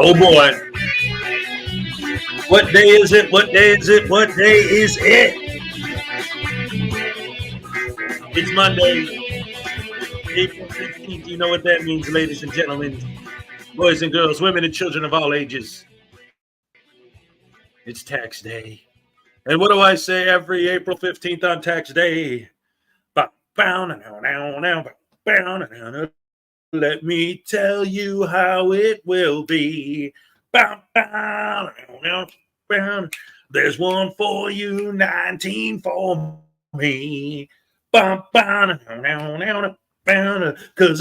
Oh boy. What day is it? What day is it? What day is it? It's Monday, April 15th. You know what that means, ladies and gentlemen, boys and girls, women and children of all ages. It's tax day. And what do I say every April 15th on tax day? Let me tell you how it will be. There's one for you, 19 for me. Cause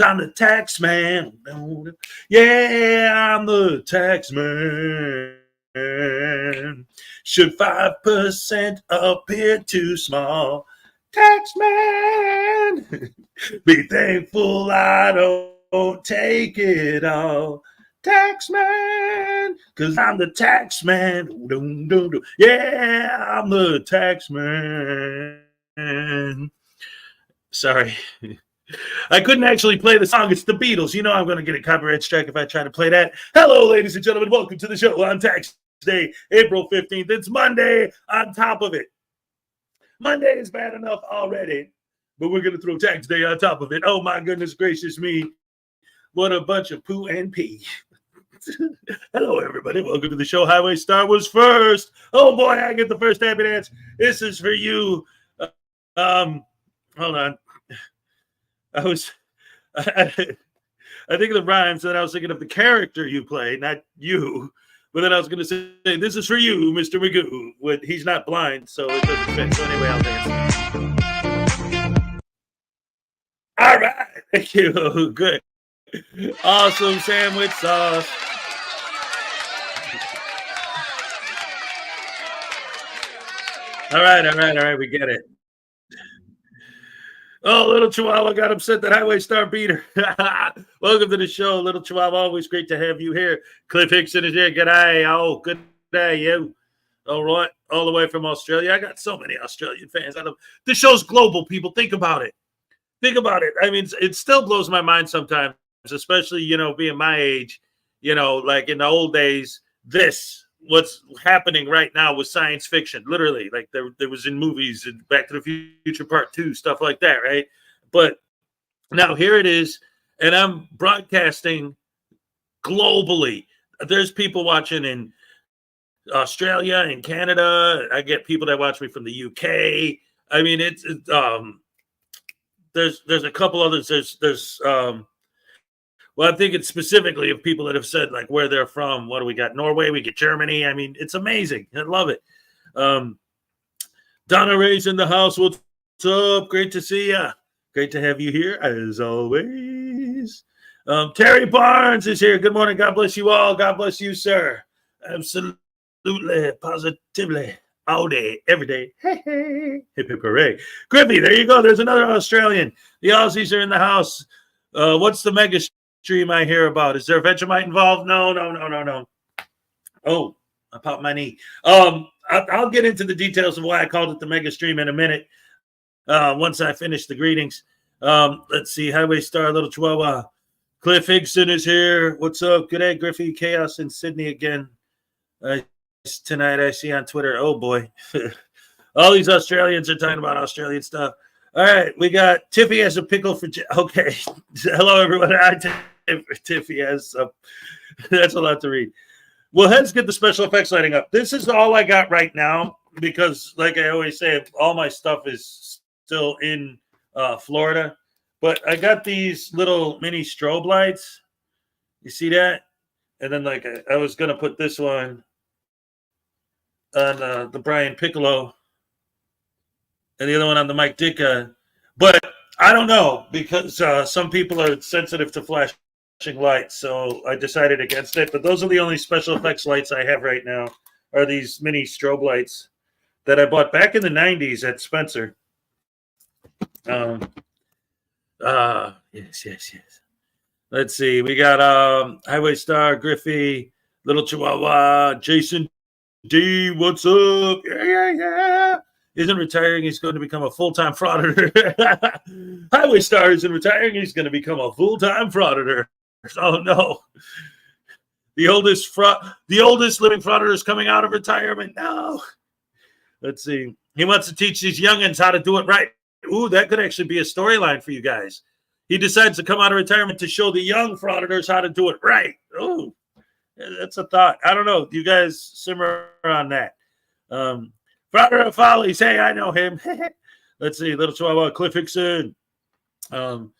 I'm the tax man. Yeah, I'm the tax man. Should 5% appear too small? Tax man, be thankful I don't take it all. Tax man, cause I'm the tax man. Yeah, I'm the tax man. Sorry. I couldn't actually play the song. It's the Beatles. You know I'm going to get a copyright strike if I try to play that. Hello, ladies and gentlemen. Welcome to the show on tax day, April 15th. It's Monday on top of it. Monday is bad enough already, but we're going to throw tax day on top of it. Oh, my goodness gracious me. What a bunch of poo and pee. Hello, everybody. Welcome to the show. Highway Star was first. Oh, boy, I get the first happy dance. This is for you. Hold on. I think of the rhymes, and I was thinking of the character you play, not you. But then I was going to say, this is for you, Mr. Magoo. He's not blind, so it doesn't fit. So anyway, I'll dance. All right. Thank you. Good. Awesome sandwich sauce. All right. We get it. Oh, Little Chihuahua got upset that Highway Star beat her. Welcome to the show, Little Chihuahua. Always great to have you here. Cliff Hickson is here. Good day. Oh, good day, you. All right. All the way from Australia. I got so many Australian fans. This show's global, people. Think about it. I mean, it still blows my mind sometimes, especially, being my age, like in the old days, what's happening right now was science fiction, literally. Like there was in movies and Back to the Future Part 2, stuff like that, right? But now here it is, and I'm broadcasting globally. There's people watching in Australia and Canada. I get people that watch me from the UK. I mean, there's a couple others. There's well, I'm thinking specifically of people that have said like where they're from. What do we got? Norway, we get Germany. I mean, it's amazing. I love it. Donna Ray's in the house. What's up? Great to see you. Great to have you here as always. Terry Barnes is here. Good morning. God bless you all. God bless you, sir. Absolutely, positively, all day, every day. Hey, hey. Hip hip hooray. Griffey, there you go. There's another Australian. The Aussies are in the house. What's the mega stream I hear about? Is there Vegemite involved? No. Oh, I popped my knee. I'll get into the details of why I called it the mega stream in a minute. Once I finish the greetings. Let's see. Highway Star, Little Chihuahua. Cliff Higson is here. What's up? Good day, Griffey. Chaos in Sydney again. Tonight I see on Twitter. Oh boy. All these Australians are talking about Australian stuff. All right, we got Tiffy has a pickle for. Okay, hello everyone. Tiffy has. That's a lot to read. Well, let's get the special effects lighting up. This is all I got right now because, like I always say, all my stuff is still in Florida. But I got these little mini strobe lights. You see that? And then, like, I was gonna put this one on the Brian Piccolo. And the other one on the Mike Ditka. But I don't know because some people are sensitive to flashing lights, so I decided against it. But those are the only special effects lights I have right now are these mini strobe lights that I bought back in the 90s at Spencer. Yes. Let's see. We got Highway Star, Griffey, Little Chihuahua, Jason D. What's up? Yeah. Isn't retiring, he's going to become a full-time frauditor. Highway Star isn't retiring, he's going to become a full-time frauditor. Oh no. The oldest living frauditor is coming out of retirement. No. Let's see. He wants to teach these youngins how to do it right. Ooh, that could actually be a storyline for you guys. He decides to come out of retirement to show the young frauditors how to do it right. Oh, that's a thought. I don't know. You guys simmer on that. Frauditor of Follies. Hey, I know him. Let's see. Little Chihuahua, Cliff Hickson. Oh,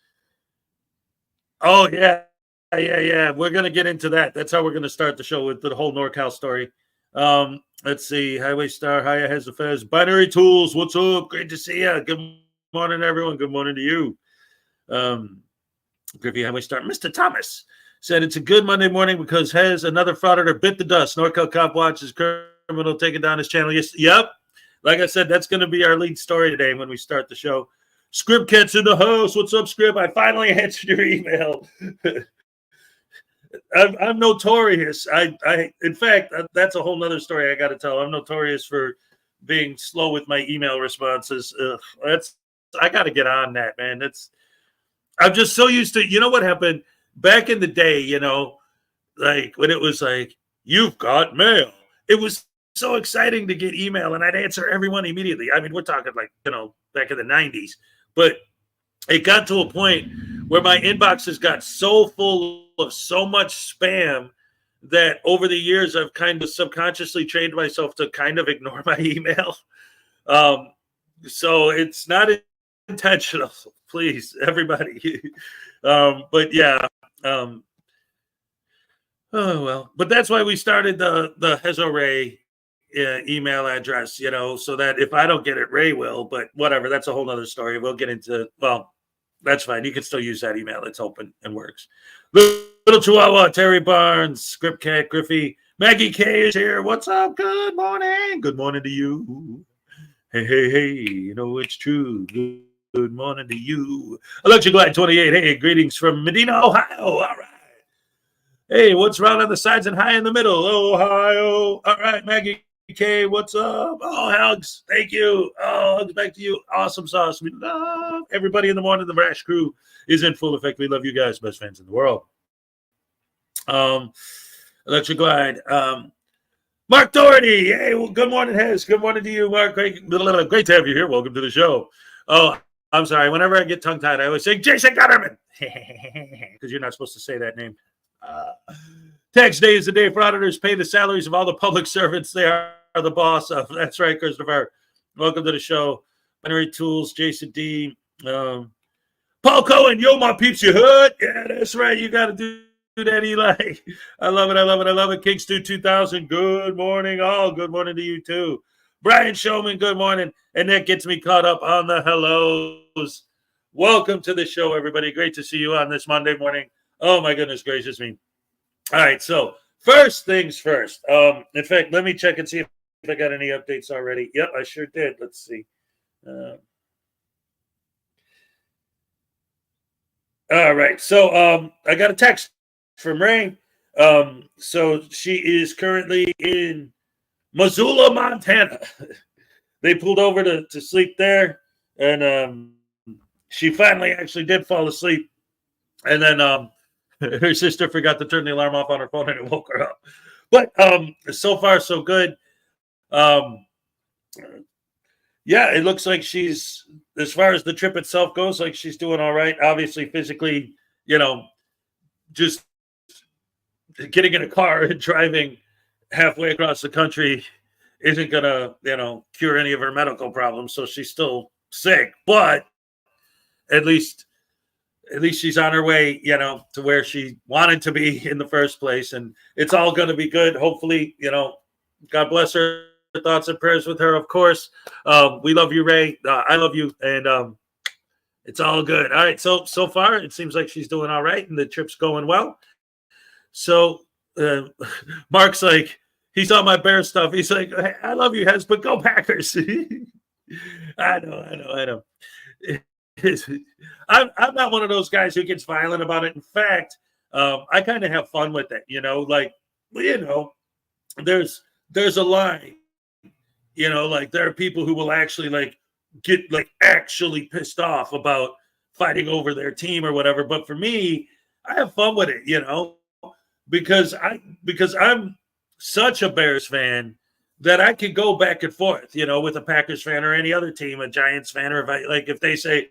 yeah. We're going to get into that. That's how we're going to start the show with the whole NorCal story. Let's see. Highway Star, Hiya has a Fez. Binary Tools. What's up? Great to see you. Good morning, everyone. Good morning to you. Griffey Highway Star. Mr. Thomas said it's a good Monday morning because has another frauditor bit the dust. NorCal Copwatch is criminal taking down his channel. Yes, yep. Like I said, that's going to be our lead story today when we start the show. Script Cat's in the house. What's up, Script? I finally answered your email. I'm notorious. In fact, that's a whole nother story I got to tell. I'm notorious for being slow with my email responses. I got to get on that, man. I'm just so used to. You know what happened back in the day? Like when it was like you've got mail. It was so exciting to get email, and I'd answer everyone immediately. I mean, we're talking like back in the 90s, but it got to a point where my inboxes got so full of so much spam that over the years I've kind of subconsciously trained myself to kind of ignore my email. So it's not intentional, please, everybody. But yeah. Oh well, but that's why we started the Hezokuai email address, so that if I don't get it, Ray will. But whatever, that's a whole other story. We'll get into. Well, that's fine. You can still use that email. It's open and works. Little Chihuahua, Terry Barnes, Script Cat, Griffey, Maggie K is here. What's up? Good morning. Good morning to you. Hey, hey, hey. It's true. Good morning to you. Electric Glide 28. Hey, greetings from Medina, Ohio. All right. Hey, what's round on the sides and high in the middle? Ohio. All right, Maggie K, what's up? Oh, hugs. Thank you. Oh, hugs back to you. Awesome sauce. We love everybody in the morning. The Rash crew is in full effect. We love you guys, best fans in the world. Electric Glide. Mark Doherty. Hey, well, good morning, Hez. Good morning to you, Mark. Great to have you here. Welcome to the show. Oh, I'm sorry. Whenever I get tongue-tied, I always say Jason Gutterman. Because you're not supposed to say that name. Tax day is the day for auditors pay the salaries of all the public servants they are the boss of. That's right, Christopher. Welcome to the show. Binary Tools, Jason D. Paul Cohen, yo, my peeps, you hood. Yeah, that's right. You got to do that, Eli. I love it. I love it. I love it. King Stu 2000. Good morning, all. Good morning to you, too. Brian Showman, good morning. And that gets me caught up on the hellos. Welcome to the show, everybody. Great to see you on this Monday morning. Oh, my goodness gracious me. All right, so first things first. In fact, let me check and see if I got any updates already. Yep, I sure did. Let's see. All right, so I got a text from Ray. So she is currently in Missoula, Montana. They pulled over to sleep there, and she finally actually did fall asleep. And then her sister forgot to turn the alarm off on her phone, and it woke her up. But so far, so good. Yeah, it looks like she's, as far as the trip itself goes, like she's doing all right. Obviously, physically, just getting in a car and driving halfway across the country isn't going to, cure any of her medical problems. So she's still sick, but at least she's on her way, to where she wanted to be in the first place. And it's all going to be good. Hopefully, God bless her. Thoughts and prayers with her, of course. We love you, Ray. I love you. And it's all good. All right. So far, it seems like she's doing all right and the trip's going well. So Mark's like, he saw my bear stuff. He's like, hey, I love you, Hez, but go Packers. I know. I'm not one of those guys who gets violent about it. In fact, I kind of have fun with it, there's a line, there are people who will actually get actually pissed off about fighting over their team or whatever. But for me, I have fun with it, because I'm such a Bears fan that I could go back and forth, with a Packers fan or any other team, a Giants fan, or if they say,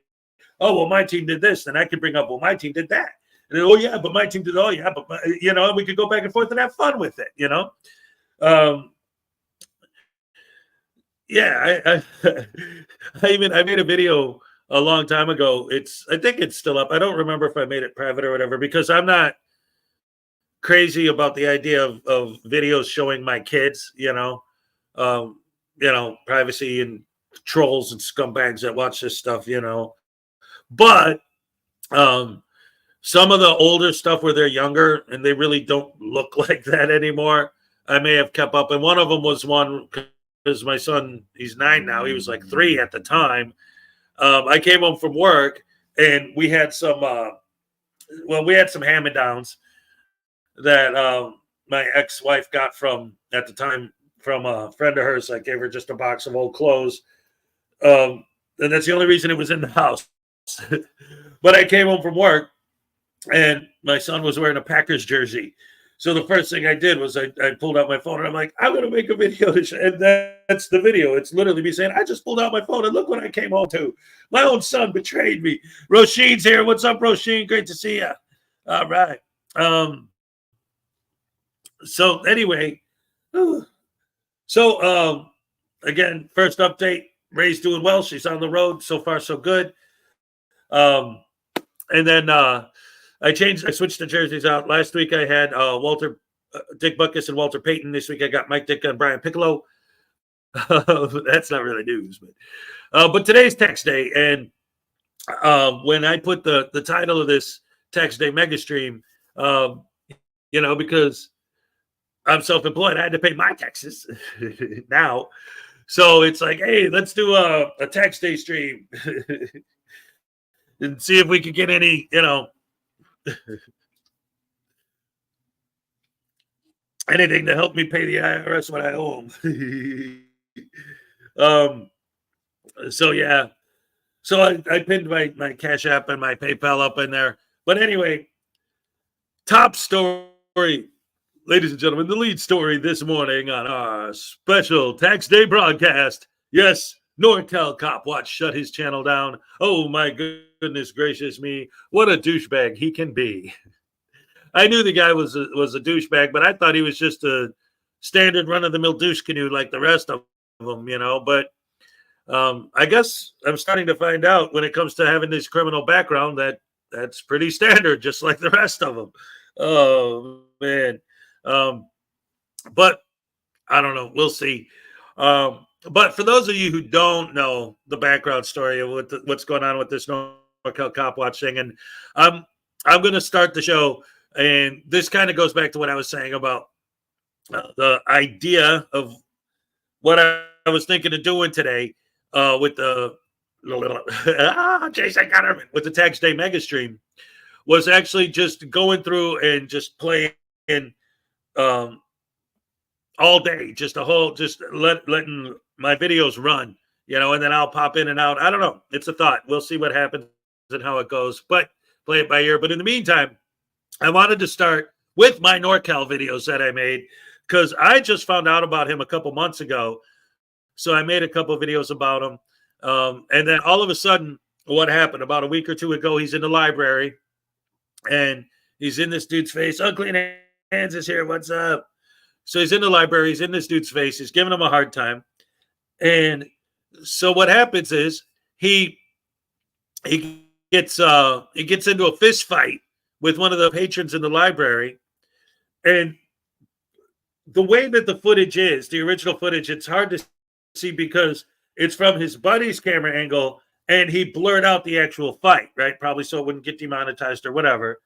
oh, well, my team did this, then I could bring up, well, my team did that. And oh, yeah, but my team did, oh, yeah, but, and we could go back and forth and have fun with it, Yeah, I made a video a long time ago. I think it's still up. I don't remember if I made it private or whatever, because I'm not crazy about the idea of videos showing my kids, privacy and trolls and scumbags that watch this stuff, But some of the older stuff where they're younger and they really don't look like that anymore, I may have kept up. And one of them was one because my son, he's 9 now. He was like 3 at the time. I came home from work and we had some hand-me-downs that my ex-wife got at the time from a friend of hers. I gave her just a box of old clothes. And that's the only reason it was in the house. But I came home from work and my son was wearing a Packers jersey. So the first thing I did was I pulled out my phone and I'm like, I'm going to make a video. And that's the video. It's literally me saying, I just pulled out my phone and look what I came home to. My own son betrayed me. Roisin's here. What's up, Roisin? Great to see you. All right. So anyway, again, first update, Ray's doing well. She's on the road. So far, so good. And then I switched the jerseys out. Last week I had Walter Dick Butkus and Walter Payton. This week I got Mike Ditka and Brian Piccolo. That's not really news, but today's tax day, and when I put the title of this tax day mega stream, because I'm self-employed, I had to pay my taxes now. So it's like, hey, let's do a tax day stream and see if we could get any, anything to help me pay the IRS what I owe them. So yeah. So I pinned my Cash App and my PayPal up in there. But anyway, top story, ladies and gentlemen, the lead story this morning on our special tax day broadcast. Yes, NorCal Copwatch shut his channel down. Oh my goodness gracious me, what a douchebag he can be. I knew the guy was a douchebag, but I thought he was just a standard run-of-the-mill douche canoe like the rest of them, But I guess I'm starting to find out when it comes to having this criminal background that's pretty standard, just like the rest of them. Oh, man. But I don't know. We'll see. But for those of you who don't know the background story of what's going on with this NorCal Copwatch thing, and I'm going to start the show, and this kind of goes back to what I was saying about the idea of what I was thinking of doing today with the Jason Gunnerman with the tax day mega stream was actually just going through and just playing all day, just letting my videos run, and then I'll pop in and out. I don't know. It's a thought. We'll see what happens and how it goes, but play it by ear. But in the meantime, I wanted to start with my NorCal videos that I made because I just found out about him a couple months ago. So I made a couple of videos about him. And then all of a sudden, what happened about a week or two ago, he's in the library and he's in this dude's face. Unclean Hands is here. What's up? So he's in the library. He's in this dude's face. He's giving him a hard time. And so what happens is he gets into a fist fight with one of the patrons in the library. And the way that the footage is, the original footage, it's hard to see because it's from his buddy's camera angle and he blurred out the actual fight, right? Probably so it wouldn't get demonetized or whatever.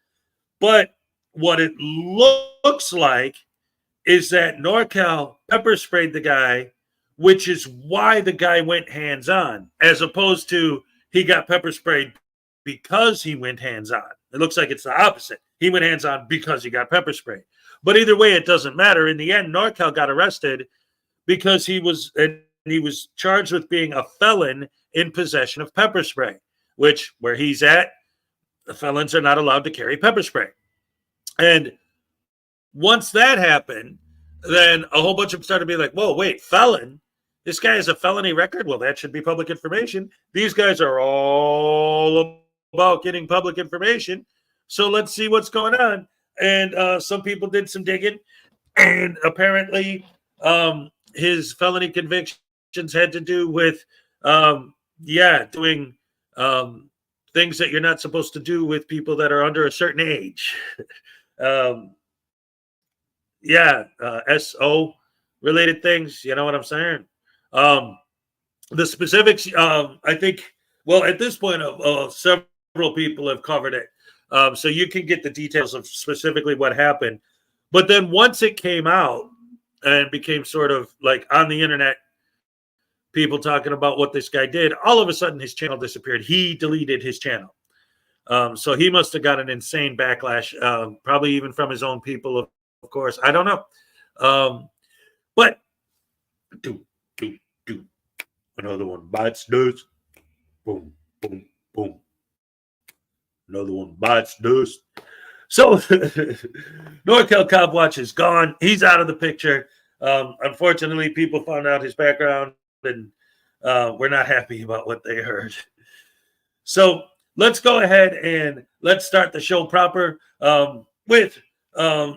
But what it looks like is that NorCal pepper sprayed the guy, which is why the guy went hands-on, as opposed to he got pepper sprayed because he went hands-on. It looks like it's the opposite. He went hands-on because he got pepper sprayed. But either way, it doesn't matter. In the end, NorCal got arrested because he was charged with being a felon in possession of pepper spray, which where he's at, the felons are not allowed to carry pepper spray. And once that happened, then a whole bunch of them started being like, whoa, wait, felon? This guy has a felony record? Well, that should be public information. These guys are all about getting public information. So let's see what's going on. And some people did some digging. And apparently his felony convictions had to do with, doing things that you're not supposed to do with people that are under a certain age. SO related things, you know what I'm saying? The specifics, I think, well, at this point, several people have covered it. So you can get the details of specifically what happened. But then once it came out and became sort of like on the internet, people talking about what this guy did, all of a sudden his channel disappeared. He deleted his channel. So he must have got an insane backlash, probably even from his own people, of course. I don't know. But do. Another one bites dust. Boom, boom, boom. Another one bites dust. So NorCal Copwatch is gone. He's out of the picture. Unfortunately, people found out his background and we're not happy about what they heard. So let's go ahead and let's start the show proper with my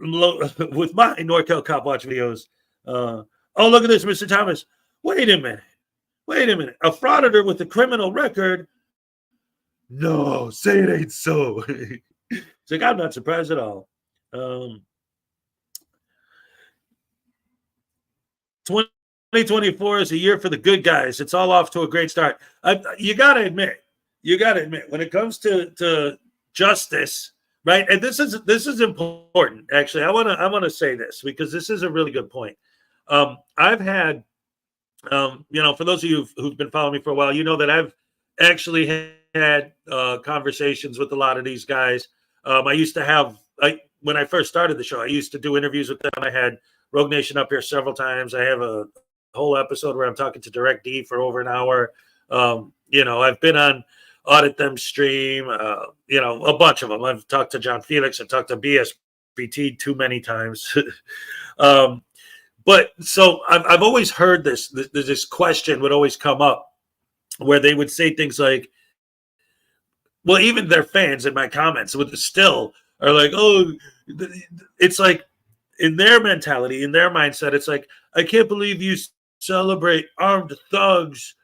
NorCal Copwatch videos. Oh, look at this, Mr. Thomas. Wait a minute. A frauditor with a criminal record? No, say it ain't so. It's like, I'm not surprised at all. 2024 is a year for the good guys. It's all off to a great start. You got to admit, when it comes to justice, right? And this is important. Actually, I want to say this because this is a really good point. I've had, for those of you who've been following me for a while, you know that I've actually had conversations with a lot of these guys. I used to have, when I first started the show, I used to do interviews with them. I had Rogue Nation up here several times. I have a whole episode where I'm talking to Direct D for over an hour. I've been on Audit Them stream, a bunch of them. I've talked to John Felix. I've talked to BSBT too many times. But so I've always heard this question would always come up where they would say things like, well, even their fans in my comments would still are like, oh, it's like in their mentality, in their mindset, it's like, I can't believe you celebrate armed thugs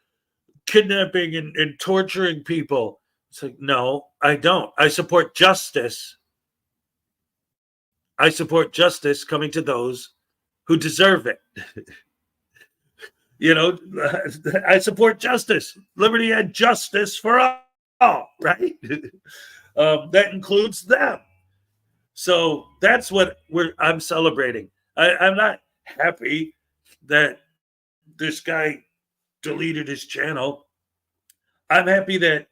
kidnapping and torturing people. It's like, no, I don't. I support justice. I support justice coming to those who deserve it. I support justice, liberty, and justice for all, right? That includes them. So that's what I'm celebrating. I'm not happy that this guy deleted his channel. I'm happy that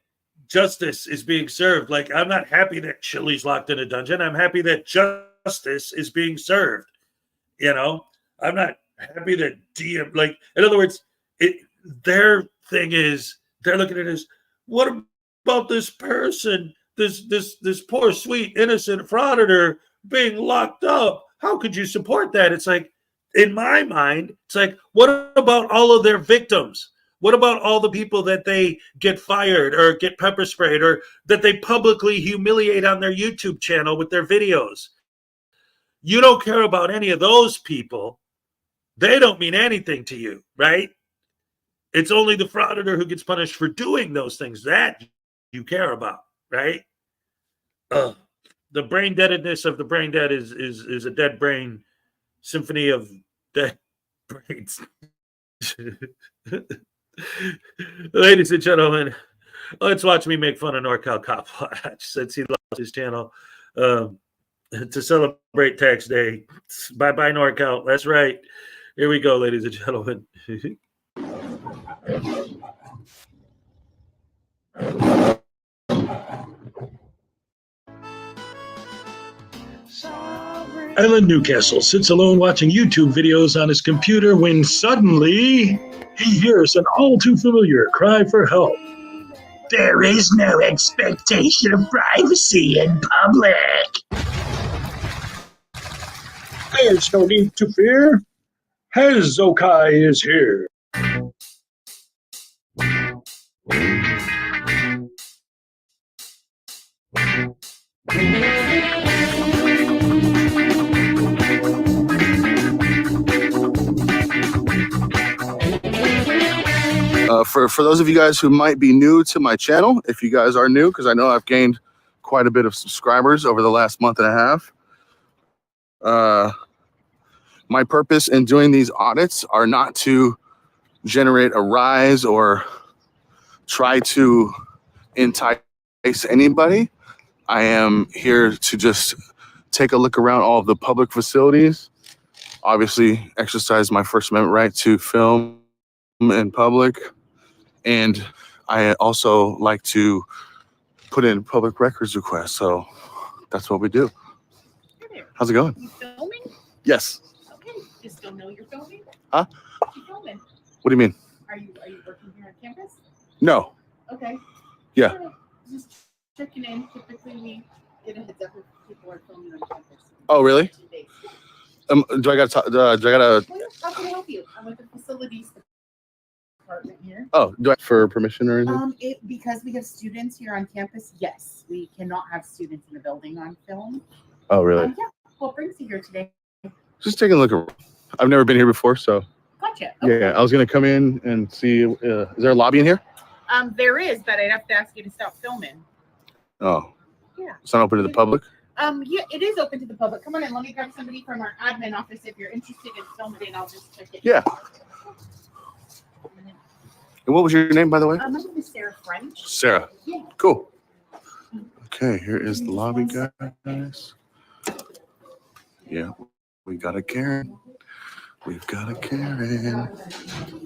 justice is being served. Like, I'm not happy that Chili's locked in a dungeon. I'm happy that justice is being served. I'm not happy that in other words, their thing is they're looking at it as, what about this person, this poor, sweet, innocent frauditor being locked up? How could you support that? It's like, in my mind, it's like, what about all of their victims? What about all the people that they get fired or get pepper sprayed or that they publicly humiliate on their YouTube channel with their videos? You don't care about any of those people. They don't mean anything to you, right? It's only the frauditor who gets punished for doing those things that you care about, right? The brain deadedness of the brain dead is a dead brain symphony of dead brains. Ladies and gentlemen, let's watch me make fun of NorCal Copwatch since he lost his channel to celebrate tax day. Bye-bye, NorCal. That's right. Here we go, ladies and gentlemen. Alan Newcastle sits alone watching YouTube videos on his computer when suddenly he hears an all too familiar cry for help. There is no expectation of privacy in public. There's no need to fear. Hezokuai is here. For those of you guys who might be new to my channel, if you guys are new, because I know I've gained quite a bit of subscribers over the last month and a half. My purpose in doing these audits are not to generate a rise or try to entice anybody. I am here to just take a look around all of the public facilities, obviously exercise my First Amendment right to film in public. And I also like to put in public records requests. So that's what we do. Hi there. How's it going? You filming? Yes. Okay. You still know you're filming? Huh? You filming? What do you mean? Are you working here on campus? No. Okay. Yeah. Right. Just checking in. Typically we get a heads up if people are filming on campus. Oh, really? 2 days. Do I gotta? Well, how can I help you? I'm with the facilities department here. Oh, do I for permission or anything? Because we have students here on campus, yes, we cannot have students in the building on film. Oh, really? Yeah. What brings you here today? Just taking a look around. I've never been here before, so. Gotcha. Okay. Yeah, I was gonna come in and see. Is there a lobby in here? There is, but I'd have to ask you to stop filming. Oh. Yeah. It's not open to the public? Yeah, it is open to the public. Come on in. Let me grab somebody from our admin office if you're interested in filming. I'll just check it. Yeah. And what was your name, by the way? My name is Sarah French. Sarah. Yeah. Cool. Okay, here is the lobby, guys. Yeah, we got a Karen. We've got a Karen.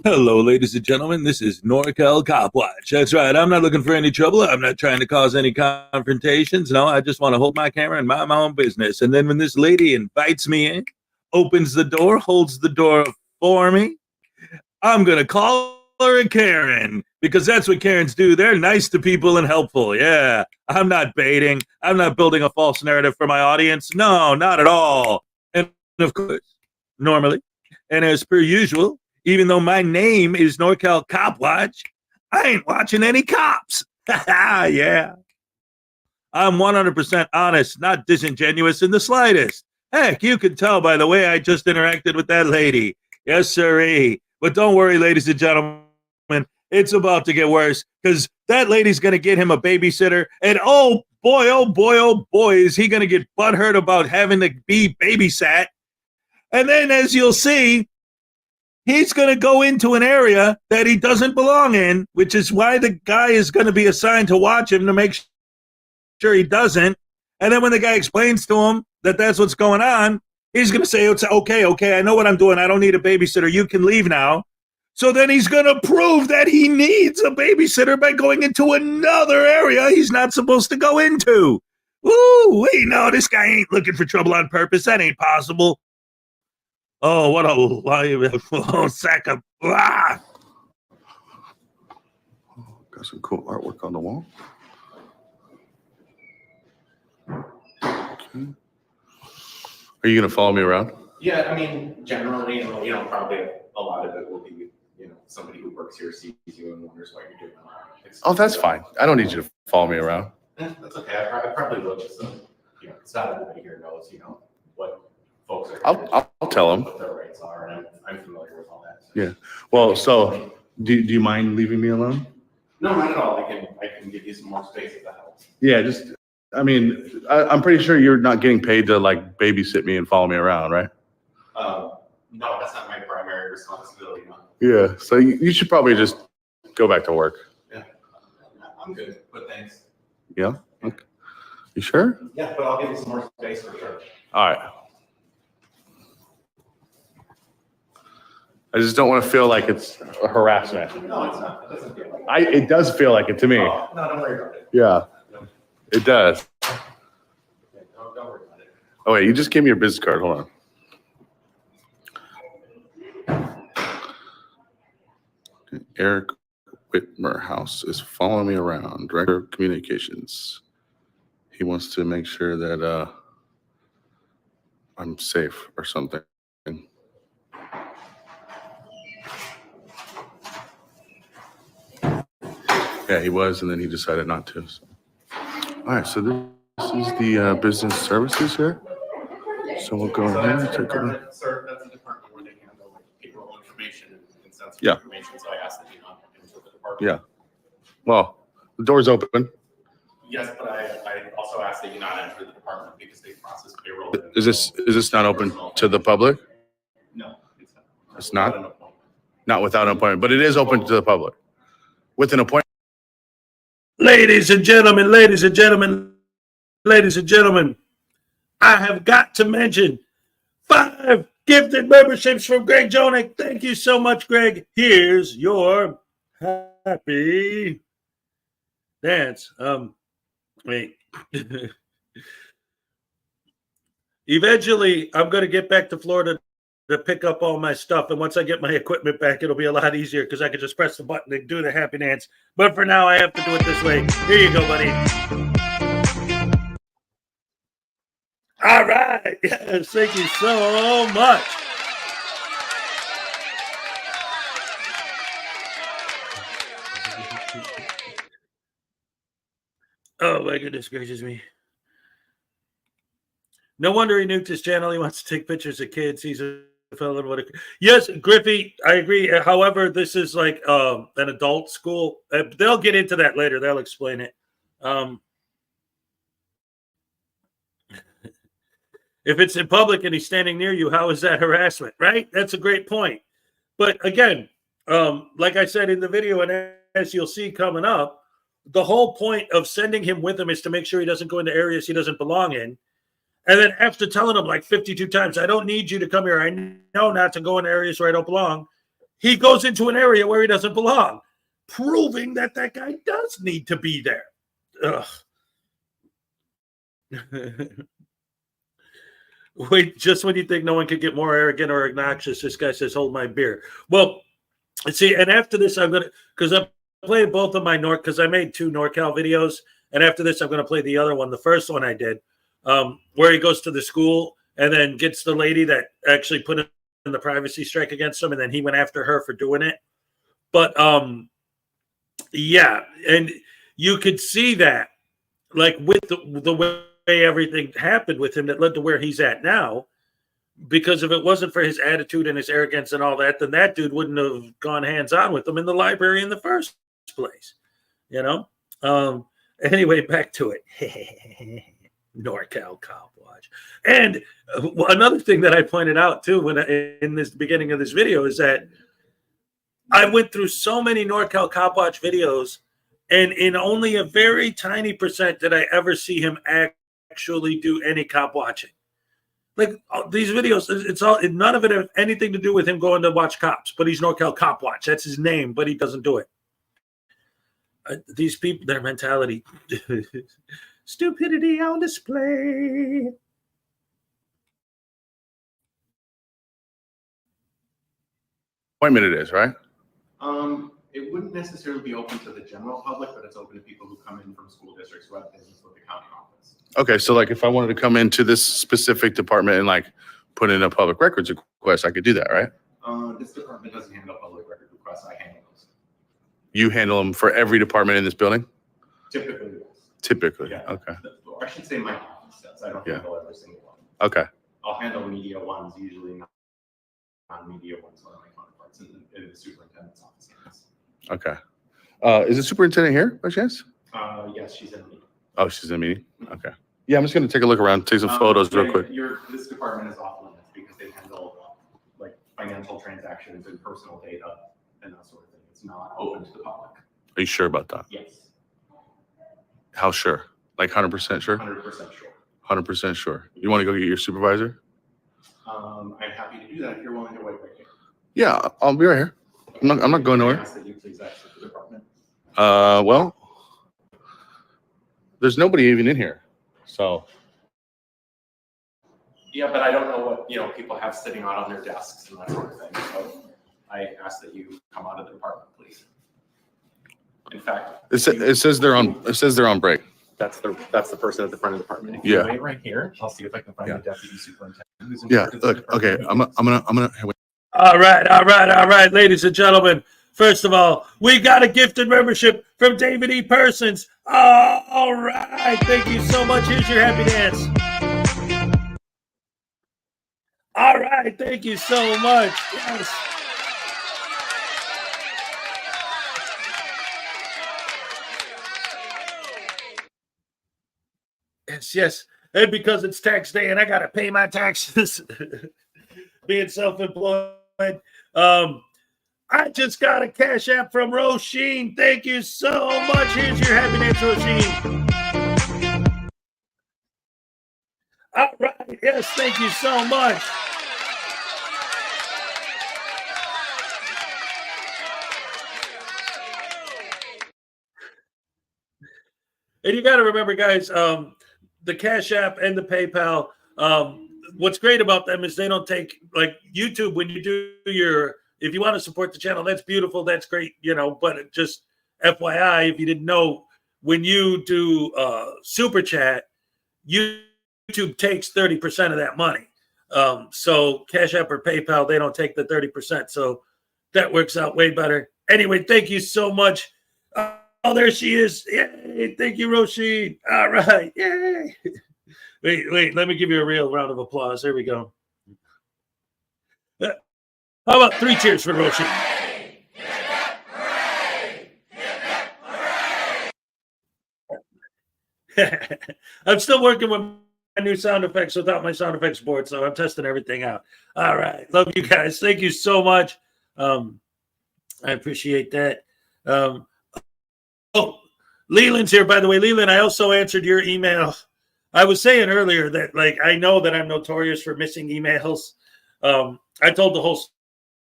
Hello, ladies and gentlemen. This is NorCal Copwatch. That's right. I'm not looking for any trouble. I'm not trying to cause any confrontations. No, I just want to hold my camera and mind my own business. And then when this lady invites me in, opens the door, holds the door for me, I'm going to call her a Karen because that's what Karens do. They're nice to people and helpful. Yeah, I'm not baiting. I'm not building a false narrative for my audience. No, not at all. And of course, normally, and as per usual, even though my name is NorCal Copwatch, I ain't watching any cops. Yeah. I'm 100% honest, not disingenuous in the slightest. Heck, you can tell by the way I just interacted with that lady. Yes, sirree. But don't worry, ladies and gentlemen, it's about to get worse because that lady's going to get him a babysitter. And oh boy, is he going to get butthurt about having to be babysat. And then, as you'll see, he's going to go into an area that he doesn't belong in, which is why the guy is going to be assigned to watch him to make sure he doesn't. And then when the guy explains to him that that's what's going on, he's going to say, it's okay, I know what I'm doing. I don't need a babysitter. You can leave now. So then he's going to prove that he needs a babysitter by going into another area he's not supposed to go into. Ooh, wait, no, this guy ain't looking for trouble on purpose. That ain't possible. Oh, what a sack of blah. Got some cool artwork on the wall. Okay. Are you going to follow me around? Yeah, I mean, generally, probably a lot of it will be, somebody who works here sees you and wonders why you're doing that. Oh, that's fine. I don't need you to follow me around. That's okay. I probably will just, it's not everybody here knows, what folks are. I'll tell them. What their rights are, and I'm familiar with all that. So. Yeah. Well, so do you mind leaving me alone? No, not at all. I can give you some more space if that helps. Yeah, I'm pretty sure you're not getting paid to like babysit me and follow me around, right? No, that's not my primary responsibility. No. Yeah. So you should probably just go back to work. Yeah. I'm good, but thanks. Yeah. Okay. You sure? Yeah, but I'll give you some more space for sure. All right. I just don't want to feel like it's a harassment. No, it's not. It doesn't feel like it. It does feel like it to me. Oh, no, don't worry about it. Yeah, it does. Okay, don't worry about it. Oh wait, you just gave me your business card. Hold on. Eric Whitmer House is following me around. Director of Communications. He wants to make sure that I'm safe or something. Yeah, he was, and then he decided not to. So. All right, so this is the business services here. So we'll go ahead and take a look. Sir, that's a department where they handle like payroll information and sensitive Yeah. information. So I asked that you not enter the department. Yeah. Well, the door's open. Yes, but I also asked that you not enter the department because they process payroll. Is this not open to the public? No, it's not. It's not? Without an appointment. Not without an appointment, but it is open to the public. With an appointment. Ladies and gentlemen, I have got to mention 5 gifted memberships from Greg Jonick. Thank you so much, Greg. Here's your happy dance. Wait. Eventually, I'm going to get back to Florida to pick up all my stuff. And once I get my equipment back, it'll be a lot easier because I can just press the button and do the happy dance. But for now, I have to do it this way. Here you go, buddy. All right. Yes, thank you so much. Oh, my goodness gracious me. No wonder he nuked his channel. He wants to take pictures of kids. He's a fellow. Yes, Griffey, I agree. However, this is like an adult school. They'll get into that later. They'll explain it. If it's in public and he's standing near you, how is that harassment, right? That's a great point. But again, like I said in the video, and as you'll see coming up, the whole point of sending him with him is to make sure he doesn't go into areas he doesn't belong in. And then after telling him like 52 times, I don't need you to come here. I know not to go in areas where I don't belong. He goes into an area where he doesn't belong, proving that that guy does need to be there. Ugh. Wait, just when you think no one could get more arrogant or obnoxious, this guy says, hold my beer. Well, see, and after this, I'm going to, because I'm playing both of my because I made 2 NorCal videos. And after this, I'm going to play the other one, the first one I did, where he goes to the school and then gets the lady that actually put in the privacy strike against him. And then he went after her for doing it. But yeah, and you could see that, like with the way everything happened with him that led to where he's at now, because if it wasn't for his attitude and his arrogance and all that, then that dude wouldn't have gone hands-on with him in the library in the first place, you know? Anyway, back to it. NorCal Copwatch. And another thing that I pointed out too in this beginning of this video is that I went through so many NorCal Copwatch videos, and in only a very tiny percent did I ever see him actually do any cop watching. Like these videos, it's all, none of it have anything to do with him going to watch cops, but he's NorCal Copwatch. That's his name, but he doesn't do it. These people, their mentality, stupidity on display. Appointment it is, right? It wouldn't necessarily be open to the general public, but it's open to people who come in from school districts who have business with the county office. Okay, so like if I wanted to come into this specific department and like put in a public records request, I could do that, right? This department doesn't handle public record requests. I handle those. You handle them for every department in this building? Typically, yes. Typically, Yeah. okay. I should say my office does. I don't handle every single one. Okay, I'll handle media ones, usually not non-media ones, one of my counterparts in the superintendent's office. okay. Is the superintendent here by chance? Yes, she's in a meeting. Oh, she's in a meeting? Okay. Yeah, I'm just gonna take a look around, take some photos real quick. This department is off limits because they handle like financial transactions and personal data and that sort of thing. It's not open to the public. Are you sure about that? Yes. How sure? Like 100% sure? 100% sure. 100% sure. You wanna go get your supervisor? I'm happy to do that if you're willing to wait right here. Yeah, I'll be right here. I'm not going I nowhere. ask that you please exit the department. Well, there's nobody even in here, so. Yeah, but I don't know what people have sitting out on their desks and that sort of thing. So I ask that you come out of the department, please. In fact, It says they're on break. that's the person at the front of the department. If Yeah. you wait right here, I'll see if I can find Yeah. the deputy superintendent. Who's in Yeah, charge of the look, okay, department. I'm gonna, wait. All right, ladies and gentlemen. First of all, we got a gifted membership from David E. Persons. All right, thank you so much. Here's your happy dance. All right, thank you so much. Yes. Yes. And because it's tax day and I got to pay my taxes, being self-employed, I just got a cash app from Roisin. Thank you so much. Here's your happy dance, Roisin. All right. Yes, thank you so much. And you got to remember, guys, the Cash App and the PayPal, what's great about them is they don't take, like YouTube, when you do if you want to support the channel, that's beautiful, that's great, but it just FYI, if you didn't know, when you do Super Chat, YouTube takes 30% of that money. So Cash App or PayPal, they don't take the 30%. So that works out way better. Anyway, thank you so much. Oh, there she is. Yay. Thank you, Roisin. All right. Yay. Wait. Let me give you a real round of applause. There we go. How about 3 cheers for Roisin? I'm still working with new sound effects without my sound effects board, so I'm testing everything out. All right. Love you guys. Thank you so much. I appreciate that. Oh, Leland's here, by the way. Leland, I also answered your email. I was saying earlier that, like, I know that I'm notorious for missing emails. I told the whole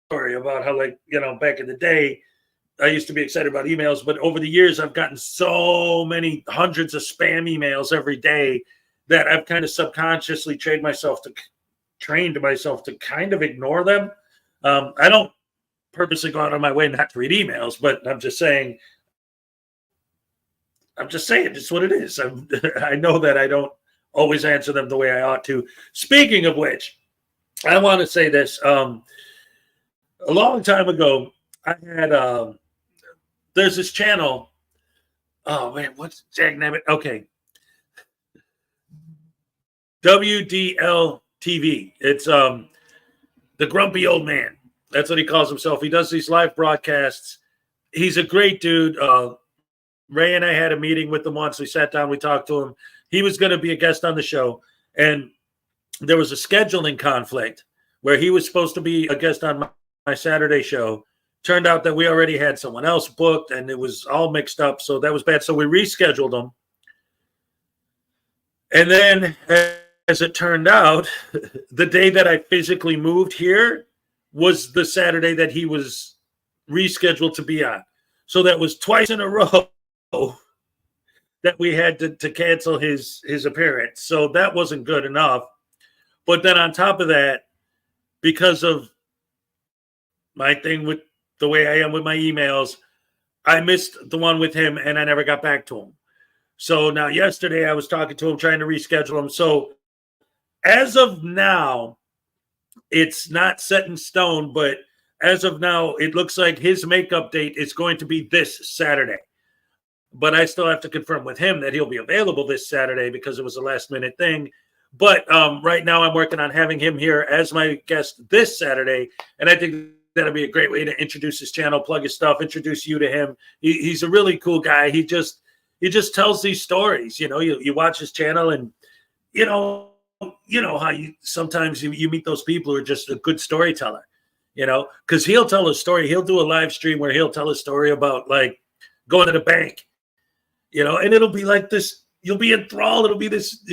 story about how, like, you know, back in the day, I used to be excited about emails, but over the years, I've gotten so many hundreds of spam emails every day that I've kind of subconsciously trained myself to kind of ignore them. I don't purposely go out of my way not to read emails, but I'm just saying it's what it is. I know that I don't always answer them the way I ought to. Speaking of which, I want to say this. A long time ago, I had there's this channel. Oh man, what's Jack Nabbit? Okay, WDL TV. It's the Grumpy Old Man. That's what he calls himself. He does these live broadcasts. He's a great dude. Ray and I had a meeting with him once. We sat down, we talked to him. He was going to be a guest on the show, and there was a scheduling conflict where he was supposed to be a guest on my Saturday show. Turned out that we already had someone else booked, and it was all mixed up, so that was bad. So we rescheduled him. And then, as it turned out, the day that I physically moved here was the Saturday that he was rescheduled to be on. So that was twice in a row that we had to cancel his appearance. So that wasn't good enough. But then on top of that, because of my thing with the way I am with my emails, I missed the one with him and I never got back to him. So now yesterday I was talking to him, trying to reschedule him. So as of now, it's not set in stone, but as of now, it looks like his makeup date is going to be this Saturday. But I still have to confirm with him that he'll be available this Saturday because it was a last minute thing. But right now I'm working on having him here as my guest this Saturday. And I think that'll be a great way to introduce his channel, plug his stuff, introduce you to him. He's a really cool guy. He just tells these stories. You know, you watch his channel and, you know how you sometimes you meet those people who are just a good storyteller, you know, because he'll tell a story. He'll do a live stream where he'll tell a story about, like, going to the bank, you know, and it'll be like this. You'll be enthralled. It'll be this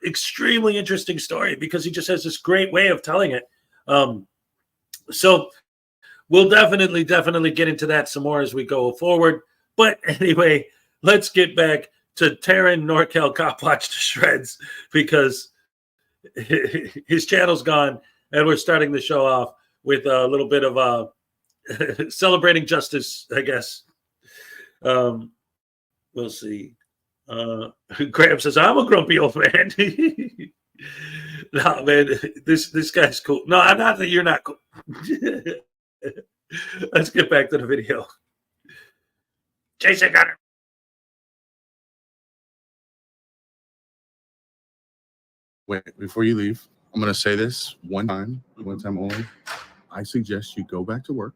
extremely interesting story because he just has this great way of telling it. So we'll definitely get into that some more as we go forward. But anyway, let's get back to tearing NorCal Copwatch to shreds because his channel's gone, and we're starting the show off with a little bit of celebrating justice, I guess. We'll see. Graham says, I'm a grumpy old man. No, man, this guy's cool. No, I'm not that you're not cool. Let's get back to the video. Jason got it. Wait, before you leave, I'm going to say this one time only. I suggest you go back to work,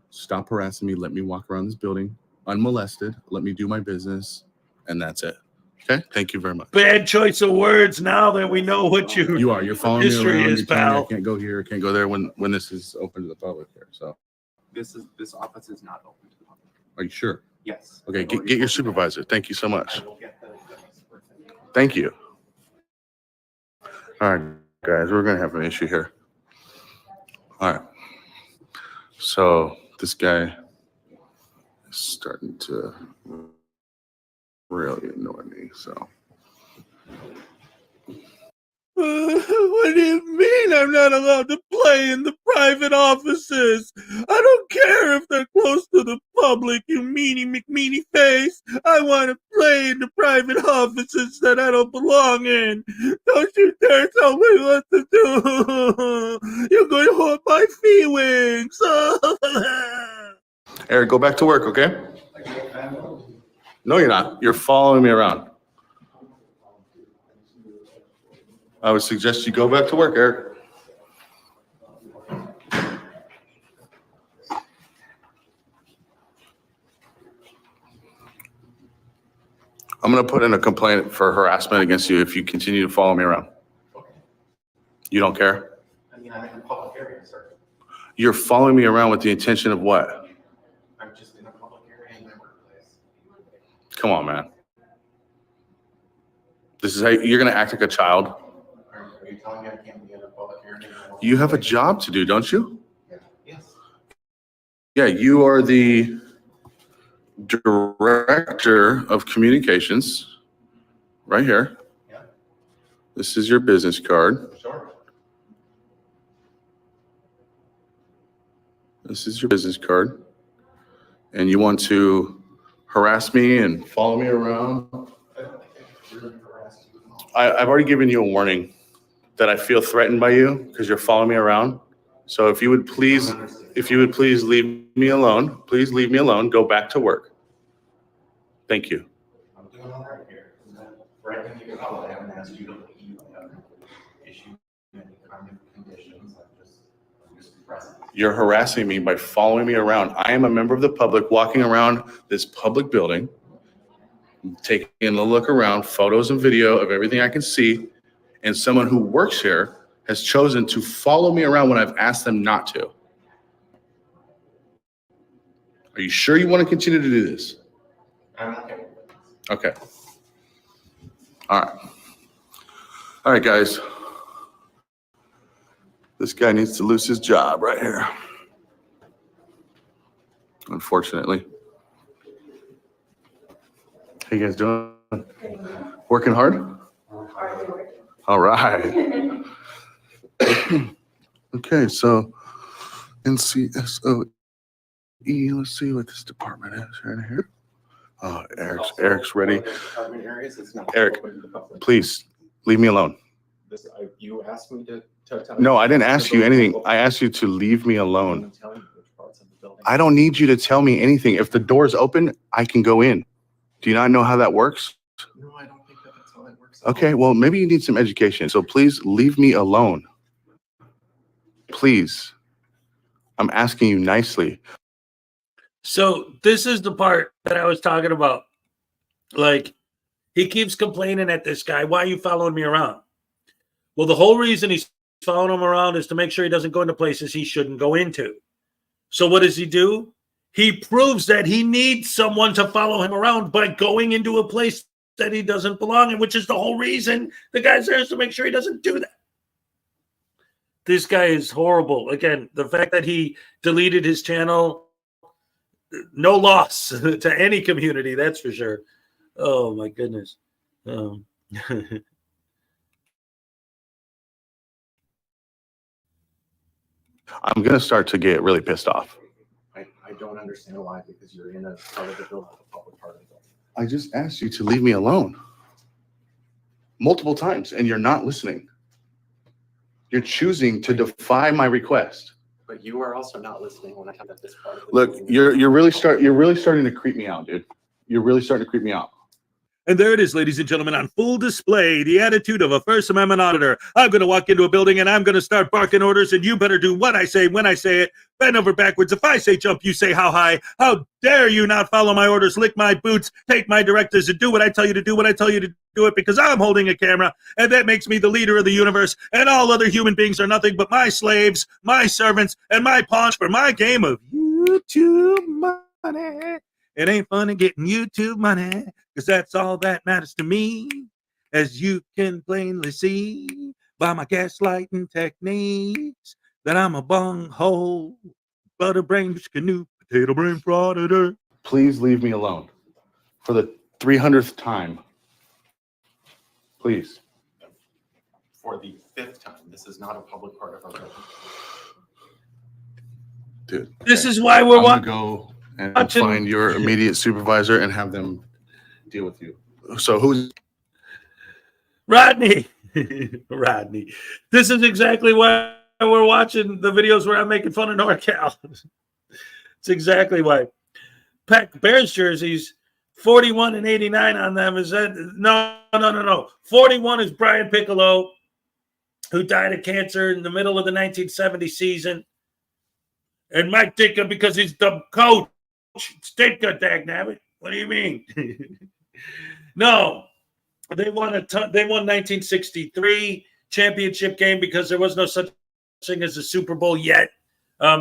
stop harassing me, let me walk around this building unmolested, let me do my business, and that's it. Okay? Thank you very much. Bad choice of words now that we know what you are. You're following me around. is, You're telling me pal. I can't go here, can't go there when this is open to the public here. So This office is not open to the public. are you sure? Yes. Okay, get your supervisor. Thank you so much. I will get the person. Thank you. All right, guys, we're going to have an issue here. All right. So this guy is starting to really annoy me. So. What do you mean I'm not allowed to play in the private offices? I don't care if they're close to the public, you meanie McMeanie face. I want to play in the private offices that I don't belong in. Don't you dare tell me what to do. You're going to hurt my feelings. Eric, go back to work, okay? No, you're not. You're following me around. I would suggest you go back to work, Eric. I'm going to put in a complaint for harassment against you if you continue to follow me around. Okay. You don't care? I mean, I'm in a public area, sir. You're following me around with the intention of what? I'm just in a public area in my workplace. Come on, man. This is how you're going to act like a child. Are you telling me I can't be in a public area? You have a job to do, don't you? Yeah. Yes. Yeah, you are the director of communications right here. Yeah. This is your business card. Sure. This is your business card. And you want to harass me and follow me around. I don't think I really harassed you at all. I've already given you a warning that I feel threatened by you because you're following me around. So if you would please leave me alone, please leave me alone, go back to work. Thank you. I'm doing all right here. Right when you call, I haven't asked you to leave. I haven't issued any kind of conditions. I'm just present. You're harassing me by following me around. I am a member of the public walking around this public building, taking a look around, photos and video of everything I can see. And someone who works here has chosen to follow me around when I've asked them not to. Are you sure you want to continue to do this? I'm okay with it. Okay. All right. All right, guys. This guy needs to lose his job right here. Unfortunately. How you guys doing? Working hard? All right. Okay, so NCSOE, let's see what this department is right here. Oh, Eric's ready. Department areas, it's not Eric, open to the public. Please leave me alone. You asked me to tell No, you. I didn't ask you anything. I asked you to leave me alone. I'm telling you which parts of the building. I don't need you to tell me anything. If the door's open, I can go in. Do you not know how that works? No, I don't think that's how it works. Okay, well, maybe you need some education. So please leave me alone. Please. I'm asking you nicely. So this is the part that I was talking about. Like, he keeps complaining at this guy. Why are you following me around? Well, the whole reason he's following him around is to make sure he doesn't go into places he shouldn't go into. So what does he do? He proves that he needs someone to follow him around by going into a place that he doesn't belong in, which is the whole reason the guy's there, is to make sure he doesn't do that. This guy is horrible. Again, the fact that he deleted his channel, no loss to any community, that's for sure. Oh, my goodness. I'm going to start to get really pissed off. I don't understand why, because you're in a part of the building, a public part of the building. I just asked you to leave me alone multiple times, and you're not listening. You're choosing to defy my request. But you are also not listening when I tell you that this part of the Look, building. you're really starting to creep me out, dude. You're really starting to creep me out. And there it is, ladies and gentlemen, on full display, the attitude of a First Amendment auditor. I'm going to walk into a building and I'm going to start barking orders, and you better do what I say when I say it. Bend over backwards. If I say jump, you say how high. How dare you not follow my orders, lick my boots, take my directives, and do what I tell you to do when I tell you to do it, because I'm holding a camera, and that makes me the leader of the universe, and all other human beings are nothing but my slaves, my servants, and my pawns for my game of YouTube money. It ain't funny getting YouTube money, because that's all that matters to me, as you can plainly see by my gaslighting techniques, that I'm a bunghole, butter brain, canoe, potato brain frauditor. Please leave me alone for the 300th time. Please. For the 5th time, this is not a public part of our building. Dude. This okay. is why we're I'm watching. gonna go and watching- find your immediate supervisor and have them deal with you. So who's Rodney. Rodney. This is exactly why we're watching the videos where I'm making fun of NorCal. It's exactly why. Pack Bears jerseys, 41 and 89 on them. Is that no. 41 is Brian Piccolo, who died of cancer in the middle of the 1970 season. And Mike Ditka, because he's the coach. Ditka, dagnabbit. What do you mean? No, they won they won 1963 championship game because there was no such thing as a Super Bowl yet.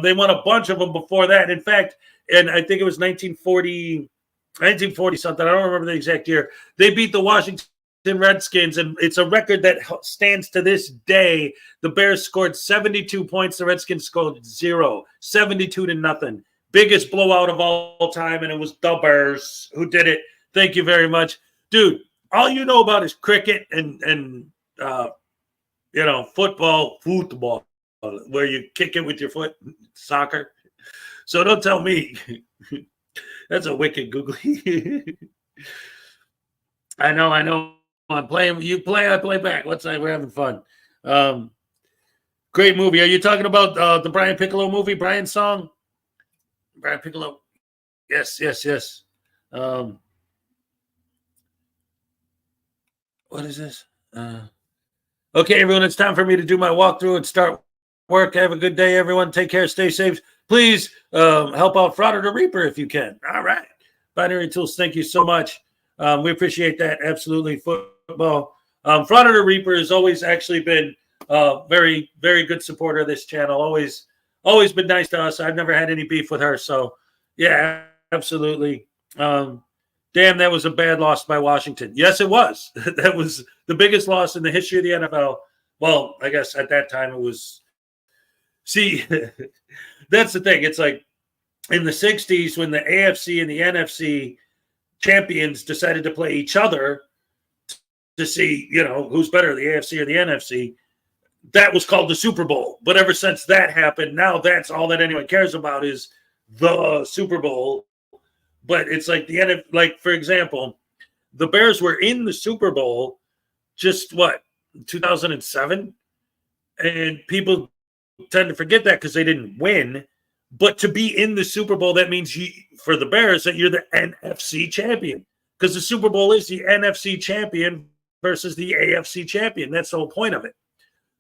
They won a bunch of them before that. In fact, and I think it was 1940 something. I don't remember the exact year. They beat the Washington Redskins, and it's a record that stands to this day. The Bears scored 72 points. The Redskins scored 0, 72-0. Biggest blowout of all time, and it was the Bears who did it. Thank you very much. Dude, all you know about is cricket and football, where you kick it with your foot, soccer. So don't tell me. That's a wicked googly. I know. I'm playing. You play, I play back. We're having fun. Great movie. Are you talking about the Brian Piccolo movie, Brian's song? Brian Piccolo. Yes. What is this? Okay, everyone, it's time for me to do my walkthrough and start work. Have a good day, everyone. Take care. Stay safe. Please help out Frauditor Reaper if you can. All right. Binary Tools, thank you so much. We appreciate that. Absolutely. Football. Frauditor Reaper has always actually been very, very good supporter of this channel. Always been nice to us. I've never had any beef with her. So, yeah, absolutely. Damn, that was a bad loss by Washington. Yes, it was. That was the biggest loss in the history of the NFL. Well, I guess at that time it was. See, that's the thing. It's like in the 60s when the AFC and the NFC champions decided to play each other to see, who's better, the AFC or the NFC. That was called the Super Bowl. But ever since that happened, now that's all that anyone cares about is the Super Bowl. But it's like for example, the Bears were in the Super Bowl just 2007? And people tend to forget that because they didn't win. But to be in the Super Bowl, that means for the Bears that you're the NFC champion. Because the Super Bowl is the NFC champion versus the AFC champion. That's the whole point of it.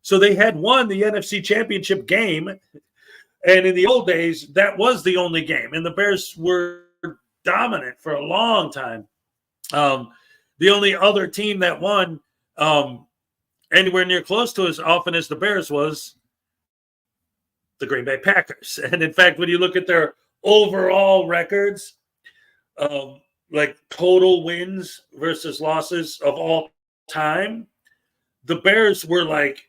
So they had won the NFC championship game. And in the old days, that was the only game. And the Bears were dominant for a long time. The only other team that won anywhere near close to as often as the Bears was the Green Bay Packers. And in fact, when you look at their overall records, like total wins versus losses of all time, the Bears were like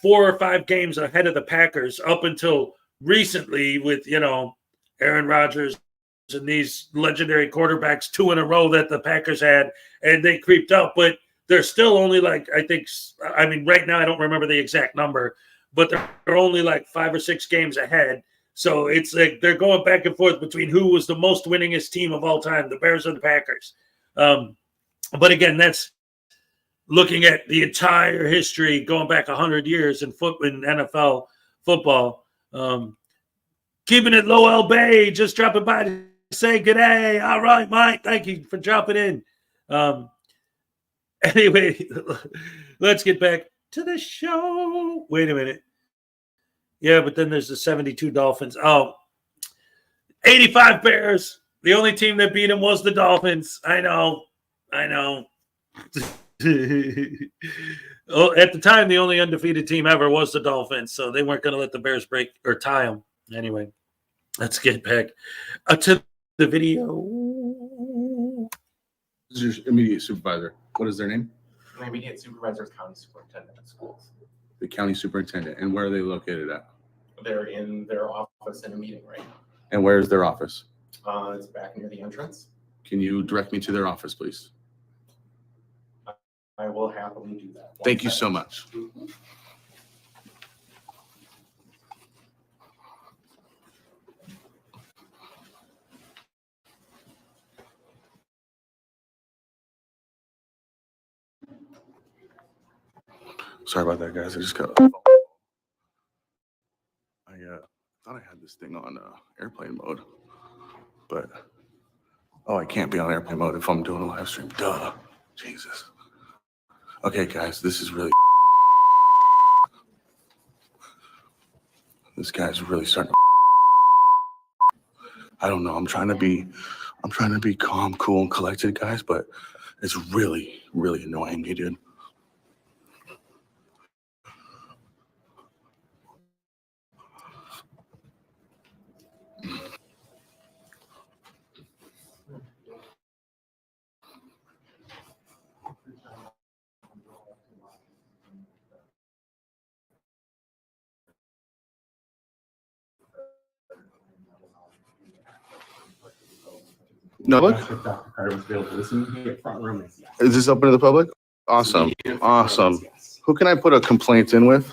4 or 5 games ahead of the Packers up until recently with, Aaron Rodgers and these legendary quarterbacks 2 in a row that the Packers had, and they creeped up, but they're still only right now I don't remember the exact number, but they're only 5 or 6 games ahead. So it's like they're going back and forth between who was the most winningest team of all time, the Bears or the Packers. But again, that's looking at the entire history going back 100 years in NFL football. Keeping it low, El Bay, just dropping by to say good day. All right, Mike, thank you for dropping in. Anyway, let's get back to the show. Wait a minute. Yeah, but then there's the 72 Dolphins. 85 Bears. The only team that beat them was the Dolphins. I know. Oh, at the time, the only undefeated team ever was the Dolphins, so they weren't going to let the Bears break or tie them. Anyway, let's get back to the video. This is your immediate supervisor. What is their name? My immediate supervisor is county superintendent of schools. The county superintendent. And where are they located at? They're in their office in a meeting right now. And where is their office? It's back near the entrance. Can you direct me to their office, please? I will happily do that. Thank you so much. Sorry about that, guys. I just got. I thought I had this thing on airplane mode, but I can't be on airplane mode if I'm doing a live stream. Duh, Jesus. Okay, guys, this is really. This guy's really starting. I don't know. I'm trying to be calm, cool, and collected, guys, but It's really, really annoying me, dude. No, look. If Dr. Carter was available to listen to the front room, yes. Is this open to the public? Awesome. Awesome. Yes. Who can I put a complaint in with?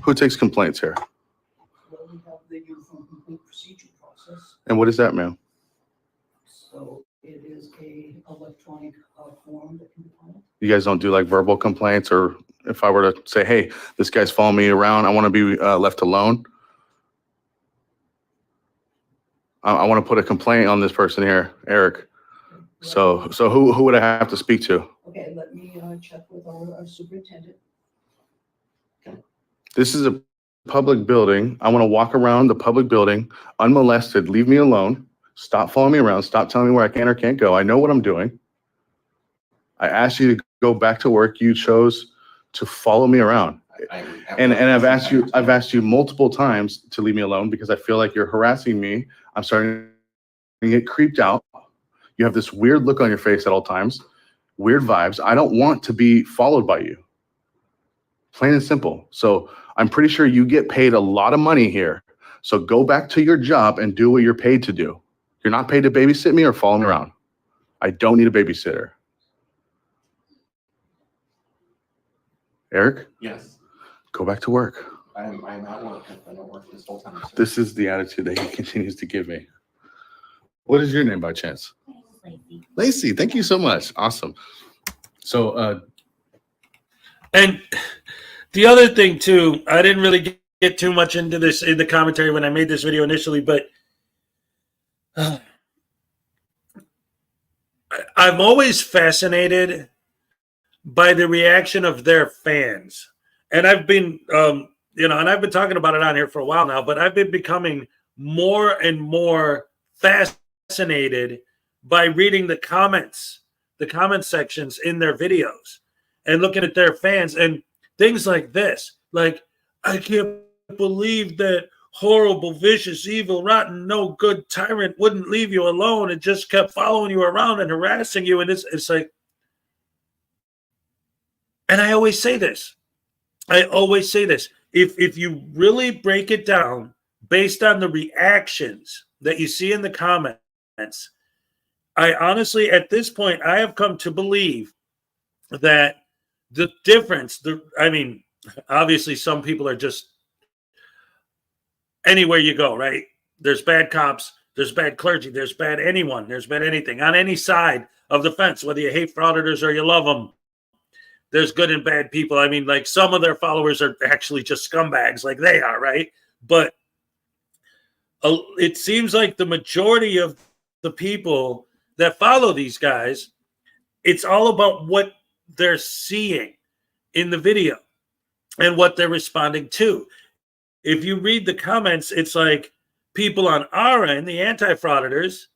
Who takes complaints here? Well, we have the uniform complete procedure process. And what is that, ma'am? So it is a electronic form that can be filed. You guys don't do like verbal complaints, or if I were to say, hey, this guy's following me around, I want to be left alone. I want to put a complaint on this person here, Eric. So who would I have to speak to? Okay, let me check with our superintendent. This is a public building. I want to walk around the public building unmolested. Leave me alone. Stop following me around. Stop telling me where I can or can't go. I know what I'm doing. I asked you to go back to work. You chose to follow me around. And I've asked you multiple times to leave me alone because I feel like you're harassing me. I'm starting to get creeped out. You have this weird look on your face at all times, weird vibes. I don't want to be followed by you. Plain and simple. So I'm pretty sure you get paid a lot of money here. So go back to your job and do what you're paid to do. You're not paid to babysit me or follow me around. I don't need a babysitter. Eric? Yes. Go back to work. I'm at work. I've been at work this whole time. Sir. This is the attitude that he continues to give me. What is your name by chance? Lacey, thank you so much. Awesome. So, And the other thing too, I didn't really get too much into this in the commentary when I made this video initially, but I'm always fascinated by the reaction of their fans. And I've been, and I've been talking about it on here for a while now, but I've been becoming more and more fascinated by reading the comment sections in their videos and looking at their fans and things like this. Like, I can't believe that horrible, vicious, evil, rotten, no good tyrant wouldn't leave you alone and just kept following you around and harassing you. And it's like, and I always say this. If you really break it down based on the reactions that you see in the comments, I honestly, at this point, I have come to believe that the difference, obviously some people are just anywhere you go, right? There's bad cops, there's bad clergy, there's bad anyone, there's bad anything on any side of the fence, whether you hate frauditors or you love them. There's good and bad people. I mean, like, some of their followers are actually just scumbags like they are, right? But it seems like the majority of the people that follow these guys, it's all about what they're seeing in the video and what they're responding to. If you read the comments, it's like people on our end, the anti-frauditors,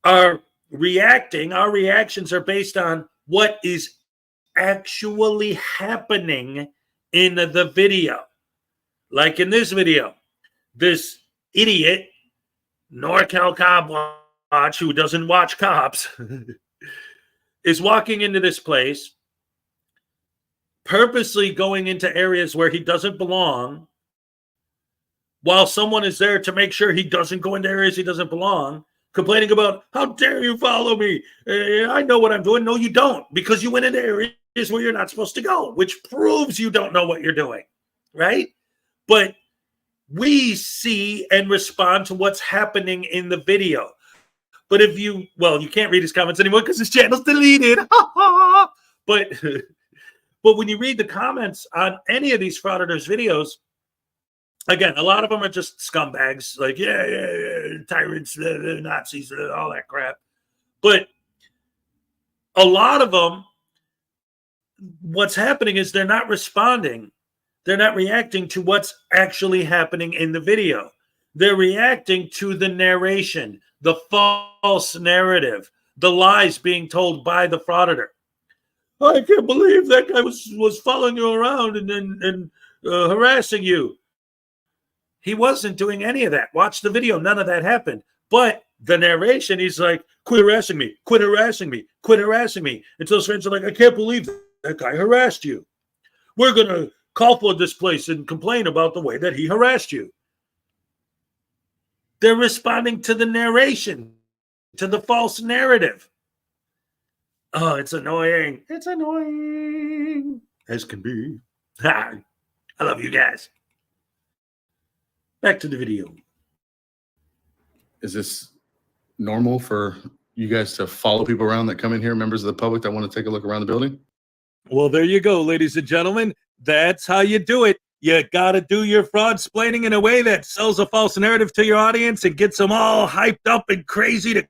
are reacting. Our reactions are based on what is actually happening in the video. Like in this video, this idiot, NorCal Copwatch, who doesn't watch cops, is walking into this place, purposely going into areas where he doesn't belong, while someone is there to make sure he doesn't go into areas he doesn't belong, complaining about, how dare you follow me? I know what I'm doing. No, you don't, because you went into areas where you're not supposed to go, which proves you don't know what you're doing, right? But we see and respond to what's happening in the video. But you can't read his comments anymore because his channel's deleted. But when you read the comments on any of these frauditors videos, again, a lot of them are just scumbags, like, yeah, tyrants, Nazis, all that crap. But a lot of them, what's happening is they're not responding. They're not reacting to what's actually happening in the video. They're reacting to the narration, the false narrative, the lies being told by the frauditor. I can't believe that guy was following you around and harassing you. He wasn't doing any of that. Watch the video. None of that happened. But the narration, he's like, quit harassing me, quit harassing me, quit harassing me. Until his friends are like, I can't believe that guy harassed you. We're going to call for this place and complain about the way that he harassed you. They're responding to the narration, to the false narrative. Oh, it's annoying. It's annoying. As can be. I love you guys. Back to the video. Is this normal for you guys to follow people around that come in here, members of the public that want to take a look around the building? Well, there you go, ladies and gentlemen. That's how you do it. You got to do your fraud splaining in a way that sells a false narrative to your audience and gets them all hyped up and crazy to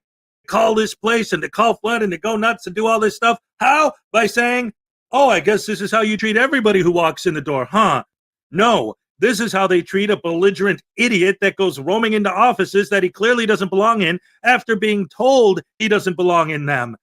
call this place and to call flood and to go nuts and do all this stuff. How? By saying, oh, I guess this is how you treat everybody who walks in the door, huh? No. This is how they treat a belligerent idiot that goes roaming into offices that he clearly doesn't belong in after being told he doesn't belong in them.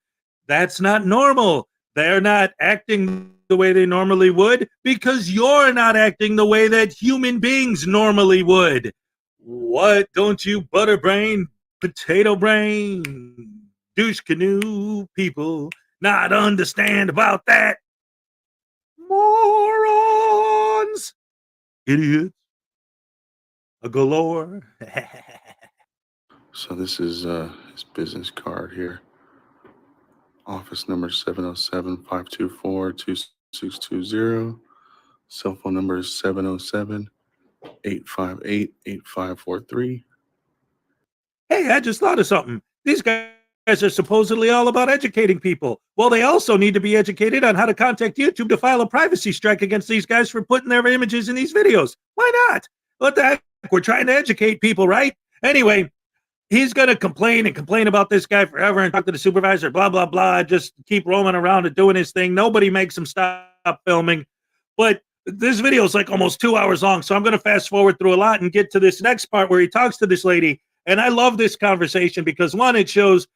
That's not normal. They're not acting the way they normally would because you're not acting the way that human beings normally would. What don't you butterbrain, potato brain, douche canoe people not understand about that? Morons! Idiots. A galore. So this is his business card here. Office number 707-524-2620. Cell phone number is 707-858-8543. Hey, I just thought of something. These guys are supposedly all about educating people. Well, they also need to be educated on how to contact YouTube to file a privacy strike against these guys for putting their images in these videos. Why not? What the heck? We're trying to educate people, right? Anyway, he's going to complain about this guy forever and talk to the supervisor, blah, blah, blah, just keep roaming around and doing his thing. Nobody makes him stop filming. But this video is like almost 2 hours long, so I'm going to fast forward through a lot and get to this next part where he talks to this lady. And I love this conversation because, one, it shows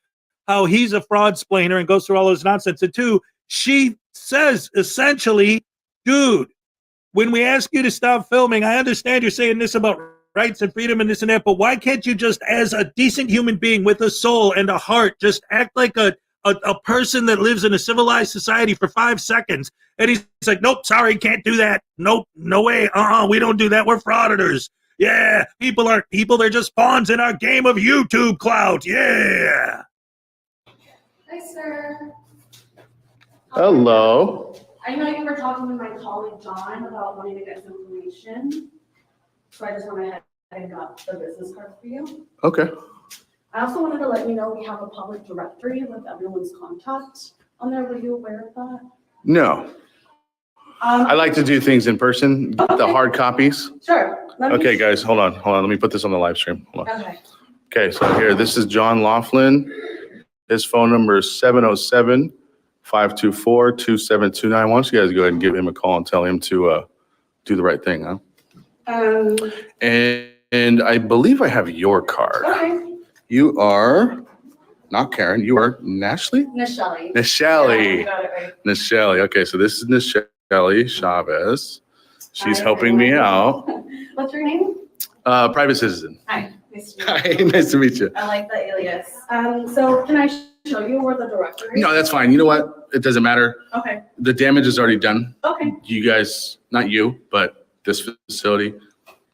how he's a fraud splainer and goes through all this nonsense. And two, she says essentially, dude, when we ask you to stop filming, I understand you're saying this about rights and freedom and this and that, but why can't you just, as a decent human being with a soul and a heart, just act like a person that lives in a civilized society for 5 seconds? And he's like, nope, sorry, can't do that. Nope, no way. We don't do that. We're frauditors. Yeah, people aren't people. They're just pawns in our game of YouTube clout. Yeah. Hi, sir. Hello. I know you were talking to my colleague John about wanting to get some information. So I just went ahead and got the business card for you. Okay. I also wanted to let you know we have a public directory with everyone's contact on there. Were you aware of that? No, I like to do things in person, get the hard copies. Sure. Okay, guys, hold on. Let me put this on the live stream. Hold on. Okay. Okay, so here, this is John Laughlin. His phone number is 707-524-2729. Why don't you guys go ahead and give him a call and tell him to do the right thing, huh? And I believe I have your card. Okay. You are not Karen. You are Nashley? Nichelle. Nichelle. You got it right. Nichelle. Okay, so this is Nichelle Chavez. She's Hi, helping me out. What's your name? Private citizen. Hi. Nice to meet you. Hi, nice to meet you. I like the alias. So can I show you where the directory is? No, that's fine. You know what? It doesn't matter. Okay. The damage is already done. Okay. You guys, not you, but this facility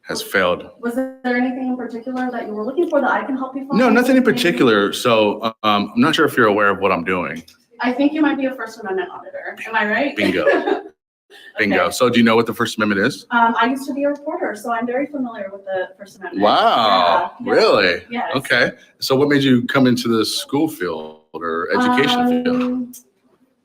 has failed. Was there anything in particular that you were looking for that I can help you find? No, nothing in particular. So I'm not sure if you're aware of what I'm doing. I think you might be a First Amendment auditor. Am I right? Bingo. Bingo. Okay. So do you know what the First Amendment is? I used to be a reporter, so I'm very familiar with the First Amendment. Wow. Yeah. Really? Yes. Okay. So what made you come into the school field or education field?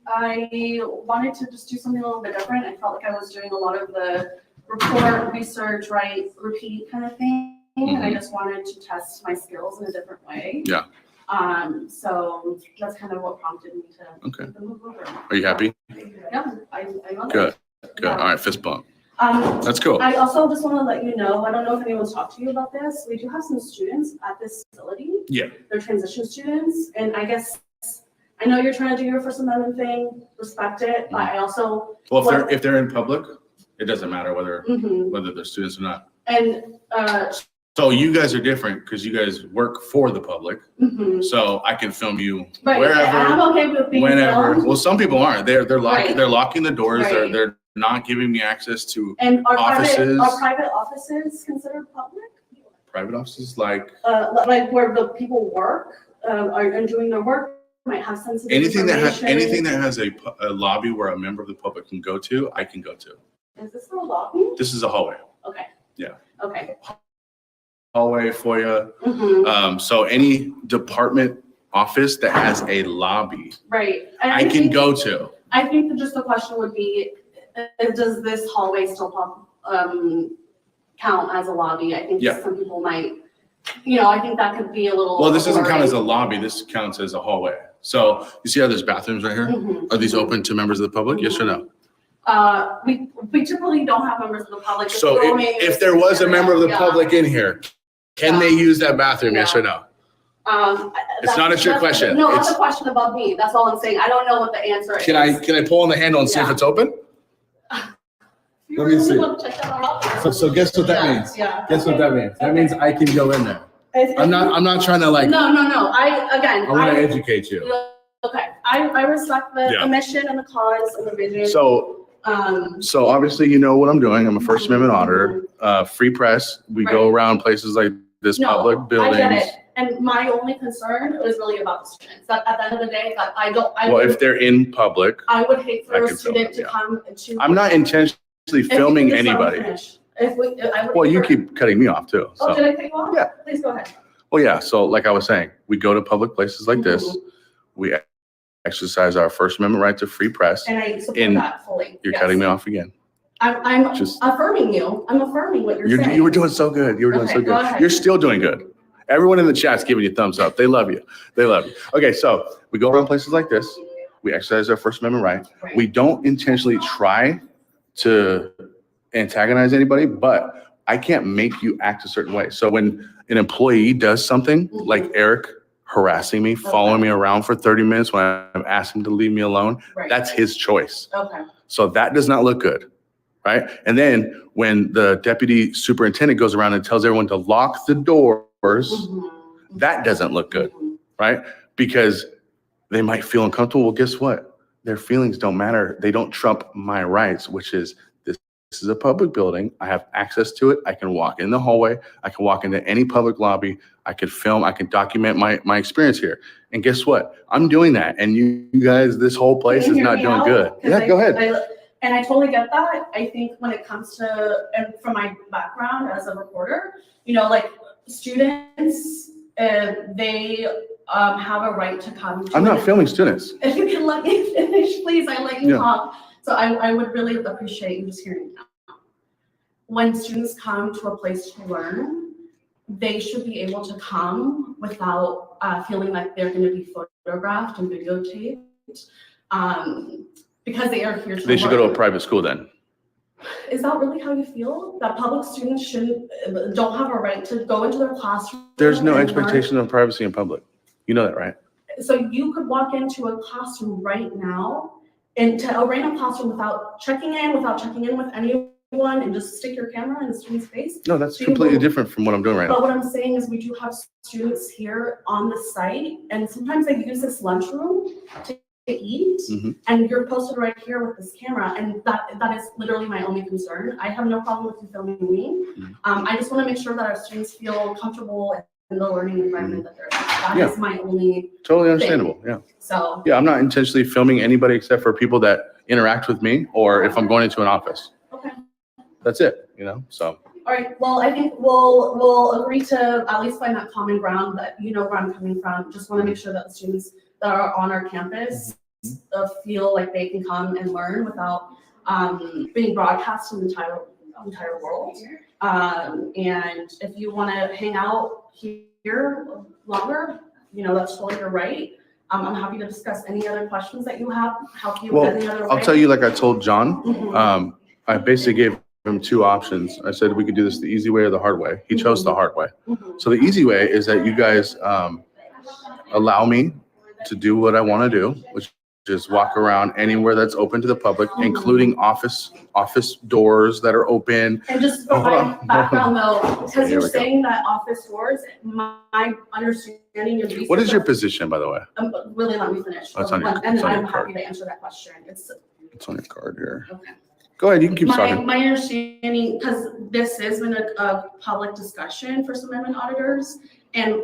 I wanted to just do something a little bit different. I felt like I was doing a lot of the report, research, write, repeat kind of thing. And I just wanted to test my skills in a different way. Yeah. So that's kind of what prompted me to Okay. move over. Are you happy? Yeah, I love Good. it. Good. Yeah. All right. Fist bump. Um, That's cool. I also just want to let you know, I don't know if anyone's talked to you about this. We do have some students at this facility. Yeah. They're transition students, and I guess I know you're trying to do your First Amendment thing, respect it, but I also. Well, if they're in public, it doesn't matter whether Mhm. they're students or not. And, So you guys are different because you guys work for the public. mhm. So I can film you Right, wherever, I'm okay with being whenever. filmed. Well, some people aren't. They're locking Right. they're locking the doors. Right. They're not giving me access to And offices. are private offices considered public? private offices, like Like where the people work, are doing their work, might have sensitive anything that information. has a lobby where a member of the public can go to, I can go to. Is this a lobby? This is a hallway. Okay. Yeah. Okay. Hallway, foyer. Mhm. So any department office that has a lobby, Right. And I can think- go to. I think that just the question would be, does this hallway still count as a lobby? I think Yeah. some people might, I think that could be a little. Well, this doesn't count as a blurry. lobby. This counts as a hallway. So you see how there's bathrooms right here? Mhm. Are these open to members of the public? Yes or no? We typically don't have members of the public. just So roaming if there was a member of the yeah. public in here, can they use that bathroom? Yes or no? It's not a trick question. No, It's- that's a question about me. That's all I'm saying. I don't know what the answer is. Can I pull on the handle and see if Yeah. it's open? You Let me really see. want to check that out? So guess what that Yeah, means? Yeah. Guess what that means? That means I can go in there. If- I'm not trying to like, No. I want to educate you. Okay, I respect the Yeah. mission and the cause and the vision. So obviously you know what I'm doing. I'm a First Amendment auditor, free press. We go Right. around places like this, No, public I get buildings. it. And my only concern was really about the students. That at the end of the day, that Well, if they're in public, I would hate for I a can film student to them, yeah. come to. I'm not intentionally If you filming could just let me anybody. finish. I would Well, you prefer- keep cutting me off too. Oh, So, did I cut you off? Yeah. Please go ahead. well, yeah. So like I was saying, we go to public places like this. Mhm. We exercise our First Amendment right to free press. And I support In- that fully. You're Yes. cutting me off again. I'm Just- affirming you. I'm affirming what you're saying. You were doing so good. You were doing Okay, so go good. ahead. You're still doing good. Everyone in the chat's giving you thumbs up. They love you. They love you. Okay, so we go around places like this. We exercise our First Amendment right. Right. We don't intentionally try to antagonize anybody, but I can't make you act a certain way. So when an employee does something like Eric harassing me, following me around for 30 minutes when I'm asking him to leave me alone, Right. that's his choice. Okay. So that does not look good, right? And then when the deputy superintendent goes around and tells everyone to lock the doors, Mhm. that doesn't look good, Mhm. right? Because they might feel uncomfortable. Well, guess what? Their feelings don't matter. They don't trump my rights, which is this is a public building. I have access to it. I can walk in the hallway. I can walk into any public lobby. I could film. I can document my experience here. And guess what? I'm doing that. And you guys, this whole place Can is you hear not me doing out? good. 'Cause Yeah, go ahead. And I totally get that. I think when it comes to, and from my background as a reporter, like students, they have a right to come. to I'm not an- filming students. If you can let me finish, please, I let you Yeah. talk. So I would really appreciate you just hearing me out. When students come to a place to learn, they should be able to come without feeling like they're going to be photographed and videotaped, because they are here to They should go to a learn. private school then. Is that really how you feel? That public students don't have a right to go into their classroom? There's no and learn? expectation of privacy in public. You know that, right? So you could walk into a classroom right now, into a random classroom without checking in with anyone, and just stick your camera in the student's face. No, that's So you completely will- different from what I'm doing right now. But what I'm saying is we do have students here on the site, and sometimes they use this lunchroom to eat, Mhm. and you're posted right here with this camera, and that is literally my only concern. I have no problem with you filming me. Mhm. I just want to make sure that our students feel comfortable in the learning environment that they're in. That Yeah. is my only, Totally understandable, yeah. so. Yeah, I'm not intentionally filming anybody except for people that interact with me or if I'm going into an office. Okay. That's it, so. All right, well, I think we'll agree to at least find that common ground, that you know where I'm coming from. Just want to make sure that the students that are on our campus feel like they can come and learn without being broadcast to the entire world. And if you want to hang out here longer, that's totally your right. I'm happy to discuss any other questions that you have, help you Well, with any other way. I'll tell you like I told John, Mhm. I basically gave him two options. I said we could do this the easy way or the hard way. He chose the hard way. Mhm. So the easy way is that you guys allow me to do what I want to do, which is walk around anywhere that's open to the public, including office doors that are open. And just for Hold my on. background though, because Here you're we go. saying that office doors, my understanding of research. What is your position, by the way? Really, let me finish. Oh, it's on your- And it's on I'm your card. happy to answer that question. It's, It's on your card here. okay. Go ahead, you can keep talking. My understanding, because this has been a public discussion for some amendment auditors, and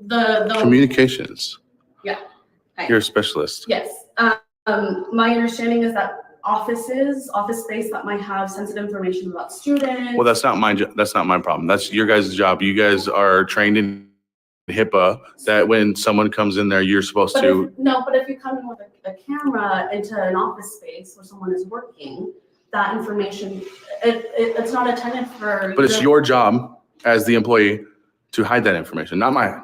the. Communications. Yeah. Hi. You're a specialist. Yes, my understanding is that office space that might have sensitive information about students. Well, that's not my problem. That's your guys' job. You guys are trained in HIPAA that when someone comes in there, you're supposed But to. if you come in with a camera into an office space where someone is working, that information, it's not intended for. But it's your job as the employee to hide that information, not mine.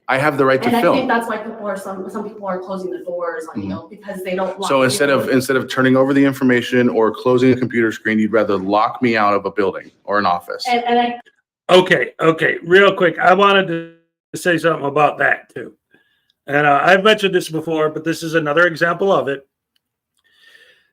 I have the right to And I think film. that's why some people are closing the doors on you, because they don't want. So instead of turning over the information or closing a computer screen, you'd rather lock me out of a building or an office. And I. Okay, real quick. I wanted to say something about that too. And I've mentioned this before, but this is another example of it.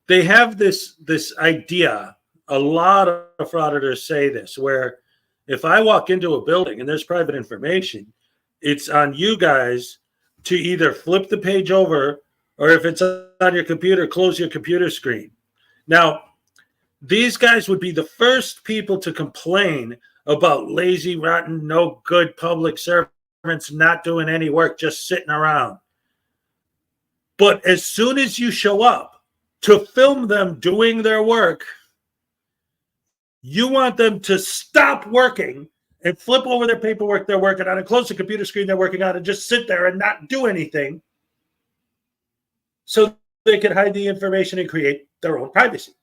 They have this idea, a lot of frauditors say this, where if I walk into a building and there's private information, it's on you guys to either flip the page over, or if it's on your computer, close your computer screen. Now, these guys would be the first people to complain about lazy, rotten, no good public servants not doing any work, just sitting around. But as soon as you show up to film them doing their work, you want them to stop working and flip over their paperwork they're working on and close the computer screen they're working on and just sit there and not do anything so they can hide the information and create their own privacy.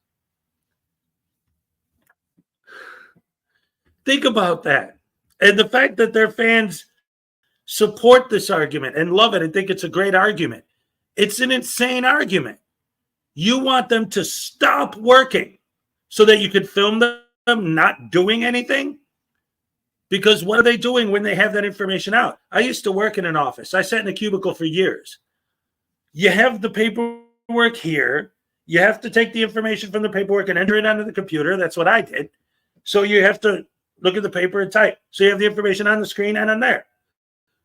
Think about that. And the fact that their fans support this argument and love it and think it's a great argument. It's an insane argument. You want them to stop working so that you could film them not doing anything? Because what are they doing when they have that information out? I used to work in an office. I sat in a cubicle for years. You have the paperwork here. You have to take the information from the paperwork and enter it onto the computer. That's what I did. So you have to look at the paper and type. So you have the information on the screen and on there.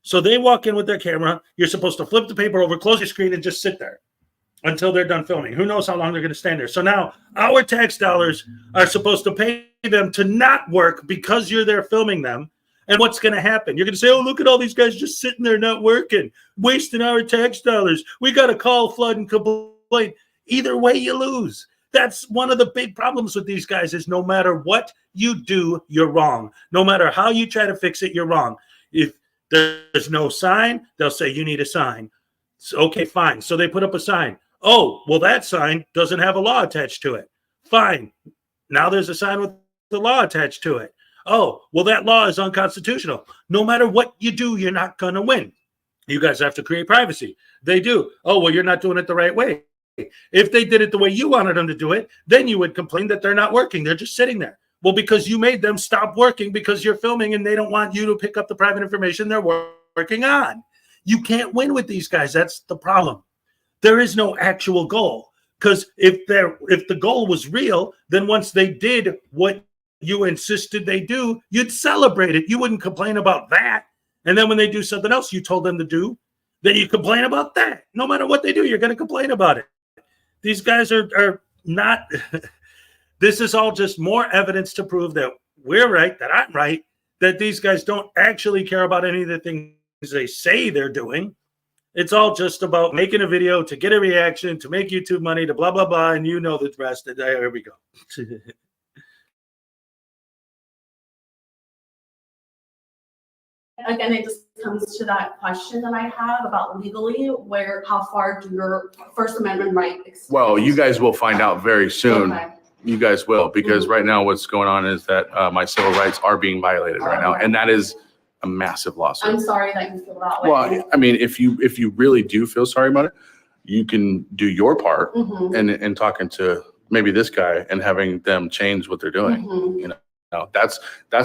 So they walk in with their camera. You're supposed to flip the paper over, close your screen, and just sit there until they're done filming. Who knows how long they're going to stand there. So now our tax dollars are supposed to pay them to not work because you're there filming them. And what's going to happen? You're going to say, oh, look at all these guys just sitting there not working, wasting our tax dollars. We got to call, flood, and complain. Either way, you lose. That's one of the big problems with these guys is no matter what you do, you're wrong. No matter how you try to fix it, you're wrong. If there's no sign, they'll say you need a sign. So, okay, fine. So they put up a sign. Oh, well, that sign doesn't have a law attached to it. Fine. Now there's a sign with the law attached to it. Oh, well, that law is unconstitutional. No matter what you do, you're not going to win. You guys have to create privacy. They do. Oh, well, you're not doing it the right way. If they did it the way you wanted them to do it, then you would complain that they're not working. They're just sitting there. Well, because you made them stop working because you're filming and they don't want you to pick up the private information they're working on. You can't win with these guys. That's the problem. There is no actual goal. Because if the goal was real, then once they did what you insisted they do, you'd celebrate it. You wouldn't complain about that. And then when they do something else you told them to do, then you complain about that. No matter what they do, you're going to complain about it. These guys are not. This is all just more evidence to prove that we're right, that I'm right, that these guys don't actually care about any of the things they say they're doing. It's all just about making a video to get a reaction, to make YouTube money, to blah, blah, blah, and you know the rest. There we go. Again, it just comes to that question that I have about legally, how far do your First Amendment right extend? Well, you guys will find out very soon. Okay. You guys will, because right now what's going on is that my civil rights are being violated right now. And that is a massive lawsuit. I'm sorry that you feel that way. Well, I mean, if you really do feel sorry about it, you can do your part Mhm. and talking to maybe this guy and having them change what they're doing. Mhm. You know, out. That's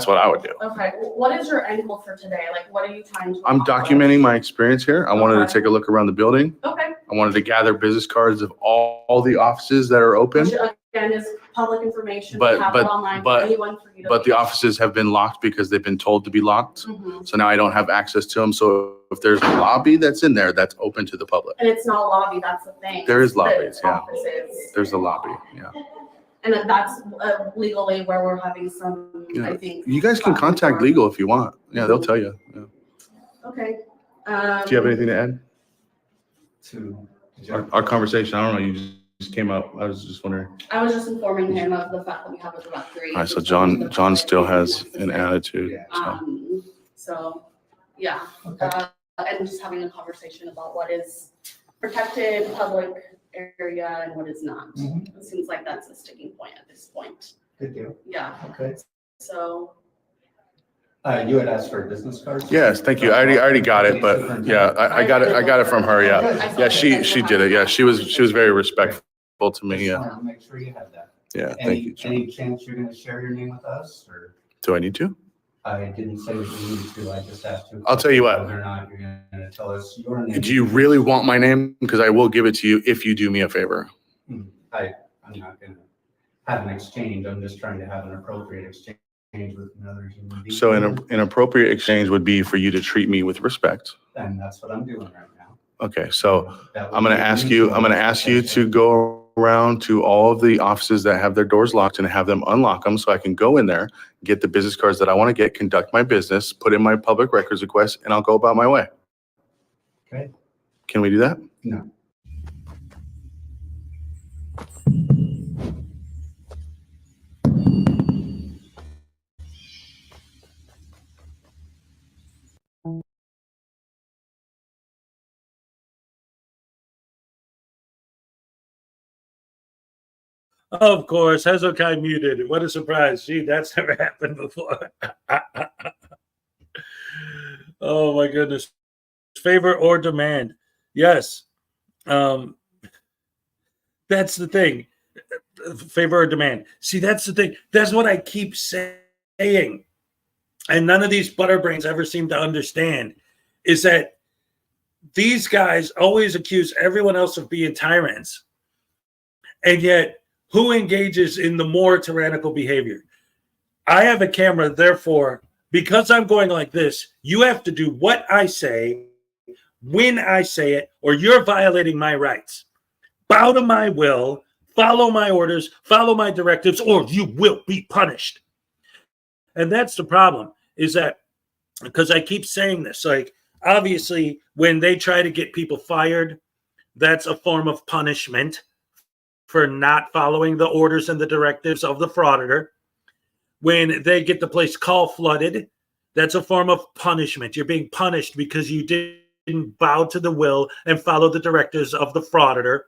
what I would do. Okay, what is your end goal for today? Like, what are you trying to I'm accomplish? documenting my experience here. I wanted to take a look around the building. Okay, I wanted to gather business cards of all the offices that are open. which again is public information. But- We have it online for but- anyone for you to. But the offices have been locked because they've been told to be locked. Mhm. So now I don't have access to them. So if there's a lobby that's in there, that's open to the public. And it's not a lobby, that's the thing. There is The lobbies, yeah. offices. There's a lobby, yeah. And then that's legally where we're having some, Yeah. I think. You guys can contact legal if you want. Yeah, they'll tell you. Yeah. Okay. Do you have anything to add? To Our conversation, I don't know, you just came up. I was just wondering. I was just informing him of the fact that we have a directory. All right, so John still has an attitude. So. So, yeah, Okay. and just having a conversation about what is protected public area and what is not. Mhm. It seems like that's a sticking point at this point. Good deal. Yeah, Okay. so, You had asked for business cards? Yes, thank you. I already got it, but yeah, I got it from her. Yeah. Yeah, she did it. Yeah, she was very respectful to me. Just Yeah. wanted to make sure you had that. Yeah, thank Any, you, John. any chance you're gonna share your name with us, or? Do I need to? I didn't say that you needed to, I just asked you. I'll tell you what. Whether or not you're gonna tell us your name. Do you really want my name? Because I will give it to you if you do me a favor. I'm not gonna have an exchange, I'm just trying to have an appropriate exchange with another human being. So an appropriate exchange would be for you to treat me with respect. And that's what I'm doing right now. Okay, so That would I'm gonna be a ask you to mutual go around to all of the offices that have their doors locked and have them unlock them so I can go in there, get the business cards that I want to get, conduct my business, put in my public records request, and I'll go about my way. Okay. Can we do that? No. Of course, Hezokuai muted. What a surprise. Gee, that's never happened before. Oh my goodness. Favor or demand. Yes. That's the thing. Favor or demand. See, that's the thing. That's what I keep saying. And none of these butterbrains ever seem to understand is that these guys always accuse everyone else of being tyrants. And yet, who engages in the more tyrannical behavior? I have a camera, therefore, because I'm going like this, you have to do what I say, when I say it, or you're violating my rights. Bow to my will, follow my orders, follow my directives, or you will be punished. And that's the problem, is that, because I keep saying this, like, obviously, when they try to get people fired, that's a form of punishment for not following the orders and the directives of the frauditor. When they get the place call flooded, that's a form of punishment. You're being punished because you didn't bow to the will and follow the directives of the frauditor.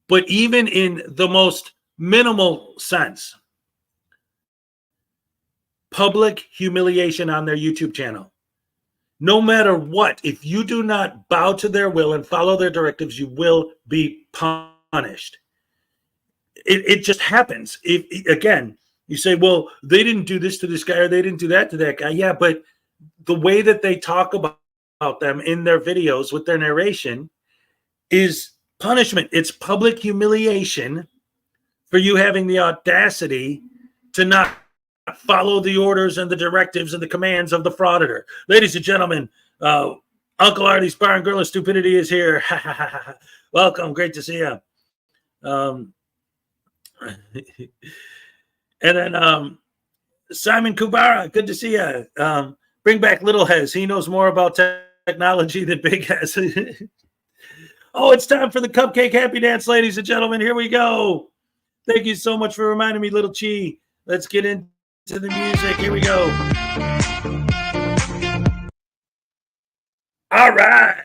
But even in the most minimal sense, public humiliation on their YouTube channel. No matter what, if you do not bow to their will and follow their directives, you will be punished. It just happens. Again, you say, well, they didn't do this to this guy or they didn't do that to that guy. Yeah, but the way that they talk about them in their videos with their narration is punishment. It's public humiliation for you having the audacity to not follow the orders and the directives and the commands of the frauditor. Ladies and gentlemen, Uncle Artie's Bar and Grill of Stupidity is here. Welcome. Great to see you. And then Simon Kubara, good to see you. Bring back Little Hez. He knows more about technology than Big Hez. Oh, it's time for the Cupcake Happy Dance, ladies and gentlemen. Here we go. Thank you so much for reminding me, Little Chi. Let's get into the music. Here we go. All right.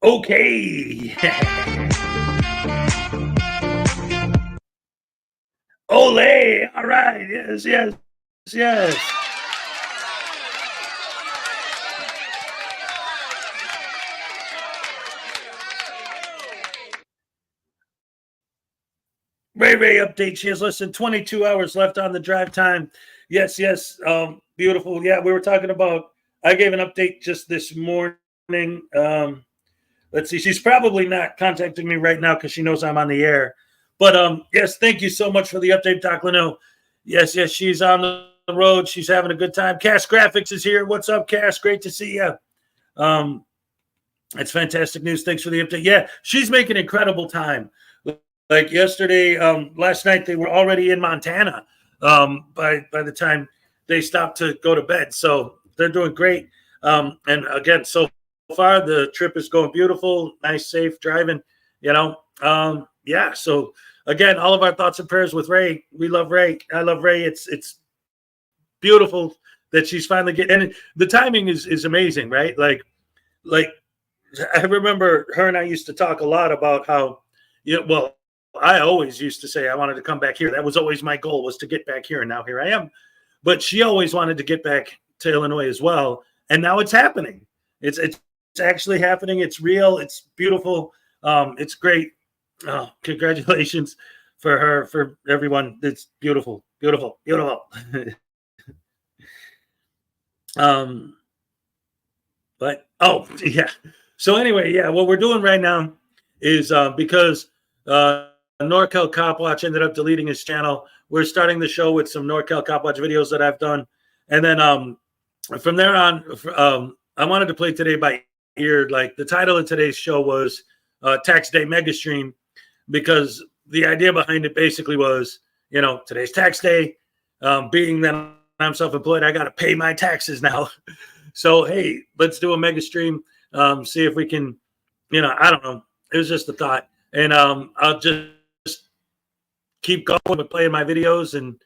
Okay. Ole. All right. Yes, yes, yes. Ray update. She has less than 22 hours left on the drive time. Yes. Beautiful. Yeah, we were talking about, I gave an update just this morning. Let's see. She's probably not contacting me right now because she knows I'm on the air. But yes, thank you so much for the update, Doc Leno. Yes, she's on the road. She's having a good time. Cass Graphics is here. What's up, Cass? Great to see you. It's fantastic news. Thanks for the update. Yeah, she's making incredible time. Like yesterday, last night, they were already in Montana by the time they stopped to go to bed. So they're doing great. And again, so far, the trip is going beautiful, nice, safe driving, yeah. So again, all of our thoughts and prayers with Ray. We love Ray. I love Ray. It's beautiful that she's finally getting, and the timing is amazing, right? Like I remember her and I used to talk a lot about how, I always used to say I wanted to come back here. That was always my goal, was to get back here, and now here I am. But she always wanted to get back to Illinois as well, and now it's happening. It's actually happening. It's real. It's beautiful. It's great. Congratulations for her, for everyone. It's beautiful. But yeah. So anyway, yeah, what we're doing right now is because NorCal Copwatch ended up deleting his channel, we're starting the show with some NorCal Copwatch videos that I've done, and then from there on, I wanted to play today by ear. Like the title of today's show was Tax Day Mega Stream, because the idea behind it basically was, today's tax day. Being that I'm self-employed, I got to pay my taxes now. So, hey, let's do a mega stream. See if we can, I don't know. It was just a thought. And I'll just keep going with playing my videos and,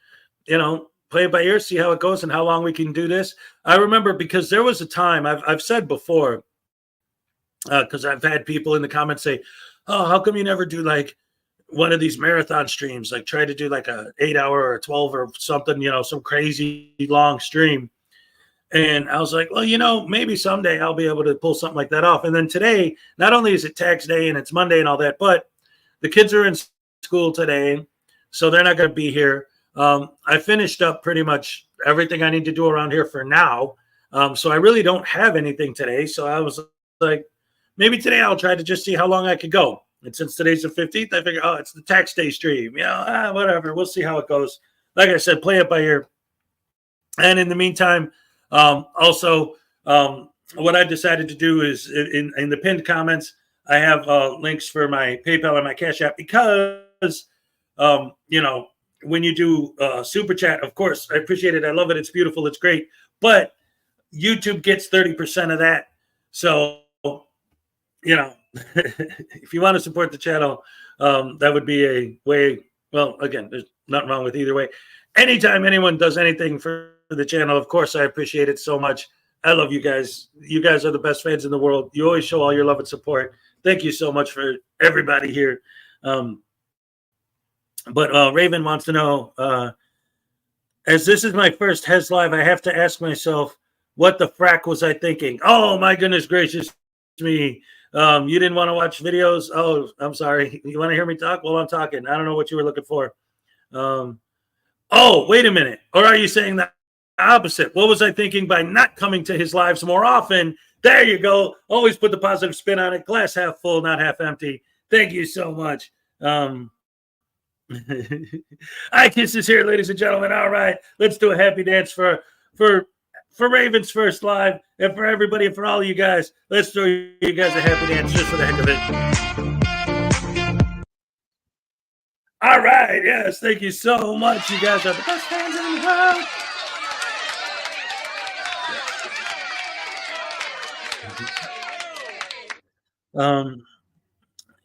play it by ear, see how it goes and how long we can do this. I remember, because there was a time I've said before, because I've had people in the comments say, oh, how come you never do like one of these marathon streams? Like try to do like a 8-hour or 12 or something, some crazy long stream. And I was like, well, maybe someday I'll be able to pull something like that off. And then today, not only is it tax day and it's Monday and all that, but the kids are in school today, so they're not going to be here. I finished up pretty much everything I need to do around here for now. So I really don't have anything today. So I was like, maybe today I'll try to just see how long I could go. And since today's the 15th, I figure, it's the tax day stream. Whatever. We'll see how it goes. Like I said, play it by ear. And in the meantime, also, what I decided to do is in the pinned comments, I have links for my PayPal and my Cash App, because, when you do Super Chat, of course, I appreciate it. I love it. It's beautiful. It's great. But YouTube gets 30% of that. So, if you want to support the channel, that would be a way. Well, again, there's nothing wrong with either way. Anytime anyone does anything for the channel, of course, I appreciate it so much. I love you guys. You guys are the best fans in the world. You always show all your love and support. Thank you so much for everybody here. But Raven wants to know, as this is my first Hez Live, I have to ask myself, what the frack was I thinking? Oh, my goodness gracious me. You didn't want to watch videos? Oh, I'm sorry. You want to hear me talk? Well, I'm talking. I don't know what you were looking for. Oh, wait a minute. Or are you saying the opposite? What was I thinking by not coming to his lives more often? There you go. Always put the positive spin on it. Glass half full, not half empty. Thank you so much. iKiss is here, ladies and gentlemen. All right, let's do a happy dance for Raven's first live, and for everybody and for all of you guys. Let's throw you guys a happy dance just for the heck of it. All right, yes, thank you so much. You guys are the best fans in the world.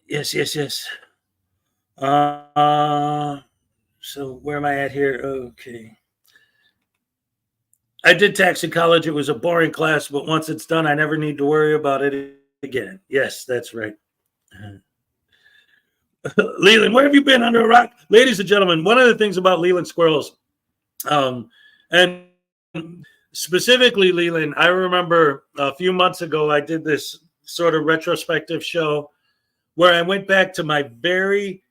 Yes. So where am I at here? Okay. I did tax in college. It was a boring class, but once it's done, I never need to worry about it again. Yes, that's right. Leland, where have you been, under a rock? Ladies and gentlemen, one of the things about Leland squirrels, and specifically Leland, I remember a few months ago, I did this sort of retrospective show where I went back to my very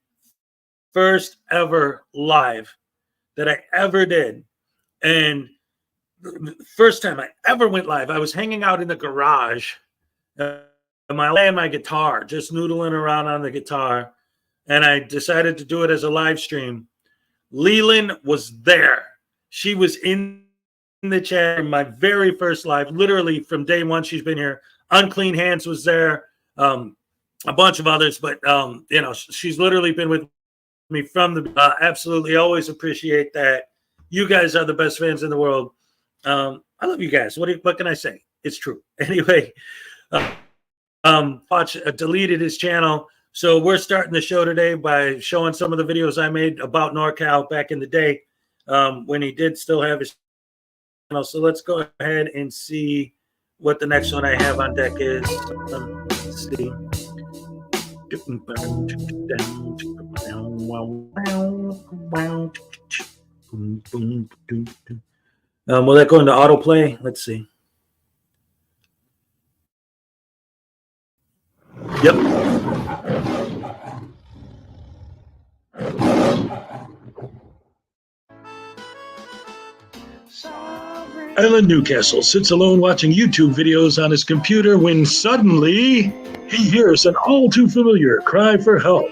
first ever live that I ever did. And the first time I ever went live, I was hanging out in the garage and my guitar, just noodling around on the guitar. And I decided to do it as a live stream. Leland was there. She was in the chat, my very first live, literally from day one. She's been here. Unclean Hands was there, a bunch of others, but she's literally been with me from the absolutely. Always appreciate that. You guys are the best fans in the world. I love you guys. What can I say? It's true. Anyway, Watch deleted his channel. So we're starting the show today by showing some of the videos I made about NorCal back in the day when he did still have his channel. So let's go ahead and see what the next one I have on deck is. Let's see. Will that go into autoplay? Let's see. Yep. Alan Newcastle sits alone watching YouTube videos on his computer when suddenly he hears an all too familiar cry for help.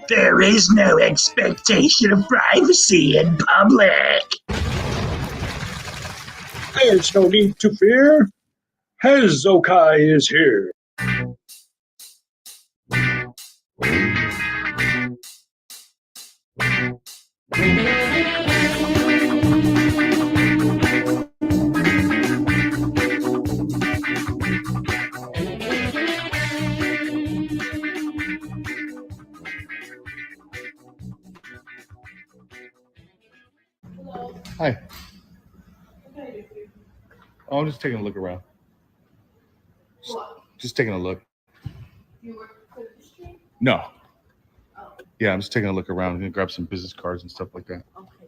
There is no expectation of privacy in public. There's no need to fear. Hezokuai is here. Hi. Oh, I'm just taking a look around. Just taking a look. You work for the street? No. Oh, Yeah, I'm just taking a look around. I'm gonna grab some business cards and stuff like that. okay.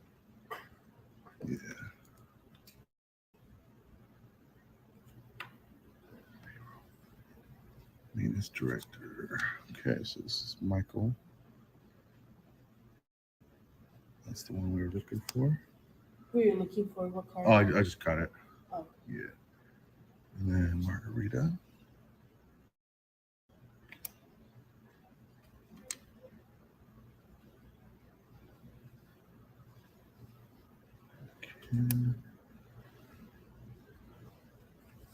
Yeah. Maintenance director. Okay, so this is Michael. That's the one we were looking for. Who are you looking for? What card? Oh, I just got it. Oh. Yeah. And then Margarita. Okay.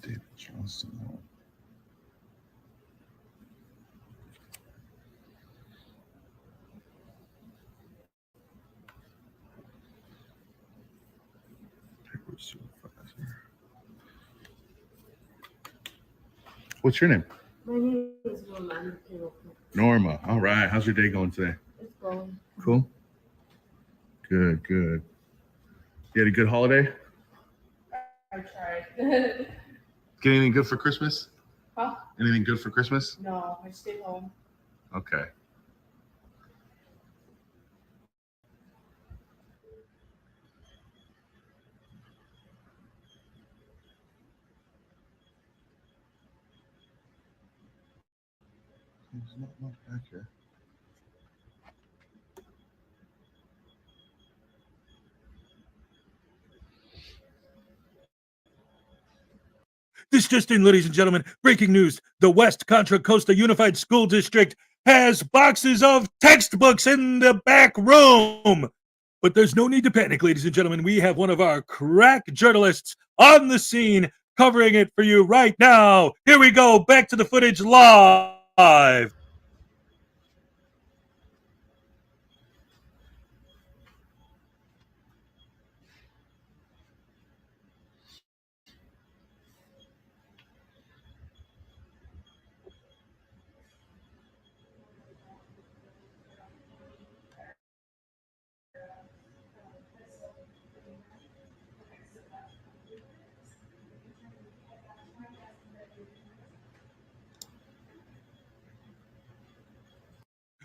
David Johnson. Paper supervisor. What's your name? My name is Norma. Norma. All right. How's your day going today? It's going. Cool. Good, good. You had a good holiday? I tried. Get anything good for Christmas? Huh? Anything good for Christmas? No, I stayed home. Okay. There's not much back here. This just in, ladies and gentlemen, breaking news. The West Contra Costa Unified School District has boxes of textbooks in the back room. But there's no need to panic, ladies and gentlemen. We have one of our crack journalists on the scene covering it for you right now. Here we go. Back to the footage live.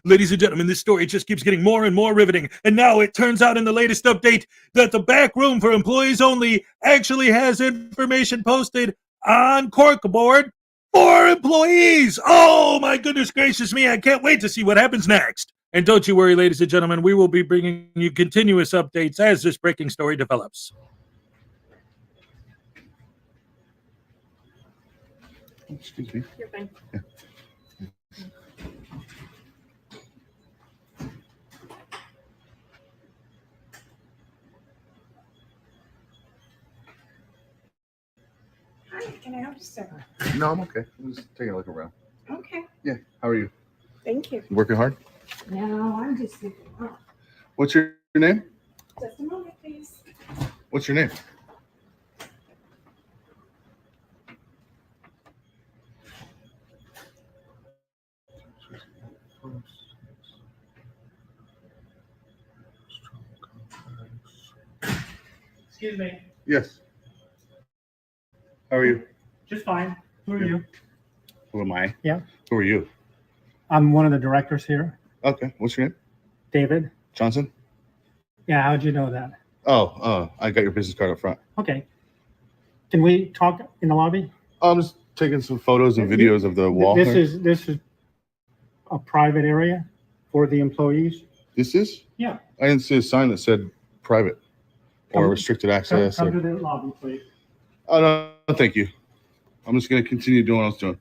Ladies and gentlemen, this story just keeps getting more and more riveting. And now it turns out in the latest update that the back room for employees only actually has information posted on corkboard for employees. Oh, my goodness gracious me. I can't wait to see what happens next. And don't you worry, ladies and gentlemen, we will be bringing you continuous updates as this breaking story develops. Excuse me. You're fine. Yeah. Hi, can I help you, sir? No, I'm okay. I'm just taking a look around. Okay, Yeah. How are you? thank you. You working hard? No, I'm just thinking, What's your name? just a moment, please. What's your name? Excuse me. Yes. How are you? Just fine. Who are Yeah. you? Who am I? Yeah. Who are you? I'm one of the directors here. Okay. What's your name? David. Johnson? Yeah, how'd you know that? Oh, I got your business card up front. Okay. Can we talk in the lobby? I'm just taking some photos and videos of the wall. This here. is a private area for the employees. This is? Yeah. I didn't see a sign that said private or Come- restricted Come, access. come or- to the lobby, please. Oh, no, thank you. I'm just going to continue doing what I was doing.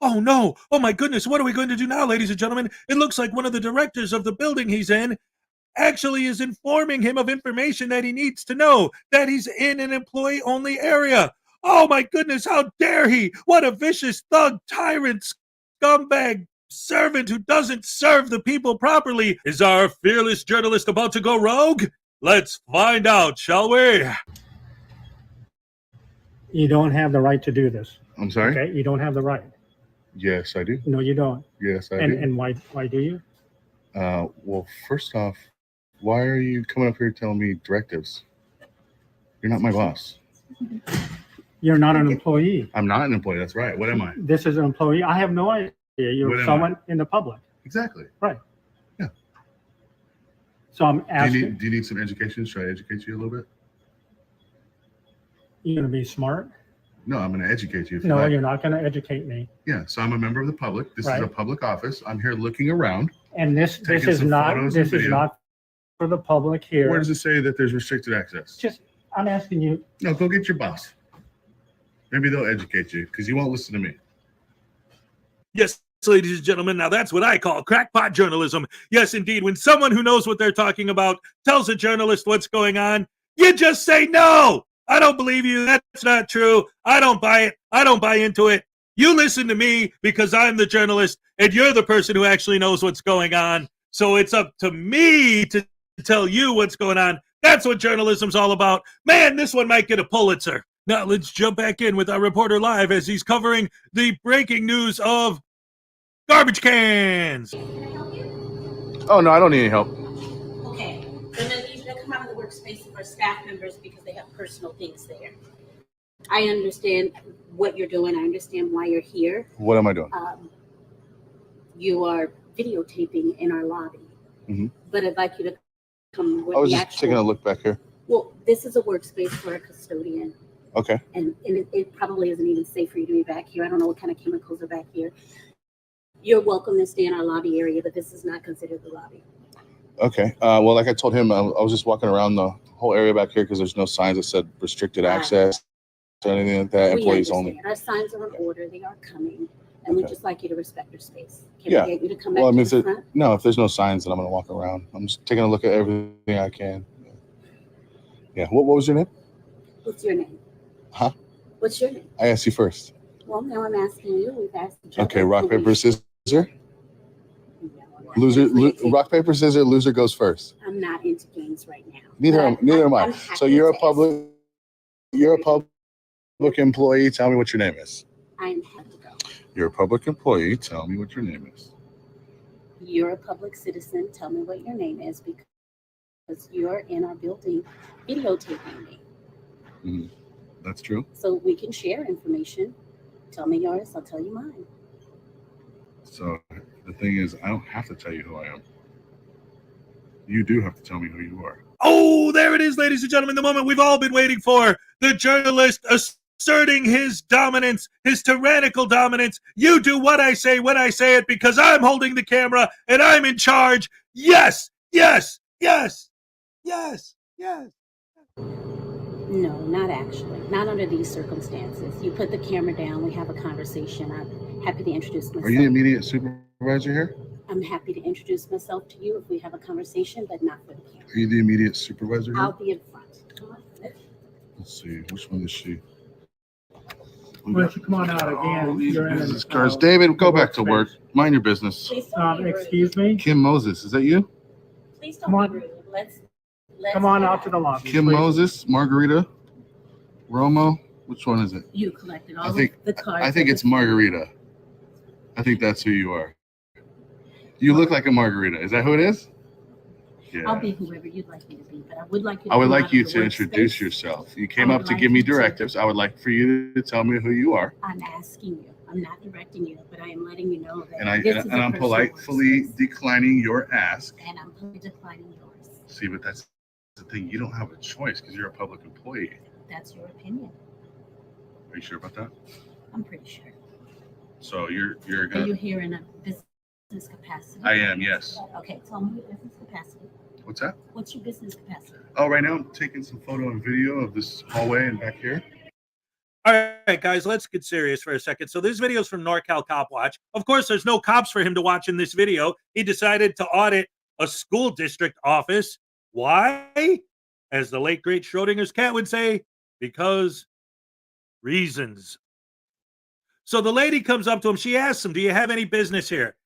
Oh no! Oh my goodness, what are we going to do now, ladies and gentlemen? It looks like one of the directors of the building he's in actually is informing him of information that he needs to know, that he's in an employee-only area. Oh my goodness, how dare he! What a vicious thug, tyrant, scumbag, servant who doesn't serve the people properly. Is our fearless journalist about to go rogue? Let's find out, shall we? You don't have the right to do this. I'm sorry? Okay, you don't have the right. Yes, I do. No, you don't. Yes, I And do. and why do you? Well, first off, why are you coming up here telling me directives? You're not my boss. You're not an employee. I'm not an employee. That's right. What am I? This is an employee. I have no idea. What You're am someone in the public. Exactly. So I'm Do asking, you need some education? Should I educate you a little bit? you're going to be smart? No, I'm going to educate you. If you No, like. you're not going to educate me. Yeah. So I'm a member of the public. This is Right. a public office. I'm here looking around. And this Taking is some not photos and video. for the public here. Where does it say that there's restricted access? Just, I'm asking you, No, go get your boss. Maybe they'll educate you because you won't listen to me. Yes, ladies and gentlemen, now that's what I call crackpot journalism. Yes, indeed, when someone who knows what they're talking about tells a journalist what's going on, you just say, no, I don't believe you. That's not true. I don't buy it. I don't buy into it. You listen to me because I'm the journalist and you're the person who actually knows what's going on. So it's up to me to tell you what's going on. That's what journalism's all about. Man, this one might get a Pulitzer. Now let's jump back in with our reporter live as he's covering the breaking news of garbage cans. Oh, no, I don't need any help. Okay, then I need you to come out of the workspace of our staff members because they have personal things there. I understand what you're doing. I understand why you're here. What am I doing? You are videotaping in our lobby. Mhm. But I'd like you to come with I was the just actual. taking a look back here. Well, this is a workspace for a custodian, Okay. and it probably isn't even safe for you to be back here. I don't know what kind of chemicals are back here. You're welcome to stay in our lobby area, but this is not considered the lobby. Okay. Well, like I told him, I was just walking around the whole area back here because there's no signs that said restricted access or anything like that. We Employees understand. only. Our signs are in order. They are coming, and we'd Okay. just like you to respect your space. Can Yeah. we get you to come Well, I back mean, to the if front? no, if there's no signs, then I'm going to walk around. I'm just taking a look at everything I can. Yeah. What was your name? What's your name? Huh? What's your name? I asked you first. Well, now I'm asking you. We've asked each other. Okay. Rock, paper, scissors. No, Loser. I'm not into- Rock, paper, scissors. Loser goes first. I'm not into games right now. Neither But am. Neither am I. I'm So happy you're a to public. You're a public employee. Tell me what your name is. I'm happy to go. You're a public employee. Tell me what your name is. You're a public citizen. Tell me what your name is because you're in our building videotaping me. That's true. So we can share information. Tell me yours. I'll tell you mine. So the thing is, I don't have to tell you who I am. You do have to tell me who you are. Oh, there it is, ladies and gentlemen, the moment we've all been waiting for. The journalist asserting his dominance, his tyrannical dominance. You do what I say when I say it because I'm holding the camera and I'm in charge. Yes, yes, yes, yes, yes. No, not actually. Not under these circumstances. You put the camera down, we have a conversation. I'm happy to introduce myself. Are you the immediate supervisor here? I'm happy to introduce myself to you if we have a conversation, but not for the camera. Are you the immediate supervisor here? I'll be in front. Come on. Let's see, which one is she? Why don't you come on out again? You're in Business a, cards. David, go back to work. Mind your business. Please don't be rude. excuse me? Kim Moses, is that you? Please Come don't on. be rude. Let's Come on go out to the back. lobby. Kim please. Moses, Margarita, Romo. Which one is it? You collected all I think of the cards. I think it's Margarita. I think that's who you are. You look like a margarita. Is that who it is? Yeah. I'll be whoever you'd like me to be, but I would like you to I would come like out you of the to introduce workspace. yourself. You came I up would to like give me you to- directives. I would like for you to tell me who you are. I'm asking you. I'm not directing you, but I am letting you know that And this is a I'm personal politely workspace, declining your ask. and I'm politely declining yours. See, but that's the thing. You don't have a choice because you're a public employee. That's your opinion. Are you sure about that? I'm pretty sure. So you're Are gonna. you here in a business capacity? I am, yes. Okay, tell me your business capacity. What's that? What's your business capacity? Oh, right now I'm taking some photo and video of this hallway and back here. All right, guys, let's get serious for a second. So this video is from NorCal Copwatch. Of course, there's no cops for him to watch in this video. He decided to audit a school district office. Why? As the late, great Schrodinger's cat would say, because reasons. So the lady comes up to him. She asks him, do you have any business here?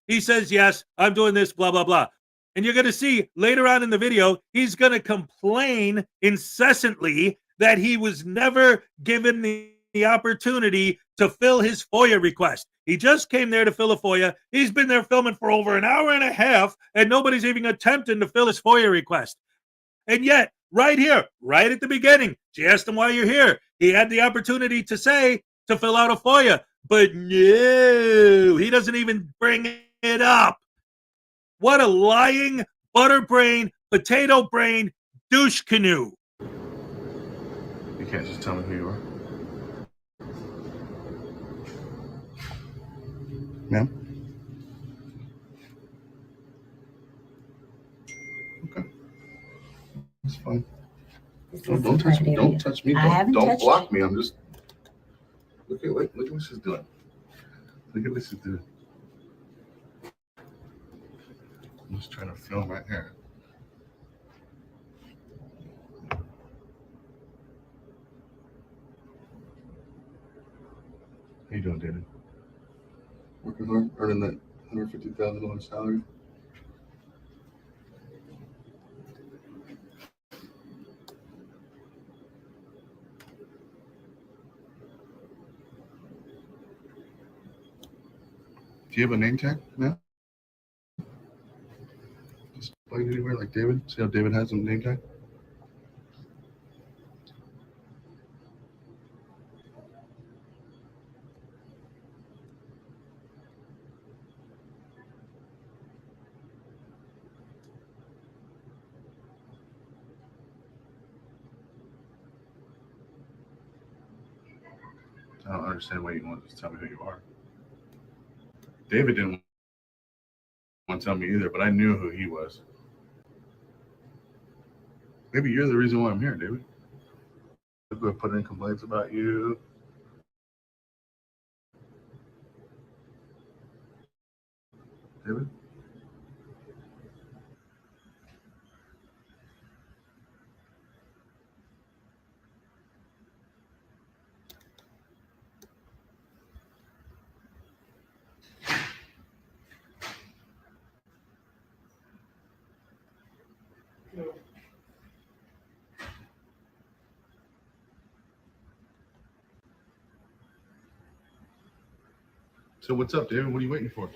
He says, yes, I'm doing this, blah, blah, blah. And you're going to see later on in the video, he's going to complain incessantly that he was never given the opportunity to fill his FOIA request. He just came there to fill a FOIA. He's been there filming for over an hour and a half, and nobody's even attempting to fill his FOIA request. And yet, right here, right at the beginning, she asked him why you're here. He had the opportunity to say to fill out a FOIA, but no, he doesn't even bring it up. What a lying, butter brain, potato brain, douche canoe. You can't just tell me who you are. Ma'am? Okay. That's fine. Don't touch me. Don't touch me. I haven't Don't touched block me. I'm just look at what she's doing. Look at what she's doing. I'm just trying to film right here. How you doing, David? Working hard, earning that $150,000 salary. Do you have a name tag now? Displayed anywhere like David? See how David has a name tag? I don't understand why you want to just tell me who you are. David didn't want to tell me either, but I knew who he was. Maybe you're the reason why I'm here, David. People have put in complaints about you. David? So what's up, David? What are you waiting for?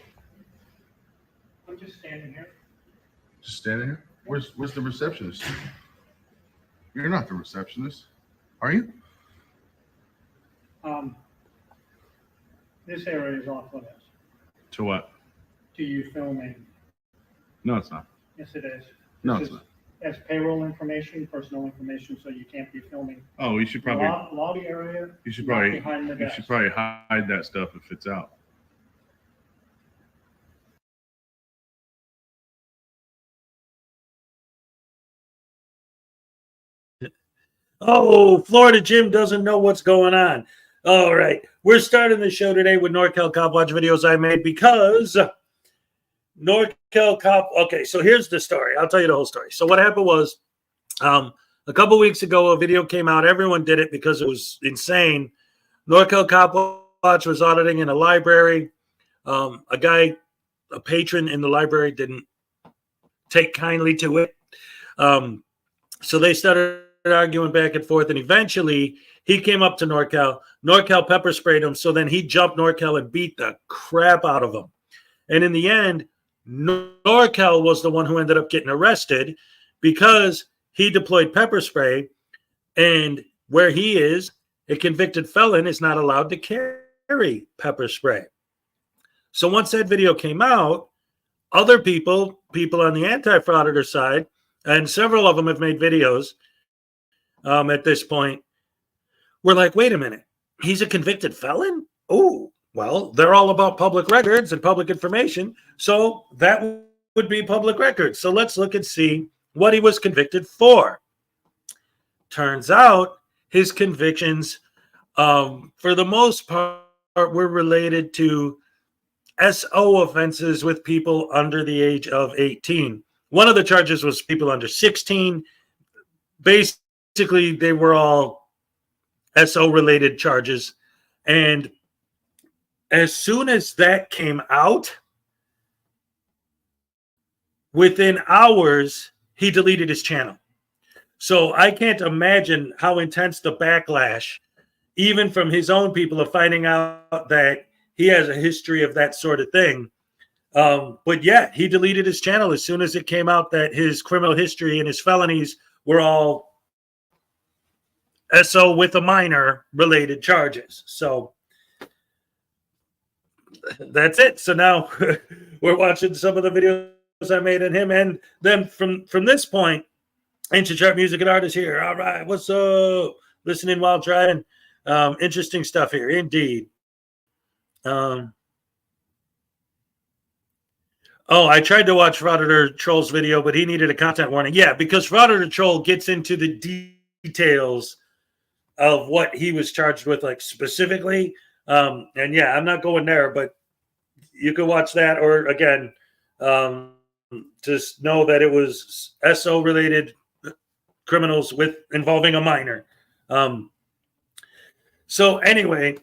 I'm just standing here. Just standing here? Where's the receptionist? You're not the receptionist, are you? This area is off limits To what? to you filming. No, it's not. Yes, it is. No, This it's is- not. as payroll information, personal information, so you can't be filming. Oh, you should probably Lobby area. you should not probably behind the you desk. should probably hide that stuff if it's out. Oh, Florida Jim doesn't know what's going on. All right. We're starting the show today with NorCal Copwatch videos I made because NorCal Cop. Okay, so here's the story. I'll tell you the whole story. So what happened was a couple weeks ago, a video came out. Everyone did it because it was insane. NorCal Copwatch was auditing in a library. A patron in the library didn't take kindly to it. So they started arguing back and forth, and eventually he came up to NorCal. NorCal pepper sprayed him, so then he jumped NorCal and beat the crap out of him. And in the end, NorCal was the one who ended up getting arrested because he deployed pepper spray, and where he is, a convicted felon is not allowed to carry pepper spray. So once that video came out, other people on the anti-frauditor side, and several of them have made videos at this point, we're like, wait a minute, he's a convicted felon? Oh, well, they're all about public records and public information, so that would be public records. So let's look and see what he was convicted for. Turns out his convictions, for the most part, were related to SO offenses with people under the age of 18. One of the charges was people under 16. Basically, they were all SO-related charges. And as soon as that came out, within hours, he deleted his channel. So I can't imagine how intense the backlash, even from his own people, of finding out that he has a history of that sort of thing. But yeah, he deleted his channel as soon as it came out that his criminal history and his felonies were all SO with a minor related charges. So that's it. So now we're watching some of the videos I made on him. And then from this point, Ancient Sharp Music and Artists here. All right, what's up? Listening while driving. Interesting stuff here, indeed. Oh, I tried to watch Frauditor Troll's video, but he needed a content warning. Yeah, because Frauditor Troll gets into the details of what he was charged with, like specifically. And yeah, I'm not going there, but you could watch that, or again, just know that it was SO related criminals with involving a minor. So anyway,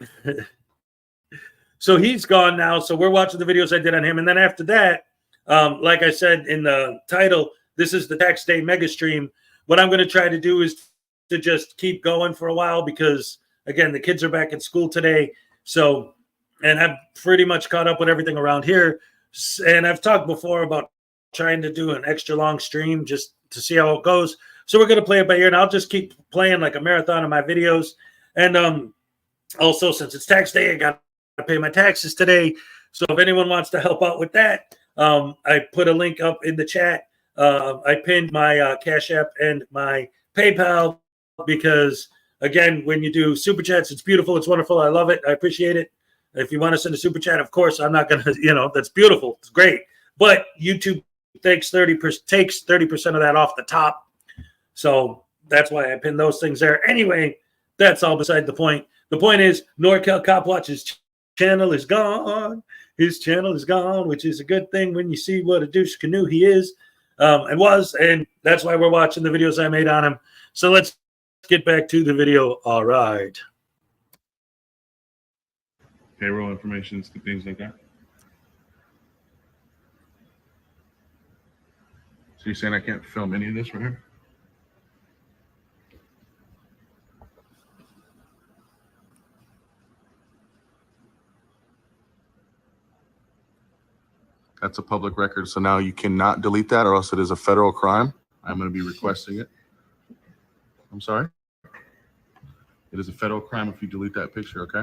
so he's gone now. So we're watching the videos I did on him. And then after that, like I said in the title, this is the tax day mega stream. What I'm going to try to do is to just keep going for a while because, again, the kids are back at school today. So, and I've pretty much caught up with everything around here. And I've talked before about trying to do an extra long stream just to see how it goes. So we're going to play it by ear, and I'll just keep playing like a marathon of my videos. And also, since it's tax day, I got to pay my taxes today. So if anyone wants to help out with that, I put a link up in the chat. I pinned my Cash App and my PayPal because, again, when you do Super Chats, it's beautiful. It's wonderful. I love it. I appreciate it. If you want to send a Super Chat, of course, I'm not going to, that's beautiful. It's great. But YouTube takes 30% of that off the top. So that's why I pinned those things there. Anyway, that's all beside the point. The point is NorCal Copwatch's channel is gone. His channel is gone, which is a good thing when you see what a douche canoe he is and was. And that's why we're watching the videos I made on him. So let's get back to the video. All right. Payroll information, things like that. So you're saying I can't film any of this right here? That's a public record. So now you cannot delete that or else it is a federal crime. I'm going to be requesting it. I'm sorry. It is a federal crime if you delete that picture. Okay.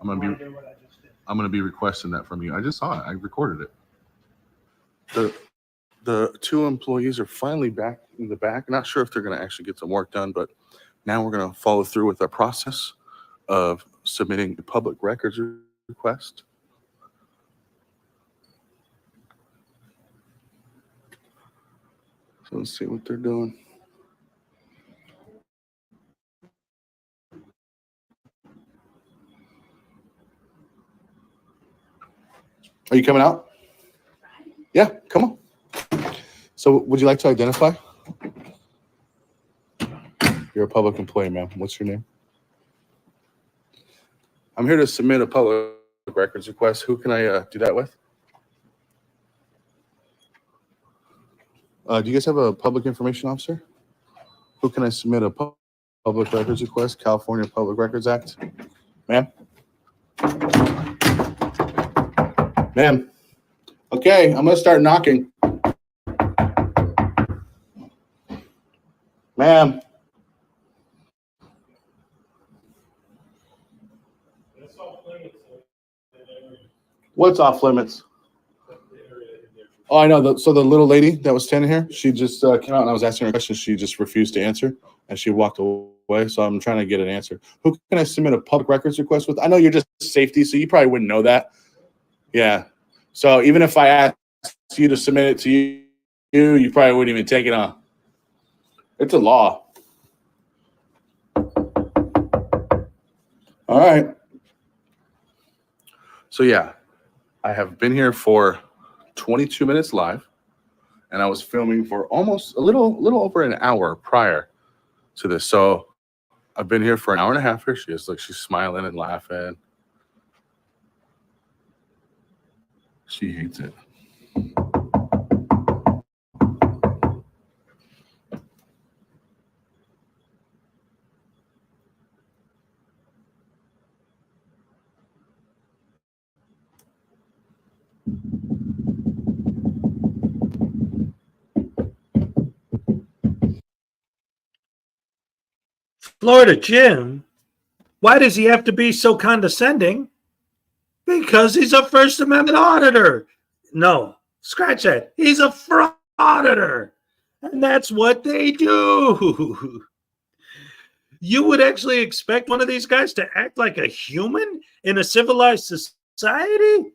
I'm going to be requesting that from you. I just saw it. I recorded it. the two employees are finally back in the back. Not sure if they're going to actually get some work done, but now we're going to follow through with our process of submitting a public records request. So let's see what they're doing. Are you coming out? Yeah, come on. So would you like to identify? You're a public employee, ma'am. What's your name? I'm here to submit a public records request. Who can I do that with? Do you guys have a public information officer? Who can I submit a public records request? California Public Records Act. Ma'am? Ma'am? Okay, I'm gonna start knocking. Ma'am? What's off limits? Oh, I know. So the little lady that was standing here, she just came out and I was asking her a question. She just refused to answer and she walked away. So I'm trying to get an answer. Who can I submit a public records request with? I know you're just safety, so you probably wouldn't know that. Yeah. So even if I asked you to submit it to you probably wouldn't even take it on. It's a law. All right. So yeah, I have been here for 22 minutes live, and I was filming for almost a little over an hour prior to this. So I've been here for an hour and a half. Here she is. Look, she's smiling and laughing. She hates it. Florida Jim, why does he have to be so condescending? Because he's a First Amendment auditor. No, scratch that. He's a frauditor. And that's what they do. You would actually expect one of these guys to act like a human in a civilized society?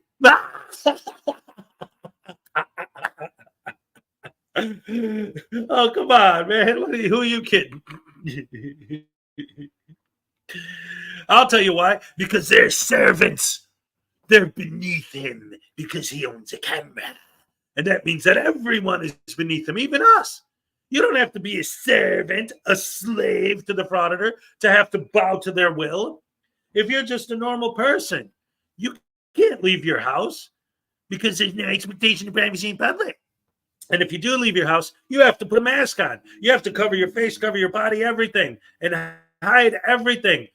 Oh, come on, man. Who are you kidding? I'll tell you why. Because they're servants. They're beneath him because he owns a camera. And that means that everyone is beneath him, even us. You don't have to be a servant, a slave to the frauditor to have to bow to their will. If you're just a normal person, you can't leave your house because there's no expectation of privacy in public. And if you do leave your house, you have to put a mask on. You have to cover your face, cover your body, everything, and hide everything.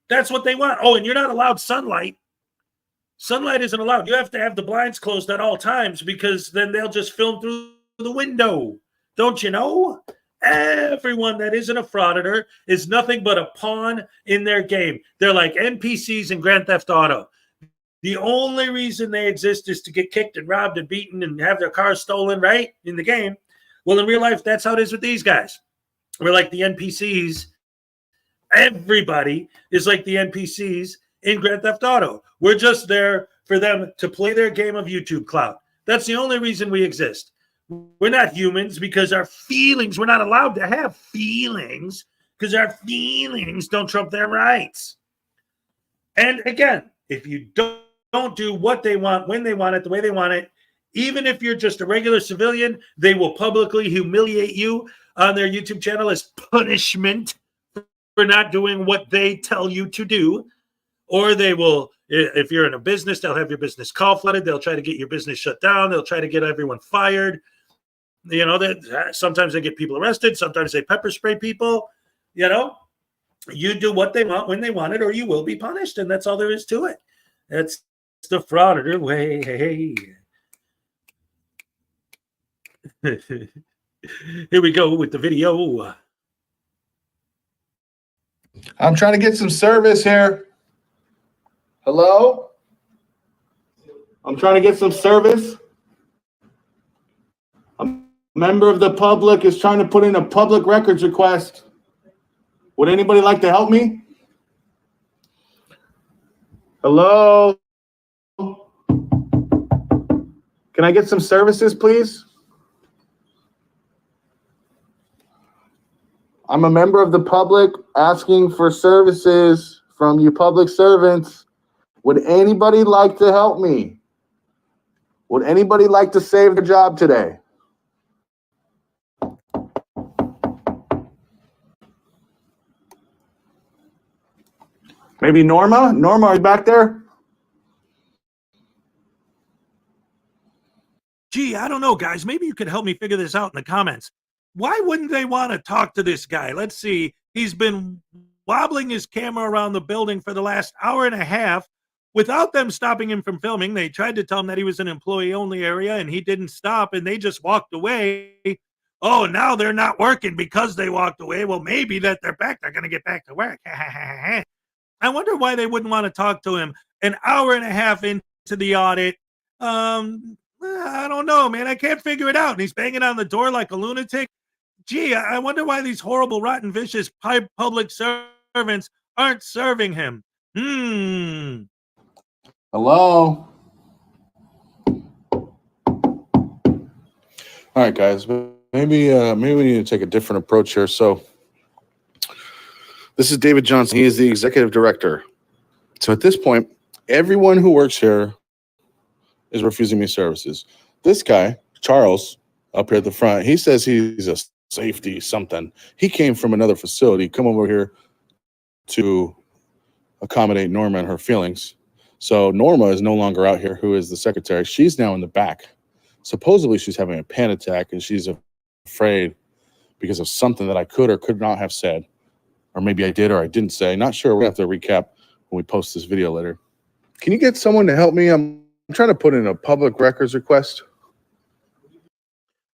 That's what they want. Oh, and you're not allowed sunlight. Sunlight isn't allowed. You have to have the blinds closed at all times because then they'll just film through the window. Don't you know? Everyone that isn't a frauditor is nothing but a pawn in their game. They're like NPCs in Grand Theft Auto. The only reason they exist is to get kicked and robbed and beaten and have their cars stolen, right? In the game. Well, in real life, that's how it is with these guys. We're like the NPCs. Everybody is like the NPCs in Grand Theft Auto. We're just there for them to play their game of YouTube Cloud. That's the only reason we exist. We're not humans because our feelings, we're not allowed to have feelings because our feelings don't trump their rights. And again, if you don't do what they want, when they want it, the way they want it, even if you're just a regular civilian, they will publicly humiliate you on their YouTube channel as punishment for not doing what they tell you to do. Or they will, if you're in a business, they'll have your business call flooded. They'll try to get your business shut down. They'll try to get everyone fired. You know, that sometimes they get people arrested. Sometimes they pepper spray people. You know, you do what they want when they want it, or you will be punished. And that's all there is to it. That's the frauditor way. Here we go with the video. I'm trying to get some service here. Hello? I'm trying to get some service. Member of the public is trying to put in a public records request. Would anybody like to help me? Hello? Can I get some services, please? I'm a member of the public asking for services from you public servants. Would anybody like to help me? Would anybody like to save their job today? Maybe Norma? Norma, are you back there? Gee, I don't know, guys. Maybe you could help me figure this out in the comments. Why wouldn't they want to talk to this guy? Let's see. He's been wobbling his camera around the building for the last hour and a half without them stopping him from filming. They tried to tell him that he was an employee-only area, and he didn't stop, and they just walked away. Oh, now they're not working because they walked away. Well, maybe that they're back. They're going to get back to work. I wonder why they wouldn't want to talk to him an hour and a half into the audit. I don't know, man. I can't figure it out. And he's banging on the door like a lunatic. Gee, I wonder why these horrible, rotten, vicious public servants aren't serving him. Hello? All right, guys. Maybe we need to take a different approach here. So this is David Johnson. He is the executive director. So at this point, everyone who works here is refusing me services. This guy, Charles, up here at the front, he says he's a safety something. He came from another facility, come over here to accommodate Norma and her feelings. So Norma is no longer out here, who is the secretary. She's now in the back. Supposedly she's having a panic attack and she's afraid because of something that I could or could not have said. Or maybe I did or I didn't say. Not sure. We're going to have to recap when we post this video later. Can you get someone to help me? I'm trying to put in a public records request.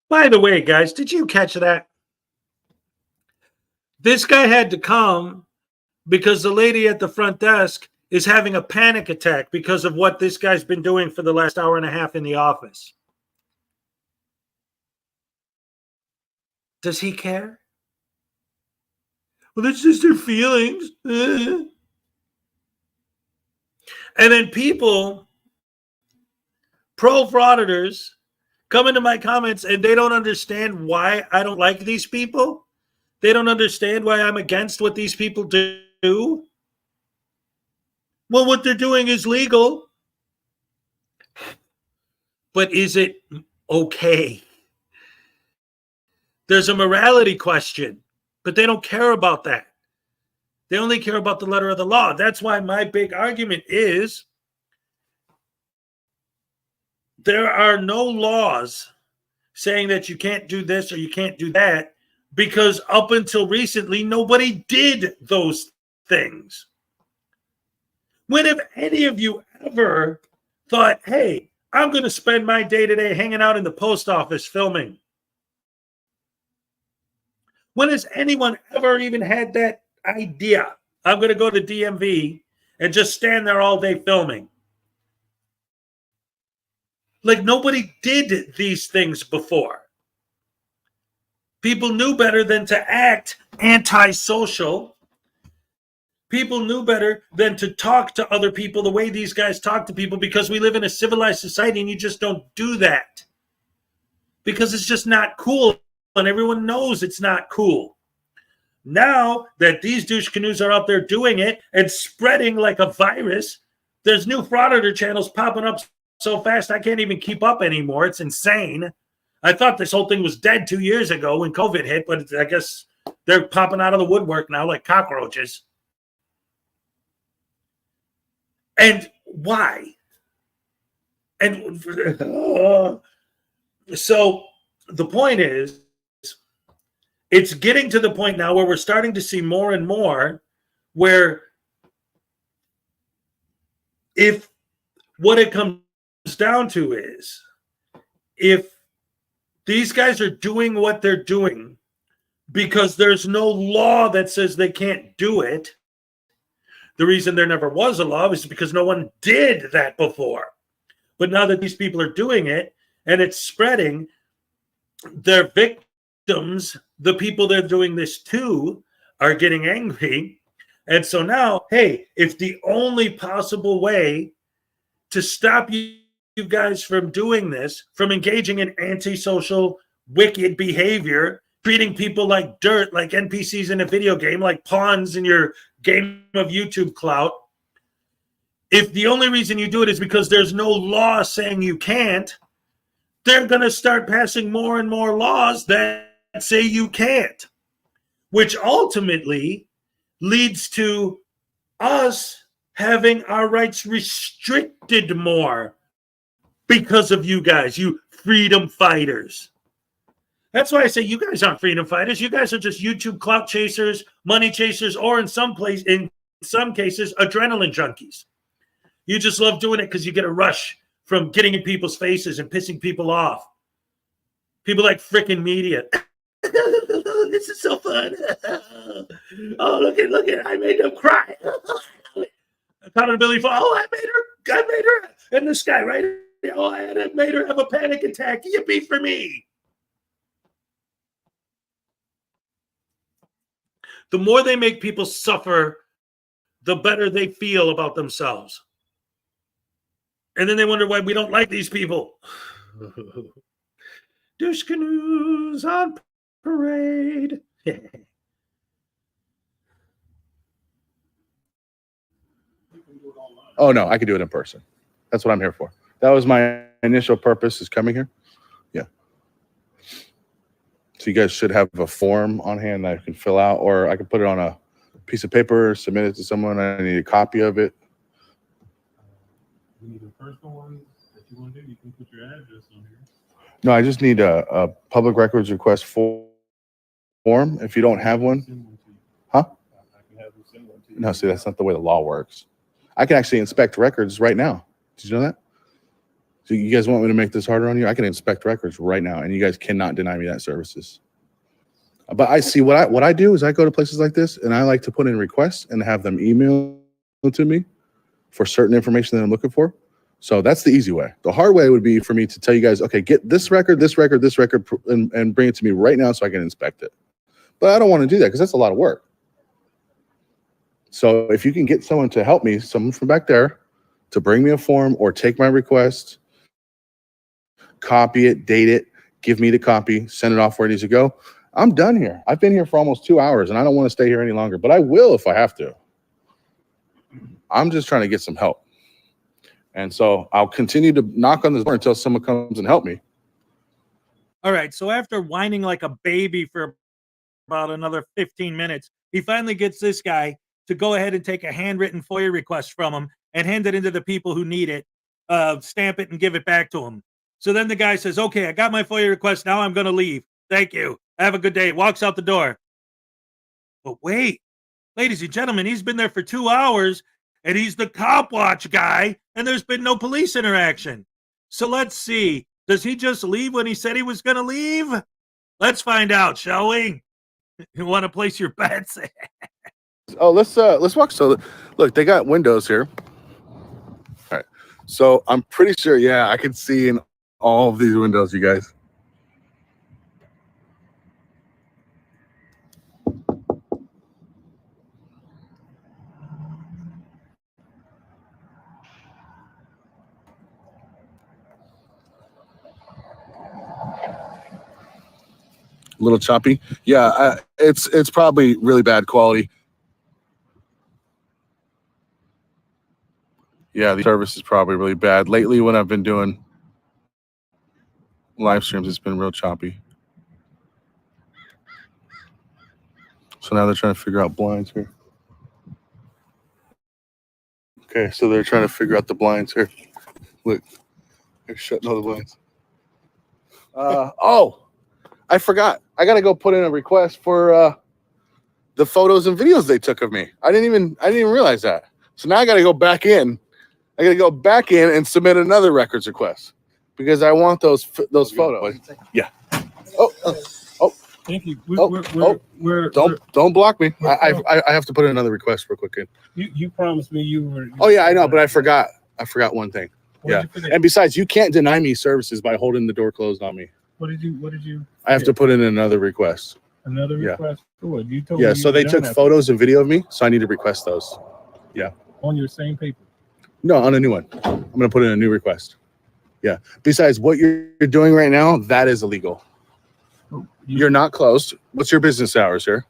By the way, guys, did you catch that? This guy had to come because the lady at the front desk is having a panic attack because of what this guy's been doing for the last hour and a half in the office. Does he care? Well, that's just their feelings. And then people, pro-frauditors, come into my comments and they don't understand why I don't like these people. They don't understand why I'm against what these people do. Well, what they're doing is legal. But is it okay? There's a morality question, but they don't care about that. They only care about the letter of the law. That's why my big argument is there are no laws saying that you can't do this or you can't do that, because up until recently, nobody did those things. When have any of you ever thought, hey, I'm going to spend my day-to-day hanging out in the post office filming? When has anyone ever even had that idea? I'm going to go to DMV and just stand there all day filming. Like, nobody did these things before. People knew better than to act antisocial. People knew better than to talk to other people the way these guys talk to people, because we live in a civilized society and you just don't do that. Because it's just not cool, and everyone knows it's not cool. Now that these douche canoes are out there doing it and spreading like a virus, there's new Frauditor channels popping up so fast I can't even keep up anymore. It's insane. I thought this whole thing was dead 2 years ago when COVID hit, but I guess they're popping out of the woodwork now like cockroaches. And why? And so the point is, it's getting to the point now where we're starting to see more and more where if what it comes down to is, if these guys are doing what they're doing because there's no law that says they can't do it, the reason there never was a law is because no one did that before. But now that these people are doing it and it's spreading, their victims, the people they're doing this to, are getting angry. And so now, hey, if the only possible way to stop you guys from doing this, from engaging in antisocial, wicked behavior, treating people like dirt, like NPCs in a video game, like pawns in your game of YouTube clout, if the only reason you do it is because there's no law saying you can't, they're going to start passing more and more laws that say you can't, which ultimately leads to us having our rights restricted more because of you guys, you freedom fighters. That's why I say you guys aren't freedom fighters. You guys are just YouTube clout chasers, money chasers, or in some cases, adrenaline junkies. You just love doing it because you get a rush from getting in people's faces and pissing people off. People like freaking media. This is so fun. Oh, look at, I made them cry. Accountability for, I made her in the sky, right? Oh, I made her have a panic attack. Yippee for me. The more they make people suffer, the better they feel about themselves. And then they wonder why we don't like these people. Douche canoes on parade. Oh, no, I could do it in person. That's what I'm here for. That was my initial purpose, is coming here. Yeah. So you guys should have a form on hand that I can fill out, or I can put it on a piece of paper, submit it to someone. I need a copy of it. You need a personal one that you want to do? You can put your address on here. No, I just need a public records request form. If you don't have one, huh? I can have them send one to you. No, see, that's not the way the law works. I can actually inspect records right now. Did you know that? So you guys want me to make this harder on you? I can inspect records right now, and you guys cannot deny me that services. But I see what I do is I go to places like this, and I like to put in requests and have them email to me for certain information that I'm looking for. So that's the easy way. The hard way would be for me to tell you guys, okay, get this record, and bring it to me right now so I can inspect it. But I don't want to do that because that's a lot of work. So if you can get someone to help me, someone from back there, to bring me a form or take my request, copy it, date it, give me the copy, send it off where it needs to go, I'm done here. I've been here for almost 2 hours and I don't want to stay here any longer, but I will if I have to. I'm just trying to get some help. And so I'll continue to knock on this door until someone comes and help me. All right, so after whining like a baby for about another 15 minutes, he finally gets this guy to go ahead and take a handwritten FOIA request from him and hand it into the people who need it, stamp it and give it back to him. So then the guy says, okay, I got my FOIA request. Now I'm going to leave. Thank you. Have a good day. Walks out the door. But wait, ladies and gentlemen, he's been there for 2 hours and he's the Copwatch guy and there's been no police interaction. So let's see. Does he just leave when he said he was going to leave? Let's find out, shall we? You want to place your bets? Oh, let's walk. So look, they got windows here. All right. So I'm pretty sure, yeah, I can see in all of these windows, you guys. A little choppy. Yeah, it's probably really bad quality. Yeah, the service is probably really bad. Lately, when I've been doing live streams, it's been real choppy. So now they're trying to figure out blinds here. Okay, so they're trying to figure out the blinds here. Look, they're shutting all the blinds. Oh, I forgot. I gotta go put in a request for the photos and videos they took of me. I didn't even realize that. So now I gotta go back in. I gotta go back in and submit another records request because I want those photos. Yeah. Oh. Thank you. Don't block me. I have to put in another request real quick. You promised me you were. Oh yeah, I know, but I forgot one thing. Yeah, and besides, you can't deny me services by holding the door closed on me. What did you? I have to put in another request. Another Yeah. request for what? You told me. Yeah, you so they were took done after- photos and video of me, so I need to request those. on your same paper. No, on a new one. I'm gonna put in a new request. Yeah. Besides, what you're doing right now, that is illegal. You're not closed. What's your business hours here?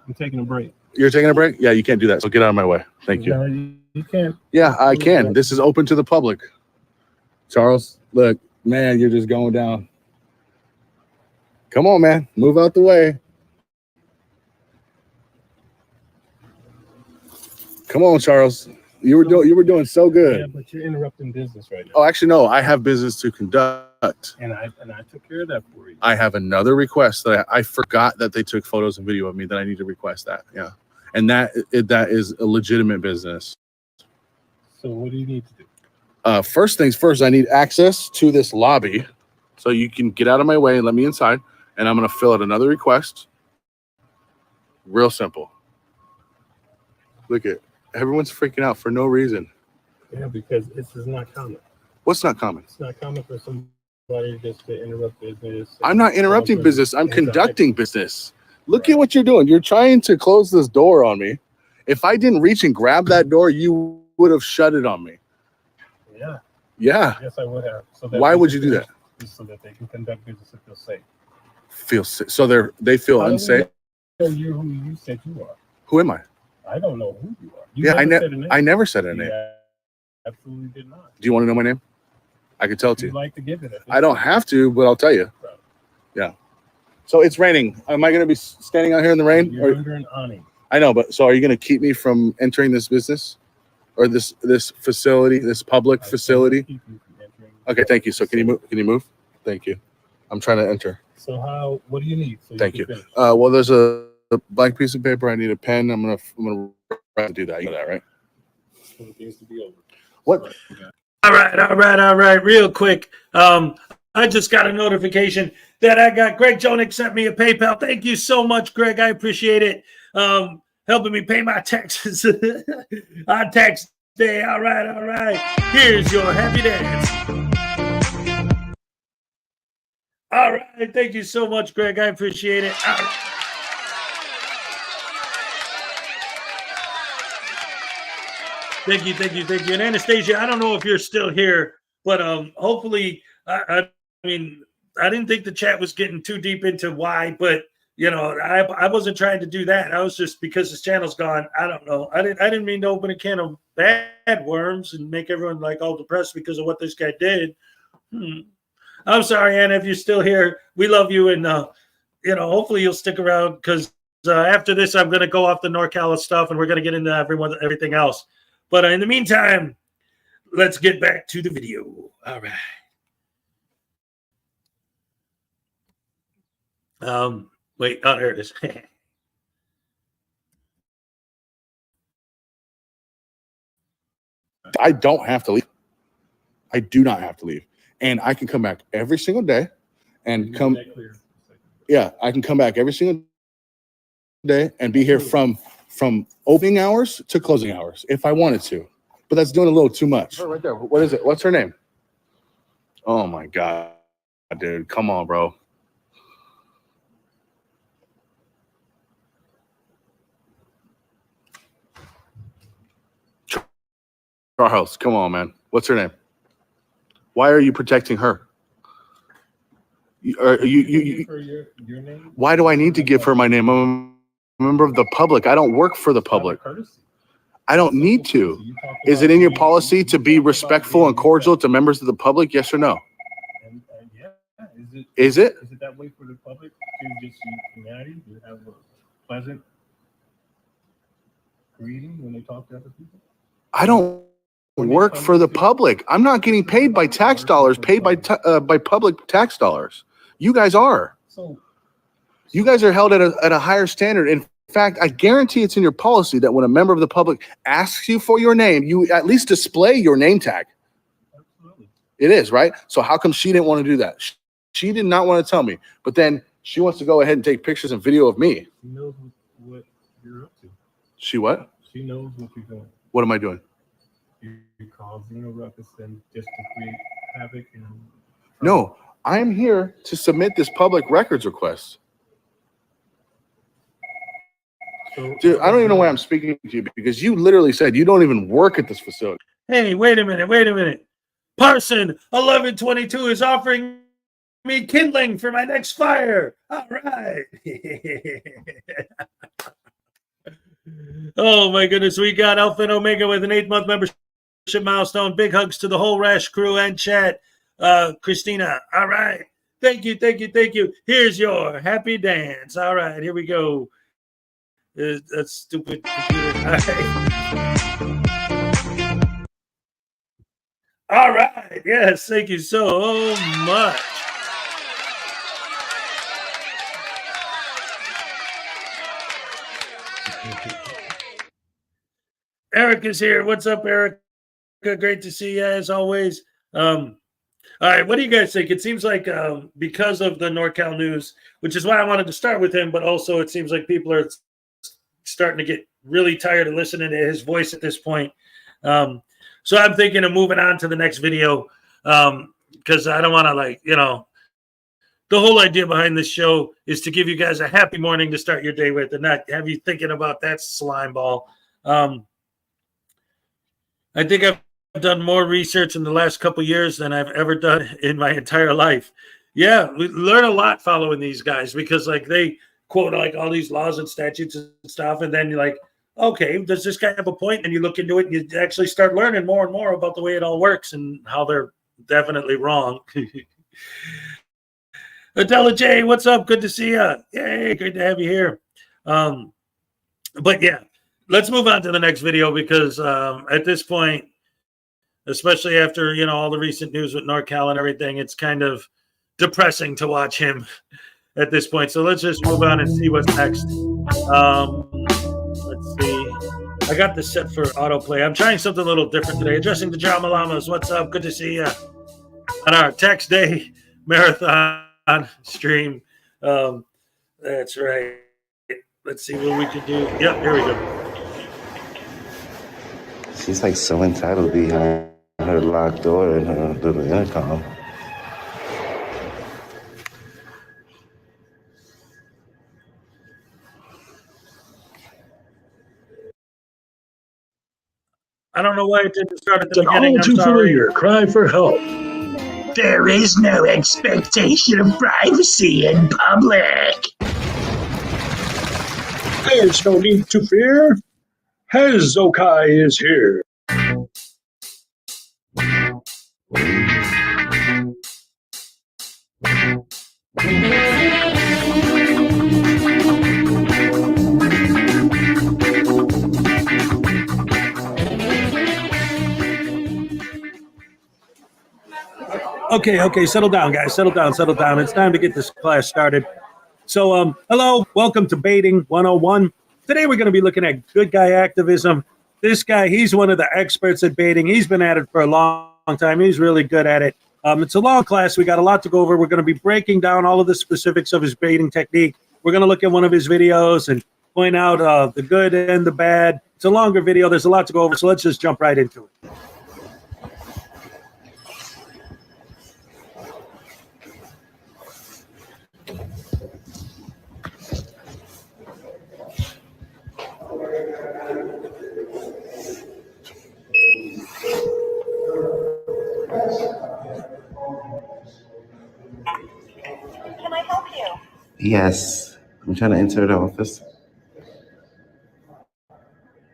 I'm taking a break. You're taking a break? Yeah, you can't do that. So get out of my way. Thank you. No, you can't. Yeah, I can. This is open to the public. Charles, look, man, you're just going down. Come on, man. Move out the way. Come on, Charles. You were doing so Yeah, good. but you're interrupting business right now. Oh, actually, no. I have business to conduct. And I took care of that for you. I have another request that I forgot that they took photos and video of me that I need to request that. Yeah, and that is a legitimate business. So what do you need to do? First things first, I need access to this lobby, so you can get out of my way and let me inside. And I'm gonna fill out another request. Real simple. Look at everyone's freaking out for no reason. Yeah, because this is not common. What's not common? It's not common for somebody just to interrupt business. I'm not interrupting business. I'm conducting business. Look at what you're doing. You're trying to close this door on me. If I didn't reach and grab that door, you would have shut it on me. Yeah, Yeah. yes, I would have. So that Why they would can you do that? just so that they can conduct business and feel safe. Feel sick. So they feel How do we unsafe. know you who you said you are? Who am I? I don't know who you are. You Yeah, never said a name. I never said a You name. absolutely did not. Do you want to know my name? I can tell it to You'd you. like to give it. I don't have to, but I'll tell you. Yeah. So it's raining. Am I going to be standing out here in the rain? You're Or, under an awning. I know, but so are you going to keep me from entering this business or this facility, this public facility? Keep you from entering. Okay, thank you. So can you move? Can you move? Thank you. I'm trying to enter. So what do you need? So Thank can you. finish? Well, there's a blank piece of paper. I need a pen. I'm gonna do that. You know that, right? So it needs to be over. What? All right. Real quick. I just got a notification that I got Greg Jonick sent me a PayPal. Thank you so much, Greg. I appreciate it. Helping me pay my taxes on tax day. All right. Here's your happy dance. All right. Thank you so much, Greg. I appreciate it. All right. Thank you. And Anastasia, I don't know if you're still here, but hopefully, I mean, I didn't think the chat was getting too deep into why, but you know, I wasn't trying to do that. I was just because his channel's gone. I don't know. I didn't mean to open a can of bad worms and make everyone like all depressed because of what this guy did. I'm sorry, Anna, if you're still here. We love you, and you know, hopefully you'll stick around because after this, I'm gonna go off the NorCal stuff, and we're gonna get into everything else. But in the meantime, let's get back to the video. All right. Wait. Oh, there it is. I don't have to leave. I do not have to leave, and I can come back every single day, and come. Yeah, I can come back every single day and be here from opening hours to closing hours if I wanted to, but that's doing a little too much. Her right there. What is it? What's her name? Oh my God, dude, come on, bro. Charles, come on, man. What's her name? Why are you protecting her? For your name? Why do I need to give her my name? I'm a member of the public. I don't work for the public. I don't need to. Is it in your policy to be respectful and cordial to members of the public? Yes or no? Yeah. Is it? Is it that way for the public to just use humanity, to have a pleasant greeting when they talk to other people? I don't work for the public. I'm not getting paid by tax dollars, paid by public tax dollars. You guys are. So You guys are held at a higher standard. In fact, I guarantee it's in your policy that when a member of the public asks you for your name, you at least display your name tag. absolutely. It is, right? So how come she didn't want to do that? She did not want to tell me, but then she wants to go ahead and take pictures and video of me. She knows what you're up to. She what? She knows what you're doing. What am I doing? You're causing a ruckus and just to create havoc and No, I'm here to submit this public records request. Dude, I don't even know why I'm speaking to you because you literally said you don't even work at this facility. Hey, wait a minute. Parson 1122 is offering me kindling for my next fire. All right. Oh my goodness, we got Alpha and Omega with an 8-month membership milestone. Big hugs to the whole Rash crew and chat. Christina, all right. Thank you. Here's your happy dance. All right, here we go. That stupid computer. All right. Yes, thank you so much. Eric is here. What's up, Eric? Great to see you as always. All right, what do you guys think? It seems like because of the NorCal news, which is why I wanted to start with him, but also it seems like people are starting to get really tired of listening to his voice at this point. So I'm thinking of moving on to the next video because I don't want to the whole idea behind this show is to give you guys a happy morning to start your day with and not have you thinking about that slime ball. I think I've done more research in the last couple years than I've ever done in my entire life. Yeah, we learn a lot following these guys because they quote all these laws and statutes and stuff, and then you're like, okay, does this guy have a point? And you look into it and you actually start learning more and more about the way it all works and how they're definitely wrong. Adela J, what's up? Good to see you. Yay, great to have you here. But yeah, let's move on to the next video because at this point, especially after all the recent news with NorCal and everything, it's kind of depressing to watch him at this point. So let's just move on and see what's next. Let's see. I got this set for autoplay. I'm trying something a little different today. Addressing the Drama Llamas. What's up? Good to see you on our Tax Day Marathon stream. That's right. Let's see what we can do. Yep, here we go. She's like so entitled behind her locked door and her little intercom. I don't know why it didn't start at the beginning. All too familiar cry for help. There is no expectation of privacy in public. There's no need to fear. Hezokuai is here. Okay, settle down, guys. Settle down. It's time to get this class started. So, hello, welcome to Baiting 101. Today we're going to be looking at good guy activism. This guy, he's one of the experts at baiting. He's been at it for a long time. He's really good at it. It's a long class. We got a lot to go over. We're going to be breaking down all of the specifics of his baiting technique. We're going to look at one of his videos and point out the good and the bad. It's a longer video. There's a lot to go over, so let's just jump right into it. Can I help you? Yes, I'm trying to enter the office.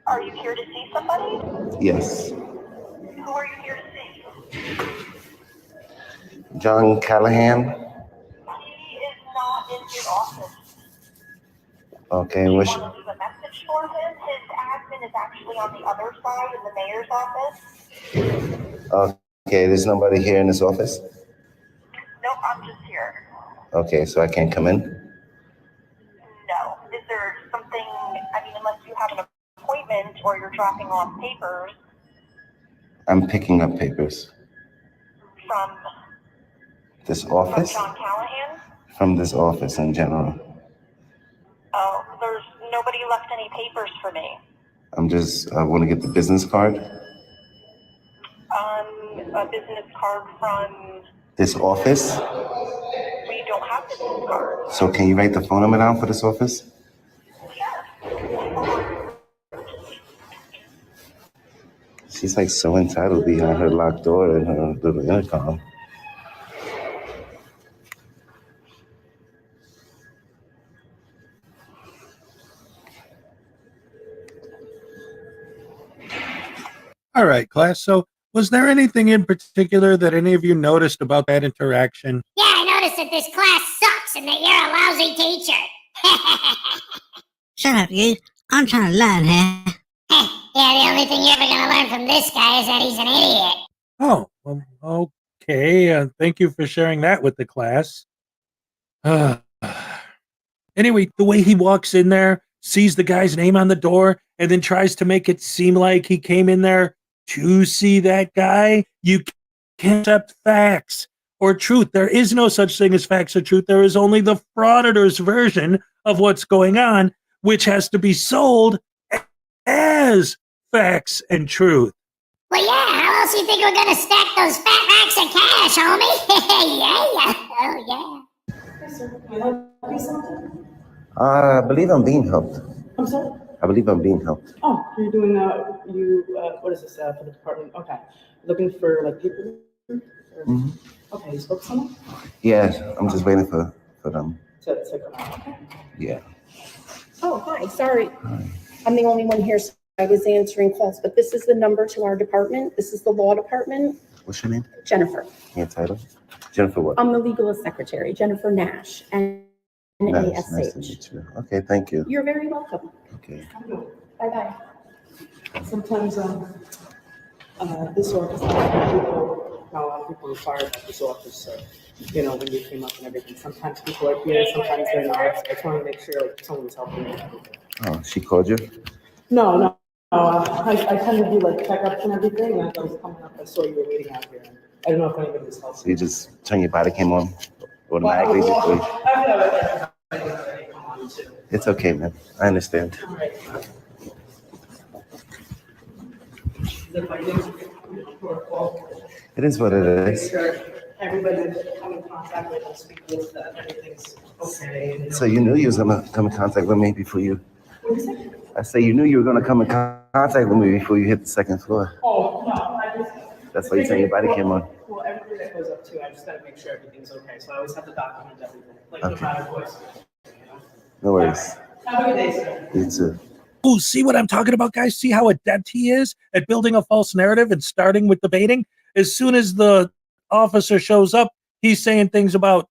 Are you here to see somebody? Yes. Who are you here to see? John Callahan. He is not in his office. Okay, Do you what's want to leave a message for him? His admin is actually on the other side in the mayor's office. okay? There's nobody here in this office. Nope, I'm just here. Okay, so I can't come in. No. Is there something, unless you have an appointment or you're dropping off papers I'm picking up papers. from This office? John Callahan? From this office in general. Oh, there's nobody left any papers for me. I want to get the business card. A business card from This office? We don't have business cards. So can you write the phone number down for this office? She's like so entitled behind her locked door and her little intercom. All right, class. So was there anything in particular that any of you noticed about that interaction? Yeah, I noticed that this class sucks and that you're a lousy teacher. Shut up, you. I'm trying to learn here. Yeah, the only thing you're ever going to learn from this guy is that he's an idiot. Oh, well, okay. Thank you for sharing that with the class. Anyway, the way he walks in there, sees the guy's name on the door, and then tries to make it seem like he came in there to see that guy, you can't accept facts or truth. There is no such thing as facts or truth. There is only the Frauditors version of what's going on, which has to be sold as facts and truth. Well, yeah, how else do you think we're going to stack those fat racks of cash, homie? Yeah. Oh, yeah. Yes, sir. Can I help you something? I believe I'm being helped. I'm sorry? I believe I'm being helped. Oh, you're doing, what is this, for the department? Okay. Looking for, like, people? Mm-hmm. Okay, you spoke to someone? Yeah, I'm just waiting for them. To come out, okay. Yeah. Oh, hi, sorry. I'm the only one here, so I was answering calls, but this is the number to our department. This is the law department. What's your name? Jennifer. Your title? Jennifer what? I'm the legal secretary, Jennifer Nash, and Nice to NASH. meet you. Okay, thank you. You're very welcome. Okay. Bye-bye. Sometimes, this office, not a lot of people inquire about this office, so, you know, when you came up and everything, sometimes people are here, sometimes they're not, so I just want to make sure, like, someone was helping me. Oh, she called you? No, I kind of do, like, checkups and everything, and as I was coming up, I saw you were waiting out here, and I don't know if anybody was helping. So you just turn your body cam on automatically before you... It's okay, man. I understand. It is what it is. Everybody that come in contact with us, speak with, that everything's okay. So you knew you was gonna come in contact with me before you... What did you say? I say you knew you were gonna come in contact with me before you hit the second floor. Oh, no, I just. That's why you turn your body cam on. Well, everybody that goes up too, I just gotta make sure everything's okay, so I always have to document everything, like no Okay. matter what. No worries. Have a good day, sir. You too. Oh, see what I'm talking about, guys? See how adept he is at building a false narrative and starting with the baiting? As soon as the officer shows up, he's saying things about,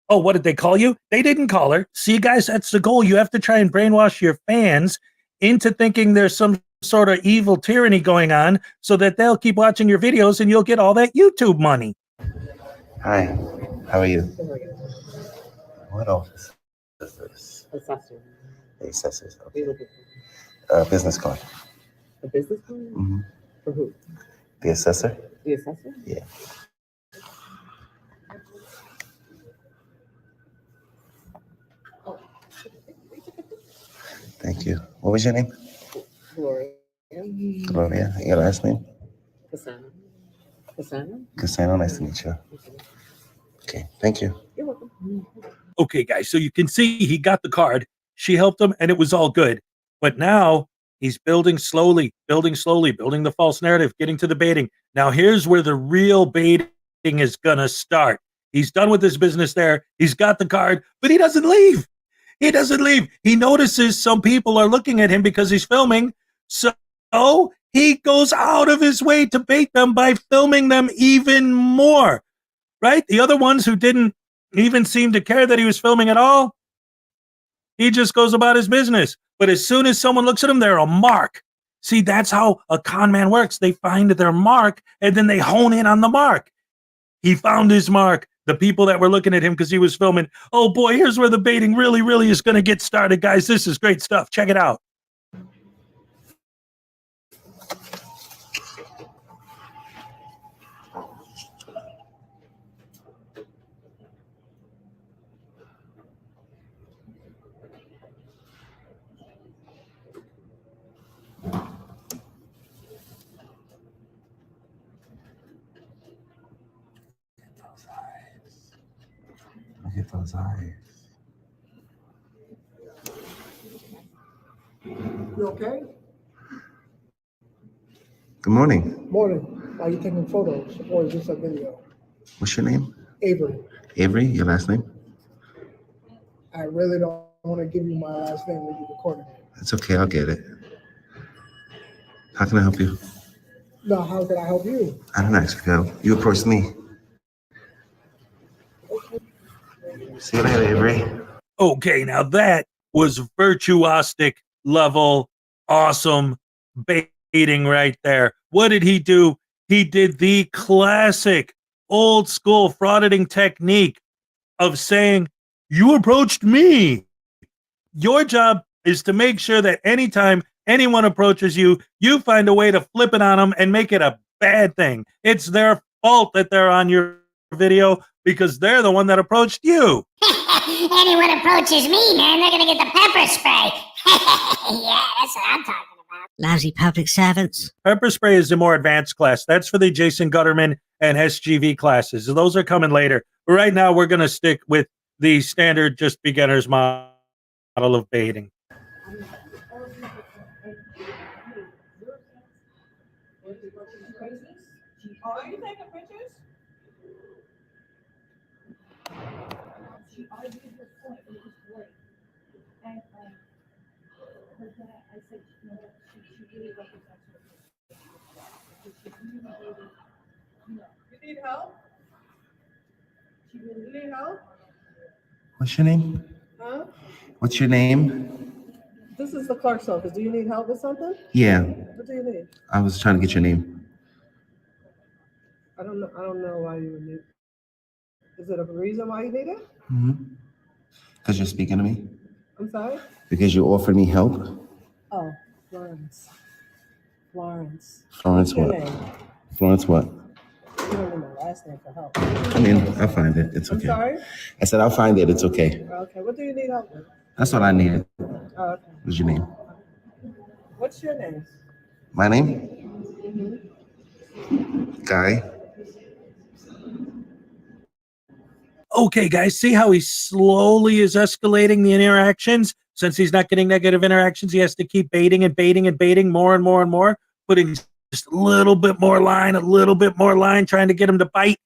oh, what did they call you? They didn't call her. See, guys, that's the goal. You have to try and brainwash your fans into thinking there's some sort of evil tyranny going on so that they'll keep watching your videos and you'll get all that YouTube money. Hi. How are you? What office is this? Assessor. The assessors. What are Okay. you looking for? Business card. A business card? Mm-hmm. For who? The assessor? The assessor? Yeah. Thank you. What was your name? Gloria. Gloria. Your last name? Cassandra. Cassandra? Cassandra. Nice to meet you. Okay. Thank you. You're welcome. Okay, guys, so you can see he got the card. She helped him, and it was all good. But now he's building slowly, building the false narrative, getting to the baiting. Now here's where the real baiting is going to start. He's done with his business there. He's got the card, but he doesn't leave. He doesn't leave. He notices some people are looking at him because he's filming. So he goes out of his way to bait them by filming them even more. Right? The other ones who didn't even seem to care that he was filming at all, he just goes about his business. But as soon as someone looks at him, they're a mark. See, that's how a con man works. They find their mark, and then they hone in on the mark. He found his mark. The people that were looking at him because he was filming. Oh, boy, here's where the baiting really is going to get started, guys. This is great stuff. Check it out. at those eyes. You okay? Good morning. Morning. Are you taking photos or is this a video? What's your name? Avery, Avery, your last name? I really don't want to give you my last name when you recorded it. It's okay, I'll get it. How can I help you? No, how can I help you? I don't actually know. You approached me. See you later, Avery. Okay, now that was virtuosic level, awesome baiting right there. What did he do? He did the classic old school frauditing technique of saying, you approached me. Your job is to make sure that anytime anyone approaches you, you find a way to flip it on them and make it a bad thing. It's their fault that they're on your video because they're the one that approached you. Anyone approaches me, man, they're gonna get the pepper spray. Yeah, that's what I'm talking about. Lousy public servants. Pepper spray is the more advanced class. That's for the Jason Gutterman and SGV classes. Those are coming later. But right now, we're going to stick with the standard, just beginner's model of baiting. Are you taking pictures? She argued her point, it was great. And her dad, I said, you know, she really represents her. She really, you know. You need help? She really need help? What's your name? Huh? What's your name? This is the clerk's office. Do you need help with something? Yeah, What do you need? I was trying to get your name. I don't know why you would need. Is it a reason why you need it? Because you're speaking to me? I'm sorry? Because you offered me help? Oh, Florence. Florence. Florence What's your what? name? Florence what? You don't need my last name for help. I mean, I'll find it. It's I'm okay. sorry? I said I'll find it. It's okay. Okay, what do you need help with? That's what I needed. Oh, okay. What's your name? What's your name? My name? Guy. Okay, guys, see how he slowly is escalating the interactions? Since he's not getting negative interactions, he has to keep baiting and baiting and baiting more and more and more, putting just a little bit more line, trying to get him to bite.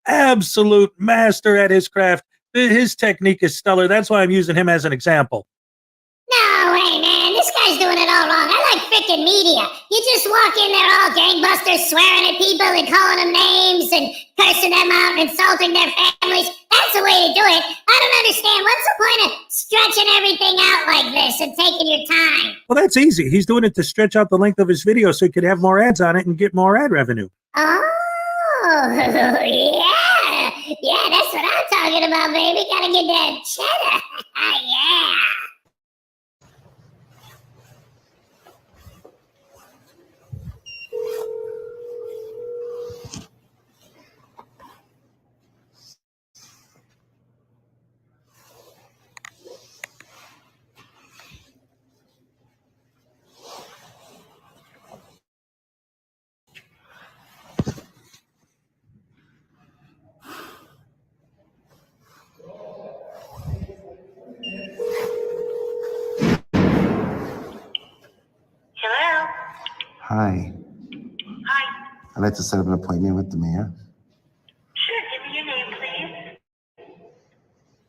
Absolute master at his craft. His technique is stellar. That's why I'm using him as an example. No way, man. This guy's doing it all wrong. I like frickin' media. You just walk in there all gangbusters, swearing at people and calling them names and cursing them out and insulting their families. That's the way to do it. I don't understand. What's the point of stretching everything out like this and taking your time? Well, that's easy. He's doing it to stretch out the length of his video so he could have more ads on it and get more ad revenue. Oh, yeah. Yeah, that's what I'm talking about, baby. Gotta get that cheddar. Yeah. Hello? Hi. Hi. I'd like to set up an appointment with the mayor. Sure, give me your name,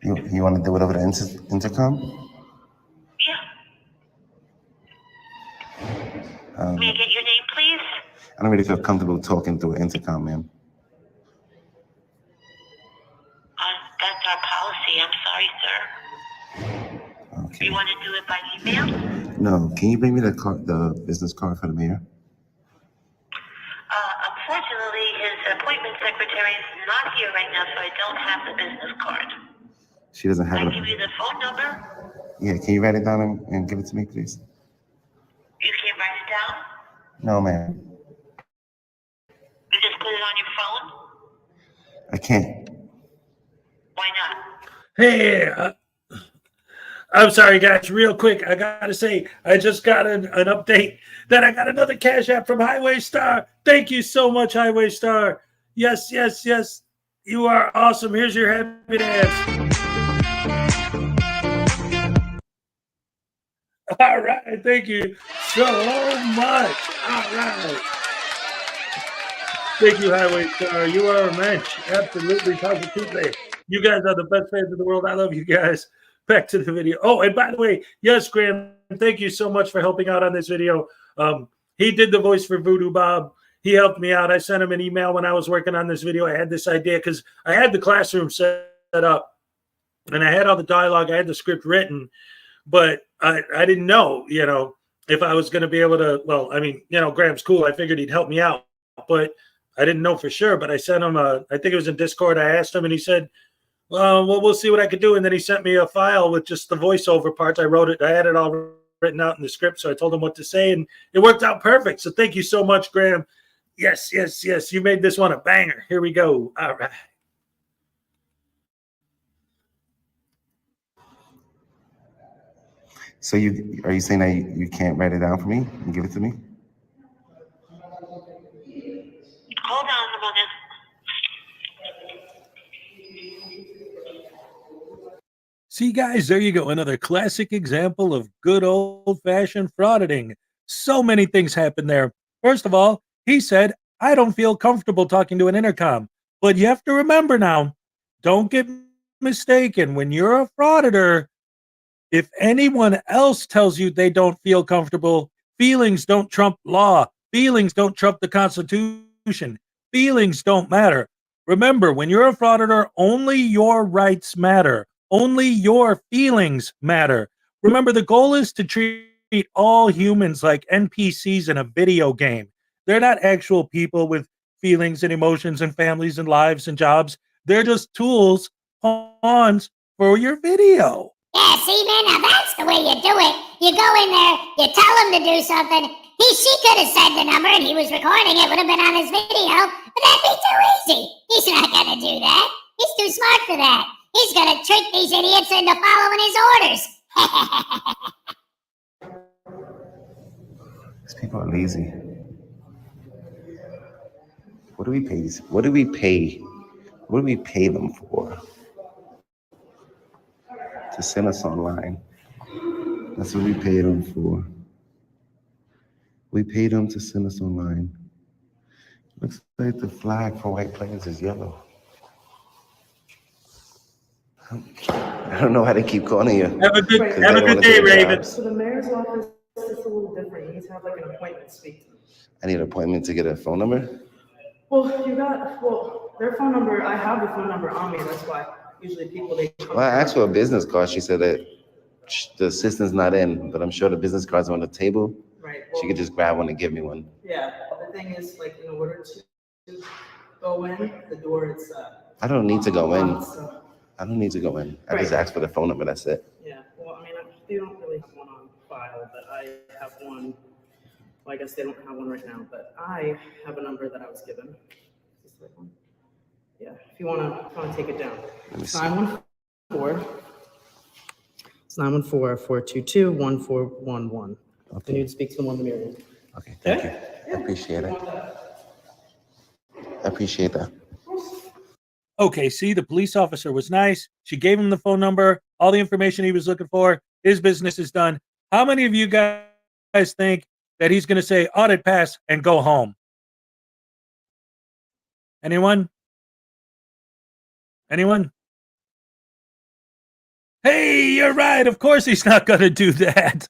please. You want to do it over the intercom? Yeah. May I get your name, please? I don't really feel comfortable talking through an intercom, ma'am. That's our policy. I'm sorry, sir. Okay. You want to do it by email? No, can you bring me the business card for the mayor? Unfortunately, his appointment secretary is not here right now, so I don't have the business card. She doesn't have I it. give you the phone number. Yeah, can you write it down and give it to me, please? You can't write it down? No, ma'am. You just put it on your phone? I can't. Why not? Hey, I'm sorry, guys. Real quick, I gotta say, I just got an update that I got another Cash App from Highway Star. Thank you so much, Highway Star. Yes, yes, yes. You are awesome. Here's your happy dance. All right. Thank you so much. All right. Thank you, Highway Star. You are a mensch. Absolutely, positively. You guys are the best fans in the world. I love you guys. Back to the video. Oh, and by the way, yes, Graham, thank you so much for helping out on this video. He did the voice for Voodoo Bob. He helped me out. I sent him an email when I was working on this video. I had this idea because I had the classroom set up and I had all the dialogue. I had the script written, but I didn't know, if I was going to be able to, well, I mean, Graham's cool. I figured he'd help me out, but I didn't know for sure. But I sent him I think it was in Discord. I asked him and he said, well, we'll see what I could do. And then he sent me a file with just the voiceover parts. I wrote it. I had it all written out in the script. So I told him what to say and it worked out perfect. So thank you so much, Graham. Yes. You made this one a banger. Here we go. All right. So are you saying that you can't write it down for me and give it to me? Hold on a moment. See, guys, there you go. Another classic example of good old-fashioned frauditing. So many things happen there. First of all, he said, I don't feel comfortable talking to an intercom. But you have to remember now, don't get mistaken. When you're a frauditor, if anyone else tells you they don't feel comfortable, feelings don't trump law. Feelings don't trump the Constitution. Feelings don't matter. Remember, when you're a frauditor, only your rights matter. Only your feelings matter. Remember, the goal is to treat all humans like NPCs in a video game. They're not actual people with feelings and emotions and families and lives and jobs. They're just tools, pawns for your video. Yeah, see, man, now that's the way you do it. You go in there, you tell him to do something. She could have said the number and he was recording it, would have been on his video, but that'd be too easy. He's not going to do that. He's too smart for that. He's going to trick these idiots into following his orders. These people are lazy. What do we pay? What do we pay? What do we pay them for? To send us online. That's what we paid them for. We paid them to send us online. Looks like the flag for white players is yellow. I don't know how to keep calling you. Have a good day, Raven. So the mayor's office is a little different. You need to have like an appointment to speak to them. I need an appointment to get a phone number? Well, their phone number, I have the phone number on me. That's why usually people, they come. Well, I asked for a business card. She said that the assistant's not in, but I'm sure the business card's on the table. Right. She could just grab one and give me one. Yeah, the thing is, like, in order to go in, the door, it's I don't need to go in. so- I don't need to go in. I Right. just asked for the phone number. That's it. Yeah, well, I mean, they don't really have one on file, but I have one. Well, I guess they don't have one right now, but I have a number that I was given. Is this the right one? Yeah, if you wanna take it down. It's 914. It's 914-422-1411. Okay. And you'd speak to the one in the mirror. Okay, thank you. I appreciate it. I appreciate that. Okay, see, the police officer was nice. She gave him the phone number, all the information he was looking for. His business is done. How many of you guys think that he's going to say audit pass and go home? Anyone? Anyone? Hey, you're right. Of course he's not going to do that.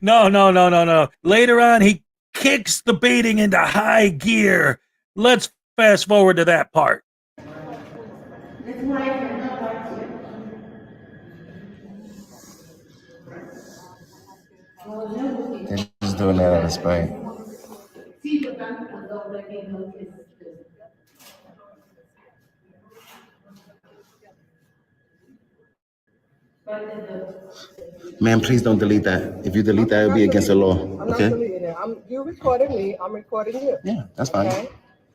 No. Later on, he kicks the baiting into high gear. Let's fast forward to that part. They're just doing that out of spite. Ma'am, please don't delete that. If you delete that, it'll be against the law. I'm not Okay? deleting it. You recorded me. I'm recording you. Yeah, that's fine. Okay.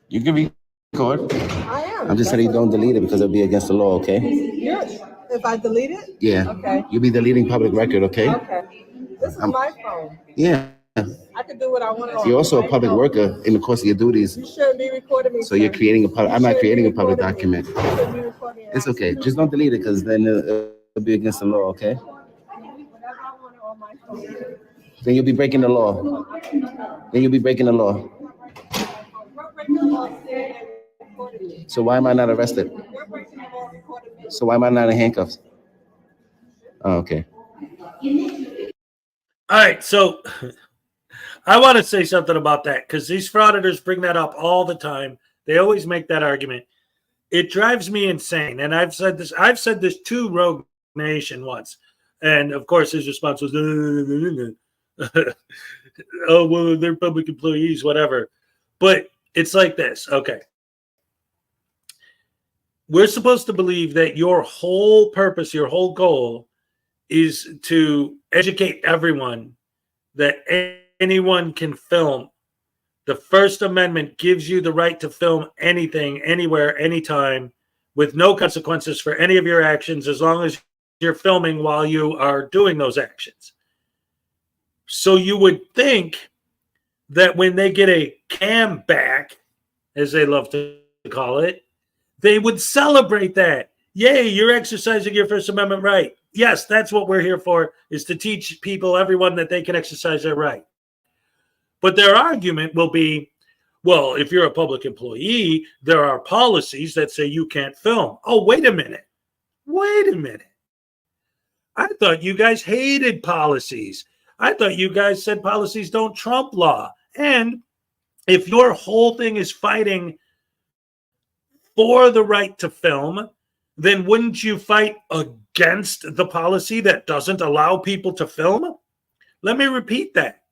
You can record. I am. I'm just saying you don't delete it because it'll be against the law, okay? Yes. If I delete it? Yeah. Okay. You'll be deleting public record, okay? Okay. This is my phone. Yeah. I can do what I want. You're also a public worker in the course of your duties. You shouldn't be recording me. So you're sir. creating a public, I'm not creating a public document. You shouldn't be recording me. It's okay. Just don't delete it because then it'll be against the law, okay? Whatever I want on my phone. Then you'll be breaking the law. Then you'll be breaking the law. So why am I not arrested? So why am I not in handcuffs? Oh, okay. All right, so I want to say something about that because these frauditors bring that up all the time. They always make that argument. It drives me insane. And I've said this to Rogue Nation once. And of course, his response was, oh, well, they're public employees, whatever. But it's like this. Okay. We're supposed to believe that your whole purpose, your whole goal is to educate everyone that anyone can film. The First Amendment gives you the right to film anything, anywhere, anytime, with no consequences for any of your actions, as long as you're filming while you are doing those actions. So you would think that when they get a cam back, as they love to call it, they would celebrate that. Yay, you're exercising your First Amendment right. Yes, that's what we're here for, is to teach people, everyone, that they can exercise their right. But their argument will be, well, if you're a public employee, there are policies that say you can't film. Oh, wait a minute. Wait a minute. I thought you guys hated policies. I thought you guys said policies don't trump law. And if your whole thing is fighting for the right to film, then wouldn't you fight against the policy that doesn't allow people to film? Let me repeat that.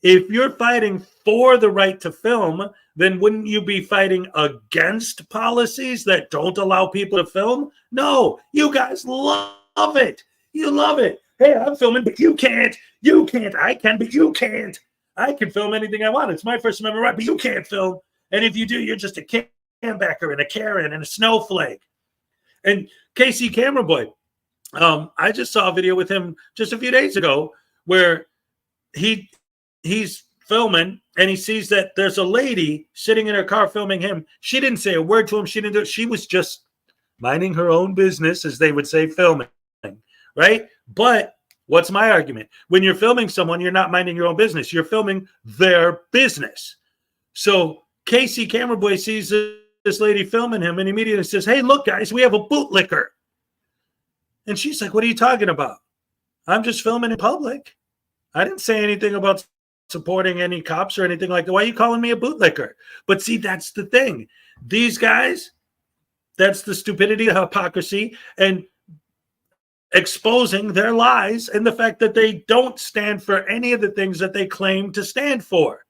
If you're fighting for the right to film, then wouldn't you be fighting against policies that don't allow people to film? No, you guys love it. You love it. Hey, I'm filming, but you can't. You can't. I can, but you can't. I can film anything I want. It's my First Amendment right, but you can't film. And if you do, you're just a cambacker and a Karen and a snowflake. And Casey Camera Boy, I just saw a video with him just a few days ago where he's filming and he sees that there's a lady sitting in her car filming him. She didn't say a word to him. She didn't do it. She was just minding her own business, as they would say, filming, right? But what's my argument? When you're filming someone, you're not minding your own business. You're filming their business. So Casey Camera Boy sees this lady filming him and immediately says, hey, look, guys, we have a bootlicker. And she's like, what are you talking about? I'm just filming in public. I didn't say anything about supporting any cops or anything like that. Why are you calling me a bootlicker? But see, that's the thing. These guys, that's the stupidity, the hypocrisy, and exposing their lies and the fact that they don't stand for any of the things that they claim to stand for.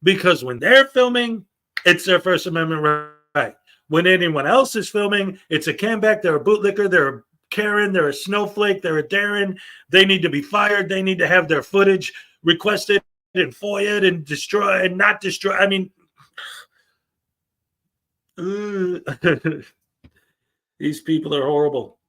Because when they're filming, it's their First Amendment right. When anyone else is filming, it's a camback, they're a bootlicker, they're a Karen, they're a snowflake, they're a Darren. They need to be fired. They need to have their footage requested and FOIA'd and destroy and not destroy. I mean, these people are horrible.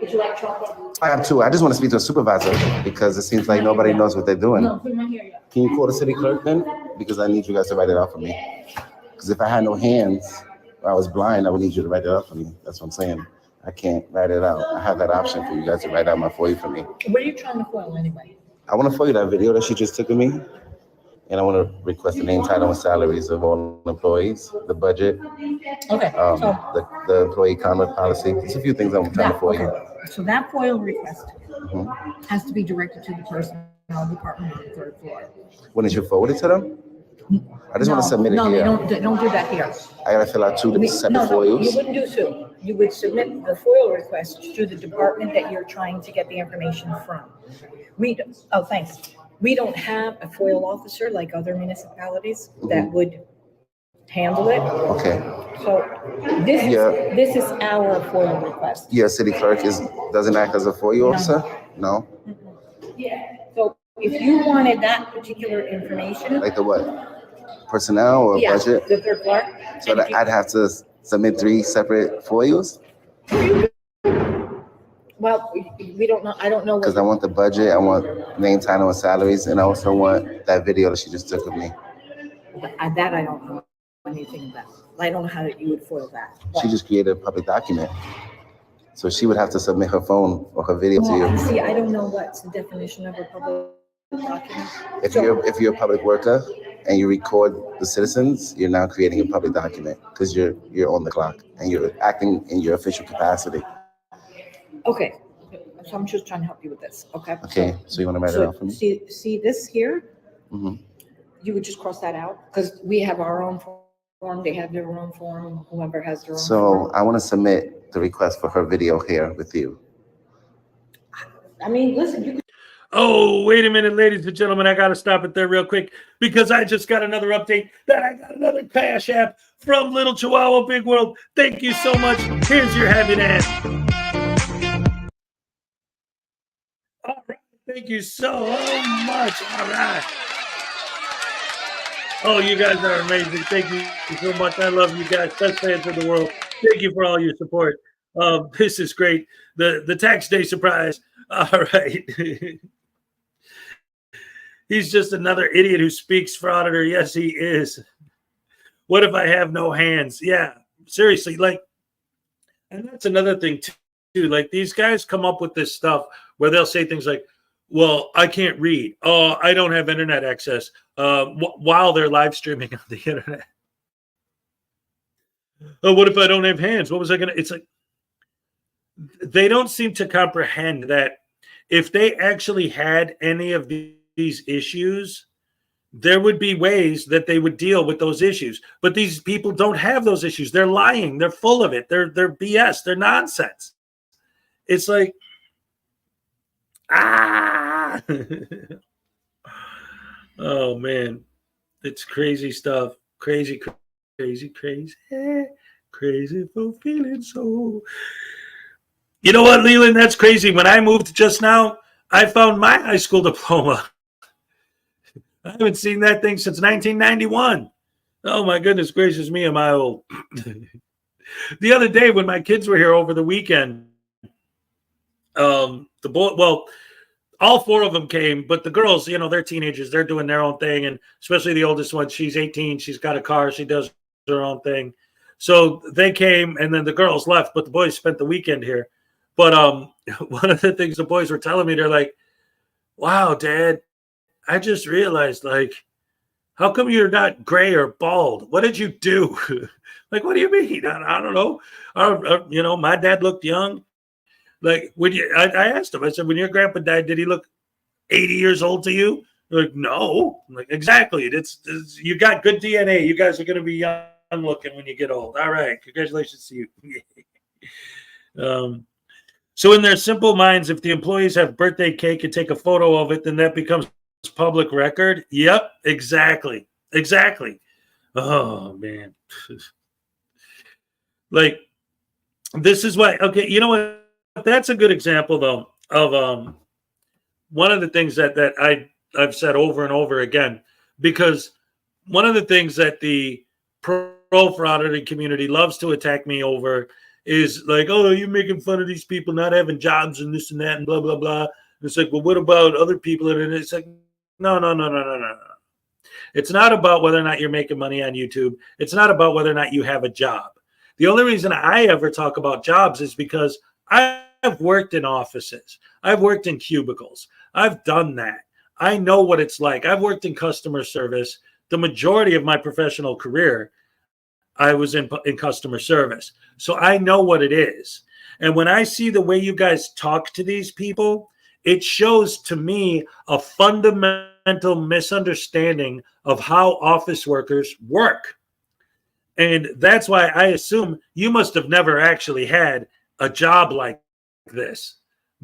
Would you like chocolate? I have two. I just want to speak to a supervisor because it seems like nobody knows what they're doing. No, put them in here yet. Can you call the city clerk then? Because I need you guys to write it out for me. Because if I had no hands, or I was blind, I would need you to write it out for me. That's what I'm saying. I can't write it out. I have that option for you guys to write out my FOIA for me. What are you trying to foil anyway? I want to FOIA that video that she just took of me. And I want to request the name, title, and salaries of all employees, the budget, Okay. the employee conduct policy. There's a few things I'm trying to FOIA. Okay. So that FOIL request Mm-hmm. has to be directed to the personnel department on the third floor. When did you forward it to them? I just want to submit it No, here. don't do that here. I gotta fill out two separate No, FOIAs. you wouldn't do so. You would submit the FOIL request to the department that you're trying to get the information from. Thanks. We don't have a FOIL officer like other municipalities that would handle it. Okay. So this is our FOIL request. Your city clerk doesn't act as a FOIA officer? No. So if you wanted that particular information. Like the what? Personnel or budget? The third floor. So that I'd have to submit 3 separate FOIAs? Well, we don't know. I don't know. Because I want the budget, I want name, title, and salaries, and I also want that video that she just took of me. That I don't know anything about. I don't know how you would foil that. She just created a public document. So she would have to submit her phone or her video to Well, you. see, I don't know what's the definition of a public document. If you're a public worker and you record the citizens, you're now creating a public document because you're on the clock and you're acting in your official capacity. Okay, so I'm just trying to help you with this, okay? Okay, so you want to write it out for me? See this here? Mm-hmm. You would just cross that out, because we have our own form, they have their own form, whoever has their own So form. I want to submit the request for her video here with you. I mean, listen, you could. Oh, wait a minute, ladies and gentlemen. I got to stop it there real quick because I just got another update that I got another Cash App from Little Chihuahua Big World. Thank you so much. Here's your happy dance. All right. Thank you so much. All right. Oh, you guys are amazing. Thank you so much. I love you guys. Best fans in the world. Thank you for all your support. This is great. The tax day surprise. All right. He's just another idiot who speaks Frauditor. Yes, he is. What if I have no hands? Yeah, seriously. Like, and that's another thing too. Like, these guys come up with this stuff where they'll say things like, well, I can't read. Oh, I don't have internet access while they're live streaming on the internet. Oh, what if I don't have hands? What was I going to? It's like, they don't seem to comprehend that if they actually had any of these issues, there would be ways that they would deal with those issues. But these people don't have those issues. They're lying. They're full of it. They're BS. They're nonsense. It's like, oh man, it's crazy stuff. Crazy for feeling so. You know what, Leland? That's crazy. When I moved just now, I found my high school diploma. I haven't seen that thing since 1991. Oh my goodness gracious me, am I old? The other day when my kids were here over the weekend, all four of them came, but the girls, you know, they're teenagers. They're doing their own thing. And especially the oldest one, she's 18. She's got a car. She does her own thing. So they came and then the girls left, but the boys spent the weekend here. But one of the things the boys were telling me, they're like, wow, Dad, I just realized, like, how come you're not gray or bald? What did you do? Like, what do you mean? I don't know. You know, my dad looked young. Like, when I asked him, I said, when your grandpa died, did he look 80 years old to you? They're like, no. I'm like, exactly. It's you got good DNA. You guys are going to be young looking when you get old. All right. Congratulations to you. So in their simple minds, if the employees have birthday cake and take a photo of it, then that becomes public record. Yep, exactly. Oh man. Like, this is why, okay, you know what? That's a good example though of one of the things that I've said over and over again, because one of the things that the pro-frauditor community loves to attack me over is like, oh, you're making fun of these people not having jobs and this and that and blah, blah, blah. And it's like, well, what about other people? And it's like, no. It's not about whether or not you're making money on YouTube. It's not about whether or not you have a job. The only reason I ever talk about jobs is because I've worked in offices. I've worked in cubicles. I've done that. I know what it's like. I've worked in customer service. The majority of my professional career, I was in customer service. So I know what it is. And when I see the way you guys talk to these people, it shows to me a fundamental misunderstanding of how office workers work. And that's why I assume you must have never actually had a job like this,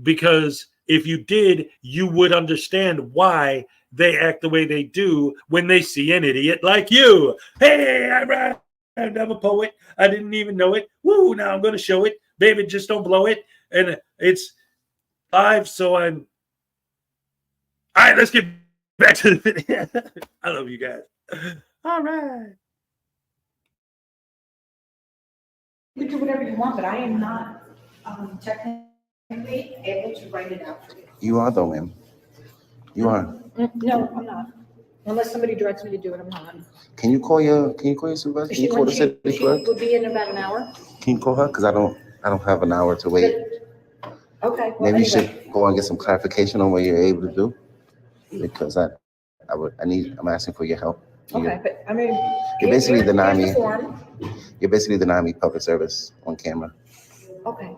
because if you did, you would understand why they act the way they do when they see an idiot like you. Hey, I'm a poet. I didn't even know it. Woo, now I'm going to show it. Baby, just don't blow it. And it's live, so I'm... All right, let's get back to the video. I love you guys. All right. You can do whatever you want, but I am not technically able to write it out for you. You are though, ma'am. You are. No, I'm not. Unless somebody directs me to do it, I'm not. Can you call your supervisor? Can you call the city clerk? Will be in about an hour. Can you call her? Because I don't have an hour to wait. Okay, well, Maybe you anyway. should go and get some clarification on what you're able to do. Because I'm asking for your help. Okay, but I mean. You're basically denying here's me. the form. You're basically denying me public service on camera. Okay.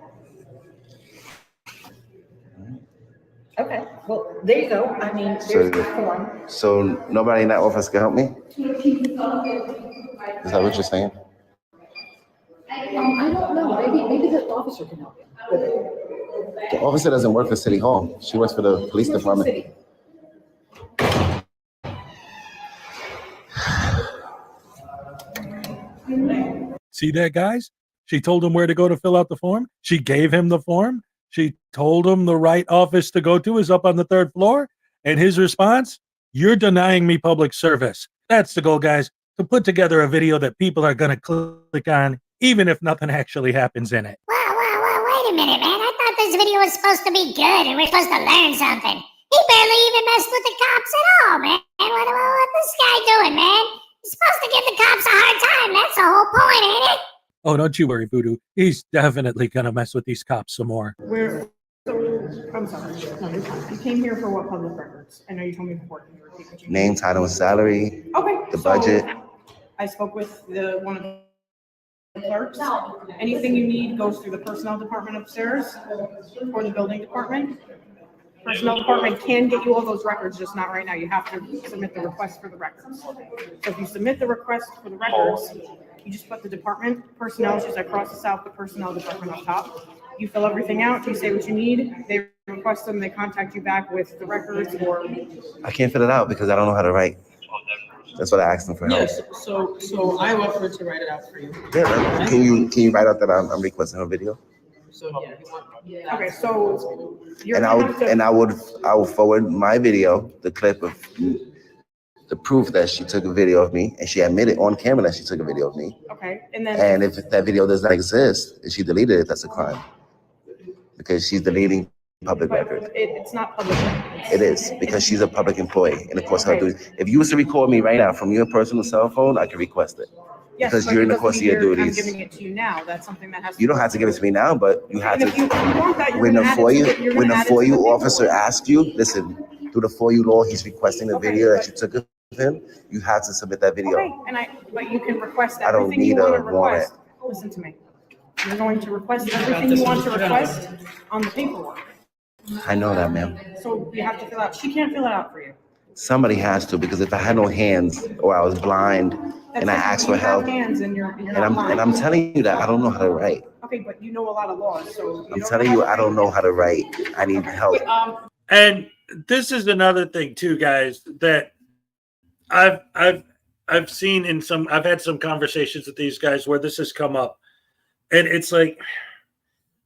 Okay, well, there you go. I mean, there's the form. So nobody in that office can help me? Is that what you're saying? I don't know, maybe the officer can help you with it. The officer doesn't work for City Hall. She works for the police department. See that, guys? She told him where to go to fill out the form. She gave him the form. She told him the right office to go to is up on the 3rd floor. And his response, you're denying me public service. That's the goal, guys, to put together a video that people are going to click on, even if nothing actually happens in it. Wait a minute, man. I thought this video was supposed to be good and we're supposed to learn something. He barely even messed with the cops at all, man. What's this guy doing, man? He's supposed to give the cops a hard time. That's the whole point, ain't it? Oh, don't you worry, Voodoo. He's definitely going to mess with these cops some more. I'm sorry. No, you're fine. You came here for what public records? I know you told me before. Can you repeat what you Name, title, and salary. Okay. The budget. I spoke with one of the clerks. Anything you need goes through the personnel department upstairs or the building department. Personnel department can get you all those records, just not right now. You have to submit the request for the records. So if you submit the request for the records, you just put the department personnel, which is across the south, the personnel department up top. You fill everything out, you say what you need, they request them, they contact you back with the records or. I can't fill it out because I don't know how to write. That's what I asked them for help. Yes, so I offered to write it out for you. Yeah, can you write out that I'm requesting a video? So, yeah. Okay, so you're And gonna have to. I will forward my video, the clip of the proof that she took a video of me, and she admitted on camera that she took a video of me. Okay, and then. And if that video does not exist and she deleted it, that's a crime because she's deleting public record. It's not public record. It is because she's a public employee, and of course, her duty. If you was to record me right now from your personal cell phone, I can request it. Yes, because but you're in the it course of doesn't your mean I'm duties. giving it to you now. That's something that has. You don't have to give it to me now, but you have And to. if you want that, you're When the gonna add it to when the add it to FOIA the officer paperwork. asks you, listen, through the FOIA law, he's requesting the Okay, video that you took of him. You have to submit that video. Okay, but you can request I don't everything you need want a to warrant. request. Listen to me. You're going to request everything you want to request on the paperwork. I know that, ma'am. So you have to fill out. She can't fill it out for you. Somebody has to, because if I had no hands or I was blind and I asked for You have help, hands and you're and not I'm blind. telling you that I don't know how to write. Okay, but you know a lot of laws, so. I'm telling you I don't know how to write. I need help. And this is another thing too, guys, that I've seen in some. I've had some conversations with these guys where this has come up, and it's like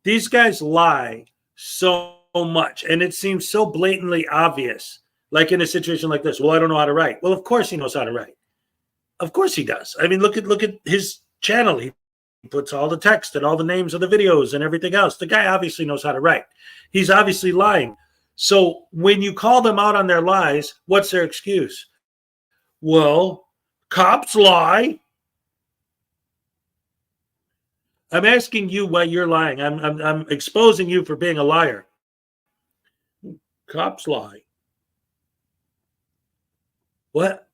these guys lie so much, and it seems so blatantly obvious. Like in a situation like this, well, I don't know how to write. Well, of course he knows how to write. Of course he does. I mean, look at his channel. He puts all the text and all the names of the videos and everything else. The guy obviously knows how to write. He's obviously lying. So when you call them out on their lies, what's their excuse? Well, cops lie. I'm asking you why you're lying. I'm exposing you for being a liar. Cops lie. What?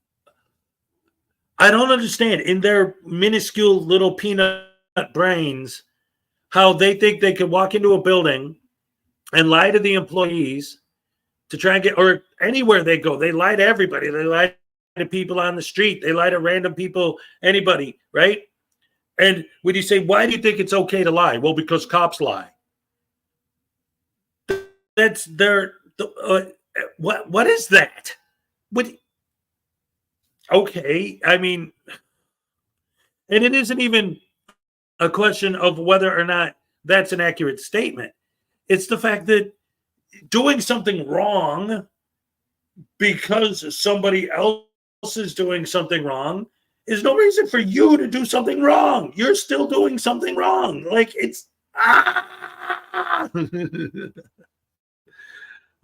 I don't understand in their minuscule little peanut brains how they think they could walk into a building and lie to the employees to try and get, or anywhere they go, they lie to everybody. They lie to people on the street. They lie to random people, anybody, right? And when you say, why do you think it's okay to lie? Well, because cops lie. That's their, what is that? What? Okay, I mean, and it isn't even a question of whether or not that's an accurate statement. It's the fact that doing something wrong because somebody else is doing something wrong is no reason for you to do something wrong. You're still doing something wrong. Like it's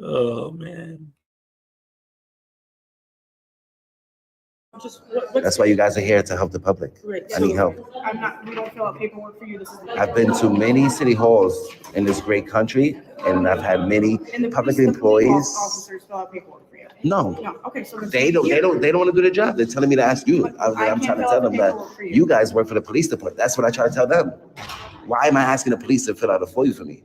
oh man. just what's That's why you guys are here, to help the public. Right. I need help. I'm not. We don't fill out paperwork for you. This is. I've been to many city halls in this great country, and I've had many And the public police employees. officers fill out paperwork for you. No, No. Okay. So they don't want to do their job. They're telling me to ask you. I'm can't trying to fill tell out the them that paperwork for you. you guys work for the police department. That's what I try to tell them. Why am I asking the police to fill out a FOIA for me?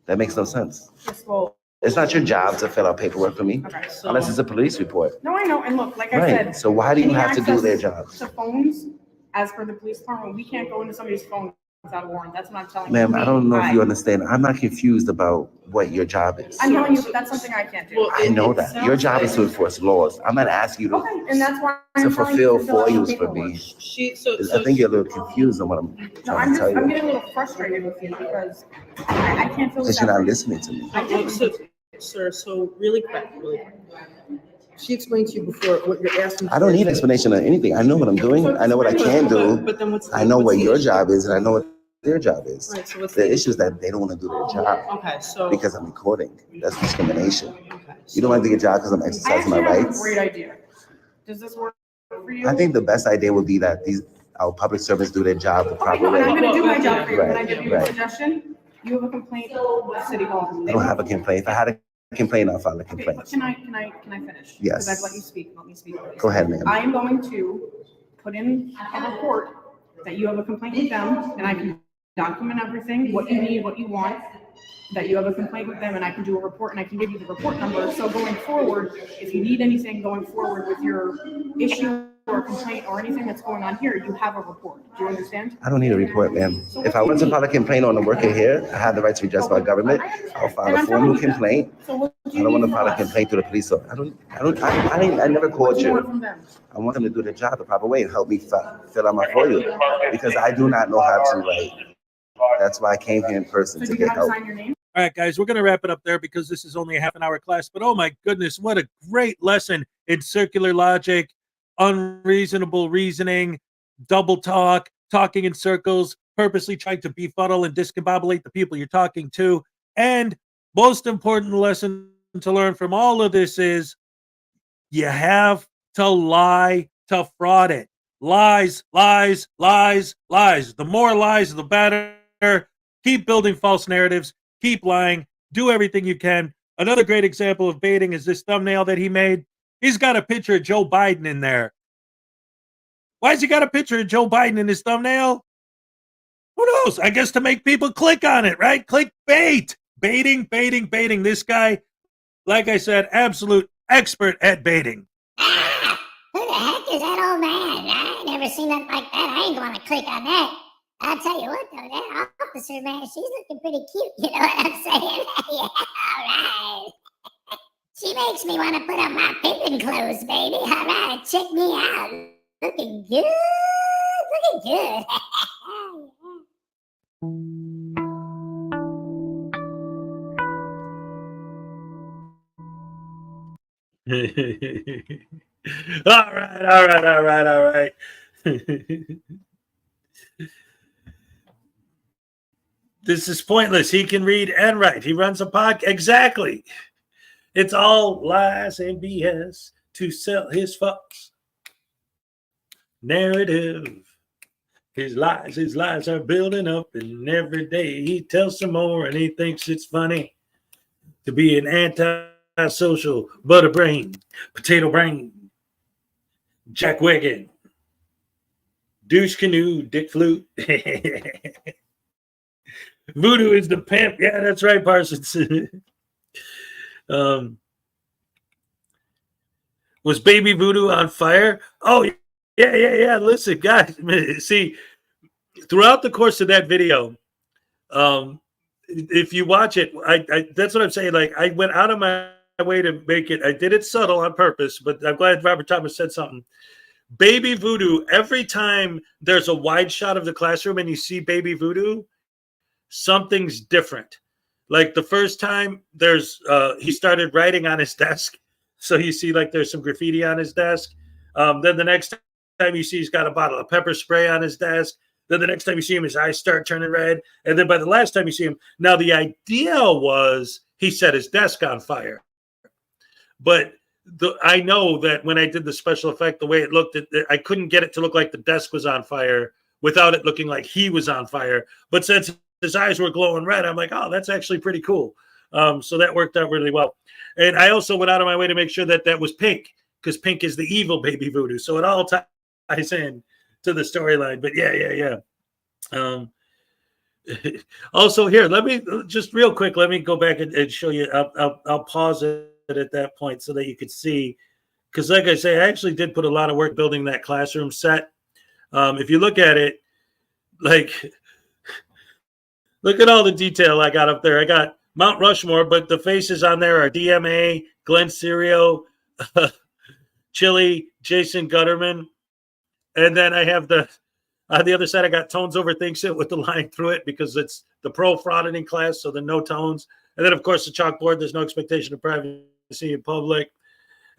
That makes no sense. Yes, well, It's not your job to fill out paperwork for me, okay, so, unless it's a police report. no, I know. And look, like I Right. said. So why do you any have to do their access job? To phones, as per the police department, we can't go into somebody's phone without a warrant. That's what I'm telling you. Ma'am, I don't know if you understand. I'm not confused about what your job is. I'm telling you, but that's something I can't do. I know that. Your job is to enforce laws. I'm not asking you Okay, and that's why to I'm telling you fulfill to fill out the FOIAs for paperwork. me. I think you're a little confused on what I'm No, trying to tell I'm you. getting a little frustrated with you because I can't fill Because this you're out. not listening to me. Sir, so really quick. She explained to you before what you're asking. I don't need explanation of anything. I know what I'm doing. I know what I can do. But then what's I know what your job is, and I know what their job is. Right, so what's The issue is that they don't want to do their job Okay, so. because I'm recording. That's discrimination. You don't want to do your job because I'm I exercising my actually have a rights. great idea. Does this work for you? I think the best idea would be that our public servants do their job the Okay, proper no, and I'm way. gonna do my job for you. Can I Right, give you a right. suggestion? You have a complaint with City Hall. I don't have a complaint. If I had a complaint, I'll file a Okay, complaint. but can I finish? Yes. Because I've let you speak, let me speak. Go ahead, ma'am. I am going to put in a report that you have a complaint with them, and I can document everything, what you need, what you want, that you have a complaint with them, and I can do a report, and I can give you the report number. So going forward, if you need anything going forward with your issue or complaint or anything that's going on here, you have a report. Do you understand? I don't need a report, ma'am. If I want to file a complaint on a worker here, I have the right to be addressed by government. I'll file a formal complaint. So what do I you don't want need to file a from us? complaint to the police. I never What called do you want you. from them? I want them to do their job the proper way and help me fill out my FOIA because I do not know how to write. That's why I came here in person So to do you get have to help. sign your name? All right, guys, we're going to wrap it up there because this is only a half-an-hour class. But oh my goodness, what a great lesson in circular logic, unreasonable reasoning, double talk, talking in circles, purposely trying to befuddle and discombobulate the people you're talking to. And most important lesson to learn from all of this is you have to lie to fraud it. Lies, lies, lies, lies. The more lies, the better. Keep building false narratives. Keep lying. Do everything you can. Another great example of baiting is this thumbnail that he made. He's got a picture of Joe Biden in there. Why has he got a picture of Joe Biden in his thumbnail? Who knows? I guess to make people click on it, right? Click bait. Baiting, baiting, baiting. This guy, like I said, absolute expert at baiting. Who the heck is that old man? I ain't never seen nothing like that. I ain't gonna click on that. I'll tell you what, though, that officer, man, she's looking pretty cute. You know what I'm saying? Yeah, all right. She makes me want to put on my pimping clothes, baby. All right, check me out. Looking good. Looking good. All right, all right, all right, all right. This is pointless. He can read and write. He runs a podcast. Exactly. It's all lies and BS to sell his fucks. Narrative. His lies are building up, and every day he tells some more, and he thinks it's funny to be an anti-social butter brain, potato brain, Jack Wiggin, douche canoe, dick flute. Voodoo is the pimp. Yeah, that's right, Parsons. Was Baby Voodoo on fire? Oh, yeah. Listen, guys, see, throughout the course of that video, if you watch it, I that's what I'm saying. Like, I went out of my way to make it. I did it subtle on purpose, but I'm glad Robert Thomas said something. Baby Voodoo, every time there's a wide shot of the classroom and you see Baby Voodoo, something's different. Like the first time he started writing on his desk. So you see like there's some graffiti on his desk. Then the next time you see he's got a bottle of pepper spray on his desk. Then the next time you see him, his eyes start turning red. And then by the last time you see him, now the idea was he set his desk on fire. But I know that when I did the special effect, the way it looked, I couldn't get it to look like the desk was on fire without it looking like he was on fire. But since his eyes were glowing red, I'm like, oh, that's actually pretty cool. So that worked out really well. And I also went out of my way to make sure that that was pink, because pink is the evil baby voodoo. So it all ties in to the storyline. But yeah. Also here, let me just real quick, let me go back and show you. I'll pause it at that point so that you could see, because like I say, I actually did put a lot of work building that classroom set. If you look at it, like, look at all the detail I got up there. I got Mount Rushmore, but the faces on there are DMA, Glenn Serio, Chili, Jason Gutterman, and then I have the on the other side, I got Tones Overthinks It with the line through it because it's the pro frauditing class, so the no tones. And then, of course, the chalkboard, there's no expectation of privacy in public.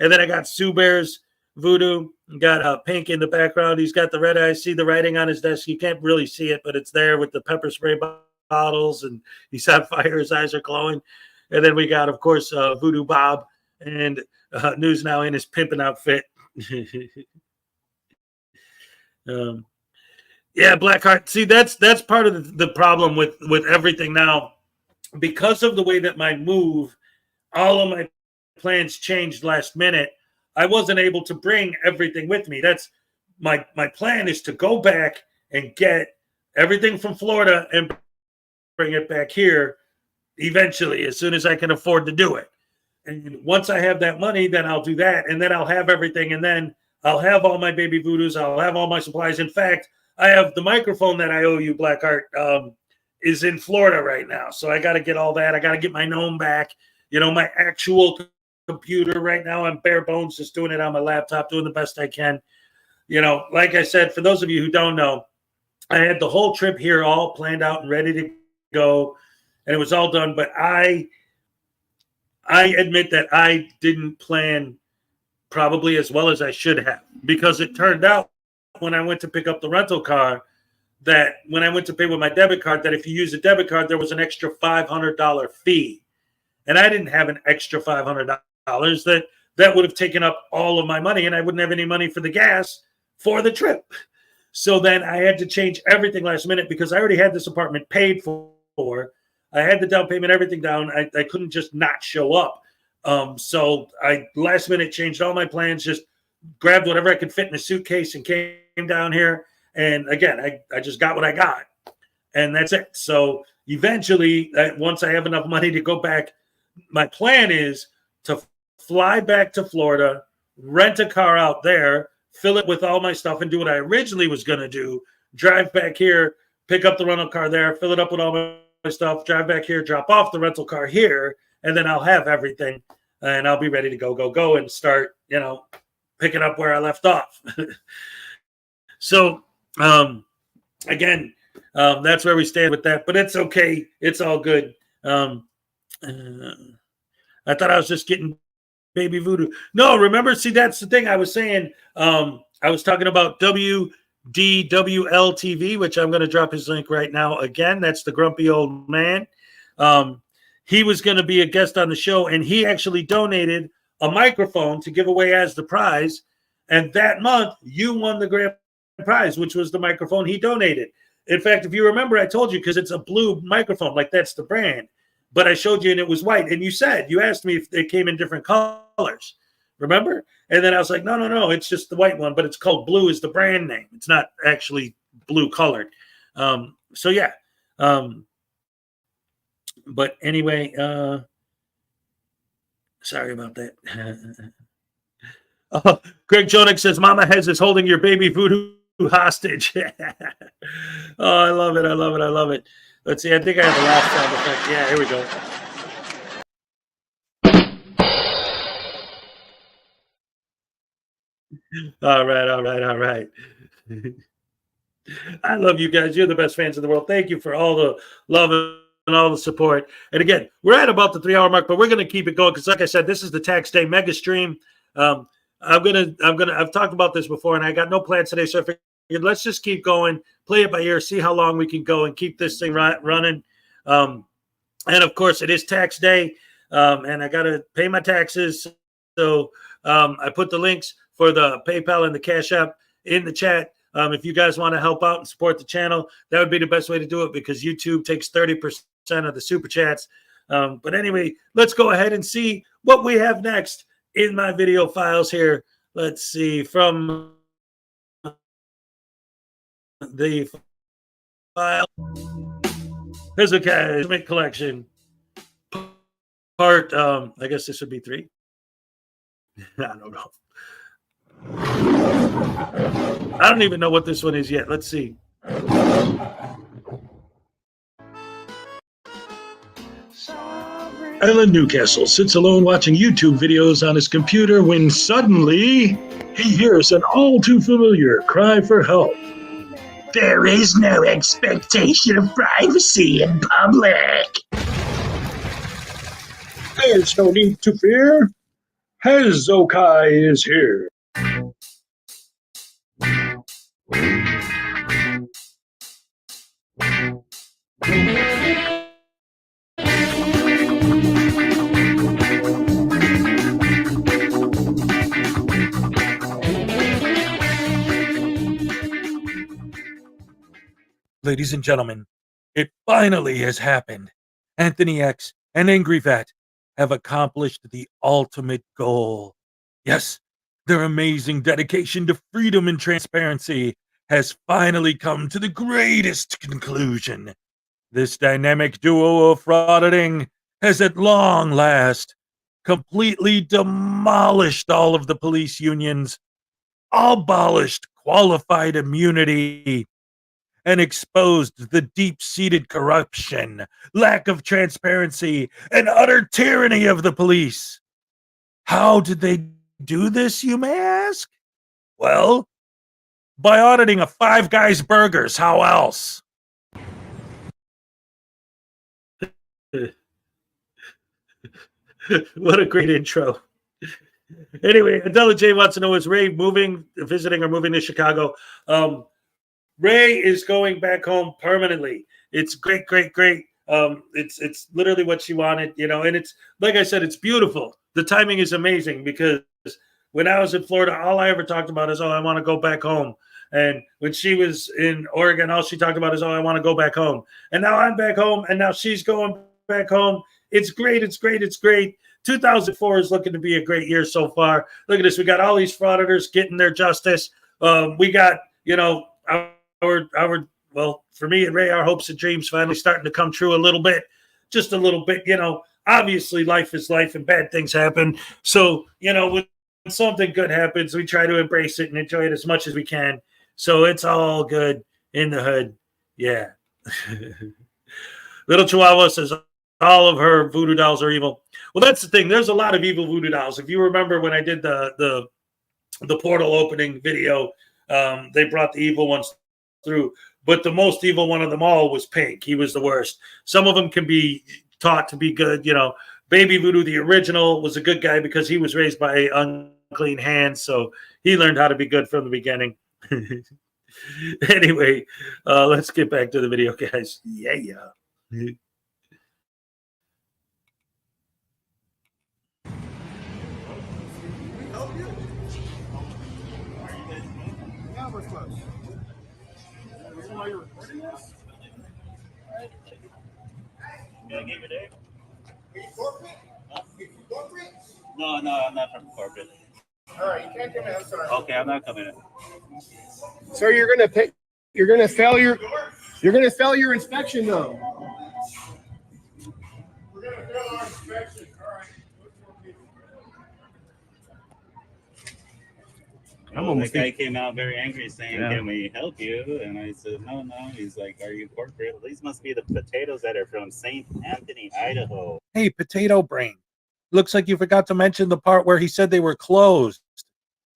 And then I got Sue Bear's voodoo. Got Pink in the background. He's got the red eyes. See the writing on his desk. You can't really see it, but it's there with the pepper spray bottles. And he's on fire. His eyes are glowing. And then we got, of course, Voodoo Bob and News Now in his pimping outfit. Yeah, Blackheart. See, that's part of the problem with everything now. Because of the way that my move, all of my plans changed last minute, I wasn't able to bring everything with me. That's my plan is to go back and get everything from Florida and bring it back here eventually, as soon as I can afford to do it. And once I have that money, then I'll do that. And then I'll have everything. And then I'll have all my baby voodoos. I'll have all my supplies. In fact, I have the microphone that I owe you, Blackheart, is in Florida right now. So I got to get all that. I got to get my gnome back. You know, my actual computer right now, I'm bare bones, just doing it on my laptop, doing the best I can. You know, like I said, for those of you who don't know, I had the whole trip here all planned out and ready to go, and it was all done. But I admit that I didn't plan probably as well as I should have, because it turned out when I went to pick up the rental car, that when I went to pay with my debit card, that if you use a debit card, there was an extra $500 fee. And I didn't have an extra $500 that would have taken up all of my money, and I wouldn't have any money for the gas for the trip. So then I had to change everything last minute because I already had this apartment paid for. I had the down payment, everything down. I couldn't just not show up. So I last minute changed all my plans, just grabbed whatever I could fit in a suitcase and came down here. And again, I just got what I got, and that's it. So eventually, once I have enough money to go back, my plan is to fly back to Florida, rent a car out there, fill it with all my stuff, and do what I originally was going to do. Drive back here, pick up the rental car there, fill it up with all my stuff, drive back here, drop off the rental car here, and then I'll have everything, and I'll be ready to go, and start, you know, picking up where I left off. So, again, that's where we stand with that, but it's okay. It's all good. I thought I was just getting baby voodoo. No, remember, see, that's the thing I was saying. I was talking about WDWL-TV, which I'm going to drop his link right now. Again, that's the grumpy old man. He was going to be a guest on the show, and he actually donated a microphone to give away as the prize. And that month, you won the grand prize, which was the microphone he donated. In fact, if you remember, I told you, because it's a blue microphone, like that's the brand. But I showed you and it was white. And you asked me if they came in different colors. Remember? And then I was like, no, it's just the white one, but it's called Blue is the brand name. It's not actually blue colored. So yeah. But anyway, sorry about that. Greg Jonick says, Mama Hez is holding your baby voodoo hostage. Oh, I love it. Let's see. I think I have the last sound effect. Yeah, here we go. All right. I love you guys. You're the best fans in the world. Thank you for all the love and all the support. And again, we're at about the 3-hour mark, but we're going to keep it going because, like I said, this is the tax day mega stream. I've talked about this before, and I got no plans today, so I figured let's just keep going, play it by ear, see how long we can go, and keep this thing running. And of course, it is tax day, and I got to pay my taxes. So I put the links for the PayPal and the Cash App in the chat. If you guys want to help out and support the channel, that would be the best way to do it because YouTube takes 30% of the super chats. But anyway, let's go ahead and see what we have next in my video files here. Let's see from the file. Hezokuai collection. Part, I guess this would be 3. I don't know. I don't even know what this one is yet. Let's see. Alan Newcastle sits alone watching YouTube videos on his computer when suddenly he hears an all too familiar cry for help. There is no expectation of privacy in public. There's no need to fear. Hezokuai is here. Ladies and gentlemen, it finally has happened. Anthony X and Angry Vet have accomplished the ultimate goal. Yes, their amazing dedication to freedom and transparency has finally come to the greatest conclusion. This dynamic duo of frauditing has at long last completely demolished all of the police unions, abolished qualified immunity, and exposed the deep-seated corruption, lack of transparency, and utter tyranny of the police. How did they do this, you may ask? Well, by auditing a Five Guys Burgers, how else? What a great intro. Anyway, Adela J wants to know, is Ray visiting or moving to Chicago? Ray is going back home permanently. It's great. It's literally what she wanted, and it's, like I said, it's beautiful. The timing is amazing because when I was in Florida, all I ever talked about is, I want to go back home. And when she was in Oregon, all she talked about is, I want to go back home. And now I'm back home, and now she's going back home. It's great. 2004 is looking to be a great year so far. Look at this. We got all these frauditors getting their justice. We got, well, for me and Ray, our hopes and dreams finally starting to come true a little bit, just a little bit. Obviously life is life and bad things happen. So, when something good happens, we try to embrace it and enjoy it as much as we can. So it's all good in the hood. Yeah. Little Chihuahua says all of her voodoo dolls are evil. Well, that's the thing. There's a lot of evil voodoo dolls. If you remember when I did the portal opening video, they brought the evil ones through, but the most evil one of them all was Pink. He was the worst. Some of them can be taught to be good. Baby Voodoo, the original, was a good guy because he was raised by unclean hands, so he learned how to be good from the beginning. Anyway, let's get back to the video, guys. Yeah. No, I'm not from corporate. All right, you can't come in. I'm sorry. Okay, I'm not coming in. Sir, you're gonna fail your inspection though. We're gonna fail our inspection. All right. The guy came out very angry saying, "Can we help you?" And I said, No. He's like, "Are you corporate?" These must be the potatoes that are from St. Anthony, Idaho. Hey, Potato Brain. Looks like you forgot to mention the part where he said they were closed.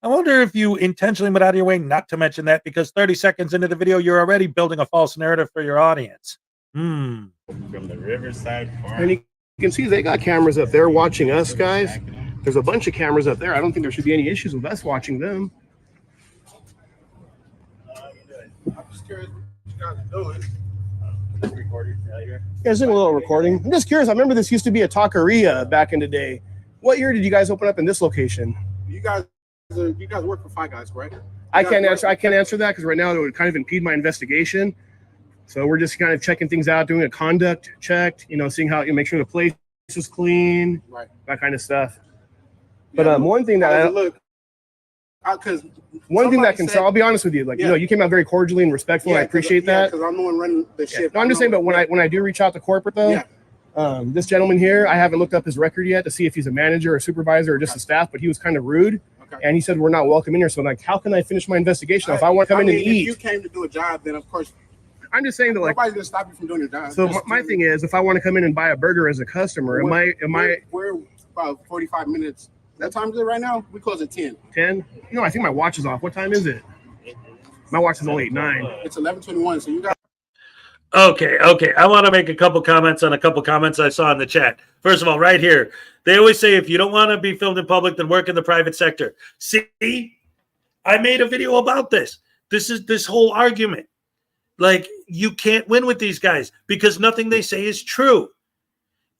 I wonder if you intentionally went out of your way not to mention that, because 30 seconds into the video, you're already building a false narrative for your audience. From the Riverside Farm. And you can see they got cameras up there watching us, guys. There's a bunch of cameras up there. I don't think there should be any issues with us watching them. I'm just curious what you guys are doing. Recording failure. Yeah, it's doing a little recording. I'm just curious. I remember this used to be a taqueria back in the day. What year did you guys open up in this location? You guys work for Five Guys, right? I can't answer that because right now it would kind of impede my investigation. So we're just kind of checking things out, doing a conduct check, seeing how you make sure the place is clean, right? That kind of stuff. But one thing that I'll be honest with you, you came out very cordially and respectful. And I appreciate that. Because I'm the one running the ship. No, I'm just saying, but when I do reach out to corporate though, this gentleman here, I haven't looked up his record yet to see if he's a manager or supervisor or just a staff, but he was kind of rude. Okay. And he said, we're not welcome in here. So how can I finish my investigation if I want to come in and eat? If you came to do a job, then of course, I'm just saying that nobody's going to stop you from doing your job. So my thing is, if I want to come in and buy a burger as a customer, we're about 45 minutes. That time is it right now? We close at 10. 10? I think my watch is off. What time is it? My watch is only 9. It's 11:21. So you got. Okay. I want to make a couple comments on a couple comments I saw in the chat. First of all, right here, they always say if you don't want to be filmed in public, then work in the private sector. See, I made a video about this. This is this whole argument. Like, you can't win with these guys because nothing they say is true.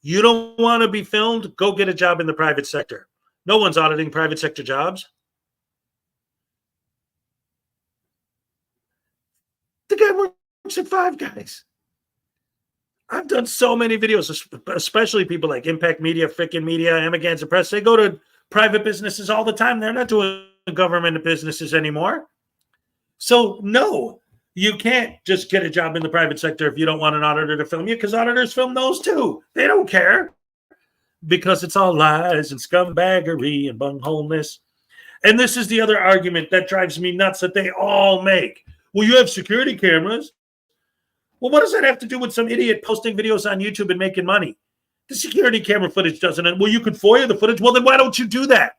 You don't want to be filmed, go get a job in the private sector. No one's auditing private sector jobs. The guy works at Five Guys. I've done so many videos, especially people like Impact Media, Frickin' Media, Amagansett Press. They go to private businesses all the time. They're not doing government businesses anymore. So, no, you can't just get a job in the private sector if you don't want an auditor to film you, because auditors film those too. They don't care because it's all lies and scumbaggery and bungholeness. And this is the other argument that drives me nuts that they all make. Well, you have security cameras. Well, what does that have to do with some idiot posting videos on YouTube and making money? The security camera footage doesn't. Well, you could FOIA the footage. Well, then why don't you do that?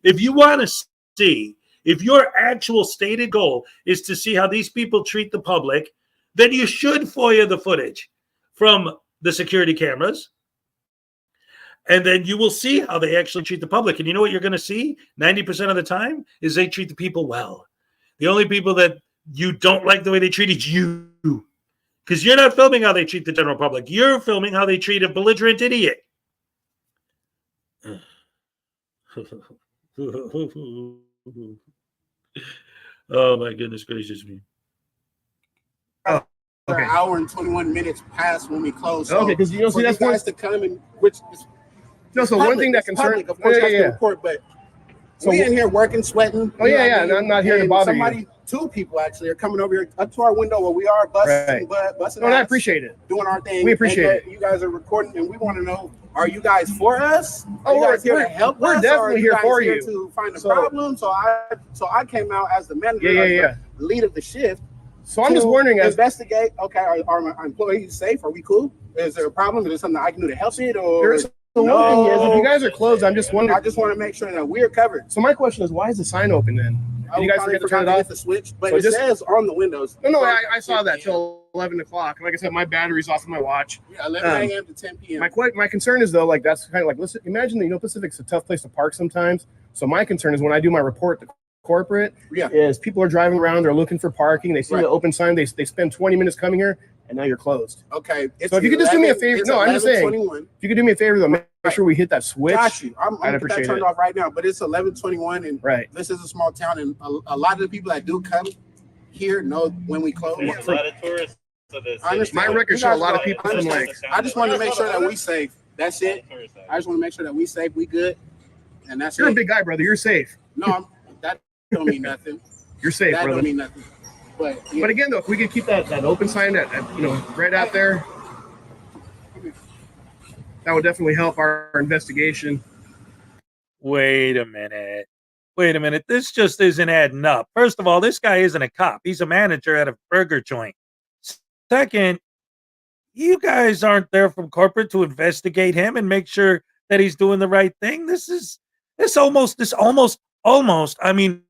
If you want to see, if your actual stated goal is to see how these people treat the public, then you should FOIA the footage from the security cameras. And then you will see how they actually treat the public. And you know what you're going to see 90% of the time is they treat the people well. The only people that you don't like the way they treat is you. Because you're not filming how they treat the general public. You're filming how they treat a belligerent idiot. Oh, my goodness gracious me. An hour and 21 minutes past when we close. So because for that's you guys to come and which is so public, one thing that concerns, of course, that's the report, but so we in here working, sweating. And I'm not here to bother you. Two people actually are coming over here up to our window where we are busting, busting. I appreciate it. Doing our thing. We appreciate it. You guys are recording, and we want to know: are you guys for us? Oh, are you guys here to help us? We're definitely here for you to find a problem. So I came out as the manager, the lead of the shift. So I'm just wondering, investigate. Okay, are our employees safe? Are we cool? Is there a problem? Is there something I can do to help it? Or the one thing is, if you guys are closed, I'm just wondering. I just want to make sure that we're covered. So my question is, why is the sign open then? Did you guys forget to turn it off? The switch, but it says on the windows. No, I saw that till 11 o'clock. Like I said, my battery's off of my watch. Yeah, 11 a.m. to 10 p.m. My concern is though, that's kind of like, listen, imagine that Pacific's a tough place to park sometimes. So my concern is when I do my report to corporate, is people are driving around, they're looking for parking, they see the open sign, they spend 20 minutes coming here, and now you're closed. Okay. So if you could just do me a favor, I'm just saying, if you could do me a favor though, make sure we hit that switch. Got you. I'm gonna get that turned off right now. But it's 11:21, and this is a small town, and a lot of the people that do come here know when we close. There's a lot of tourists. My record shows a lot of people from I just want to make sure that we safe. That's it. I just want to make sure that we safe, we good, and that's You're a big guy, brother. You're safe. No, that don't mean nothing. You're safe, that brother. Don't mean nothing. But again, though, if we could keep that open sign that right out there, that would definitely help our investigation. Wait a minute. This just isn't adding up. First of all, this guy isn't a cop. He's a manager at a burger joint. Second, you guys aren't there from corporate to investigate him and make sure that he's doing the right thing. This almost. I mean,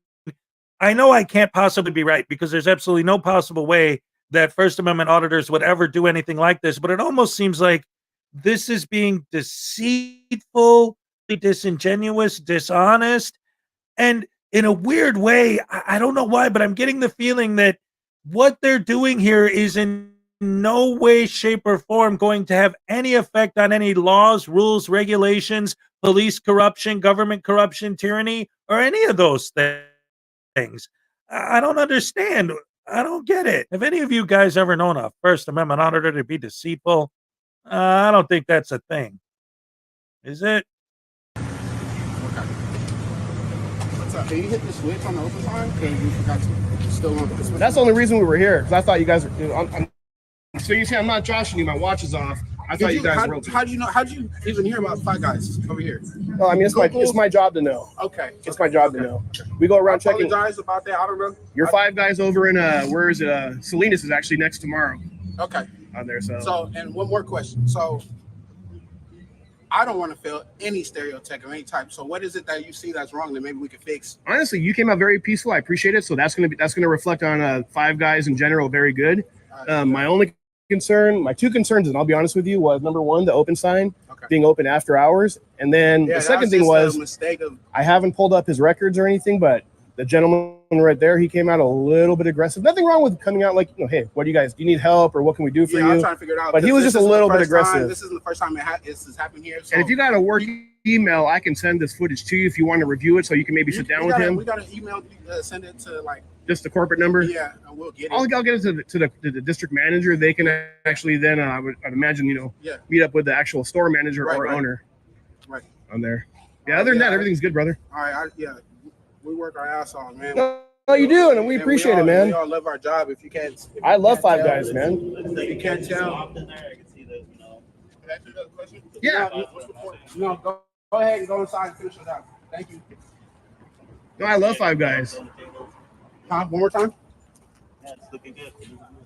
I know I can't possibly be right because there's absolutely no possible way that First Amendment auditors would ever do anything like this, but it almost seems like this is being deceitful, disingenuous, dishonest, and in a weird way, I don't know why, but I'm getting the feeling that what they're doing here is in no way, shape, or form going to have any effect on any laws, rules, regulations, police corruption, government corruption, tyranny, or any of those things. I don't understand. I don't get it. Have any of you guys ever known a First Amendment auditor to be deceitful? I don't think that's a thing. Is it? What's up? Can you hit the switch on the open sign? Because we forgot to still on the switch. That's the only reason we were here, because I thought you guys were. So you see, I'm not joshing you. My watch is off. I thought you guys were. How do you know? How did you even hear about Five Guys over here? Oh, I mean, it's my job to know. Okay, it's my job to know. We go around checking. Apologize about that. I don't know. Your Five Guys over in where is it? Salinas is actually next tomorrow. Okay. On there, so. So, and one more question. So, I don't want to feel any stereotype of any type. So, what is it that you see that's wrong that maybe we can fix? Honestly, you came out very peaceful. I appreciate it. So that's gonna reflect on Five Guys in general. Very good. My only concern, my two concerns, and I'll be honest with you, was number one, the open sign being open after hours, and then the second thing was I haven't pulled up his records or anything, but the gentleman right there, he came out a little bit aggressive. Nothing wrong with coming out like, hey, what do you guys, do you need help or what can we do for you? I'm trying to figure it out. But he was just a little bit aggressive. This isn't the first time this has happened here. So. And if you got a work email, I can send this footage to you if you want to review it, so you can maybe sit down with him. We got an email. Send it to like just the corporate number. Yeah, and we'll get it. I'll get it to the district manager. They can actually then I'd imagine meet up with the actual store manager or owner. Right. On there. Yeah. Other than that, everything's good, brother. All right. We work our ass off, man. Oh, you do, and we appreciate it, man. We all love our job. If you can't, I love Five Guys, man. If you can't tell. Yeah. No, go ahead and go inside and finish it out. Thank you. No, I love Five Guys. One more time. Yeah, it's looking good.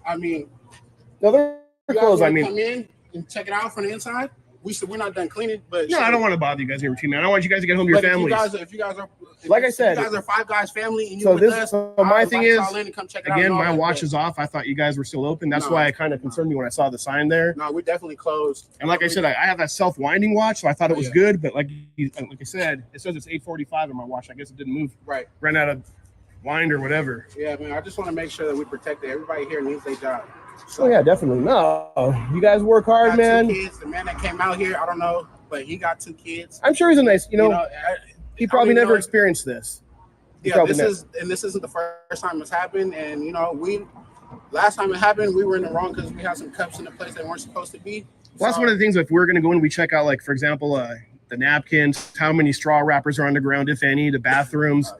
I mean, no, they're closed. I mean, come in and check it out from the inside. We're not done cleaning, but no, I don't want to bother you guys here, man. I want you guys to get home to your families. If you guys are, like I said, you guys are Five Guys family, and so with us, so my thing is, again, my watch is off. I thought you guys were still open. That's why I kind of concerned me when I saw the sign there. No, we're definitely closed. And like I said, I have that self-winding watch, so I thought it was good. But like I said, it says it's 8:45 on my watch. I guess it didn't move. Right. Ran out of wind or whatever. Yeah, man. I just want to make sure that we protect it. Everybody here needs their job. So yeah, definitely. No, you guys work hard, man. 2 kids. The man that came out here, I don't know, but he got 2 kids. I'm sure he's a nice, he probably never experienced this. Yeah, this isn't the first time it's happened. And last time it happened, we were in the wrong because we had some cups in the place that weren't supposed to be. Well, that's one of the things. If we're gonna go in, we check out, like, for example, the napkins, how many straw wrappers are on the ground, if any, the bathrooms.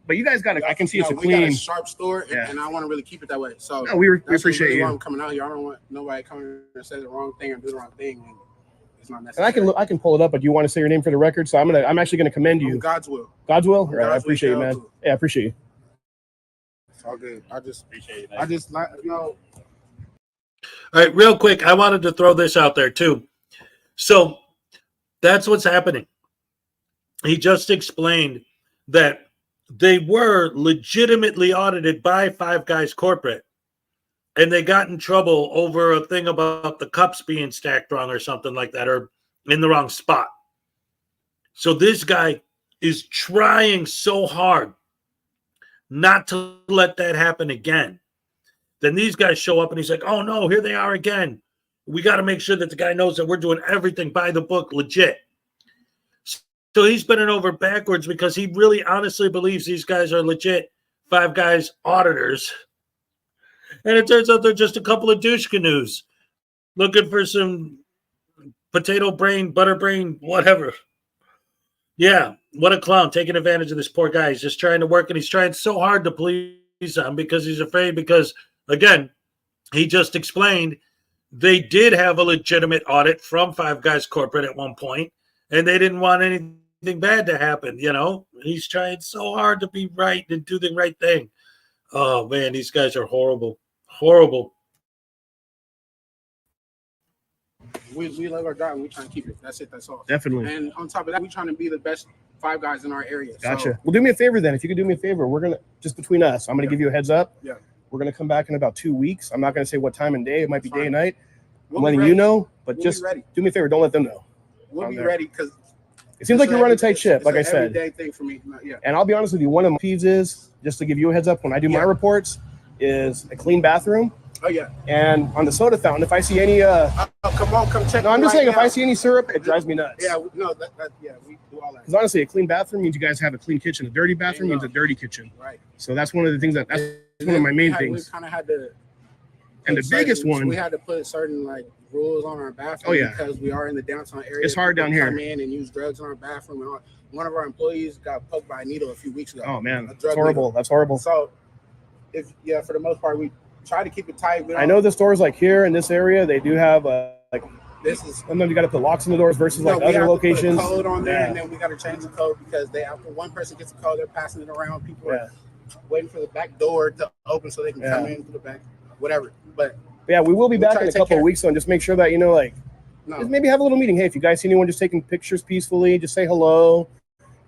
But you guys I can see it's a clean. We got a sharp store, and I want to really keep it that way. So no, we appreciate you. I'm coming out here. I don't want nobody coming and say the wrong thing or do the wrong thing. And it's not necessary. And I can pull it up, but do you want to say your name for the record? So I'm actually going to commend you. God's will. God's will. Right. I appreciate you, man. Yeah, I appreciate you. It's all good. I just appreciate it. I just All right, real quick, I wanted to throw this out there too. So that's what's happening. He just explained that they were legitimately audited by Five Guys Corporate, and they got in trouble over a thing about the cups being stacked wrong or something like that, or in the wrong spot. So this guy is trying so hard not to let that happen again. Then these guys show up and he's like, oh no, here they are again. We got to make sure that the guy knows that we're doing everything by the book, legit. So he's bending over backwards because he really honestly believes these guys are legit Five Guys auditors. And it turns out they're just a couple of douche canoes looking for some potato brain, butter brain, whatever. Yeah, what a clown, taking advantage of this poor guy. He's just trying to work, and he's trying so hard to please him because he's afraid because, again, he just explained they did have a legitimate audit from Five Guys Corporate at one point, and they didn't want anything bad to happen, He's trying so hard to be right and do the right thing. Oh, man, these guys are horrible. Horrible. We love our job and we trying to keep it. That's it. That's all. Definitely. And on top of that, we trying to be the best Five Guys in our area. Gotcha. So, Well, do me a favor then. If you could do me a favor, we're going to, just between us, I'm going to give you a heads up. Yeah. We're going to come back in about 2 weeks. I'm not going to say what time and day. It might be day and night. We'll I'm letting ready. you know, but We'll just be ready. do me a favor. Don't let them know. We'll be there. ready because it seems like you're running a tight ship, like I said. Everyday thing for me. Yeah. And I'll be honest with you, one of my peeves is, just to give you a heads up, when I do my reports, is a clean bathroom. Oh yeah. And on the soda fountain, if I see any come on, come check. No, I'm just saying, if I see any syrup, it drives me nuts. Yeah, no, yeah, we do all that. Because honestly, a clean bathroom means you guys have a clean kitchen. A dirty bathroom means a dirty kitchen. Right. So that's one of the things that's one of my main things. We kind of had to. And the biggest one, we had to put certain like rules on our bathroom. Oh, yeah. Because we are in the downtown area. It's hard down here. Come in and use drugs in our bathroom. And one of our employees got poked by a needle a few weeks ago. Oh man, that's horrible. That's horrible. So, for the most part, we try to keep it tight. I know the stores like here in this area, they do have like this is sometimes you got to put locks on the doors versus like other locations. Put a code on there, and then we got to change the code because after one person gets a code, they're passing it around. People are waiting for the back door to open so they can come in through the back, whatever. But yeah, we will be back in a couple of weeks, so just make sure that just maybe have a little meeting. Hey, if you guys see anyone just taking pictures peacefully, just say hello.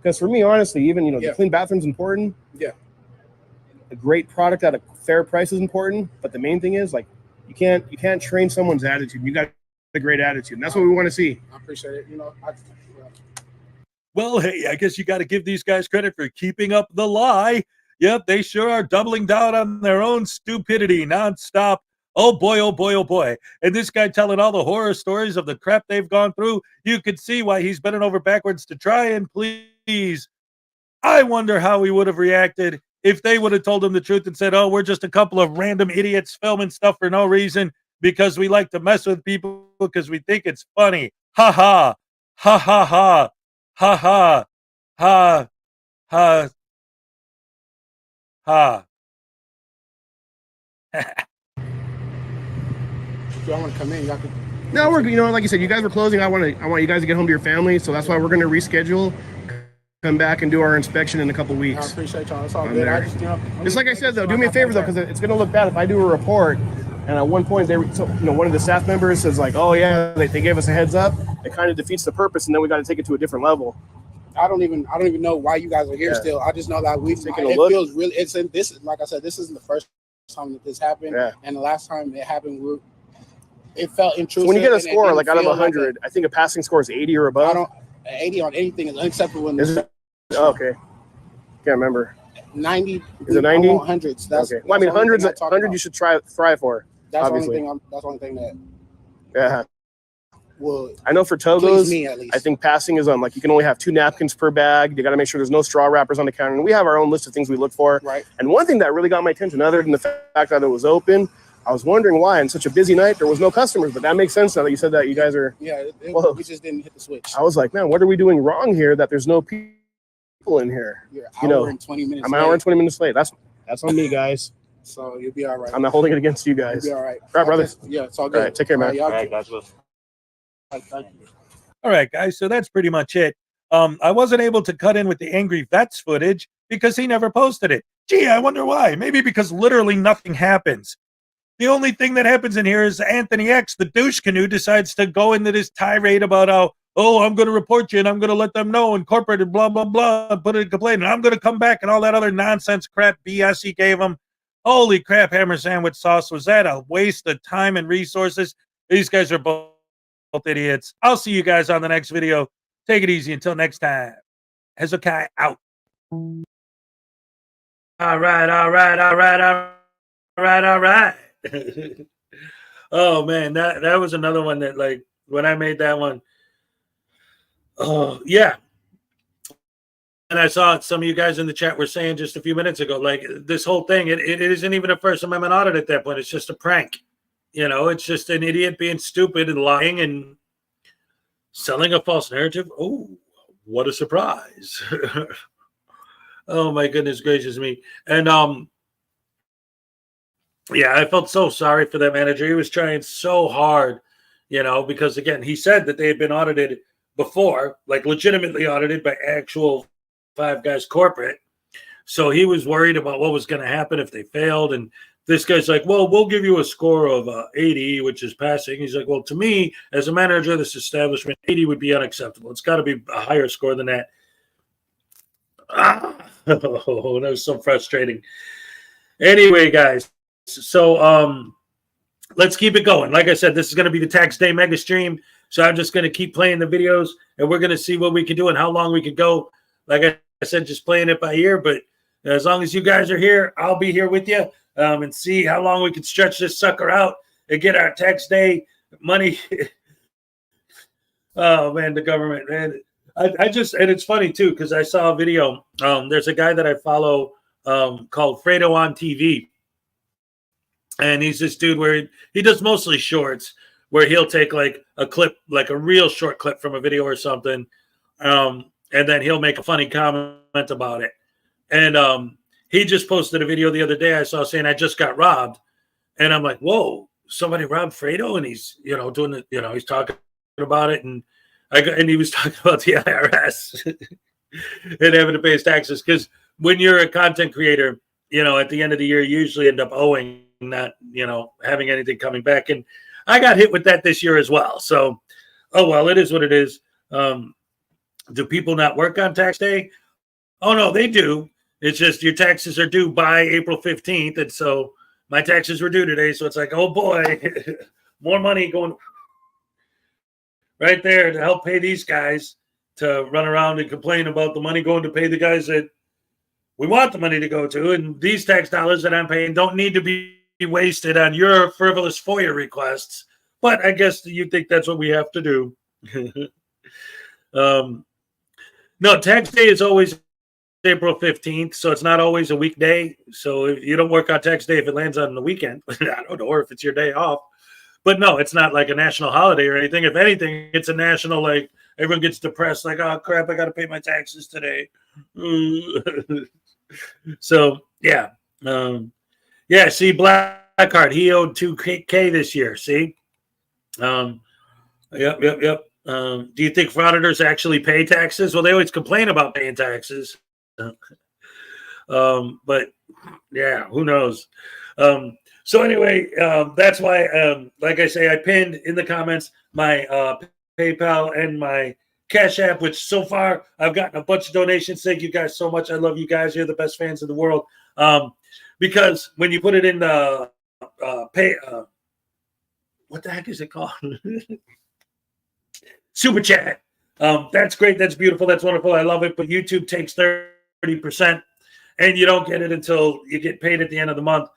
Because for me, honestly, even the clean bathroom's important. Yeah. A great product at a fair price is important, but the main thing is like you can't train someone's attitude. You got a great attitude, and that's what we want to see. I appreciate it. Well, hey, I guess you got to give these guys credit for keeping up the lie. Yep, they sure are doubling down on their own stupidity nonstop. Oh boy, oh boy, oh boy. And this guy telling all the horror stories of the crap they've gone through, you could see why he's bending over backwards to try and please. I wonder how he would have reacted if they would have told him the truth and said, oh, we're just a couple of random idiots filming stuff for no reason because we like to mess with people because we think it's funny. Ha ha. Ha ha ha. Ha ha. Ha ha. Ha. If y'all want to come in, y'all could. No, we're like you said, you guys were closing. I want you guys to get home to your family, so that's why we're going to reschedule. Come back and do our inspection in a couple weeks. I appreciate y'all. It's all good. I just, just like I said, though, do me a favor though, because it's going to look bad if I do a report and at one point one of the staff members says like, oh yeah, they gave us a heads up. It kind of defeats the purpose, and then we got to take it to a different level. I don't even know why you guys are here still. I just know that we've taken a look. Feels really. Like I said, this isn't the first time that this happened, and the last time it happened, it felt intrusive. So when you get a score like out of 100, I think a passing score is 80 or above. 80 on anything is unacceptable. Okay, can't remember. 90 is it 90? 100s. That's okay. Well, I mean, 100 you should try for. That's obviously. That's the only thing that. Yeah. Well, I know for Togos, me at least. I think passing is like you can only have 2 napkins per bag. You got to make sure there's no straw wrappers on the counter. And we have our own list of things we look for. Right. And one thing that really got my attention, other than the fact that it was open, I was wondering why on such a busy night there was no customers. But that makes sense now that you said that you guys are. Yeah, we just didn't hit the switch. I was like, man, what are we doing wrong here that there's no people in here? You're an hour and 20 minutes. I'm an hour and 20 minutes late. That's on me, guys. So you'll be all right. I'm not holding it against you guys. You'll be all right. All right, brother. Yeah, it's all good. All right, take care, man. All right, guys. All right, guys. So that's pretty much it. I wasn't able to cut in with the angry vets footage because he never posted it. Gee, I wonder why. Maybe because literally nothing happens. The only thing that happens in here is Anthony X, the douche canoe, decides to go into this tirade about how, oh, I'm going to report you and I'm going to let them know and corporate and blah, blah, blah, and put it in complaint. And I'm going to come back and all that other nonsense crap BS he gave him. Holy crap, hammer sandwich sauce. Was that a waste of time and resources? These guys are both idiots. I'll see you guys on the next video. Take it easy until next time. Hezokuai out. All right. Oh man, that was another one that, like, when I made that one, oh yeah. And I saw some of you guys in the chat were saying just a few minutes ago, like, this whole thing, it isn't even a First Amendment audit at that point. It's just a prank. It's just an idiot being stupid and lying and selling a false narrative. Oh, what a surprise. Oh my goodness gracious me. And yeah, I felt so sorry for that manager. He was trying so hard, because again, he said that they had been audited before, like legitimately audited by actual Five Guys corporate. So he was worried about what was going to happen if they failed. And this guy's like, well, we'll give you a score of 80, which is passing. He's like, well, to me, as a manager of this establishment, 80 would be unacceptable. It's got to be a higher score than that. Oh, that was so frustrating. Anyway, guys. So let's keep it going. Like I said, this is going to be the tax day mega stream. So I'm just going to keep playing the videos and we're going to see what we can do and how long we could go. Like I said, just playing it by ear. But As long as you guys are here, I'll be here with you and see how long we can stretch this sucker out and get our tax day money. Oh man, the government, man. I just, and it's funny too, because I saw a video. There's a guy that I follow called Fredo on TV. And he's this dude where he does mostly shorts, where he'll take like a clip, like a real short clip from a video or something. And then he'll make a funny comment about it. And he just posted a video the other day I saw saying, I just got robbed. And I'm like, whoa, somebody robbed Fredo? And he's, doing it, he's talking about it. And he was talking about the IRS and having to pay his taxes. Because when you're a content creator, at the end of the year, you usually end up owing, not, having anything coming back. And I got hit with that this year as well. So, oh, well, it is what it is. Do people not work on tax day? Oh, no, they do. It's just your taxes are due by April 15th. And so my taxes were due today. So it's like, oh, boy, more money going right there to help pay these guys to run around and complain about the money going to pay the guys that we want the money to go to. And these tax dollars that I'm paying don't need to be wasted on your frivolous FOIA requests. But I guess you think that's what we have to do. No, tax day is always April 15th, so it's not always a weekday. So if you don't work on tax day if it lands on the weekend, I don't know, or if it's your day off. But no, it's not like a national holiday or anything. If anything, it's a national, like, everyone gets depressed, like, oh, crap, I got to pay my taxes today. So, yeah. Yeah, see, Blackheart, he owed $2K this year, see? Yep. Do you think frauditors actually pay taxes? Well, they always complain about paying taxes. But, yeah, who knows? So anyway, that's why, like I say, I pinned in the comments my PayPal and my Cash App, which so far I've gotten a bunch of donations. Thank you guys so much. I love you guys. You're the best fans in the world. Because when you put it in the what the heck is it called? Super Chat. That's great. That's beautiful. That's wonderful. I love it. But YouTube takes 30%, and you don't get it until you get paid at the end of the month.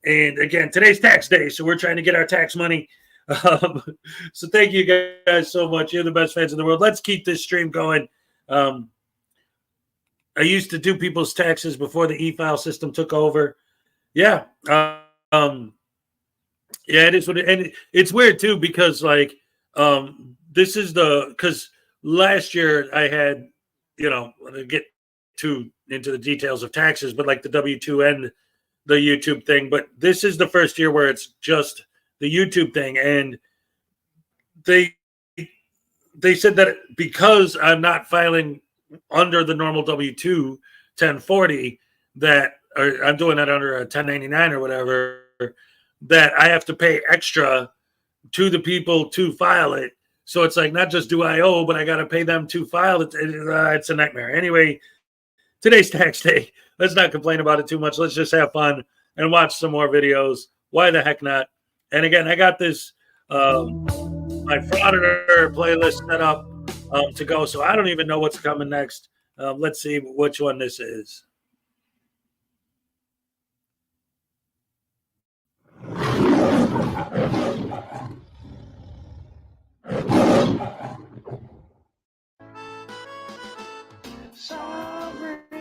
And again, today's tax day, so we're trying to get our tax money. So thank you guys so much. You're the best fans in the world. Let's keep this stream going. I used to do people's taxes before the e-file system took over. Yeah. Yeah, it is what it, and it's weird too, because like this is because last year I had, to get into the details of taxes, but like the W-2 and the YouTube thing, but this is the first year where it's just the YouTube thing. And they said that because I'm not filing under the normal W-2 1040, that or I'm doing that under a 1099 or whatever, that I have to pay extra to the people to file it. So it's like, not just do I owe, but I got to pay them to file it. It's a nightmare. Anyway, today's tax day. Let's not complain about it too much. Let's just have fun and watch some more videos. Why the heck not? And again, I got this my Frauditor playlist set up to go, so I don't even know what's coming next. Let's see which one this is.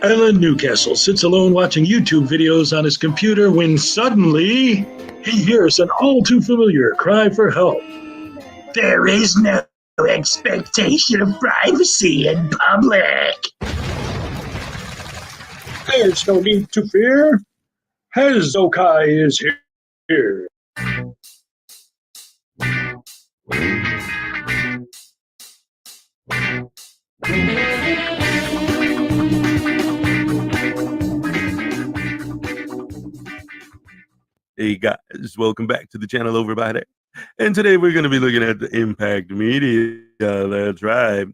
Alan Newcastle sits alone watching YouTube videos on his computer when suddenly he hears an all too familiar cry for help. There is no expectation of privacy in public. There's no need to fear. Hezokuai is here. Hey guys, welcome back to the channel over by there. And today we're going to be looking at the Impact Media. That's right.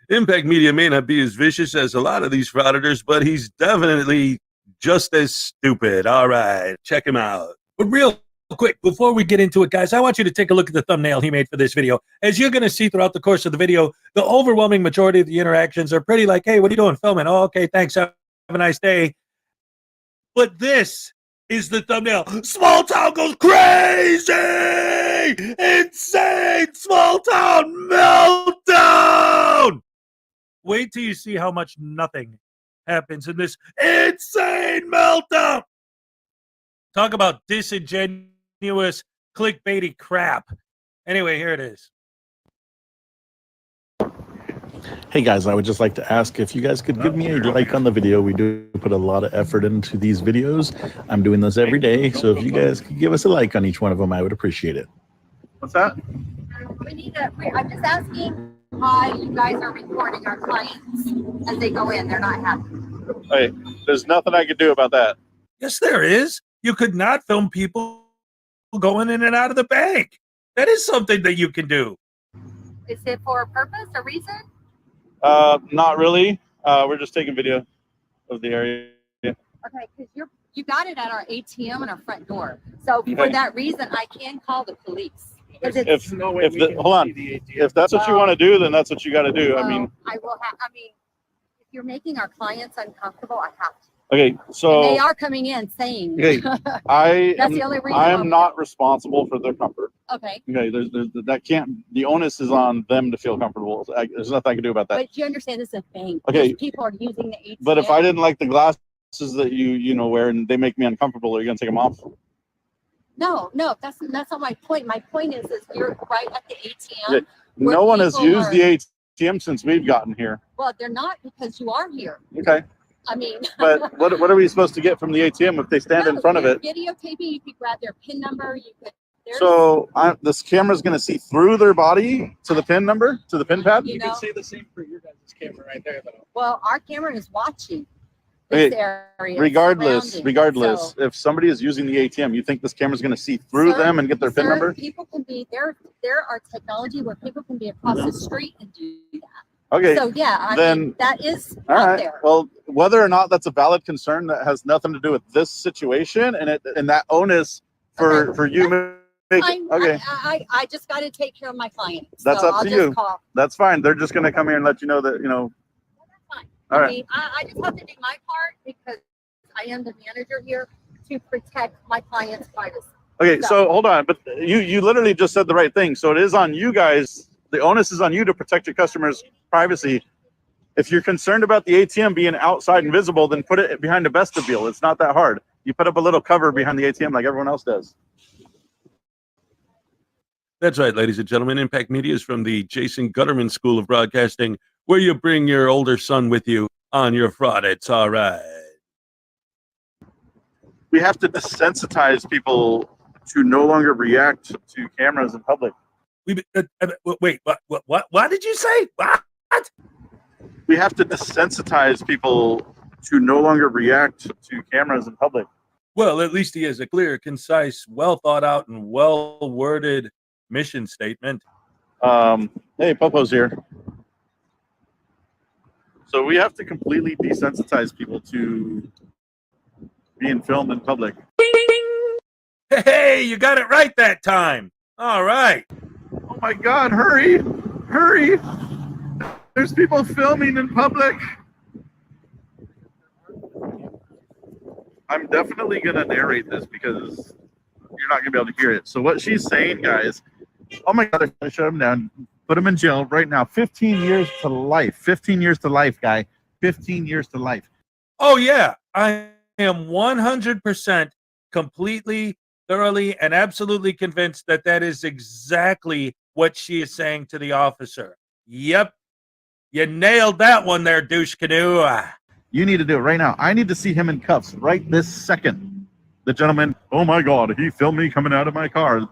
Impact Media may not be as vicious as a lot of these frauditors, but he's definitely just as stupid. All right, check him out. But real quick, before we get into it, guys, I want you to take a look at the thumbnail he made for this video. As you're going to see throughout the course of the video, the overwhelming majority of the interactions are pretty like, hey, what are you doing filming? Oh, okay, thanks. Have a nice day. But this is the thumbnail. Small town goes crazy! Insane small town meltdown! Wait till you see how much nothing happens in this insane meltdown. Talk about disingenuous, clickbaity crap. Anyway, here it is. Hey guys, I would just like to ask if you guys could give me a like on the video. We do put a lot of effort into these videos. I'm doing this every day, so if you guys could give us a like on each one of them, I would appreciate it. What's that? I'm just asking why you guys are recording our clients as they go in. They're not happy. Hey, there's nothing I can do about that. Yes, there is. You could not film people going in and out of the bank. That is something that you can do. Is it for a purpose, a reason? Not really. We're just taking video of the area. Okay, because you got it at our ATM and our front door. So for Okay. that reason, I can call the police. If that's what you want to do, then that's what you got to do. I mean, I will have. I mean, if you're making our clients uncomfortable, I have to. okay, so And they are coming in saying. okay, That's the only reason. I am not responsible for their comfort. Okay. Okay, there's that can't. The onus is on them to feel comfortable. There's nothing I can do about that. But you understand this is a bank. Okay. These people are using the ATM. But if I didn't like the glasses that you wear and they make me uncomfortable, are you gonna take them off? No, that's not my point. My point is you're right at the ATM. Okay. where No one has people used are- the ATM since we've gotten here. Well, they're not because you are here. Okay, I mean. but what are we supposed to get from the ATM if they stand in front of it? Videotaping, you could grab their PIN number. You could. So this camera's going to see through their body to the PIN number, to the PIN pad? You can see the same for your guys' camera right there, though. Well, our camera is watching this area. Regardless, surrounding. So if somebody is using the ATM, you think this camera's going to see through them and get their PIN sir, number? People can be there. There are technology where people can be across the street and do that. Okay. So yeah, I then mean that is all out right. there. Well, whether or not that's a valid concern, that has nothing to do with this situation, and that onus for you. Okay. I just got to take care of my clients. That's so up I'll to just you. Call. That's fine. They're just going to come here and let you know that, All I right. mean, I just have to do my part because I am the manager here to protect my clients' privacy. Okay, so hold on, but you literally just said the right thing. So it is on you guys. The onus is on you to protect your customers' privacy. If you're concerned about the ATM being outside and visible, then put it behind a vestibule. It's not that hard. You put up a little cover behind the ATM like everyone else does. That's right, ladies and gentlemen. Impact Media is from the Jason Gutterman School of Broadcasting, where you bring your older son with you on your fraud. It's all right. We have to desensitize people to no longer react to cameras in public. Wait, what did you say? What? We have to desensitize people to no longer react to cameras in public. Well, at least he has a clear, concise, well thought out, and well worded mission statement. Hey, Popo's here. So we have to completely desensitize people to being filmed in public. Hey, you got it right that time. All right. Oh my God, hurry, hurry. There's people filming in public. I'm definitely going to narrate this because you're not going to be able to hear it. So what she's saying, guys, oh my God, I shut him down. Put him in jail right now. 15 years to life. 15 years to life, guy. 15 years to life. Oh, yeah. I am 100% completely, thoroughly, and absolutely convinced that that is exactly what she is saying to the officer. Yep. You nailed that one there, douche canoe. You need to do it right now. I need to see him in cuffs right this second. The gentleman, oh my God, he filmed me coming out of my car.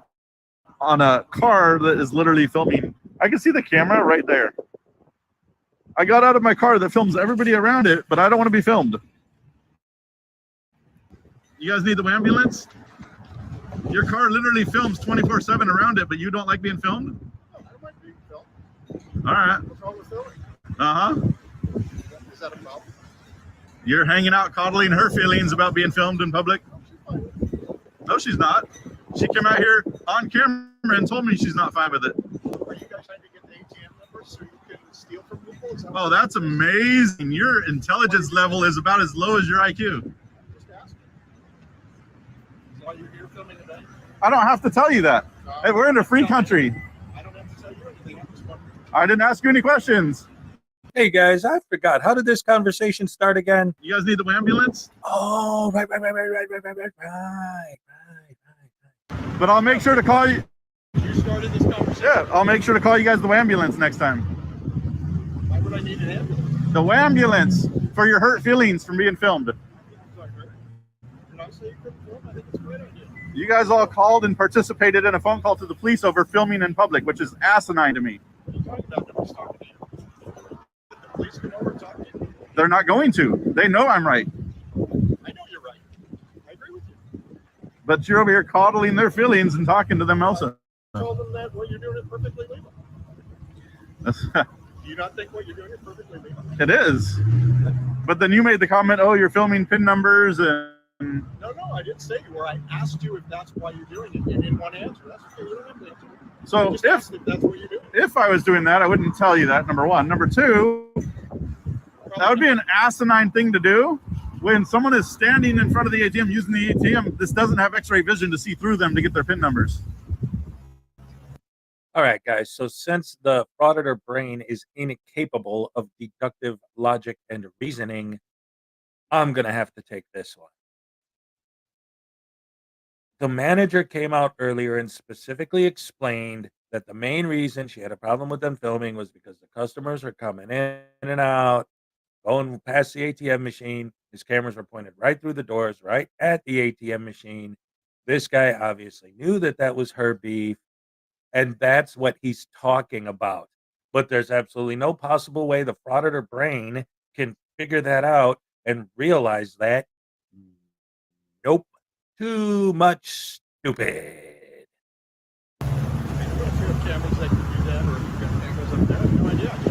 On a car that is literally filming. I can see the camera right there. I got out of my car that films everybody around it, but I don't want to be filmed. You guys need the ambulance? Your car literally films 24/7 around it, but you don't like being filmed? I don't mind being filmed. All right. What's wrong with filming? Uh-huh. Is that a problem? You're hanging out coddling her feelings about being filmed in public? No, she's not. She came out here on camera and told me she's not fine with it. Are you guys trying to get the ATM number so you can steal from people? Oh, that's amazing. Your intelligence level is about as low as your IQ. why you're here filming today? I don't have to tell you that. Hey, we're in a free country. I don't have to tell you anything. I'm just wondering. I didn't ask you any questions. Hey guys, I forgot. How did this conversation start again? You guys need the ambulance? Oh, right. But I'll make sure to call you. You started this conversation. Yeah, I'll make sure to call you guys the ambulance next time. Why would I need an ambulance? The ambulance for your hurt feelings from being filmed. Did I say you couldn't film? I think it's a great idea. You guys all called and participated in a phone call to the police over filming in public, which is asinine to me. What are you talking about? Nobody's talking to you. Did the police come over and talk to you? They're not going to. They know I'm right. I know you're right. I agree with you. But you're over here coddling their feelings and talking to them also. Told them that what you're doing is perfectly legal. Do you not think what you're doing is perfectly legal? It is. But then you made the comment, oh, you're filming PIN numbers and... No, I didn't say you were. I asked you if that's why you're doing it. You didn't want to answer. That's okay. You don't have to answer. So I just asked if that's what you're doing. if I was doing that, I wouldn't tell you that, number one. Number two, that would be an asinine thing to do. When someone is standing in front of the ATM using the ATM, this doesn't have x-ray vision to see through them to get their PIN numbers. All right, guys. So since the frauditor brain is incapable of deductive logic and reasoning, I'm going to have to take this one. The manager came out earlier and specifically explained that the main reason she had a problem with them filming was because the customers were coming in and out, going past the ATM machine. His cameras were pointed right through the doors, right at the ATM machine. This guy obviously knew that that was her beef, and that's what he's talking about. But there's absolutely no possible way the frauditor brain can figure that out and realize that. Nope. Too much stupid.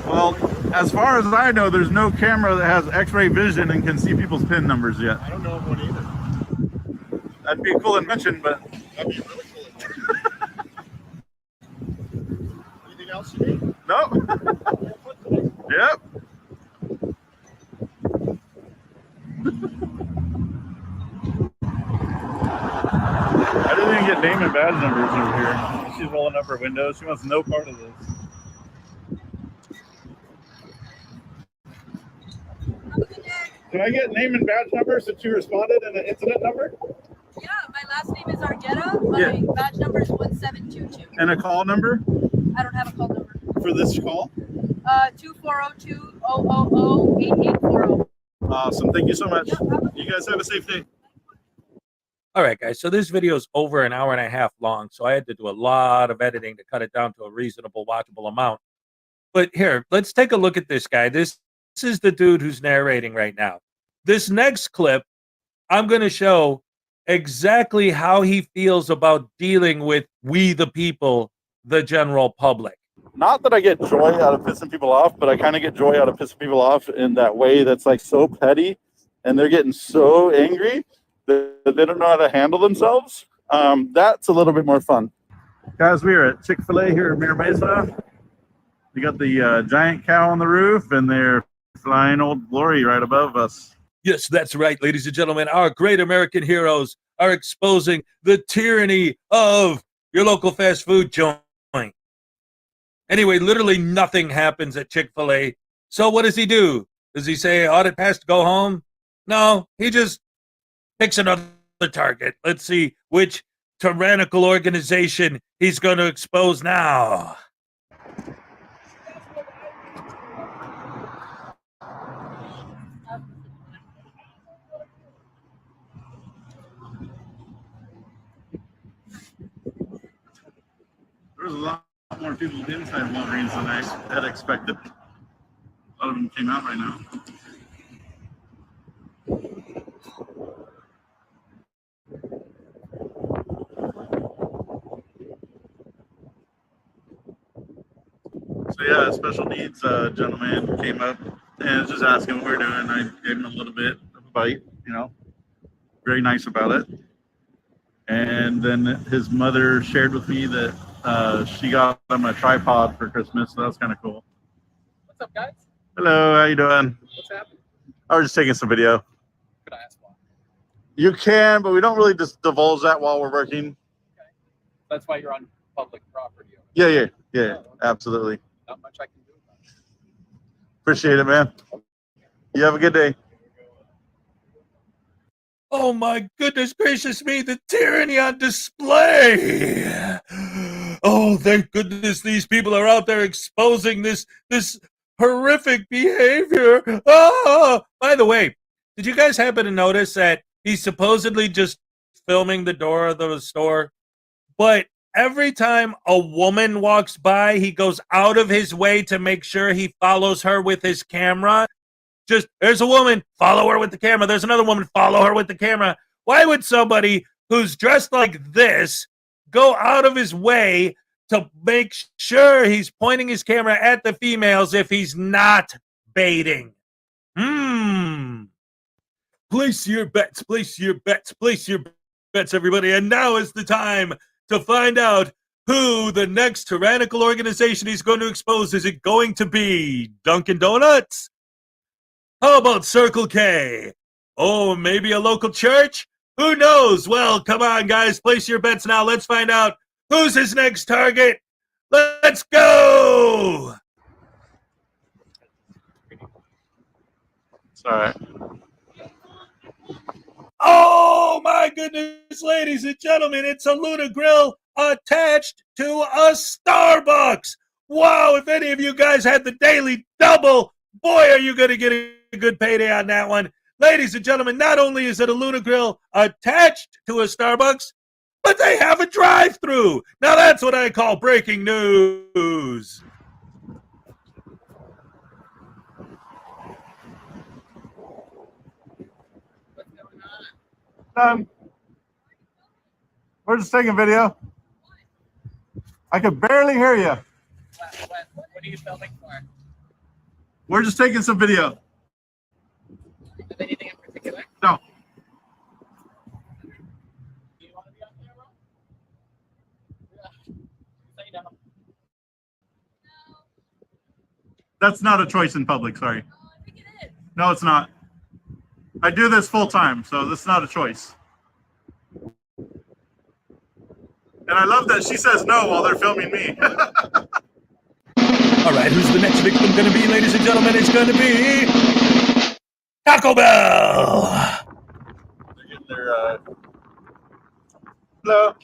Well, as far as I know, there's no camera that has x-ray vision and can see people's PIN numbers yet. I don't know of one either. That'd be a cool invention, but... That'd be a really cool invention. Anything else you need? No. Yep. I didn't even get name and badge numbers over here. She's rolling up her window. She wants no part of this. Can I get name and badge number since you responded and an incident number? Yeah, my last name is Argetta. My badge number is 1722. And a call number? I don't have a call number. For this call? 2402-000-8840. Awesome. Thank you so much. You guys have a safe day. All right, guys. So this video is over an hour and a half long, so I had to do a lot of editing to cut it down to a reasonable, watchable amount. But here, let's take a look at this guy. This is the dude who's narrating right now. This next clip, I'm going to show exactly how he feels about dealing with we the people, the general public. Not that I get joy out of pissing people off, but I kind of get joy out of pissing people off in that way that's like so petty and they're getting so angry that they don't know how to handle themselves. That's a little bit more fun. Guys, we are at Chick-fil-A here in Mira Mesa. We got the giant cow on the roof and their flying Old Glory right above us. Yes, that's right, ladies and gentlemen. Our great American heroes are exposing the tyranny of your local fast food joint. Anyway, literally nothing happens at Chick-fil-A. So what does he do? Does he say, audit passed, go home? No, he just picks another target. Let's see which tyrannical organization he's going to expose now. There's a lot more people inside Walgreens than I had expected. A lot of them came out right now. So yeah, a special needs gentleman came up and was just asking what we're doing. I gave him a little bit of a bite, you know, very nice about it. And then his mother shared with me that she got him a tripod for Christmas, so that's kind of cool. What's up, guys? Hello, how you doing? What's happening? I was just taking some video. Could I ask why? You can, but we don't really just divulge that while we're working. That's why you're on public property. Yeah, absolutely. Not much I can do about it. Appreciate it, man. You have a good day. Oh my goodness gracious me, the tyranny on display. Oh, thank goodness these people are out there exposing this horrific behavior. Oh, by the way, did you guys happen to notice that he's supposedly just filming the door of the store, but every time a woman walks by, he goes out of his way to make sure he follows her with his camera? Just, there's a woman, follow her with the camera. There's another woman, follow her with the camera. Why would somebody who's dressed like this go out of his way to make sure he's pointing his camera at the females if he's not baiting? Place your bets, place your bets, place your bets, everybody. And now is the time to find out who the next tyrannical organization he's going to expose. Is it going to be Dunkin' Donuts? How about Circle K? Oh, maybe a local church? Who knows? Well, come on, guys. Place your bets now. Let's find out who's his next target. Let's go! It's all right. Oh, my goodness, ladies and gentlemen. It's a Luna Grill attached to a Starbucks. Wow, if any of you guys had the daily double, boy, are you going to get a good payday on that one. Ladies and gentlemen, not only is it a Luna Grill attached to a Starbucks, but they have a drive-thru. Now that's what I call breaking news. We're just taking video. I could barely hear you. What are you filming for? We're just taking some video. Anything in particular? No. Do you want to be on camera? Yeah. Say no. That's not a choice in public, sorry. No, it's not. I do this full time, so this is not a choice. And I love that she says no while they're filming me. All right, who's the next victim going to be, ladies and gentlemen? It's going to be Taco Bell. They're getting their, hello.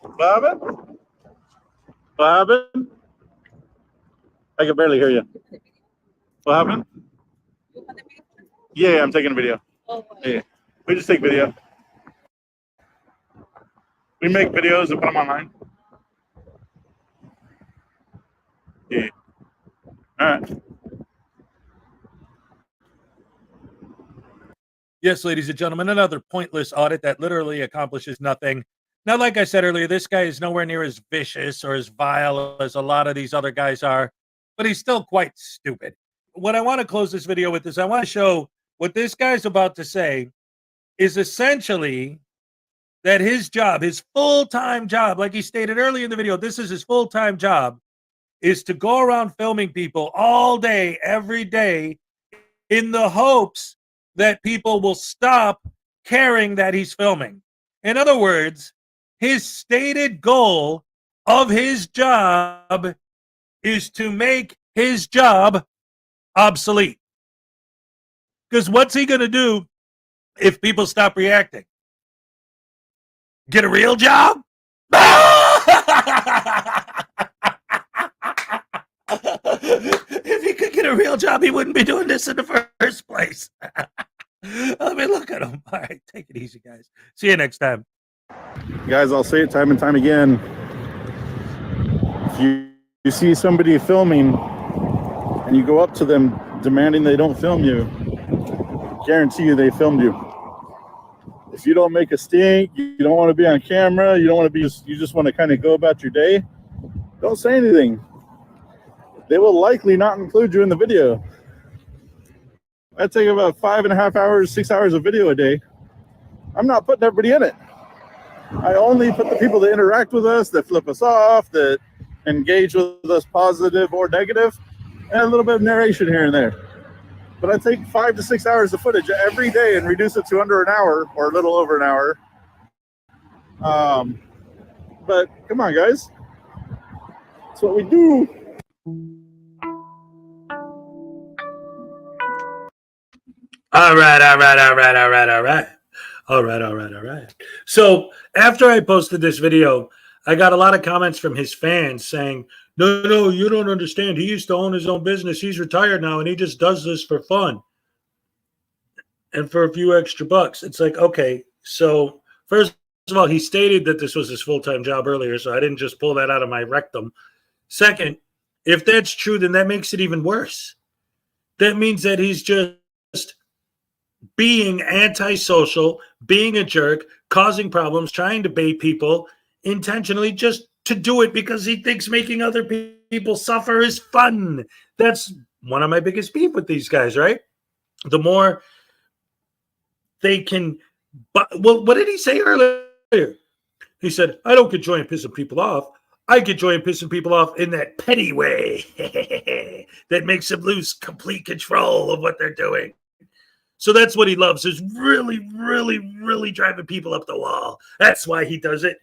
What happened? What happened? I can barely hear you. What happened? Yeah, I'm taking a video. Yeah, we just take video. We make videos and put them online. Yeah. All right. Yes, ladies and gentlemen, another pointless audit that literally accomplishes nothing. Now, like I said earlier, this guy is nowhere near as vicious or as vile as a lot of these other guys are, but he's still quite stupid. What I want to close this video with is I want to show what this guy's about to say is essentially that his job, his full-time job, like he stated earlier in the video, this is his full-time job, is to go around filming people all day, every day, in the hopes that people will stop caring that he's filming. In other words, his stated goal of his job is to make his job obsolete. Because what's he going to do if people stop reacting? Get a real job? If he could get a real job, he wouldn't be doing this in the first place. I mean, look at him. All right, take it easy, guys. See you next time. Guys, I'll say it time and time again. If you see somebody filming and you go up to them demanding they don't film you, guarantee you they filmed you. If you don't make a stink, you don't want to be on camera, you don't want to be, you just want to kind of go about your day, don't say anything. They will likely not include you in the video. I take about 5.5 hours, 6 hours of video a day. I'm not putting everybody in it. I only put the people that interact with us, that flip us off, that engage with us positive or negative, and a little bit of narration here and there. but I take 5 to 6 hours of footage every day and reduce it to under an hour or a little over an hour. But come on, guys. That's what we do. All right. So after I posted this video, I got a lot of comments from his fans saying, no, you don't understand. He used to own his own business. He's retired now, and he just does this for fun and for a few extra bucks. It's like, okay, so first of all, he stated that this was his full-time job earlier, so I didn't just pull that out of my rectum. Second, if that's true, then that makes it even worse. That means that he's just being antisocial, being a jerk, causing problems, trying to bait people intentionally just to do it because he thinks making other people suffer is fun. That's one of my biggest beef with these guys, right? The more they can, well, what did he say earlier? He said, I don't get joy in pissing people off. I get joy in pissing people off in that petty way that makes them lose complete control of what they're doing. So that's what he loves, is really, really, really driving people up the wall. That's why he does it.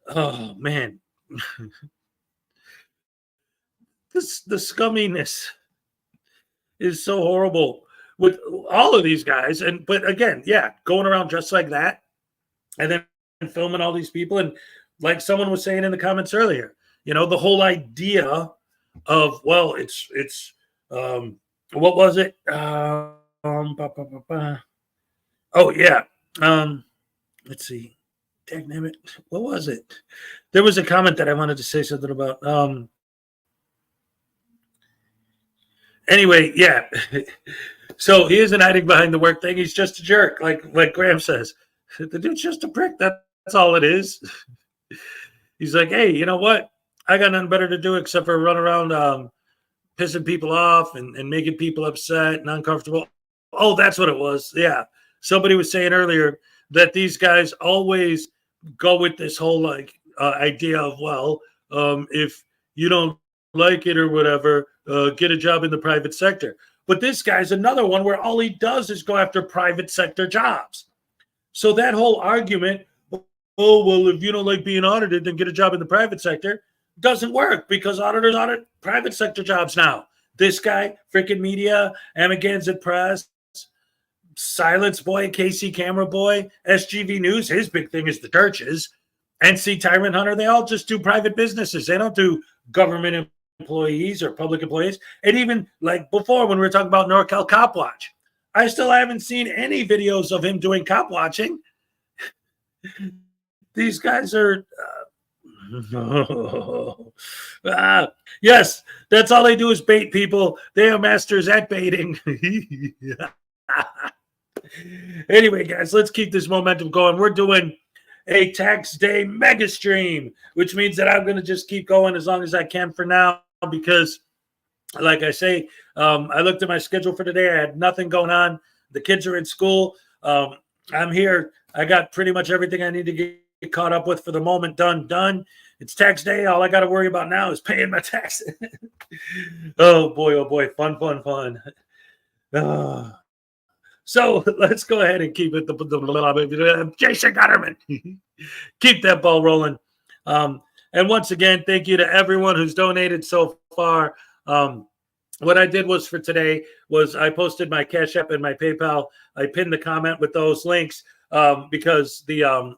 Oh, man. The scumminess is so horrible with all of these guys. But again, yeah, going around dressed like that and then filming all these people. And like someone was saying in the comments earlier, you know, the whole idea of, well, it's what was it? Oh yeah. Let's see. Damn it. What was it? There was a comment that I wanted to say something about. Anyway, yeah. So he isn't hiding behind the work thing. He's just a jerk, like Graham says. The dude's just a prick. That's all it is. He's like, hey, you know what? I got nothing better to do except for run around pissing people off and making people upset and uncomfortable. Oh, that's what it was. Yeah. Somebody was saying earlier that these guys always go with this whole idea of, well, if you don't like it or whatever, get a job in the private sector. But this guy's another one where all he does is go after private sector jobs. So that whole argument, oh, well, if you don't like being audited, then get a job in the private sector, doesn't work because auditors audit private sector jobs now. This guy, freaking media, Amagansett Press, Silence Boy, KC Camera Boy, SGV News, his big thing is the churches, NC Tyrant Hunter, they all just do private businesses. They don't do government employees or public employees. And even like before when we were talking about NorCal Copwatch, I still haven't seen any videos of him doing cop watching. These guys are... yes, that's all they do is bait people. They are masters at baiting. Anyway, guys, let's keep this momentum going. We're doing a tax day mega stream, which means that I'm going to just keep going as long as I can for now because, like I say, I looked at my schedule for today. I had nothing going on. The kids are in school. I'm here. I got pretty much everything I need to get caught up with for the moment. Done. It's tax day. All I got to worry about now is paying my taxes. Oh boy. Fun. So let's go ahead and keep it. Jason Gutterman. Keep that ball rolling. And once again, thank you to everyone who's donated so far. What I did was for today was I posted my Cash App and my PayPal. I pinned the comment with those links because the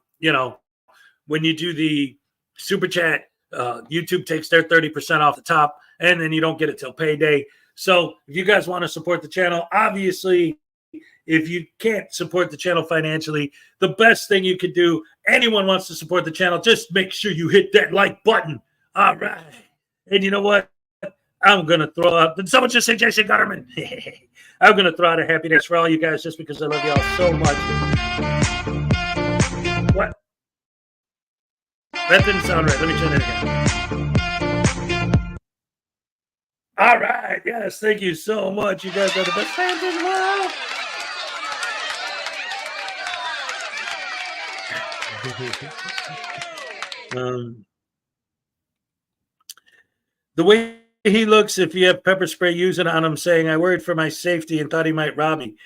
when you do the super chat, YouTube takes their 30% off the top, and then you don't get it till payday. So if you guys want to support the channel, obviously, if you can't support the channel financially, the best thing you could do, anyone wants to support the channel, just make sure you hit that like button. All right. And you know what? I'm going to throw out, did someone just say Jason Gutterman? I'm going to throw out a happy dance for all you guys just because I love you all so much. What? That didn't sound right. Let me try that again. All right. Yes. Thank you so much. You guys are the best fans in the world. The way he looks if you have pepper spray using on him, saying, I worried for my safety and thought he might rob me.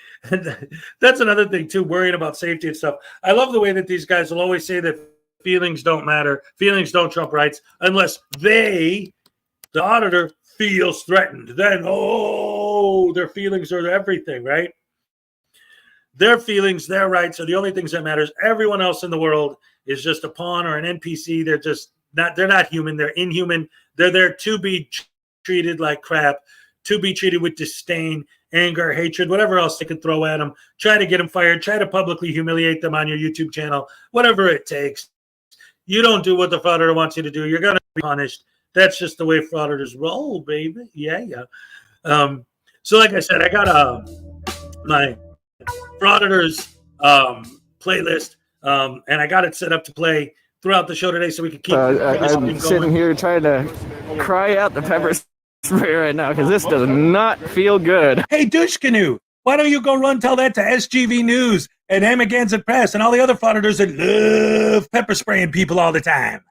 That's another thing, too, worrying about safety and stuff. I love the way that these guys will always say that feelings don't matter, feelings don't trump rights, unless they, the auditor, feels threatened. Then, oh, their feelings are everything, right? Their feelings, their rights are the only things that matters. Everyone else in the world is just a pawn or an NPC. They're not human. They're inhuman. They're there to be treated like crap, to be treated with disdain, anger, hatred, whatever else they could throw at them. Try to get them fired. Try to publicly humiliate them on your YouTube channel, whatever it takes. You don't do what the frauditor wants you to do, you're going to be punished. That's just the way frauditors roll, baby. Yeah. So like I said, I got my Frauditors playlist, and I got it set up to play throughout the show today so we can keep I'm sitting here trying to cry out the pepper spray right now because this does not feel good. Hey, Douche Canoe, why don't you go run tell that to SGV News and Amagansett Press and all the other frauditors that love pepper spraying people all the time?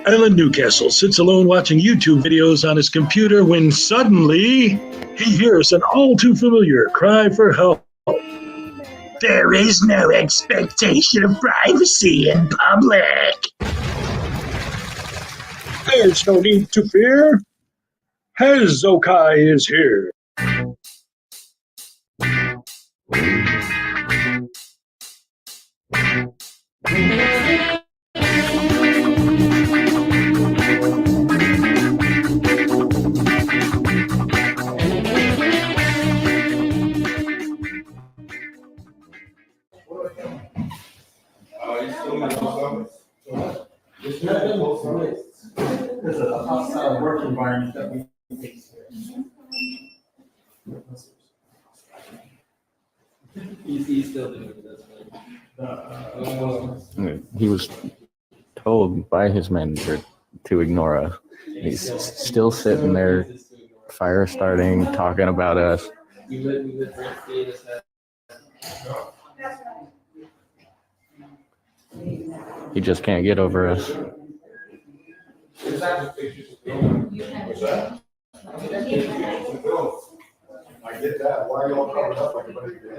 Alan Newcastle sits alone watching YouTube videos on his computer when suddenly he hears an all too familiar cry for help. There is no expectation of privacy in public. There's no need to fear. Hezokuai is here. There's a hostile work environment that we face here. He's still doing this. He was told by his manager to ignore us. He's still sitting there, fire starting, talking about us. He just can't get over us. I get that. Why are y'all covered up like a bunch of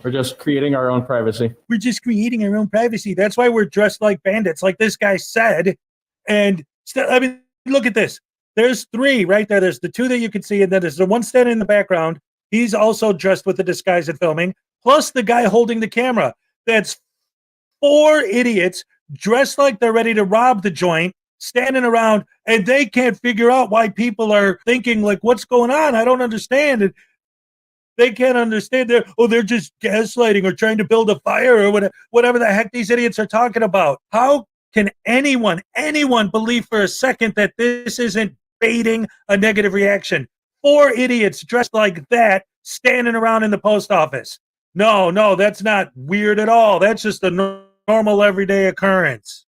We're just creating our own privacy. We're just creating our own privacy. That's why we're dressed like bandits, like this guy said. And I mean, look at this. There's three right there. There's the two that you can see, and then there's the one standing in the background. He's also dressed with a disguise and filming, plus the guy holding the camera. That's four idiots dressed like they're ready to rob the joint, standing around, and they can't figure out why people are thinking, like, what's going on? I don't understand it. They can't understand. They're just gaslighting or trying to build a fire or whatever the heck these idiots are talking about. How can anyone believe for a second that this isn't baiting a negative reaction? Four idiots dressed like that standing around in the post office. No, that's not weird at all. That's just a normal everyday occurrence.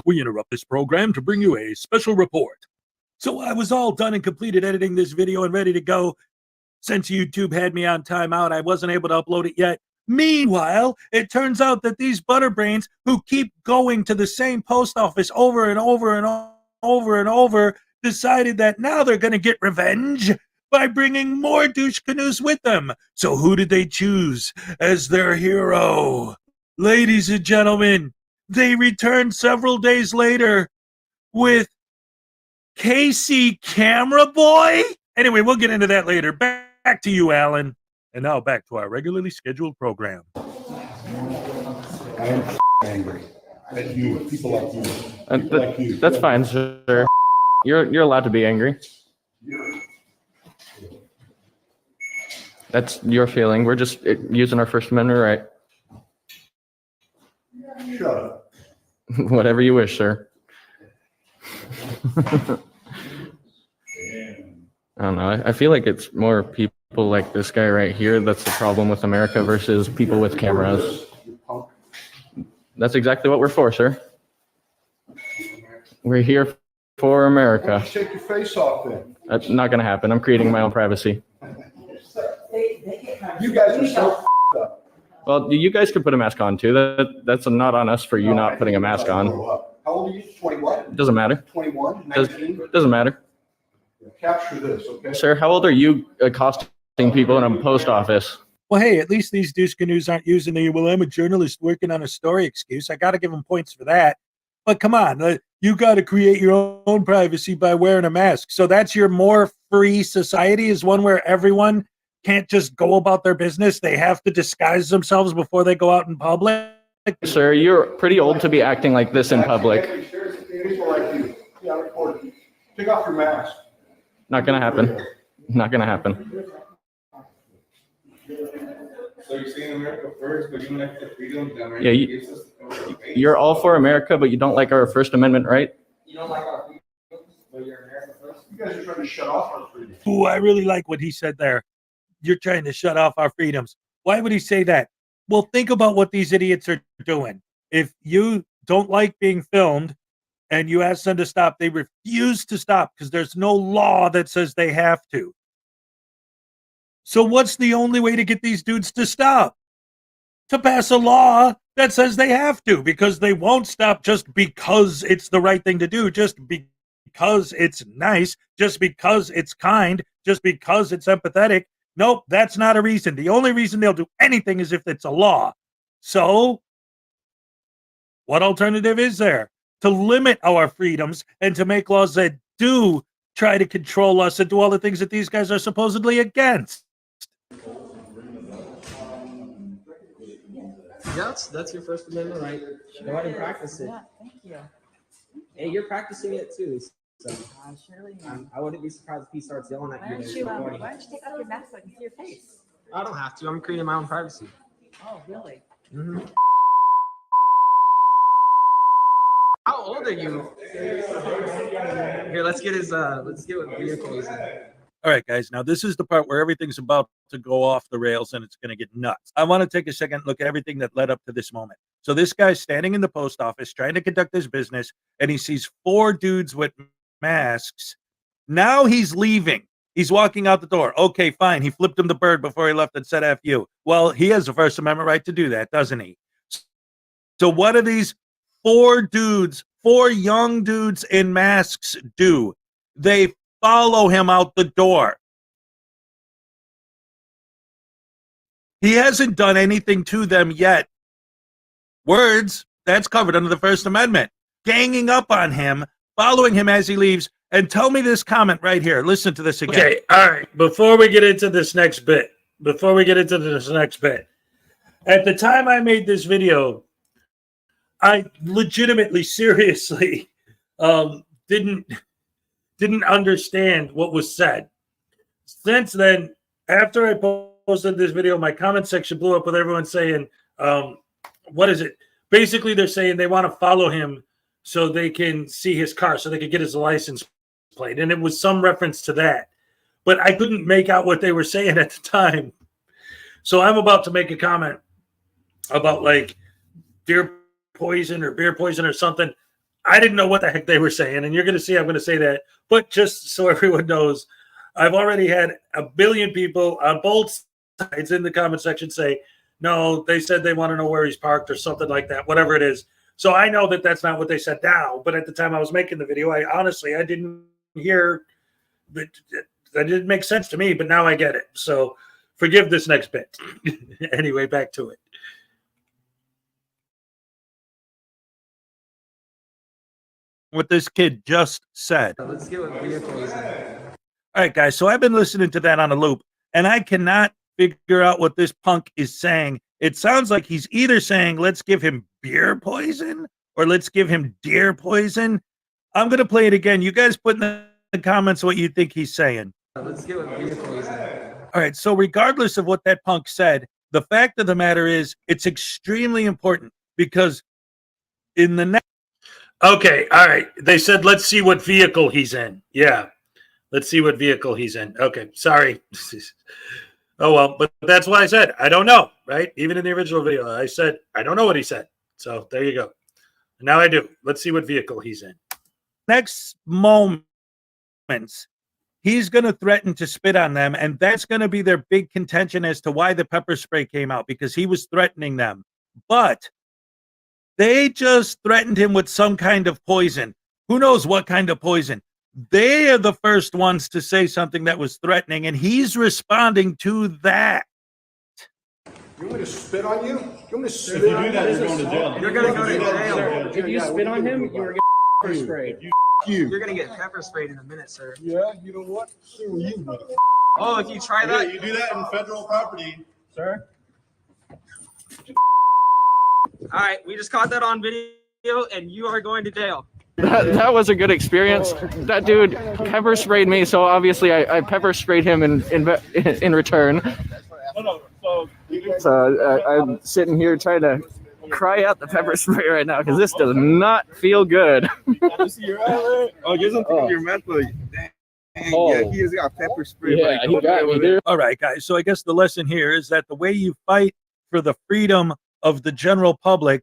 We interrupt this program to bring you a special report. So I was all done and completed editing this video and ready to go. Since YouTube had me on timeout, I wasn't able to upload it yet. Meanwhile, it turns out that these butterbrains who keep going to the same post office over and over and over and over decided that now they're going to get revenge by bringing more douche canoes with them. So who did they choose as their hero? Ladies and gentlemen, they returned several days later with Casey Camera Boy. Anyway, we'll get into that later. Back to you, Alan. And now back to our regularly scheduled program. I am angry at you, people like you. That's fine, sir. You're allowed to be angry. That's your feeling. We're just using our First Amendment right. Shut up. Whatever you wish, sir. I don't know. I feel like it's more people like this guy right here that's the problem with America versus people with cameras. That's exactly what we're for, sir. We're here for America. Take your face off then. That's not going to happen. I'm creating my own privacy. You guys are so up. Well, you guys could put a mask on too. That's not on us for you not putting a mask on. How old are you? 21? It doesn't matter. 21? 19? Doesn't matter. Capture this, okay? Sir, how old are you accosting people in a post office? Well, hey, at least these douche canoes aren't using the, well, I'm a journalist working on a story excuse. I got to give them points for that. But come on, you got to create your own privacy by wearing a mask. So that's your more free society, is one where everyone can't just go about their business. They have to disguise themselves before they go out in public. Sir, you're pretty old to be acting like this in public. Take off your mask. Not going to happen. Not going to happen. So you're saying America first, but you don't like the freedom that America Yeah, gives us? You're all for America, but you don't like our First Amendment, right? You don't like our freedom, but you're America first? You guys are trying to shut off our freedom. Ooh, I really like what he said there. You're trying to shut off our freedoms. Why would he say that? Well, think about what these idiots are doing. If you don't like being filmed and you ask them to stop, they refuse to stop because there's no law that says they have to. So what's the only way to get these dudes to stop? To pass a law that says they have to, because they won't stop just because it's the right thing to do, just because it's nice, just because it's kind, just because it's empathetic. Nope, that's not a reason. The only reason they'll do anything is if it's a law. So what alternative is there? To limit our freedoms and to make laws that do try to control us and do all the things that these guys are supposedly against. That's your First Amendment right. Go ahead and practice it. Yeah, thank you. Hey, you're practicing it too. So I surely am. I wouldn't be surprised if he starts yelling at Why you. don't you take off your mask so I can see your face? I don't have to. I'm creating my own privacy. Oh, really? Mm-hmm. How old are you? Here, let's get what vehicle he's in. All right, guys, now this is the part where everything's about to go off the rails and it's going to get nuts. I want to take a second look at everything that led up to this moment. So this guy's standing in the post office trying to conduct his business, and he sees 4 dudes with masks. Now he's leaving. He's walking out the door. Okay, fine. He flipped him the bird before he left and said F you. Well, he has a First Amendment right to do that, doesn't he? So what do these 4 dudes, 4 young dudes in masks do? They follow him out the door. He hasn't done anything to them yet. Words, that's covered under the First Amendment. Ganging up on him, following him as he leaves, and tell me this comment right here. Listen to this again. Okay, all right. Before we get into this next bit, at the time I made this video, I legitimately, seriously didn't understand what was said. Since then, after I posted this video, my comment section blew up with everyone saying, what is it? Basically, they're saying they want to follow him so they can see his car, so they can get his license plate. And it was some reference to that. But I couldn't make out what they were saying at the time. So I'm about to make a comment about like beer poison or something. I didn't know what the heck they were saying, and you're going to see I'm going to say that. But just so everyone knows, I've already had a billion people on both sides in the comment section say, no, they said they want to know where he's parked or something like that, whatever it is. So I know that that's not what they said now, but at the time I was making the video, I didn't hear that. That didn't make sense to me, but now I get it. So forgive this next bit. Anyway, back to it. What this kid just said. Let's get what vehicle he's in. All right, guys. So I've been listening to that on a loop, and I cannot figure out what this punk is saying. It sounds like he's either saying, let's give him beer poison or let's give him deer poison. I'm going to play it again. You guys put in the comments what you think he's saying. Let's get what vehicle he's in. All right. So regardless of what that punk said, the fact of the matter is it's extremely important because in the next. Okay, all right. They said, let's see what vehicle he's in. Yeah, let's see what vehicle he's in. Okay, sorry. Oh, well, but that's why I said, I don't know, right? Even in the original video, I said, I don't know what he said. So there you go. Now I do. Let's see what vehicle he's in. next moments, he's going to threaten to spit on them, and that's going to be their big contention as to why the pepper spray came out, because he was threatening them. But they just threatened him with some kind of poison. Who knows what kind of poison? They are the first ones to say something that was threatening, and he's responding to that. You want me to spit on you? You want me to spit If you on do you? that, you're going to jail. You're going to go to jail. If you spit on him, you are getting pepper sprayed. You're going to get pepper sprayed in a minute, sir. Yeah, you know what? Screw you, motherfucker. Oh, if you try that. You do that in federal property, sir. All right, we just caught that on video, and you are going to jail. That was a good experience. That dude pepper sprayed me, so obviously I pepper sprayed him in return. So I'm sitting here trying to cry out the pepper spray right now because this does not feel good. Oh, get something in your mouth, but dang, yeah, he has got pepper spray. Yeah, he got me there. All right, guys. So I guess the lesson here is that the way you fight for the freedom of the general public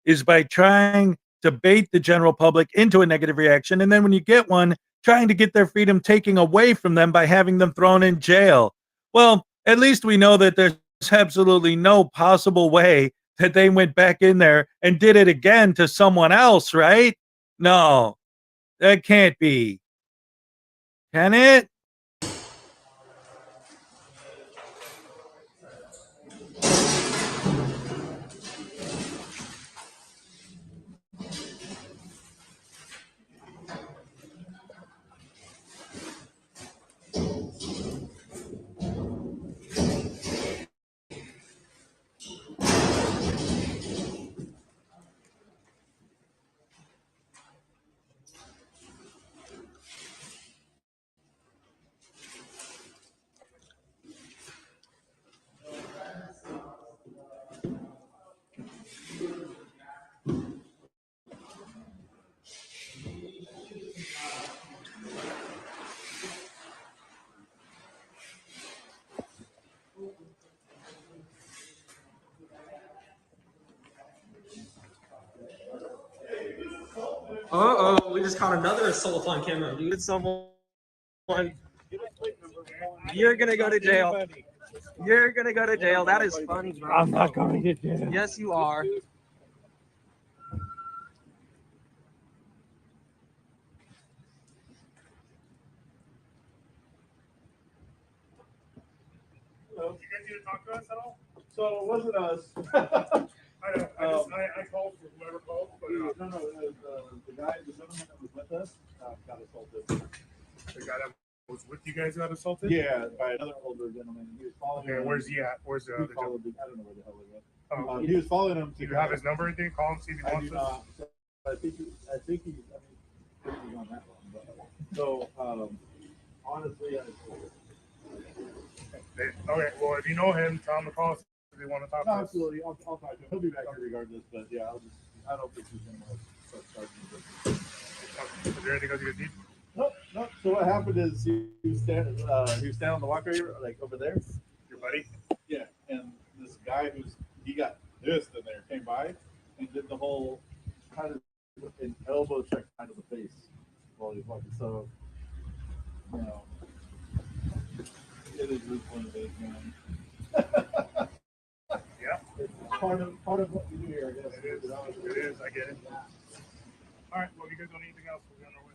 is by trying to bait the general public into a negative reaction. And then when you get one, trying to get their freedom taken away from them by having them thrown in jail. Well, at least we know that there's absolutely no possible way that they went back in there and did it again to someone else, right? No, that can't be. Can it? Uh-oh, we just caught another assault on camera, dude. Someone, you're gonna go to jail. You're gonna go to jail. That is funny, bro. I'm not going to jail. Yes, you are. Hello. You guys need to talk to us at all? So it wasn't us. I know. I called for whoever called, but no, the guy, the gentleman that was with us, got assaulted. The guy that was with you guys got assaulted? Yeah, by another older gentleman. He was following. Okay, where's he at? Where's the other gentleman? I don't know where the hell he went. He was following him. Do you have his number or anything? Call him, see if he wants us. I think he's on that one. But, so honestly, okay. Well, if you know him, tell him to call us if they want to talk to us. Absolutely, I'll talk to him. He'll be back here regardless. But yeah, I don't think he's gonna start charging. Is there anything else you guys need? Nope. So what happened is he was standing on the walkway, like over there. Your buddy? Yeah, and this guy he got pissed in there, came by and did the whole kind of an elbow check kind of the face while he's walking. So, you know, it is one of those, man. Yeah, it's part of what we do here, I guess. It is. I get it. All right. Well, if you guys don't need anything else, we're on our way.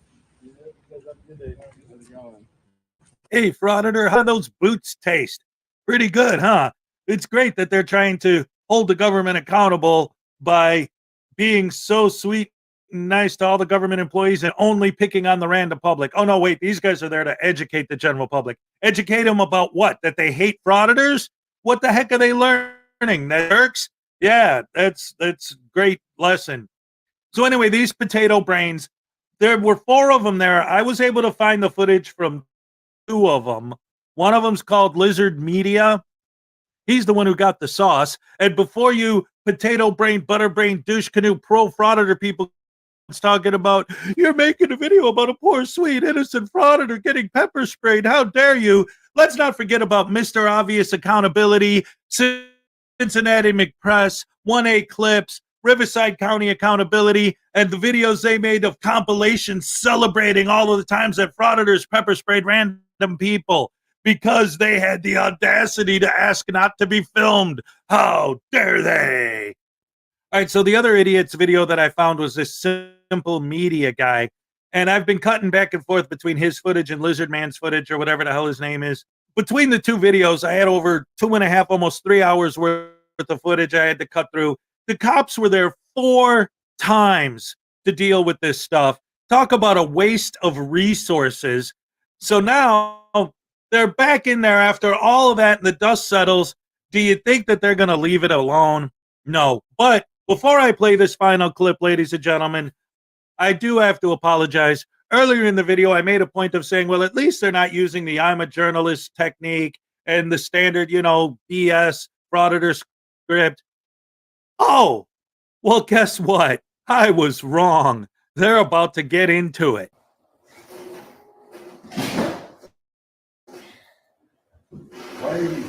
Hey, Frauditor, how do those boots taste? Pretty good, huh? It's great that they're trying to hold the government accountable by being so sweet and nice to all the government employees and only picking on the random public. Oh, no, wait, these guys are there to educate the general public. Educate them about what? That they hate frauditors? What the heck are they learning? That jerks? Yeah, that's great lesson. So anyway, these potato brains, there were 4 of them there. I was able to find the footage from 2 of them. One of them's called Lizard Media. He's the one who got the sauce. And before you potato brain, butter brain, douche canoe, pro frauditor people talking about, you're making a video about a poor, sweet, innocent frauditor getting pepper sprayed. How dare you? Let's not forget about Mr. Obvious Accountability, Cincinnati McPress, 1A Clips, Riverside County Accountability, and the videos they made of compilations celebrating all of the times that frauditors pepper sprayed random people because they had the audacity to ask not to be filmed. How dare they? All right, so the other idiot's video that I found was this Simple Media guy, and I've been cutting back and forth between his footage and Lizard Man's footage, or whatever the hell his name is. Between the two videos, I had over 2.5, almost 3 hours worth of footage I had to cut through. The cops were there 4 times to deal with this stuff. Talk about a waste of resources. So now they're back in there after all of that and the dust settles. Do you think that they're going to leave it alone? No. But before I play this final clip, ladies and gentlemen, I do have to apologize. Earlier in the video, I made a point of saying, well, at least they're not using the I'm a journalist technique and the standard, BS frauditor script. Oh, well, guess what? I was wrong. They're about to get into it. Why are you doing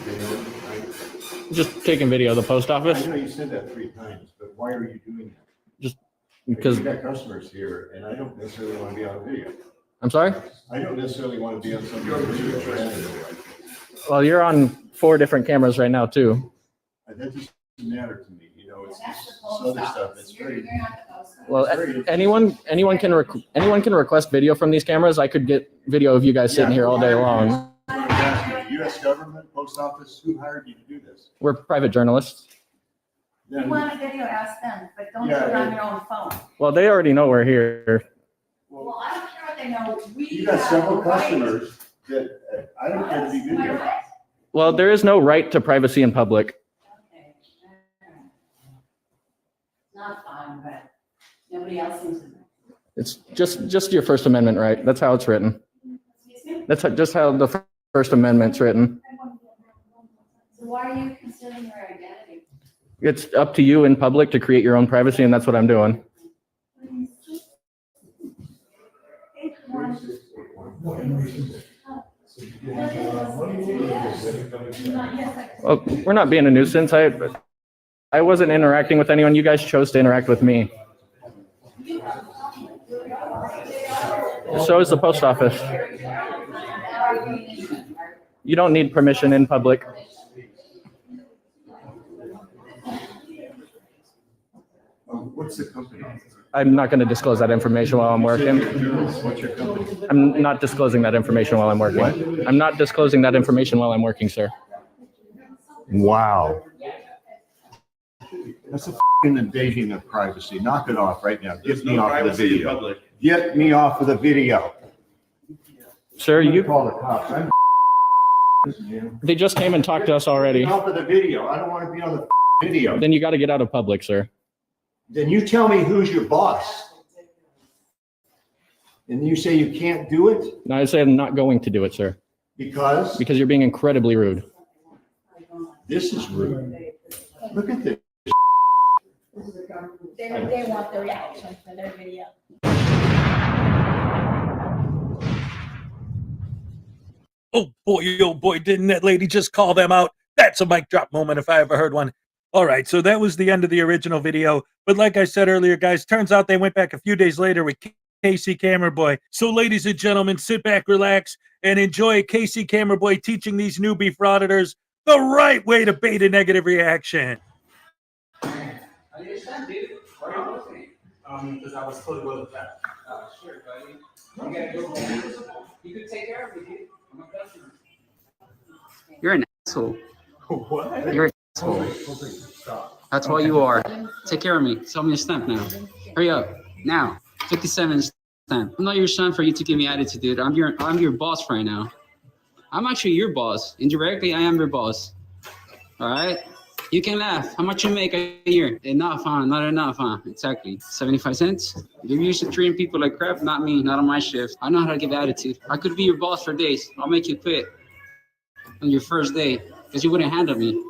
Just taking video of the post office. I know you said that 3 times, but why are you doing that? Just because we got customers here, and I don't necessarily want to be on video. I'm sorry? I don't necessarily want to be on some video. Well, you're on 4 different cameras right now, too. That doesn't matter to me. It's this other stuff. It's very. Well, anyone can request video from these cameras. I could get video of you guys sitting here all day long. U.S. government, post office, who hired you to do this? We're private journalists. If you want a video, ask them, but don't do it on your own phone. Well, they already know we're here. Well, I don't care what they know. You got several customers that I don't care to be video. Well, there is no right to privacy in public. Not fun, but nobody else seems to. It's just your First Amendment right. That's how it's written. That's just how the First Amendment's written. So why are you concealing your identity? It's up to you in public to create your own privacy, and that's what I'm doing. Well, we're not being a nuisance. I wasn't interacting with anyone. You guys chose to interact with me. So is the post office. You don't need permission in public. What's the company? I'm not going to disclose that information while I'm working. What's your company? I'm not disclosing that information while I'm working. What? I'm not disclosing that information while I'm working, sir. Wow. That's a invasion of privacy. Knock it off right now. Get me off of the video. Get me off of the video. Sir, you call the cops. They just came and talked to us already. Get off of the video. I don't want to be on the video. Then you got to get out of public, sir. Then you tell me who's your boss. And you say you can't do it? No, I say I'm not going to do it, sir. Because? Because you're being incredibly rude. This is rude. Look at this. They want the reaction for their video. Oh boy, didn't that lady just call them out? That's a mic drop moment if I ever heard one. All right, so that was the end of the original video. But like I said earlier, guys, turns out they went back a few days later with Casey Cameraboy. So ladies and gentlemen, sit back, relax, and enjoy Casey Cameraboy teaching these newbie frauditors the right way to bait a negative reaction. Because I was totally well with that. Sure, buddy. You gotta go home. You could take care of me, dude. I'm a customer. You're an asshole. What? You're an asshole. That's all you are. Take care of me. Sell me a stamp now. Hurry up. Now. 57 stamp. I'm not your son for you to give me attitude, dude. I'm your boss right now. I'm actually your boss. Indirectly, I am your boss. All right? You can laugh. How much you make a year? Enough, huh? Not enough, huh? Exactly. 75 cents? You're used to treating people like crap. Not me. Not on my shift. I know how to give attitude. I could be your boss for days. I'll make you quit on your first day because you wouldn't handle me.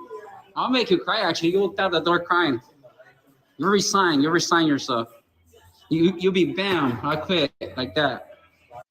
I'll make you cry, actually. You walked out the door crying. You'll resign. You'll resign yourself. You'll be bam. I quit like that.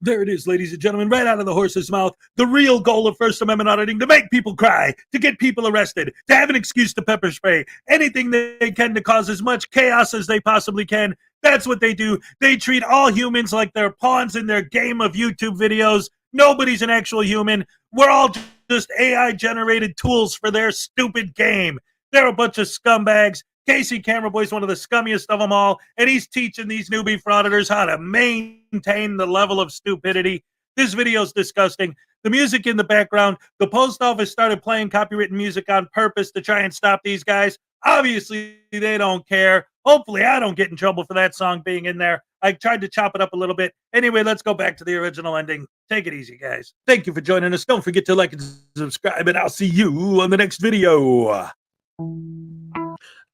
There it is, ladies and gentlemen, right out of the horse's mouth. The real goal of First Amendment auditing: to make people cry, to get people arrested, to have an excuse to pepper spray, anything they can to cause as much chaos as they possibly can. That's what they do. They treat all humans like they're pawns in their game of YouTube videos. Nobody's an actual human. We're all just AI-generated tools for their stupid game. They're a bunch of scumbags. Casey Cameraboy's one of the scummiest of them all, and he's teaching these newbie frauditors how to maintain the level of stupidity. This video's disgusting. The music in the background, the post office started playing copywritten music on purpose to try and stop these guys. Obviously, they don't care. Hopefully, I don't get in trouble for that song being in there. I tried to chop it up a little bit. Anyway, let's go back to the original ending. Take it easy, guys. Thank you for joining us. Don't forget to like and subscribe, and I'll see you on the next video.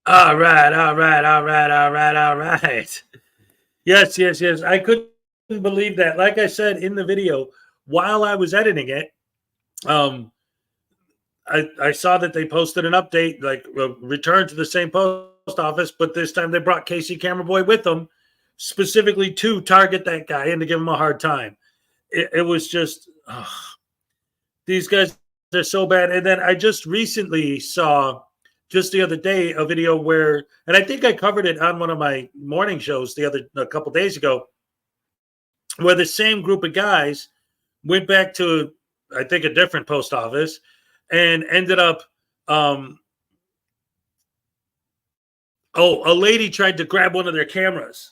All right. Yes. I couldn't believe that. Like I said in the video, while I was editing it, I saw that they posted an update, like return to the same post office, but this time they brought Casey Cameraboy with them, specifically to target that guy and to give him a hard time. It was just, these guys are so bad. And then I just recently saw, just the other day, a video where, and I think I covered it on one of my morning shows a couple days ago, where the same group of guys went back to, I think, a different post office and ended up, a lady tried to grab one of their cameras.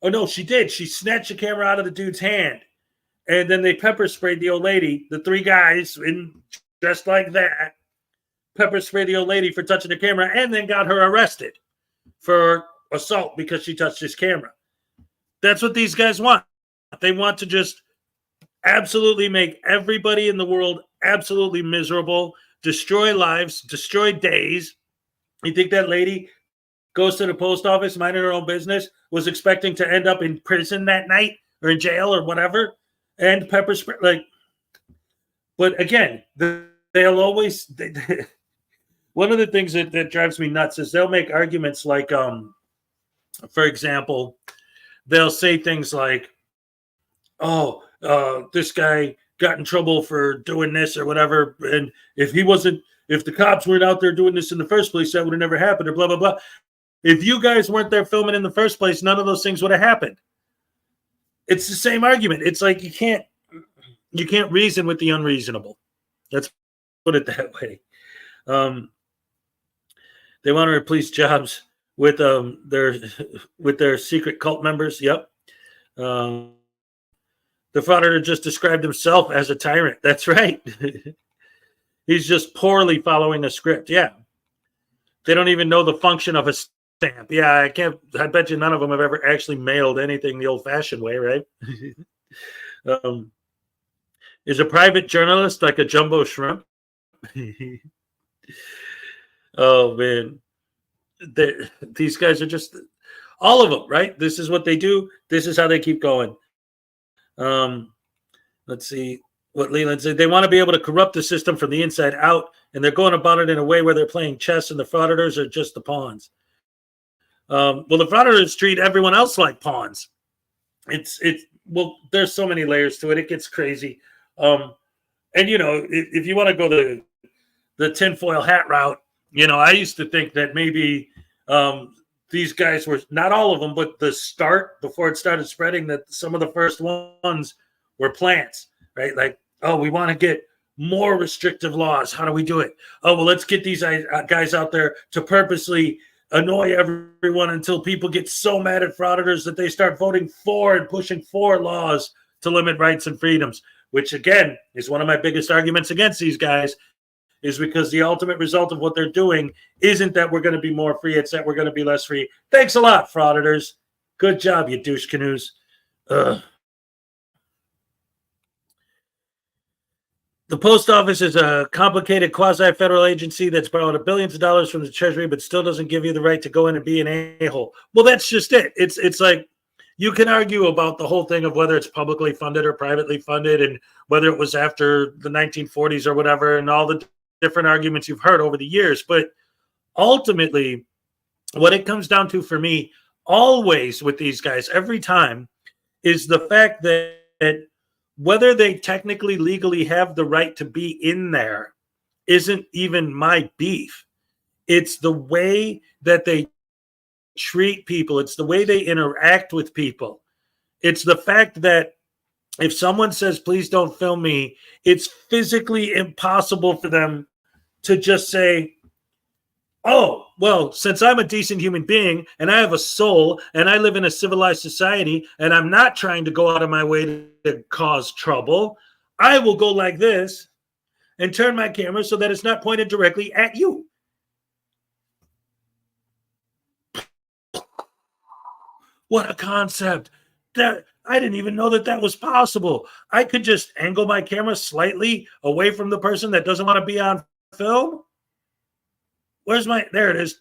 Oh, no, she did. She snatched the camera out of the dude's hand, and then they pepper sprayed the old lady, the three guys, dressed like that, pepper sprayed the old lady for touching the camera, and then got her arrested for assault because she touched his camera. That's what these guys want. They want to just absolutely make everybody in the world absolutely miserable, destroy lives, destroy days. You think that lady goes to the post office, minding her own business, was expecting to end up in prison that night or in jail or whatever, and pepper spray? Like, but again, they'll always... One of the things that drives me nuts is they'll make arguments like, for example, they'll say things like, this guy got in trouble for doing this or whatever, and if the cops weren't out there doing this in the first place, that would have never happened, or blah, blah, blah. If you guys weren't there filming in the first place, none of those things would have happened. It's the same argument. It's like you can't reason with the unreasonable. Let's put it that way. They want to replace jobs with their secret cult members. Yep. The frauditor just described himself as a tyrant. That's right. He's just poorly following a script. Yeah. They don't even know the function of a stamp. Yeah, I bet you none of them have ever actually mailed anything the old-fashioned way, right? Is a private journalist like a jumbo shrimp? Oh, man. These guys are just, all of them, right? This is what they do. This is how they keep going. Let's see what Leland said. They want to be able to corrupt the system from the inside out, and they're going about it in a way where they're playing chess, and the frauditors are just the pawns. Well, the frauditors treat everyone else like pawns. Well, there's so many layers to it. It gets crazy. And, if you want to go the tinfoil hat route, I used to think that maybe these guys were, not all of them, but the start, before it started spreading, that some of the first ones were plants, right? Like, we want to get more restrictive laws. How do we do it? Well, let's get these guys out there to purposely annoy everyone until people get so mad at frauditors that they start voting for and pushing for laws to limit rights and freedoms, which, again, is one of my biggest arguments against these guys, is because the ultimate result of what they're doing isn't that we're going to be more free. It's that we're going to be less free. Thanks a lot, frauditors. Good job, you douche canoes. The post office is a complicated quasi-federal agency that's borrowed billions of dollars from the Treasury, but still doesn't give you the right to go in and be an a-hole. Well, that's just it. It's like, you can argue about the whole thing of whether it's publicly funded or privately funded, and whether it was after the 1940s or whatever, and all the different arguments you've heard over the years. But ultimately, what it comes down to for me, always with these guys, every time, is the fact that whether they technically legally have the right to be in there isn't even my beef. It's the way that they treat people. It's the way they interact with people. It's the fact that if someone says, please don't film me, it's physically impossible for them to just say, oh, well, since I'm a decent human being and I have a soul and I live in a civilized society and I'm not trying to go out of my way to cause trouble, I will go like this and turn my camera so that it's not pointed directly at you. What a concept. That I didn't even know that that was possible. I could just angle my camera slightly away from the person that doesn't want to be on film. Where's my, there it is.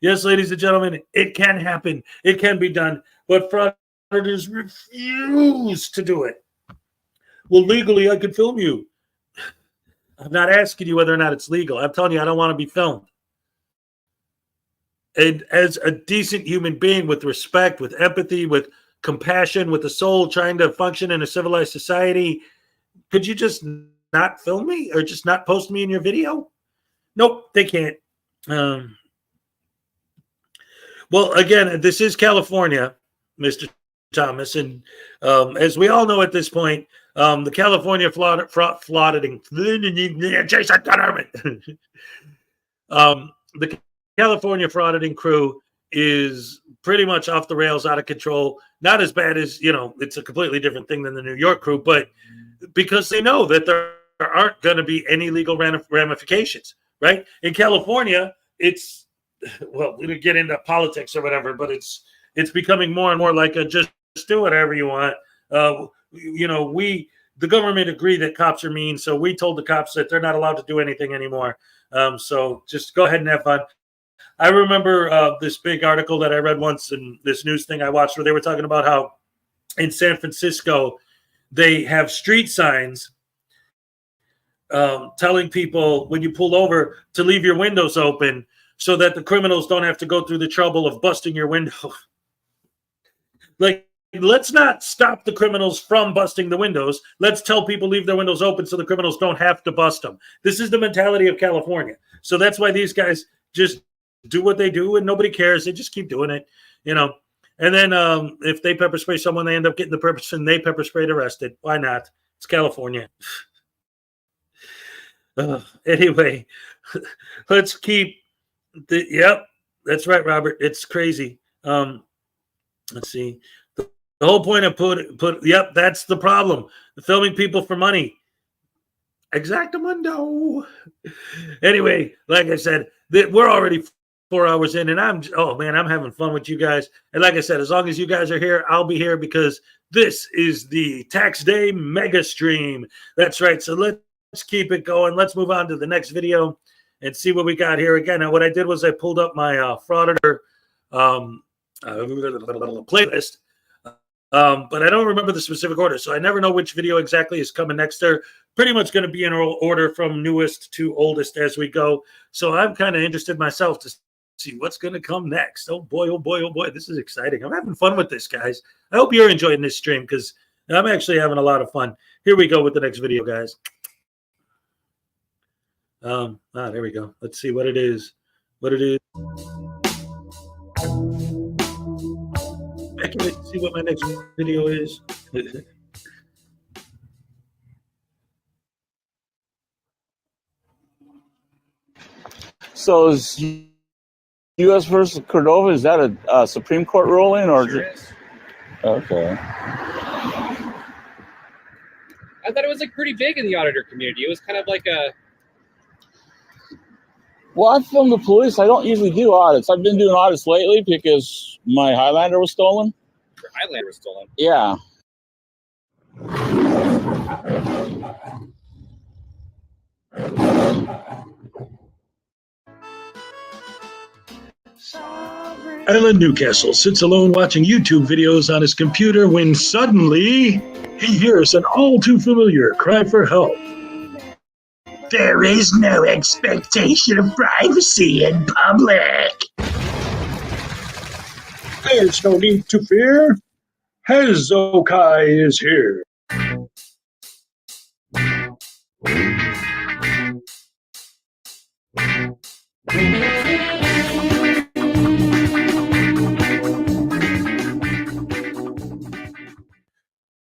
Yes, ladies and gentlemen, it can happen. It can be done. But frauditors refuse to do it. Well, legally, I could film you. I'm not asking you whether or not it's legal. I'm telling you, I don't want to be filmed. And as a decent human being with respect, with empathy, with compassion, with a soul trying to function in a civilized society, could you just not film me or just not post me in your video? Nope, they can't. Well, again, this is California, Mr. Thomas. And as we all know at this point, the California frauditing, Jason Dunnerman. The California frauditing crew is pretty much off the rails, out of control. Not as bad as, you know, it's a completely different thing than the New York crew, but because they know that there aren't going to be any legal ramifications, right? In California, it's, well, we don't get into politics or whatever, but it's becoming more and more like a just do whatever you want. You know, the government agreed that cops are mean, so we told the cops that they're not allowed to do anything anymore. So just go ahead and have fun. I remember this big article that I read once in this news thing I watched where they were talking about how in San Francisco, they have street signs telling people when you pull over to leave your windows open so that the criminals don't have to go through the trouble of busting your window. Like, let's not stop the criminals from busting the windows. Let's tell people leave their windows open so the criminals don't have to bust them. This is the mentality of California. So that's why these guys just do what they do and nobody cares. They just keep doing it, you know. And then if they pepper spray someone, they end up getting the person they pepper sprayed arrested. Why not? It's California. Anyway, let's keep yep, that's right, Robert. It's crazy. Let's see. The whole point of yep, that's the problem. Filming people for money. Exactamundo. Anyway, like I said, we're already 4 hours in, and I'm having fun with you guys. And like I said, as long as you guys are here, I'll be here because this is the Tax Day Mega Stream. That's right. So let's keep it going. Let's move on to the next video and see what we got here. Again, what I did was I pulled up my Frauditor playlist, but I don't remember the specific order, so I never know which video exactly is coming next. They're pretty much going to be in order from newest to oldest as we go. So I'm kind of interested myself to see what's going to come next. Oh boy, oh boy, oh boy. This is exciting. I'm having fun with this, guys. I hope you're enjoying this stream because I'm actually having a lot of fun. Here we go with the next video, guys. There we go. Let's see what it is. I can't wait to see what my next video is. So is U.S. versus Cordova, is that a Supreme Court ruling or? Sure is. Okay. I thought it was like pretty big in the auditor community. It was kind of like a. Well, I film the police. I don't usually do audits. I've been doing audits lately because my Highlander was stolen. Your Highlander was stolen. Yeah. Alan Newcastle sits alone watching YouTube videos on his computer when suddenly he hears an all too familiar cry for help. There is no expectation of privacy in public. There's no need to fear. Hezokuai is here.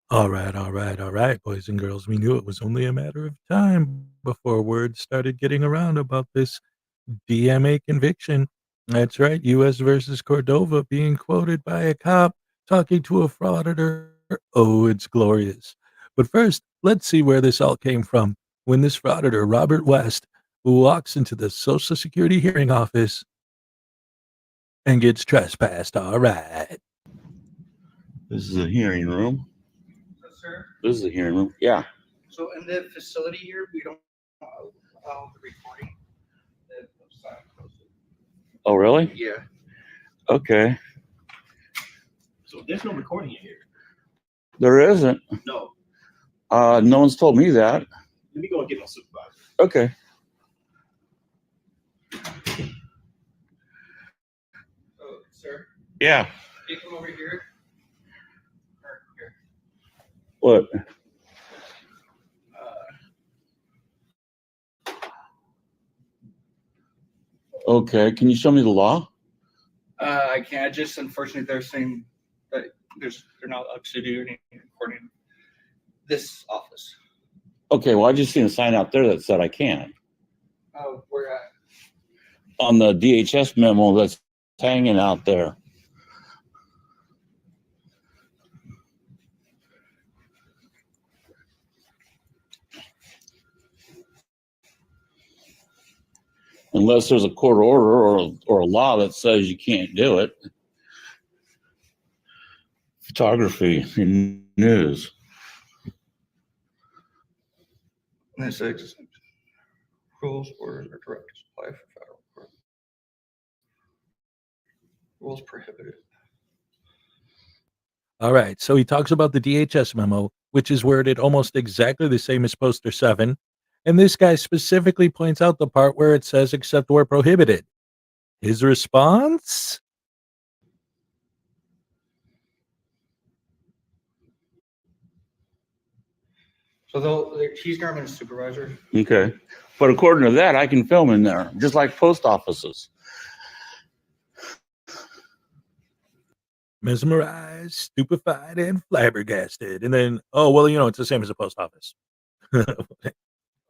All right, boys and girls. We knew it was only a matter of time before word started getting around about this DMA conviction. That's right, U.S. versus Cordova being quoted by a cop talking to a frauditor. Oh, it's glorious. But first, let's see where this all came from. When this frauditor, Robert West, walks into the Social Security hearing office and gets trespassed. All right. This is a hearing room. Sir? This is a hearing room. Yeah. So in the facility here, we don't allow the recording. Oh, really? Yeah. Okay. So there's no recording in here. There isn't. No. No one's told me that. Let me go and get my supervisor. Okay. Oh, sir? Yeah. Can you come over here? Or here. What? Okay. Can you show me the law? I can't. Just unfortunately, they're saying that they're not allowed to do any recording. This office. Okay. Well, I just seen a sign out there that said I can. Oh, where at? On the DHS memo that's hanging out there. Unless there's a court order or a law that says you can't do it. Photography and news. And it says rules, orders, or directives apply for federal court. Rules prohibited. All right. So he talks about the DHS memo, which is worded almost exactly the same as Poster 7. And this guy specifically points out the part where it says except where prohibited. His response? So he's government supervisor. Okay. But according to that, I can film in there, just like post offices. Mesmerized, stupefied, and flabbergasted. And then, oh, well, you know, it's the same as a post office.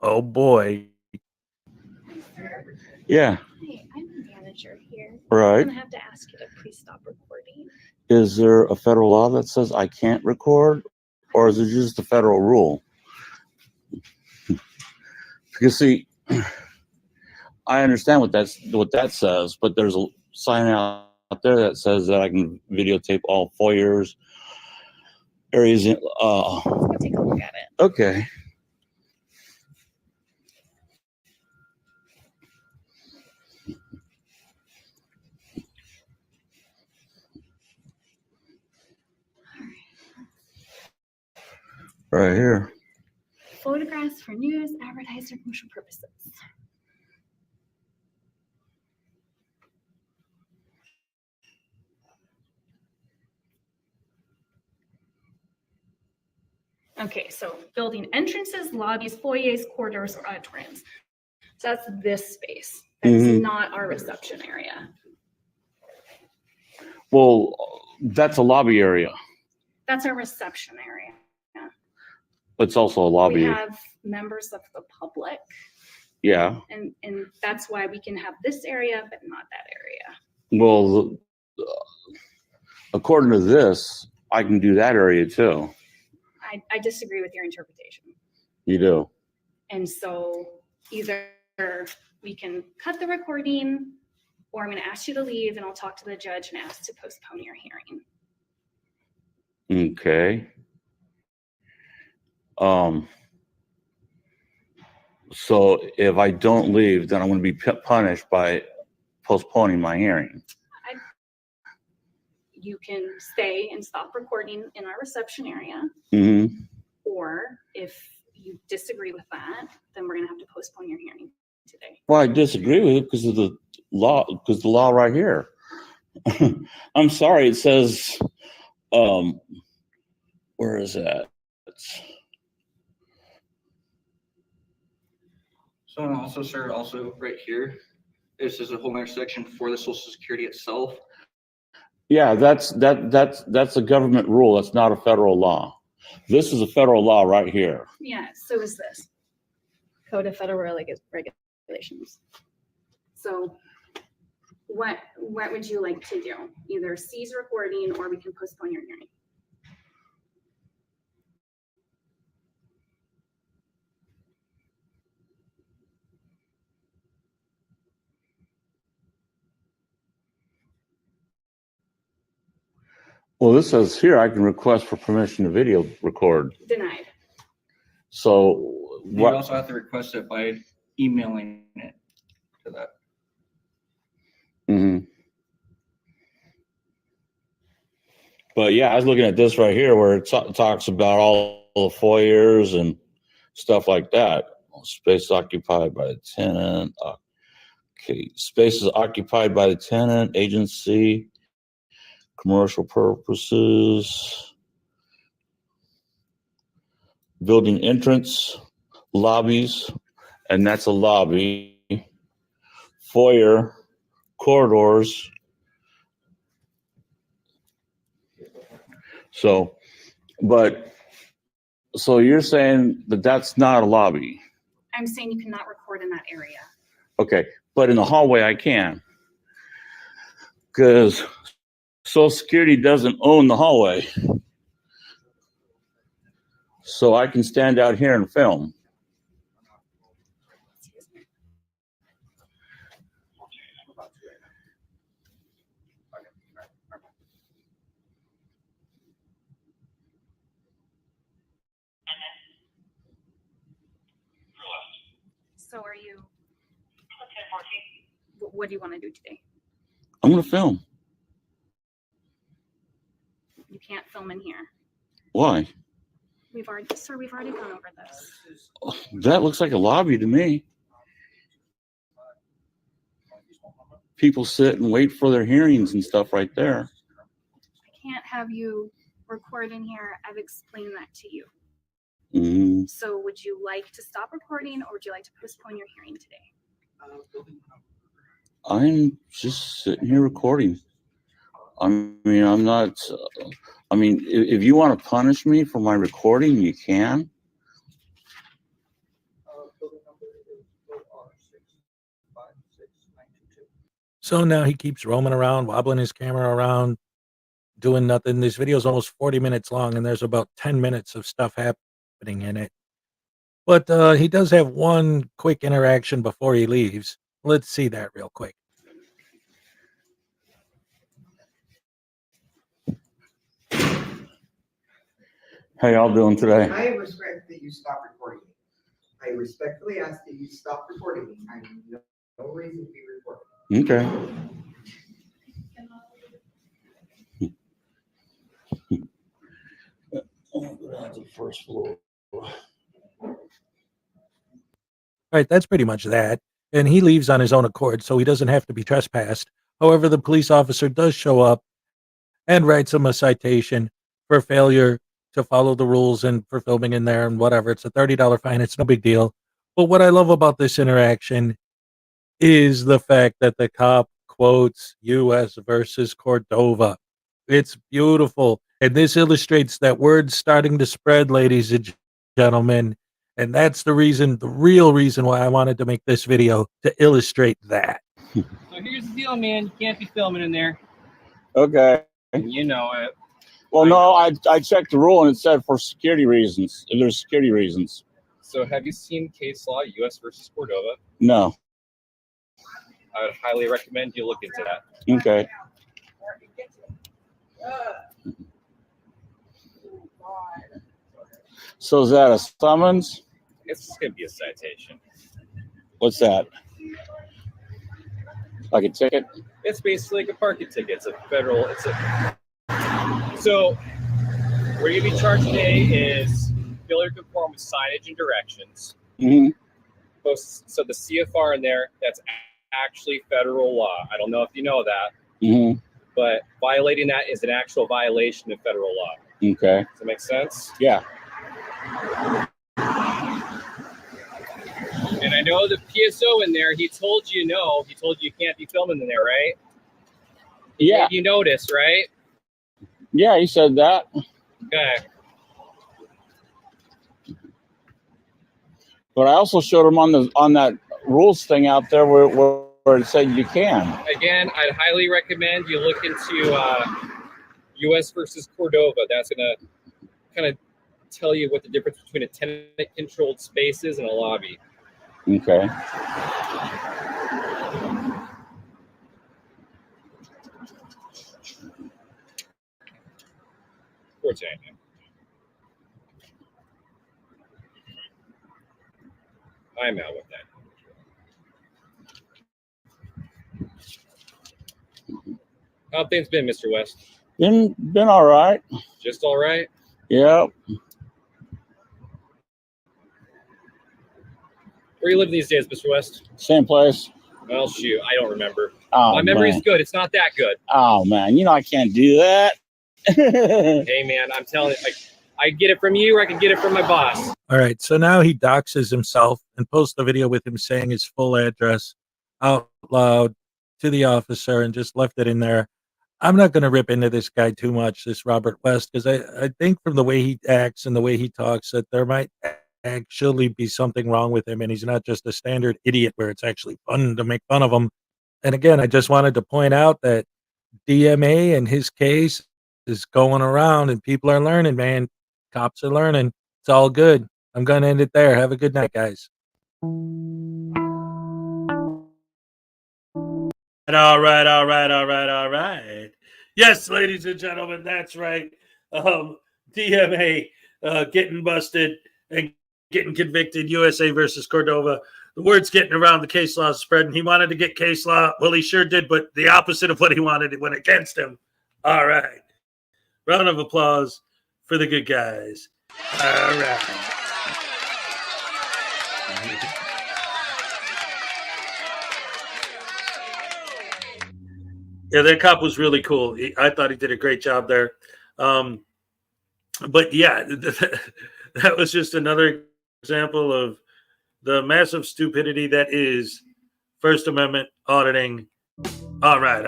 Oh, boy. Yeah. Hey, I'm the manager here. Right. I'm gonna have to ask you to please stop recording. Is there a federal law that says I can't record, or is it just a federal rule? Because see, I understand what that says, but there's a sign out there that says that I can videotape all foyers areas. Let's go take a look at it. Okay. Right here. Photographs for news, advertising, or commercial purposes. Okay, so building entrances, lobbies, foyers, corridors, or auditoriums. So that's this space. That's not our reception area. Well, that's a lobby area. That's our reception area. It's also a lobby. We have members of the public. Yeah. And that's why we can have this area, but not that area. Well, according to this, I can do that area too. I disagree with your interpretation. You do. And so either we can cut the recording, or I'm going to ask you to leave and I'll talk to the judge and ask to postpone your hearing. Okay. So if I don't leave, then I'm going to be punished by postponing my hearing. You can stay and stop recording in our reception area. Or if you disagree with that, then we're going to have to postpone your hearing today. Well, I disagree with it because of the law, because the law right here. I'm sorry, it says Where is that? So and also, sir, also right here, this is a whole other section for the Social Security itself. Yeah, that's a government rule. That's not a federal law. This is a federal law right here. Yeah, so is this. Code of Federal Regulations. So what would you like to do? Either cease recording or we can postpone your hearing. Well, this says here I can request for permission to video record. Denied. So You also have to request it by emailing it to that. Mm-hmm. But yeah, I was looking at this right here where it talks about all the foyers and stuff like that. Space occupied by the tenant. Okay, spaces occupied by the tenant, agency, commercial purposes, building entrance, lobbies, and that's a lobby, foyer, corridors. So you're saying that that's not a lobby? I'm saying you cannot record in that area. Okay, but in the hallway I can, because Social Security doesn't own the hallway. So I can stand out here and film. So are you, what do you want to do today? I'm gonna film. You can't film in here. Why? We've already gone over this. That looks like a lobby to me. People sit and wait for their hearings and stuff right there. I can't have you record in here. I've explained that to you. Mm-hmm. So would you like to stop recording or would you like to postpone your hearing today? I'm just sitting here recording. I mean, I'm not, if you want to punish me for my recording, you can. So now he keeps roaming around, wobbling his camera around, doing nothing. This video is almost 40 minutes long, and there's about 10 minutes of stuff happening in it. But he does have one quick interaction before he leaves. Let's see that real quick. How y'all doing today? I respect that you stop recording me. I respectfully ask that you stop recording me. I have no reason to be recording. Okay. The first floor. All right, that's pretty much that. And he leaves on his own accord, so he doesn't have to be trespassed. However, the police officer does show up and writes him a citation for failure to follow the rules and for filming in there and whatever. It's a $30 fine. It's no big deal. But what I love about this interaction is the fact that the cop quotes U.S. versus Cordova. It's beautiful. And this illustrates that word's starting to spread, ladies and gentlemen. And that's the reason, the real reason why I wanted to make this video, to illustrate that. So here's the deal, man. You can't be filming in there. Okay. You know it. Well, no, I checked the rule and it said for security reasons. There's security reasons. So have you seen case law, U.S. versus Cordova? No. I would highly recommend you look into that. Okay. So is that a summons? It's just gonna be a citation. What's that? Like a ticket? It's basically like a parking ticket. It's a federal. So what you're gonna be charged today is failure to conform with signage and directions. Mm-hmm. So the CFR in there, that's actually federal law. I don't know if you know that, Mm-hmm. but violating that is an actual violation of federal law. Okay. Does that make sense? Yeah. And I know the PSO in there, he told you no. He told you can't be filming in there, right? Yeah. You noticed, right? Yeah, he said that. Okay. But I also showed him on that rules thing out there where it said you can. Again, I'd highly recommend you look into U.S. versus Cordova. That's going to kind of tell you what the difference between a tenant-controlled space is and a lobby. Okay. I'm out with that. How have things been, Mr. West? Been all right. Just all right? Yeah. Where you live these days, Mr. West? Same place. Well, shoot, I don't remember. Oh, my memory's man. good. It's not that good. Oh man, I can't do that. Hey, man, I'm telling you, I get it from you, or I can get it from my boss. All right, so now he doxes himself and posts a video with him saying his full address out loud to the officer and just left it in there. I'm not going to rip into this guy too much, this Robert West, because I think from the way he acts and the way he talks that there might actually be something wrong with him, and he's not just a standard idiot where it's actually fun to make fun of him. And again, I just wanted to point out that DMA in his case is going around and people are learning, man. Cops are learning. It's all good. I'm going to end it there. Have a good night, guys. All right. Yes, ladies and gentlemen, that's right. DMA getting busted and getting convicted, USA versus Cordova. The word's getting around, the case law is spreading. He wanted to get case law. Well, he sure did, but the opposite of what he wanted, it went against him. All right. Round of applause for the good guys. All right. Yeah, that cop was really cool. I thought he did a great job there. But yeah, that was just another example of the massive stupidity that is First Amendment auditing. All right.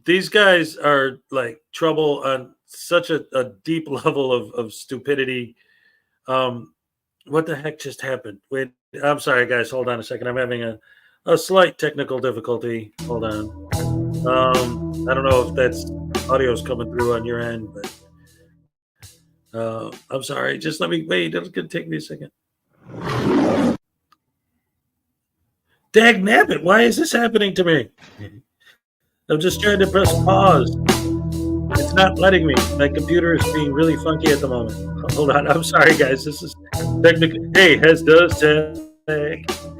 These guys are like trouble on such a deep level of stupidity. What the heck just happened? Wait, I'm sorry, guys. Hold on a second. I'm having a slight technical difficulty. Hold on. I don't know if that's audio's coming through on your end, but I'm sorry. Just let me wait. It's going to take me a second. Dag nabbit, why is this happening to me? I'm just trying to press pause. It's not letting me. My computer is being really funky at the moment. Hold on. I'm sorry, guys. This is technical. Hey, Hez does tech.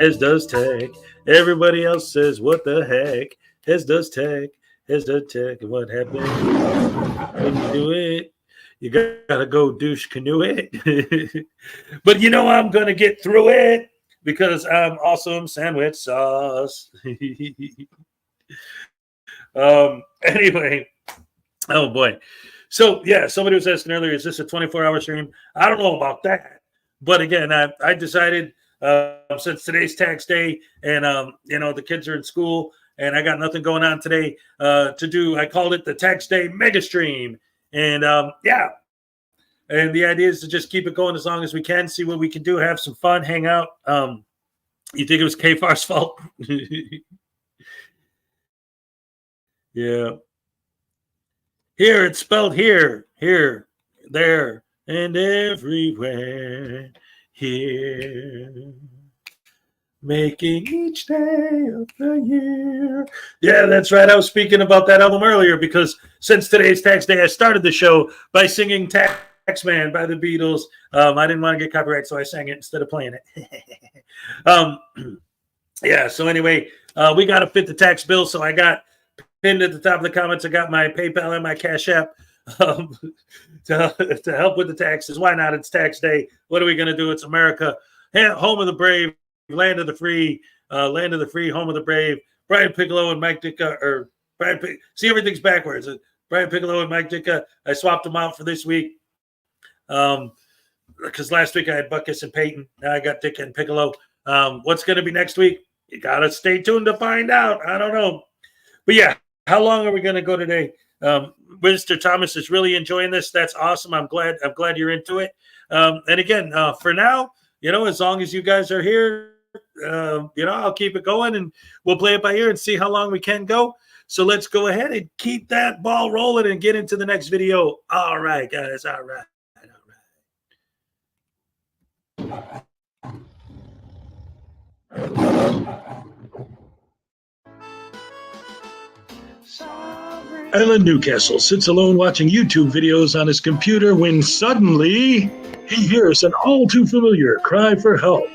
Hez does tech. Everybody else says, what the heck? Hez does tech. Hez does tech. And what happened? When you do it, you gotta go douche canoe it. But you know I'm gonna get through it because I'm awesome sandwich sauce. Anyway. Oh boy. So yeah, somebody was asking earlier, is this a 24-hour stream? I don't know about that. But again, I decided since today's tax day and the kids are in school and I got nothing going on today to do, I called it the tax day mega stream. And yeah. And the idea is to just keep it going as long as we can, see what we can do, have some fun, hang out. You think it was K-Far's fault? Yeah. Here, it's spelled here, there, and everywhere. Here. Making each day of the year. Yeah, that's right. I was speaking about that album earlier because since today's tax day, I started the show by singing Taxman by the Beatles. I didn't want to get copyright, so I sang it instead of playing it. Yeah, so anyway, we got to fit the tax bill, so I got pinned at the top of the comments. I got my PayPal and my Cash App to help with the taxes. Why not? It's tax day. What are we going to do? It's America, home of the brave, land of the free, home of the brave. Brian Piccolo and Mike Ditka, or See, everything's backwards. Brian Piccolo and Mike Ditka, I swapped them out for this week. Because last week I had Buckus and Peyton. Now I got Ditka and Piccolo. What's going to be next week? You got to stay tuned to find out. I don't know. But yeah, how long are we going to go today? Mr. Thomas is really enjoying this. That's awesome. I'm glad you're into it. And again, for now, as long as you guys are here, I'll keep it going and we'll play it by ear and see how long we can go. So let's go ahead and keep that ball rolling and get into the next video. All right, guys. All right. Alan Newcastle sits alone watching YouTube videos on his computer when suddenly he hears an all too familiar cry for help.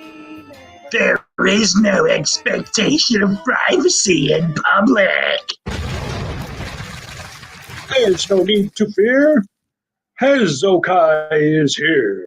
There is no expectation of privacy in public. There's no need to fear. Hezokuai is here.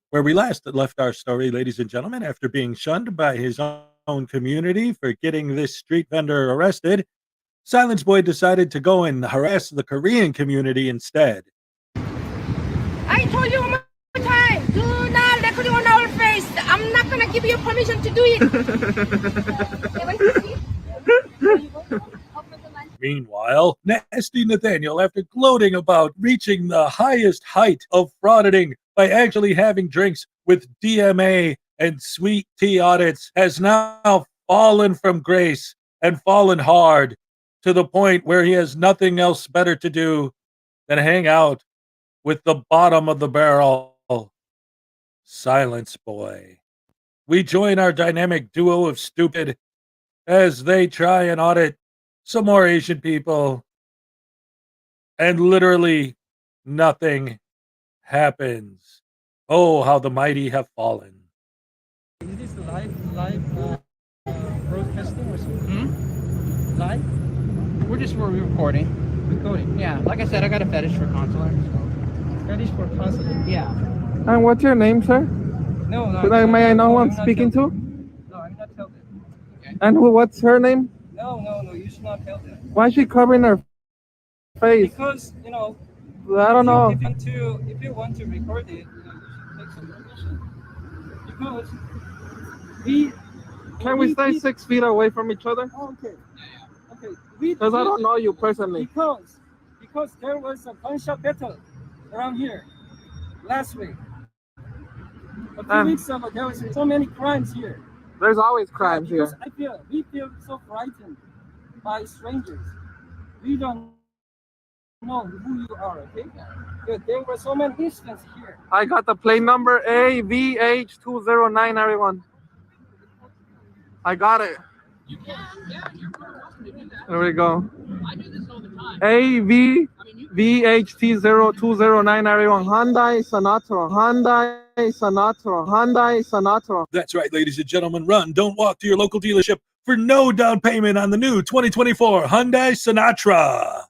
Where we last left our story, ladies and gentlemen, after being shunned by his own community for getting this street vendor arrested, Silence Boy decided to go and harass the Korean community instead. I told you one more time, do not record on our face. I'm not gonna give you permission to do it. Meanwhile, Nasty Nathaniel, after gloating about reaching the highest height of frauditing by actually having drinks with DMA and sweet tea audits, has now fallen from grace and fallen hard to the point where he has nothing else better to do than hang out with the bottom of the barrel, Silence Boy. We join our dynamic duo of stupid as they try and audit some more Asian people, and literally nothing happens. Oh, how the mighty have fallen. Is this live broadcasting or something? Live? We're just recording. Recording? Yeah, like I said, I got a fetish for consular. So. Fetish for consular? Yeah. And what's your name, sir? No, may I know who I'm speaking to? No, I'm not telling. Okay. And what's her name? No, you should not tell them. Why is she covering her face? Because, I don't know. If you want to record it, you should take some permission. Because Can we stay 6 feet away from each other? Oh, okay. Okay. Because I don't know you personally. Because there was a gunshot battle around here last week. A few weeks ago, there was so many crimes here. There's always crimes here. We feel so frightened by strangers. We don't know who you are, okay? But there were so many incidents here. I got the plate number AVH209, everyone. I got it. There we go. AVVHT0209, everyone. Hyundai Sonata. That's right, ladies and gentlemen. Run, don't walk to your local dealership for no down payment on the new 2024 Hyundai Sonata.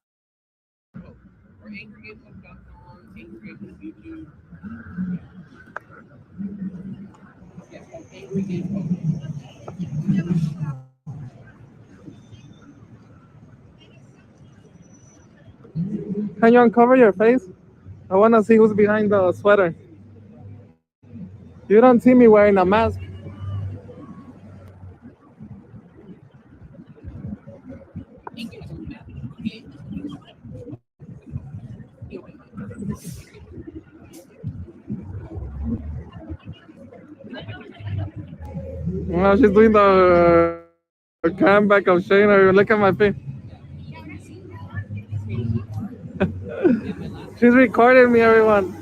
Can you uncover your face? I want to see who's behind the sweater. You don't see me wearing a mask. Well, she's doing the comeback of Shayna. Look at my face. She's recording me, everyone.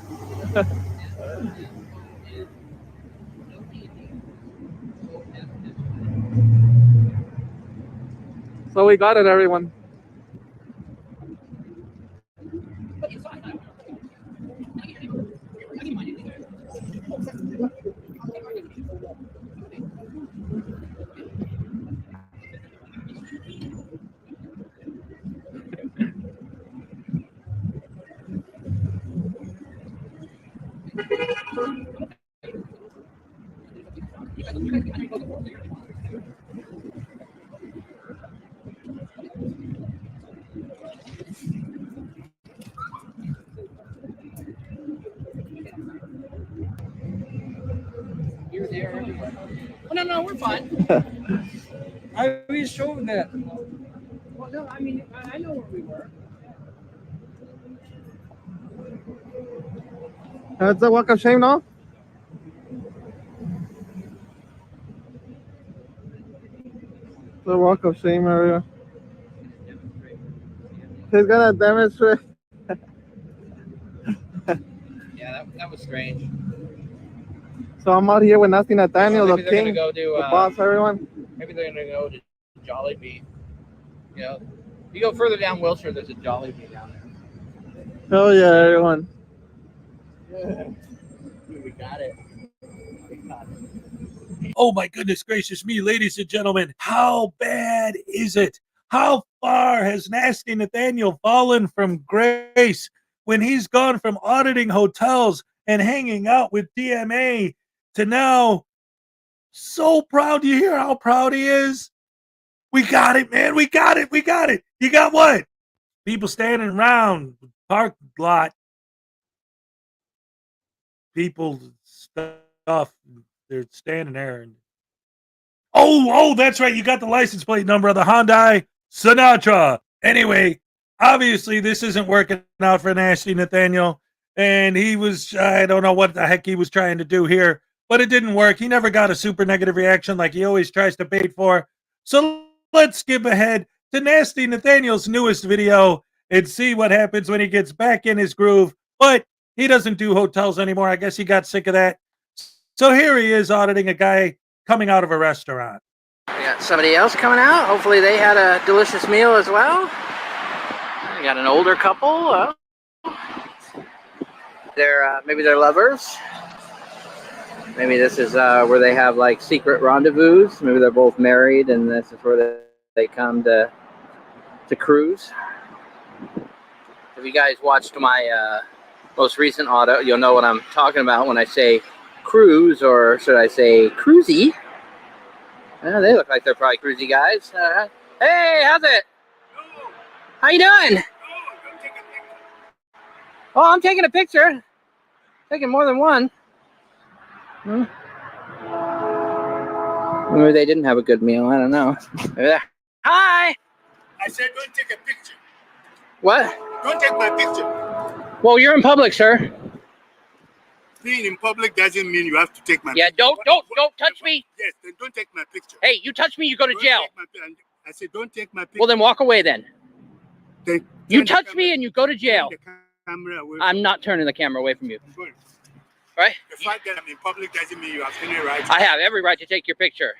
So we got it, everyone. You're there everywhere. Oh, no, we're fine. I will show that. Well, no, I mean, I know where we were. It's a walk of shame now. The walk of shame area. He's gonna demonstrate. Yeah, that was strange. So I'm out here with Nasty Nathaniel, Maybe the they're king, gonna go to, the boss, everyone. Maybe they're gonna go to Jollibee. You know, you go further down Wilshire, there's a Jollibee down there. Oh yeah, everyone. We got it. We got it. Oh my goodness gracious me, ladies and gentlemen, how bad is it? How far has Nasty Nathaniel fallen from grace when he's gone from auditing hotels and hanging out with DMA to now so proud? Do you hear how proud he is? We got it, man. We got it. We got it. You got what? People standing around the park lot. People stuff. They're standing there. And oh, that's right. You got the license plate number of the Hyundai Sonata. Anyway, obviously this isn't working out for Nasty Nathaniel. And he was, I don't know what the heck he was trying to do here, but it didn't work. He never got a super negative reaction like he always tries to bait for. So let's skip ahead to Nasty Nathaniel's newest video and see what happens when he gets back in his groove. But he doesn't do hotels anymore. I guess he got sick of that. So here he is auditing a guy coming out of a restaurant. We got somebody else coming out. Hopefully they had a delicious meal as well. We got an older couple. Maybe they're lovers. Maybe this is where they have like secret rendezvous. Maybe they're both married and this is where they come to cruise. If you guys watched my most recent audit, you'll know what I'm talking about when I say cruise, or should I say cruisy. They look like they're probably cruisy guys. Hey, how's it? How you doing? Oh, I'm taking a picture. Taking more than one. Maybe they didn't have a good meal. I don't know. Hi. I said don't take a picture. What? Don't take my picture. Well, you're in public, sir. Being in public doesn't mean you have to take my Yeah, picture. don't touch me. Yes, then don't take my picture. Hey, you touch me, you go to Don't jail. take I said don't take my picture. Well, then walk away then. Then You turn the touch camera- me and you go to jail. turn the camera away I'm from not turning the camera away from you. me. Good. Right? The fact that I'm in public doesn't mean you have any right. I have every right to take your picture.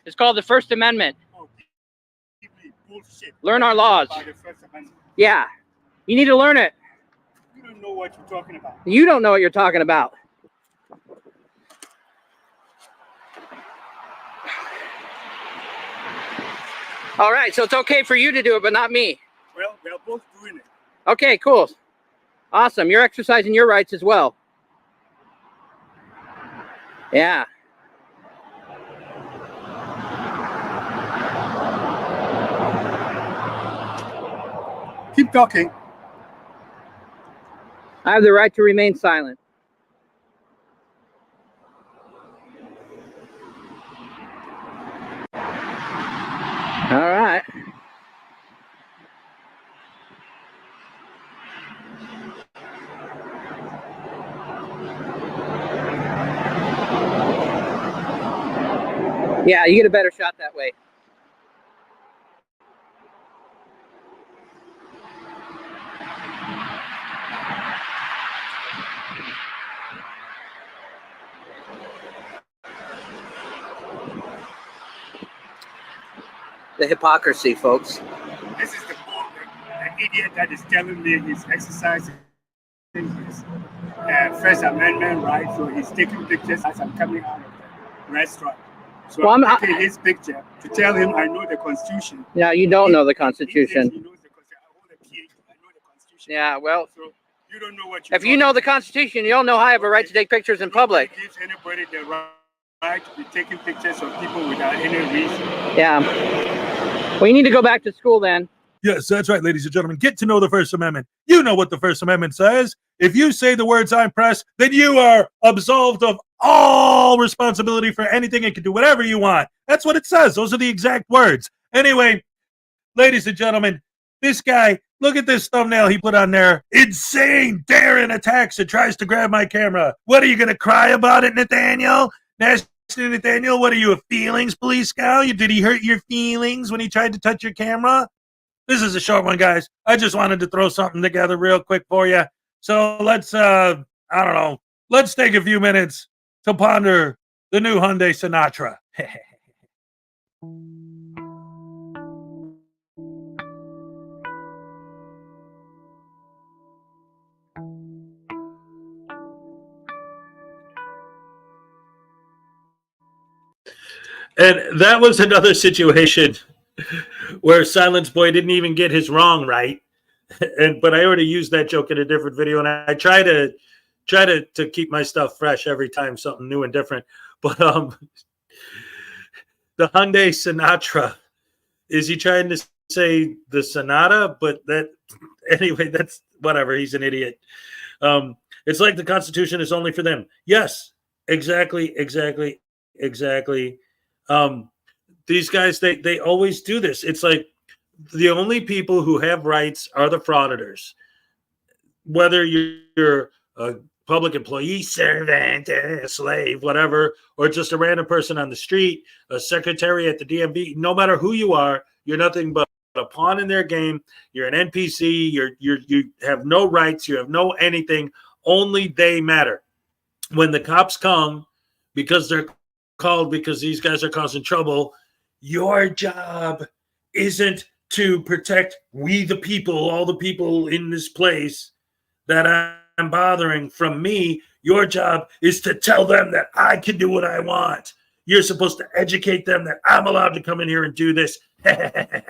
It's called the First Amendment. Bullshit. Learn our laws. About the First Amendment. Yeah. You need to learn it. You don't know what you're talking about. You don't know what you're talking about. All right, so it's okay for you to do it, but not me. Well, we are both doing it. Okay, cool. Awesome. You're exercising your rights as well. Yeah. Keep talking. I have the right to remain silent. All right. Yeah, you get a better shot that way. The hypocrisy, folks. This is the idiot that is telling me he's exercising his First Amendment right, so he's taking pictures as I'm coming out of the restaurant. So Well, I'm taking his picture to tell him I know the Constitution. Yeah, you don't know the Constitution. He knows the Constitution. I know the Constitution. Yeah, well, You don't know what you're If you know the Constitution, you don't know I have a right to take pictures in public. gives anybody the right to be taking pictures of people without any reason. Yeah. Well, you need to go back to school then. Yes, that's right, ladies and gentlemen. Get to know the First Amendment. You know what the First Amendment says. If you say the words "I'm press," then you are absolved of all responsibility for anything and can do whatever you want. That's what it says. Those are the exact words. Anyway, ladies and gentlemen, this guy, look at this thumbnail he put on there. Insane. Darren attacks and tries to grab my camera. What, are you going to cry about it, Nathaniel? Nathaniel, what are you, a feelings police scout? Did he hurt your feelings when he tried to touch your camera? This is a short one, guys. I just wanted to throw something together real quick for you. So let's, I don't know, let's take a few minutes to ponder the new Hyundai Sinatra. And that was another situation where Silence Boy didn't even get his wrong right. But I already used that joke in a different video, and I try to keep my stuff fresh every time, something new and different. But the Hyundai Sinatra, is he trying to say the Sonata? But that, anyway, that's whatever. He's an idiot. It's like the Constitution is only for them. Yes, exactly. These guys, they always do this. It's like the only people who have rights are the frauditors. Whether you're a public employee, servant, a slave, whatever, or just a random person on the street, a secretary at the DMV, no matter who you are, you're nothing but a pawn in their game. You're an NPC. You have no rights. You have no anything. Only they matter. When the cops come, because they're called because these guys are causing trouble, your job isn't to protect we the people, all the people in this place that I'm bothering from me. Your job is to tell them that I can do what I want. You're supposed to educate them that I'm allowed to come in here and do this. Bad.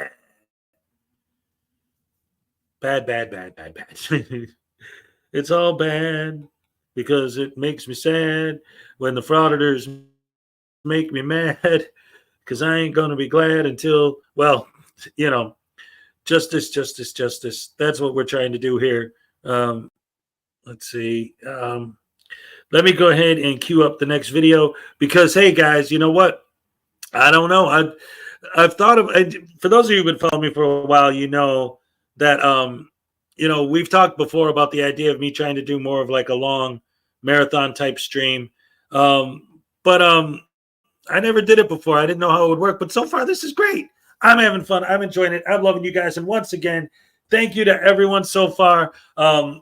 It's all bad because it makes me sad when the frauditors make me mad, because I ain't going to be glad until, well, you know, justice. That's what we're trying to do here. Let's see. Let me go ahead and queue up the next video because, hey, guys, you know what? I don't know. I've thought of, for those of you who've been following me for a while, you know that, you know, we've talked before about the idea of me trying to do more of like a long marathon type stream. But I never did it before. I didn't know how it would work, but so far this is great. I'm having fun. I'm enjoying it. I'm loving you guys. And once again, thank you to everyone so far I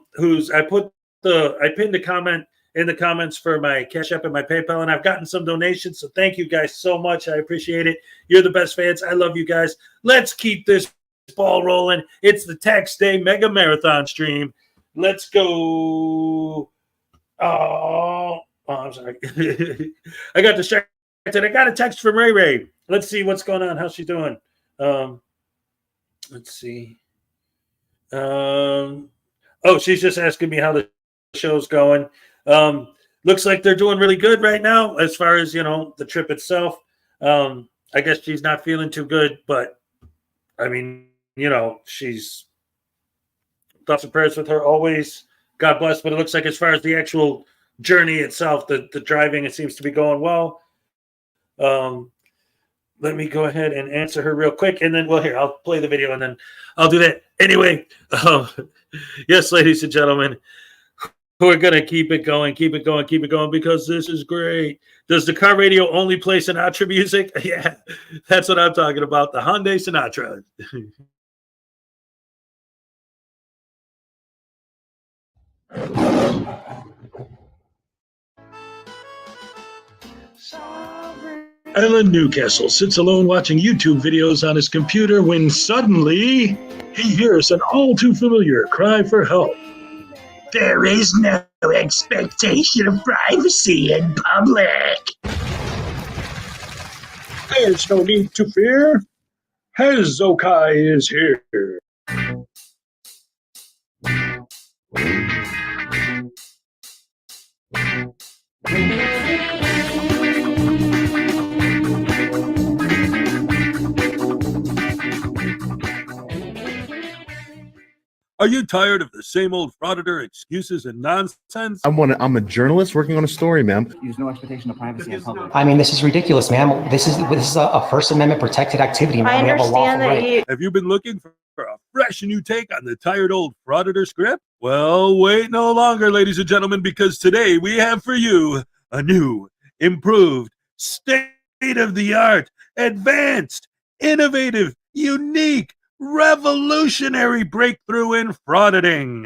pinned a comment in the comments for my Cash App and my PayPal, and I've gotten some donations. So thank you guys so much. I appreciate it. You're the best fans. I love you guys. Let's keep this ball rolling. It's the Tax Day Mega Marathon stream. Let's go. Oh, I'm sorry. I got distracted. I got a text from Ray Ray. Let's see what's going on. How's she doing? Let's see. Oh, she's just asking me how the show's going. Looks like they're doing really good right now as far as, you know, the trip itself. I guess she's not feeling too good, but I mean, you know, she's thoughts and prayers with her always. God bless. But it looks like as far as the actual journey itself, the driving, it seems to be going well. Let me go ahead and answer her real quick, and then, well, here, I'll play the video, and then I'll do that. Anyway, yes, ladies and gentlemen, we're going to keep it going, because this is great. Does the car radio only play Sinatra music? Yeah, that's what I'm talking about, the Hyundai Sinatra. Alan Newcastle sits alone watching YouTube videos on his computer when suddenly he hears an all too familiar cry for help. There is no expectation of privacy in public. There's no need to fear. Hezokuai is here. Are you tired of the same old frauditor excuses and nonsense? I'm a journalist working on a story, ma'am. There's no expectation of privacy in public. I mean, this is ridiculous, ma'am. This is a First Amendment protected activity, ma'am. We have a lawful right. Have you been looking for a fresh new take on the tired old frauditor script? Well, wait no longer, ladies and gentlemen, because today we have for you a new, improved, state-of-the-art, advanced, innovative, unique, revolutionary breakthrough in frauditing.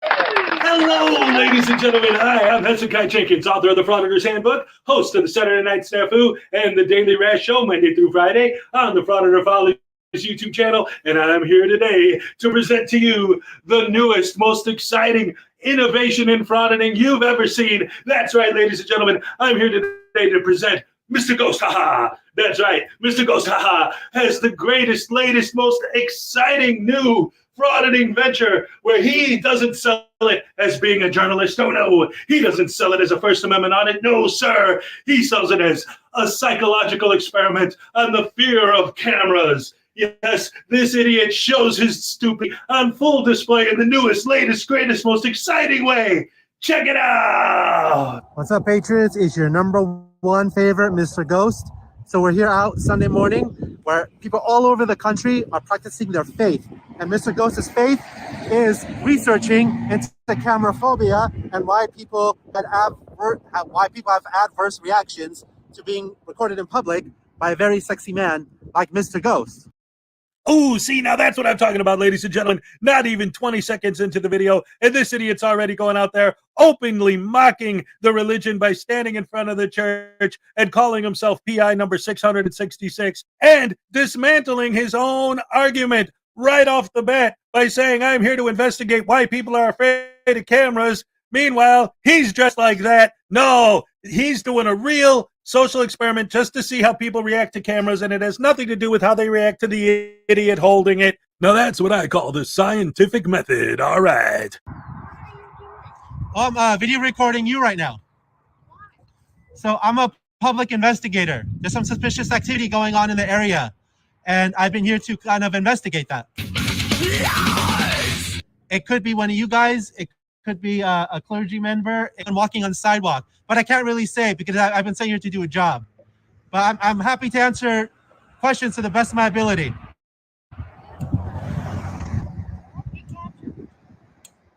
Hello, ladies and gentlemen. Hi, I'm Hezokuai Jenkins, author of the Frauditors Handbook, host of the Saturday Night Snafu and the Daily Rash Show, Monday through Friday, on the Frauditor Follies YouTube channel, and I'm here today to present to you the newest, most exciting innovation in frauditing you've ever seen. That's right, ladies and gentlemen. I'm here today to present Mr. Ghost, haha. That's right. Mr. Ghost, haha, has the greatest, latest, most exciting new frauditing venture where he doesn't sell it as being a journalist. Oh, no. He doesn't sell it as a First Amendment audit. No, sir. He sells it as a psychological experiment on the fear of cameras. Yes, this idiot shows his stupid on full display in the newest, latest, greatest, most exciting way. Check it out. What's up, Patriots? It's your number one favorite, Mr. Ghost. So we're here out Sunday morning where people all over the country are practicing their faith. And Mr. Ghost's faith is researching into camera phobia and why people have adverse reactions to being recorded in public by a very sexy man like Mr. Ghost. Oh, see, now that's what I'm talking about, ladies and gentlemen. Not even 20 seconds into the video, and this idiot's already going out there openly mocking the religion by standing in front of the church and calling himself PI number 666 and dismantling his own argument right off the bat by saying, I'm here to investigate why people are afraid of cameras. Meanwhile, he's dressed like that. No, he's doing a real social experiment just to see how people react to cameras, and it has nothing to do with how they react to the idiot holding it. Now that's what I call the scientific method. All right. I'm video recording you right now. So I'm a public investigator. There's some suspicious activity going on in the area, and I've been here to kind of investigate that. Yes! It could be one of you guys. It could be a clergy member and walking on the sidewalk. But I can't really say because I've been sent here to do a job. But I'm happy to answer questions to the best of my ability.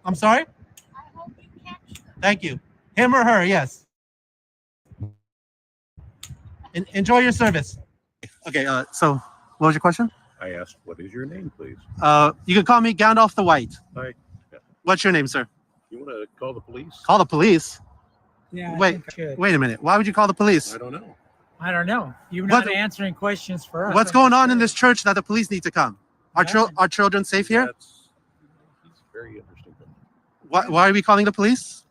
I'm sorry? Thank you. Him or her, yes. Enjoy your service. Okay, so what was your question? I asked, what is your name, please? You can call me Gandalf the White. Hi. What's your name, sir? You want to call the police? Call the police? Yeah. Wait a minute. Why would you call the police? I don't know. I don't know. You're not answering questions for us. What's going on in this church that the police need to come? Are children safe here? He's very interesting. Why are we calling the police?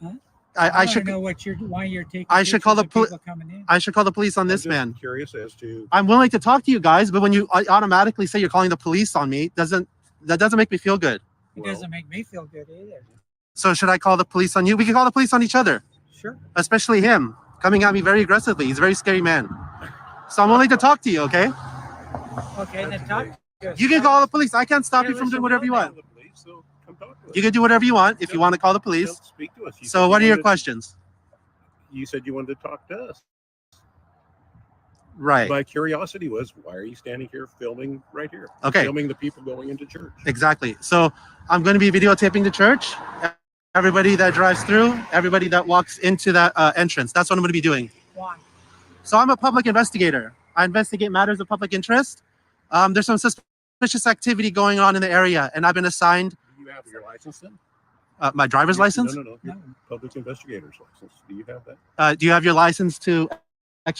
Huh? I should know why you're taking. I should call the police coming in. I should call the police on this man. Curious as to. I'm willing to talk to you guys, but when you automatically say you're calling the police on me, that doesn't make me feel good. It doesn't make me feel good either. So should I call the police on you? We can call the police on each other. Sure. Especially him coming at me very aggressively. He's a very scary man. So I'm willing to talk to you, okay? Okay, then talk. You can call the police. I can't stop you from doing whatever you want. You can do whatever you want if you want to call the police. Speak to us. So what are your questions? You said you wanted to talk to us. Right. My curiosity was, why are you standing here filming right here? Okay. Filming the people going into church. Exactly. So I'm going to be videotaping the church. Everybody that drives through, everybody that walks into that entrance. That's what I'm going to be doing. Why? So I'm a public investigator. I investigate matters of public interest. There's some suspicious activity going on in the area, and I've been assigned. Do you have your license then? My driver's license? No. Your public investigator's license. Do you have that? Do you have your license to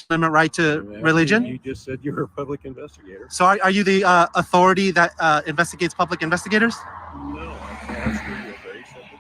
Amendment right to religion? You just said you were a public investigator. So are you the authority that investigates public investigators? No, I'm asking you a very simple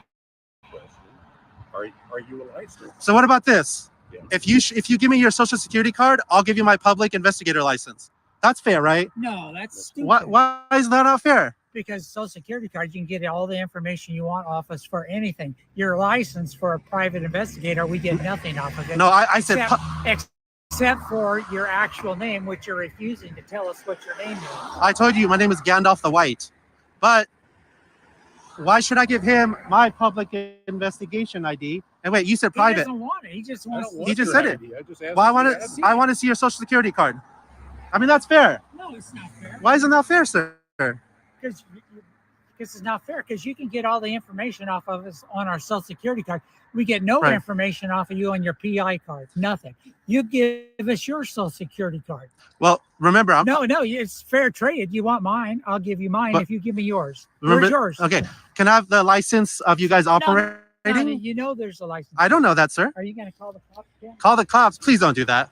question. Are you a licensed? So what about this? Yeah. If you give me your social security card, I'll give you my public investigator license. That's fair, right? No, that's stupid. Why is that not fair? because Social Security card, you can get all the information you want off us for anything. Your license for a private investigator, we get nothing off of it. No, I said except for your actual name, which you're refusing to tell us what your name is. I told you my name is Gandalf the White, but why should I give him my public investigation ID? And wait, you said private. He doesn't want it. He just wants. He just said it. Well, I want to see your Social Security card. I mean, that's fair. No, it's not fair. Why isn't that fair, sir? Because it's not fair. Because you can get all the information off of us on our Social Security card. We get no information off of you on your PI card. Nothing. You give us your Social Security card. Well, remember, no, it's fair trade. You want mine? I'll give you mine if you give me yours. Remember, Where's yours? Okay. Can I have the license of you guys operating? No, you know there's a license. I don't know that, sir. Are you going to call the cops again? Call the cops. Please don't do that.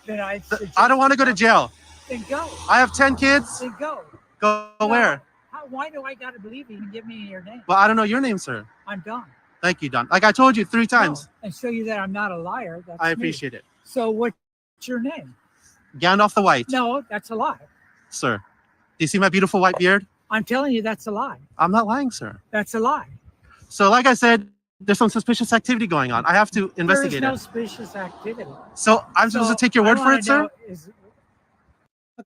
Then I don't want to go to jail. Then go. I have 10 kids. Then go. Go where? Why do I got to believe you and give me your name? Well, I don't know your name, sir. I'm Don. Thank you, Don. Like I told you 3 times. And show you that I'm not a liar. That's I appreciate it. So what's your name? Gandalf the White. No, that's a lie. Sir, do you see my beautiful white beard? I'm telling you that's a lie. I'm not lying, sir. That's a lie. So like I said, there's some suspicious activity going on. I have to investigate There's no it. suspicious activity. So I'm supposed to take your word for it, sir?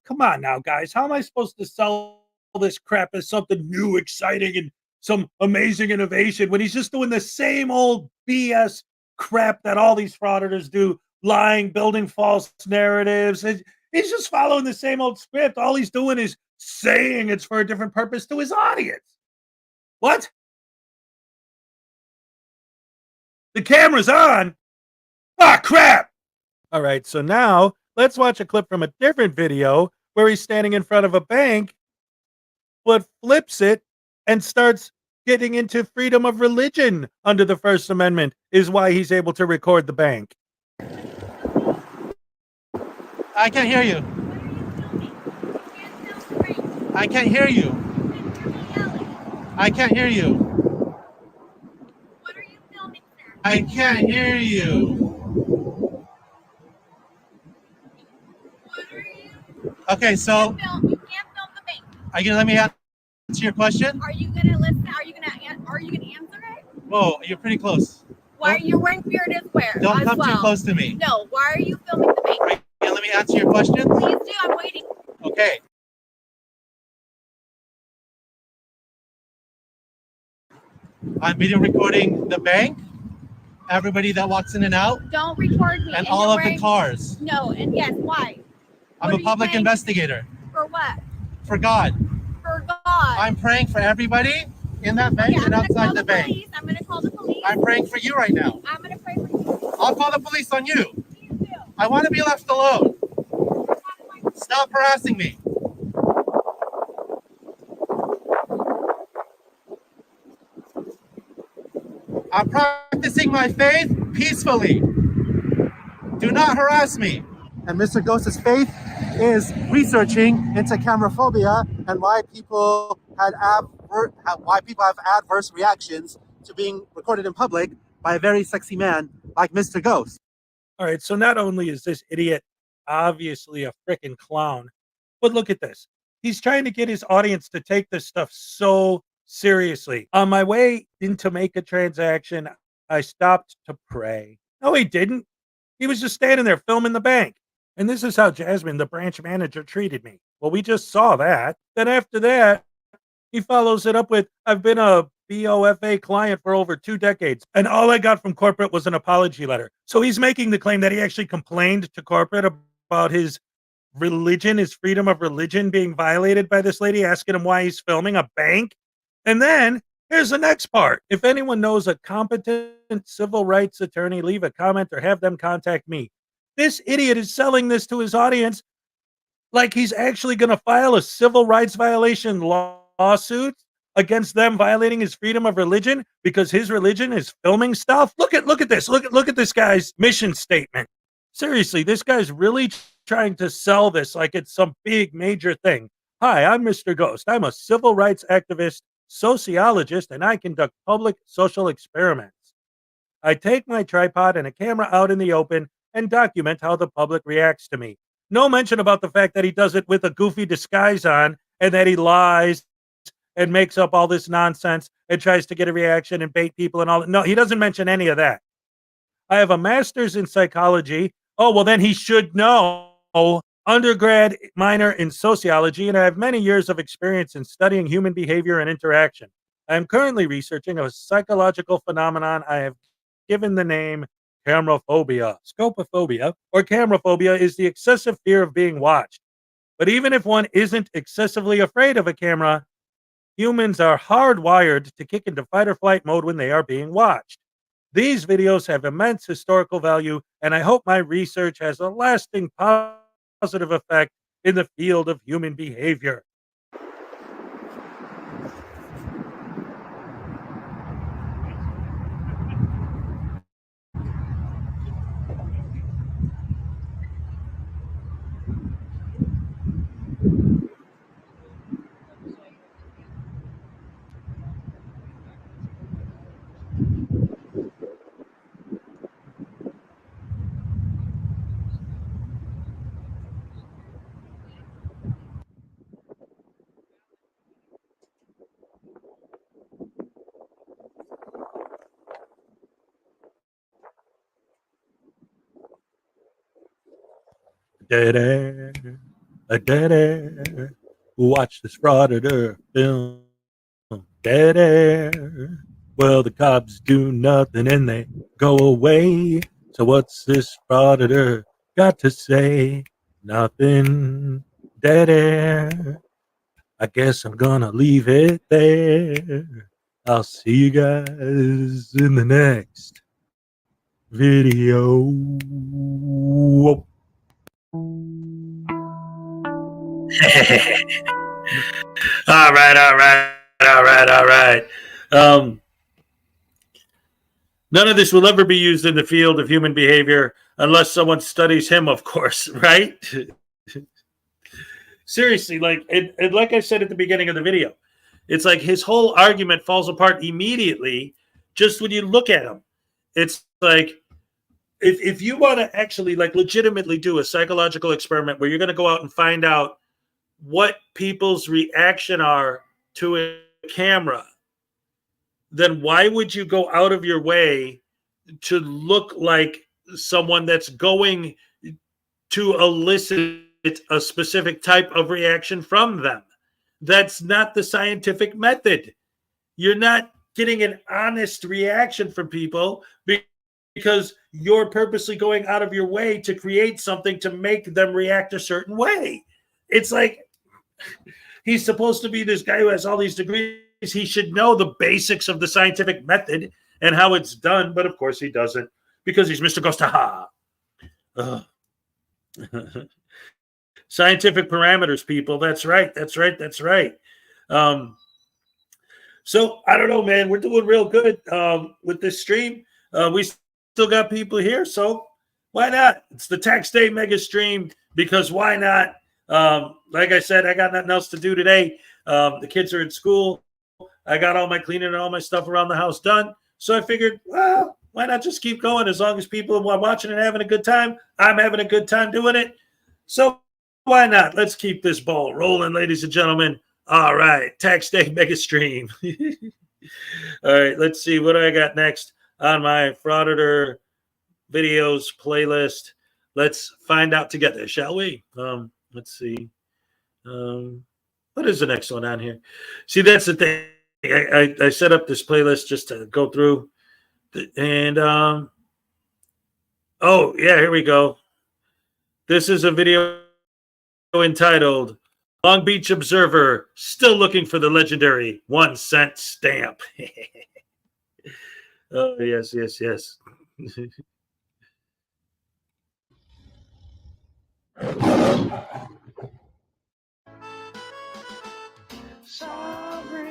Come on now, guys. How am I supposed to sell this crap as something new, exciting, and some amazing innovation when he's just doing the same old BS crap that all these frauditors do, lying, building false narratives? He's just following the same old script. All he's doing is saying it's for a different purpose to his audience. What? The camera's on. Ah, crap. All right, so now let's watch a clip from a different video where he's standing in front of a bank, but flips it and starts getting into freedom of religion under the First Amendment is why he's able to record the bank. I can't hear you. I can't hear you. I can't hear you. What are you filming, sir? I can't hear you. What are you? Okay, so You can't film the bank. are you gonna let me answer your question? Are you gonna listen? Are you gonna answer it? Whoa, you're pretty close. Why are you wearing bearded wear? Don't as come well? too close to me. No. Why are you filming the bank? Yeah, let me answer your question. Please do. I'm waiting. Okay. I'm video recording the bank, everybody that walks in and out, Don't record me. and you're all of the wearing- cars. No. And yes. Why? I'm What a are you public saying? investigator For what? for God. For God. I'm praying for everybody in that bank Okay, and I'm gonna outside call the bank. police. I'm gonna call the police. I'm praying for you right now. I'm gonna pray for you. I'll call the police on you. I want to be left alone. Stop harassing me. I'm practicing my faith peacefully. Do not harass me. And Mr. Ghost's faith is researching into camerophobia and why people have adverse reactions to being recorded in public by a very sexy man like Mr. Ghost. All right, so not only is this idiot obviously a freaking clown, but look at this. He's trying to get his audience to take this stuff so seriously. On my way in to make a transaction, I stopped to pray. No, he didn't. He was just standing there filming the bank. And this is how Jasmine, the branch manager, treated me. Well, we just saw that. Then after that, he follows it up with, I've been a BOFA client for over 2 decades, and all I got from corporate was an apology letter. So he's making the claim that he actually complained to corporate about his religion, his freedom of religion being violated by this lady, asking him why he's filming a bank. And then here's the next part. If anyone knows a competent civil rights attorney, leave a comment or have them contact me. This idiot is selling this to his audience like he's actually going to file a civil rights violation lawsuit against them violating his freedom of religion because his religion is filming stuff. Look at this. Look at this guy's mission statement. Seriously, this guy's really trying to sell this like it's some big major thing. Hi, I'm Mr. Ghost. I'm a civil rights activist, sociologist, and I conduct public social experiments. I take my tripod and a camera out in the open and document how the public reacts to me. No mention about the fact that he does it with a goofy disguise on and that he lies and makes up all this nonsense and tries to get a reaction and bait people and all that. No, he doesn't mention any of that. I have a master's in psychology. Oh, well, then he should know. Undergrad minor in sociology, and I have many years of experience in studying human behavior and interaction. I am currently researching a psychological phenomenon I have given the name cameraphobia. Scopophobia or cameraphobia is the excessive fear of being watched. But even if one isn't excessively afraid of a camera, humans are hardwired to kick into fight or flight mode when they are being watched. These videos have immense historical value, and I hope my research has a lasting positive effect in the field of human behavior. Dead air, a dead air. Watch this Frauditor film. Dead air. Well, the cops do nothing and they go away. So what's this Frauditor got to say? Nothing. Dead air. I guess I'm gonna leave it there. I'll see you guys in the next video. All right. None of this will ever be used in the field of human behavior unless someone studies him, of course, right? Seriously, like I said at the beginning of the video, it's like his whole argument falls apart immediately just when you look at him. It's like if you want to actually like legitimately do a psychological experiment where you're going to go out and find out what people's reaction are to a camera, then why would you go out of your way to look like someone that's going to elicit a specific type of reaction from them? That's not the scientific method. You're not getting an honest reaction from people because you're purposely going out of your way to create something to make them react a certain way. It's like he's supposed to be this guy who has all these degrees. He should know the basics of the scientific method and how it's done, but of course he doesn't because he's Mr. Ghost. Scientific parameters, people. That's right. So I don't know, man. We're doing real good with this stream. We still got people here, so why not? It's the tax day mega stream because why not? Like I said, I got nothing else to do today. The kids are in school. I got all my cleaning and all my stuff around the house done. So I figured, well, why not just keep going? As long as people are watching and having a good time, I'm having a good time doing it. So why not? Let's keep this ball rolling, ladies and gentlemen. All right, tax day mega stream. All right, let's see what I got next on my Frauditor videos playlist. Let's find out together, shall we? Let's see. What is the next one on here? See, that's the thing. I set up this playlist just to go through. And, oh, yeah, here we go. This is a video entitled Long Beach Observer Still Looking for the Legendary 1 Cent Stamp. Oh, yes.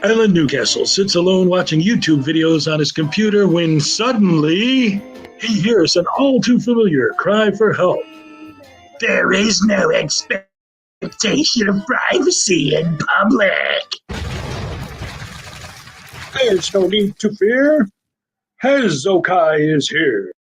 Alan Newcastle sits alone watching YouTube videos on his computer when suddenly he hears an all too familiar cry for help. There is no expectation of privacy in public. There's no need to fear. Hezokuai is here.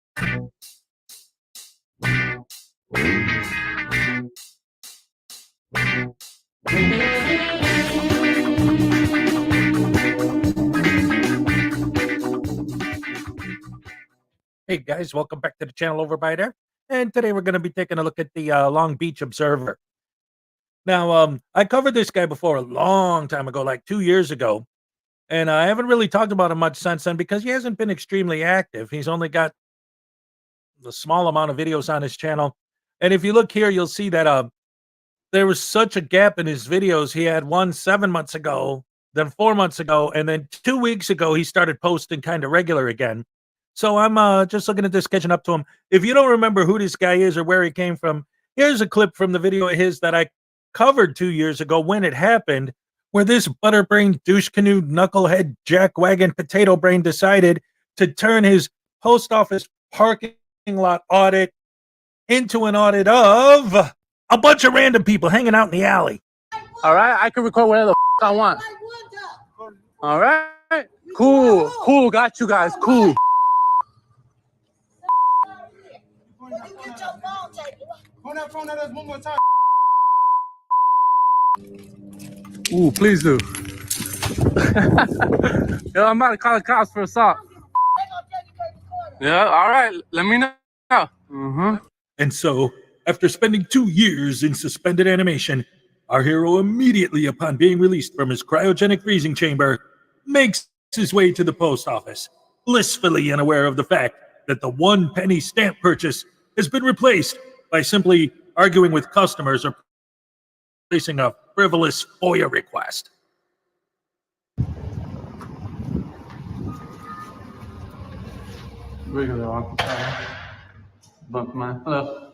Hey guys, welcome back to the channel over by there. And today we're going to be taking a look at the Long Beach Observer. Now, I covered this guy before a long time ago, like 2 years ago. And I haven't really talked about him much since then because he hasn't been extremely active. He's only got a small amount of videos on his channel. And if you look here, you'll see that there was such a gap in his videos. He had one 7 months ago, then 4 months ago, and then 2 weeks ago, he started posting kind of regular again. So I'm just looking at this, catching up to him. If you don't remember who this guy is or where he came from, here's a clip from the video of his that I covered 2 years ago when it happened, where this butterbrain, douche canoe, knucklehead, jackwagon, potato brain decided to turn his post office parking lot audit into an audit of a bunch of random people hanging out in the alley. All right, I can record whatever the I want. All right, cool, got you guys, cool. Ooh, please do. Yo, I'm about to call the cops for assault. Yeah, all right, let me know. And so, after spending 2 years in suspended animation, our hero immediately, upon being released from his cryogenic freezing chamber, makes his way to the post office, blissfully unaware of the fact that the 1 penny stamp purchase has been replaced by simply arguing with customers or placing a frivolous FOIA request. Bump my hello.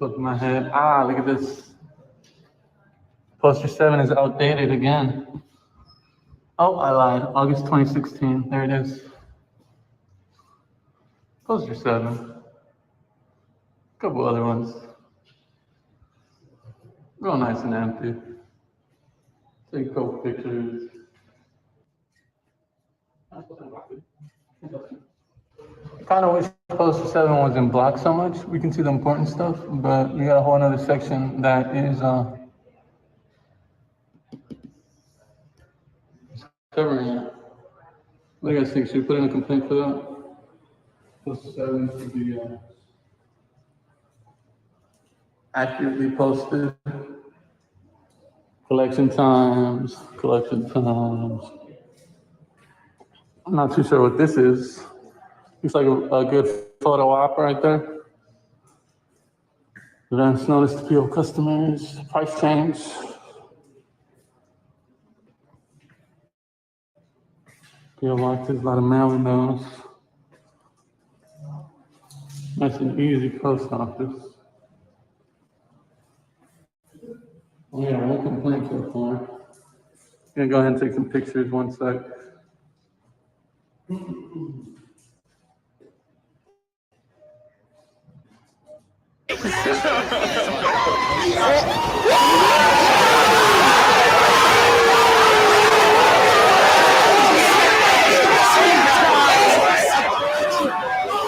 Bump my head. Ah, look at this. Poster 7 is outdated again. Oh, I lied. August 2016. There it is. Poster 7. A couple other ones. Real nice and empty. Take a couple pictures. Kind of wish poster 7 wasn't blocked so much. We can see the important stuff, but we got a whole other section that is covering it. What do you guys think? Should we put in a complaint for that? Poster 7 should be accurately posted. Collection times. I'm not too sure what this is. Looks like a good photo op right there. Advance notice to PO customers, price change. PO boxes, a lot of mailing those. Nice and easy post office. Oh yeah, no complaints so far. Gonna go ahead and take some pictures, one sec.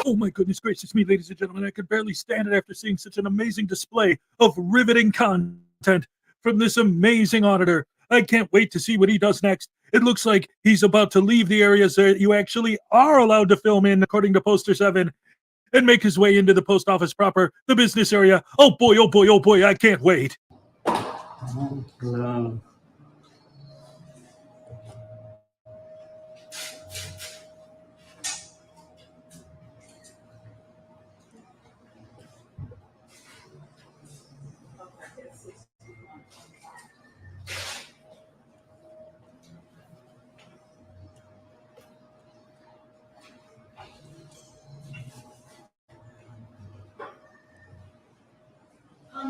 Oh my goodness gracious me, ladies and gentlemen, I could barely stand it after seeing such an amazing display of riveting content from this amazing auditor. I can't wait to see what he does next. It looks like he's about to leave the areas that you actually are allowed to film in, according to Poster 7, and make his way into the post office proper, the business area. Oh boy, oh boy, oh boy, I can't wait.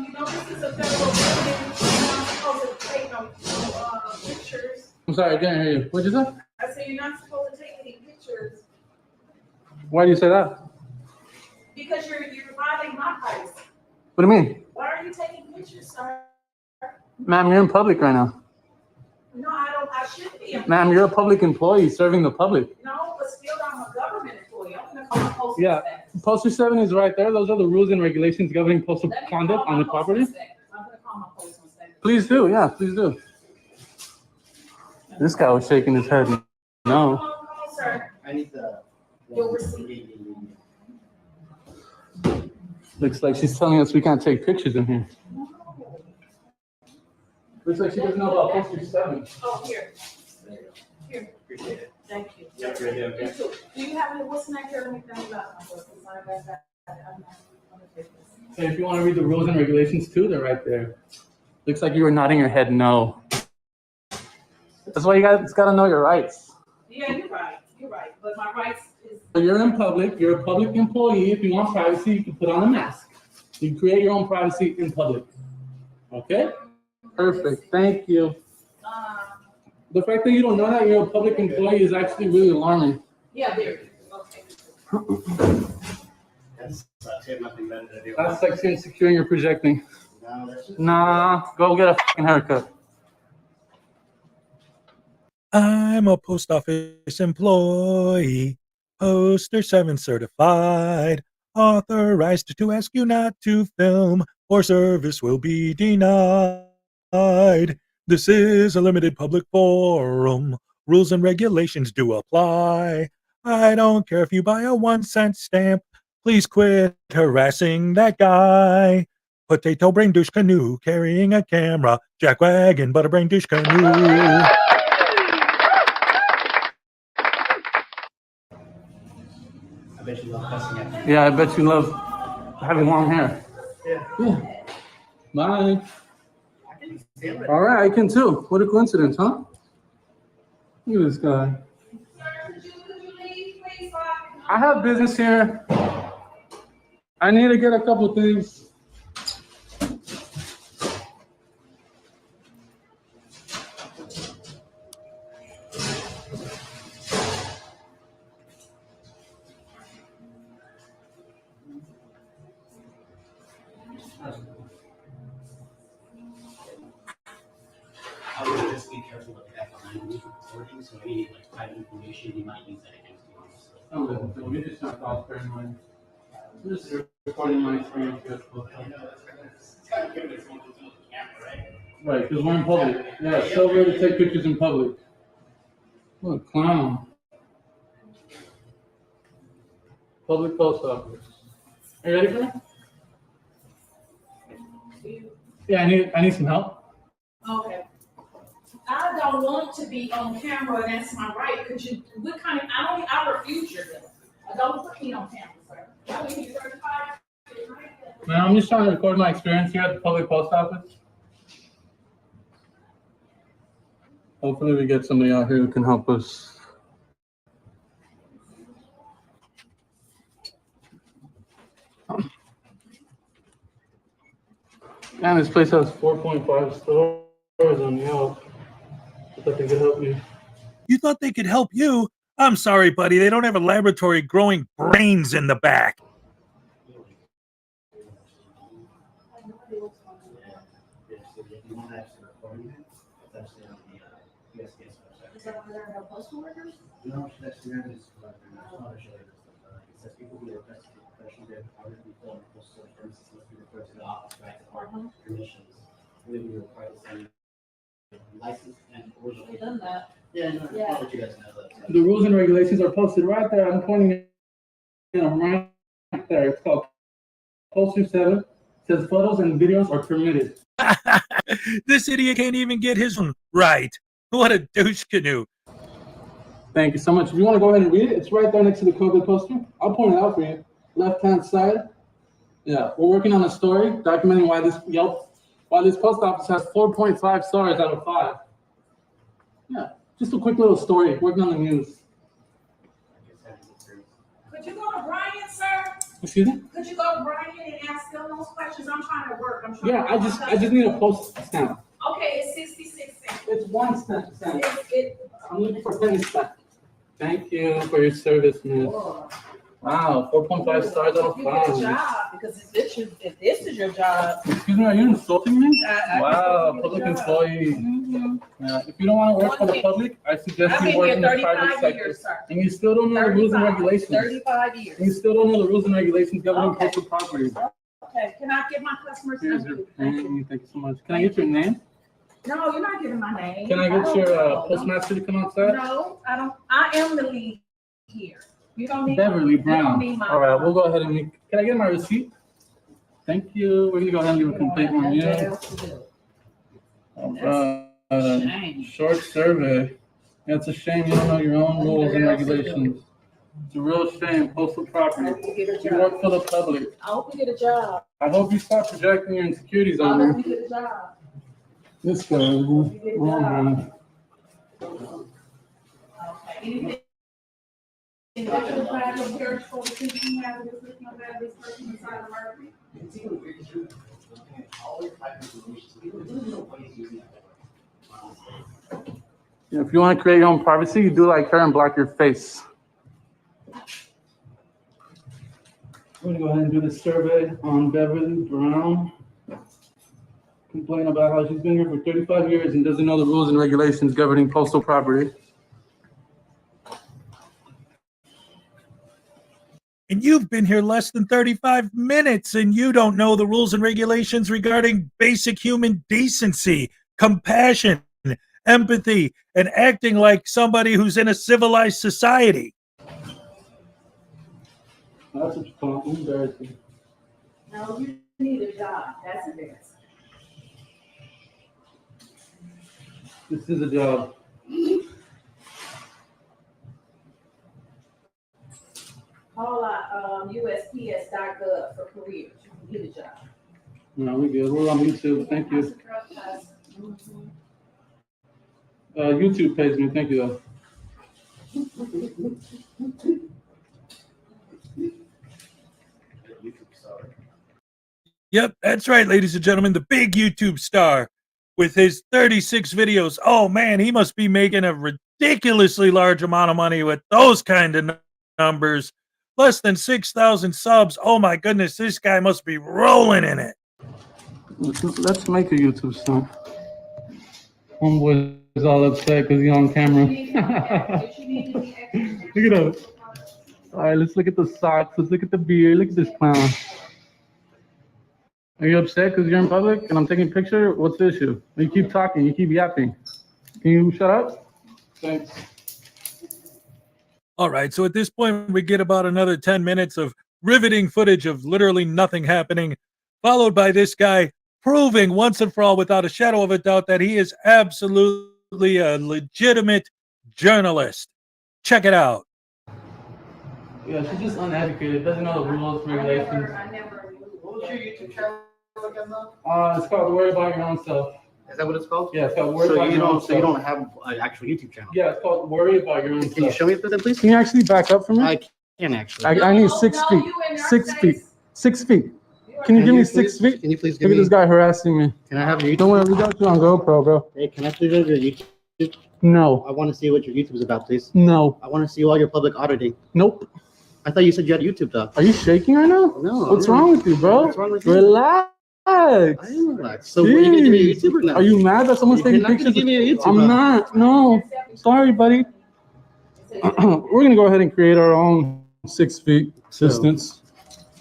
You know, this is a federal building. You're not supposed to take no pictures. I'm sorry, I didn't hear you. What'd you say? I said you're not supposed to take any pictures Why do you say that? because you're violating my privacy. What do you mean? Why are you taking pictures, sir? Ma'am, you're in public right now. No, I don't. I shouldn't be. Ma'am, you're a public employee serving the public. No, but still, I'm a government employee. I'm gonna call my postal Yeah, inspector. Poster 7 is right there. Those are the rules and regulations governing postal Let me conduct call on my the postal property. inspector. I'm gonna call my postal inspector. Please do, yeah, please do. This guy was shaking his head. No. Call, sir. I need the You'll receive. Looks like she's telling us we can't take pictures in here. Looks like she doesn't know about poster 7. Oh, here. Here. Appreciate it. Thank you. Yep, right there, okay. You too. Do you have any, what's the next here? Let me tell you about Hey, if you want to read the rules and regulations too, they're right there. Looks like you were nodding your head no. That's why you guys got to know your rights. Yeah, you're right. You're right. But my rights is. So you're in public. You're a public employee. If you want privacy, you can put on a mask. You create your own privacy in public. Okay? Perfect. Thank you. The fact that you don't know that you're a public employee is actually really alarming. Yeah, there it is. Okay. That's section securing or projecting. Nah, go get a fucking haircut. I'm a post office employee, poster 7 certified, authorized to ask you not to film or service will be denied. This is a limited public forum. Rules and regulations do apply. I don't care if you buy a 1-cent stamp. Please quit harassing that guy. Potato brain douche canoe carrying a camera. Jackwagon butter brain douche canoe. I bet you love cussing at me. Yeah, I bet you love having long hair. Yeah. Bye. All right, I can too. What a coincidence, huh? Look at this guy. I have business here. I need to get a couple things. I would just be careful what they have behind me for recording, so any like private information you might use that against me. Oh, so we just not off very much. This is recording my experience with right, because we're in public. Yeah, it's so rare to take pictures in public. What a clown. Public post office. Are you ready for me? Yeah, I need some help. Okay. I don't want to be on camera, and that's my right. Could you, what kind of, I refuse your bill. Don't put me on camera, sir. I mean, you're 35. Man, I'm just trying to record my experience here at the public post office. Hopefully we get somebody out here who can help us. Man, this place has 4.5 stars on Yelp. I thought they could help me. You thought they could help you? I'm sorry, buddy. They don't have a laboratory growing brains in the back. Is that why there are no postal workers? No, that's the end. It says people who are arrested for professional day are to be filled in postal services must be referred to the office, right, department, permissions. We will require the same license and original. We've done that. Yeah, no, Yeah. I'll let you guys know that. The rules and regulations are posted right there. I'm pointing at them right there. It's called Poster 7. It says photos and videos are permitted. This idiot can't even get his one right. What a douche canoe. Thank you so much. If you want to go ahead and read it, it's right there next to the COVID poster. I'll point it out for you. Left-hand side. Yeah, we're working on a story documenting why this post office has 4.5 stars out of 5. Yeah, just a quick little story, working on the news. Could you go to Brian, sir? Excuse me? Could you go to Brian and ask them those questions? I'm trying to work. Yeah, I just need a post stamp. Okay, it's 66 cents. It's 1 cent. I'm looking for penny stamp. Thank you for your service, miss. Wow, 4.5 stars out of 5. You get a job because if this is your job. Excuse me, are you insulting me? I Wow, think public it's your job. employee. Yeah, if you don't want to work for the public, I suggest I've you been work here in the 35 private sector. years, sir. And you still don't know the rules and regulations. 35 years. And you still don't know the rules and regulations governing Okay. postal property. Okay, can I get my customers? Here's your name. Thank you so much. Can I get your name? No, you're not giving my name. Can I get don't your know. postmaster to come outside? No, I don't. I am the lead here. You don't need Beverly You don't Brown. need my. All right, we'll go ahead and make. Can I get my receipt? Thank you. We're gonna go ahead and leave a complaint on you. Short survey. Yeah, it's a shame you don't know your own rules and regulations. It's a real shame. Postal property. You work for the public. I hope you get a job. I hope you stop projecting your insecurities I on hope me. you get a job. This guy. Oh, man. Okay. Anything else about your church for the people who have this looking about this person inside of Murphy? Yeah, if you want to create your own privacy, you do like her and block your face. We're gonna go ahead and do this survey on Beverly Brown. Complain about how she's been here for 35 years and doesn't know the rules and regulations governing postal property. And you've been here less than 35 minutes and you don't know the rules and regulations regarding basic human decency, compassion, empathy, and acting like somebody who's in a civilized society. That's what you call embarrassing. No, you need a job. That's embarrassing. This is a job. Call out USPS.gov for careers. You can get a job. No, we good. We're on YouTube. Thank you. YouTube pays me. Thank you, though. Yep, that's right, ladies and gentlemen, the big YouTube star with his 36 videos. Oh man, he must be making a ridiculously large amount of money with those kind of numbers. Less than 6,000 subs. Oh my goodness, this guy must be rolling in it. Let's make a YouTube star. Homeboy is all upset because he's on camera. Look at us. All right, let's look at the socks. Let's look at the beard. Look at this clown. Are you upset because you're in public and I'm taking a picture? What's the issue? You keep talking. You keep yapping. Can you shut up? Thanks. All right, so at this point, we get about another 10 minutes of riveting footage of literally nothing happening, followed by this guy proving once and for all, without a shadow of a doubt, that he is absolutely a legitimate journalist. Check it out. Yeah, she's just uneducated. Doesn't know the rules, regulations. What was your YouTube channel again, though? It's called Worry About Your Own Self. Is that what it's called? Yeah, it's called Worry About Your Own Self. So you don't have an actual YouTube channel? Yeah, it's called Worry About Your Own Self. Can you show me that, please? Can you actually back up for me? I can actually. I need 6 feet. 6 feet. 6 feet. Can you give me 6 feet? Can you please give Look me? at this guy harassing me. Can I have your YouTube? Don't worry, we got you on GoPro, bro. Hey, can I please have your YouTube? No. I want to see what your YouTube is about, please. No. I want to see all your public auditing. Nope. I thought you said you had YouTube, though. Are you shaking right now? No. What's wrong with you, bro? What's wrong with you? Relax. I am relaxed. So, are you gonna give me a YouTuber now? Are you mad that someone's You're taking not gonna pictures? give me a YouTube, I'm huh? not. No. Sorry, buddy. We're gonna go ahead and create our own 6 feet distance.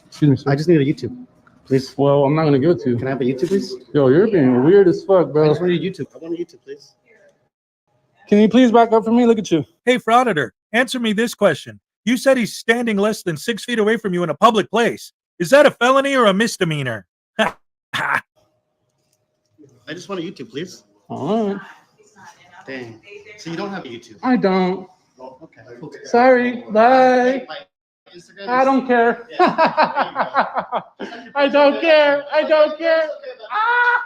Excuse me, sir. I just need a YouTube, please. Well, I'm not gonna give it to you. Can I have a YouTube, please? Yo, you're being weird as fuck, I bro. just want a YouTube. I want a YouTube, please. Can you please back up for me? Look at you. Hey, Frauditor, answer me this question. You said he's standing less than 6 feet away from you in a public place. Is that a felony or a misdemeanor? I just want a YouTube, please. All right. Dang. So you don't have a YouTube? I don't. Okay. Cool. Sorry. Bye. My Instagram I don't care. I don't care. I don't care. Ah!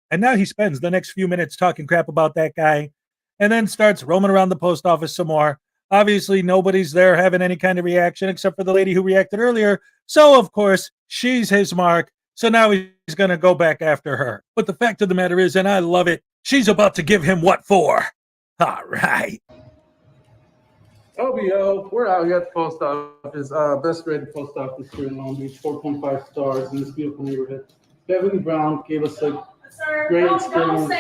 And now he spends the next few minutes talking crap about that guy and then starts roaming around the post office some more. Obviously, nobody's there having any kind of reaction except for the lady who reacted earlier. So, of course, she's his mark. So now he's going to go back after her. But the fact of the matter is, and I love it, she's about to give him what for. All right. OBO, we're out here at the post office. Best rated post office here in Long Beach, 4.5 stars in this beautiful neighborhood. Beverly Brown gave us a Sir, great don't experience.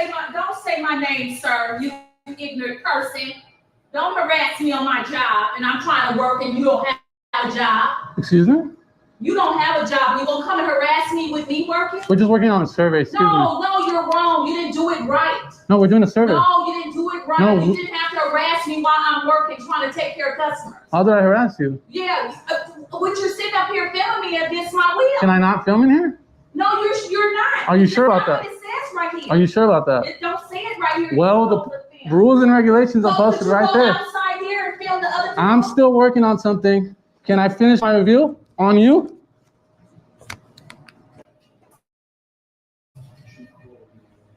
say my name, sir. You ignorant person. Don't harass me on my job, and I'm trying to work, and you don't have a job. Excuse me? You don't have a job. You gonna come and harass me with me working? We're just working on a survey. Excuse me. No, you're wrong. You didn't do it right. No, we're doing a survey. No, you didn't do it right. No. You didn't have to harass me while I'm working trying to take care of customers. How did I harass you? Yeah, what you're sitting up here filming me against my will. Can I not film in here? No, you're not. Are you sure about That's that? not what it says right here. Are you sure about that? It don't say it right here. Well, the rules and regulations are posted right Go there. outside here and film the other people. I'm still working on something. Can I finish my review on you?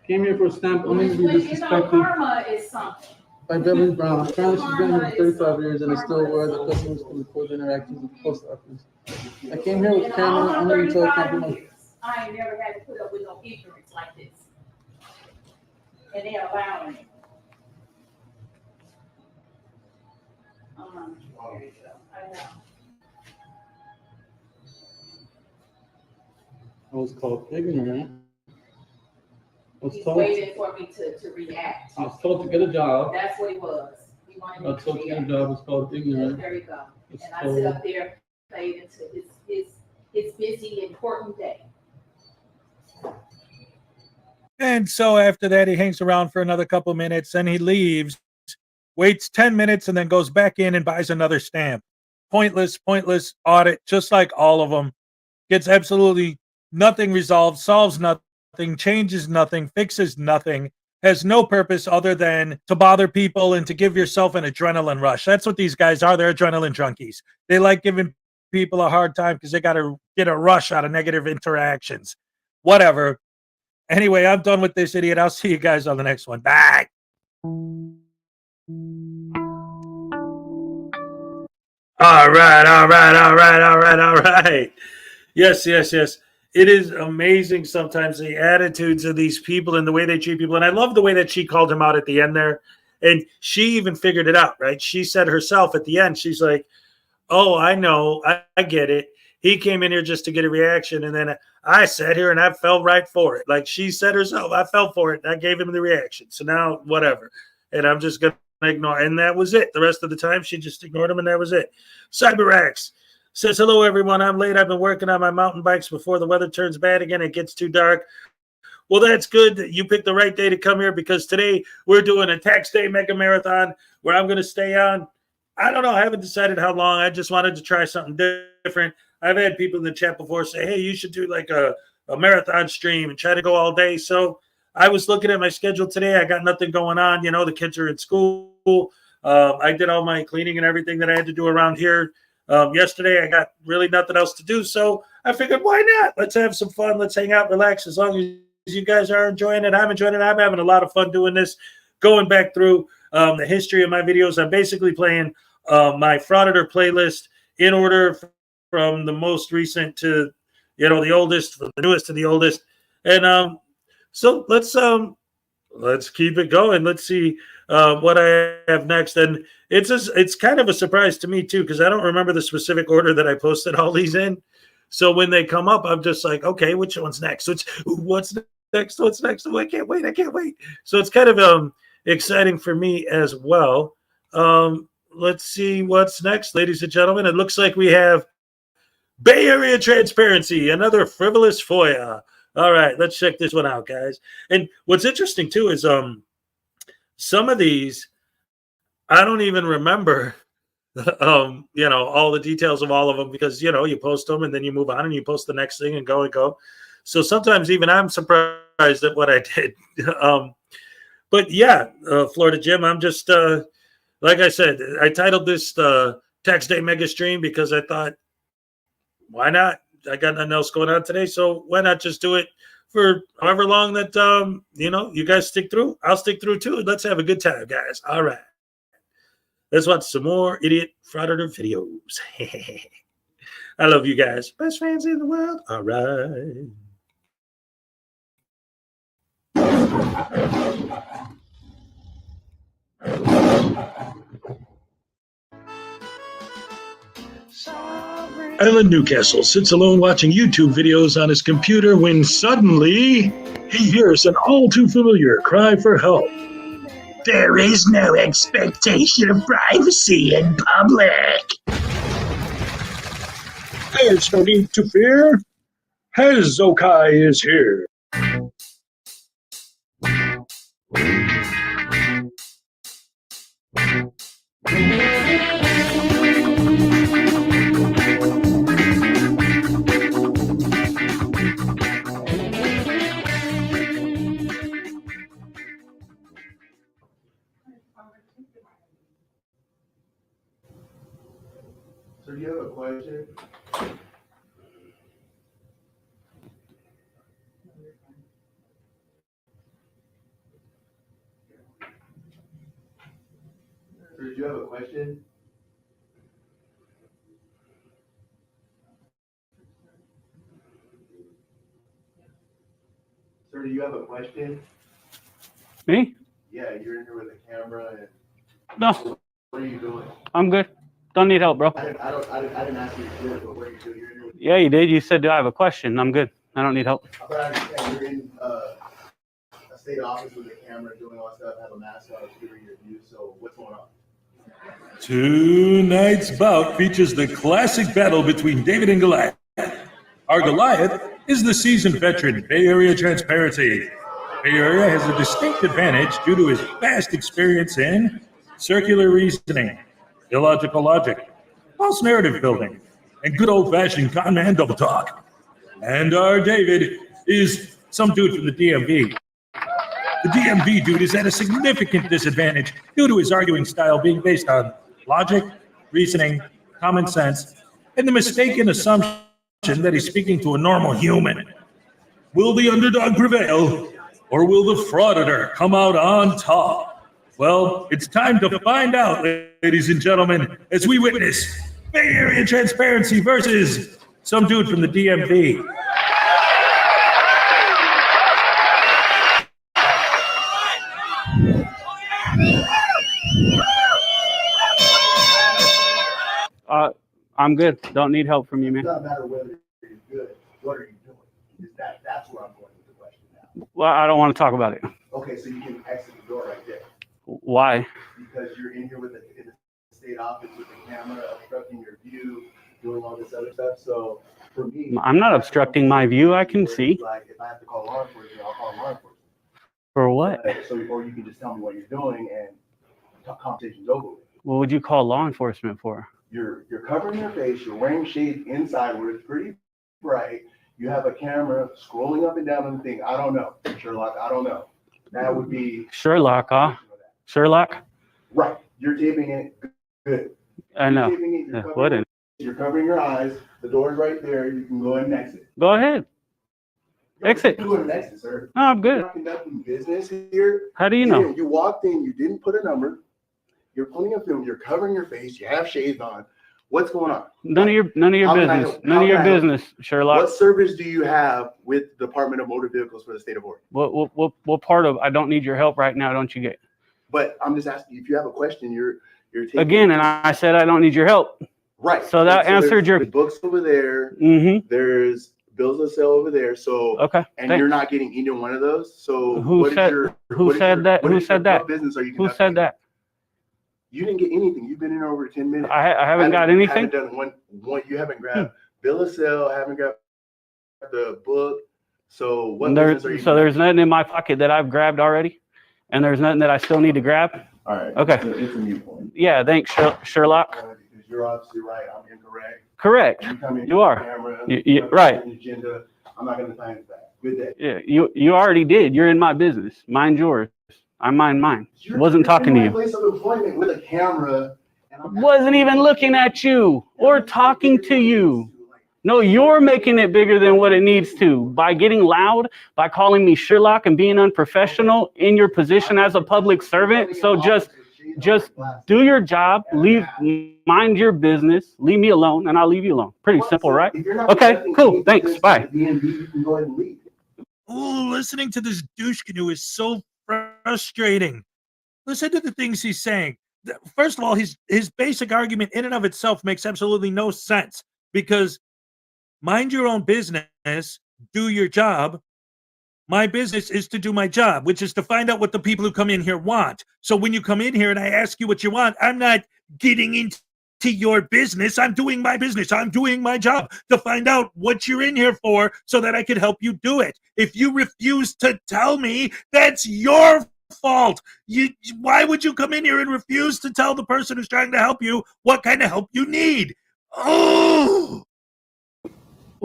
Came here for a stamp only to be disrespected karma is something. by Beverly Brown. Apparently she's been here for 35 years and is still aware that customers can record their interactions with the post office. I came here with a camera only to tell compromise. I ain't never had to put up with no ignorance like this. And they allow me. I know. I was called ignorant. I was He's told, waiting for me to react. I was told to get a job. That's what he was. He wanted me I was told to to get a react. job. It's called ignorant. There you go. It's And I told- sit up there, played into his busy, important day. And so after that, he hangs around for another couple minutes, and he leaves, waits 10 minutes, and then goes back in and buys another stamp. Pointless audit, just like all of them. Gets absolutely nothing resolved, solves nothing, changes nothing, fixes nothing, has no purpose other than to bother people and to give yourself an adrenaline rush. That's what these guys are. They're adrenaline junkies. They like giving people a hard time because they got to get a rush out of negative interactions. Whatever. Anyway, I'm done with this idiot. I'll see you guys on the next one. Bye. All right. Yes. It is amazing sometimes the attitudes of these people and the way they treat people. And I love the way that she called him out at the end there. And she even figured it out, right? She said herself at the end, she's like, oh, I know. I get it. He came in here just to get a reaction. And then I sat here and I fell right for it. Like she said herself, I fell for it. And I gave him the reaction. So now whatever. And I'm just going to ignore. And that was it. The rest of the time, she just ignored him. And that was it. CyberX says, hello, everyone. I'm late. I've been working on my mountain bikes before the weather turns bad again. It gets too dark. Well, that's good that you picked the right day to come here because today we're doing a tax day mega marathon where I'm going to stay on. I don't know. I haven't decided how long. I just wanted to try something different. I've had people in the chat before say, hey, you should do like a marathon stream and try to go all day. So I was looking at my schedule today. I got nothing going on. You know, the kids are in school. I did all my cleaning and everything that I had to do around here. Yesterday, I got really nothing else to do. So I figured, why not? Let's have some fun. Let's hang out, relax. As long as you guys are enjoying it, I'm enjoying it. I'm having a lot of fun doing this. Going back through the history of my videos, I'm basically playing my Frauditor playlist in order from the most recent to, you know, the oldest, from the newest to the oldest. And so let's keep it going. Let's see what I have next. And it's kind of a surprise to me too, because I don't remember the specific order that I posted all these in. So when they come up, I'm just like, okay, which one's next? What's next? Oh, I can't wait. So it's kind of exciting for me as well. Let's see what's next, ladies and gentlemen. It looks like we have Bay Area Transparency, another frivolous FOIA. All right, let's check this one out, guys. And what's interesting too is some of these I don't even remember you know, all the details of all of them because, you know, you post them and then you move on and you post the next thing and go. So sometimes even I'm surprised at what I did. But yeah, Florida Jim, I'm just, like I said, I titled this Tax Day Mega Stream because I thought, why not? I got nothing else going on today. So why not just do it for however long that, you know, you guys stick through. I'll stick through too. Let's have a good time, guys. All right. Let's watch some more idiot frauditor videos. I love you guys. Best fans in the world. All right. Alan Newcastle sits alone watching YouTube videos on his computer when suddenly he hears an all too familiar cry for help. There is no expectation of privacy in public. There's no need to fear. Hezokuai is here. So do you have a question? Sir, do you have a question? Sir, do you have a question? Me? Yeah, you're in here with a camera and No, what are you doing? I'm good. Don't need help, bro. I didn't ask you to do it, but what are you doing? You're in here with, Yeah, you did. You said, do I have a question? I'm good. I don't need help. but I understand you're in a state office with a camera doing all that stuff, have a mask on, obscuring your view, so what's going on? Tonight's bout features the classic battle between David and Goliath. Our Goliath is the seasoned veteran Bay Area Transparency. Bay Area has a distinct advantage due to his vast experience in circular reasoning, illogical logic, false narrative building, and good old-fashioned con man double talk. And our David is some dude from the DMV. The DMV dude is at a significant disadvantage due to his arguing style being based on logic, reasoning, common sense, and the mistaken assumption that he's speaking to a normal human. Will the underdog prevail, or will the frauditor come out on top? Well, it's time to find out, ladies and gentlemen, as we witness Bay Area Transparency versus some dude from the DMV. I'm good. Don't need help from you, It man. doesn't matter whether you're good, what are you doing? That's where I'm going with the question now. Well, I don't want to talk about it. Okay, so you can exit the door right there. Why? Because you're in here with in the state office with the camera obstructing your view, doing all this other stuff. So for me, I'm not obstructing my view. I can see. like if I have to call law enforcement, I'll call law enforcement. For what? So or you can just tell me what you're doing and conversation's over with. What would you call law enforcement for? You're covering your face, you're wearing shades inside where it's pretty bright. You have a camera scrolling up and down on the thing. I don't know, Sherlock, I don't know. That would be Sherlock, huh? Sherlock? right. You're taping it good. I know. You're taping it, you're What? you're covering your eyes. The door's right there. You can go ahead and exit. Go ahead. Exit. You can go ahead and exit, sir. No, I'm You're good. not conducting business here. How do you know? You walked in, you didn't put a number. You're pulling a film, you're covering your face, you have shades on. What's going on? None of your How can I business. help? None How of your can I help? business, Sherlock. What service do you have with Department of Motor Vehicles for the state of Oregon? What part of I don't need your help right now, don't you get? But I'm just asking you, if you have a question, you're taking Again, and I said I don't need your help. right. So that answered there's your the books over there. Mm-hmm. There's bills of sale over there. So Okay. and thanks. you're not getting either one of those. So Who what is said your who what is said your- that? what Who is your- said that? What business are you Who conducting? said that? You didn't get anything. You've been in over 10 minutes. I haven't got anything. Haven't done one. You haven't grabbed bill of sale. Haven't grabbed the book. So what business are you? There's nothing in my pocket that I've grabbed already, and there's nothing that I still need to grab. All right. Okay. It's a mute point. Yeah, thanks, Sherlock. Because you're obviously right. I'm incorrect. Correct. You come in You with are. the camera, You have right. an agenda. I'm not going to find it back. Good day. Yeah, you already did. You're in my business. Mind yours. I mind mine. Wasn't talking to in my you. place of employment with a camera. Wasn't even looking at you or talking to you. No, you're making it bigger than what it needs to by getting loud, by calling me Sherlock and being unprofessional in your position as a public servant. So just do your job, mind your business, leave me alone, and I'll leave you alone. Pretty simple, right? Okay, cool. Thanks. Bye. Ooh, listening to this douche canoe is so frustrating. Listen to the things he's saying. First of all, his basic argument in and of itself makes absolutely no sense because mind your own business, do your job. My business is to do my job, which is to find out what the people who come in here want. So when you come in here and I ask you what you want, I'm not getting into your business. I'm doing my business. I'm doing my job to find out what you're in here for so that I can help you do it. If you refuse to tell me, that's your fault. Why would you come in here and refuse to tell the person who's trying to help you what kind of help you need? Oh!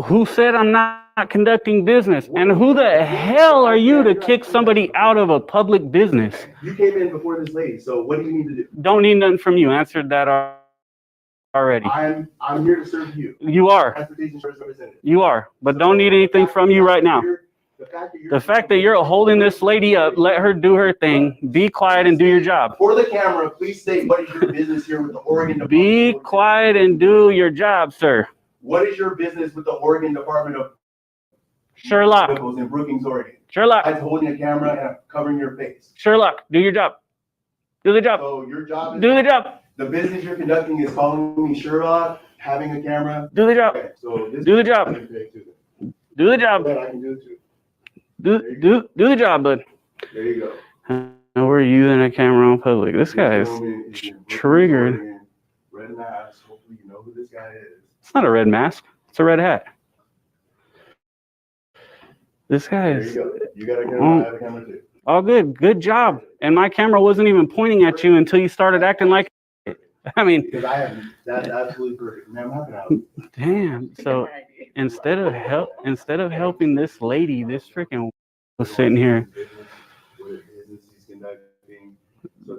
Who said I'm not conducting business? And who the hell are you to kick somebody out of a public business? You came in before this lady, so what do you need to do? Don't need nothing from you. Answered that already. I'm here to serve you. You are. Transportation Service Representative. You are. But don't need anything from you right now. The fact that you're holding this lady up, let her do her thing. Be quiet and do your job. For the camera, please state what is your business here with the Oregon Department. Be quiet and do your job, sir. What is your business with the Oregon Department of Sherlock in Brookings, Oregon? Sherlock. That's holding a camera and covering your face. Sherlock, do your job. Do the job. So your job is, do the job. The business you're conducting is calling me Sherlock, having a camera. Do the job. Okay, so this do the job. Do the job. That I can do too. Do the job, bud. There you go. Now we're using a camera on public. This guy is triggered. Red mask. Hopefully you know who this guy is. It's not a red mask. It's a red hat. This guy is. There you go. You got a camera. I have a camera too. All good. Good job. And my camera wasn't even pointing at you until you started acting like it. I mean. Because I have. That's absolutely perfect. Man, I'm happy now. Damn. So instead of helping this lady, this freaking was sitting here.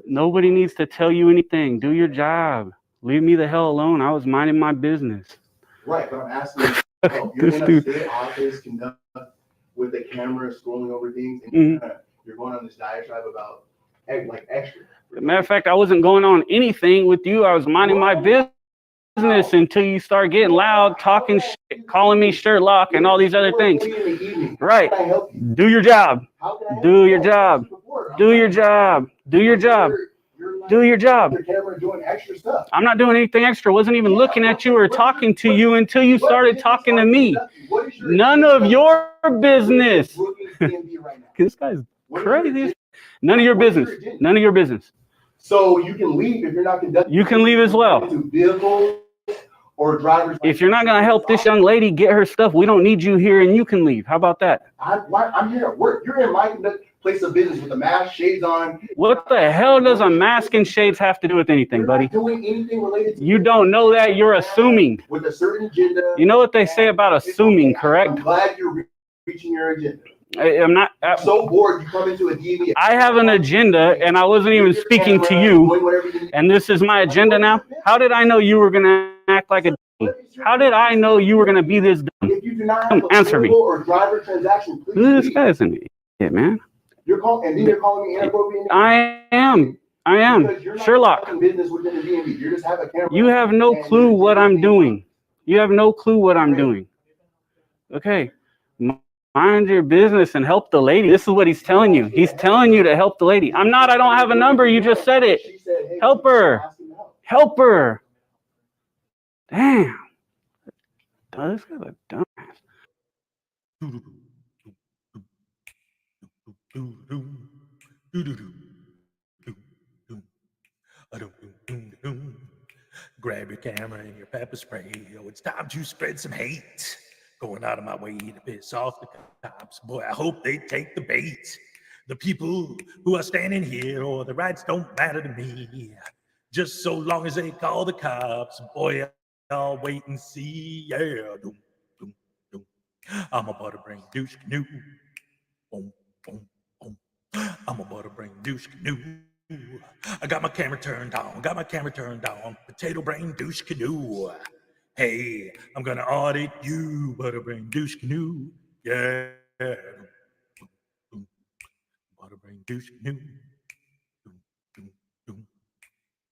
Nobody needs to tell you anything. Do your job. Leave me the hell alone. I was minding my business. Right, but I'm asking you, you're in a state office conduct with the camera scrolling over things, and you're going on this diatribe about like extra. Matter of fact, I wasn't going on anything with you. I was minding my business until you start getting loud, talking shit, calling me Sherlock and all these other things. Right. Do your job. Do your job. Do your job. Do your job. Do your job. I'm not doing anything extra. Wasn't even looking at you or talking to you until you started talking to me. None of your business. This guy's crazy. None of your business. None of your business. So you can leave if you're not conducting. You can leave as well. Or drivers. If you're not going to help this young lady get her stuff, we don't need you here and you can leave. How about that? I'm here at work. You're in my place of business with a mask, shades on. What the hell does a mask and shades have to do with anything, buddy? Doing anything related to you don't know that. You're assuming. With a certain agenda. You know what they say about assuming, correct? I'm glad you're reaching your agenda. I'm not. I'm so bored. You come into a DV. I have an agenda, and I wasn't even speaking to you. And this is my agenda now. How did I know you were gonna act like a? How did I know you were gonna be this dumb? If you do not have answer me. Or driver transaction, please this guy's an idiot, man. You're calling, and then you're calling me inappropriate. I am. Sherlock. Business within the DMV. You just have a camera. You have no clue what I'm doing. You have no clue what I'm doing. Okay. Mind your business and help the lady. This is what he's telling you. He's telling you to help the lady. I'm not. I don't have a number. You just said it. Help her. Help her. Damn. This guy's a dumbass. Grab your camera and your pepper spray. Oh, it's time to spread some hate. Going out of my way to piss off the cops. Boy, I hope they take the bait. The people who are standing here, or the rights don't matter to me. Just so long as they call the cops. Boy, I'll wait and see. Yeah. Doom, doom, doom. I'm about to bring douche canoe. Boom, boom, boom. I'm about to bring douche canoe. I got my camera turned on. Potato brain douche canoe. Hey, I'm gonna audit you, Butterbrain douche canoe. Yeah. Butterbrain douche canoe.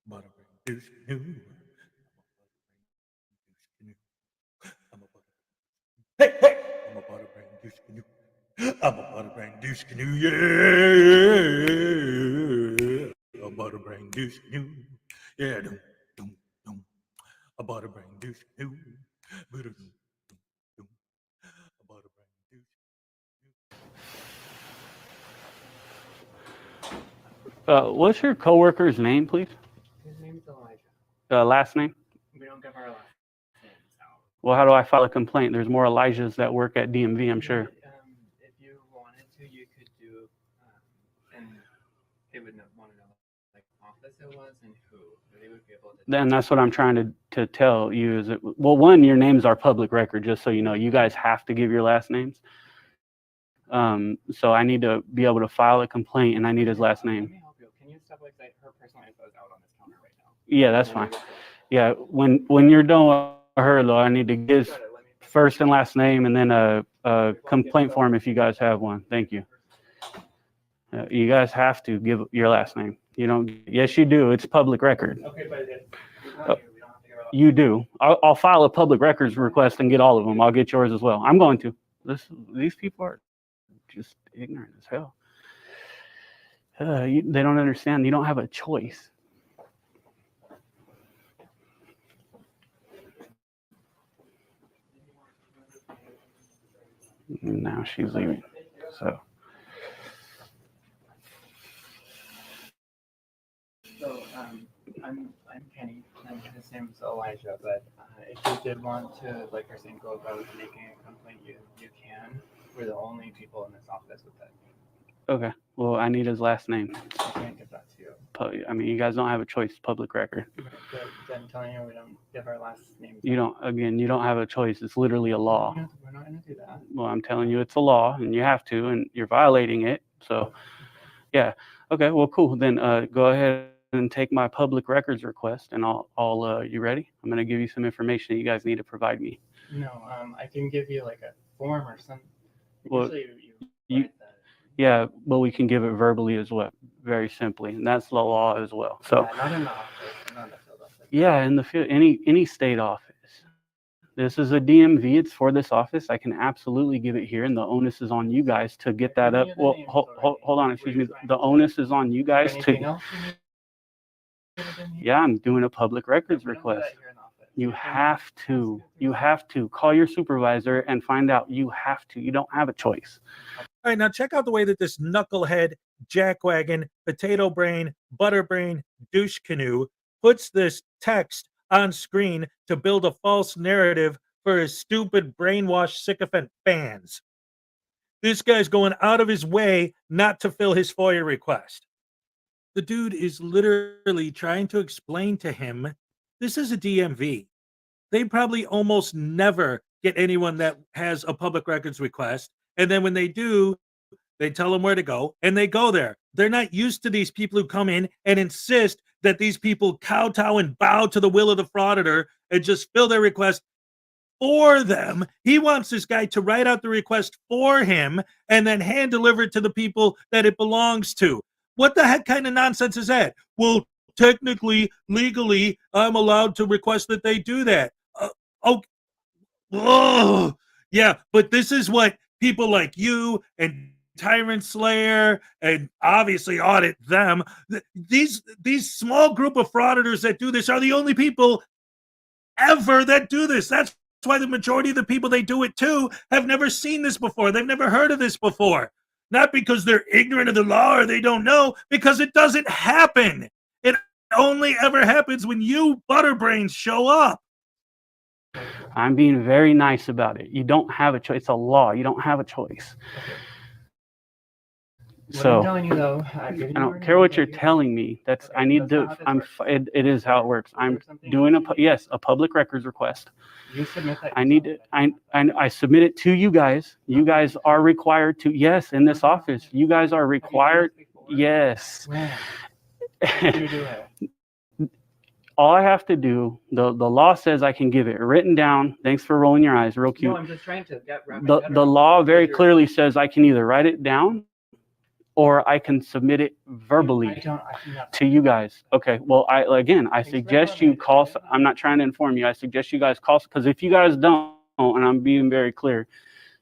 Butterbrain douche canoe. Hey, hey! I'm a butterbrain douche canoe. I'm a butterbrain douche canoe, yeah. A butterbrain douche canoe. Yeah, dum, dum, dum. A butterbrain douche canoe. What's your coworker's name, please? His name's Elijah. Last name? We don't give our last names out. Well, how do I file a complaint? There's more Elijahs that work at DMV, I'm sure. If you wanted to, you could do it was and who. They would be able to. Then that's what I'm trying to tell you is that, well, one, your names are public record, just so you know. You guys have to give your last names. So I need to be able to file a complaint, and I need his last name. Let me help you. Can you step like that? Her personal info is out on this counter right now. Yeah, that's fine. Yeah, when you're done with her, though, I need to get his first and last name, and then a complaint form if you guys have one. Thank you. You guys have to give your last name. You don't. Yes, you do. It's public record. Okay, but You do. I'll file a public records request and get all of them. I'll get yours as well. I'm going to. These people are just ignorant as hell. They don't understand. You don't have a choice. Now she's leaving. So. So I'm Kenny, and his name is Elijah. But if you did want to, like you're saying, go about making a complaint, you can. We're the only people in this office with that. Okay. Well, I need his last name. I can't give that to you. I mean, you guys don't have a choice. Public record. But then telling you we don't give our last names. You don't. Again, you don't have a choice. It's literally a law. We're not going to do that. Well, I'm telling you, it's a law, and you have to, and you're violating it. So, yeah. Okay. Well, cool. Then go ahead and take my public records request, and I'll. You ready? I'm going to give you some information that you guys need to provide me. No. I can give you like a form or something. Well, yeah, but we can give it verbally as well, very simply, and that's the law as well. So, yeah, not in the office, not in the field office. Yeah, in the field, any state office. This is a DMV. It's for this office. I can absolutely give it here, and the onus is on you guys to get that up. Well, hold on, excuse me. The onus is on you guys to. Yeah, I'm doing a public records request. You have to call your supervisor and find out. You have to. You don't have a choice. All right, now check out the way that this knucklehead, jackwagon, potato brain, butterbrain, douche canoe puts this text on screen to build a false narrative for his stupid, brainwashed, sycophant fans. This guy's going out of his way not to fill his FOIA request. The dude is literally trying to explain to him, this is a DMV. They probably almost never get anyone that has a public records request. And then when they do, they tell them where to go, and they go there. They're not used to these people who come in and insist that these people kowtow and bow to the will of the frauditor and just fill their request for them. He wants this guy to write out the request for him and then hand deliver it to the people that it belongs to. What the heck kind of nonsense is that? Well, technically, legally, I'm allowed to request that they do that. Yeah, but this is what people like you and Tyrant Slayer and obviously Audit them. These small group of frauditors that do this are the only people ever that do this. That's why the majority of the people they do it to have never seen this before. They've never heard of this before. Not because they're ignorant of the law or they don't know, because it doesn't happen. It only ever happens when you butterbrains show up. I'm being very nice about it. You don't have a choice. It's a law. You don't have a choice. What So I'm telling you though, I don't care what you're telling me. That's I need to. It is how it works. I'm doing a public records request. You submit that. I need to. I submit it to you guys. You guys are required to. Yes, in this office, you guys are required. Yes. You do it. All I have to do, the law says I can give it written down. Thanks for rolling your eyes, real cute. No, I'm just trying to get The law very clearly says I can either write it down or I can submit it verbally to you guys. Okay, well, I suggest you call. I'm not trying to inform you. I suggest you guys call, because if you guys don't, and I'm being very clear,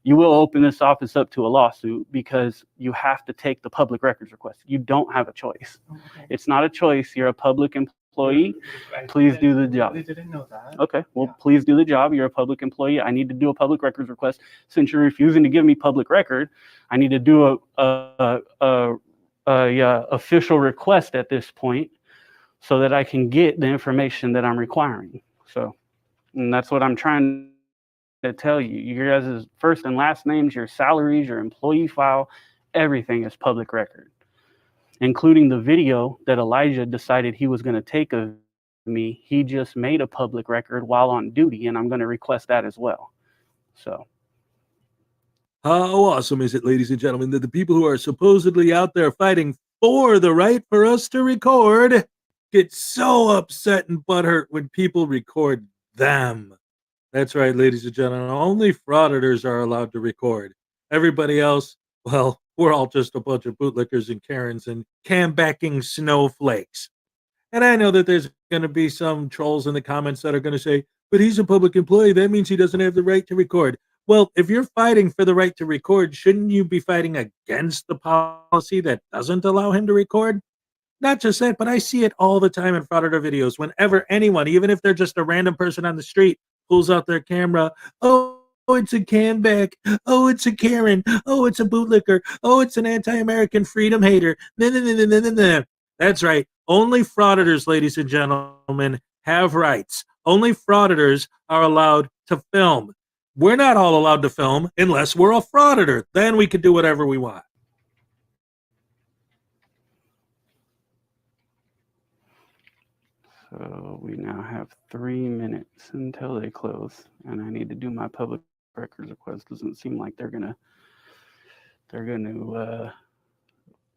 you will open this office up to a lawsuit because you have to take the public records request. You don't have a choice. Okay. It's not a choice. You're a public employee. Please do the job. I didn't know that. Okay, well, please do the job. You're a public employee. I need to do a public records request. Since you're refusing to give me public record, I need to do a official request at this point so that I can get the information that I'm requiring. So, and that's what I'm trying to tell you. Your guys' first and last names, your salaries, your employee file, everything is public record. including the video that Elijah decided he was going to take of me. He just made a public record while on duty, and I'm going to request that as well. So. How awesome is it, ladies and gentlemen, that the people who are supposedly out there fighting for the right for us to record get so upset and butthurt when people record them. That's right, ladies and gentlemen. Only frauditors are allowed to record. Everybody else, well, we're all just a bunch of bootlickers and Karens and cam-backing snowflakes. And I know that there's going to be some trolls in the comments that are going to say, but he's a public employee. That means he doesn't have the right to record. Well, if you're fighting for the right to record, shouldn't you be fighting against the policy that doesn't allow him to record? Not just that, but I see it all the time in Frauditor videos. Whenever anyone, even if they're just a random person on the street, pulls out their camera, oh, it's a camback. Oh, it's a Karen. Oh, it's a bootlicker. Oh, it's an anti-American freedom hater. That's right. Only frauditors, ladies and gentlemen, have rights. Only frauditors are allowed to film. We're not all allowed to film unless we're a frauditor. Then we can do whatever we want. So we now have 3 minutes until they close, and I need to do my public records request. Doesn't seem like they're gonna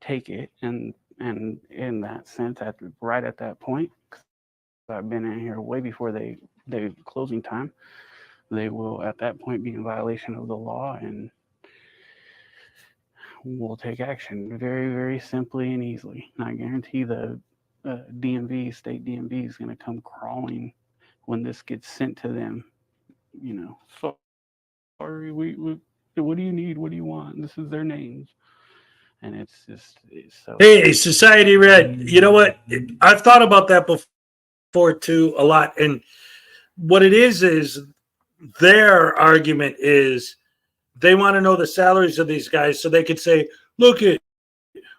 take it, and in that sense, right at that point, I've been in here way before they closing time. They will at that point be in violation of the law, and we'll take action very, very simply and easily. And I guarantee the state DMV is going to come crawling when this gets sent to them. You know, sorry, we what do you need? What do you want? This is their names. And it's so. Hey, Society Red, you know what? I've thought about that before too a lot. And what it is their argument is they want to know the salaries of these guys so they could say, look it,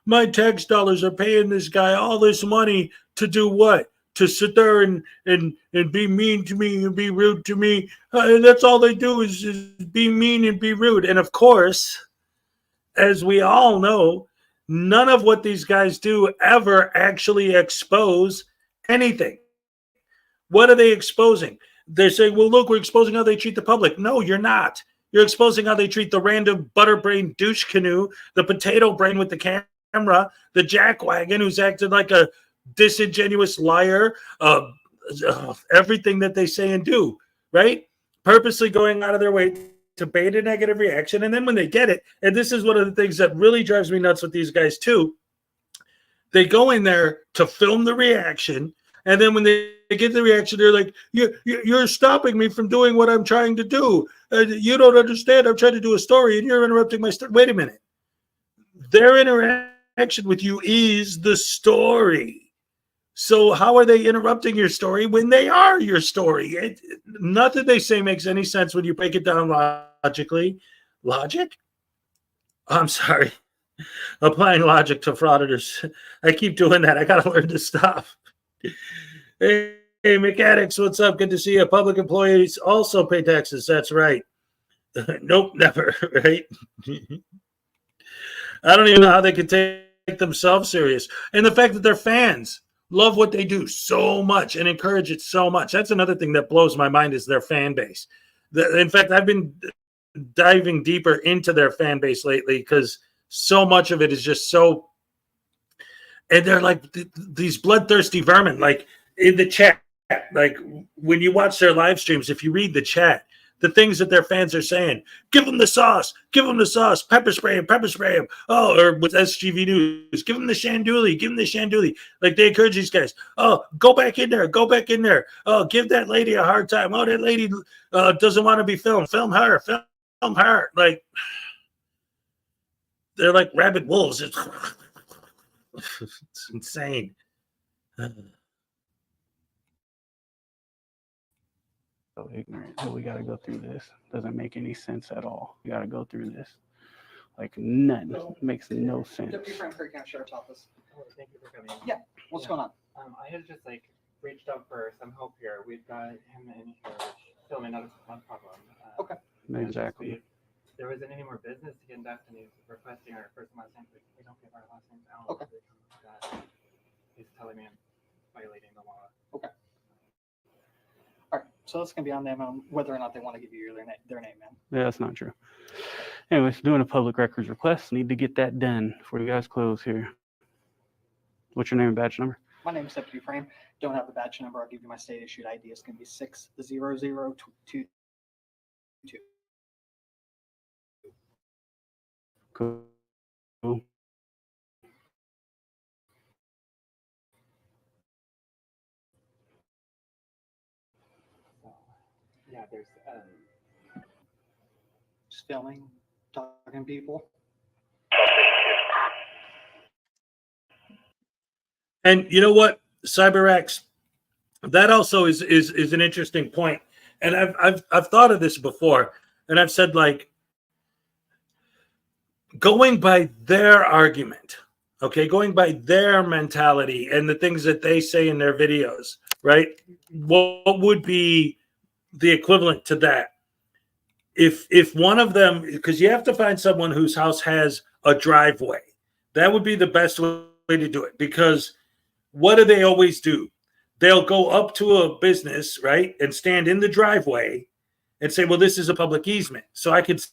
my tax dollars are paying this guy all this money to do what? To sit there and be mean to me and be rude to me. And that's all they do is be mean and be rude. And of course, as we all know, none of what these guys do ever actually expose anything. What are they exposing? They're saying, well, look, we're exposing how they treat the public. No, you're not. You're exposing how they treat the random butterbrain douche canoe, the potato brain with the camera, the jackwagon who's acted like a disingenuous liar, everything that they say and do, right? Purposely going out of their way to bait a negative reaction. And then when they get it, and this is one of the things that really drives me nuts with these guys too, they go in there to film the reaction. And then when they get the reaction, they're like, you're stopping me from doing what I'm trying to do. You don't understand. I'm trying to do a story and you're interrupting my story. Wait a minute. Their interaction with you is the story. So how are they interrupting your story when they are your story? Nothing they say makes any sense when you break it down logically. Logic? I'm sorry. Applying logic to frauditors. I keep doing that. I got to learn to stop. Hey, mechanics, what's up? Good to see you. Public employees also pay taxes. That's right. Nope, never, right? I don't even know how they can take themselves serious. And the fact that their fans love what they do so much and encourage it so much. That's another thing that blows my mind is their fan base. In fact, I've been diving deeper into their fan base lately because so much of it is just so, and they're like these bloodthirsty vermin, like in the chat, like when you watch their live streams, if you read the chat, the things that their fans are saying, give them the sauce, pepper spray him. Oh, or with SGV News, give them the shanduli, Like they encourage these guys. Oh, go back in there. Oh, give that lady a hard time. Oh, that lady doesn't want to be filmed. Film her. Like, they're like rabid wolves. It's insane. So ignorant. So we got to go through this. Doesn't make any sense at all. We got to go through this. Like none. Makes no sense. Deputy Frank Curry, County Sheriff's Office. Oh, thank you for coming. Yeah. What's going on? I had just reached out for some help here. We've got him in here filming not a problem. Okay. Exactly. If there wasn't any more business to get inducted, and he's requesting our first and last name. We don't give our last names out. Okay. that he's telling me I'm violating the law. Okay. All right. So that's gonna be on them on whether or not they want to give you their name, man. Yeah, that's not true. Anyways, doing a public records request. Need to get that done before you guys close here. What's your name and badge number? My name is Deputy Frame. Don't have the badge number. I'll give you my state issued ID. It's gonna be 60022. Cool. Yeah, there's Just filming, talking to people. And you know what, CyberX, that also is an interesting point. And I've thought of this before, and I've said, like, going by their argument, okay, going by their mentality and the things that they say in their videos, right? What would be the equivalent to that? If one of them, because you have to find someone whose house has a driveway, that would be the best way to do it. Because what do they always do? They'll go up to a business, right, and stand in the driveway and say, well, this is a public easement, so I could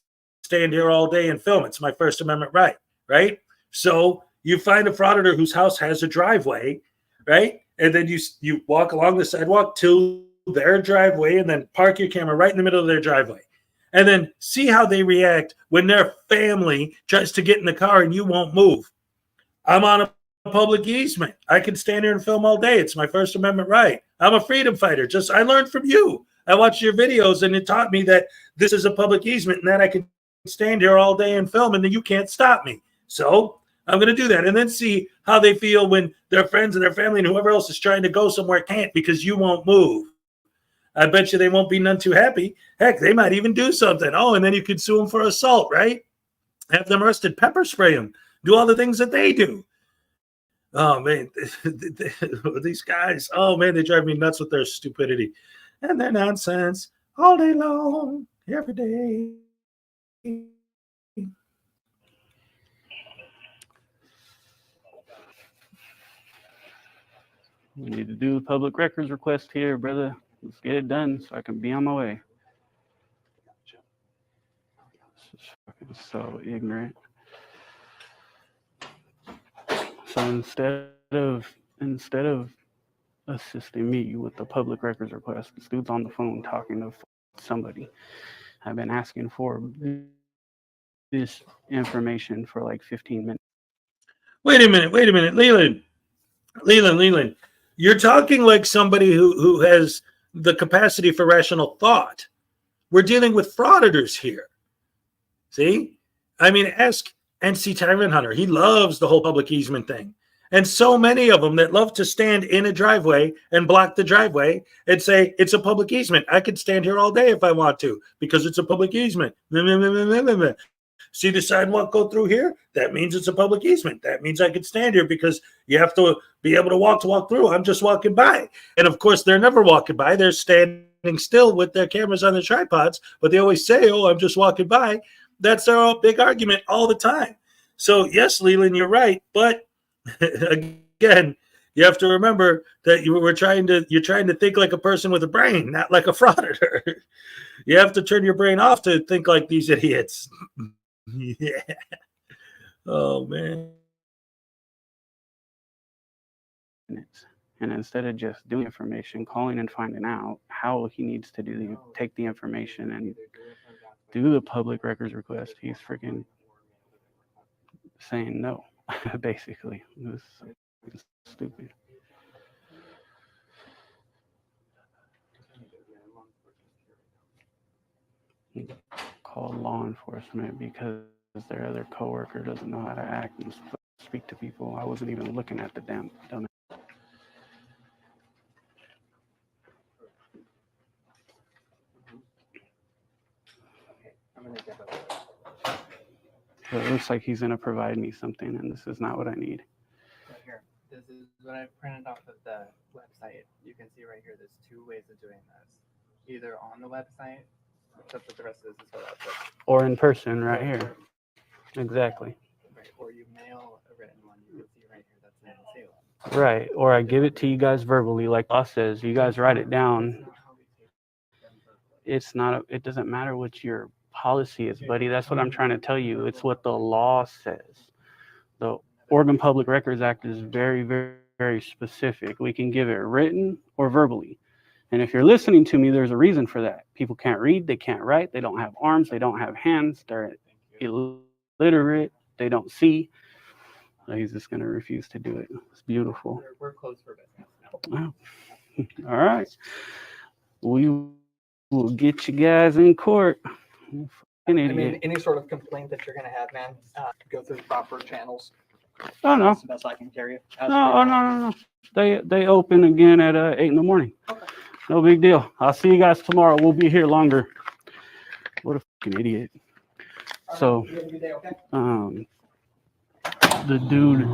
stand here all day and film. It's my First Amendment right, right? So you find a frauditor whose house has a driveway, right? And then you walk along the sidewalk to their driveway and then park your camera right in the middle of their driveway. And then see how they react when their family tries to get in the car and you won't move. I'm on a public easement. I can stand here and film all day. It's my First Amendment right. I'm a freedom fighter. I learned from you. I watched your videos and it taught me that this is a public easement and that I can stand here all day and film and then you can't stop me. So I'm going to do that and then see how they feel when their friends and their family and whoever else is trying to go somewhere can't because you won't move. I bet you they won't be none too happy. Heck, they might even do something. Oh, and then you could sue them for assault, right? Have them arrested, pepper spray them, do all the things that they do. Oh, man, these guys, oh, man, they drive me nuts with their stupidity and their nonsense all day long, every day. We need to do the public records request here, brother. Let's get it done so I can be on my way. This is fucking so ignorant. So instead of assisting me with the public records request, this dude's on the phone talking to somebody. I've been asking for this information for like 15 minutes. Wait a minute. Leland. You're talking like somebody who has the capacity for rational thought. We're dealing with frauditors here. See? I mean, ask NC Tyrant Hunter. He loves the whole public easement thing. And so many of them that love to stand in a driveway and block the driveway and say, it's a public easement. I could stand here all day if I want to because it's a public easement. See the sidewalk go through here? That means it's a public easement. That means I could stand here because you have to be able to walk through. I'm just walking by. And of course, they're never walking by. They're standing still with their cameras on their tripods, but they always say, oh, I'm just walking by. That's their big argument all the time. So yes, Leland, you're right. But again, you have to remember that you're trying to think like a person with a brain, not like a frauditor. You have to turn your brain off to think like these idiots. Yeah. Oh man. And instead of just doing information, calling and finding out how he needs to take the information and do the public records request, he's freaking saying no, basically. This is stupid. Call law enforcement because their other coworker doesn't know how to act and speak to people. I wasn't even looking at the damn dumb. So it looks like he's going to provide me something, and this is not what I need. Right here. This is what I printed off of the website. You can see right here, there's two ways of doing this. Either on the website, except that the rest of this is what Or in person, right here. Exactly. Right, or you mail a written one. You can see right here, that's Right. Or I give it to you guys verbally, like law says. You guys write it down. It's not, it doesn't matter what your policy is, buddy. That's what I'm trying to tell you. It's what the law says. The Oregon Public Records Act is very, very, very specific. We can give it written or verbally. And if you're listening to me, there's a reason for that. People can't read, they can't write, they don't have arms, they don't have hands, they're illiterate, they don't see. So he's just going to refuse to do it. It's beautiful. We're closed for business now. Oh. All right. We will get you guys in court. I mean, any sort of complaint that you're going to have, man, go through the proper channels. Oh, no. That's the best I can carry you. No. They open again at 8 in the morning. Okay. No big deal. I'll see you guys tomorrow. We'll be here longer. What a fucking idiot. So, You have a good day, okay? the dude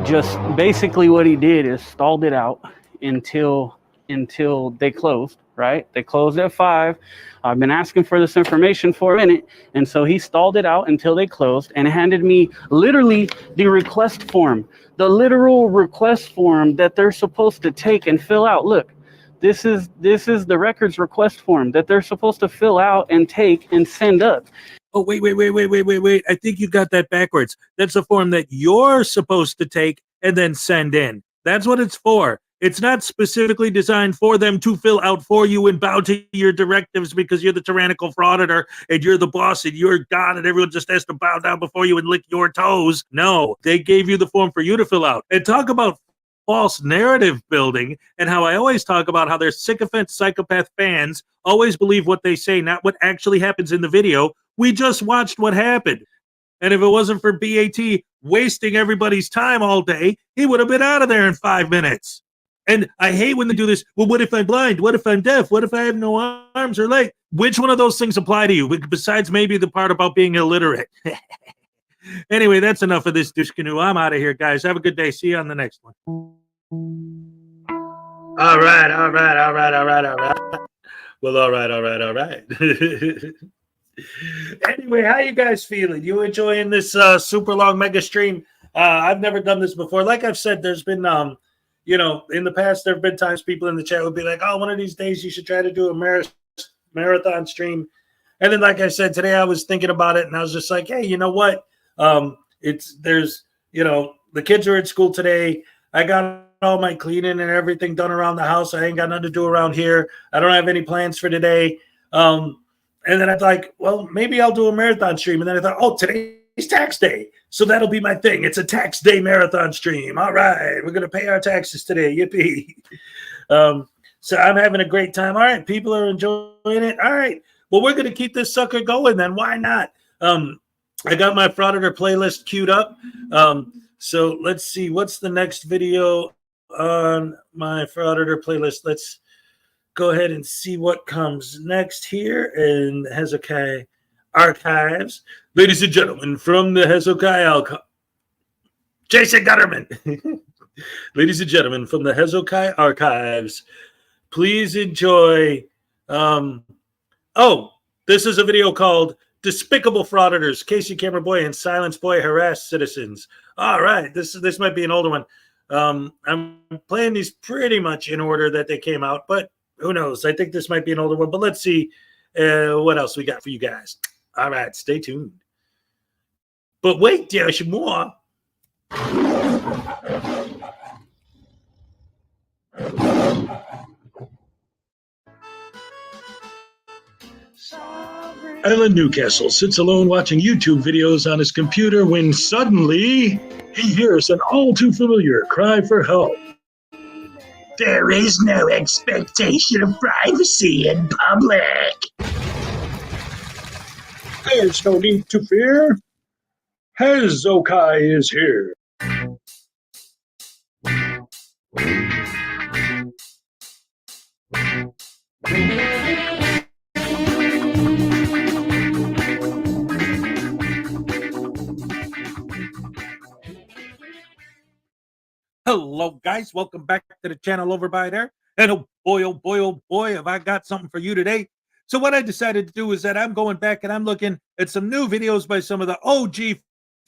just basically what he did is stalled it out until they closed, right? They closed at 5. I've been asking for this information for a minute. And so he stalled it out until they closed and handed me literally the request form, the literal request form that they're supposed to take and fill out. Look, this is the records request form that they're supposed to fill out and take and send up. Oh, wait. I think you got that backwards. That's a form that you're supposed to take and then send in. That's what it's for. It's not specifically designed for them to fill out for you and bow to your directives because you're the tyrannical frauditor and you're the boss and you're God and everyone just has to bow down before you and lick your toes. No, they gave you the form for you to fill out. And talk about false narrative building and how I always talk about how their sycophant psychopath fans always believe what they say, not what actually happens in the video. We just watched what happened. And if it wasn't for BAT wasting everybody's time all day, he would have been out of there in 5 minutes. And I hate when they do this. Well, what if I'm blind? What if I'm deaf? What if I have no arms or legs? Which one of those things apply to you? Besides maybe the part about being illiterate. Anyway, that's enough of this douche canoe. I'm out of here, guys. Have a good day. See you on the next one. All right. Well, all right. Anyway, how you guys feeling? You enjoying this super long mega stream? I've never done this before. Like I've said, there's been in the past, there have been times people in the chat would be like, oh, one of these days you should try to do a marathon stream. And then, like I said, today I was thinking about it and I was just like, hey, you know what? The kids are at school today. I got all my cleaning and everything done around the house. I ain't got nothing to do around here. I don't have any plans for today. And then I thought, like, well, maybe I'll do a marathon stream. And then I thought, oh, today's tax day. So that'll be my thing. It's a tax day marathon stream. All right. We're going to pay our taxes today. Yippee. So I'm having a great time. All right. People are enjoying it. All right. Well, we're going to keep this sucker going then. Why not? I got my Frauditor playlist queued up. So let's see. What's the next video on my Frauditor playlist? Let's go ahead and see what comes next here in Hezokuai Archives. Ladies and gentlemen, from the Hezokuai Jason Gutterman. Ladies and gentlemen, from the Hezokuai Archives, please enjoy. This is a video called Despicable Frauditors. Casey Camera Boy and Silence Boy harass citizens. All right, this might be an older one. I'm playing these pretty much in order that they came out, but who knows? I think this might be an older one, but let's see what else we got for you guys. All right, stay tuned. But wait, there's more. Alan Newcastle sits alone watching YouTube videos on his computer when suddenly he hears an all too familiar cry for help. There is no expectation of privacy in public. There's no need to fear. Hezokuai is here. Hello, guys. Welcome back to the channel over by there. And oh boy, have I got something for you today. So what I decided to do is that I'm going back and I'm looking at some new videos by some of the OG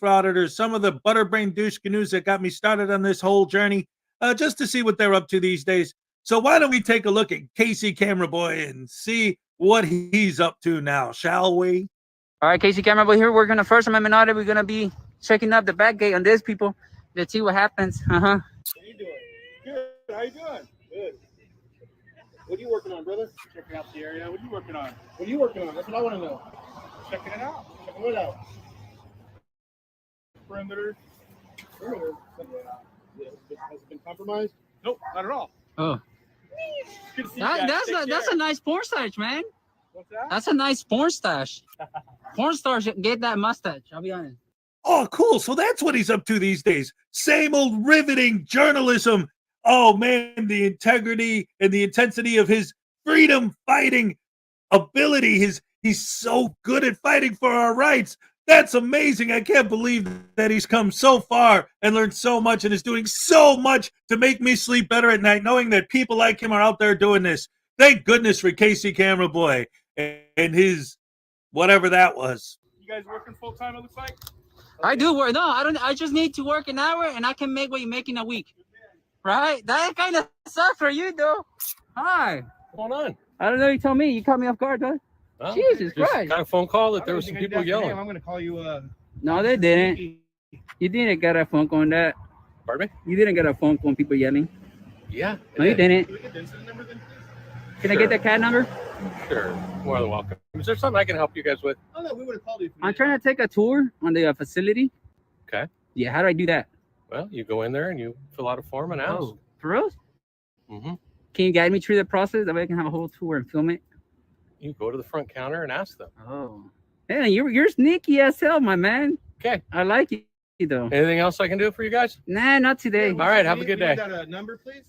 Frauditors, some of the butterbrain douche canoes that got me started on this whole journey, just to see what they're up to these days. So why don't we take a look at Casey Camera Boy and see what he's up to now, shall we? All right, Casey Camera Boy here. We're going to First Amendment Audit. We're going to be checking up the back gate on this, people. Let's see what happens. How you doing? Good. How you doing? Good. What are you working on, brother? Checking out the area. What are you working on? What are you working on? That's what I want to know. Checking it out. Checking what out? Perimeter. Perimeter. Has it been compromised? Nope, not at all. Oh. Good to see you guys. That's a nice porn stash, man. What's that? That's a nice porn stash. Porn stars get that mustache, I'll be honest. Oh, cool. So that's what he's up to these days. Same old riveting journalism. Oh, man, the integrity and the intensity of his freedom fighting ability. He's so good at fighting for our rights. That's amazing. I can't believe that he's come so far and learned so much and is doing so much to make me sleep better at night, knowing that people like him are out there doing this. Thank goodness for Casey Camera Boy and his whatever that was. You guys working full time, it looks like? I do work. No, I don't. I just need to work an hour and I can make what you're making a week. Right? That kind of sucks for you, though. Hi. What's going on? I don't know. You told me. You caught me off guard, huh? Well, Jesus just Christ. got a phone call that there was some people yelling. I'm going to call you. No, they didn't. You didn't get a phone call on that. Pardon me? You didn't get a phone call on people yelling. Yeah. No, you didn't. Can we get the incident number then, please? Can I get the CAD number? Sure. More than welcome. Is there something I can help you guys with? Oh, no, we would have called you. I'm trying to take a tour on the facility. Okay. Yeah, how do I do that? Well, you go in there and you fill out a form and ask. Oh, for real? Mm-hmm. Can you guide me through the process? That way I can have a whole tour and film it. You go to the front counter and ask them. Oh. Hey, you're sneaky as hell, my man. Okay. I like you, though. Anything else I can do for you guys? Nah, not today. All right, have a good day. Got a number, please?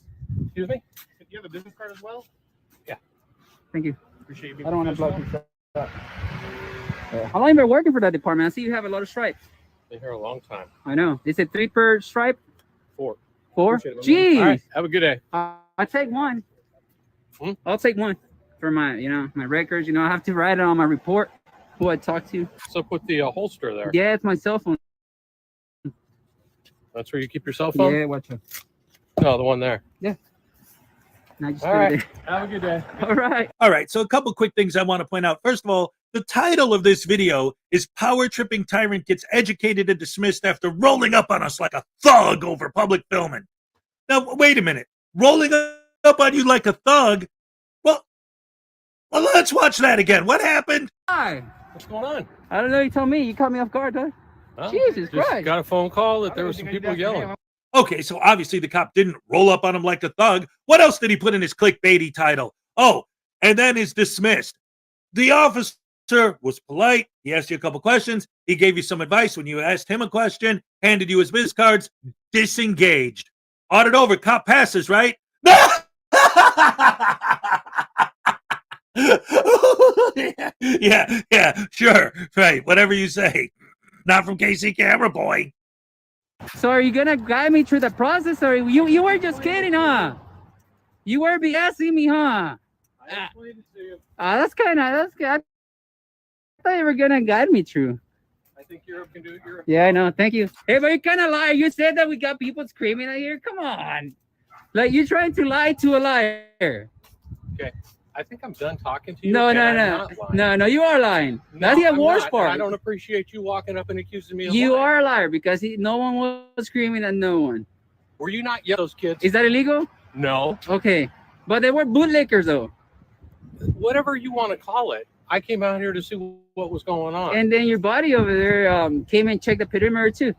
Excuse me? Do you have a business card as well? Yeah. Thank you. Appreciate you being I don't want to block professional. you. How long have you been working for that department? I see you have a lot of stripes. Been here a long time. I know. Is it 3 per stripe? 4. 4? Appreciate it, man. Jeez. All right, have a good day. I'll take one. Hmm? I'll take one for my, my records. I have to write it on my report who I talked to. So put the holster there. Yeah, it's my cell phone. That's where you keep your cell phone? Yeah, watch out. No, the one there. Yeah. I just All put it right. there. Have a good day. All right. All right, so a couple quick things I want to point out. First of all, the title of this video is Power Tripping Tyrant Gets Educated and Dismissed After Rolling Up on Us Like a Thug Over Public Filming. Now, wait a minute. Rolling up on you like a thug? Well, let's watch that again. What happened? Hi. What's going on? I don't know. You told me. You caught me off guard, huh? Well, Jesus just Christ. got a phone call that there was some people yelling. Okay, so obviously the cop didn't roll up on him like a thug. What else did he put in his clickbaity title? Oh, and then is dismissed. The officer was polite. He asked you a couple questions. He gave you some advice when you asked him a question, handed you his biz cards, disengaged. Audit over, cop passes, right? yeah, sure. Right, whatever you say. Not from Casey Camera Boy. So are you going to guide me through the process, or you were just kidding, huh? You were BSing me, huh? That's good. I thought you were going to guide me through. I think Europe can do it. Europe. Yeah, I know. Thank you. Hey, but you kind of liar. You said that we got people screaming out here. Come on. Like, you're trying to lie to a liar. Okay. I think I'm done talking to you. No, and no, I'm no. not lying. No, no, you are lying. No, That's the I'm worst not. part. I don't appreciate you walking up and accusing me of You lying. are a liar because no one was screaming at no one. Were you not yelling at those kids? Is that illegal? No. Okay. But they were bootlickers, though. Whatever you want to call it. I came out here to see what was going on. And then your buddy over there came and checked the perimeter, too.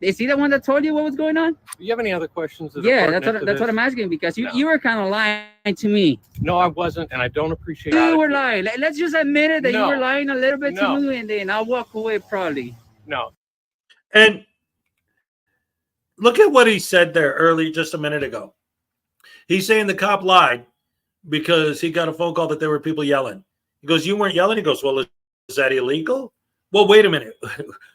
Is he the one that told you what was going on? Do you have any other questions? That Yeah, are that's what I'm asking, because No. you were kind of lying to me. No, I wasn't, and I don't appreciate You it. were lying. Let's just admit it that No. you were lying a little bit No. to me, and then I'll walk away probably. No. And look at what he said there early, just a minute ago. He's saying the cop lied because he got a phone call that there were people yelling. He goes, "You weren't yelling?" He goes, "Well, is that illegal?" Well, wait a minute.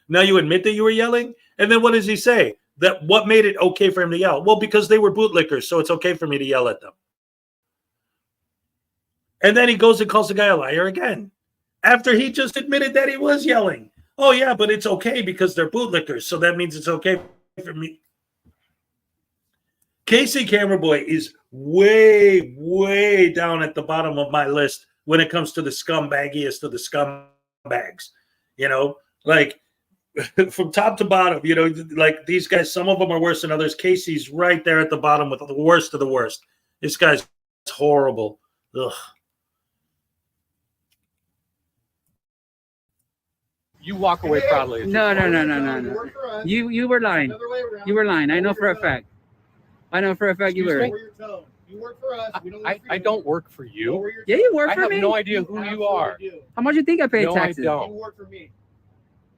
Now you admit that you were yelling? And then what does he say? That what made it okay for him to yell? Well, because they were bootlickers, so it's okay for me to yell at them. And then he goes and calls the guy a liar again after he just admitted that he was yelling. Oh yeah, but it's okay because they're bootlickers, so that means it's okay for me. Casey Camera Boy is way, way down at the bottom of my list when it comes to the scumbaggiest of the scumbags. You know, like from top to bottom, you know, like these guys, some of them are worse than others. Casey's right there at the bottom with the worst of the worst. This guy's horrible. Ugh. You walk away proudly. No. You were lying. You were lying. I know for a fact. I know for a fact you were. You work for us. We don't work for I don't work for you. Yeah, you work for me. I have no idea who you are. How much you think I pay No, taxes? I don't. You work for me.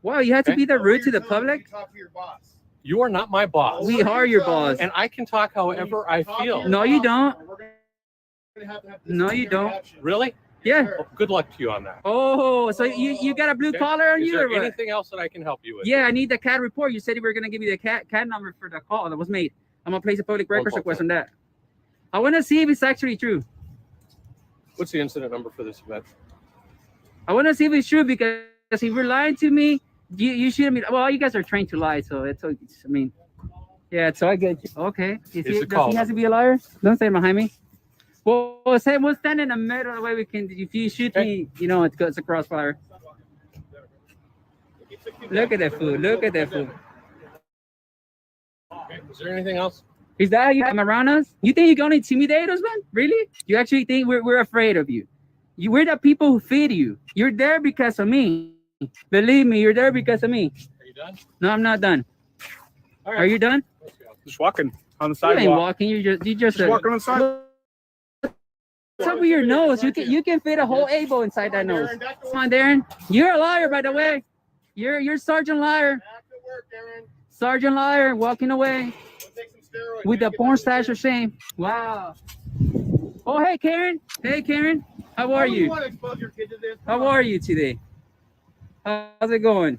Wow, you have to Okay. be that rude to the public? Talk to your boss. You are not my boss. We are your boss. And I can talk however I feel. No, you don't. We're gonna have to have No, you don't. Really? Yeah. Well, good luck to you on that. Oh, so you got a blue Okay? collar on Is you there or what? anything else that I can help you with? Yeah, I need the CAD report. You said you were going to give me the CAD number for the call that was made. I'm going to place a public records request on that. I want to see if it's actually true. What's the incident number for this event? I want to see if it's true because if you're lying to me, you shouldn't be. Well, you guys are trained to lie, so it's. I mean, yeah. So I get you. Okay. Does he have to be a liar? Don't say it behind me. Well, we'll stand in the middle. The way we can. If you shoot me, you know it's a crossfire. Look at that food. Look at that food. Okay. Is there anything else? Is that how you come around us? You think you're gonna intimidate us, man? Really? You actually think we're afraid of you? We're the people who feed you. You're there because of me. Believe me, you're there because of me. Are you done? No, I'm not done. All right. Are you done? Just walking on the You sidewalk. ain't walking. You just walking on the sidewalk. What's up with your nose? You can fit a whole able inside that nose. Come on, Darren. You're a liar, by the way. You're Sergeant Liar. Sergeant Liar, walking away with the porn stash of shame. Wow. Oh, hey, Karen. Hey, Karen. How are you? How are you today? How's it going?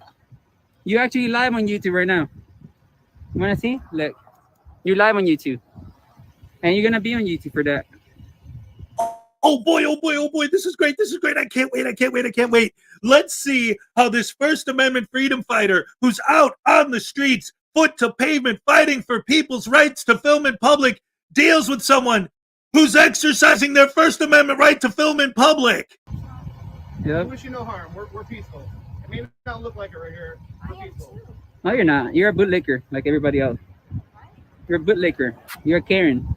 You actually live on YouTube right now. You want to see? Look. You're live on YouTube. And you're going to be on YouTube for that. Oh boy, oh boy, oh boy, this is great. This is great. I can't wait. Let's see how this First Amendment freedom fighter who's out on the streets, foot to pavement, fighting for people's rights to film in public, deals with someone who's exercising their First Amendment right to film in public. I wish you no harm. We're peaceful. It may not look like it right here. We're peaceful. No, you're not. You're a bootlicker like everybody else. You're a bootlicker. You're a Karen.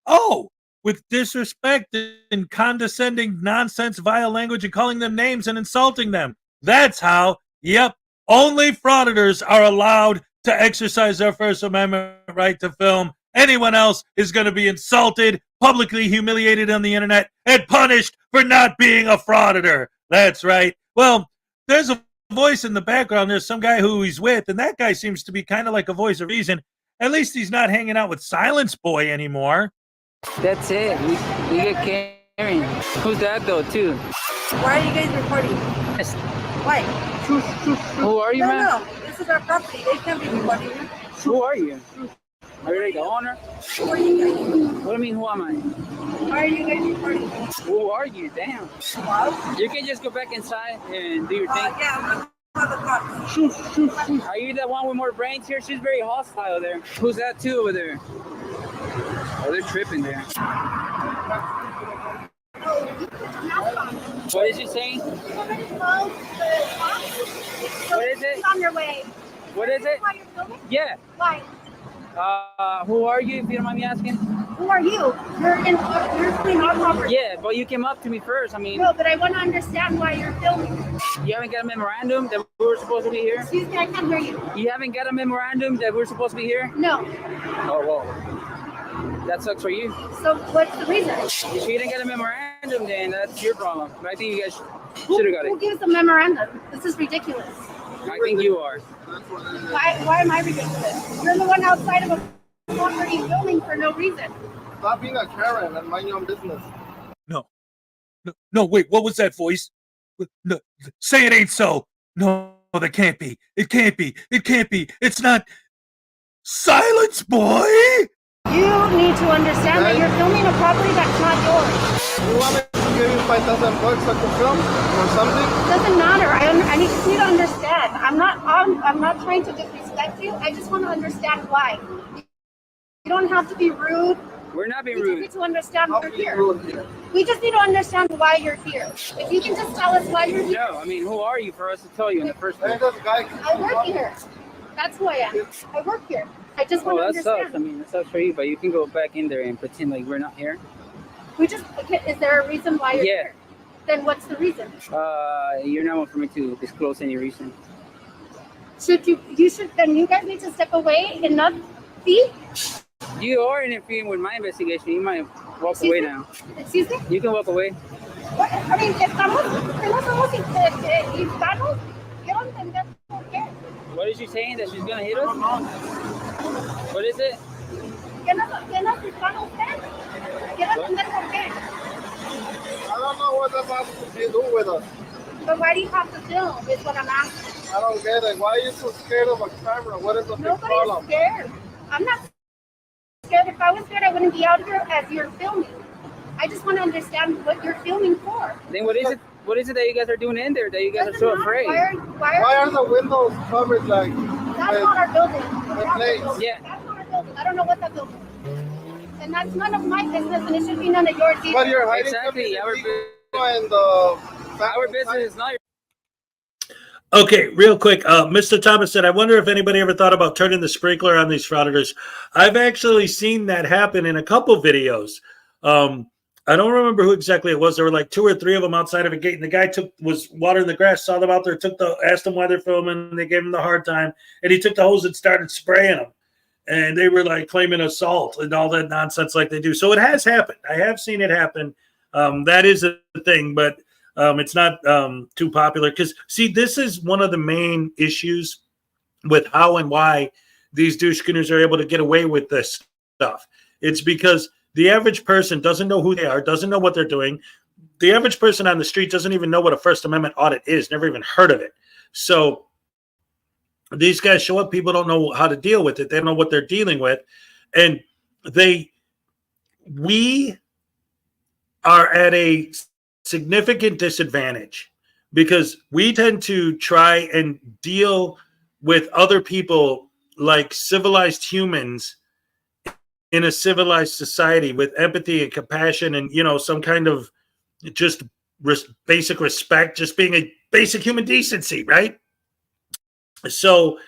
Oh, with disrespect and condescending nonsense, vile language, and calling them names and insulting them. That's how, yep, only frauditors are allowed to exercise their First Amendment right to film. Anyone else is going to be insulted, publicly humiliated on the internet, and punished for not being a frauditor. That's right. Well, there's a voice in the background. There's some guy who he's with, and that guy seems to be kind of like a voice of reason. At least he's not hanging out with Silence Boy anymore. That's it. We get Karen. Who's that though, too? Why are you guys recording? Why? Who are you, no, man? No, this is our property. They can't be recording. Who are you? Are you the owner? Who are you guys? What do you mean, who am I? Why are you guys recording? Who are you? Damn. Well, you can just go back inside and do your thing. Yeah, I'm gonna call the cops. Are you the one with more brains here? She's very hostile there. Who's that too over there? Oh, they're tripping there. What is she saying? Somebody called the cops. What is it? It's on your way. What is it? Why you're filming? Yeah. Why? Who are you, if you don't mind me asking? Who are you? You're in our property. Yeah, but you came up to me first. I mean. No, but I want to understand why you're filming. You haven't got a memorandum that we were supposed to be here? Excuse me, I can't hear you. You haven't got a memorandum that we're supposed to be here? No. Oh, well. That sucks for you. So what's the reason? If you didn't get a memorandum, then that's your problem. But I think you guys should have got it. Who gives a memorandum? This is ridiculous. I think you are. Why am I ridiculous? You're the one outside of a property filming for no reason. Stop being a Karen and mind your own business. No, wait, what was that voice? No, say it ain't so. No, that can't be. It can't be. It can't be. It's not. Silence Boy! You need to understand that you're filming a property that's not yours. You want me to give you 5,000 bucks I could film or something? Doesn't matter. I just need to understand. I'm not trying to disrespect you. I just want to understand why. You don't have to be rude. We're not being We rude. just need to understand why you're here. We just need to understand why you're here. If you can just tell us why you're here. No, I mean, who are you for us to tell you in the first place? I work here. That's who I am. I work here. I just want to that understand. sucks. I mean, that sucks for you, but you can go back in there and pretend like we're not here. Is there a reason why you're here? Then what's the reason? You're not one for me to disclose any reason. Then you guys need to step away and not be. You are interfering with my investigation. You might walk away now. Excuse me? You can walk away. What? I mean, estamos hispanos. Quiero entender por qué. What is she saying? That she's gonna hit us? What is it? ¿Qué nos hispano usted? Quiero entender por qué. I don't know what that has to do with us. But why do you have to film? Is what I'm asking. I don't get it. Why are you so scared of a camera? What is the big Nobody's problem? scared. I'm not scared. If I was scared, I wouldn't be out here as you're filming. I just want to understand what you're filming for. Then what is it? What is it that you guys are doing in there that you guys are so afraid? Why are the windows covered like? That's not our building. plates? Yeah. That's not our building. I don't know what that building is. And that's none of my business, and it should be none of yours either. But you're hiding Exactly. Our business is not your. Okay, real quick. Mr. Thomas said, I wonder if anybody ever thought about turning the sprinkler on these frauditors. I've actually seen that happen in a couple videos. I don't remember who exactly it was. There were like 2 or 3 of them outside of a gate, and the guy was watering the grass, saw them out there, asked them why they're filming, and they gave him the hard time, and he took the hose and started spraying them. And they were like claiming assault and all that nonsense like they do. So it has happened. I have seen it happen. That is a thing, but it's not too popular. Because, see, this is one of the main issues with how and why these douche canoes are able to get away with this stuff. It's because the average person doesn't know who they are, doesn't know what they're doing. The average person on the street doesn't even know what a First Amendment audit is, never even heard of it. So these guys show up, people don't know how to deal with it. They don't know what they're dealing with. And we are at a significant disadvantage because we tend to try and deal with other people like civilized humans in a civilized society with empathy and compassion and, some kind of just basic respect, just being a basic human decency, right? So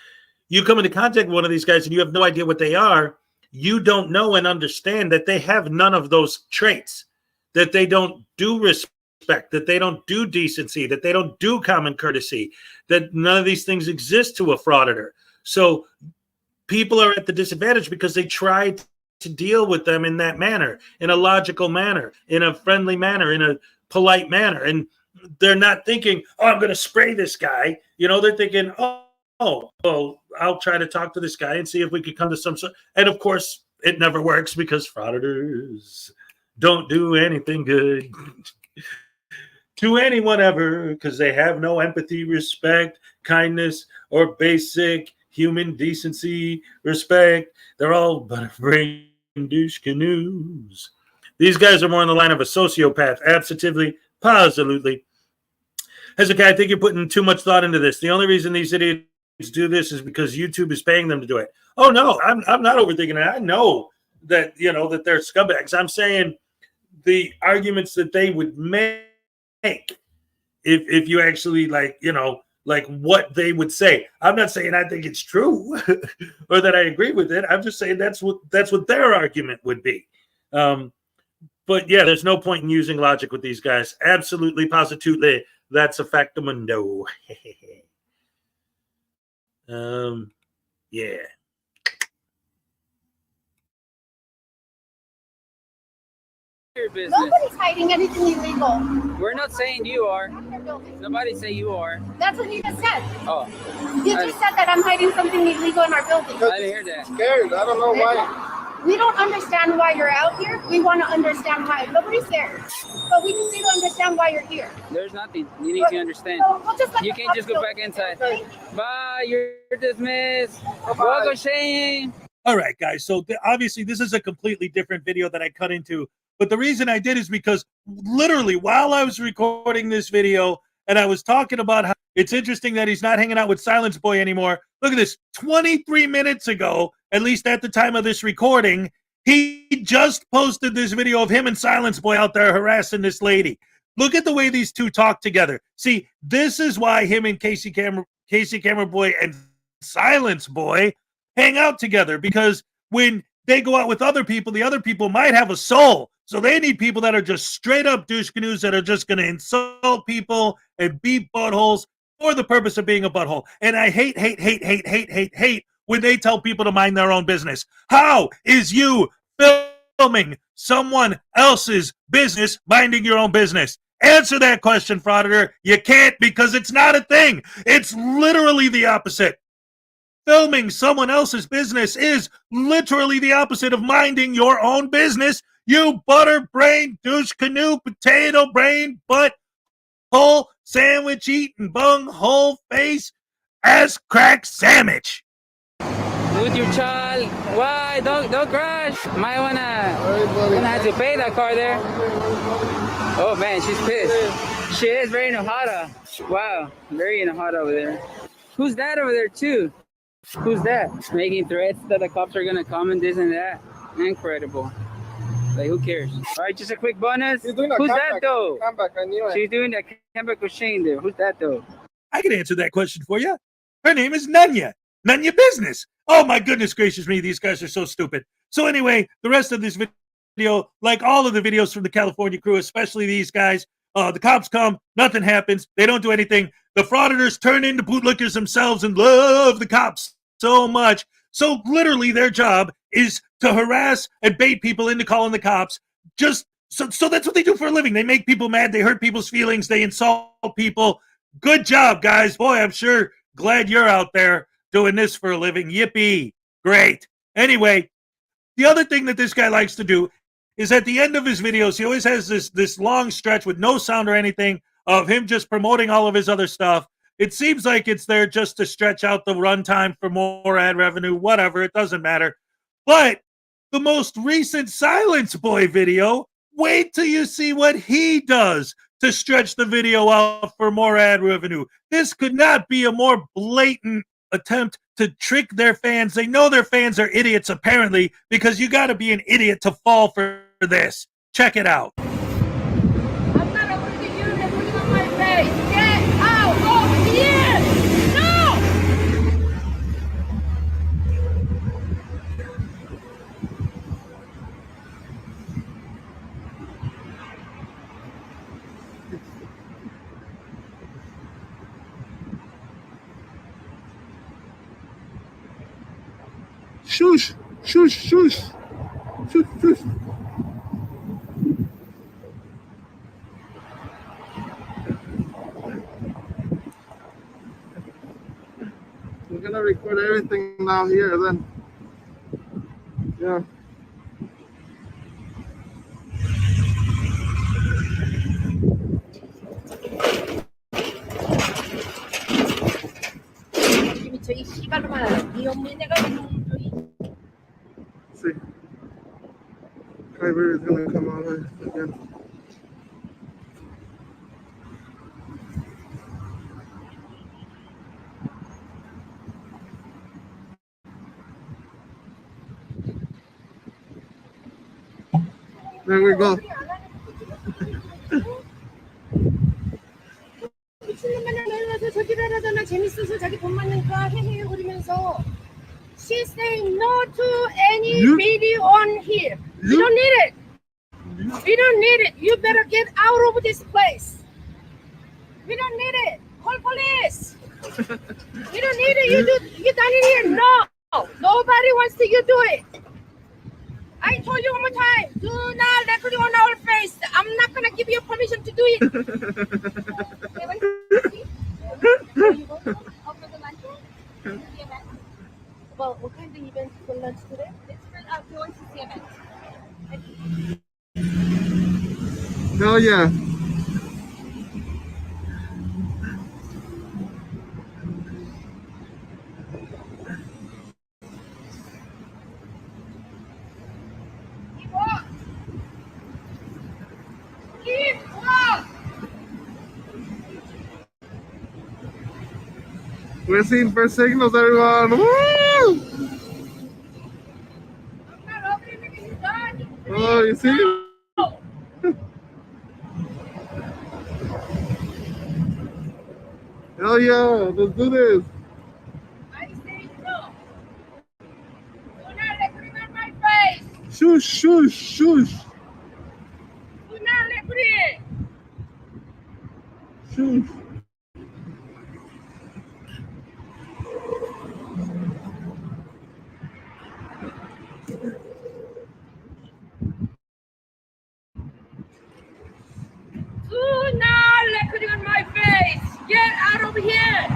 you come into contact with one of these guys and you have no idea what they are. You don't know and understand that they have none of those traits, that they don't do respect, that they don't do decency, that they don't do common courtesy, that none of these things exist to a frauditor. So people are at the disadvantage because they try to deal with them in that manner, in a logical manner, in a friendly manner, in a polite manner. And they're not thinking, I'm going to spray this guy. They're thinking, well, I'll try to talk to this guy and see if we can come to some sort. And of course, it never works because frauditors don't do anything good to anyone ever because they have no empathy, respect, kindness, or basic human decency, respect. They're all butterbrain douche canoes. These guys are more on the line of a sociopath. Positively. Hezokuai, I think you're putting too much thought into this. The only reason these idiots do this is because YouTube is paying them to do it. Oh, no, I'm not overthinking it. I know that, that they're scumbags. I'm saying the arguments that they would make if you actually like what they would say. I'm not saying I think it's true or that I agree with it. I'm just saying that's what their argument would be. But yeah, there's no point in using logic with these guys. Absolutely, positively, that's a factamundo. Yeah. Your business. Nobody's hiding anything illegal. We're not saying you are. Nobody say you are. That's what you just said. Oh. You just said that I'm hiding something illegal in our building. I didn't hear that. Scared. I don't know why. We don't understand why you're out here. We want to understand why. Nobody's scared. But we just need to understand why you're here. There's nothing. You need to understand. You can't just go back inside. Bye. You're dismissed. Welcome, Shane. All right, guys. So obviously, this is a completely different video that I cut into But the reason I did is because literally while I was recording this video and I was talking about how it's interesting that he's not hanging out with Silence Boy anymore. Look at this. 23 minutes ago, at least at the time of this recording, he just posted this video of him and Silence Boy out there harassing this lady. Look at the way these two talk together. See, this is why him and Casey Camera Boy and Silence Boy hang out together, because when they go out with other people, the other people might have a soul. So they need people that are just straight up douche canoes that are just going to insult people and beat buttholes for the purpose of being a butthole. And I hate when they tell people to mind their own business. How is you filming someone else's business minding your own business? Answer that question, Frauditor. You can't, because it's not a thing. It's literally the opposite. Filming someone else's business is literally the opposite of minding your own business. You butter brain, douche canoe, potato brain, butt hole, sandwich eating, bung hole face, ass crack sandwich. With your child. Why? Don't crash. Might gonna have to pay that car there. Oh man, she's pissed. She is very enojada. Wow, very enojada over there. Who's that over there too? Who's that? Making threats that the cops are gonna come and this and that. Incredible. Like, who cares? All right, just a quick bonus. Who's that though? She's doing the comeback with Shane there. Who's that though? I can answer that question for you. Her name is Nunya. Nunya Business. Oh my goodness gracious me, these guys are so stupid. So anyway, the rest of this video, like all of the videos from the California crew, especially these guys, the cops come, nothing happens, they don't do anything. The frauditors turn into bootlickers themselves and love the cops so much. So literally their job is to harass and bait people into calling the cops. Just so that's what they do for a living. They make people mad, they hurt people's feelings, they insult people. Good job, guys. Boy, I'm sure glad you're out there doing this for a living. Yippee. Great. Anyway, the other thing that this guy likes to do is at the end of his videos, he always has this long stretch with no sound or anything of him just promoting all of his other stuff. It seems like it's there just to stretch out the runtime for more ad revenue, whatever. It doesn't matter. But the most recent Silence Boy video, wait till you see what he does to stretch the video out for more ad revenue. This could not be a more blatant attempt to trick their fans. They know their fans are idiots, apparently, because you got to be an idiot to fall for this. Check it out. I'm not over to you and put it on my face. Get out of here! No! Shush, shush, shush, shush, shush. We're gonna record everything now here, then. Yeah. 저이 씨발로만 네 업무에 내가 See, Kyber is gonna come out again. There we go. 미친놈만을 놀라서 저기를 하잖아. 재밌어서 자기 돈 많으니까 헤헤거리면서. She's saying no to any video on here. We don't need it. We don't need it. You better get out of this place. We don't need it. Call police. We don't need it. You done it here. No. Nobody wants to you do it. I told you one more time. Do not record on our face. I'm not gonna give you permission to do it. Well, what kind of event for lunch today? It's for going to see event. Hell yeah. We're seeing first signals, everyone. Woo! Oh, you see? Hell yeah, let's do this. Shush, shush, shush. Shush. Do not let it on my face. Get out of here.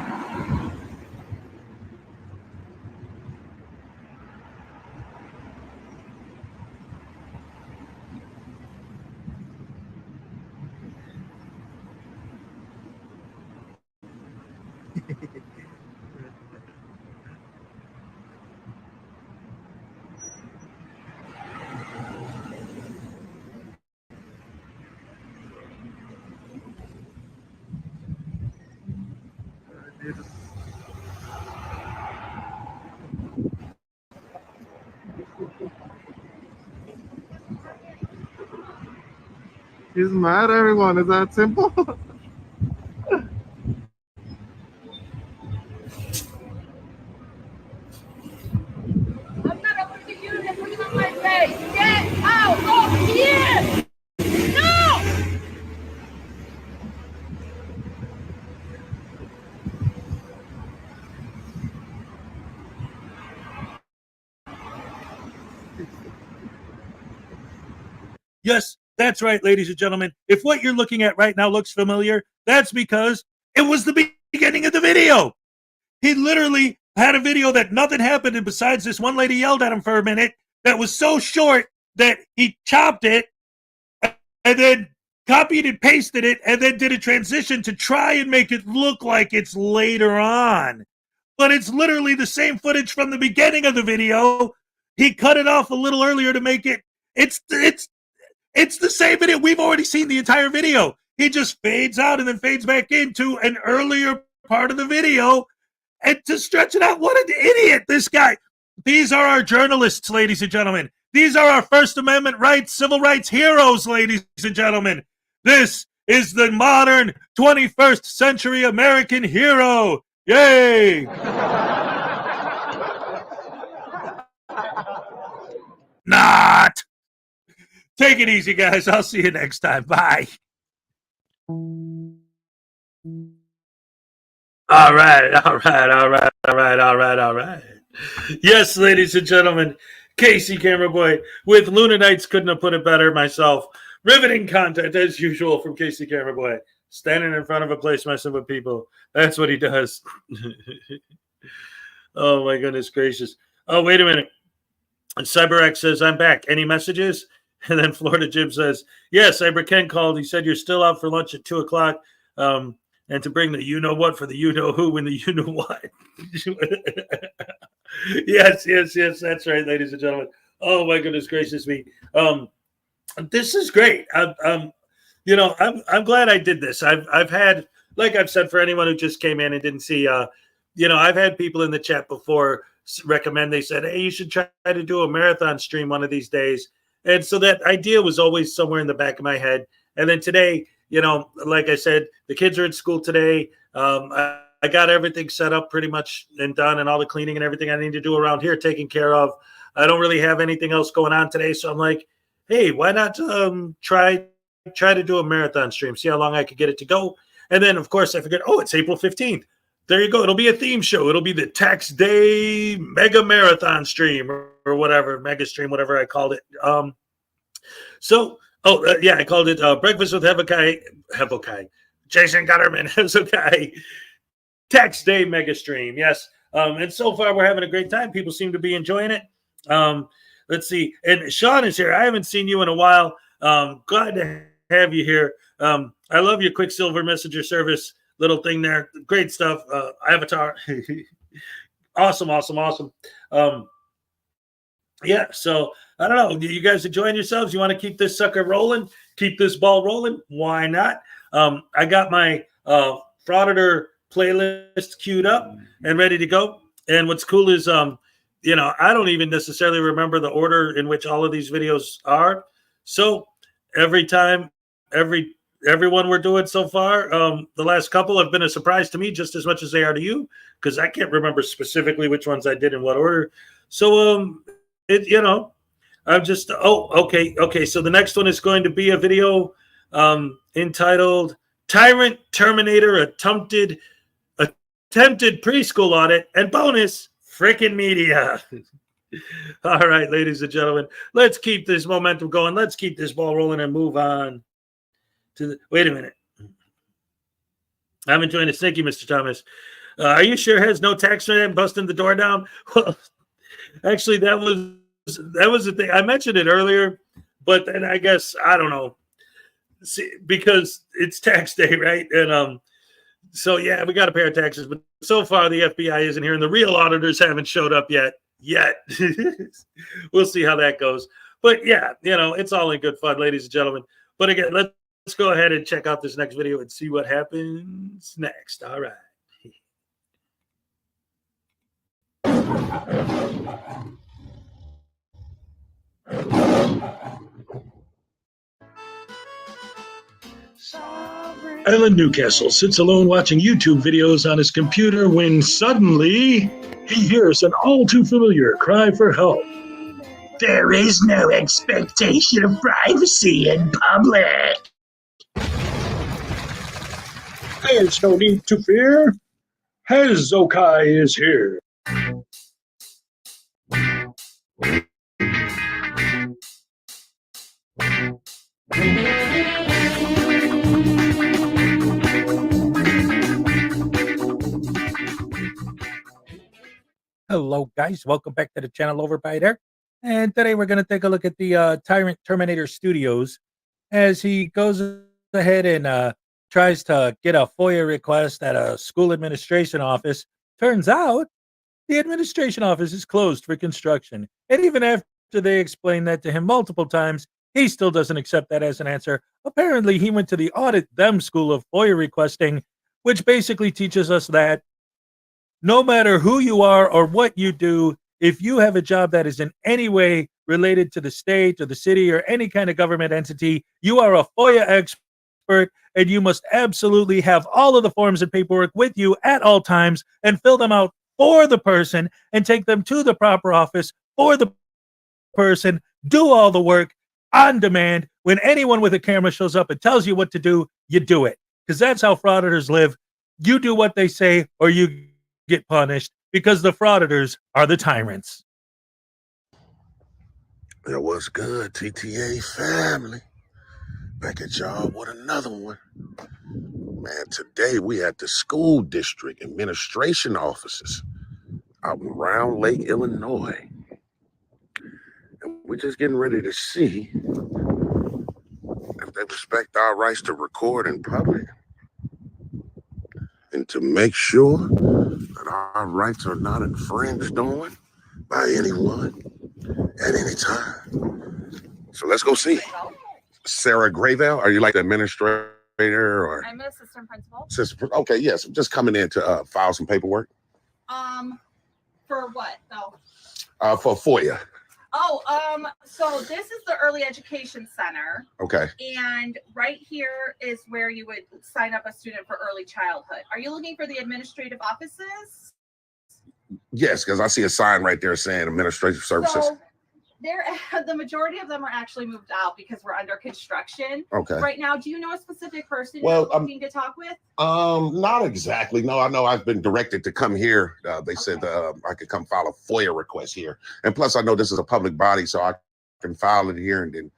He's mad, everyone. Is that simple? I'm not approving you to put it on my face. Get out of here. No. Yes, that's right, ladies and gentlemen. If what you're looking at right now looks familiar, that's because it was the beginning of the video. He literally had a video that nothing happened, and besides this one lady yelled at him for a minute that was so short that he chopped it and then copied and pasted it and then did a transition to try and make it look like it's later on. But it's literally the same footage from the beginning of the video. He cut it off a little earlier to make it. It's the same video. We've already seen the entire video. He just fades out and then fades back into an earlier part of the video and to stretch it out. What an idiot, this guy. These are our journalists, ladies and gentlemen. These are our First Amendment rights, civil rights heroes, ladies and gentlemen. This is the modern 21st century American hero. Yay! Not. Take it easy, guys. I'll see you next time. Bye. All right. Yes, ladies and gentlemen, Casey Camera Boy with Luna Nights. Couldn't have put it better myself. Riveting content as usual from Casey Camera Boy. Standing in front of a place messing with people. That's what he does. Oh my goodness gracious. Oh, wait a minute. And CyberX says, I'm back. Any messages? And then Florida Jim says, yes, Cyber Ken called. He said you're still out for lunch at 2 o'clock. And to bring the you-know-what for the you-know-who and the you-know-what. Yes, that's right, ladies and gentlemen. Oh, my goodness gracious me. This is great. I'm glad I did this. I've had, like I've said, for anyone who just came in and didn't see, I've had people in the chat before recommend, they said, hey, you should try to do a marathon stream one of these days. And so that idea was always somewhere in the back of my head. And then today, like I said, the kids are at school today. I got everything set up pretty much and done, and all the cleaning and everything I need to do around here taken care of. I don't really have anything else going on today. So I'm like, hey, why not try to do a marathon stream, see how long I could get it to go. And then, of course, I figured, it's April 15th. There you go. It'll be a theme show. It'll be the Tax Day Mega Marathon stream or whatever, Mega Stream, whatever I called it. I called it Breakfast with Hezokuai. Jason Gutterman, Hezokuai. Tax Day Mega Stream. Yes. And so far, we're having a great time. People seem to be enjoying it. Let's see. And Sean is here. I haven't seen you in a while. Glad to have you here. I love your Quicksilver Messenger service little thing there. Great stuff. Avatar. Awesome. Yeah, so I don't know. You guys enjoying yourselves? You want to keep this sucker rolling? Keep this ball rolling? Why not? I got my Frauditor playlist queued up and ready to go. And what's cool is, you know, I don't even necessarily remember the order in which all of these videos are. So every time, everyone we're doing so far, the last couple have been a surprise to me just as much as they are to you, because I can't remember specifically which ones I did in what order. So, you know, I'm just, okay. So the next one is going to be a video entitled Tyrant Terminator Attempted Preschool Audit and Bonus Frickin' Media. All right, ladies and gentlemen, let's keep this momentum going. Let's keep this ball rolling and move on to the, wait a minute. I'm enjoying it. Thank you, Mr. Thomas. Are you sure has no tax man busting the door down? Well, actually, that was the thing. I mentioned it earlier, but then I guess, I don't know. See, because it's tax day, right? And so yeah, we got to pay our taxes, but so far the FBI isn't here and the real auditors haven't showed up yet. We'll see how that goes. But yeah, you know, it's all in good fun, ladies and gentlemen. But again, let's go ahead and check out this next video and see what happens next. All right. Alan Newcastle sits alone watching YouTube videos on his computer when suddenly he hears an all too familiar cry for help. There is no expectation of privacy in public. There's no need to fear. Hezokuai is here. Hello, guys. Welcome back to the channel over by there. And today we're going to take a look at the Tyrant Terminator Studios as he goes ahead and tries to get a FOIA request at a school administration office. Turns out the administration office is closed for construction. And even after they explain that to him multiple times, he still doesn't accept that as an answer. Apparently, he went to the Audit Them School of FOIA requesting, which basically teaches us that no matter who you are or what you do, if you have a job that is in any way related to the state or the city or any kind of government entity, you are a FOIA expert and you must absolutely have all of the forms and paperwork with you at all times and fill them out for the person and take them to the proper office for the person, do all the work on demand. When anyone with a camera shows up and tells you what to do, you do it. Because that's how frauditors live. You do what they say or you get punished, because the frauditors are the tyrants. It was good, TTA family. Back at y'all with another one. Man, today we at the school district administration offices out in Round Lake, Illinois. And we're just getting ready to see if they respect our rights to record in public and to make sure that our rights are not infringed on by anyone at any time. So let's go see. Sarah Gravel, are you like the administrator or? I'm an assistant principal. Okay, yes, I'm just coming in to file some paperwork. For what though? For FOIA. So this is the Early Education Center. Okay. And right here is where you would sign up a student for early childhood. Are you looking for the administrative offices? Yes, because I see a sign right there saying administrative services. So the majority of them are actually moved out because we're under construction. Okay. Right now, do you know a specific person Well, you're looking to talk with? Not exactly. No, I know I've been directed to come here. They said I could come file a FOIA request here. And plus, I know this is a public body, so I can file it here. And then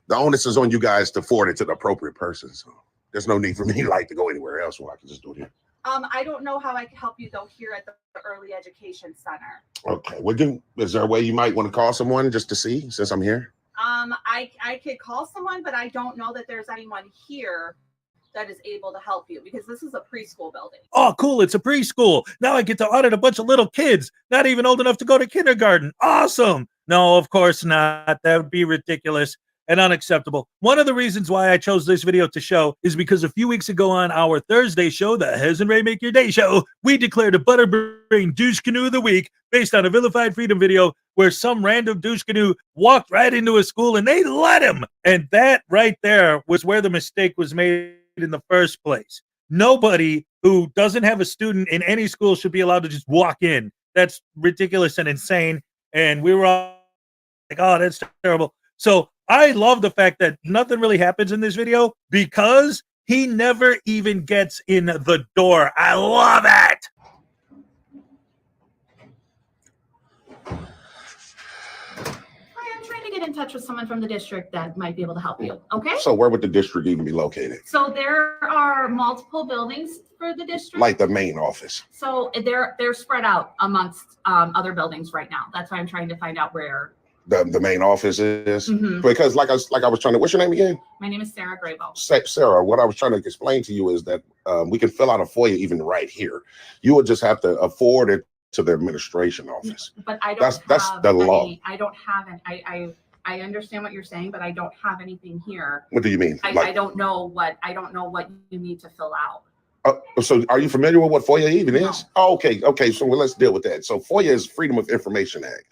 the onus is on you guys to forward it to the appropriate person. So there's no need for me to go anywhere else where I can just do it here. I don't know how I can help you though here at the Early Education Center. Okay. Is there a way you might want to call someone just to see since I'm here? I could call someone, but I don't know that there's anyone here that is able to help you because this is a preschool building. Oh, cool. It's a preschool. Now I get to audit a bunch of little kids, not even old enough to go to kindergarten. Awesome. No, of course not. That would be ridiculous. and unacceptable. One of the reasons why I chose this video to show is because a few weeks ago on our Thursday show, the Hez and Ray Make Your Day show, we declared a butterbrain douche canoe of the week based on a vilified freedom video where some random douche canoe walked right into a school and they let him. And that right there was where the mistake was made in the first place. Nobody who doesn't have a student in any school should be allowed to just walk in. That's ridiculous and insane. And we were all like, oh, that's terrible. So I love the fact that nothing really happens in this video because he never even gets in the door. I love it. I'm trying to get in touch with someone from the district that might be able to help you. Okay. So where would the district even be located? So there are multiple buildings for the district. Like the main office. So they're spread out amongst other buildings right now. That's why I'm trying to find out where. The main office is? Mhm. Because like I was trying to, what's your name again? My name is Sarah Grabo. Sarah, what I was trying to explain to you is that we can fill out a FOIA even right here. You would just have to forward it to the administration office. But I don't That's have the law. any, I don't have an, I understand what you're saying, but I don't have anything here. What do you mean? I don't know what you need to fill out. So are you familiar with what FOIA even is? Oh, okay. So let's deal with that. So FOIA is Freedom of Information Act.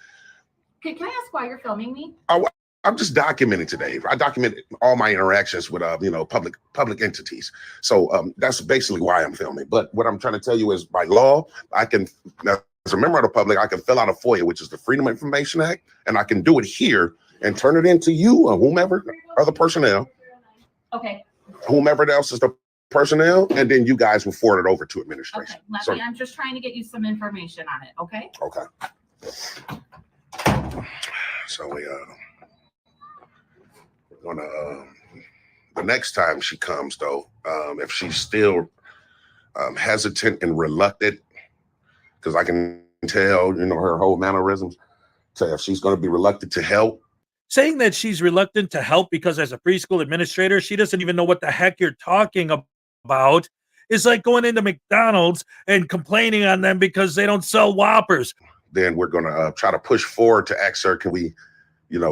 Can I ask why you're filming me? I'm just documenting today. I documented all my interactions with public entities. So that's basically why I'm filming. But what I'm trying to tell you is by law, I can, as a member of the public, I can fill out a FOIA, which is the Freedom of Information Act, and I can do it here and turn it into you or whomever, other personnel. Okay. Whomever else is the personnel, and then you guys will forward it over to administration. Okay. I'm just trying to get you some information on it. Okay. Okay. So we're gonna the next time she comes though, if she's still hesitant and reluctant, because I can tell, her whole mannerisms, so if she's gonna be reluctant to help. Saying that she's reluctant to help because as a preschool administrator, she doesn't even know what the heck you're talking about is like going into McDonald's and complaining on them because they don't sell Whoppers. Then we're gonna try to push forward to ask her, can we,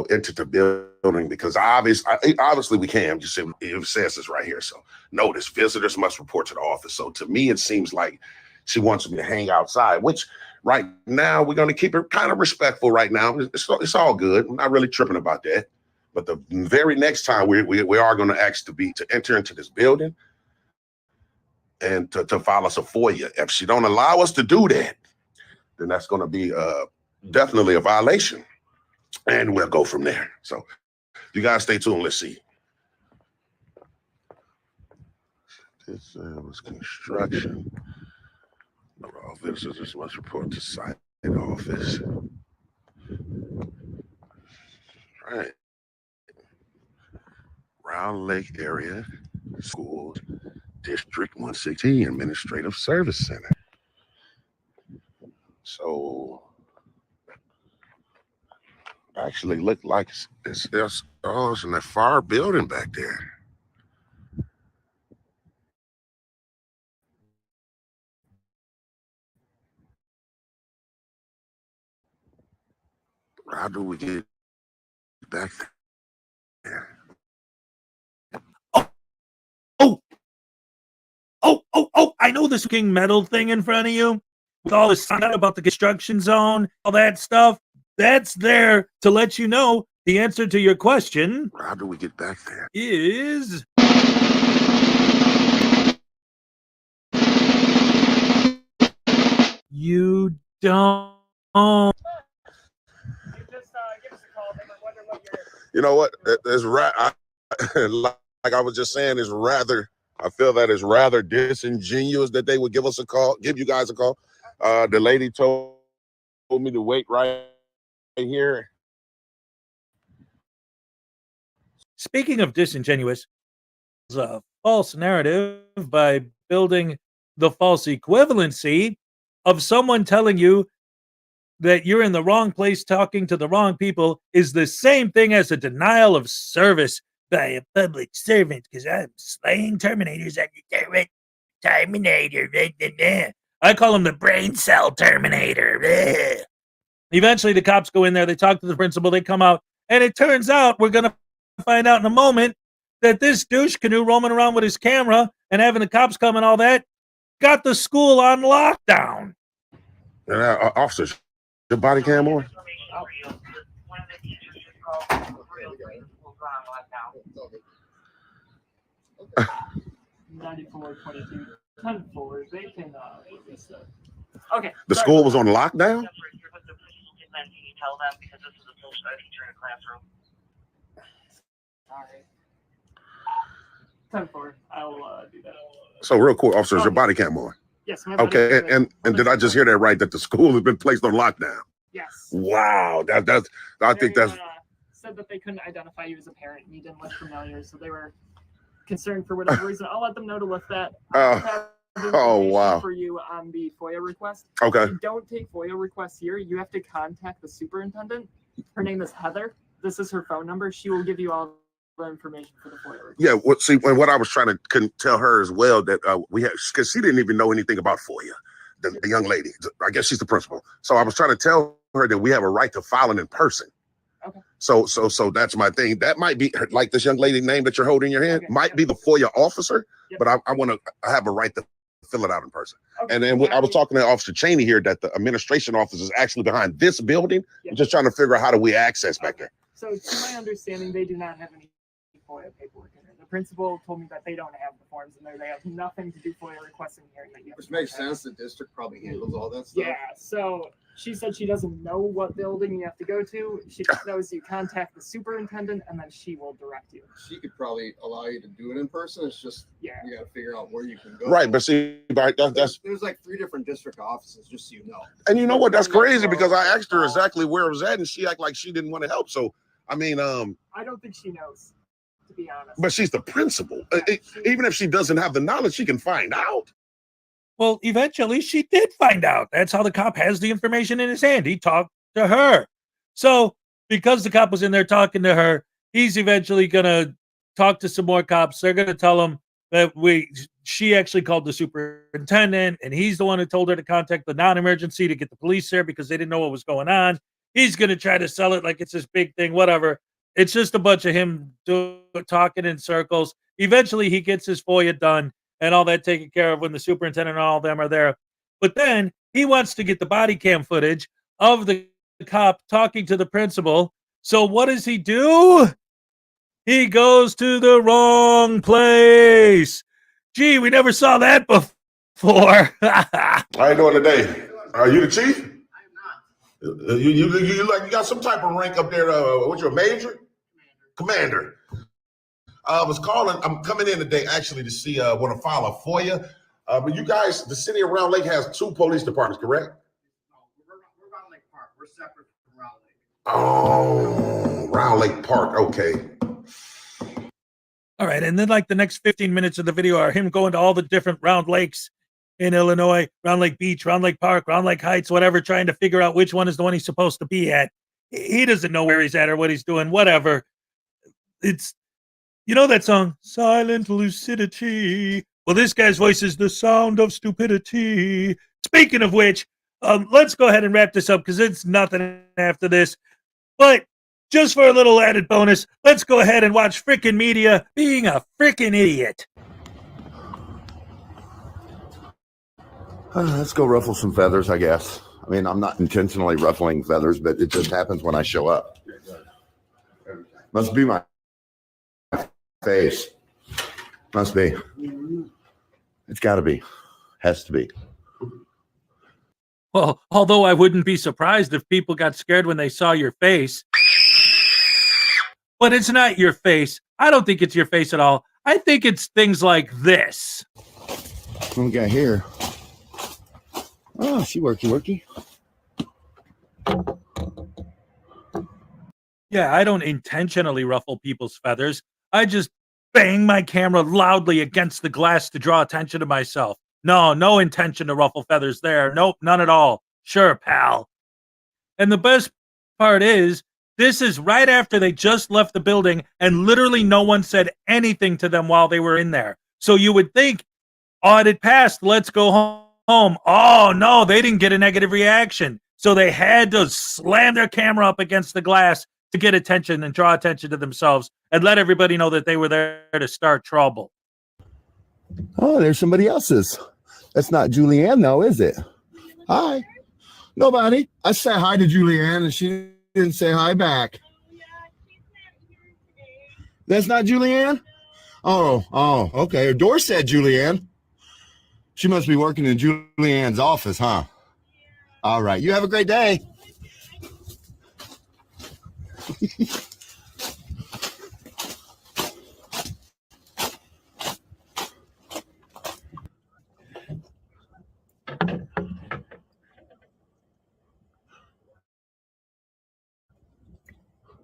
enter the building? Because obviously we can. You see, it says this right here. So notice, visitors must report to the office. So to me, it seems like she wants me to hang outside, which right now we're going to keep it kind of respectful right now. It's all good. I'm not really tripping about that. But the very next time we are going to ask to enter into this building and to file us a FOIA. If she don't allow us to do that, then that's going to be definitely a violation. And we'll go from there. So you guys stay tuned. Let's see. This was construction. All visitors must report to site office. Right. Round Lake Area Schools District 116 Administrative Service Center. So actually look like it's in that far building back there. How do we get back there? Oh, I know this fucking metal thing in front of you with all this sign about the construction zone, all that stuff. That's there to let you know the answer to your question. How do we get back there? Is you don't. You know what? It's like I was just saying, I feel that it's rather disingenuous that they would give you guys a call. The lady told me to wait right here. Speaking of disingenuous, it's a false narrative by building the false equivalency of someone telling you that you're in the wrong place talking to the wrong people is the same thing as a denial of service by a public servant, because I'm slaying Terminators at your direct Terminator. I call him the brain cell Terminator. Eventually, the cops go in there, they talk to the principal, they come out, and it turns out we're going to find out in a moment that this douche canoe roaming around with his camera and having the cops come and all that got the school on lockdown. Officers, your body cam on? They can release that. Okay. The school was on lockdown? Can you tell them because this is a social ed teacher in a classroom? Sorry. 10-4. I'll do that. So real quick, officers, your body cam on? Yes, my Okay, body cam and did I just hear that right? That the school has been placed on lockdown? Yes. Wow, that's I think that's said that they couldn't identify you as a parent and you didn't look familiar, so they were concerned for whatever reason. I'll let them know to lift that. oh wow. For you on the FOIA request. Okay. You don't take FOIA requests here. You have to contact the superintendent. Her name is Heather. This is her phone number. She will give you all the information for the FOIA request. Yeah, what I was trying to tell her as well that we had, because she didn't even know anything about FOIA, the young lady. I guess she's the principal. So I was trying to tell her that we have a right to file it in person. Okay. So that's my thing. That might be like this young lady name that you're holding in your hand might be the FOIA officer, but I want to have a right to fill it out in person. Okay. And then I was talking to Officer Cheney here that the administration office is actually behind this building. We're just trying to figure out how do we access back there. So to my understanding, they do not have any FOIA paperwork in there. The principal told me that they don't have the forms in there. They have nothing to do FOIA requests in here. Which makes sense. The district probably handles all that stuff. Yeah, so she said she doesn't know what building you have to go to. She just knows you contact the superintendent and then she will direct you. She could probably allow you to do it in person. It's just you got to figure out where you can go. Right, but see, that's there's like 3 different district offices, just so you know. And you know what? That's crazy because I asked her exactly where it was at, and she acted like she didn't want to help. So I mean, I don't think she knows, to be honest. But she's the principal. Even if she doesn't have the knowledge, she can find out. Well, eventually she did find out. That's how the cop has the information in his hand. He talked to her. So because the cop was in there talking to her, he's eventually going to talk to some more cops. They're going to tell him that she actually called the superintendent, and he's the one who told her to contact the non-emergency to get the police there because they didn't know what was going on. He's going to try to sell it like it's this big thing, whatever. It's just a bunch of him talking in circles. Eventually, he gets his FOIA done and all that taken care of when the superintendent and all of them are there. But then he wants to get the body cam footage of the cop talking to the principal. So what does he do? He goes to the wrong place. Gee, we never saw that before. How you doing today? Are you the chief? I am not. You got some type of rank up there. What's your major? Commander. I was calling. I'm coming in today actually to see. Want to file a FOIA. But you guys, the city of Round Lake has 2 police departments, correct? No, we're Round Lake Park. We're separate from Round Lake. Oh, Round Lake Park. Okay. All right, and then like the next 15 minutes of the video are him going to all the different Round Lakes in Illinois, Round Lake Beach, Round Lake Park, Round Lake Heights, whatever, trying to figure out which one is the one he's supposed to be at. He doesn't know where he's at or what he's doing, whatever. It's, you know that song, Silent Lucidity? Well, this guy's voice is the sound of stupidity. Speaking of which, let's go ahead and wrap this up because it's nothing after this. But just for a little added bonus, let's go ahead and watch frickin' media being a frickin' idiot. Let's go ruffle some feathers, I guess. I mean, I'm not intentionally ruffling feathers, but it just happens when I show up. Must be my face. Must be. It's got to be. Has to be. Well, although I wouldn't be surprised if people got scared when they saw your face. But it's not your face. I don't think it's your face at all. I think it's things like this. What we got here? Oh, she worky. Yeah, I don't intentionally ruffle people's feathers. I just bang my camera loudly against the glass to draw attention to myself. No intention to ruffle feathers there. Nope, none at all. Sure, pal. And the best part is, this is right after they just left the building and literally no one said anything to them while they were in there. So you would think, audit passed, let's go home. Oh, no, they didn't get a negative reaction. So they had to slam their camera up against the glass to get attention and draw attention to themselves. and let everybody know that they were there to start trouble. Oh, there's somebody else's. That's not Julianne, though, is it? Hi. Nobody. I said hi to Julianne, and she didn't say hi back. That's not Julianne? Oh, okay. Her door said Julianne. She must be working in Julianne's office, huh? All right. You have a great day.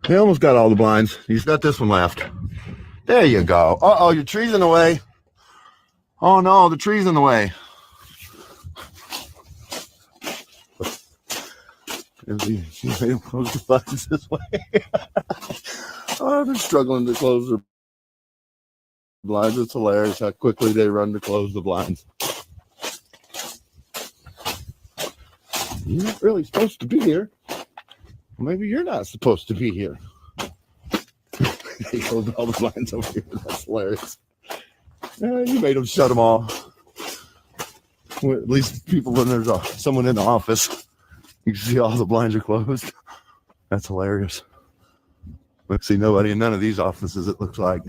He almost got all the blinds. He's got this one left. There you go. Uh-oh, your tree's in the way. Oh, no, the tree's in the way. She made him close the blinds this way. Oh, they're struggling to close their blinds. It's hilarious how quickly they run to close the blinds. You're not really supposed to be here. Maybe you're not supposed to be here. They closed all the blinds over here. That's hilarious. You made them shut them all. Well, at least people, when there's someone in the office, you can see all the blinds are closed. That's hilarious. Let's see nobody in none of these offices, it looks like.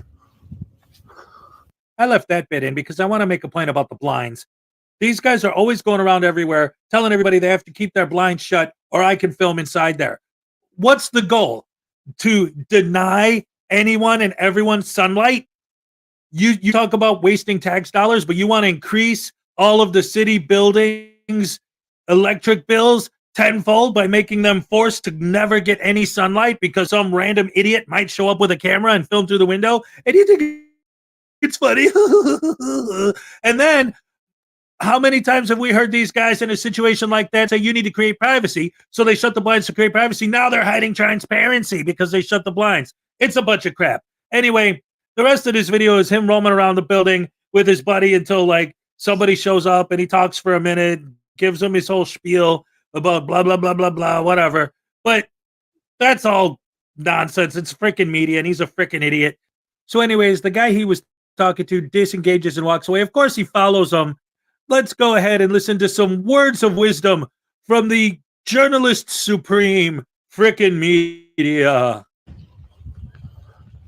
I left that bit in because I want to make a point about the blinds. These guys are always going around everywhere telling everybody they have to keep their blinds shut or I can film inside there. What's the goal? To deny anyone and everyone sunlight? You talk about wasting tax dollars, but you want to increase all of the city buildings' electric bills tenfold by making them forced to never get any sunlight because some random idiot might show up with a camera and film through the window? And you think it's funny? And then, how many times have we heard these guys in a situation like that say you need to create privacy? So they shut the blinds to create privacy. Now they're hiding transparency because they shut the blinds. It's a bunch of crap. Anyway, the rest of this video is him roaming around the building with his buddy until like somebody shows up and he talks for a minute, gives him his whole spiel about blah, blah, blah, blah, blah, whatever. But that's all nonsense. It's freaking media and he's a freaking idiot. So anyways, the guy he was talking to disengages and walks away. Of course he follows him. Let's go ahead and listen to some words of wisdom from the journalist supreme frickin' media.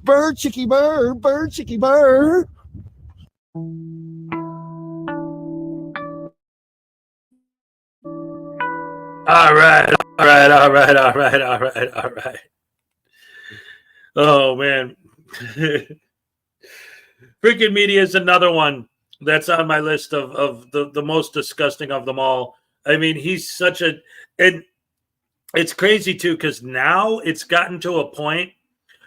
Bird, chicky, bird, bird, chicky, bird. All right. Oh, man. Freaking media is another one that's on my list of the most disgusting of them all. I mean, he's such a... And it's crazy, too, because now it's gotten to a point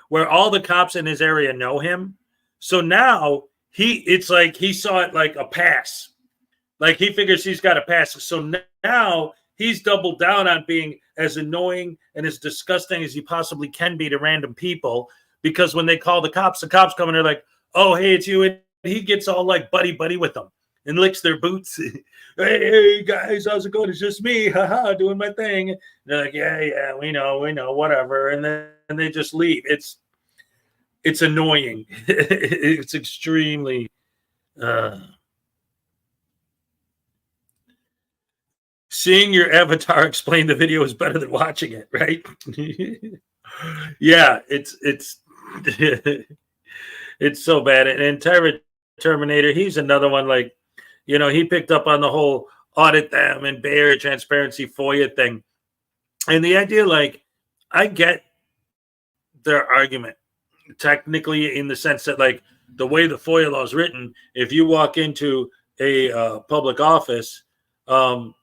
where all the cops in his area know him. So now it's like he saw it like a pass. Like he figures he's got a pass. So now he's doubled down on being as annoying and as disgusting as he possibly can be to random people. Because when they call the cops come and they're like, oh, hey, it's you. And he gets all like buddy with them and licks their boots. Hey, guys, how's it going? It's just me, haha, doing my thing. And they're like, yeah, we know, whatever. And then they just leave. It's annoying. It's extremely seeing your avatar explain the video is better than watching it, right? Yeah, it's it's so bad. And Terminator, he's another one, like, you know, he picked up on the whole audit them and Bay Area transparency FOIA thing. And the idea, like, I get their argument technically in the sense that, like, the way the FOIA law is written, if you walk into a public office, then,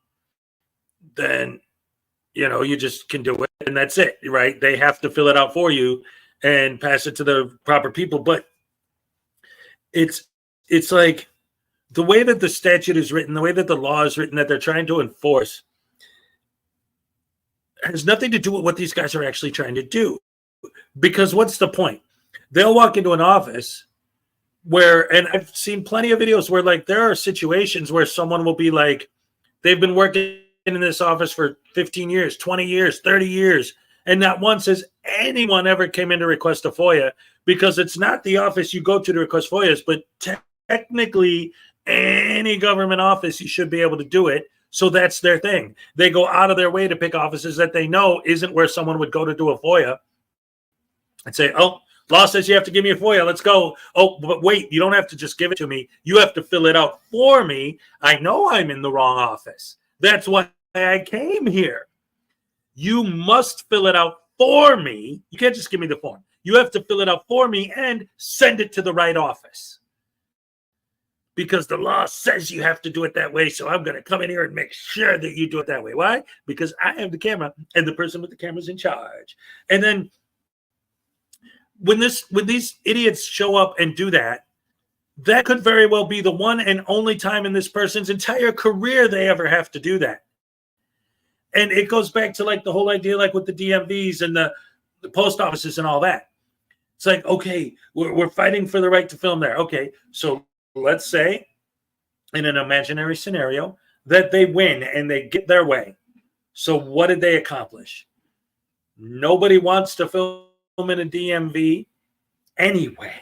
you know, you just can do it and that's it, right? They have to fill it out for you and pass it to the proper people. But it's like the way that the statute is written, the way that the law is written, that they're trying to enforce has nothing to do with what these guys are actually trying to do. Because what's the point? They'll walk into an office where, and I've seen plenty of videos where, like, there are situations where someone will be like, they've been working in this office for 15 years, 20 years, 30 years, and not once has anyone ever came in to request a FOIA because it's not the office you go to request FOIAs, but technically any government office, you should be able to do it. So that's their thing. They go out of their way to pick offices that they know isn't where someone would go to do a FOIA and say, oh, law says you have to give me a FOIA. Let's go. Oh, but wait, you don't have to just give it to me. You have to fill it out for me. I know I'm in the wrong office. That's why I came here. You must fill it out for me. You can't just give me the form. You have to fill it out for me and send it to the right office. Because the law says you have to do it that way. So I'm going to come in here and make sure that you do it that way. Why? Because I have the camera and the person with the camera is in charge. And then when these idiots show up and do that, that could very well be the one and only time in this person's entire career they ever have to do that. And it goes back to like the whole idea, like with the DMVs and the post offices and all that. It's like, okay, we're fighting for the right to film there. Okay, so let's say in an imaginary scenario that they win and they get their way. So what did they accomplish? Nobody wants to film in a DMV anyway.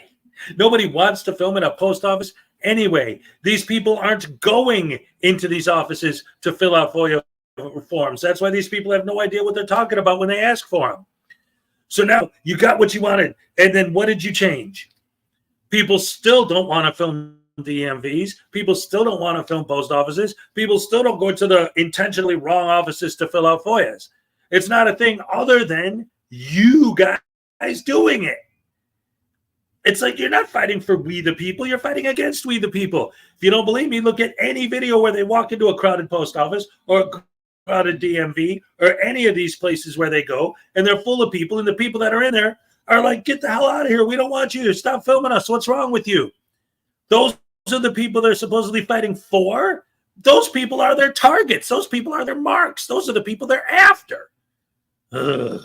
Nobody wants to film in a post office anyway. These people aren't going into these offices to fill out FOIA forms. That's why these people have no idea what they're talking about when they ask for them. So now you got what you wanted. And then what did you change? People still don't want to film DMVs. People still don't want to film post offices. People still don't go to the intentionally wrong offices to fill out FOIAs. It's not a thing other than you guys doing it. It's like you're not fighting for we the people. You're fighting against we the people. If you don't believe me, look at any video where they walk into a crowded post office or a crowded DMV or any of these places where they go, and they're full of people, and the people that are in there are like, get the hell out of here. We don't want you. Stop filming us. What's wrong with you? Those are the people they're supposedly fighting for. Those people are their targets. Those people are their marks. Those are the people they're after. Ugh.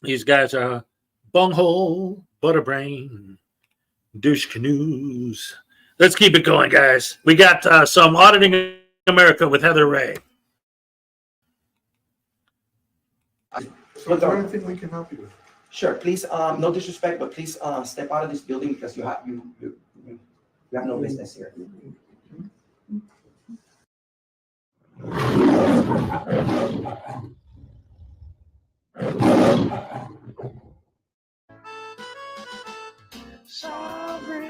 These guys are bunghole, butterbrain, douche canoes. Let's keep it going, guys. We got some Auditing America with Heather Ray. So is there anything we can help you with? Sure. Please, no disrespect, but please step out of this building because you have no business here.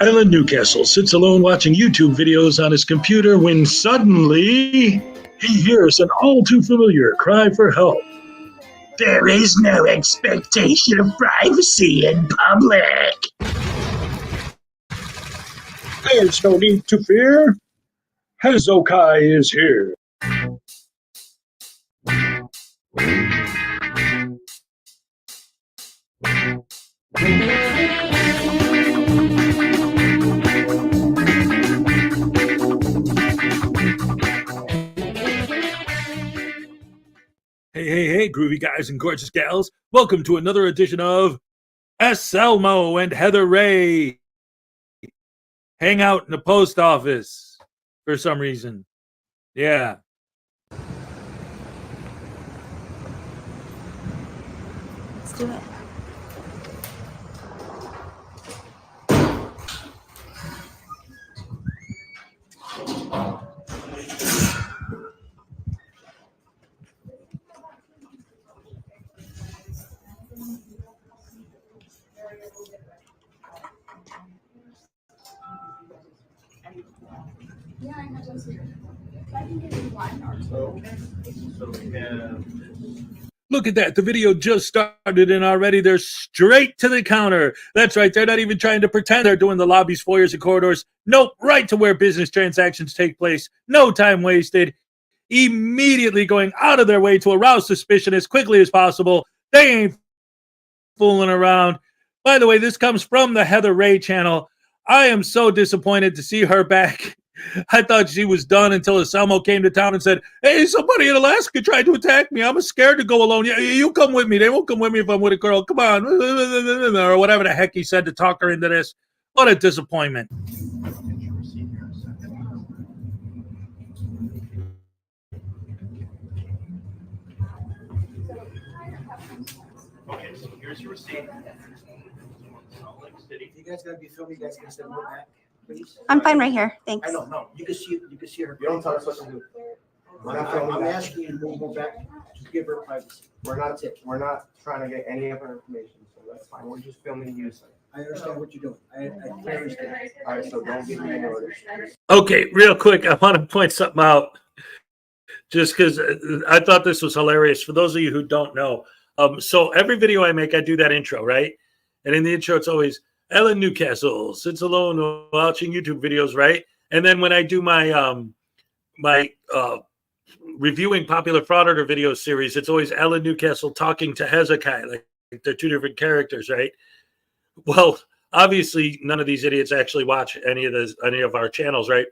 Alan Newcastle sits alone watching YouTube videos on his computer when suddenly he hears an all too familiar cry for help. There is no expectation of privacy in public. There's no need to fear. Hezokuai is here. Hey, groovy guys and gorgeous gals. Welcome to another edition of S. Elmo and Heather Ray hang out in the post office for some reason. Yeah. Let's do it. Yeah, I have those here. I can give you one or two. So we have. Look at that. The video just started and already they're straight to the counter. That's right. They're not even trying to pretend they're doing the lobbies, foyers, and corridors. Nope. Right to where business transactions take place. No time wasted. Immediately going out of their way to arouse suspicion as quickly as possible. They ain't fooling around. By the way, this comes from the Heather Ray channel. I am so disappointed to see her back. I thought she was done until Anselmo came to town and said, hey, somebody in Alaska tried to attack me. I'm scared to go alone. Yeah, you come with me. They won't come with me if I'm with a girl. Come on. Or whatever the heck he said to talk her into this. What a disappointment. Okay, so here's your receipt. You guys gotta be filming. You guys can step back, please. I'm fine right here. Thanks. I know. No, you can see. You can see her. You don't tell us what to do. I'm asking you to move back. Just give her privacy. We're not trying to get any of her information, so that's fine. We're just filming you. I understand what you're doing. I understand. All right, so don't give me any orders. Okay, real quick, I want to point something out just because I thought this was hilarious. For those of you who don't know, so every video I make, I do that intro, right? And in the intro, it's always Ellen Newcastle sits alone watching YouTube videos, right? And then when I do my reviewing popular Frauditor video series, it's always Ellen Newcastle talking to Hezokuai, like they're two different characters, right? Well, obviously, none of these idiots actually watch any of our channels, right?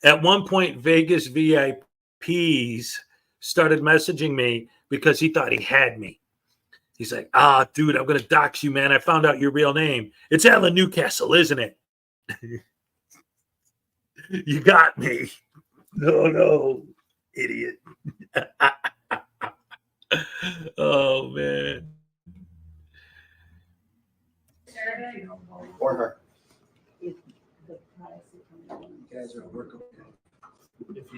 At one point, Vegas VIPs started messaging me because he thought he had me. He's like, dude, I'm going to dox you, man. I found out your real name. It's Ellen Newcastle, isn't it? You got me. No, idiot. Oh, man. Or her. You guys are working.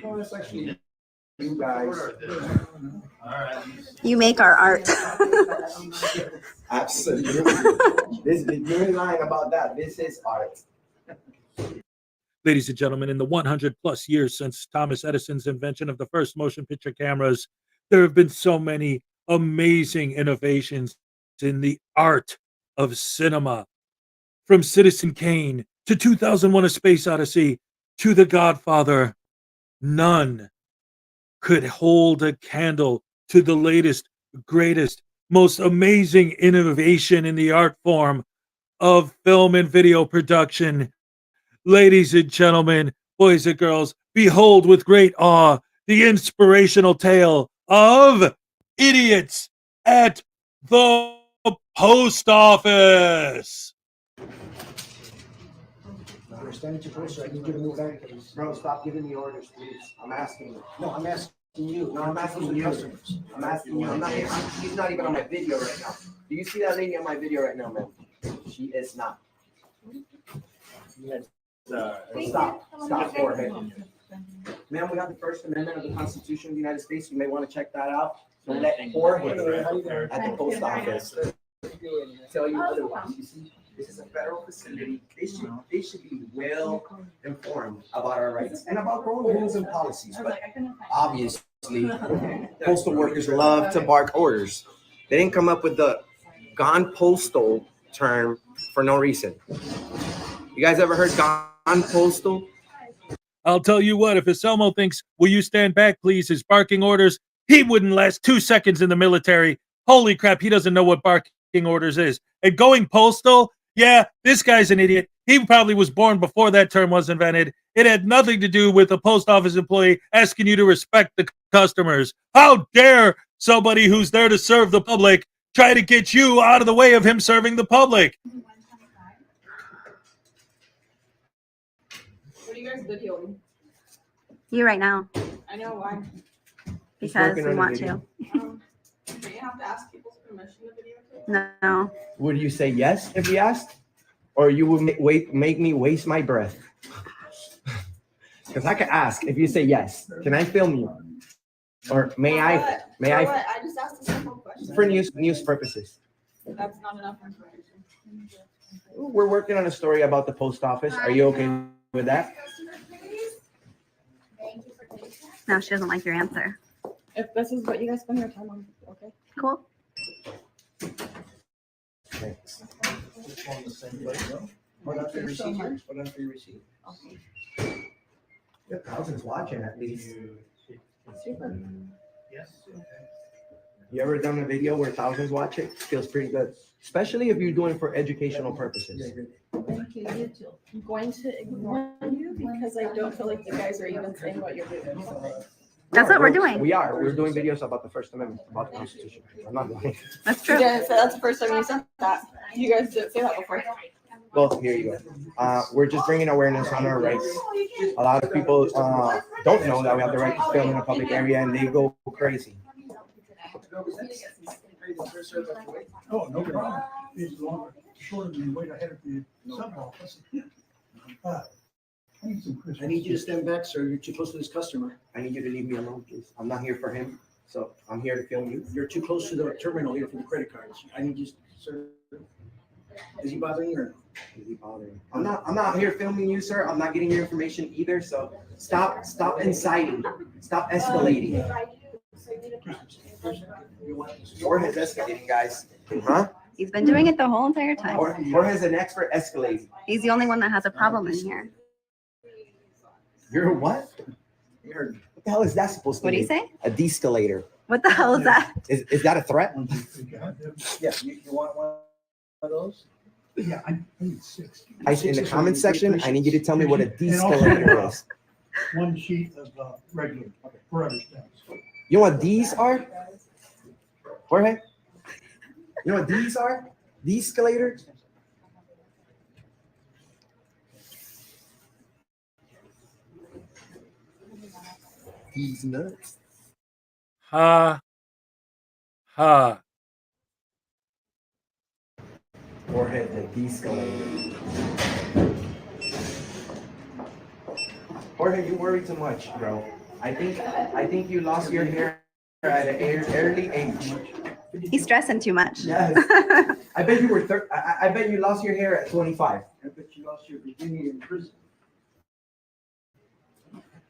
Well, it's actually you guys. All right. You make our art. Absolutely. You're in line about that. This is art. Ladies and gentlemen, in the 100 plus years since Thomas Edison's invention of the first motion picture cameras, there have been so many amazing innovations in the art of cinema. From Citizen Kane to 2001: A Space Odyssey to The Godfather, none could hold a candle to the latest, greatest, most amazing innovation in the art form of film and video production. Ladies and gentlemen, boys and girls, behold with great awe the inspirational tale of idiots at the post office. You're standing too close, so I need you to move back. Bro, stop giving me orders, please. I'm asking you. No, I'm asking you. No, I'm asking you. Customers. I'm asking you. He's not even on my video right now. Do you see that lady on my video right now, man? She is not. Stop for her. Ma'am, we have the First Amendment of the Constitution of the United States. You may want to check that out. Don't let Jorge at the post office tell you otherwise. You see, this is a federal facility. They should be well informed about our rights and about our own rules and policies. But obviously, postal workers love to bark orders. They didn't come up with the gone postal term for no reason. You guys ever heard gone postal? I'll tell you what, if Anselmo thinks, will you stand back, please, his barking orders, he wouldn't last 2 seconds in the military. Holy crap, he doesn't know what barking orders is. And going postal, yeah, this guy's an idiot. He probably was born before that term was invented. It had nothing to do with a post office employee asking you to respect the customers. How dare somebody who's there to serve the public try to get you out of the way of him serving the public? What are you guys videoing? You right now. I know why. Because we want to. Do you have to ask people's permission to videotape? No. Would you say yes if we asked? Or you would make me waste my breath? Because I could ask if you say yes. Can I film you? Or may I? I just asked a simple question. For news purposes. That's not enough information. We're working on a story about the post office. Are you okay with that? No, she doesn't like your answer. If this is what you guys spend your time on, okay. Cool. Thanks. Hold on for your receipt here. Hold on for your receipt. You have thousands watching at least. Super. Yes. You ever done a video where thousands watch it? Feels pretty good. Especially if you're doing it for educational purposes. Thank you. You too. I'm going to ignore you because I don't feel like you guys are even saying what you're doing. That's what we're doing. We are. We're doing videos about the First Amendment, about the Constitution. I'm not lying. That's true. You didn't say that's the first time you said that. You guys didn't say that before. Well, here you go. We're just bringing awareness on our rights. A lot of people don't know that we have the right to film in a public area, and they go crazy. Oh, no problem. It's longer, shorter than you wait ahead at the sub office. I need you to stand back, sir. You're too close to this customer. I need you to leave me alone, please. I'm not here for him, so I'm here to film you. You're too close to the terminal here for the credit cards. I need you, sir. Is he bothering you or? Is he bothering? I'm not here filming you, sir. I'm not getting your information either. So stop inciting. Stop escalating. Jorge's escalating, guys. Huh? He's been doing it the whole entire time. Jorge's an expert escalating. He's the only one that has a problem in here. You're what? You heard me. What the hell is that supposed to What be? do you say? A de-escalator. What the hell is that? Is that a threat? Yeah, you want one of those? Yeah, I need 6. In the comment section, I need you to tell me what a de-escalator is. One sheet of regular, forever stamps. You know what these are? Jorge? You know what these are? De-escalators? These nuts. Ha. Ha. Jorge, the de-escalator. Jorge, you worry too much, bro. I think you lost your hair at an early age. He's stressing too much. Yes. I bet you were. I bet you lost your hair at 25. I bet you lost your virginity in prison.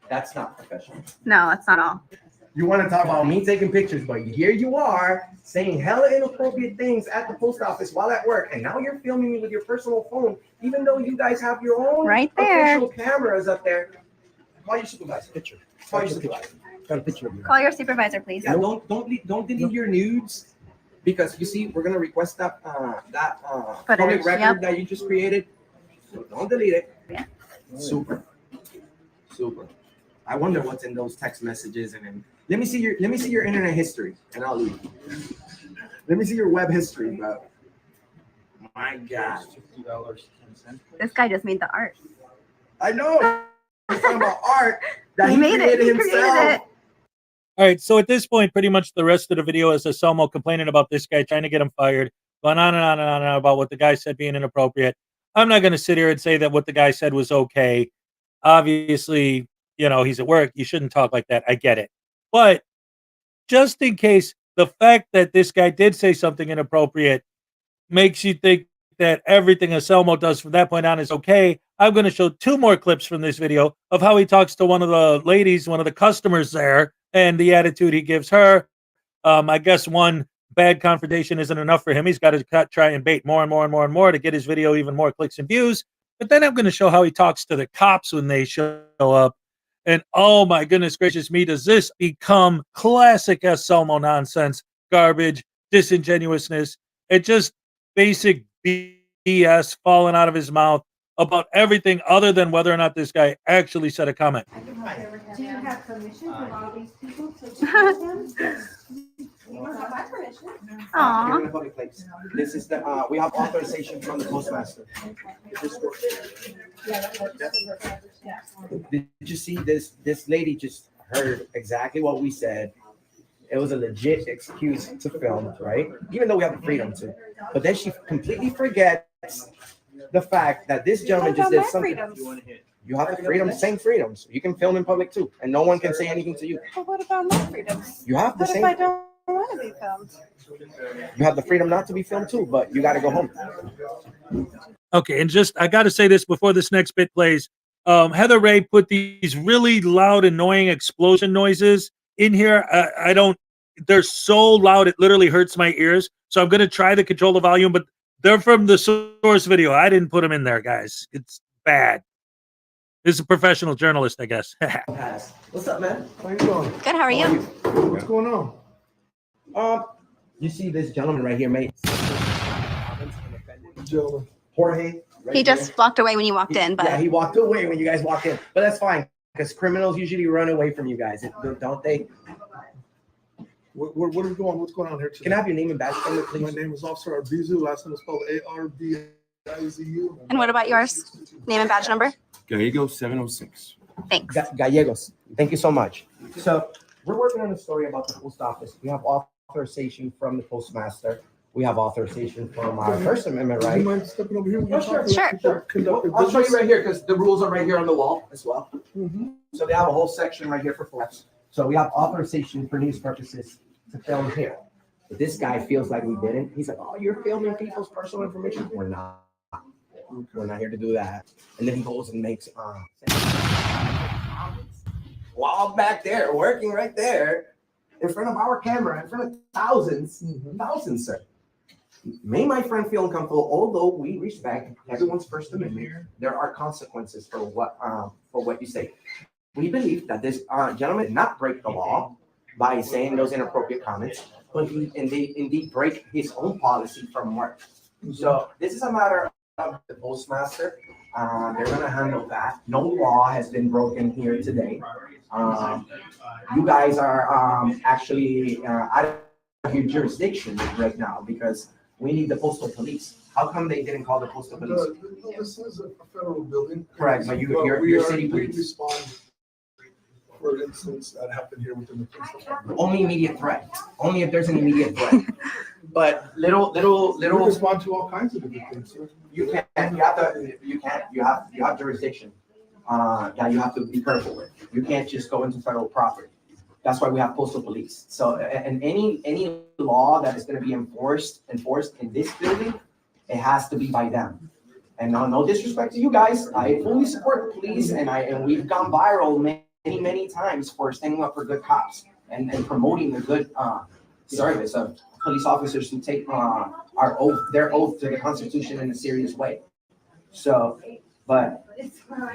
That's not professional. No, that's not all. You want to talk about me taking pictures, but here you are saying hella inappropriate things at the post office while at work, and now you're filming me with your personal phone, even though you guys have your own right there official cameras up there. Call your supervisor. Picture. Call your supervisor. Got a picture of you. Call your supervisor, please. Yeah, don't delete your nudes, because you see we're gonna request that public record that you just created. So don't delete it. Yeah. Super. I wonder what's in those text messages, and then let me see your internet history, and I'll leave. Let me see your web history, bro. My God. This guy just made the art. I know. He's talking about art that he made it. He himself. created it. All right, so at this point, pretty much the rest of the video is Selmo complaining about this guy, trying to get him fired, going on and on and on and on about what the guy said being inappropriate. I'm not going to sit here and say that what the guy said was okay. Obviously, you know, he's at work. You shouldn't talk like that. I get it. But just in case, the fact that this guy did say something inappropriate makes you think that everything Selmo does from that point on is okay. I'm going to show 2 more clips from this video of how he talks to one of the ladies, one of the customers there, and the attitude he gives her. I guess one bad confrontation isn't enough for him. He's got to try and bait more and more and more and more to get his video even more clicks and views. But then I'm going to show how he talks to the cops when they show up. And oh my goodness gracious me, does this become classic Selmo nonsense, garbage, disingenuousness, and just basic BS falling out of his mouth about everything other than whether or not this guy actually said a comment. Do you have permission to allow these people to talk to them? You don't have my permission. You're in a public place. This is the we have authorization from the postmaster. Did you see this? This lady just heard exactly what we said. It was a legit excuse to film, right? Even though we have the freedom to. But then she completely forgets the fact that this gentleman just did something. You have the freedom, same freedoms. You can film in public too, and no one can say anything to you. But what about my freedoms? You have the What same. if I don't want to be filmed? You have the freedom not to be filmed too, but you got to go home. Okay, and just I got to say this before this next bit plays. Heather Ray put these really loud, annoying explosion noises in here. I don't. They're so loud it literally hurts my ears. So I'm going to try to control the volume, but they're from the source video. I didn't put them in there, guys. It's bad. This is a professional journalist, I guess. What's up, man? How you doing? Good. How are you? What's going on? You see this gentleman right here, mate? Jorge. Right He just walked away when you walked in, but yeah, he walked away when you guys walked in, but that's fine because criminals usually run away from you guys, don't they? Where are we going? What's going on here today? Can I have your name and badge number, please? My name is Officer Arbizu. Last name is spelled A-R-B-I-Z-U. And what about yours? Name and badge number? Gallego 706. Thanks. Gallegos. Thank you so much. So we're working on a story about the post office. We have authorization from the postmaster. We have authorization from our First Amendment, Would right? you mind stepping over here? We Oh, can sure, talk to sure. people conduct their I'll show you business. right here because the rules are right here on the wall as well. Mhm. So they have a whole section right here for flags. So we have authorization for news purposes to film here. But this guy feels like we didn't. He's like, oh, you're filming people's personal information. We're not. We're not here to do that. And then he goes and makes while back there, working right there, in front of our camera, in front of thousands, sir. May my friend feel uncomfortable, although we respect everyone's First Amendment. There are consequences for what you say. We believe that this gentleman did not break the law by saying those inappropriate comments, but he indeed break his own policy from work. So this is a matter of the postmaster. They're gonna handle that. No law has been broken here today. You guys are actually out of your jurisdiction right now because we need the postal police. How come they didn't call the postal police? This is a federal building. Correct, but you're city police. We respond, for instance, that happened here within the police department. Only immediate threat. Only if there's an immediate threat. But little. We respond to all kinds of different things, sir. You have jurisdiction that you have to be careful with. You can't just go into federal property. That's why we have postal police. So, and any law that is going to be enforced in this building, it has to be by them. And no disrespect to you guys, I fully support the police, and we've gone viral many times for standing up for good cops and promoting the good service of police officers who take their oath to the Constitution in a serious way. So, but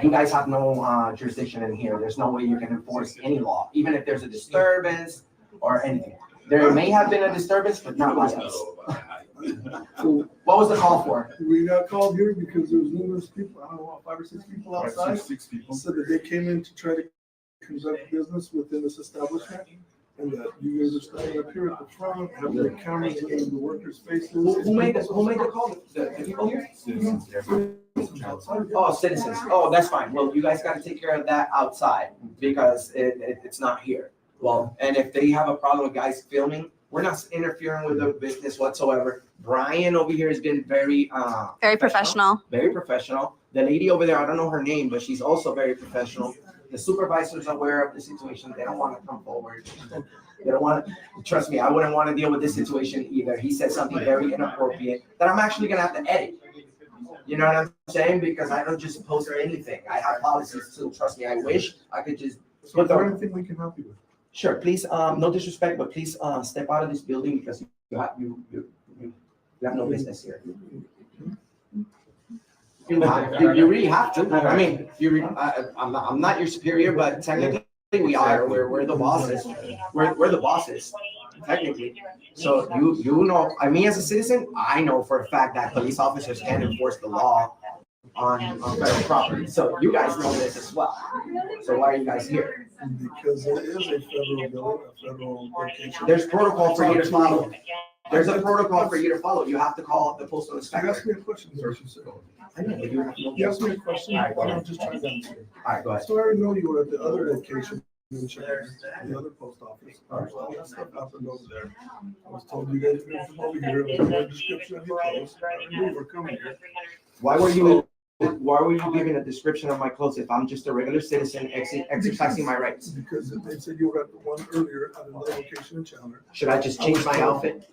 you guys have no jurisdiction in here. There's no way you can enforce any law, even if there's a disturbance or anything. There may have been a disturbance, but not by us. What was the call for? We got called here because there was numerous people, I don't know, 5 or 6 people outside. 6 people. Said that they came in to try to conduct business within this establishment. And that you guys are standing up here at the front, have the cameras in the workers' faces. Who made the call? The people here? Oh, citizens. Oh, that's fine. Well, you guys got to take care of that outside because it's not here. Well, and if they have a problem with guys filming, we're not interfering with the business whatsoever. Brian over here has been very professional. Very professional. The lady over there, I don't know her name, but she's also very professional. The supervisor's aware of the situation. They don't want to come forward. They don't want to, trust me, I wouldn't want to deal with this situation either. He said something very inappropriate that I'm actually going to have to edit. You know what I'm saying? Because I don't just post or anything. I have policies too. Trust me, I wish I could just. So is there anything we can help you with? Sure, please, no disrespect, but please step out of this building because you have no business here. You really have to. I mean, I'm not your superior, but technically we are. We're the bosses. We're the bosses, technically. So you know, me as a citizen, I know for a fact that police officers can't enforce the law on federal property. So you guys know this as well. So why are you guys here? Because it is a federal building, a federal location. There's protocol for you to follow. There's a protocol for you to follow. You have to call the postal inspector. You asked me a question, sir. I know, but you have no. You asked me a question, All right, go I'm ahead. just trying to answer. All right, go ahead. So I already know you were at the other location, in China, the other post office. All that stuff happened over there. I was told you guys were from over here, it was a description of your clothes. I knew you were coming here. Why were you giving a description of my clothes if I'm just a regular citizen exercising my rights? Because they said you were at the one earlier at another location in Chandler. Should I just change my outfit?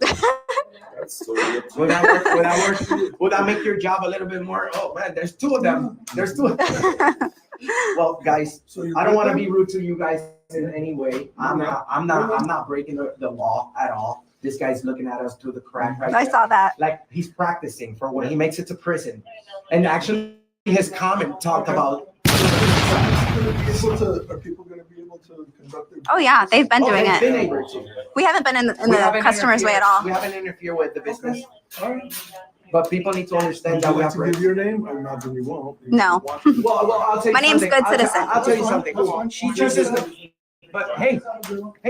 Would that make your job a little bit more? Oh man, there's 2 of them. There's 2 of them. Well, guys, I don't want to be rude to you guys in any way. I'm not breaking the law at all. This guy's looking at us through the crack right I there. saw that. Like he's practicing for when he makes it to prison. And actually his comment talked about. Are people going to be able to conduct their? Oh yeah, they've been doing they've been it. able to. We haven't been in We the haven't customer's way at all. We haven't interfered with the business. But people need to understand that we have to give your name. I'm not that you won't. No. Well, I'll tell you My name's something. Good Citizen. I'll tell you something. She chooses the. But hey,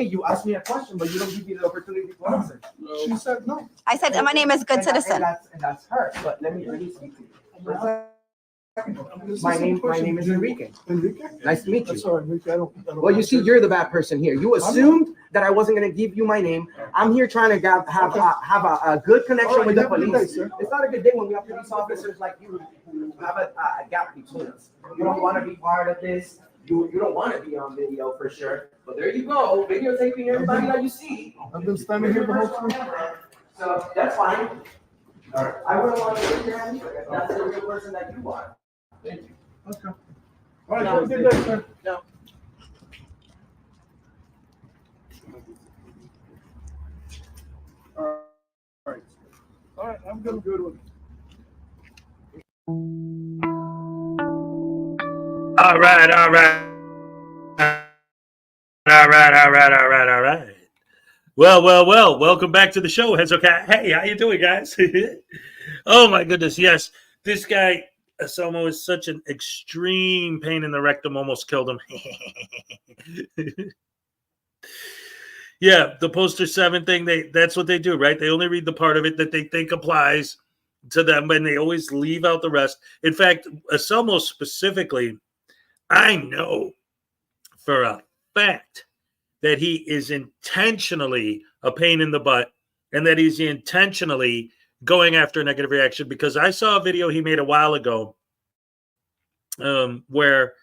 you asked me a question, but you don't give me the opportunity to answer. She said no. I said my name is Good Citizen. And that's her. But let me speak to you. My name is Enrique. Enrique? Nice to meet you. Sorry, Enrique. I don't Well, you see, you're the bad person here. You assumed that I wasn't going to give you my name. I'm here trying to have a good connection with the police. It's not a good day when we have police officers like you who have a gap between us. You don't want to be part of this. You don't want to be on video for sure. But there you go, videotaping everybody that you see. I've been standing here the whole time. So that's fine. All right. I wouldn't want to raise your hand either if that's the real person that you are. Thank you. Okay. All right, have a good day, sir. No. All right. All right, I'm good with it. All right. Well. Welcome back to the show, Hezokuai. Hey, how you doing, guys? Oh my goodness, yes. This guy, Asomo, is such an extreme pain in the rectum, almost killed him. Yeah, the poster 7 thing, that's what they do, right? They only read the part of it that they think applies to them, and they always leave out the rest. In fact, Asomo specifically, I know for a fact that he is intentionally a pain in the butt and that he's intentionally going after a negative reaction, because I saw a video he made a while ago where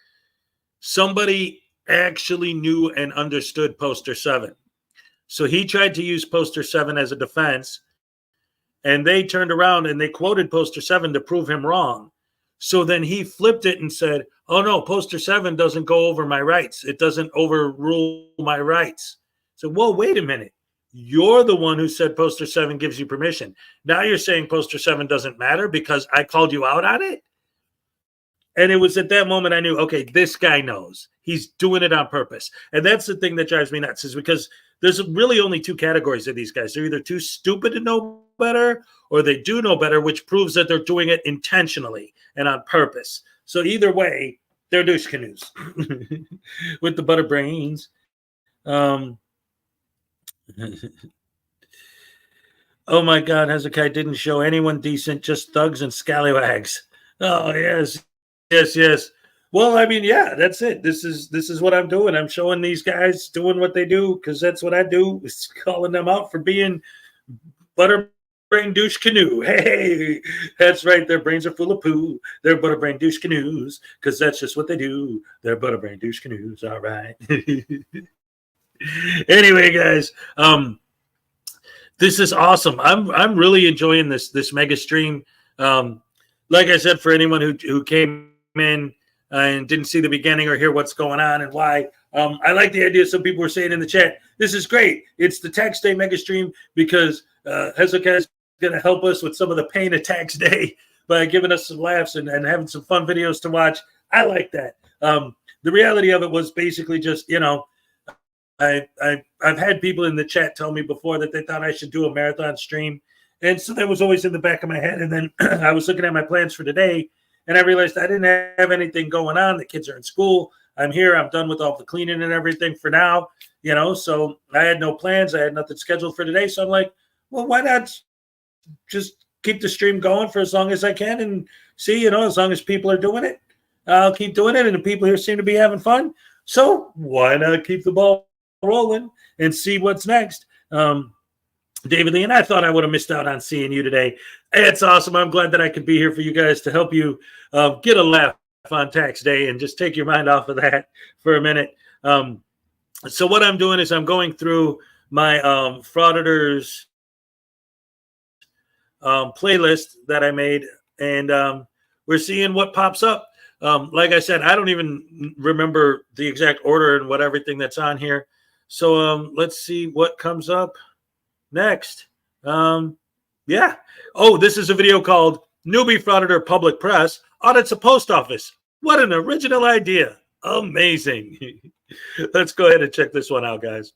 somebody actually knew and understood poster 7. So he tried to use poster 7 as a defense, and they turned around and they quoted poster 7 to prove him wrong. So then he flipped it and said, oh no, poster 7 doesn't go over my rights. It doesn't overrule my rights. So, whoa, wait a minute. You're the one who said poster 7 gives you permission. Now you're saying poster 7 doesn't matter because I called you out on it? And it was at that moment I knew, okay, this guy knows. He's doing it on purpose. And that's the thing that drives me nuts, is because there's really only 2 categories of these guys. They're either too stupid to know better, or they do know better, which proves that they're doing it intentionally and on purpose. So either way, they're douche canoes with the butter brains. Oh my God, Hezekiah didn't show anyone decent, just thugs and scallywags. Oh, yes. Well, I mean, yeah, that's it. This is what I'm doing. I'm showing these guys doing what they do because that's what I do. Is calling them out for being butterbrain douche canoe. Hey, that's right. Their brains are full of poo. They're butterbrain douche canoes because that's just what they do. They're butterbrain douche canoes. All right. Anyway, guys, this is awesome. I'm really enjoying this mega stream. Like I said, for anyone who came in and didn't see the beginning or hear what's going on and why, I like the idea. Some people were saying in the chat, this is great. It's the tax day mega stream because Hezekiah is going to help us with some of the pain of tax day by giving us some laughs and having some fun videos to watch. I like that. The reality of it was basically just, I've had people in the chat tell me before that they thought I should do a marathon stream. And so that was always in the back of my head. And then I was looking at my plans for today, and I realized I didn't have anything going on. The kids are in school. I'm here. I'm done with all the cleaning and everything for now, so I had no plans. I had nothing scheduled for today. So I'm like, well, why not just keep the stream going for as long as I can and see, as long as people are doing it, I'll keep doing it. And the people here seem to be having fun. So why not keep the ball rolling and see what's next? David Lee, and I thought I would have missed out on seeing you today. It's awesome. I'm glad that I could be here for you guys to help you get a laugh on tax day and just take your mind off of that for a minute. So what I'm doing is I'm going through my Frauditors playlist that I made, and we're seeing what pops up. Like I said, I don't even remember the exact order and what everything that's on here. So let's see what comes up next. Yeah. Oh, this is a video called Newbie Frauditor Public Press Audits a Post Office. What an original idea. Amazing. Let's go ahead and check this one out, guys.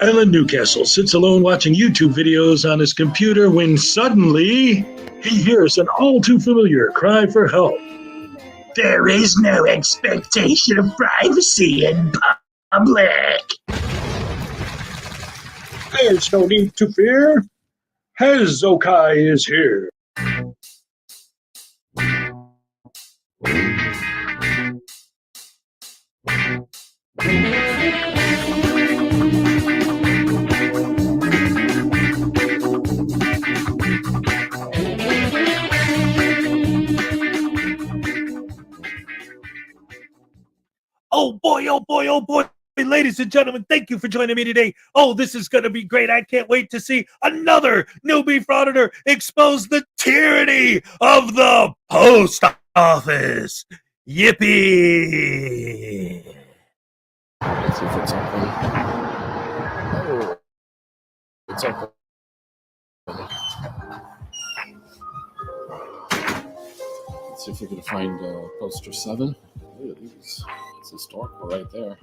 Alan Newcastle sits alone watching YouTube videos on his computer when suddenly he hears an all too familiar cry for help. There is no expectation of privacy in public. There's no need to fear. Hezokuai is here. Oh boy, oh boy, oh boy. Ladies and gentlemen, thank you for joining me today. Oh, this is going to be great. I can't wait to see another newbie frauditor expose the tyranny of the post office. Yippee! Let's see if it's open. Oh, it's open. Let's see if we can find poster 7. Look at these. It's historical right there.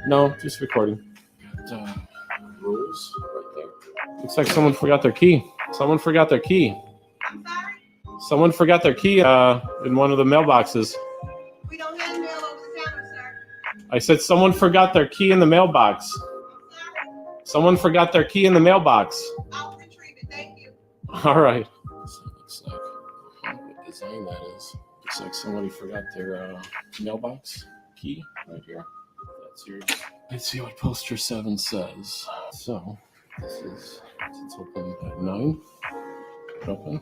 No, just recording. Got, rules right there. Looks like someone forgot their key. Someone forgot their key. Someone forgot their key in one of the mailboxes. We don't have mail over the counter, sir. I said someone forgot their key in the mailbox. Someone forgot their key in the mailbox. I'll retrieve it. Thank you. All right. So it looks like what design that is. Looks like somebody forgot their mailbox key right here. That's yours. Let's see what poster 7 says. So this is, it's open at 9. Open.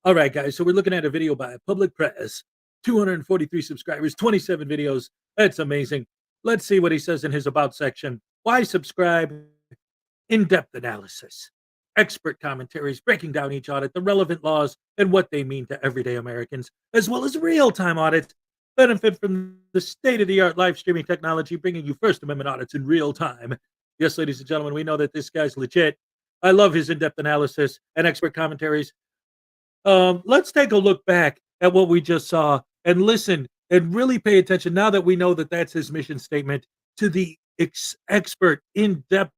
All right, guys. So we're looking at a video by Public Press. 243 subscribers, 27 videos. That's amazing. Let's see what he says in his About section. Why subscribe? In-depth analysis. Expert commentaries breaking down each audit, the relevant laws, and what they mean to everyday Americans, as well as real-time audits. Benefit from the state-of-the-art live streaming technology, bringing you First Amendment audits in real time. Yes, ladies and gentlemen, we know that this guy's legit. I love his in-depth analysis and expert commentaries. Let's take a look back at what we just saw and listen and really pay attention now that we know that that's his mission statement to the expert in-depth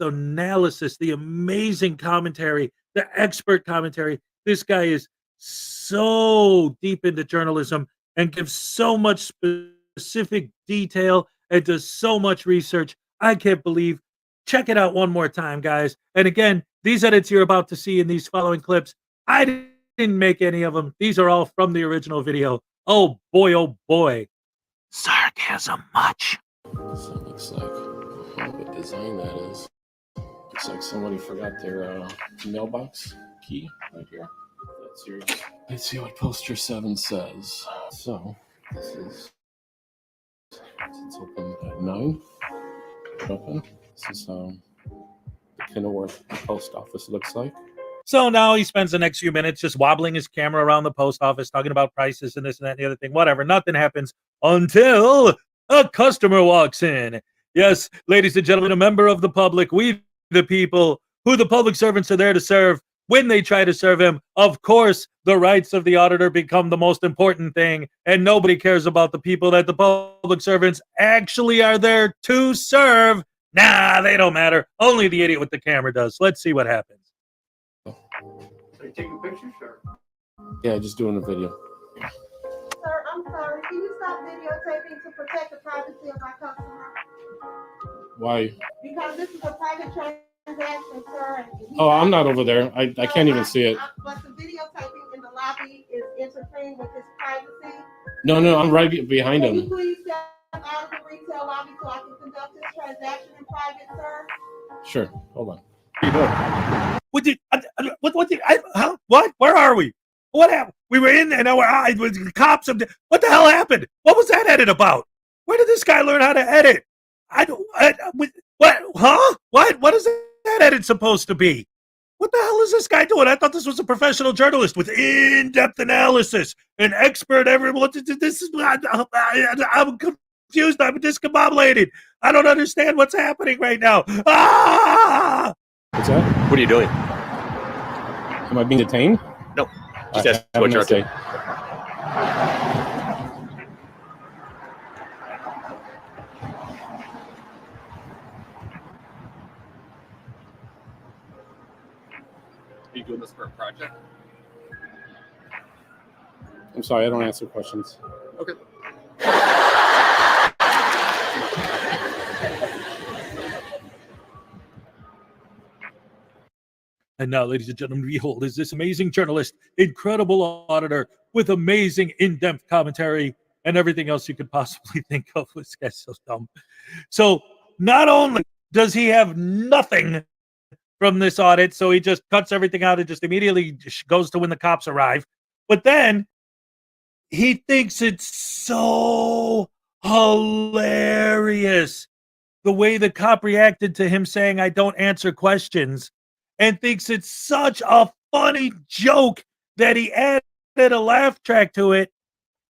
analysis, the amazing commentary, the expert commentary. This guy is so deep into journalism and gives so much specific detail and does so much research. I can't believe. Check it out one more time, guys. And again, these edits you're about to see in these following clips, I didn't make any of them. These are all from the original video. Oh boy, oh boy. Sarcasm much. So it looks like what design that is. Looks like somebody forgot their mailbox key right here. That's yours. Let's see what poster 7 says. So this is, it's open at 9. Open. This is the Kenilworth post office looks like. So now he spends the next few minutes just wobbling his camera around the post office, talking about prices and this and that and the other thing. Whatever. Nothing happens until a customer walks in. Yes, ladies and gentlemen, a member of the public, we the people, who the public servants are there to serve. When they try to serve him, of course, the rights of the auditor become the most important thing, and nobody cares about the people that the public servants actually are there to serve. Nah, they don't matter. Only the idiot with the camera does. Let's see what happens. So you taking pictures, or? Yeah, just doing a video. Sir, I'm sorry. Can you stop videotaping to protect the privacy of my customer? Why? Because this is a private transaction, sir. Oh, I'm not over there. I can't even see it. But the videotaping in the lobby is interfering with his privacy. No, I'm right behind Can you him. please step out of the retail lobby so I can conduct this transaction in private, sir? Sure. Hold on. What did? Huh? What? Where are we? What happened? We were in there. Now we're out. The cops. What the hell happened? What was that edit about? Where did this guy learn how to edit? What? Huh? What is that edit supposed to be? What the hell is this guy doing? I thought this was a professional journalist with in-depth analysis, an expert. Everyone, this is. I'm confused. I'm discombobulated. I don't understand what's happening right now. Ah! What's that? What are you doing? Am I being detained? No. Just ask what you're up to. Are you doing this for a project? sorry, I don't answer questions. Okay. And now, ladies and gentlemen, behold is this amazing journalist, incredible auditor with amazing in-depth commentary and everything else you could possibly think of. This guy's so dumb. So not only does he have nothing from this audit, so he just cuts everything out and just immediately goes to when the cops arrive, but then he thinks it's so hilarious the way the cop reacted to him saying, "I don't answer questions," and thinks it's such a funny joke that he added a laugh track to it.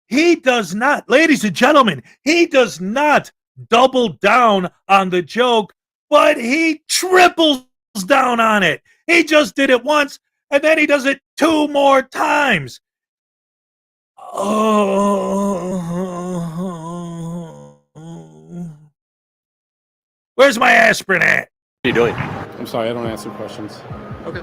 He does not, ladies and gentlemen, he does not double down on the joke, but he triples down on it. He just did it once, and then he does it 2 more times. Oh. Where's my aspirin at? What are you doing? I'm sorry, I don't answer questions. Okay.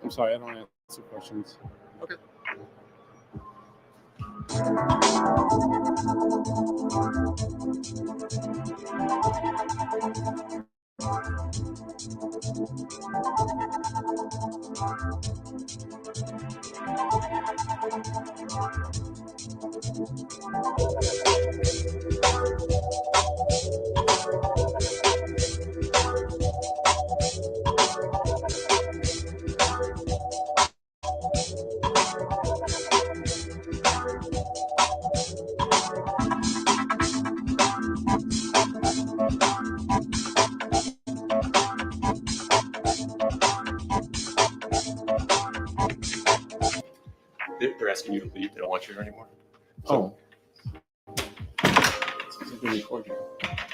I'm sorry, I don't answer questions. Okay. They're asking you to leave. They don't want you here anymore. Oh. It says I can record here.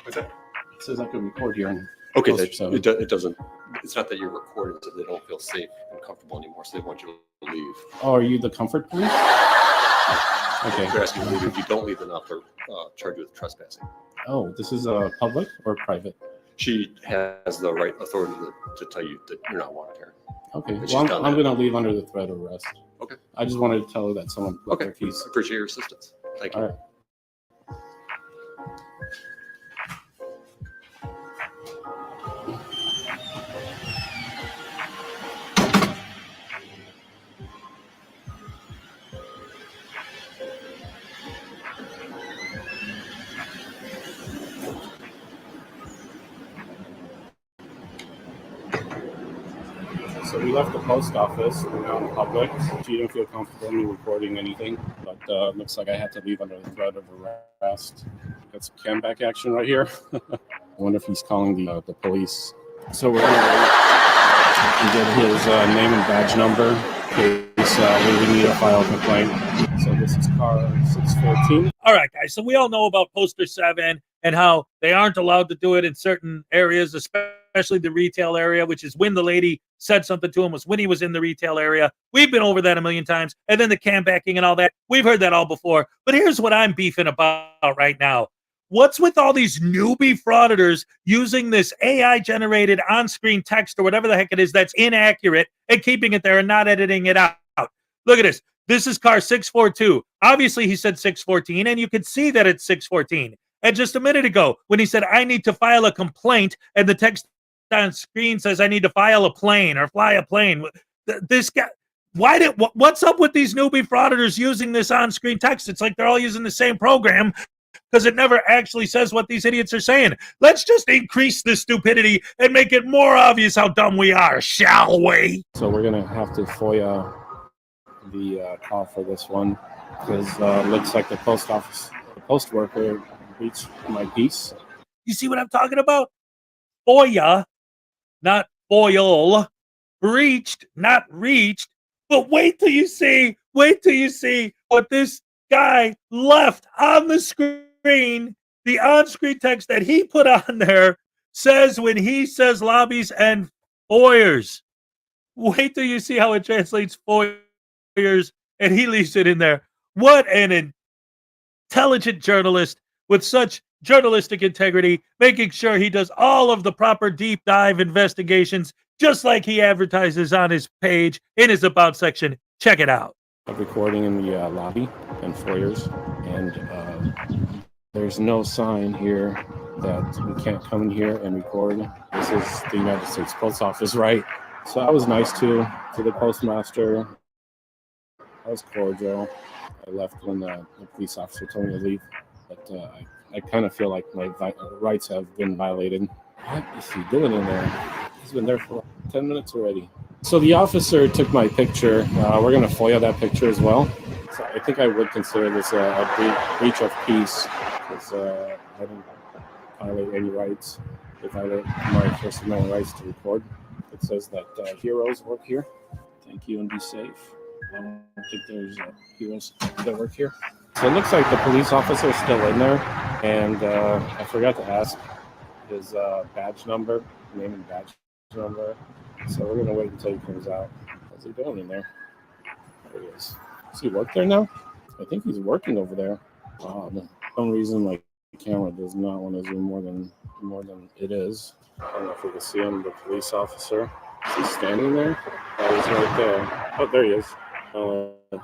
What's that? It says I can record here. Okay, it doesn't. It's not that you're recording, so they don't feel safe and comfortable anymore, so they want you to leave. Oh, are you the comfort police? Okay. They're asking you to leave. If you don't leave, then they'll charge you with trespassing. Oh, this is public or private? She has the right authority to tell you that you're not wanted here. Okay, And she's well, done I'm that. going to leave under the threat of arrest. Okay. I just wanted to tell her that someone left their keys. Appreciate your assistance. Thank you. All right. So we left the post office. We're now in public. She didn't feel comfortable me recording anything, but looks like I had to leave under the threat of arrest. Got some comeback action right here. I wonder if he's calling the police. So we're gonna wait and get his name and badge number in case we need to file a complaint. So this is car 614. All right, guys. So we all know about Poster 7 and how they aren't allowed to do it in certain areas, especially the retail area, which is when the lady said something to him was when he was in the retail area. We've been over that a million times. And then the cam backing and all that. We've heard that all before. But here's what I'm beefing about right now. What's with all these newbie frauditors using this AI-generated on-screen text or whatever the heck it is that's inaccurate and keeping it there and not editing it out? Look at this. This is car 642. Obviously, he said 614, and you can see that it's 614. And just a minute ago, when he said, I need to file a complaint, and the text on screen says, I need to file a plane or fly a plane. This guy, what's up with these newbie frauditors using this on-screen text? It's like they're all using the same program because it never actually says what these idiots are saying. Let's just increase the stupidity and make it more obvious how dumb we are, shall we? So we're going to have to FOIA the call for this one because looks like the post office, the post worker reached my piece. You see what I'm talking about? FOIA, not foil. Breached, not reached. But wait till you see what this guy left on the screen, the on-screen text that he put on there says when he says lobbies and foyers. Wait till you see how it translates foyers, and he leaves it in there. What an intelligent journalist with such journalistic integrity, making sure he does all of the proper deep dive investigations, just like he advertises on his page in his About section. Check it out. Recording in the lobby and foyers, and there's no sign here that we can't come in here and record. This is the United States Post Office, right? So I was nice to the postmaster. I was cordial. I left when the police officer told me to leave, but I kind of feel like my rights have been violated. What is he doing in there? He's been there for 10 minutes already. So the officer took my picture. We're going to FOIA that picture as well. So I think I would consider this a breach of peace, because I didn't violate any rights. If I violate my First Amendment rights to record. It says that heroes work here. Thank you and be safe. I don't think there's heroes that work here. So it looks like the police officer is still in there, and I forgot to ask his badge number, name and badge number. So we're gonna wait until he comes out. What's he doing in there? There he is. Does he work there now? I think he's working over there. For some reason, like the camera does not want to zoom more than it is. I don't know if we can see him, the police officer. Is he standing there? Oh, he's right there. Oh, there he is.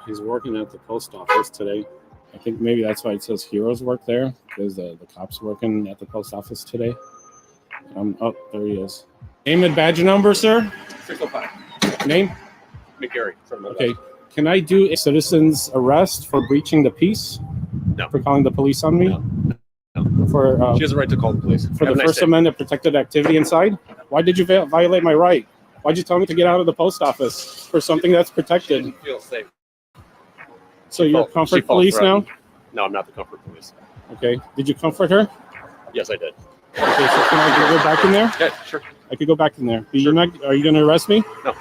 He's working at the post office today. I think maybe that's why it says heroes work there, because the cops working at the post office today. Oh, there he is. Name and badge number, sir? 605. Name? McGarry. Okay. Can I do a citizen's arrest for breaching the peace? No. For calling the police on me? No. For, she has a right to call the police. For the First Amendment protected activity inside? Why did you violate my right? Why'd you tell me to get out of the post office for something that's protected? Feel safe. So you're comfort police now? No, I'm not the comfort police. Okay. Did you comfort her? Yes, I did. Okay, so can I go back in there? Yeah, sure. I could go back in there. But you're not, are you going to arrest me? No.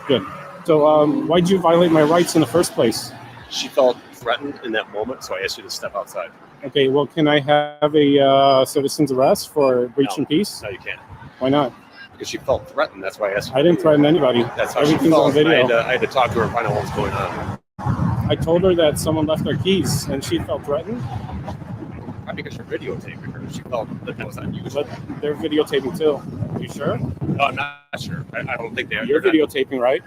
Good. So why'd you violate my rights in the first place? She felt threatened in that moment, so I asked you to step outside. Okay, well, can I have a citizen's arrest for breaching peace? No, you can't. Why not? Because she felt threatened. That's why I asked you. I didn't threaten anybody. That's how Everything's she felt. on video. I had to talk to her and find out what was going on. I told her that someone left their keys, and she felt threatened. Probably because you're videotaping her. She felt that was unusual. But they're videotaping too. You sure? No, I'm not sure. I don't think they are. You're videotaping, right?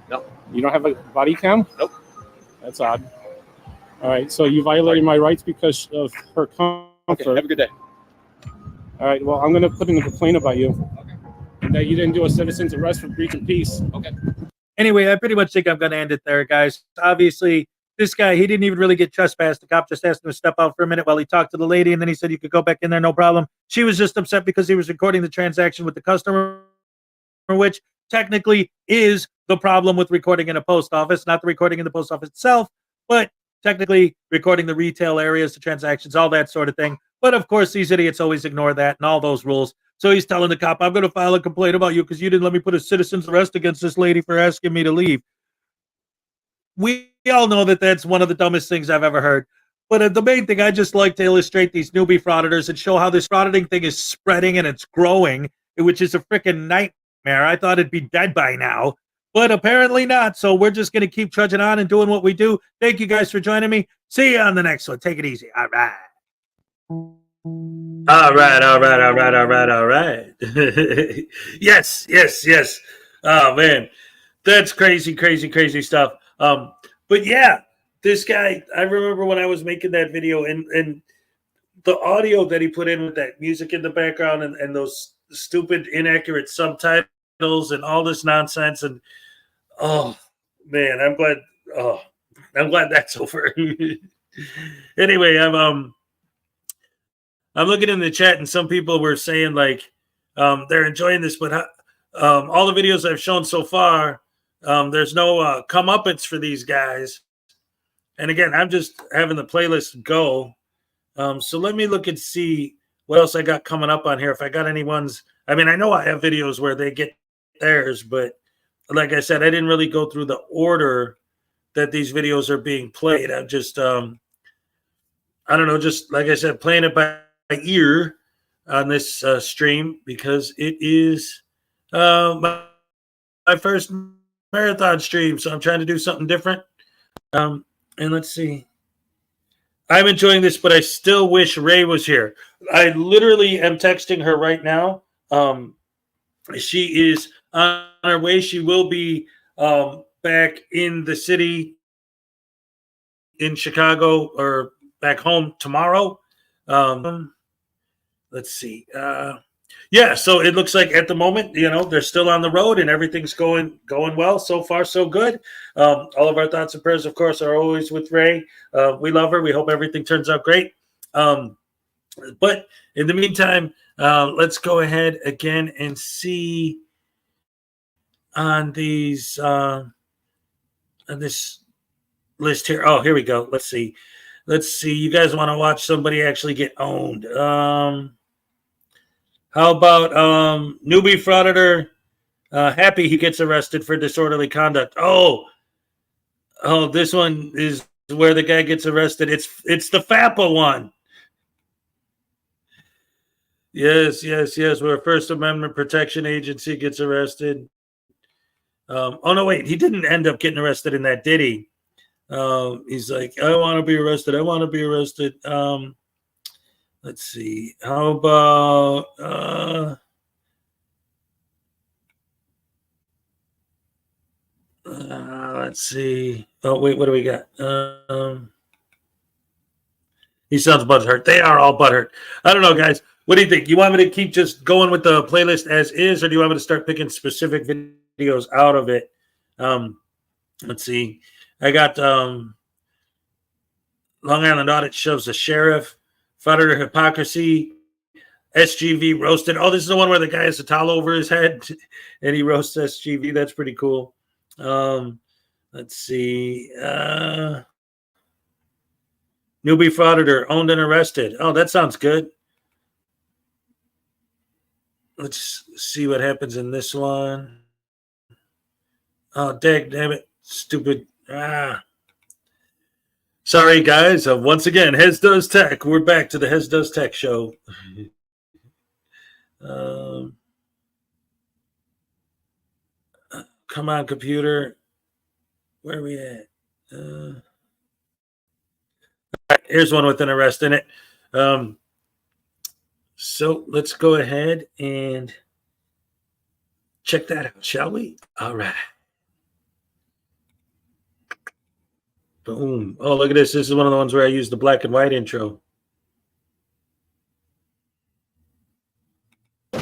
No. You don't have a body cam? Nope. That's odd. All right, so you violated my rights because of her comfort. Okay, have a good day. All right, well, I'm going to put in a complaint about you. Okay. That you didn't do a citizen's arrest for breach of peace. Okay. Anyway, I pretty much think I'm going to end it there, guys. Obviously, this guy, he didn't even really get trespassed. The cop just asked him to step out for a minute while he talked to the lady, and then he said you could go back in there, no problem. She was just upset because he was recording the transaction with the customer, which technically is the problem with recording in a post office, not the recording in the post office itself, but technically recording the retail areas, the transactions, all that sort of thing. But of course, these idiots always ignore that and all those rules. So he's telling the cop, I'm going to file a complaint about you because you didn't let me put a citizen's arrest against this lady for asking me to leave. We all know that that's one of the dumbest things I've ever heard. But the main thing, I just like to illustrate these newbie frauditors and show how this frauditing thing is spreading and it's growing, which is a freaking nightmare. I thought it'd be dead by now, but apparently not. So we're just going to keep trudging on and doing what we do. Thank you guys for joining me. See you on the next one. Take it easy. All right. All right. Yes. Oh, man. That's crazy stuff. But yeah, this guy, I remember when I was making that video and the audio that he put in with that music in the background and those stupid, inaccurate subtitles and all this nonsense. And oh, man, I'm glad that's over. Anyway, I'm looking in the chat and some people were saying like they're enjoying this, but all the videos I've shown so far, there's no comeuppance for these guys. And again, I'm just having the playlist go. So let me look and see what else I got coming up on here. If I got any ones, I mean, I know I have videos where they get theirs, but like I said, I didn't really go through the order that these videos are being played. I'm just, I don't know, just like I said, playing it by ear. on this stream because it is my first marathon stream, so I'm trying to do something different. And let's see. I'm enjoying this, but I still wish Ray was here. I literally am texting her right now. She is on her way. She will be back in the city in Chicago or back home tomorrow. Let's see. Yeah, so it looks like at the moment, they're still on the road and everything's going well. So far, so good. All of our thoughts and prayers, of course, are always with Ray. We love her. We hope everything turns out great. But in the meantime, let's go ahead again and see on these on this list here. Oh, here we go. Let's see. You guys want to watch somebody actually get owned? How about newbie frauditor? Happy he gets arrested for disorderly conduct. Oh, this one is where the guy gets arrested. It's the FAPA one. Yes. Where First Amendment Protection Agency gets arrested. Oh no, wait, he didn't end up getting arrested in that, did he? He's like, I want to be arrested. Let's see. How about let's see. Oh wait, what do we got? He sounds butthurt. They are all butthurt. I don't know, guys. What do you think? You want me to keep just going with the playlist as is, or do you want me to start picking specific videos out of it? Let's see. I got Long Island Audit shows the sheriff, Frauditor hypocrisy, SGV roasted. Oh, this is the one where the guy has a towel over his head and he roasts SGV. That's pretty cool. Let's see. Newbie frauditor owned and arrested. Oh, that sounds good. Let's see what happens in this one. Oh, damn it. Stupid. Sorry, guys. Once again, Hez Does Tech. We're back to the Hez Does Tech show. Come on, computer. Where are we at? All right, here's one with an arrest in it. So let's go ahead and check that out, shall we? All right. Boom. Oh, look at this. This is one of the ones where I use the black and white intro. In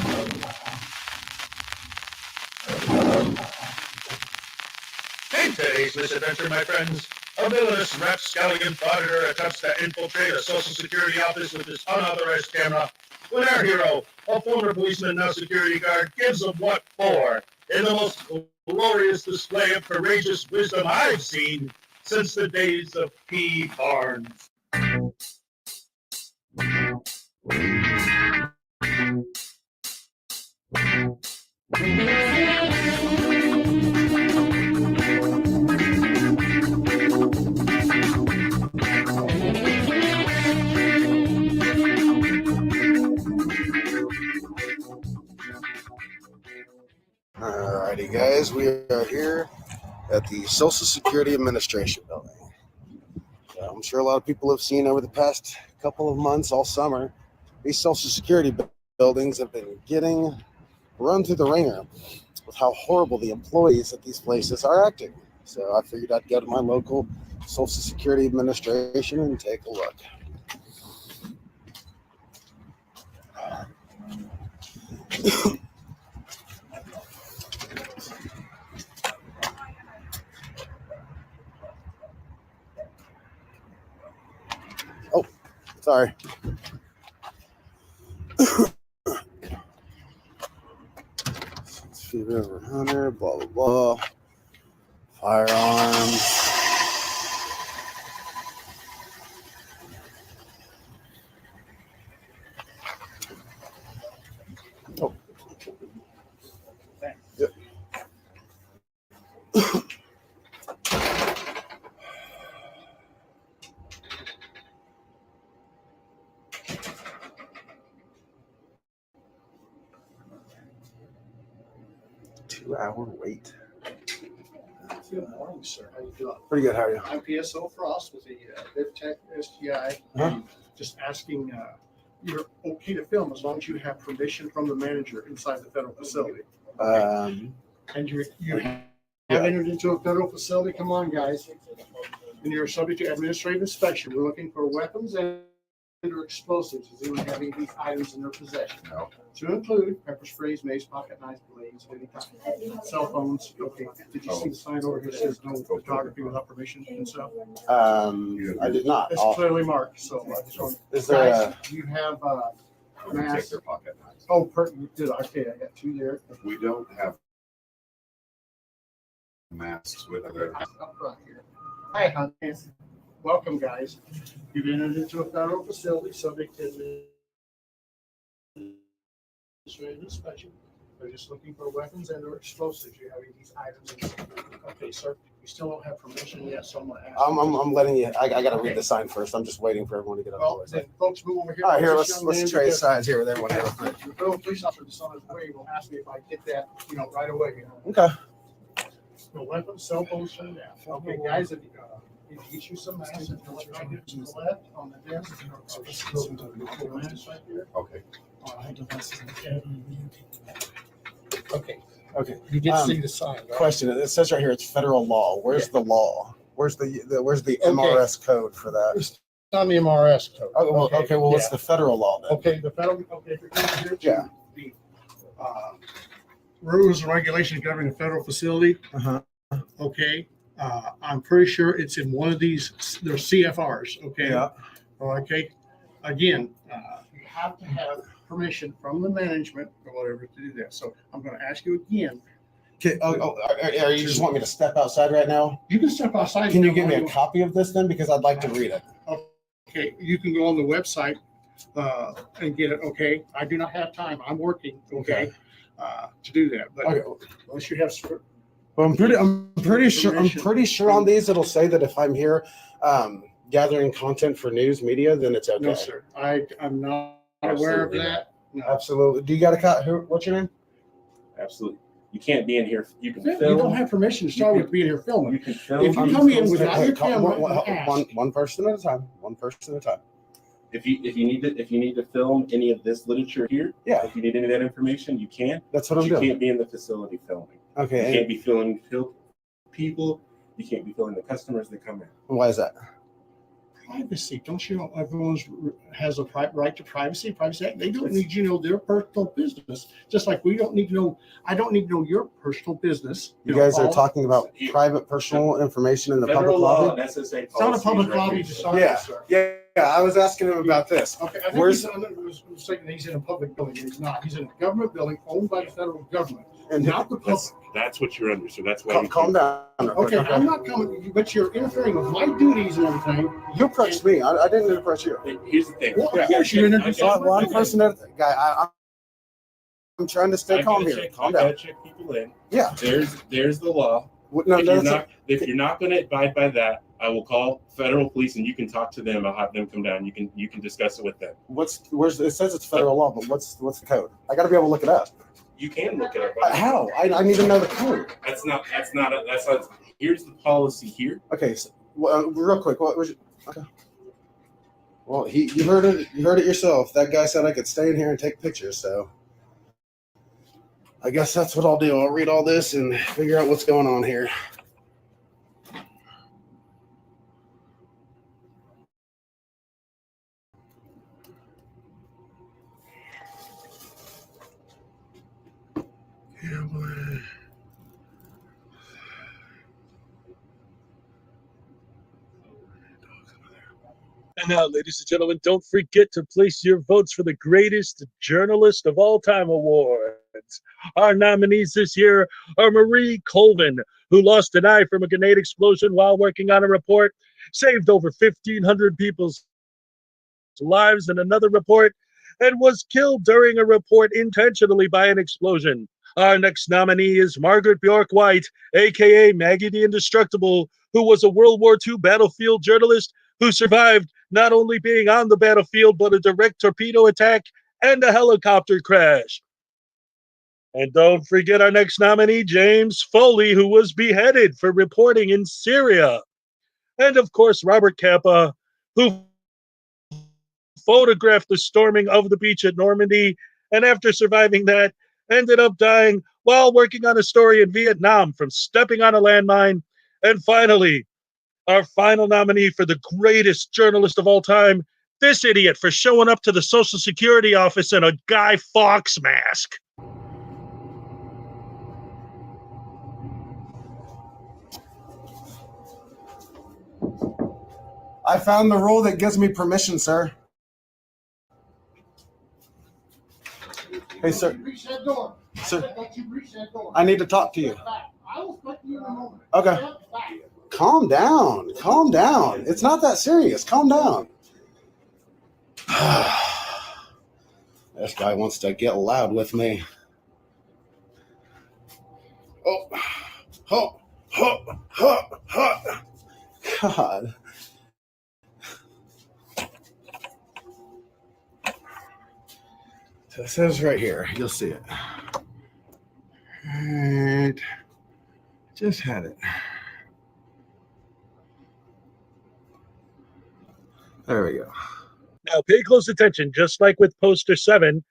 today's misadventure, my friends, a villainous rapscallion frauditor attempts to infiltrate a Social Security office with his unauthorized camera when our hero, a former policeman now security guard, gives him what for in the most glorious display of courageous wisdom I've seen since the days of P. Barnes. Alrighty, guys, we are here at the Social Security Administration building. I'm sure a lot of people have seen over the past couple of months, all summer, these Social Security buildings have been getting run through the ringer with how horrible the employees at these places are acting. So I figured I'd go to my local Social Security Administration and take a look. Oh, sorry. Fever over hunter, blah, blah, blah. Firearms. Oh. Yep. 2-hour wait. Good morning, sir. How you doing? Pretty good. How are you? I'm PSO Frost with the VivTech STI. Uh-huh. Just asking, you're okay to film as long as you have permission from the manager inside the federal facility. And you have entered into a federal facility. Come on, guys. And you're subject to administrative inspection. We're looking for weapons and or explosives. Is anyone having these items in their possession? No. To include pepper sprays, mace, pocket knives, blades, any kind. Cell phones. Okay. Did you see the sign over here that says no photography without permission and stuff? I did not. It's clearly marked. So I just want. Is there guys, you have masks? Take their pocket knives. Oh, you did. Okay, I got 2 there. We don't have masks with us. Up front here. Hi, honey. Welcome, guys. You've entered into a federal facility subject to administrative inspection. They're just looking for weapons and or explosives. You're having these items. Okay, sir. You still don't have permission yet, so I'm going to ask. I'm letting you. I got to read the sign first. I'm just waiting for everyone to get up. Well, then folks, move over here. All right, here. This young Let's man, trade because signs here with everyone. Here. The federal police officer that's on his way will ask me if I get that, right away. Okay. No weapons, cell phones, turn down. Okay, guys, if you get you some masks, and what's right here to the left on the desk. Right there. Okay. All right. Okay. Okay. You did see the sign, right? Question. It says right here it's federal law. Where's the law? Where's the MRS code for that? It's on the MRS code. Oh, well, okay. Well, what's the federal law then? Okay, the federal. Okay, if you're coming here to Yeah. the rules and regulations governing a federal facility. Okay, I'm pretty sure it's in one of these. They're CFRs. Okay. Yeah. Okay. Again, you have to have permission from the management or whatever to do that. So I'm going to ask you again. Okay. Are you just want me to step outside right now? You can step outside. Can you give me a copy of this then? Because I'd like to read it. Okay, you can go on the website and get it. Okay, I do not have time. I'm working. Okay, to do that. But unless you have. Well, I'm pretty sure on these it'll say that if I'm here gathering content for news media, then it's okay. No, sir. I'm not aware of that. No. Absolutely. Do you got a what's your name? Absolutely. You can't be in here. You can You film. don't have permission to start with being here filming. You can film. If you come in without your camera, one person at a time. One person at a time. If you need to film any of this literature here, if you need any of that information, you can. That's what I'm doing. doing. You can't be in the facility filming. Okay. You can't be filming people. You can't be filming the customers that come in. Why is that? Privacy. Don't you know everyone has a right to privacy? Privacy Act. They don't need you to know their personal business. Just like we don't need to know. I don't need to know your personal business. You guys are talking about private personal information in the public lobby? SSA it's not a public lobby. Yeah. I was asking him about this. Okay, I think he's in a public building. He's not. He's in a government building owned by the federal government, and not the public. That's what you're under. So that's why. Calm down. Okay, I'm not coming, but you're interfering with my duties and everything. You approached me. I didn't approach you. Here's the thing. Well, of course you introduced one person at a guy. I'm trying to stay calm here. Calm down. Check people in. Yeah. There's the law. If you're not going to abide by that, I will call federal police and you can talk to them. I'll have them come down. You can discuss it with them. Where's it says it's federal law, but what's the code? I got to be able to look it up. You can look it up. How? I need to know the code. That's not. Here's the policy here. Okay. So, real quick. What was? Okay. Well, you heard it. You heard it yourself. That guy said I could stay in here and take pictures. So I guess that's what I'll do. I'll read all this and figure out what's going on here. And now, ladies and gentlemen, don't forget to place your votes for the Greatest Journalist of All Time Awards. Our nominees this year are Marie Colvin, who lost an eye from a grenade explosion while working on a report, saved over 1,500 people's lives in another report, and was killed during a report intentionally by an explosion. Our next nominee is Margaret Bjork White, aka Maggie the Indestructible, who was a World War II battlefield journalist who survived not only being on the battlefield, but a direct torpedo attack and a helicopter crash. And don't forget our next nominee, James Foley, who was beheaded for reporting in Syria. And of course, Robert Capa, who photographed the storming of the beach at Normandy, and after surviving that, ended up dying while working on a story in Vietnam from stepping on a landmine. And finally, our final nominee for the greatest journalist of all time, this idiot for showing up to the Social Security office in a Guy Fawkes mask. I found the rule that gives me permission, sir. Hey, sir. Reach that door. Sir, Let you reach that door. I need to talk to you. I will put you in a moment. Okay. Step back. Calm down. Calm down. It's not that serious. Calm down. This guy wants to get loud with me. Oh. Oh. Oh. Oh. Oh. God. So it says right here. You'll see it. Right. Just had it. There we go. Now pay close attention, just like with poster 7,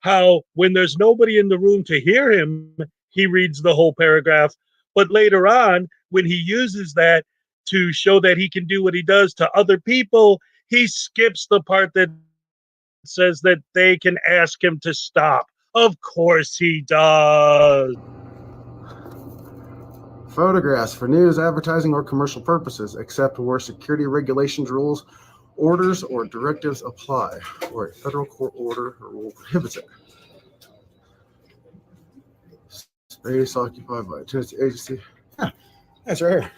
how when there's nobody in the room to hear him, he reads the whole paragraph. But later on, when he uses that to show that he can do what he does to other people, he skips the part that says that they can ask him to stop. Of course he does. Photographs for news, advertising, or commercial purposes, except where security regulations, rules, orders, or directives apply, or a federal court order or rule prohibits it. Space occupied by a Tennessee agency. Yeah, that's right here.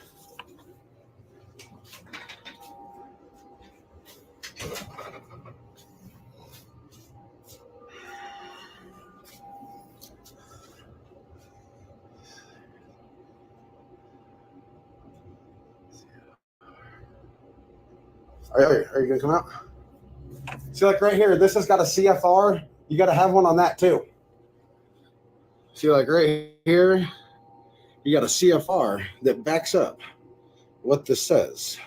Are you gonna come out? See, like right here, this has got a CFR. You got to have one on that too. See, like right here, you got a CFR that backs up what this says,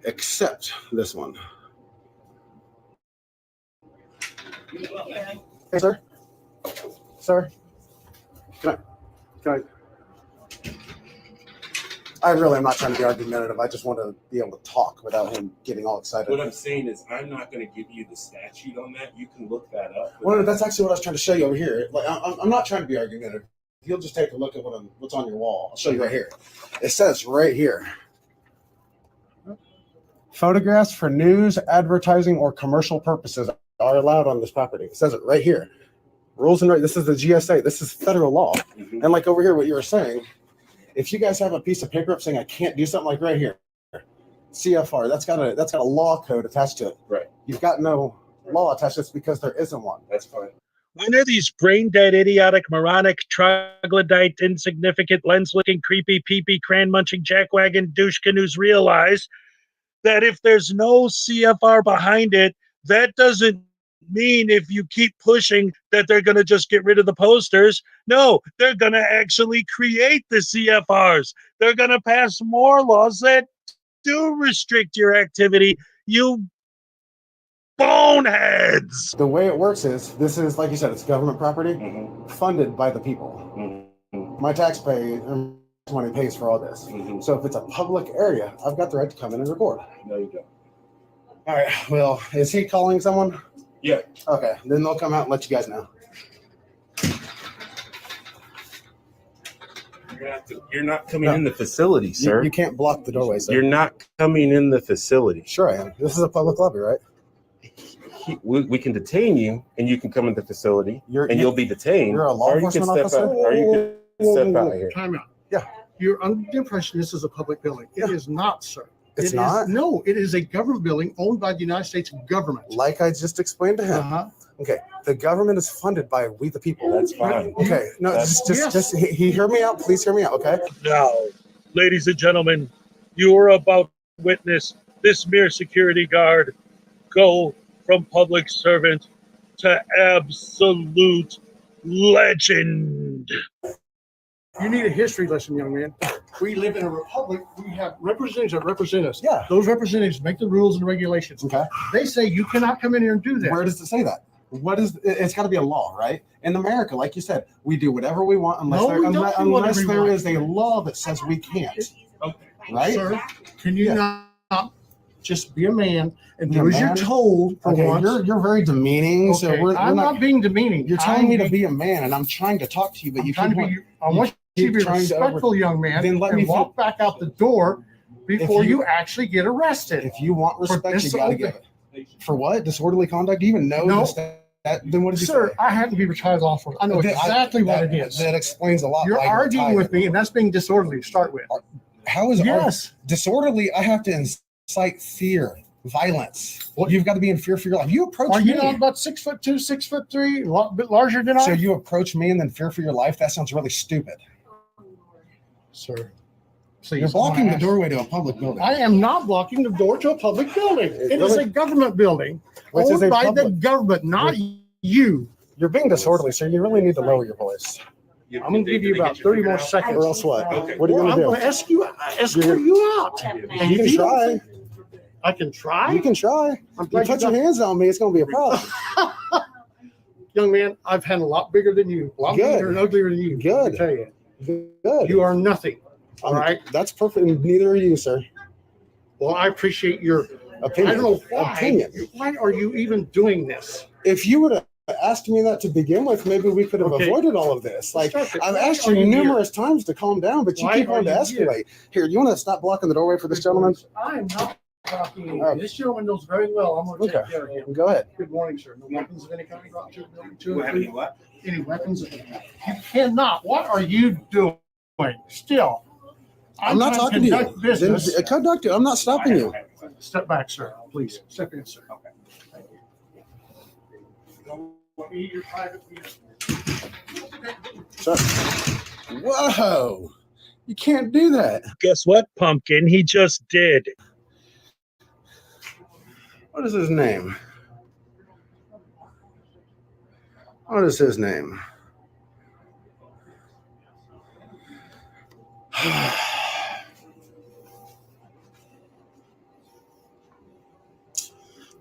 except this one. Hey, sir. Sir. Can I? I really am not trying to be argumentative. I just want to be able to talk without him getting all excited. What I'm saying is, I'm not going to give you the statute on that. You can look that up. Well, that's actually what I was trying to show you over here. Like, I'm not trying to be argumentative. You'll just take a look at what's on your wall. I'll show you right here. It says right here. Photographs for news, advertising, or commercial purposes are allowed on this property. It says it right here. Rules and this is the GSA. This is federal law. Mm-hmm. And like over here, what you were saying, if you guys have a piece of paper up saying I can't do something like right here, CFR, that's got a law code attached to it. Right. You've got no law attached to it because there isn't one. That's fine. When are these brain-dead, idiotic, moronic, troglodyte, insignificant, lens-licking, creepy, pee-pee, cran-munching, jackwagon, douche canoes realize that if there's no CFR behind it, that doesn't mean if you keep pushing that they're going to just get rid of the posters. No, they're going to actually create the CFRs. They're going to pass more laws that do restrict your activity. You boneheads. The way it works is, this is, like you said, it's government property funded by the people. My taxpayer money pays for all this. So if it's a public area, I've got the right to come in and record. No, you don't. All right, well, is he calling someone? Yeah. Okay, then they'll come out and let you guys know. You're not coming in the facility, sir. You can't block the doorway, sir. You're not coming in the facility. Sure I am. This is a public lobby, right? We can detain you, and you can come in the facility, and you'll be detained. You're a law enforcement officer? Or you can step out here. Time out. Yeah. You're under the impression this is a public building. It is not, sir. It's not? No, it is a government building owned by the United States government. Like I just explained to him. Okay, the government is funded by we the people. That's fine. Okay, no, just he hear me out. Please hear me out, okay? Now, ladies and gentlemen, you are about to witness this mere security guard go from public servant to absolute legend. You need a history lesson, young man. We live in a republic. We have representatives that represent us. Yeah. Those representatives make the rules and regulations. Okay. They say you cannot come in here and do that. Where does it say that? What is? It's got to be a law, right? In America, like you said, we do whatever we want unless No, there, we don't unless, do whatever unless we there want. is a law that says we can't. Right? Sir, can you not just be a man and Be a do as you're man? told for Okay, once? you're very demeaning. So Okay, we're I'm not not being demeaning. You're telling me to I'm be a man, and I'm trying to talk to you, but I'm you trying keep to be. on- I want you to be keep trying respectful, young man. Then let and me walk back out the door before you- you actually get arrested. If you want for respect, you got to disorderly- give it. For what? Disorderly conduct? Do you even know No. this? Then what did you Sir, say? I happen to be retired law enforcement. I know exactly what it is. That explains a lot. You're why you're arguing retired. with me, and that's being disorderly to start with. How is Yes. disorderly? I have to incite fear, violence. You've got to be in fear for your life. You approach Are me. you not about 6'2", 6'3", a bit larger than I? So you approach me and then fear for your life? That sounds really stupid. Sir, please, You're blocking I the doorway to a public building. I am not blocking the door to a public building. It is really- a government building Which is owned a by the public- government, not you. You're being disorderly, sir. You really need to lower your voice. I'm going to give you about 30 more seconds. Or else what? What are you Or going I'm to going to escort you out. And You can if don't try. think- I can try. You can try. I'm You glad put your got- hands on me, it's going to be a problem. Young man, I've had a lot bigger than you, a lot Good. bigger and uglier than you. Good. I tell you, Good. you are nothing. All right. That's perfect. Neither are you, sir. Well, I appreciate your Opinion. I don't know why. Opinion. Why are you even doing this? If you would have asked me that to begin with, maybe we could have Okay. avoided all of this. Like, Stop it. I've Why asked are you you here? numerous times to calm down, but you Why keep are on to you here? escalate. Here, you want to stop blocking the doorway for this gentleman? I am not talking. Oh. This gentleman knows very well. I'm going to take Okay. care of him. Go ahead. Good morning, sir. No weapons of any kind brought to the building? Do I have any what? Any weapons of any kind? You cannot. What are you doing? Still. I'm not trying talking to conduct you. Business. Then conduct it. I'm not stopping you. Step back, sir. Please. Step in, sir. Okay. Thank you. Don't let me eat your private meal. Sir. Whoa. You can't do that. Guess what, Pumpkin? He just did. What is his name? What is his name?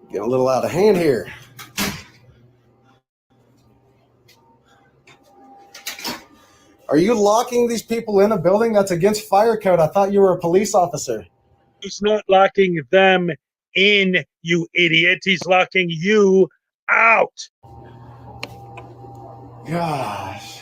Getting a little out of hand here. Are you locking these people in a building that's against fire code? I thought you were a police officer. He's not locking them in, you idiot. He's locking you out. Gosh.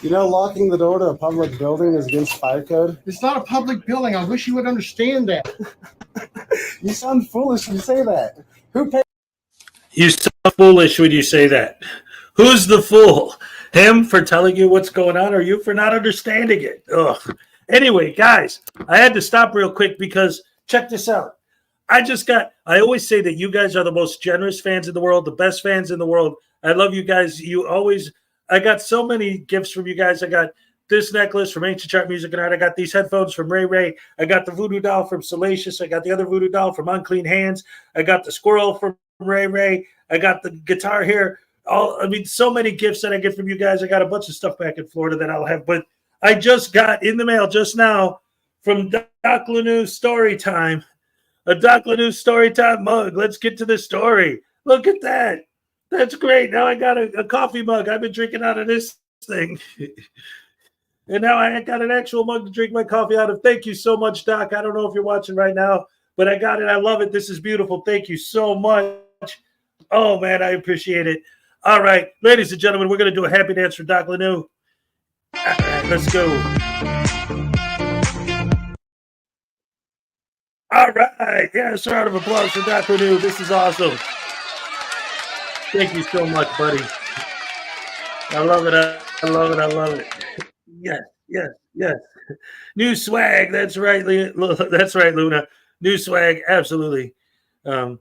You know, locking the door to a public building is against fire code. It's not a public building. I wish you would understand that. You sound foolish when you say that. Who paid? You sound foolish when you say that. Who's the fool? Him for telling you what's going on, or you for not understanding it? Ugh. Anyway, guys, I had to stop real quick because check this out. I always say that you guys are the most generous fans in the world, the best fans in the world. I love you guys. I got so many gifts from you guys. I got this necklace from Ancient Chart Music and Art. I got these headphones from Ray Ray. I got the voodoo doll from Salacious. I got the other voodoo doll from Unclean Hands. I got the squirrel from Ray Ray. I got the guitar here. So many gifts that I get from you guys. I got a bunch of stuff back in Florida that I'll have. But I just got in the mail just now from Doc Lanou Story Time. A Doc Lanou Story Time mug. Let's get to the story. Look at that. That's great. Now I got a coffee mug. I've been drinking out of this thing. And now I got an actual mug to drink my coffee out of. Thank you so much, Doc. I don't know if you're watching right now, but I got it. I love it. This is beautiful. Thank you so much. Oh, man, I appreciate it. All right, ladies and gentlemen, we're going to do a happy dance for Doc Lanou. All right, let's go. All right. Yes, round of applause for Doc Lanou. This is awesome. Thank you so much, buddy. I love it. I love it. I love it. Yes, yes, yes. New swag. That's right. That's right, Luna. New swag, absolutely. All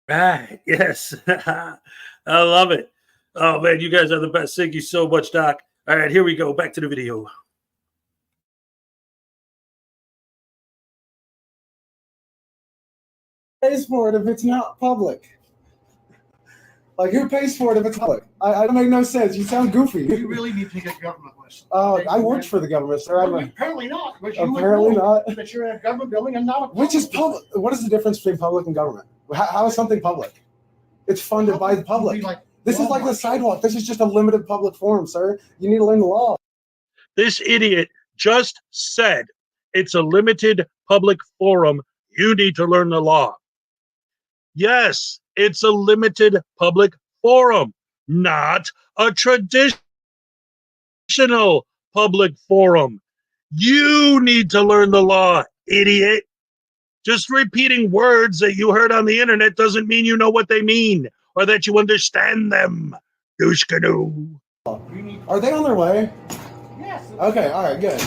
right, yes. I love it. Oh, man, you guys are the best. Thank you so much, Doc. All right, here we go. Back to the video. Pays for it if it's not public? Like, who pays for it if it's public? I don't make no sense. You sound goofy. You really need to get government list. Oh, I worked for the government, sir. Apparently not. But you Apparently would know not. that you're in a government building and not a Which is public? What is the difference between public and government? How is something public? It's funded by the public. This is like the sidewalk. This is just a limited public forum, sir. You need to learn the law. This idiot just said it's a limited public forum. You need to learn the law. Yes, it's a limited public forum, not a traditional public forum. You need to learn the law, idiot. Just repeating words that you heard on the internet doesn't mean you know what they mean or that you understand them. Douche canoe. Are they on their way? Yes. Okay, all right, good.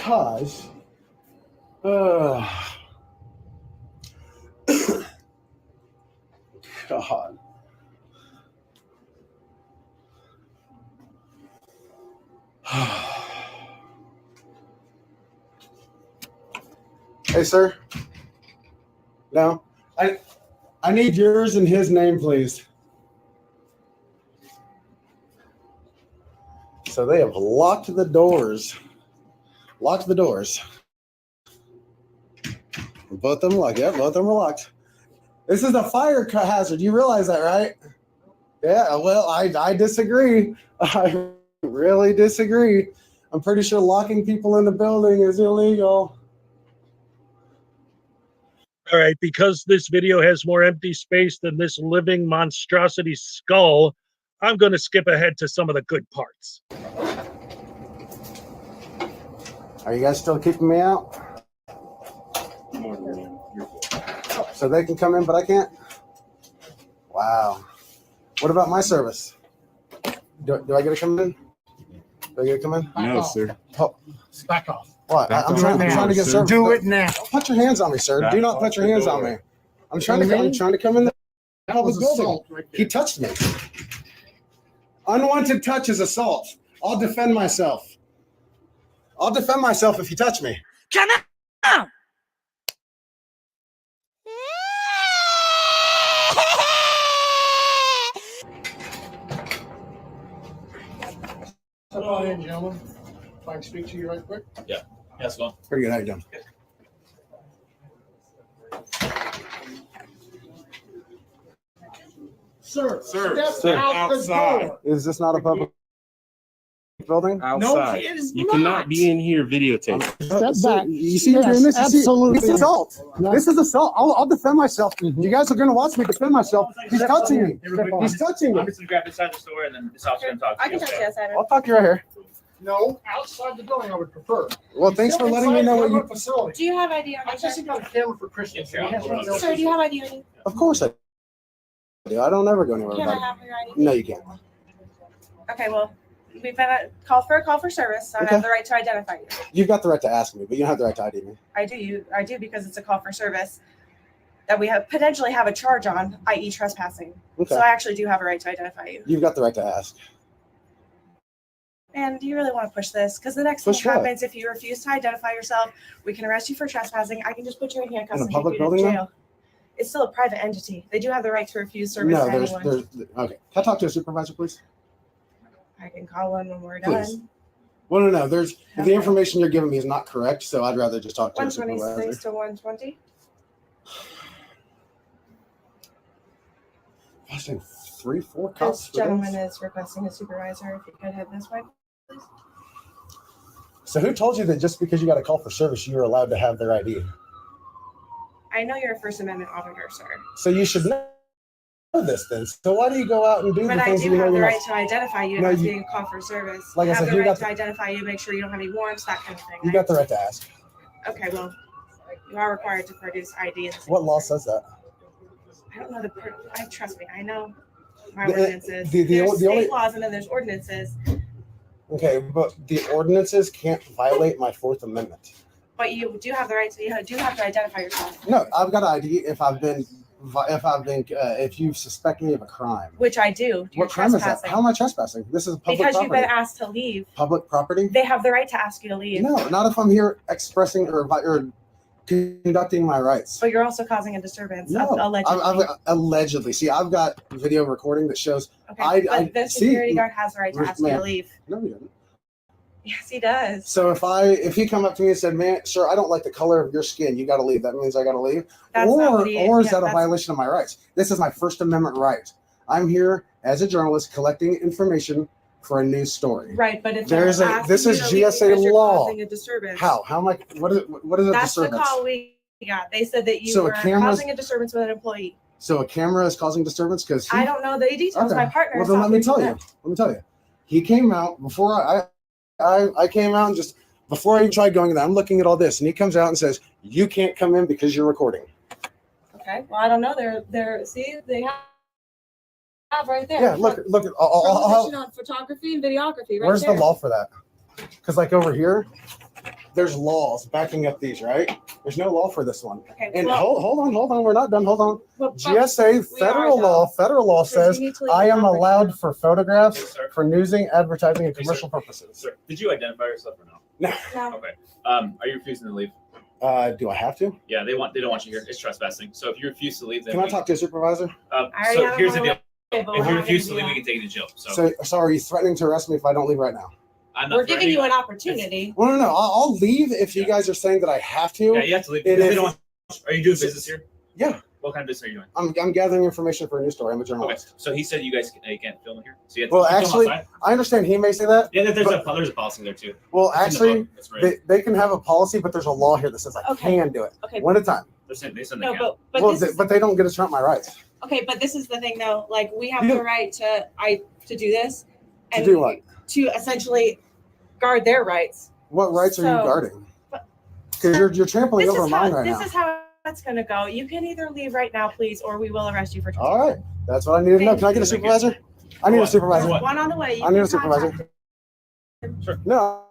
Gosh. God. Hey, sir. No, I need yours and his name, please. So they have locked the doors. Locked the doors. Both of them locked. Yeah, both of them are locked. This is a fire hazard. You realize that, right? Yeah, well, I disagree. I really disagree. I'm pretty sure locking people in the building is illegal. All right, because this video has more empty space than this living monstrosity skull, I'm going to skip ahead to some of the good parts. Are you guys still keeping me out? So they can come in, but I can't? Wow. What about my service? Do I get to come in? Do I get to come in? No, sir. Oh. Back off. What? I'm trying to get service. Do it now. Don't put your hands on me, sir. Do not put your hands on me. I'm trying to come in the public building. He touched me. Unwanted touch is assault. I'll defend myself. I'll defend myself if you touch me. Come on! Step on in, gentlemen. If I can speak to you right quick. Yeah. Yes, go on. Pretty good. How you doing? Sir, Sir, step out outside. the door. Is this not a public building? Outside. it is You not. cannot be in here videotaping. Step back. You see, you're Yes, doing this. You see, absolutely. this is assault. This is assault. I'll defend myself. You guys are going to watch me defend myself. He's touching me. He's touching me. I'm just gonna grab inside the store and then this officer can talk to I you. can talk to you outside. I'll talk to you right here. No, outside the building I would prefer. Well, thanks for letting me know what you. Facility. Do you have ID on I you? just got a camera for Christmas. Yeah, sure. Sir, do you have ID on you? Of course I do. I don't ever go anywhere Can I without. have your ID? No, you can't. Okay, well, we've been at call for service, so I Okay. have the right to identify you. You've got the right to ask me, but you don't have the right to ID me. I do because it's a call for service that we have potentially have a charge on, i.e. trespassing. Okay. So I actually do have a right to identify you. You've got the right to ask. And do you really want to push this? Because the next thing Push that what? happens, if you refuse to identify yourself, we can arrest you for trespassing. I can just put you in handcuffs In a and take public you to building, though? jail. It's still a private entity. They do have the right to refuse service No, to there's anyone. okay. Can I talk to a supervisor, please? I can call one when we're Please. done. Well, no. There's the Okay. information you're giving me is not correct, so I'd rather just talk to a 126 supervisor. to 120. I think 3-4 cops. This gentleman is requesting a supervisor. If you could head this way, please. So who told you that just because you got a call for service, you were allowed to have their ID? I know you're a First Amendment auditor, sir. So you should know this then. So why do you go out and do But the I things do you know have the you're right not? to identify you No, as you- being a call for service. Like I have said, the you right got to the- identify you, make sure you don't have any warrants, that kind of thing. You got the right to ask. Okay, well, you are required to produce ID. In the What law says that? I don't know trust me, I know my The- ordinances. the There's only- state laws and then there's ordinances. Okay, but the ordinances can't violate my Fourth Amendment. But you do have the right to, you do have to identify yourself. No, I've got an ID if you suspect me of a crime. Which I do. You're What crime is that? trespassing. How am I trespassing? This is public Because property. you've been asked to leave. Public property? They have the right to ask you to leave. No, not if I'm here expressing or conducting my rights. But you're also causing a disturbance. No, Allegedly. allegedly. See, I've got video recording that shows. Okay, but the security guard has the right to ask you to ma'am. leave. No, he doesn't. Yes, he does. So if he come up to me and said, "Man, sir, I don't like the color of your skin. You got to leave." That means I got to leave. That's not what Or is that a that's- violation of my rights? This is my First Amendment right. I'm here as a journalist collecting information for a news story. Right, but if There's they're this asking is you to leave GSA because you're law. causing a disturbance. How? How am I? What is a That's the disturbance? call we got. They said that you So a were camera's- causing a disturbance with an employee. So a camera is causing disturbance because I don't know the details. My partner. Well, is then let me talking tell to you. Let me tell you. He came out before I came out and just before I even tried going there. I'm looking at all this, and he comes out and says, "You can't come in because you're recording." them. Okay. Well, I don't know. They're see they have right there. Yeah, look. Prohibition on photography and videography. Right Where's there. the law for that? Because like over here, there's laws backing up these, right? There's no law for this one. Okay, And well- hold on, we're not done. Hold on. Well, GSA we federal are, law Because says you need to leave I the am conference allowed for photographs, Yes, sir. for newsing, advertising, and Yes, commercial sir. purposes. Sir, did you identify yourself or no? No. No. Okay. Are you refusing to leave? Do I have to? Yeah, they don't want you here. It's trespassing. So if you refuse to leave, then Can I talk to a supervisor? I already So have here's the one deal. away, but we're If you not refuse to gonna leave, do we can take you to jail. So, So are you threatening to arrest me if I don't leave right now? I'm that. not We're giving you threatening- an opportunity. Well, no. I'll leave if you guys are saying that I have to. Yeah, you have to leave. And Because they if- don't want- Are you doing business here? Yeah. What kind of business are you doing? I'm gathering information for a news story. I'm a Okay. journalist. So he said you guys can't film here. So you have to Well, film actually, outside? I understand he may say that. Yeah, there's but- a policy there too. Well, It's in the actually, book. It's right. they can have a policy, but there's a law here that says I Okay. can do it. Okay. One at a time. They said they No, can. but Well, this is, but they don't get to trump my rights. okay, but this is the thing though. Like we have Yeah. the right to do this. To do what? To essentially guard their rights. What rights are you So- guarding? Because you're trampling This over is mine how right this now. is how it's gonna go. You can either leave right now, please, or we will arrest you for All right, that's what I need to know. Can I get a supervisor? I need a supervisor. One on the way. You I need can a supervisor. contact- Sure. No,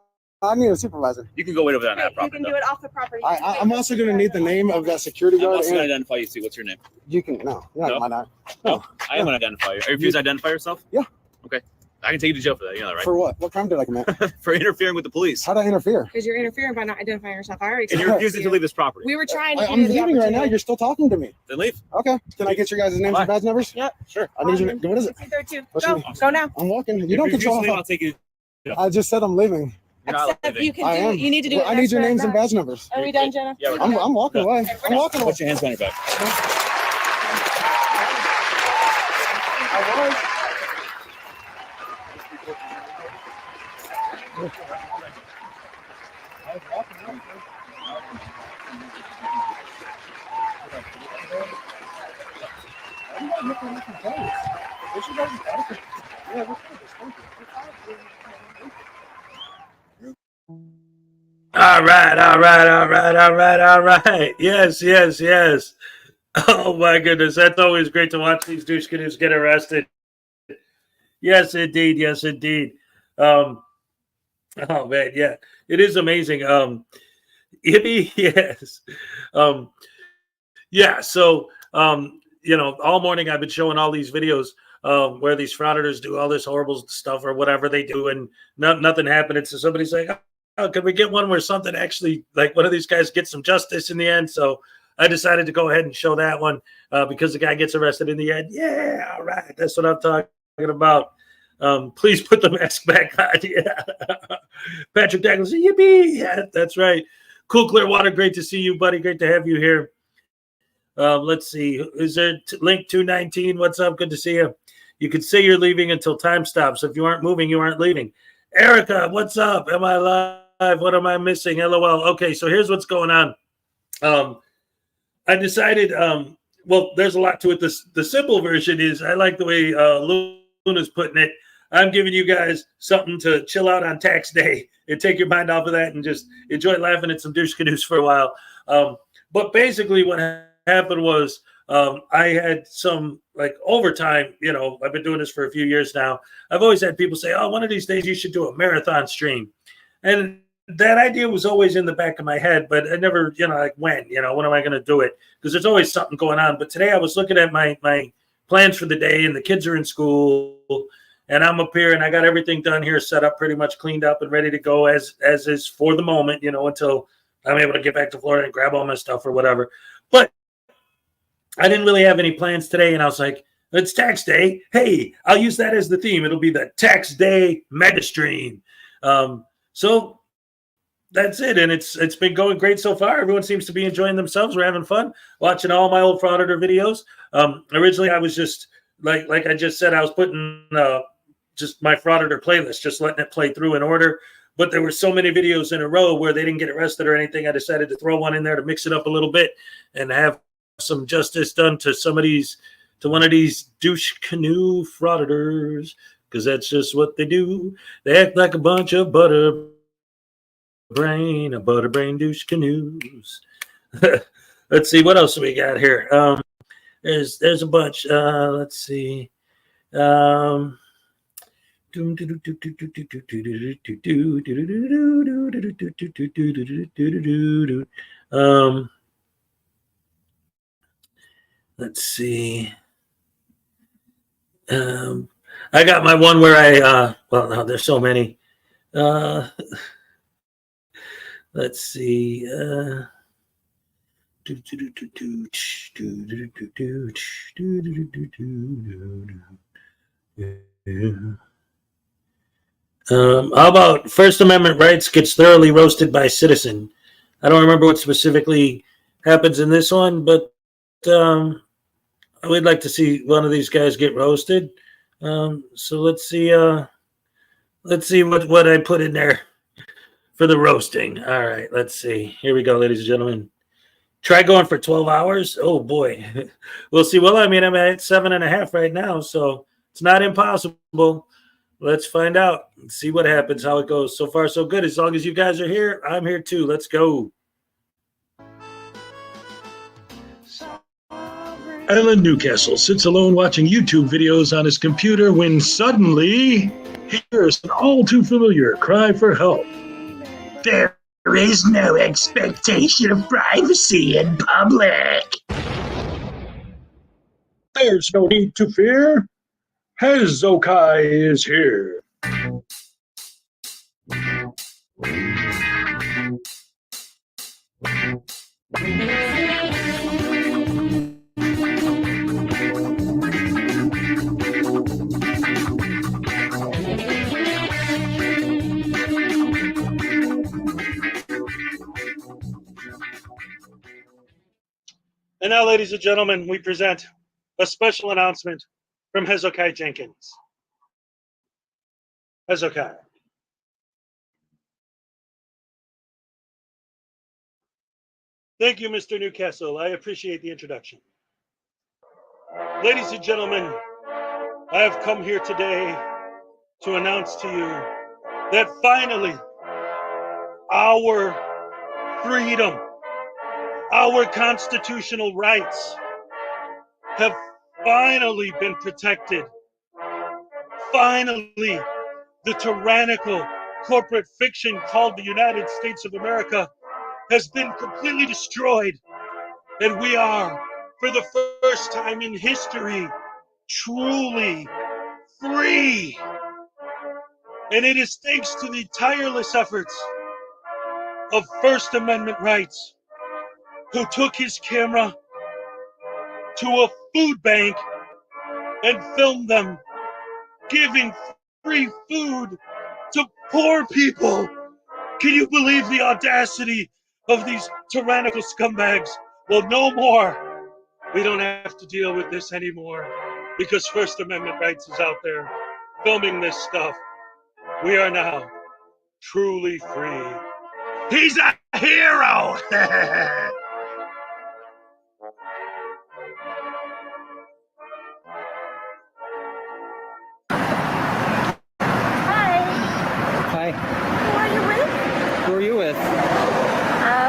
I need a supervisor. You can go wait over there on that You property. can do it off the property. I'm also going to need the name of that security I'm guard. also going to And identify you too. What's your name? you can no, you're not No? not. No, I am going to identify you. Are you refusing to identify yourself? Yeah. Okay. I can take you to jail for that. You know that, right? For what? What crime did I commit? For interfering with the police. How'd I interfere? Because you're interfering by not identifying yourself. I already And you're explained refusing to to you. leave this property. We were trying to I'm give you the leaving right now. opportunity. You're still talking to me. Then leave. Okay. Can I get your guys' names Why? and badge numbers? Yep. Sure. I need your. What is it? 232. What's Go. your name? Go now. I'm walking. You If don't you refuse to control. leave, I'll take you. I just said I'm leaving. You're not Except leaving. you can I do. am. You need to do Well, it. I need your next names and round. badge numbers. Are we done, Jenna? Yeah, we're I'm walking away. Okay, we're I'm walking away. Put your hands behind your back. All right. Yes. Oh my goodness, that's always great to watch these douche canoes get arrested. Yes, indeed. Oh man, yeah, it is amazing. Yippee, yes. Yeah. So, all morning I've been showing all these videos where these frauditors do all this horrible stuff or whatever they do, and nothing happened. And so somebody's like, "Oh, can we get one where something actually, like one of these guys gets some justice in the end?" So I decided to go ahead and show that one because the guy gets arrested in the end. Yeah, all right, that's what I'm talking about. Please put the mask back on. Yeah. Patrick Douglas, yippee! Yeah, that's right. Cool Clearwater, great to see you, buddy. Great to have you here. Let's see. Is there link 219? What's up? Good to see you. You could say you're leaving until time stops. If you aren't moving, you aren't leaving. Erica, what's up? Am I live? What am I missing? LOL. Okay, so here's what's going on. I decided, well, there's a lot to it. The simple version is I like the way Luna's putting it. I'm giving you guys something to chill out on tax day and take your mind off of that and just enjoy laughing at some douche canoes for a while. But basically what happened was I had some like overtime, I've been doing this for a few years now. I've always had people say, "Oh, one of these days you should do a marathon stream." And that idea was always in the back of my head, but I never, like when am I going to do it? Because there's always something going on. But today I was looking at my plans for the day, and the kids are in school, and I'm up here, and I got everything done here, set up, pretty much cleaned up and ready to go as is for the moment, until I'm able to get back to Florida and grab all my stuff or whatever. But I didn't really have any plans today, and I was like, it's tax day. Hey, I'll use that as the theme. It'll be the tax day mega stream. So that's it, and it's been going great so far. Everyone seems to be enjoying themselves. We're having fun watching all my old Frauditor videos. Originally, I was just like I just said, I was putting just my Frauditor playlist, just letting it play through in order. But there were so many videos in a row where they didn't get arrested or anything. I decided to throw one in there to mix it up a little bit and have some justice done to one of these douche canoe frauditors, because that's just what they do. They act like a bunch of butterbrain douche canoes. Let's see, what else do we got here? There's a bunch. Let's see. How let's see. I got my one where no, there's so many. Let's see. How about First Amendment rights gets thoroughly roasted by citizen? I don't remember what specifically happens in this one, but I would like to see one of these guys get roasted. So let's see what I put in there for the roasting. All right, let's see. Here we go, ladies and gentlemen. Try going for 12 hours. Oh boy. We'll see. Well, I mean, I'm at 7.5 right now, so it's not impossible. Let's find out. Let's see what happens, how it goes. So far, so good. As long as you guys are here, I'm here too. Let's go. Alan Newcastle sits alone watching YouTube videos on his computer when suddenly he hears an all too familiar cry for help. There is no expectation of privacy in public. There's no need to fear. Hezokuai is here. And now, ladies and gentlemen, we present a special announcement from Hezokuai Jenkins. Hezokuai. Thank you, Mr. Newcastle. I appreciate the introduction. Ladies and gentlemen, I have come here today to announce to you that finally our freedom, our constitutional rights have finally been protected. Finally, the tyrannical corporate fiction called the United States of America has been completely destroyed. And we are, for the first time in history, truly free. And it is thanks to the tireless efforts of First Amendment rights, who took his camera to a food bank and filmed them giving free food to poor people. Can you believe the audacity of these tyrannical scumbags? Well, no more. We don't have to deal with this anymore because First Amendment rights is out there filming this stuff. We are now truly free. He's a hero! Hi. Who are you with? Who are you with?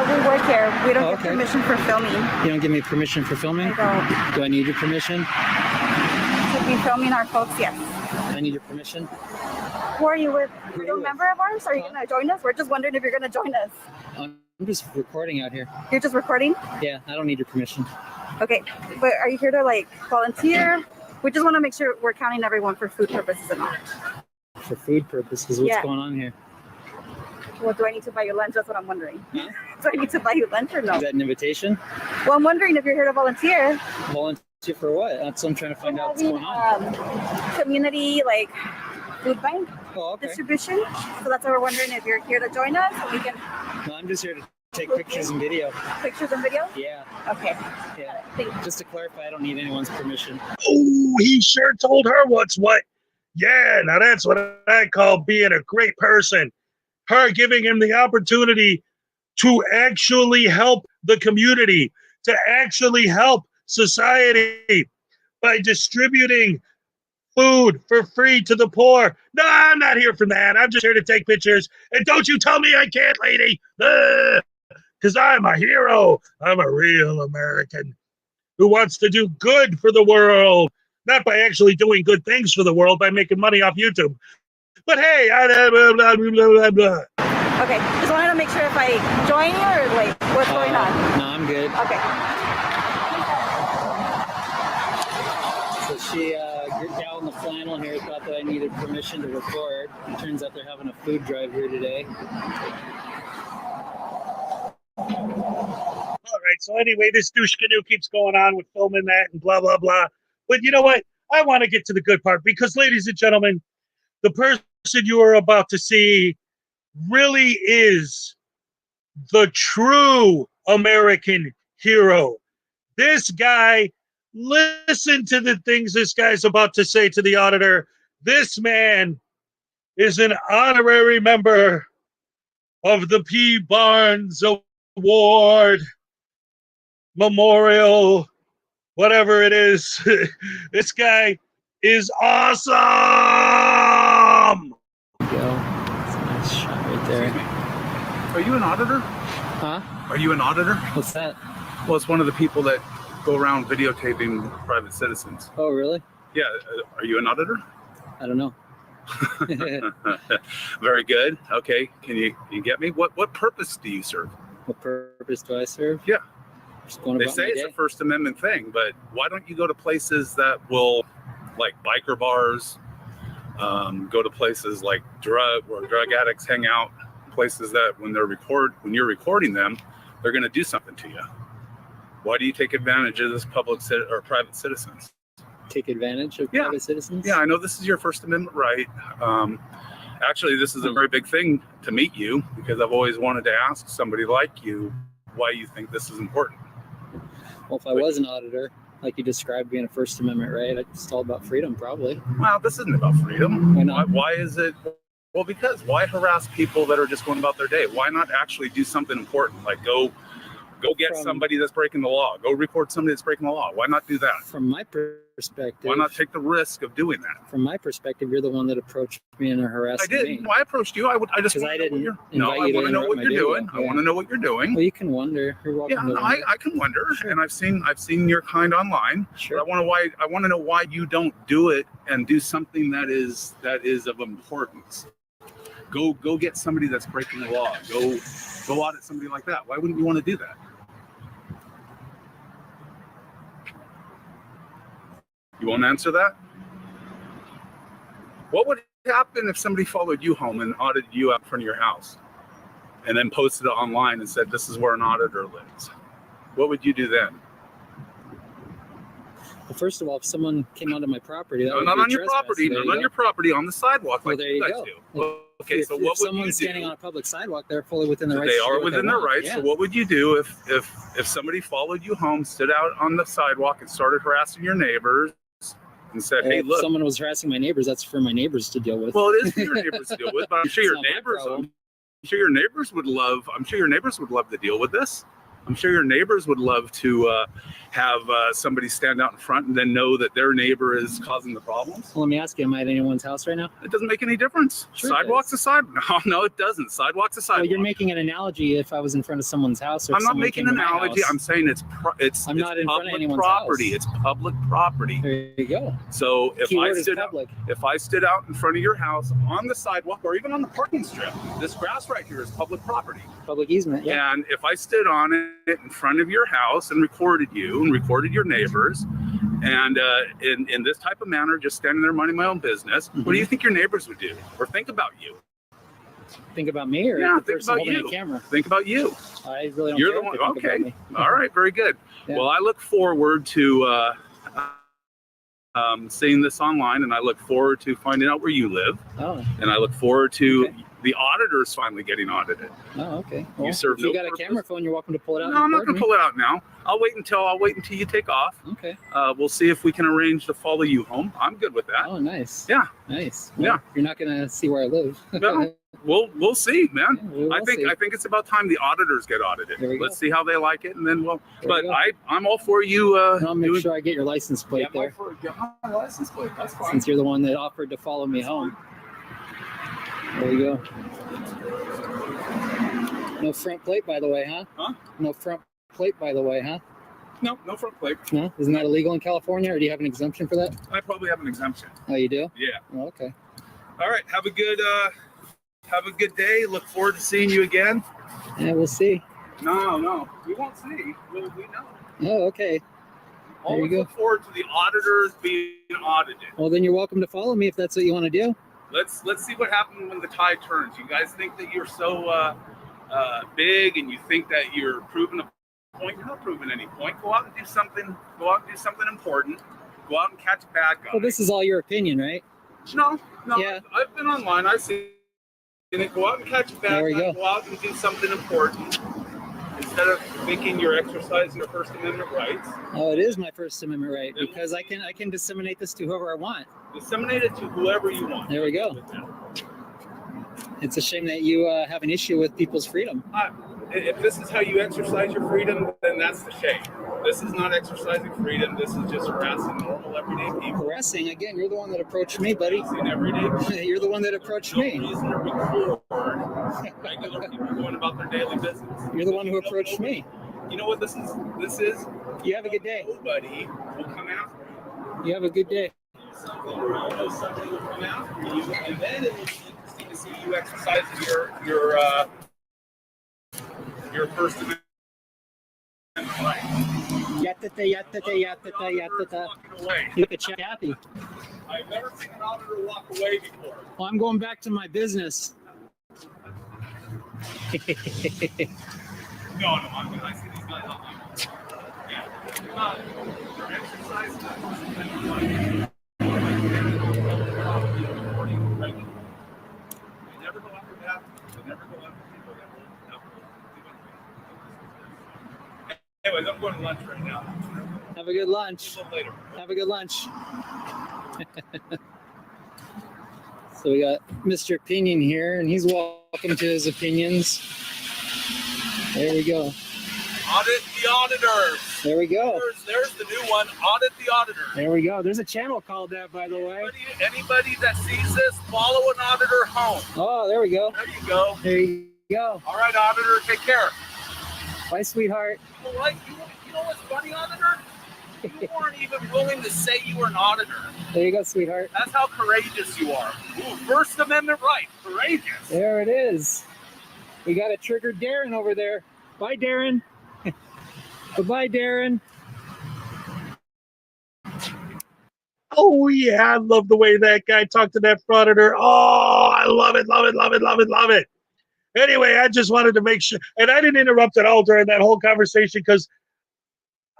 We work here. We don't get Okay. permission for filming. You don't give me permission for filming? I don't. Do I need your permission? To be filming our folks, yes. I need your permission. Who are you with? Are you a member of ours? Are you gonna join us? We're just wondering if you're gonna join us. I'm just recording out here. You're just recording? Yeah, I don't need your permission. Okay, but are you here to like volunteer? We just want to make sure we're counting everyone for food purposes and all. For food purposes, what's Yeah. going on here? Well, do I need to buy you lunch? That's what I'm wondering. Do I need to buy you lunch or no? Is that an invitation? Well, I'm wondering if you're here to volunteer. Volunteer for what? That's what I'm trying to find out what's going on. Community like food bank Oh, distribution. So that's why we're wondering if you're here to join us and we can No, I'm just here to take pictures and video. pictures and video. Yeah. Okay. Yeah. Thank you. Just to clarify, I don't need anyone's permission. Oh, he sure told her what's what. Yeah, now that's what I call being a great person. Her giving him the opportunity to actually help the community, to actually help society by distributing food for free to the poor. No, I'm not here for that. I'm just here to take pictures. And don't you tell me I can't, lady. Because I'm a hero. I'm a real American who wants to do good for the world. Not by actually doing good things for the world, by making money off YouTube. But hey, blah, blah, blah, blah. Okay. Just wanted to make sure if I join you or like what's going on. No, I'm good. Okay. So she, your gal in the flannel here thought that I needed permission to record. It turns out they're having a food drive here today. All right, so anyway, this douche canoe keeps going on with filming that and blah, blah, blah. But you know what? I want to get to the good part because, ladies and gentlemen, the person you are about to see really is the true American hero. This guy, listen to the things this guy's about to say to the auditor. This man is an honorary member of the P. Barnes Award Memorial, whatever it is. This guy is awesome. It's a nice shot right there. Are you an auditor? Huh? Are you an auditor? What's that? Well, it's one of the people that go around videotaping private citizens. Oh, really? Yeah. Are you an auditor? I don't know. Very good. Okay. Can you get me? What purpose do you serve? What purpose do I serve? Yeah. Just going They about say my it's day. a First Amendment thing, but why don't you go to places that will, like biker bars, go to places like where drug addicts hang out, places that when you're recording them, they're going to do something to you. Why do you take advantage of this or private citizens? Take advantage of private citizens? Yeah, I know this is your First Amendment right. Actually, this is a very big thing to meet you because I've always wanted to ask somebody like you why you think this is important. Well, if I was an auditor, like you described being a First Amendment right, it's all about freedom, probably. Well, this isn't about freedom. Why not? Why is it? Well, because why harass people that are just going about their day? Why not actually do something important? Like go get somebody that's breaking the law. Go report somebody that's breaking the law. Why not do that? From my perspective. Why not take the risk of doing that? From my perspective, you're the one that approached me and harassed I did. me. Well, I approached you. I just Because I didn't No, invite I you to want to know interrupt what my you're video. doing. I want to know what you're doing. Well, you can wonder. You're welcome Yeah, to no, wonder. I can wonder, and I've seen your kind online. Sure. But I want to know why you don't do it and do something that is of importance. Go get somebody that's breaking the law. Go audit somebody like that. Why wouldn't you want to do that? You won't answer that? What would happen if somebody followed you home and audited you out in front of your house and then posted it online and said, this is where an auditor lives? What would you do then? Well, first of all, if someone came onto my property, that No, would not be a on your trespass. property, There not you on go. your property, on the sidewalk Well, like there you you guys go. do. Well, Okay, so what would someone's you standing do? on a public sidewalk, they're fully within their rights. They to do are what within they their want. rights. Yeah. So what would you do if somebody followed you home, stood out on the sidewalk and started harassing your neighbors and said, hey, If look. someone was harassing my neighbors, that's for my neighbors to deal with. Well, it is for your neighbors to deal with, but I'm sure It's your not my neighbors problem. I'm sure your neighbors would love to deal with this. I'm sure your neighbors would love to have somebody stand out in front and then know that their neighbor is causing the problems. Well, let me ask you, am I at anyone's house right now? It doesn't make any difference. Sure it Sidewalks aside. No, it doesn't. Sidewalks aside. Well, you're making an analogy if I was in front of someone's house. Or I'm not someone making came an to my analogy. house. I'm saying it's not in front of public anyone's property. house. It's public property. There you go. So Keyword is public. if I stood out in front of your house on the sidewalk or even on the parking strip, this grass right here is public property. Public easement. Yeah. And if I stood on it in front of your house and recorded you and recorded your neighbors, and in this type of manner, just standing there minding my own business, what do you think your neighbors would do or think about you? Think about me or Yeah, the think person about holding you. the camera? Think about you. I really don't You're care the one. if they think Okay. about me. All right. Very good. Yeah. Well, I look forward to seeing this online, and I look forward to finding out where you live. Oh. And I look forward to the auditors finally getting audited. Oh, okay. Well, You serve if you no got a purpose. camera phone, you're welcome to pull it out. No, I'm and not record going to me. pull it out now. I'll wait until you take off. Okay. We'll see if we can arrange to follow you home. I'm good with that. Oh, nice. Yeah. Nice. Yeah. Well, you're not gonna see where I live. No, we'll see, man. we'll I think see. it's about time the auditors get audited. There we go. Let's see how they like it, and then we'll. There we But go. I'm all for you. I'll make sure I get your license plate there, Get my license plate. That's fine. since you're the one that offered to follow me home. There you go. No front plate, by the way, huh? Huh? No front plate, by the way, huh? No front plate. No? Isn't that illegal in California, or do you have an exemption for that? I probably have an exemption. Oh, you do? Yeah. Oh, okay. All right. Have a good day. Look forward to seeing you again. Yeah, we'll see. No, we won't see. We know. Oh, okay. There you Always go. look forward to the auditors being audited. Well, then you're welcome to follow me if that's what you want to do. Let's see what happens when the tide turns. You guys think that you're so big, and you think that you're proving a point. You're not proving any point. Go out and do something. Go out and do something important. Go out and catch a bad guy. Well, this is all your opinion, right? No. Yeah. I've been online. I've seen it. Go out and catch a bad There we guy. go. Go out and do something important instead of thinking you're exercising your First Amendment rights. Oh, it is my First Amendment right, because I can disseminate this to whoever I want. Disseminate it to whoever you want. There we go. It's a shame that you have an issue with people's freedom. If this is how you exercise your freedom, then that's the shame. This is not exercising freedom. This is just harassing normal, everyday people. Harassing? Again, you're the one that approached me, buddy. Everyday people. You're the one that approached No me. reason to record regular people going about their daily business. You're the one who approached me. You know what this is? This is You have a good day. nobody will come after you. You have a good day. Something where you know somebody will come after you, and then it will be interesting to see you exercising your First Amendment right. Yatata. You look at Chappy. I've never seen an auditor walk away before. Well, I'm going back to my business. No, I see these guys all the time. Yeah. They're exercising that First Amendment right. They never go after that. They never go after people that will Anyways, I'm going to lunch right now. Have a good lunch. A little later. Have a good lunch. So we got Mr. Opinion here, and he's welcome to his opinions. There we go. Audit the auditors. There we go. There's the new one. Audit the auditor. There we go. There's a channel called that, by the way. Anybody that sees this, follow an auditor home. Oh, there we go. There you go. There you go. All right, auditor, take care. Bye, sweetheart. You know what's funny, auditor? You weren't even willing to say you were an auditor. There you go, sweetheart. That's how courageous you are. Ooh, First Amendment right. Courageous. There it is. We got a triggered Darren over there. Bye, Darren. Goodbye, Darren. Oh yeah, I love the way that guy talked to that frauditor. Oh, I love it. Anyway, I just wanted to make sure, and I didn't interrupt at all during that whole conversation because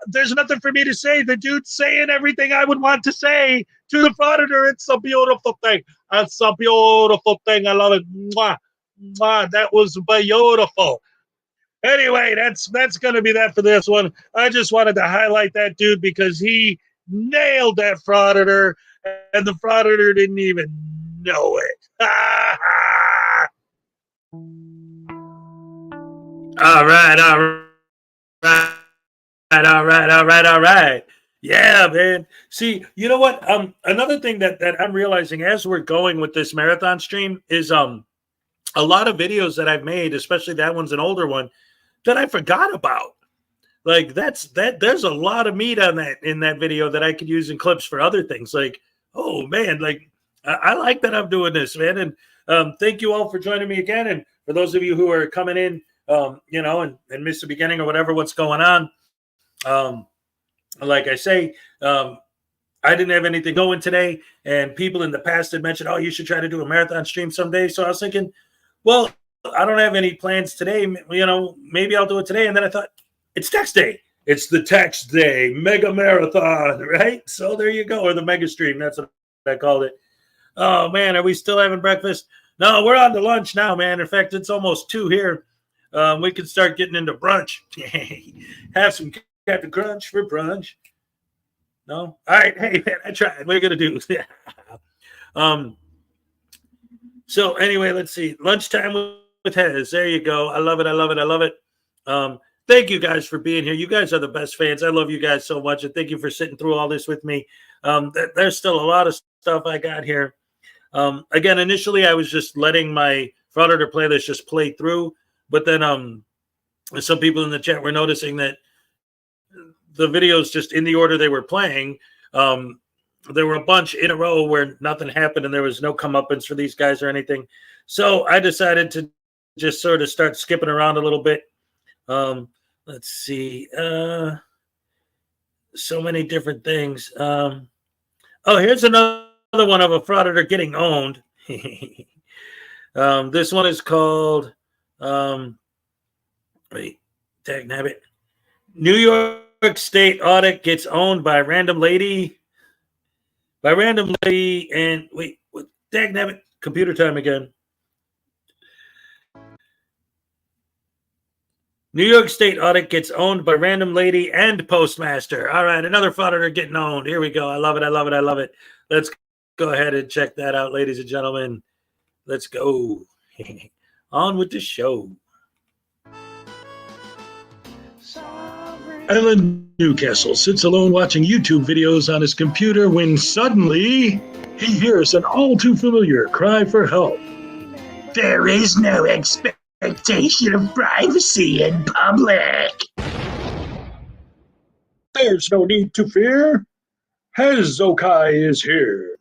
there's nothing for me to say. The dude's saying everything I would want to say to the frauditor. It's a beautiful thing. It's a beautiful thing. I love it. Mwah, mwah. That was beautiful. Anyway, that's going to be that for this one. I just wanted to highlight that dude because he nailed that frauditor, and the frauditor didn't even know it. All right. All right. Yeah, man. See, you know what? Another thing that I'm realizing as we're going with this marathon stream is a lot of videos that I've made, especially that one's an older one, that I forgot about. Like there's a lot of meat on that in that video that I could use in clips for other things. Like, oh man, like I like that I'm doing this, man. And thank you all for joining me again. And for those of you who are coming in, and missed the beginning or whatever, what's going on. Like I say, I didn't have anything going today, and people in the past had mentioned, oh, you should try to do a marathon stream someday. So I was thinking, well, I don't have any plans today. Maybe I'll do it today. And then I thought, it's tax day. It's the tax day mega marathon, right? So there you go, or the mega stream. That's what I called it. Oh, man, are we still having breakfast? No, we're on to lunch now, man. In fact, it's almost 2 here. We can start getting into brunch. Have some Captain Crunch for brunch. No? All right. Hey, man, I tried. What are you going to do? So anyway, let's see. Lunchtime with Hez. There you go. I love it. Thank you guys for being here. You guys are the best fans. I love you guys so much. And thank you for sitting through all this with me. There's still a lot of stuff I got here. Again, initially, I was just letting my Frauditor playlist just play through. But then some people in the chat were noticing that the videos just in the order they were playing, there were a bunch in a row where nothing happened and there was no comeuppance for these guys or anything. So I decided to just sort of start skipping around a little bit. Let's see. So many different things. Here's another one of a Frauditor getting owned. This one is called, dagnabbit. New York State Audit gets owned by random lady. And wait, what? Dagnabbit, computer time again. New York State Audit gets owned by random lady and postmaster. All right, another Frauditor getting owned. Here we go. I love it. Let's go ahead and check that out, ladies and gentlemen. Let's go. On with the show. Alan Newcastle sits alone watching YouTube videos on his computer when suddenly he hears an all too familiar cry for help. There is no expectation of privacy in public. There's no need to fear. Hezokuai is here.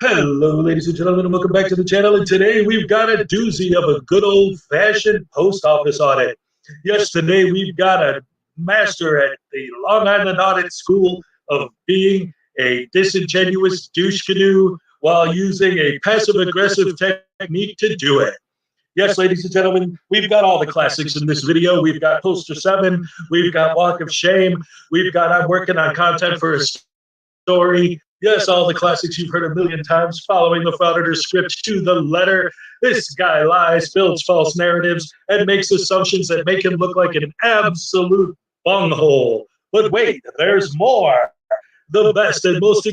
Hello, ladies and gentlemen, and welcome back to the channel. And today we've got a doozy of a good old-fashioned post office audit. Yes, today we've got a master at the Long Island Audit School of being a disingenuous douche canoe while using a passive-aggressive technique to do it. Yes, ladies and gentlemen, we've got all the classics in this video. We've got Poster 7, we've got Walk of Shame, we've got I'm working on content for a story. Yes, all the classics you've heard a million times, following the Frauditor script to the letter. This guy lies, builds false narratives, and makes assumptions that make him look like an absolute bunghole. But wait, there's more. The best and most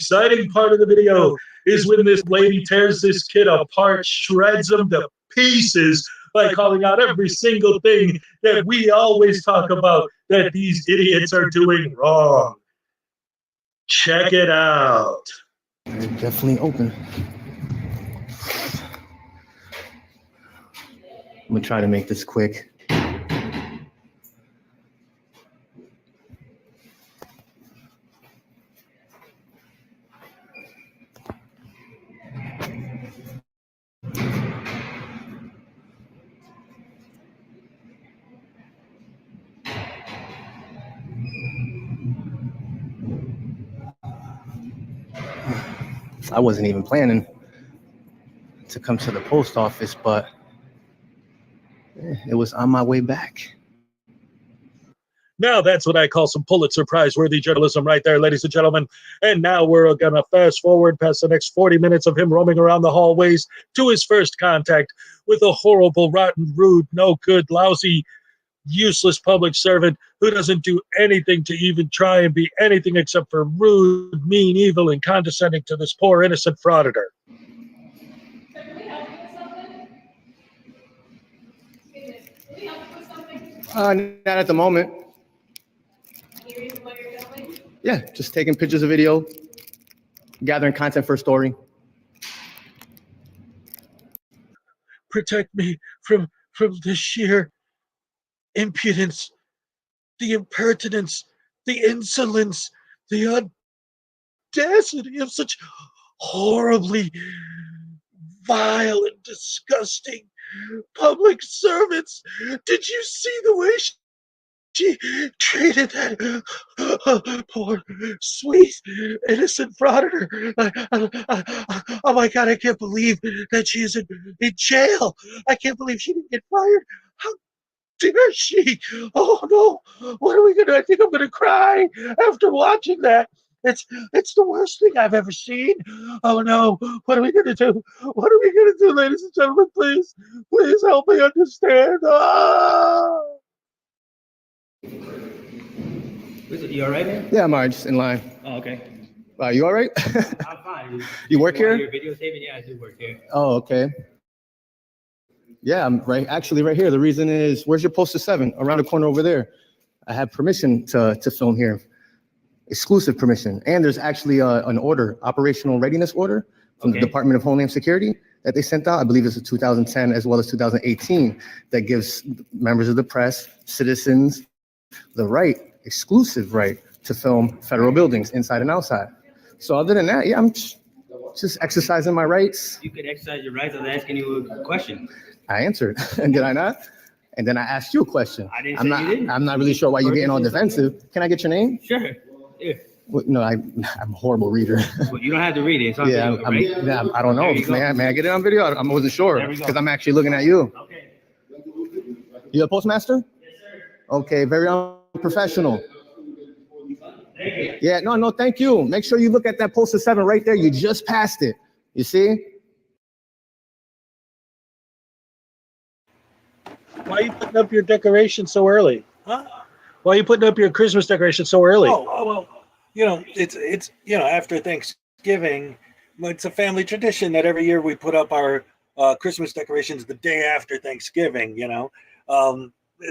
exciting part of the video is when this lady tears this kid apart, shreds him to pieces by calling out every single thing that we always talk about that these idiots are doing wrong. Check it out. They're definitely open. I'm gonna try to make this quick. I wasn't even planning to come to the post office, but it was on my way back. Now that's what I call some Pulitzer Prize-worthy journalism right there, ladies and gentlemen. And now we're going to fast forward past the next 40 minutes of him roaming around the hallways to his first contact with a horrible, rotten, rude, no good, lousy, useless public servant who doesn't do anything to even try and be anything except for rude, mean, evil, and condescending to this poor, innocent frauditor. Not at the moment. Yeah, just taking pictures of video, gathering content for a story. Protect me from the sheer impudence, the impertinence, the insolence, the audacity of such horribly vile and disgusting public servants. Did you see the way she treated that poor, sweet, innocent frauditor? Oh my God, I can't believe that she is in jail. I can't believe she didn't get fired. How dare she? Oh no, what are we gonna do? I think I'm gonna cry after watching that. It's the worst thing I've ever seen. Oh no, what are we gonna do? What are we gonna do, ladies and gentlemen? Please help me understand. Ah! You all right, man? Yeah, I'm all right, just in line. Oh, okay. You all right? I'm fine. You work here? You're videotaping? Yeah, I do work here. Oh, okay. Yeah, I'm actually right here. The reason is, where's your poster 7? Around the corner over there. I have permission to film here. Exclusive permission. And there's actually an order, operational readiness order from the Department of Homeland Security that they sent out. I believe it's a 2010 as well as 2018 that gives members of the press, citizens, the right, exclusive right to film federal buildings inside and outside. So other than that, yeah, I'm just exercising my rights. You could exercise your rights. I was asking you a question. I answered, and did I not? And then I asked you a question. I didn't say you didn't. I'm not really sure why you're getting all defensive. Can I get your name? Sure. Yeah. Well, no, I'm a horrible reader. Well, you don't have to read it. It's on Yeah, video, right? yeah, I don't know. May I get it on video? I wasn't sure There we go. because I'm actually looking at you. Okay. You a postmaster? Yes, sir. Okay, very unprofessional. Thank you. Yeah, no, thank you. Make sure you look at that poster 7 right there. You just passed it. You see? Why are you putting up your decoration so early? Huh? Why are you putting up your Christmas decoration so early? Oh well, it's after Thanksgiving. It's a family tradition that every year we put up our Christmas decorations the day after Thanksgiving.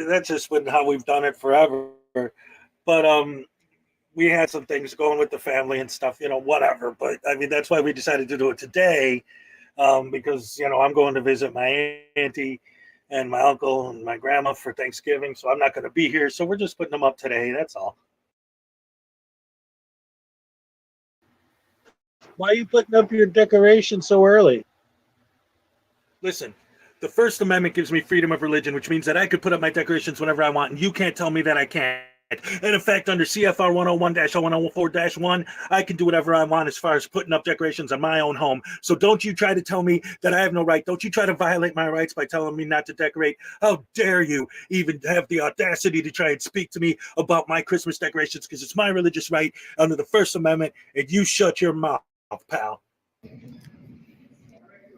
That's just been how we've done it forever. But we had some things going with the family and stuff, whatever. But I mean, that's why we decided to do it today, because I'm going to visit my auntie and my uncle and my grandma for Thanksgiving, so I'm not going to be here. So we're just putting them up today. That's all. Why are you putting up your decoration so early? Listen, the First Amendment gives me freedom of religion, which means that I could put up my decorations whenever I want, and you can't tell me that I can't. And in fact, under CFR 101-0104-1, I can do whatever I want as far as putting up decorations on my own home. So don't you try to tell me that I have no right. Don't you try to violate my rights by telling me not to decorate. How dare you even have the audacity to try and speak to me about my Christmas decorations, because it's my religious right under the First Amendment, and you shut your mouth, pal.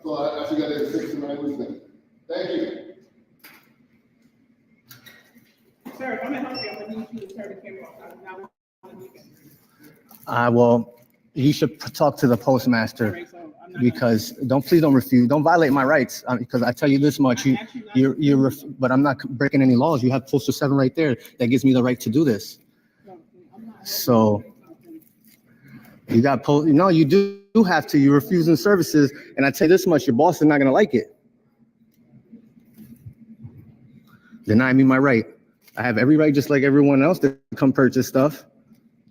So I actually got a 69 weeks. Thank you. Sir, if I'm gonna help you, I'm gonna need you to turn the camera off. Well, you should talk to the postmaster because please don't refuse. Don't violate my rights because I tell you this much, but I'm not breaking any laws. You have poster 7 right there that gives me the right to do this. So you got you do have to. You're refusing services, and I tell you this much, your boss is not gonna like it. Deny me my right. I have every right, just like everyone else, to come purchase stuff.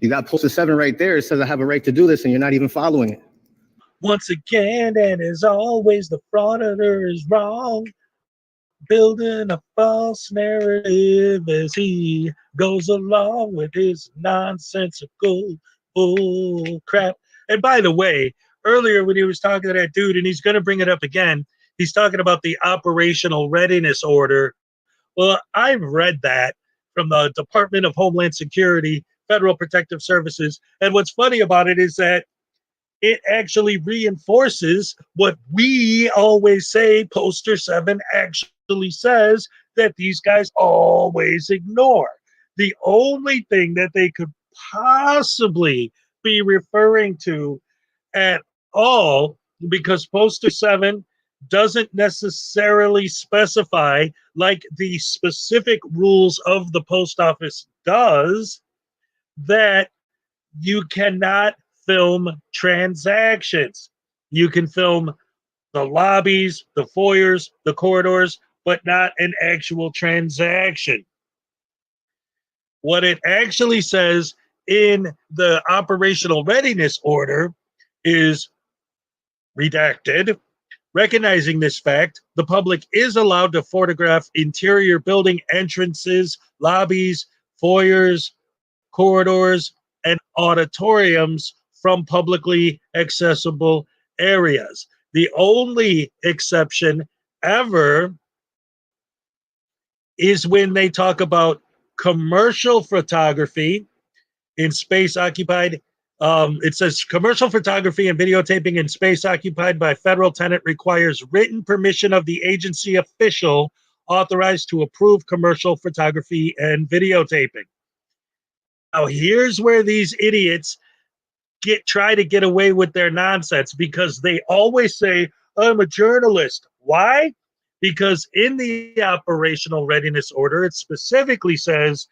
You got poster 7 right there. It says I have a right to do this, and you're not even following it. Once again, and as always, the frauditor is wrong, building a false narrative as he goes along with his nonsensical bull crap. And by the way, earlier when he was talking to that dude, and he's going to bring it up again, he's talking about the operational readiness order. Well, I've read that from the Department of Homeland Security, Federal Protective Services. And what's funny about it is that it actually reinforces what we always say. Poster 7 actually says that these guys always ignore. The only thing that they could possibly be referring to at all, because poster 7 doesn't necessarily specify like the specific rules of the post office does, that you cannot film transactions. You can film the lobbies, the foyers, the corridors, but not an actual transaction. What it actually says in the operational readiness order is redacted. Recognizing this fact, the public is allowed to photograph interior building entrances, lobbies, foyers, corridors, and auditoriums from publicly accessible areas. The only exception ever is when they talk about commercial photography in space occupied. It says commercial photography and videotaping in space occupied by federal tenant requires written permission of the agency official authorized to approve commercial photography and videotaping. Now, here's where these idiots try to get away with their nonsense, because they always say, I'm a journalist. Why? Because in the operational readiness order, it specifically says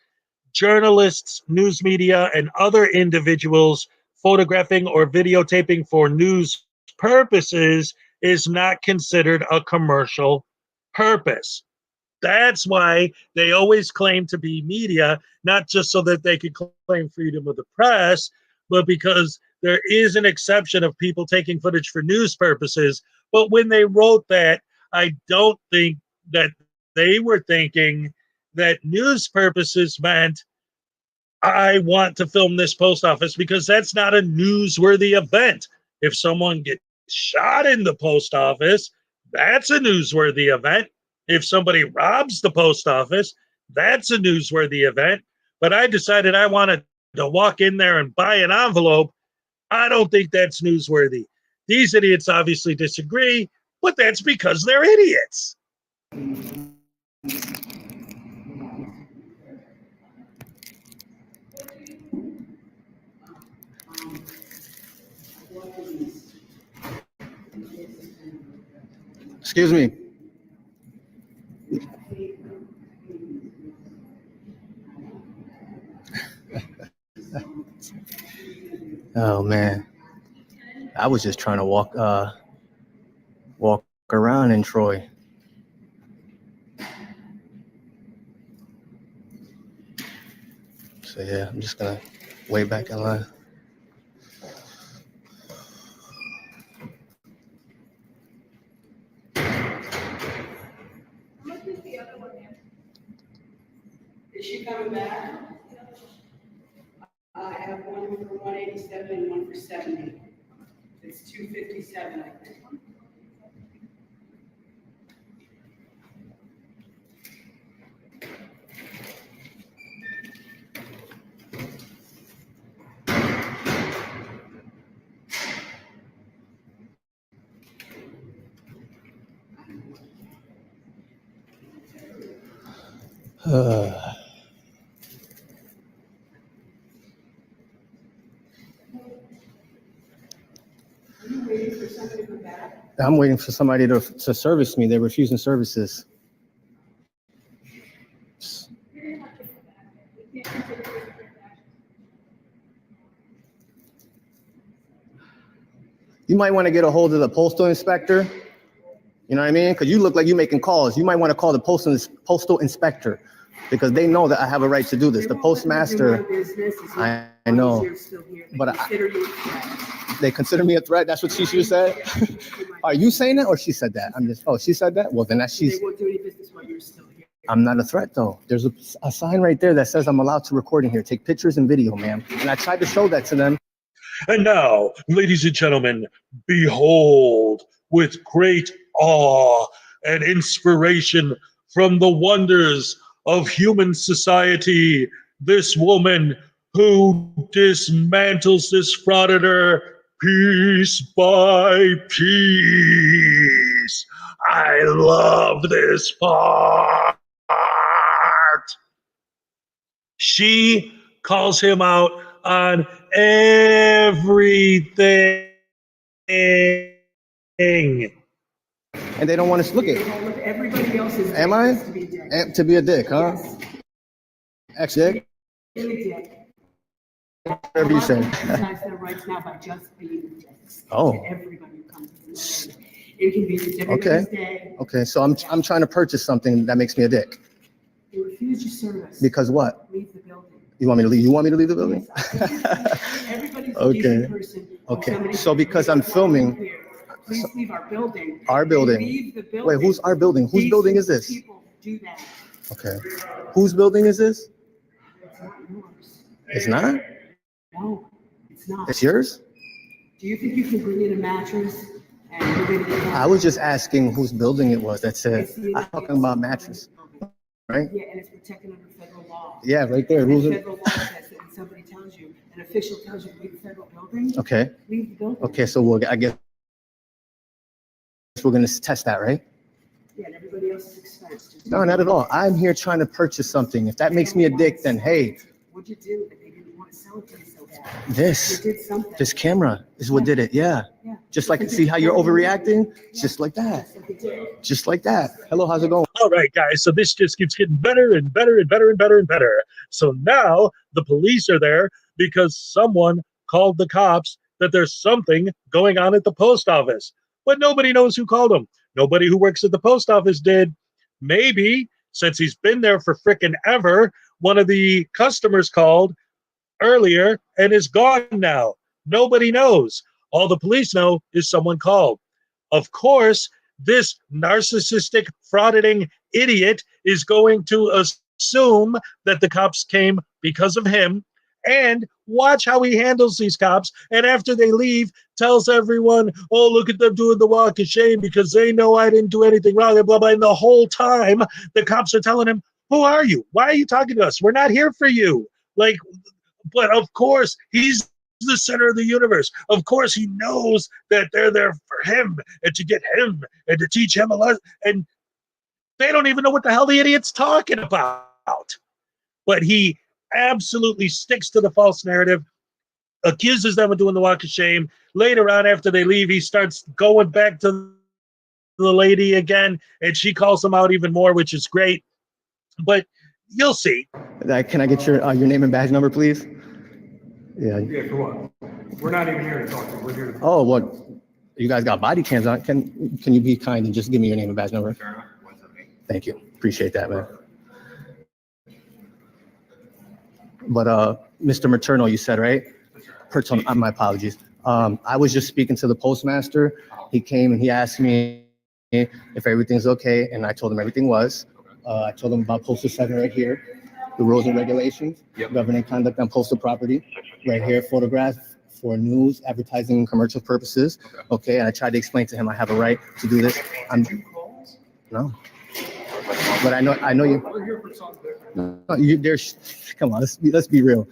journalists, news media, and other individuals photographing or videotaping for news purposes is not considered a commercial purpose. That's why they always claim to be media, not just so that they could claim freedom of the press, but because there is an exception of people taking footage for news purposes. But when they wrote that, I don't think that they were thinking that news purposes meant I want to film this post office, because that's not a newsworthy event. If someone gets shot in the post office, that's a newsworthy event. If somebody robs the post office, that's a newsworthy event. But I decided I wanted to walk in there and buy an envelope. I don't think that's newsworthy. These idiots obviously disagree, but that's because they're idiots. Excuse me. Oh man, I was just trying to walk around in Troy. So yeah, I'm just gonna way back in line. Is she coming back? I have one for 187 and one for 70. It's 257, I think. I'm waiting for somebody to service me. They're refusing services. You might want to get a hold of the postal inspector. You know what I mean? Because you look like you're making calls. You might want to call the postal inspector, because they know that I have a right to do this. The postmaster, I know, but they consider me a threat. That's what she should have said. Are you saying that, or she said that? She said that? Well, then she's. I'm not a threat, though. There's a sign right there that says I'm allowed to record in here, take pictures and video, ma'am. And I tried to show that to them. And now, ladies and gentlemen, behold, with great awe and inspiration from the wonders of human society, this woman who dismantles this frauditor piece by piece. I love this part. She calls him out on everything. And they don't want to look at. Everybody else is. Am I? To be a dick, huh? Ex-dick? Whatever you say. Exercise their rights now by just being dicks. Oh. To everybody who comes to this building. Inconvenience Okay. everybody's day. Okay. So I'm trying to purchase something that makes me a dick. You refuse your service. Because what? Leave the building. You want me to leave? You want me to leave the building? Everybody's a Okay. decent person. Okay. So because I'm filming Please leave our building. our building. Leave the building. Wait, who's our building? Whose building is this? People do that. Okay. Whose building is this? It's not yours. It's not? No, it's not. It's yours? Do you think you can bring in a mattress and you're gonna get? I was just asking whose building it was that said, I'm talking about mattress, right? Yeah, and it's protected under federal law. Yeah, right there. And Who's it? federal law says that when somebody tells you, an official tells you to leave the federal building. Okay. Leave the building. Okay, so I guess we're gonna test that, right? Yeah, and everybody else's expense. Just No, not at all. I'm here trying to purchase something. If that makes me a dick, then hey, What'd you do that they didn't want to sell it to you so bad? this, You did something. this camera is what did it. Yeah. Yeah. Just like, see how you're overreacting? Just like that. Just like that. Hello, how's it going? All right, guys. So this just keeps getting better and better and better and better and better. So now the police are there because someone called the cops that there's something going on at the post office. But nobody knows who called him. Nobody who works at the post office did. Maybe, since he's been there for frickin' ever, one of the customers called earlier and is gone now. Nobody knows. All the police know is someone called. Of course, this narcissistic, frauding idiot is going to assume that the cops came because of him, and watch how he handles these cops. And after they leave, tells everyone, oh, look at them doing the walk of shame because they know I didn't do anything wrong, and blah, blah. And the whole time, the cops are telling him, who are you? Why are you talking to us? We're not here for you. Like, but of course, he's the center of the universe. Of course, he knows that they're there for him and to get him and to teach him a lesson. And they don't even know what the hell the idiot's talking about. But he absolutely sticks to the false narrative, accuses them of doing the walk of shame. Later on, after they leave, he starts going back to the lady again, and she calls him out even more, which is great. But you'll see. Can I get your name and badge number, please? Yeah. Yeah, for what? We're not even here to talk to you. We're here to. Oh, what? You guys got body cams on. Can you be kind and just give me your name and badge number? Thank you. Appreciate that, man. But Mr. Materno, you said, right? Paterno, my apologies. I was just speaking to the postmaster. He came and he asked me if everything's okay, and I told him everything was. I told him about Postal 7 right here, the rules and regulations, governing conduct on postal property, right here, photograph for news, advertising, and commercial purposes. Okay, and I tried to explain to him I have a right to do this. No. But I know you. No, come on, let's be real.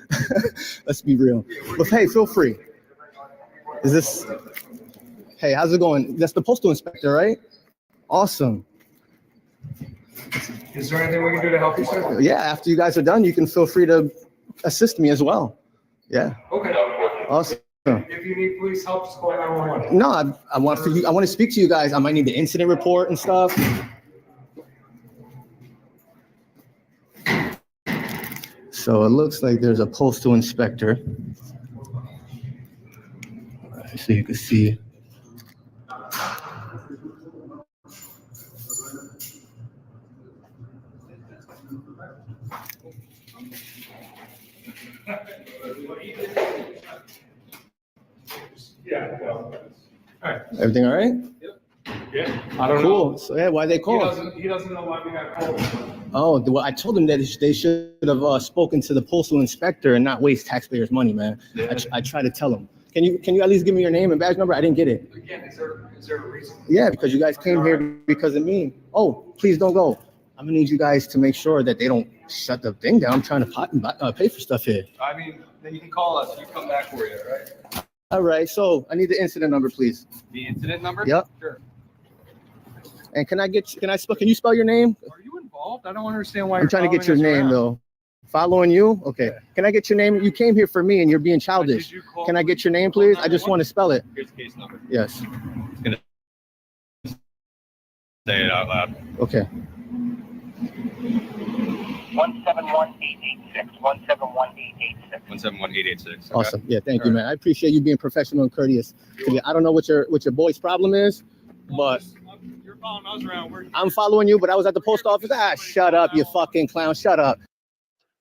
Let's be real. But hey, feel free. Is this? Hey, how's it going? That's the postal inspector, right? Awesome. Is there anything we can do to help you, sir? Yeah, after you guys are done, you can feel free to assist me as well. Yeah. Okay. Awesome. If you need police help, just call 911. No, I want to speak to you guys. I might need the incident report and stuff. So it looks like there's a postal inspector. So you can see. Yeah. All right. Everything all right? Yeah. I don't Cool. know. So yeah, why they call? He doesn't know why we got called. Oh, well, I told them that they should have spoken to the postal inspector and not waste taxpayers' money, man. I try to tell them. Can you at least give me your name and badge number? I didn't get it. Again, is there a reason? Yeah, because you guys came here because of me. Oh, please don't go. I'm gonna need you guys to make sure that they don't shut the thing down. I'm trying to pay for stuff here. I mean, then you can call us. You come back for you, right? All right, so I need the incident number, please. The incident number? Yep. Sure. And can you spell your name? Are you involved? I don't understand why I'm trying to get your name though. Following you? Okay. Yeah. Can I get your name? You came here for me and you're being childish. Can I get your name, please? I just want to spell it. Here's the case number. Yes. It's gonna say it out loud. Okay. 171-886. 171-886. 171-886. Okay. Awesome. Yeah, thank you, man. I appreciate you being professional and courteous. I don't know what your boy's problem is, but You're following us around. I'm following you, but I was at the post office. Shut up, you fucking clown. Shut up.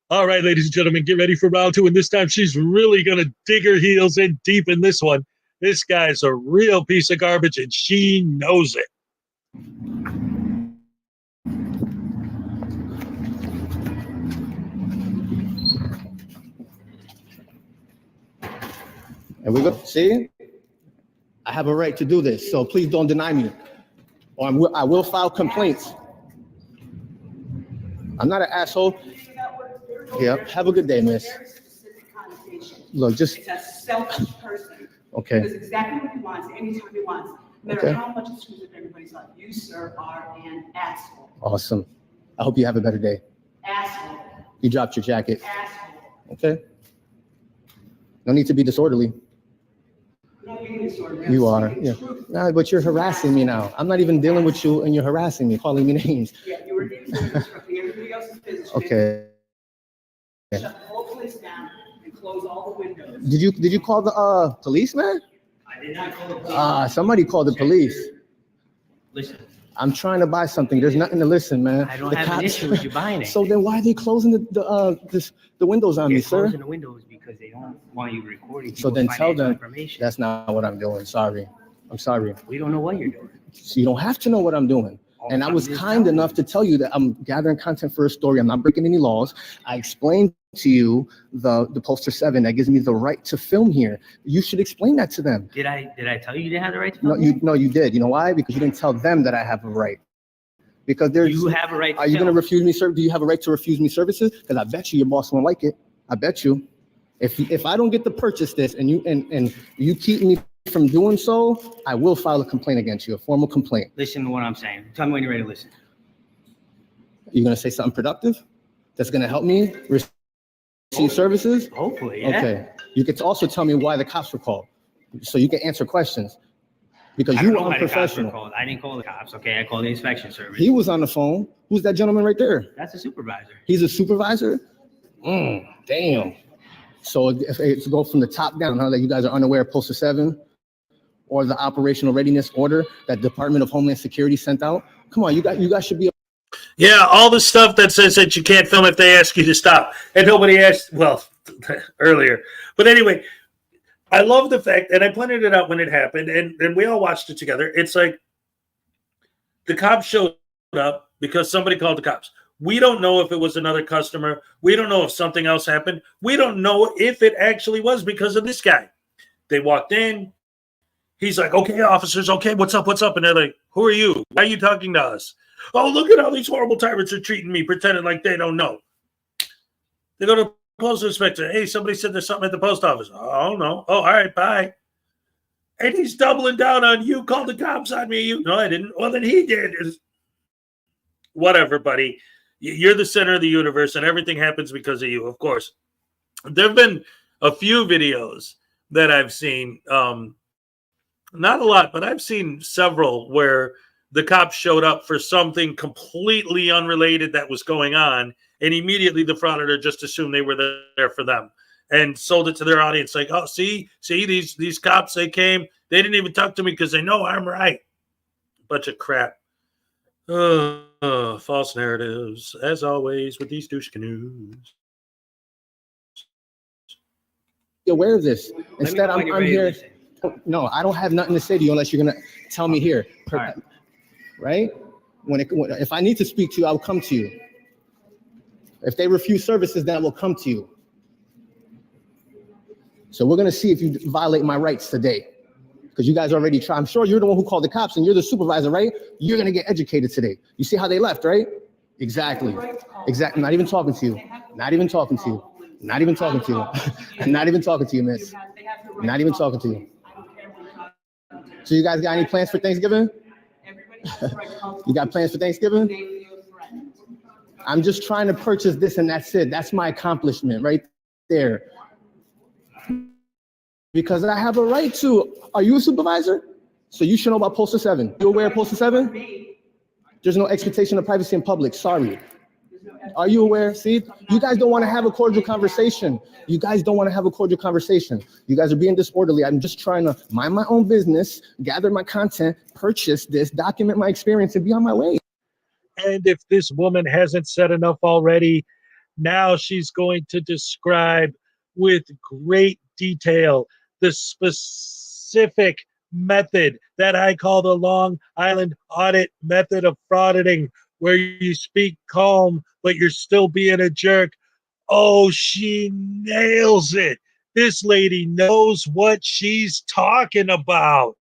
All right, ladies and gentlemen, get ready for round two. And this time she's really going to dig her heels in deep in this one. This guy's a real piece of garbage, and she knows it. And we go, see? I have a right to do this, so please don't deny me. Or I will file complaints. I'm not an asshole. Yeah, have a good day, miss. Look, just It's a selfish person. okay. He does exactly what he wants, anytime he wants, no matter how much it screws up everybody's life. You, sir, are an asshole. Awesome. I hope you have a better day. Asshole. You dropped your jacket. Asshole. Okay. No need to be disorderly. You're not being disorderly. You I'm are. speaking Yeah. truth. No, but you're harassing me now. I'm not even dealing with you, and you're harassing me, calling me names. Yeah, you were disrupting everybody else's business. Okay. Shut the whole place down and close all the windows. Did you call the police, man? I did not call the police. Somebody called the police. Listen, I'm trying to buy something. There's nothing to listen, man. I don't The have an cops- issue with you buying it. So then why are they closing the windows on They're me, sir? closing the windows because they don't want you recording. So people's then tell financial them information. that's not what I'm doing. Sorry. I'm sorry. We don't know what you're doing. So you don't have to know what I'm doing. And I was kind enough to tell you that I'm gathering content for a story. I'm not breaking any laws. I explained to you the poster 7 that gives me the right to film here. You should explain that to them. Did I tell you you didn't have the right to film? No, you did. You know why? Because you didn't tell them that I have a right. Because there's. You have a right to Are you going to film. refuse me service? Do you have a right to refuse me services? Because I bet you your boss won't like it. I bet you. If I don't get to purchase this and you keep me from doing so, I will file a complaint against you, a formal complaint. Listen to what I'm saying. Tell me when you're ready to listen. You're going to say something productive that's going to help me receive services? Hopefully, yeah. Okay. You could also tell me why the cops were called, so you can answer questions. Because I you don't were know why the cops were unprofessional. called. I didn't call the cops, okay? I called the inspection service. He was on the phone. Who's that gentleman right there? That's a supervisor. He's a supervisor? Damn. So if it's go from the top down, that you guys are unaware of Poster 7 or the operational readiness order that Department of Homeland Security sent out. Come on, you guys should be. Yeah, all the stuff that says that you can't film if they ask you to stop. And nobody asked, well, earlier. But anyway, I love the fact, and I pointed it out when it happened, and we all watched it together. It's like the cops showed up because somebody called the cops. We don't know if it was another customer. We don't know if something else happened. We don't know if it actually was because of this guy. They walked in. He's like, okay, officers, okay, what's up? And they're like, who are you? Why are you talking to us? Oh, look at how these horrible tyrants are treating me, pretending like they don't know. They go to the postal inspector. Hey, somebody said there's something at the post office. Oh, no. Oh, all right, bye. And he's doubling down on you. Called the cops on me. You no, I didn't. Well, then he did. Whatever, buddy. You're the center of the universe, and everything happens because of you, of course. There have been a few videos that I've seen. Not a lot, but I've seen several where the cops showed up for something completely unrelated that was going on, and immediately the frauditor just assumed they were there for them and sold it to their audience like, oh, see, these cops, they came. They didn't even talk to me because they know I'm right. Bunch of crap. False narratives, as always, with these douche canoes. Be aware of this. Instead, I'm here. No, I don't have nothing to say to you unless you're going to tell me here. Right? If I need to speak to you, I'll come to you. If they refuse services, then I will come to you. So we're going to see if you violate my rights today. Because you guys already tried. I'm sure you're the one who called the cops and you're the supervisor, right? You're going to get educated today. You see how they left, right? Exactly. Exactly. Not even talking to you. Not even talking to you. Not even talking to you. I'm not even talking to you, miss. Not even talking to you. So you guys got any plans for Thanksgiving? You got plans for Thanksgiving? I'm just trying to purchase this and that's it. That's my accomplishment right there. Because I have a right to. Are you a supervisor? So you should know about Postal 7. You aware of Postal 7? There's no expectation of privacy in public. Sorry. Are you aware? See, you guys don't want to have a cordial conversation. You guys don't want to have a cordial conversation. You guys are being disorderly. I'm just trying to mind my own business, gather my content, purchase this, document my experience, and be on my way. And if this woman hasn't said enough already, now she's going to describe with great detail the specific method that I call the Long Island audit method of frauditing, where you speak calm, but you're still being a jerk. Oh, she nails it. This lady knows what she's talking about.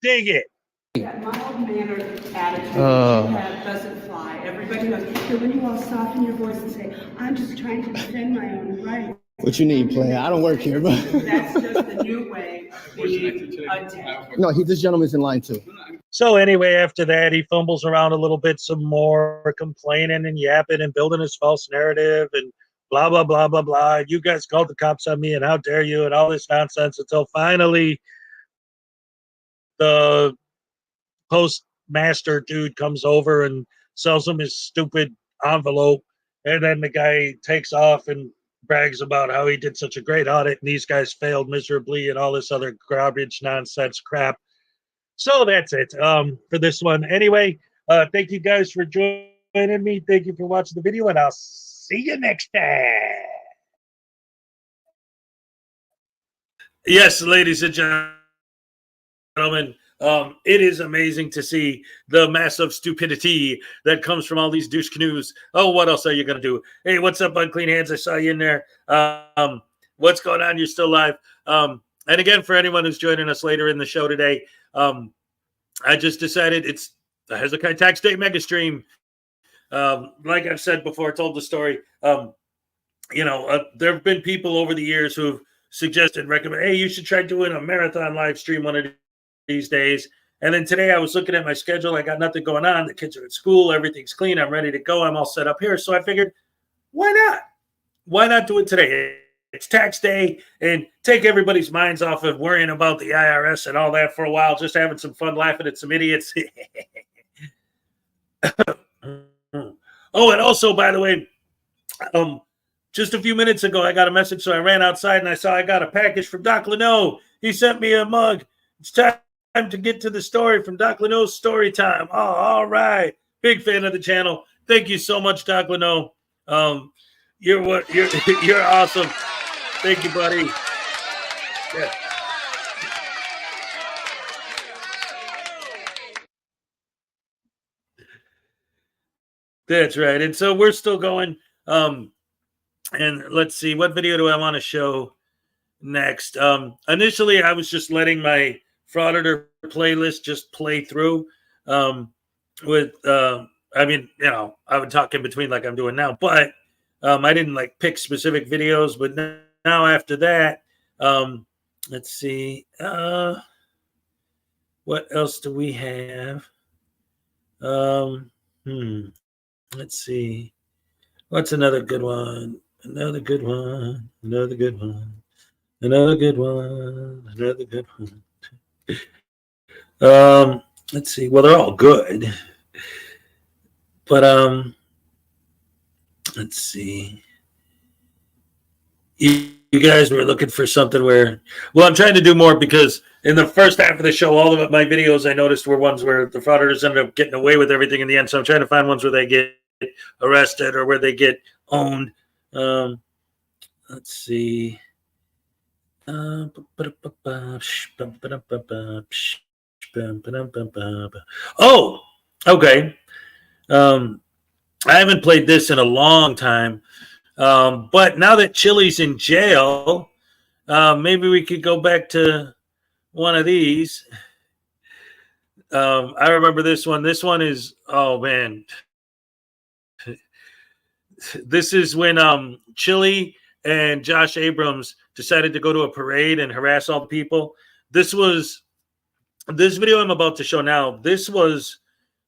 Dig it. That mild-mannered attitude that you have doesn't fly. Everybody knows. But when you all soften your voice and say, I'm just trying to defend my own rights. What you need, player? I don't work here, but That's just the new way of being a dick. no, this gentleman's in line too. So anyway, after that, he fumbles around a little bit some more, complaining and yapping and building his false narrative and blah, blah, blah, blah, blah. You guys called the cops on me and how dare you and all this nonsense until finally the postmaster dude comes over and sells him his stupid envelope. And then the guy takes off and brags about how he did such a great audit and these guys failed miserably and all this other garbage nonsense crap. So that's it for this one. Anyway, thank you guys for joining me. Thank you for watching the video, and I'll see you next time. Yes, ladies and gentlemen, it is amazing to see the massive stupidity that comes from all these douche canoes. Oh, what else are you going to do? Hey, what's up, Unclean Hands? I saw you in there. What's going on? You're still live. And again, for anyone who's joining us later in the show today, I just decided it's the Hezokuai Tax Day mega stream. Like I've said before, told the story. There have been people over the years who've suggested, recommend, hey, you should try doing a marathon live stream one of these days. And then today I was looking at my schedule. I got nothing going on. The kids are at school. Everything's clean. I'm ready to go. I'm all set up here. So I figured, why not? Why not do it today? It's tax day and take everybody's minds off of worrying about the IRS and all that for a while, just having some fun laughing at some idiots. Oh, and also, by the way, just a few minutes ago, I got a message, so I ran outside and I saw I got a package from Doc Leno. He sent me a mug. It's time to get to the story from Doc Leno's Story Time. Oh, all right. Big fan of the channel. Thank you so much, Doc Leno. You're awesome. Thank you, buddy. Yeah. That's right. And so we're still going. And let's see, what video do I want to show next? Initially, I was just letting my Frauditor playlist just play through I would talk in between like I'm doing now, but I didn't like pick specific videos. But now after that, let's see, what else do we have? Let's see, what's another good one? Another good one. Another good one. Another good one. Another good one. Let's see. Well, they're all good, but let's see. You guys were looking for something where, well, I'm trying to do more because in the first half of the show, all of my videos I noticed were ones where the frauditors ended up getting away with everything in the end. So I'm trying to find ones where they get arrested or where they get owned. Let's see. Oh, okay. I haven't played this in a long time. But now that Chili's in jail, maybe we could go back to one of these. I remember this one. This one is, oh man. this is when Chili and Josh Abrams decided to go to a parade and harass all the people. This video I'm about to show now. This was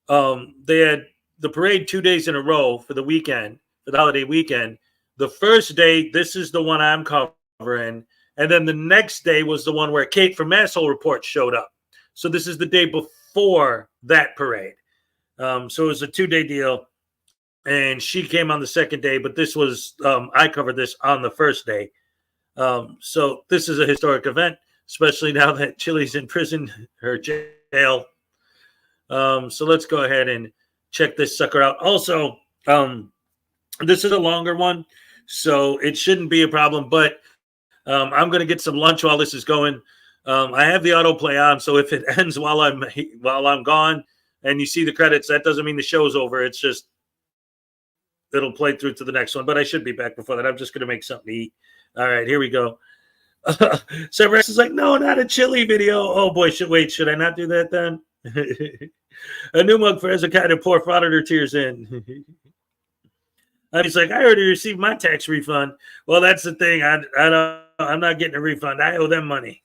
they had the parade 2 days in a row for the weekend, for the holiday weekend. The first day, this is the one I'm covering, and then the next day was the one where Kate from Asshole Report showed up. So this is the day before that parade. So it was a 2-day deal, and she came on the second day, but this was I covered this on the first day. So this is a historic event, especially now that Chili's in prison or jail. So let's go ahead and check this sucker out. Also, this is a longer one, so it shouldn't be a problem, but I'm going to get some lunch while this is going. I have the autoplay on, so if it ends while I'm gone and you see the credits, that doesn't mean the show's over. It's just it'll play through to the next one, but I should be back before that. I'm just going to make something to eat. All right, here we go. So Rex is like, no, not a Chili video. Oh boy, should I not do that then? A new mug for Hezokuai to pour Frauditor tears in. He's like, I already received my tax refund. Well, that's the thing. I'm not getting a refund. I owe them money.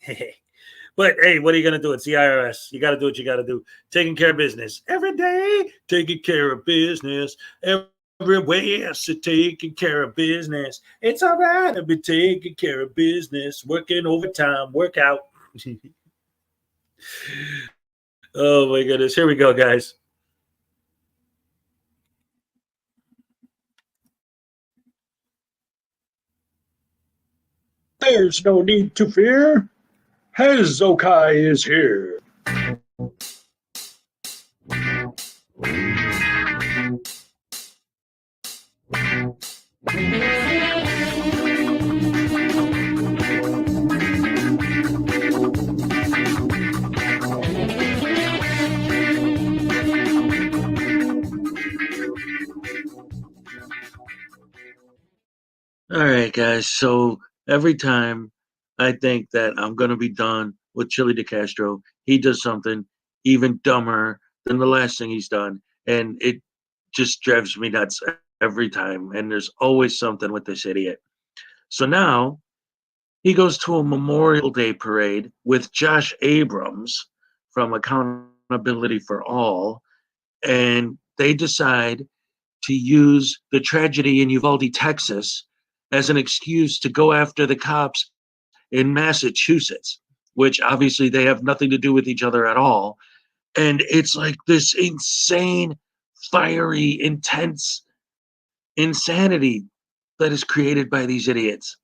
But hey, what are you gonna do? It's the IRS. You got to do what you got to do. Taking care of business every day. Taking care of business everywhere. Yes, taking care of business. It's all right to be taking care of business. Working overtime. Work out. Oh my goodness. Here we go, guys. There's no need to fear. Hezokuai is here. All right, guys. So every time I think that I'm going to be done with Chili DeCastro, he does something even dumber than the last thing he's done. And it just drives me nuts every time. And there's always something with this idiot. So now he goes to a Memorial Day parade with Josh Abrams from Accountability for All. And they decide to use the tragedy in Uvalde, Texas, as an excuse to go after the cops in Massachusetts, which obviously they have nothing to do with each other at all. And it's like this insane, fiery, intense insanity that is created by these idiots.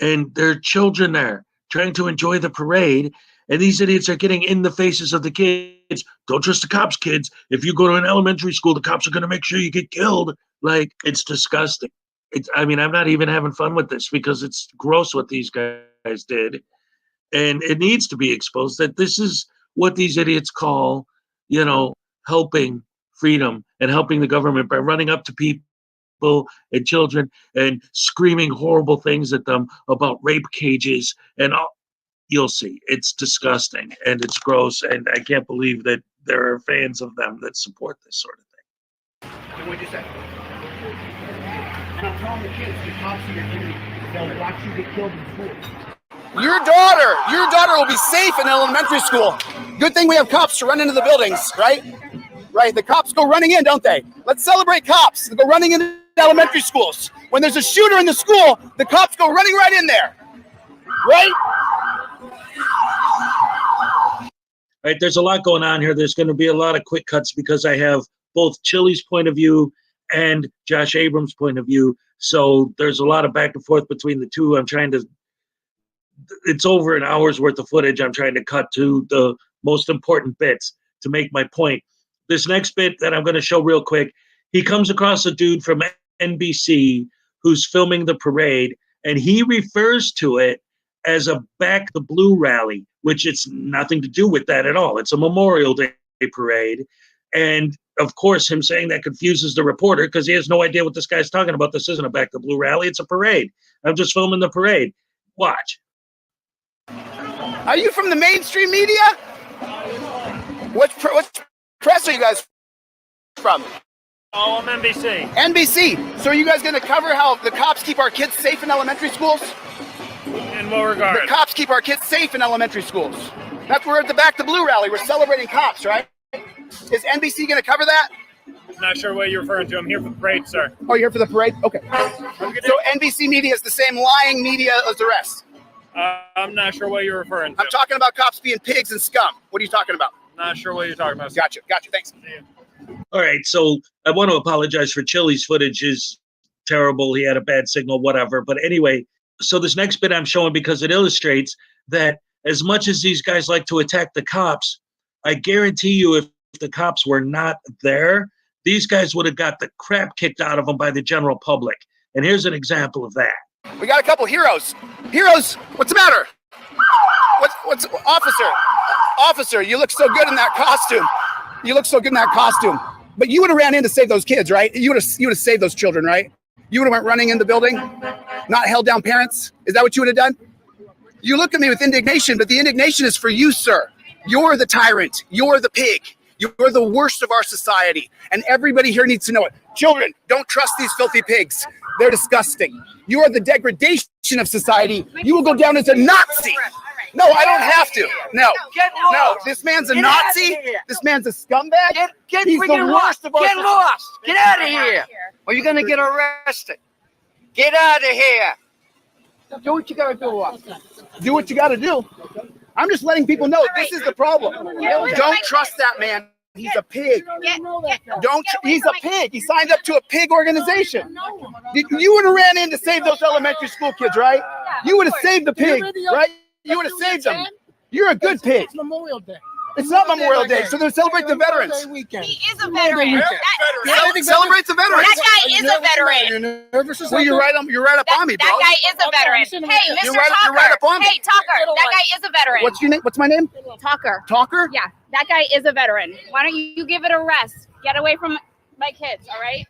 And there are children there trying to enjoy the parade, and these idiots are getting in the faces of the kids. Don't trust the cops, kids. If you go to an elementary school, the cops are going to make sure you get killed. Like, it's disgusting. I'm not even having fun with this because it's gross what these guys did. And it needs to be exposed that this is what these idiots call, helping freedom and helping the government by running up to people and children and screaming horrible things at them about rape cages and all. You'll see. It's disgusting and it's gross. And I can't believe that there are fans of them that support this sort of thing. What'd you say? And I'm telling the kids, the cops are your enemy. They'll watch you get killed in school. Your daughter will be safe in elementary school. Good thing we have cops to run into the buildings, right? Right, the cops go running in, don't they? Let's celebrate cops. They go running into elementary schools. When there's a shooter in the school, the cops go running right in there, right? All right, there's a lot going on here. There's going to be a lot of quick cuts because I have both Chili's point of view and Josh Abrams' point of view. So there's a lot of back and forth between the two. It's over an hour's worth of footage. I'm trying to cut to the most important bits to make my point. This next bit that I'm going to show real quick, he comes across a dude from NBC who's filming the parade, and he refers to it as a Back the Blue rally, which it's nothing to do with that at all. It's a Memorial Day parade. And of course, him saying that confuses the reporter because he has no idea what this guy's talking about. This isn't a Back the Blue rally. It's a parade. I'm just filming the parade. Watch. Are you from the mainstream media? What press are you guys from? Oh, I'm NBC. NBC. So are you guys going to cover how the cops keep our kids safe in elementary schools? In what regard? The cops keep our kids safe in elementary schools. That's we're at the Back to Blue rally. We're celebrating cops, right? Is NBC going to cover that? Not sure what you're referring to. I'm here for the parade, sir. Oh, you're here for the parade? Okay. So NBC media is the same lying media as the rest. I'm not sure what you're referring to. I'm talking about cops being pigs and scum. What are you talking about? Not sure what you're talking about. Gotcha. Thanks. All right, so I want to apologize for Chili's footage is terrible. He had a bad signal, whatever. But anyway, so this next bit I'm showing because it illustrates that as much as these guys like to attack the cops, I guarantee you if the cops were not there, these guys would have got the crap kicked out of them by the general public. And here's an example of that. We got a couple heroes. Heroes, what's the matter? What's officer, you look so good in that costume. But you would have ran in to save those kids, right? You would have saved those children, right? You would have went running in the building, not held down parents. Is that what you would have done? You look at me with indignation, but the indignation is for you, sir. You're the tyrant. You're the pig. You're the worst of our society. And everybody here needs to know it. Children, don't trust these filthy pigs. They're disgusting. You are the degradation of society. You will go down as a Nazi. No, I don't have to. No. This man's a Nazi. This man's a scumbag. He's the worst of our society. Get lost. Get out of here. Or you're going to get arrested. Get out of here. Do what you got to do. Do what you got to do. I'm just letting people know this is the problem. Don't trust that man. He's a pig. He's a pig. He signed up to a pig organization. You would have ran in to save those elementary school kids, right? You would have saved the pig, right? You would have saved them. You're a good pig. It's Memorial Day. It's not Memorial Day, so they're celebrating the veterans. He is a veteran. Celebrate the veterans. That guy is a veteran. Well, you're right up on me, bro. That guy is a veteran. Hey, Mr. You're Talker. right up on me. Hey, Talker. That guy is a veteran. What's your name? What's my name? Talker. Talker? Yeah, that guy is a veteran. Why don't you give it a rest? Get away from my kids, all right?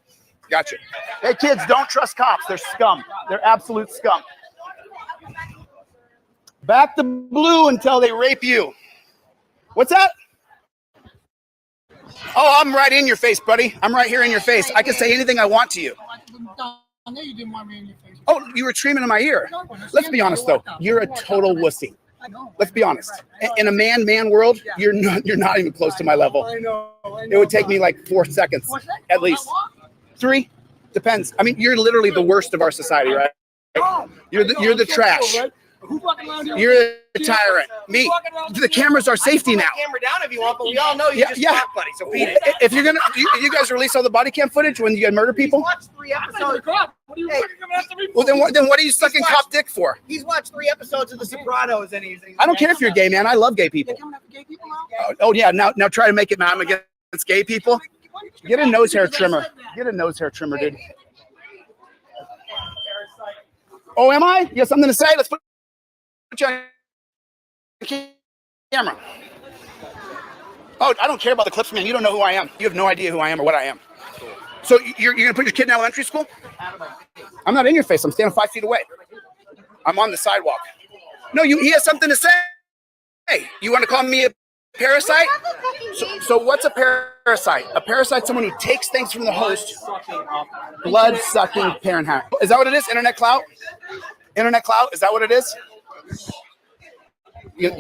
Gotcha. Hey, kids, don't trust cops. They're scum. They're absolute scum. Back to blue until they rape you. What's that? Oh, I'm right in your face, buddy. I'm right here in your face. I can say anything I want to you. I know you didn't want me in your face. Oh, you were screaming in my ear. Let's be honest, though. You're a total wussy. Let's be honest. In a man world, you're not even close to my level. It would take me like 4 seconds, at least. 3? Depends. I mean, you're literally the worst of our society, right? You're the trash. You're the tyrant. Me. The cameras are safety now. Camera down if you want, but we all know you just talk, buddy. So beat it. If you're gonna, you guys release all the body cam footage when you guys murder people. He's watched 3 episodes. Well, then what are you sucking cop dick for? He's watched 3 episodes of The Sopranos, and he's. I don't care if you're gay, man. I love gay people. Oh yeah. Now try to make it, man. I'm against gay people. Get a nose hair trimmer. Get a nose hair trimmer, dude. Oh, am I? You have something to say? Let's put you on camera. Oh, I don't care about the clips, man. You don't know who I am. You have no idea who I am or what I am. So you're going to put your kid in elementary school? I'm not in your face. I'm standing 5 feet away. I'm on the sidewalk. No, he has something to say. Hey, you want to call me a parasite? So what's a parasite? A parasite, someone who takes things from the host. Blood-sucking parent. Is that what it is? Internet clout? Internet clout? Is that what it is? Yeah,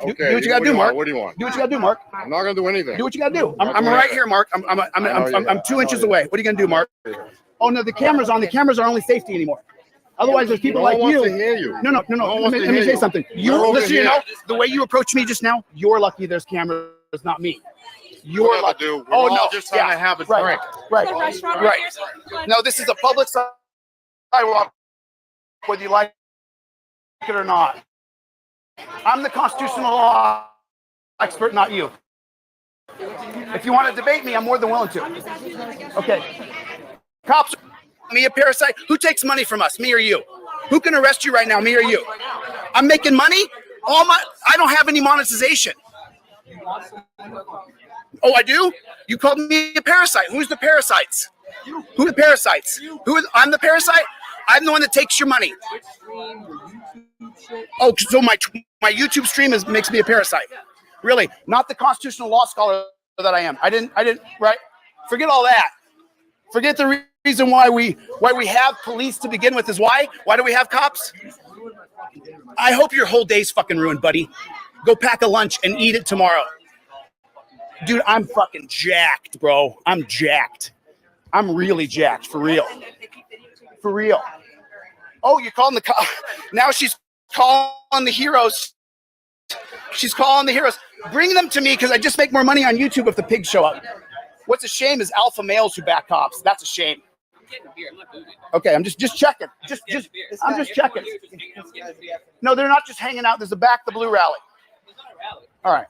okay. Do what you gotta do, Mark. What do you want? Do what you gotta do, Mark. I'm not gonna do anything. Do what you gotta do. I'm right here, Mark. I'm 2 inches away. What are you gonna do, Mark? Oh no, the camera's on. The cameras are only safety anymore. Otherwise, there's people like you. No. Let me say something. Listen, the way you approached me just now, you're lucky there's cameras, not me. You're lucky. Oh no, just trying to have a drink. Right. No, this is a public sidewalk, whether you like it or not. I'm the constitutional law expert, not you. If you want to debate me, I'm more than willing to. Okay. Cops, me a parasite? Who takes money from us, me or you? Who can arrest you right now, me or you? I'm making money? I don't have any monetization. Oh, I do? You called me a parasite. Who's the parasites? Who are the parasites? I'm the parasite? I'm the one that takes your money. Oh, so my YouTube stream makes me a parasite. Really, not the constitutional law scholar that I am. I didn't, right? Forget all that. Forget the reason why we have police to begin with is why? Why do we have cops? I hope your whole day's fucking ruined, buddy. Go pack a lunch and eat it tomorrow. Dude, I'm fucking jacked, bro. I'm jacked. I'm really jacked, for real. For real. Oh, you're calling the cop. Now she's calling the heroes. She's calling the heroes. Bring them to me because I just make more money on YouTube if the pigs show up. What's a shame is alpha males who back cops. That's a shame. Okay, I'm just checking. I'm just checking. No, they're not just hanging out. There's a Back the Blue rally. All right.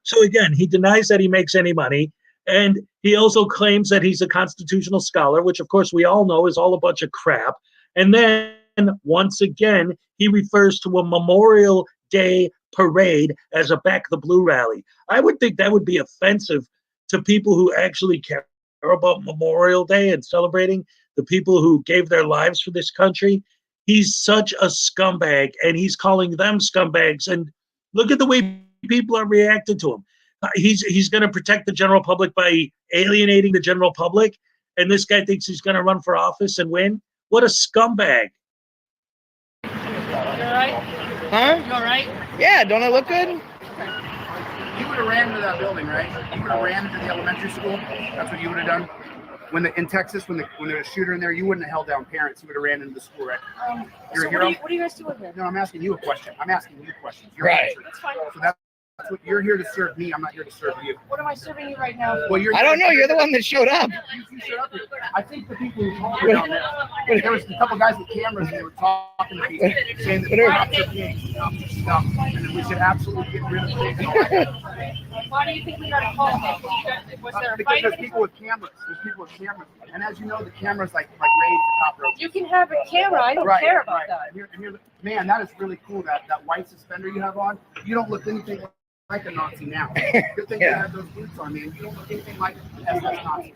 So again, he denies that he makes any money. And he also claims that he's a constitutional scholar, which of course we all know is all a bunch of crap. And then once again, he refers to a Memorial Day parade as a Back the Blue rally. I would think that would be offensive to people who actually care about Memorial Day and celebrating the people who gave their lives for this country. He's such a scumbag, and he's calling them scumbags. And look at the way people are reacting to him. He's going to protect the general public by alienating the general public, and this guy thinks he's going to run for office and win. What a scumbag! You all right? Huh? You all right? Yeah. Don't I look good? You would have ran into that building, right? You would have ran into the elementary school. That's what you would have done. In Texas, when there was a shooter in there, you wouldn't have held down parents. You would have ran into the school, right? You're a hero. What are you guys doing here? No, I'm asking you a question. I'm asking you questions. Right. That's fine. So that's what you're here to serve me. I'm not here to serve you. What am I serving you right now? Well, I don't know. You're the one that showed up. You showed up here. I think the people who talked down there was a couple guys with cameras and they were talking to people saying that the cops are being stuff and that we should absolutely get rid of it. Why do you think we got a call? Was there a Because fight? there's people with cameras. There's people with cameras. And as you know, the cameras like raise the cockroaches. You can have a camera. I don't care about that. Man, that is really cool. That white suspender you have on. You don't look anything like a Nazi now. Good thing you have those boots on, man. You don't look anything like SS Nazis.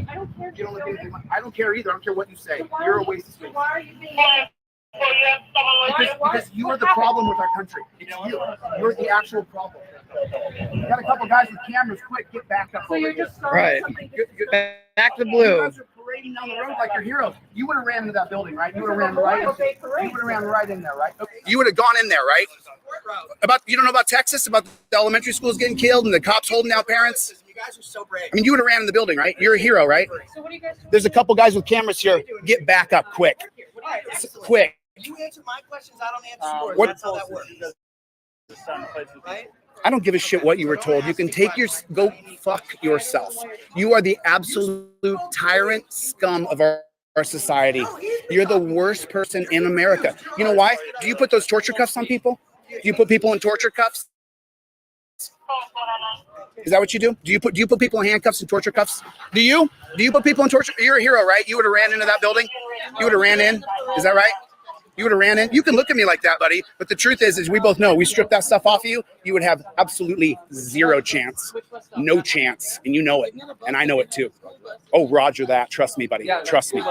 I don't care. You don't look anything like. I don't care either. I don't care what you say. You're a waste of space. Why are you being? Because you are the problem with our country. It's you. You're the actual problem. You got a couple guys with cameras. Quick, get back up. So you're just Right. Back the You Blue. guys are parading down the road like you're heroes. You would have ran into that building, right? You would have ran right. You would have ran right in there, right? You would have gone in there, right? You don't know about Texas, about the elementary schools getting killed and the cops holding down parents. You guys are so brave. I mean, you would have ran in the building, right? You're a hero, right? So what are you guys doing? There's a couple guys with cameras here. Get back up, quick, quick. You answer my questions, I don't answer yours. What- That's how that works. Right? I don't give a shit what you were told. You can go fuck yourself. You are the absolute tyrant scum of our society. You're the worst person in America. You know why? Do you put those torture cuffs on people? Do you put people in torture cuffs? Is that what you do? Do you put people in handcuffs and torture cuffs? Do you put people in torture? You're a hero, right? You would have ran into that building. You would have ran in. Is that right? You would have ran in. You can look at me like that, buddy. But the truth is we both know we strip that stuff off of you, you would have absolutely zero chance. No chance. And you know it. And I know it too. Oh, roger that. Trust me, buddy. Trust me.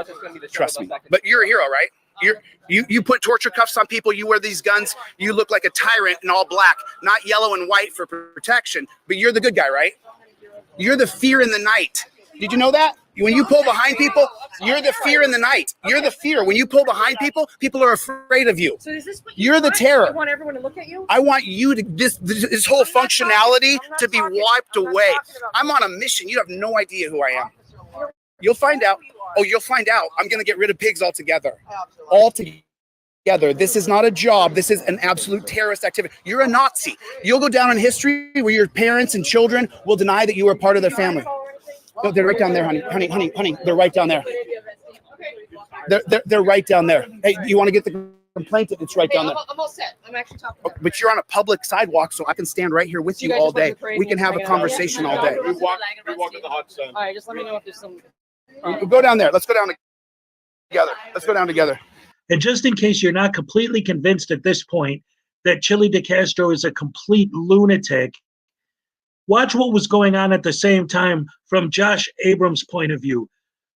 Trust me. But you're a hero, right? You put torture cuffs on people. You wear these guns. You look like a tyrant in all black, not yellow and white for protection. But you're the good guy, right? You're the fear in the night. Did you know that? When you pull behind people, you're the fear in the night. You're the fear. When you pull behind people, people are afraid of you. So is this what You're the terror. You want everyone to look at you? I want you to this whole functionality to be wiped away. I'm on a mission. You have no idea who I am. You'll find out. Oh, you'll find out. I'm going to get rid of pigs altogether. Altogether. This is not a job. This is an absolute terrorist activity. You're a Nazi. You'll go down in history where your parents and children will deny that you were part of their family. No, they're right down there, honey. They're right down there. They're right down there. Hey, you want to get the complaint? It's right down there. I'm all set. I'm actually talking. But you're on a public sidewalk, so I can stand right here with you all day. We can have a conversation all day. We walk in the hot sun. All right, just let me know if there's some. Go down there. Let's go down together. Let's go down together. And just in case you're not completely convinced at this point that Chili de Castro is a complete lunatic, watch what was going on at the same time from Josh Abrams' point of view.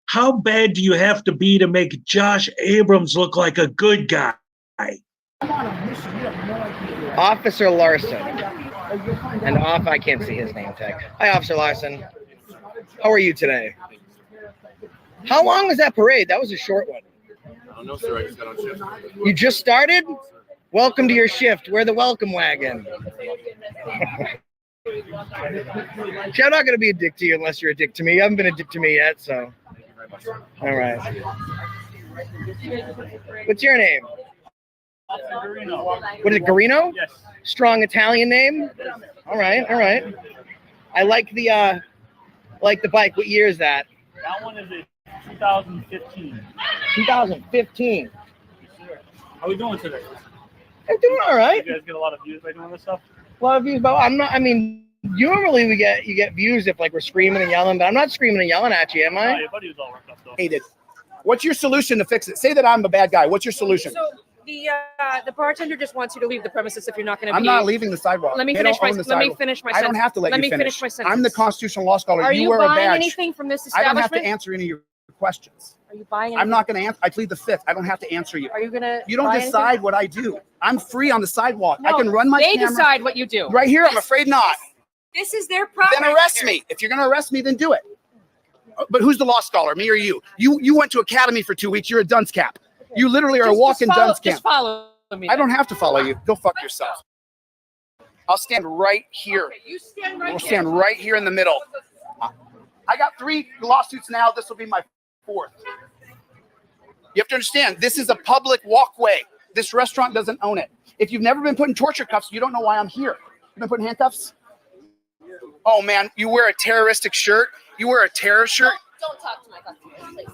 How bad do you have to be to make Josh Abrams look like a good guy? I'm on a mission. You have no idea. Officer Larson. And off, I can't see his name tag. Hi, Officer Larson. How are you today? How long was that parade? That was a short one. I don't know, sir. I just got on shift. You just started? Welcome to your shift. We're the welcome wagon. See, I'm not going to be a dick to you unless you're a dick to me. You haven't been a dick to me yet, so. All right. What's your name? What is it, Garino? Yes. Strong Italian name? All right, all right. I like the bike. What year is that? That one is a 2015. 2015. How are we doing today? I'm doing all right. You guys get a lot of views by doing this stuff? A lot of views, but normally you get views if like we're screaming and yelling, but I'm not screaming and yelling at you, am I? No, your buddy was all worked up though. Hated. What's your solution to fix it? Say that I'm a bad guy. What's your solution? So the bartender just wants you to leave the premises if you're not going to be. I'm not leaving the sidewalk. Let me They finish don't my own the let me sidewalk. finish my I don't have to let you finish my sentence. I'm the constitutional law scholar. Are you wear a buying badge. anything from this I establishment? don't have to answer any of your questions. Are you buying anything? I'm not going to answer. I plead the fifth. I don't have to answer you. Are you going to? You don't decide what I do. I'm free on the sidewalk. I No, can run my they camera. decide what you do. Right here, I'm afraid not. This is their property. Then arrest me. If you're going to arrest me, then do it. But who's the law scholar, me or you? You went to academy for 2 weeks. You're a dunce cap. You literally are a walking dunce cap. Just follow me. I don't have to follow you. Go fuck yourself. I'll stand right here. Okay, you stand right We'll here. stand right here in the middle. I got 3 lawsuits now. This will be my 4th. You have to understand, this is a public walkway. This restaurant doesn't own it. If you've never been put in torture cuffs, you don't know why I'm here. You've been put in handcuffs? Oh man, you wear a terroristic shirt? You wear a terror shirt? Don't talk to my customers, please.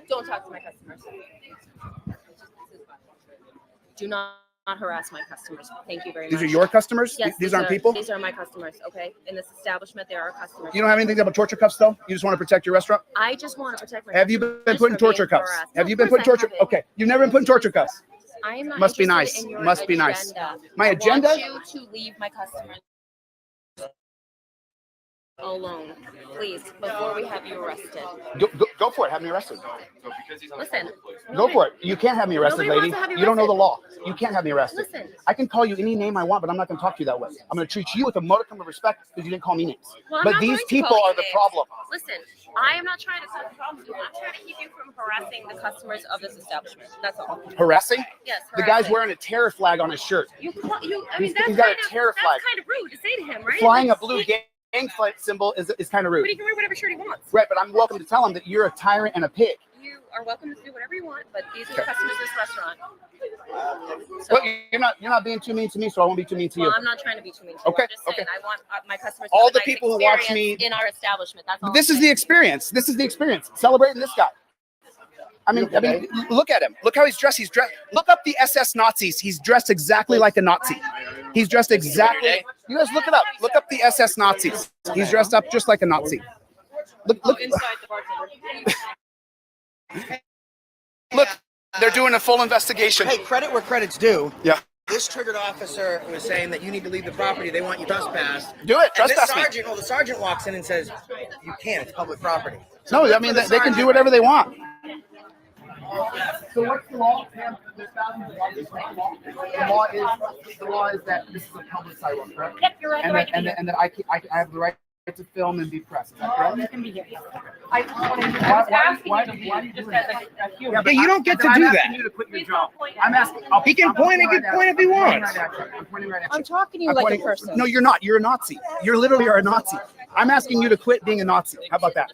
Don't talk to my customers. Do not harass my customers. Thank you very much. These are your customers? Yes, These aren't are, people? These are my customers, okay? In this establishment, they are customers. You don't have anything about torture cuffs though? You just want to protect your restaurant? I just want to protect my Have you customers been put in from torture being cuffs? harassed. Have No, you been of put in course I torture? haven't. Okay, you've never been put in torture cuffs. I am not Must be interested nice. in your Must be nice. agenda. My agenda? I want you to leave my customers alone, please, before we have you arrested. Go for it. Have me arrested. Listen. Go for it. You can't have me arrested, Nobody lady. wants to have you You don't know the arrested. law. You can't have me arrested. Listen. I can call you any name I want, but I'm not going to talk to you that way. I'm going to treat you with a modicum of respect because you didn't call me names. Well, I'm But not these going to people call you are the names. problem. Listen, I am not trying to solve the problem. I'm trying to keep you from harassing the customers of this establishment. That's all. Harassing? Yes, The guy's harassing. wearing a terror flag on his shirt. I mean, He's that's got a kind of terror flag. That's kind of rude to say to him, right? Flying a Like, blue gang flag symbol is kind of rude. But he can wear whatever shirt he wants. Right, but I'm welcome to tell him that you're a tyrant and a pig. You are welcome to do whatever you want, but these are the customers of this restaurant. Well, you're not being too mean to me, so I won't be too mean to you. Well, I'm not trying to be too mean to you. Okay, I'm just saying okay. I want my customers All to have the a nice people who watch experience me- in our establishment. That's all. This is the experience. This is the experience. Celebrating this guy. I mean, look at him. Look how he's dressed. He's dressed. Look up the SS Nazis. He's dressed exactly like a Nazi. He's dressed exactly. You guys look it up. Look up the SS Nazis. He's dressed up just like a Nazi. Look. inside the bartender. Look. They're doing a full investigation. Hey, credit where credit's due. Yeah. This triggered officer was saying that you need to leave the property. They want you trespassed. Do it. And this Trespass me. sergeant, the sergeant walks in and says, "You can't. It's public property." No, I mean they can do whatever they want. So what's the law? The law is that this is a public sidewalk, correct? Yep, you're right. And that I have the right to film and be pressed. Is that correct? You can be here. I was asking you to be just as a human. Yeah, you don't get to I'm do asking that. you to quit your job. I'm asking. He can point. He can point if he wants. I'm pointing right at you. I'm talking to you I'm like pointing- a person. No, you're not. You're a Nazi. You're literally a Nazi. I'm asking you to quit being a Nazi. How about that?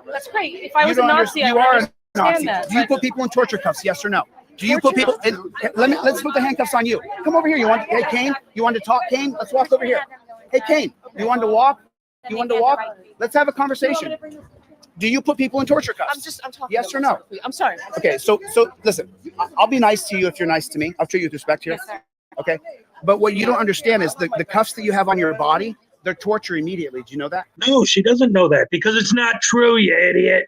That's great. If I You was a don't Nazi, understand- I you are would a Nazi. understand that. Do you but- put people in torture cuffs? Yes or no? Do you put people in? Let's put the handcuffs on you. Come over here. Hey, Kane. You want to talk, Kane? Let's walk over here. Hey, Kane. You want to walk? You want to walk? Let's have a conversation. Do you put people in torture cuffs? I'm talking. Yes or no? I'm sorry. Okay, so listen, I'll be nice to you if you're nice to me. I'll treat you with respect here. Yes, sir. Okay? But what you don't understand is the cuffs that you have on your body, they're torture immediately. Do you know that? No, she doesn't know that because it's not true, you idiot.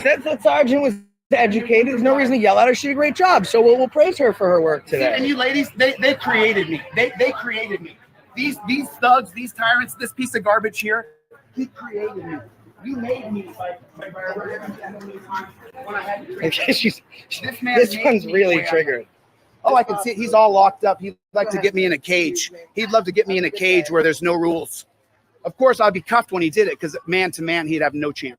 Since the sergeant was educated, there's no reason to yell at her. She did a great job. So we'll praise her for her work today. And you ladies, they created me. They created me. These thugs, these tyrants, this piece of garbage here, he created me. You made me. Okay, this This man one's made me really the way I am. triggered. Oh, I can see it. He's all locked up. He'd like to get me in a cage. He'd love to get me in a cage where there's no rules. Of course, I'd be cuffed when he did it because man to man, he'd have no chance.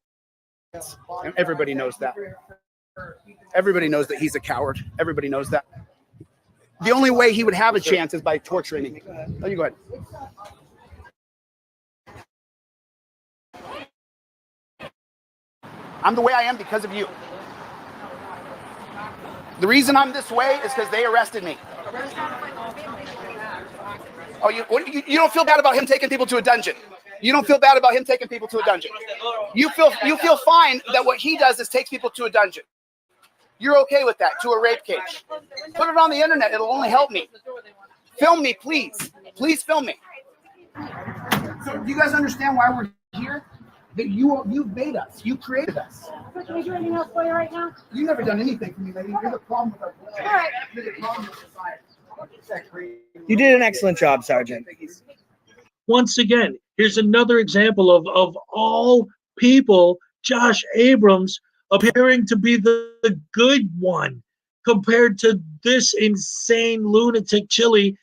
And everybody knows that. Everybody knows that he's a coward. Everybody knows that. The only way he would have a chance is by torturing me. Oh, you go ahead. I'm the way I am because of you. The reason I'm this way is because they arrested me. Oh, you don't feel bad about him taking people to a dungeon. You don't feel bad about him taking people to a dungeon. You feel fine that what he does is takes people to a dungeon. You're okay with that, to a rape cage. Put it on the internet. It'll only help me. Film me, please. Please film me. So do you guys understand why we're here? That you made us. You created us. Can we do anything else for you right now? You've never done anything for me, lady. You're the problem with our All right. You're the problem with society. You did an excellent job, Sergeant. Once again, here's another example of all people, Josh Abrams appearing to be the good one compared to this insane lunatic Chili.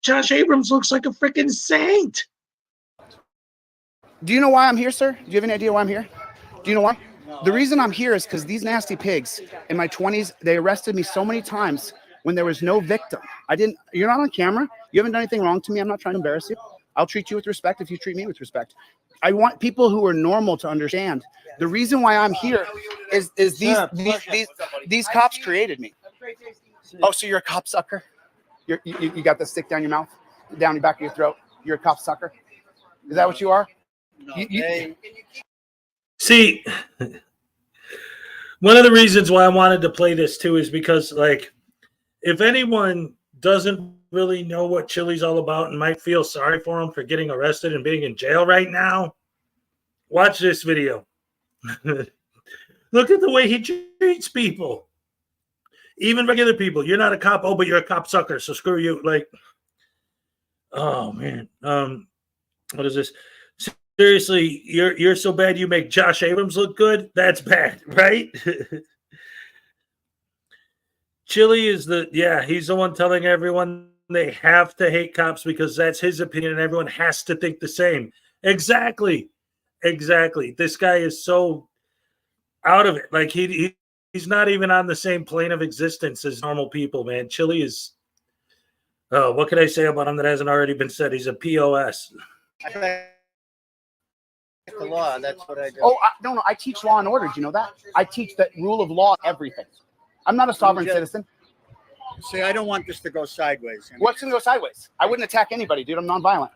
Josh Abrams looks like a freaking saint. Do you know why I'm here, sir? Do you have any idea why I'm here? Do you know why? The reason I'm here is because these nasty pigs in my 20s, they arrested me so many times when there was no victim. You're not on camera. You haven't done anything wrong to me. I'm not trying to embarrass you. I'll treat you with respect if you treat me with respect. I want people who are normal to understand. The reason why I'm here is these cops created me. Oh, so you're a cop sucker? You got the stick down your mouth, down the back of your throat. You're a cop sucker? Is that what you are? See, one of the reasons why I wanted to play this too is because, like, if anyone doesn't really know what Chili's all about and might feel sorry for him for getting arrested and being in jail right now, watch this video. Look at the way he treats people, even regular people. You're not a cop, oh, but you're a cop sucker, so screw you. Like, oh man, what is this? Seriously, you're so bad you make Josh Abrams look good? That's bad, right? Chili is he's the one telling everyone they have to hate cops because that's his opinion and everyone has to think the same. Exactly. This guy is so out of it. Like he's not even on the same plane of existence as normal people, man. Chili is, what can I say about him that hasn't already been said? He's a POS. The law, that's what I do. Oh, no, I teach law and order. Do you know that? I teach that rule of law, everything. I'm not a sovereign citizen. See, I don't want this to go sideways. What's going to go sideways? I wouldn't attack anybody, dude. I'm nonviolent.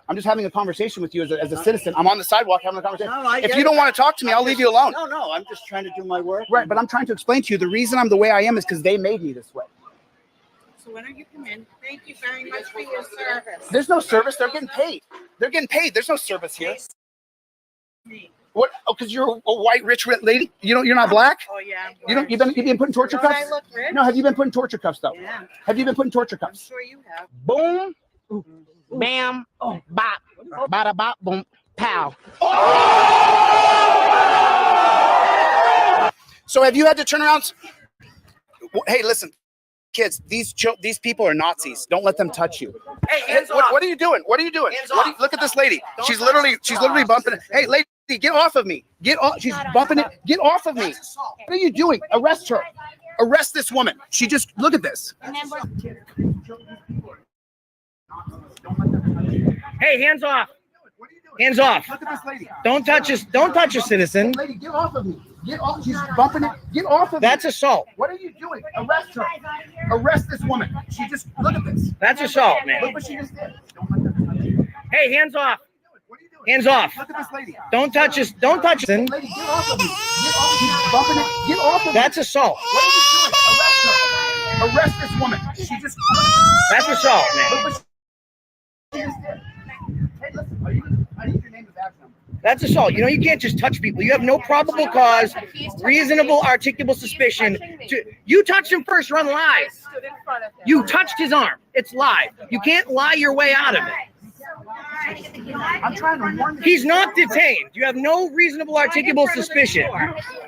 I'm just having a conversation with you as a citizen. I'm on the sidewalk having a conversation. No, if you don't want to talk to me, I'll leave you alone. No, I'm just trying to do my work. Right, but I'm trying to explain to you the reason I'm the way I am is because they made me this way. So when are you coming in? Thank you very much for your service. There's no service. They're getting paid. There's no service here. What? Oh, because you're a white rich lady. You're not black. Oh yeah. You've been put in torture cuffs. I look rich? No, have you been put in torture cuffs though? Yeah. Have you been put in torture I'm cuffs? sure you have. Boom, bam, bop, bada bop, boom, pow. So have you had to turn around? Hey, listen, kids. These people are Nazis. Don't let them touch you. Hey, What are you doing? What are you doing? Look at this lady. She's literally bumping it. Hey, lady, get off of me. Get off. She's bumping it. Get off of me. What are you doing? Arrest her. Arrest this woman. She just, look at this. Hey, hands off. Hands off. Look at this lady. Don't touch a citizen. Lady, get off of me. Get off. She's bumping it. Get off of me. That's assault. What are you doing? Arrest her. Arrest this woman. She just, look at this. That's assault, Look man. what she just did. Hey, hands off. Hands off. Look at this lady. Don't touch us. Don't touch us. Lady, get off of me. Get off. She's bumping it. Get off of me. That's assault. What are you doing? Arrest her. Arrest this woman. She just. That's assault, Look man. what she just did. Hey, listen. I need your name and badge number. That's assault. You can't just touch people. You have no probable cause, reasonable, articulable suspicion. You touched him first. Run live. You touched his arm. It's live. You can't lie your way out of it. I'm trying to warn you. He's not detained. You have no reasonable, articulable suspicion.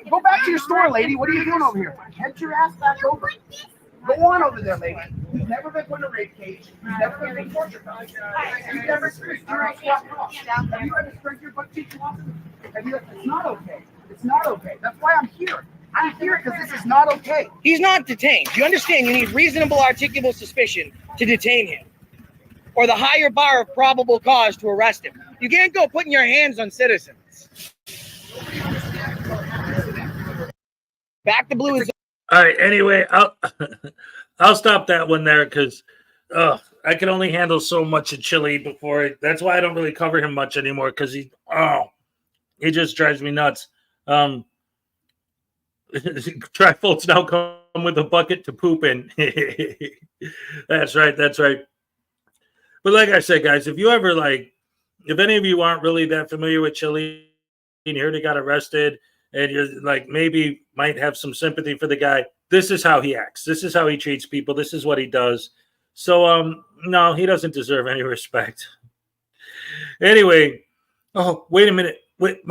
Go back to your store, lady. What are you doing over here? Head your ass back over. Go on over there, lady. You've never been put in a rape cage. You've never been tortured. You've never screwed your butt off. Have you ever screwed your butt cheeks off? It's not okay. It's not okay. That's why I'm here. I'm here because this is not okay. He's not detained. You understand? You need reasonable, articulable suspicion to detain him, or the higher bar of probable cause to arrest him. You can't go putting your hands on citizens. Back to blue is. All right. Anyway, I'll stop that one there because I can only handle so much of Chili before. That's why I don't really cover him much anymore because he just drives me nuts. Trifolds now come with a bucket to poop in. That's right. That's right. But like I said, guys, if any of you aren't really that familiar with Chili and you heard he got arrested and you're like, maybe might have some sympathy for the guy, this is how he acts. This is how he treats people. This is what he does. So, no, he doesn't deserve any respect. Anyway, wait a minute. Wait,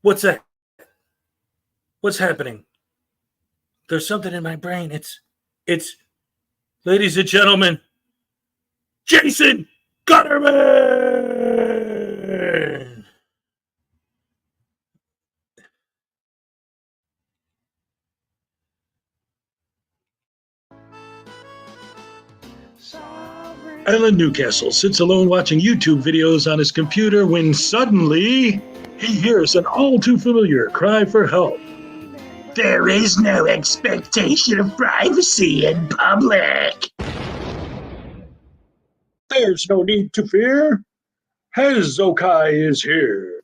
what's that? What's happening? There's something in my brain. It's, ladies and gentlemen, Jason Gutterman. Alan Newcastle sits alone watching YouTube videos on his computer when suddenly he hears an all too familiar cry for help. There is no expectation of privacy in public. There's no need to fear. Hezokuai is here.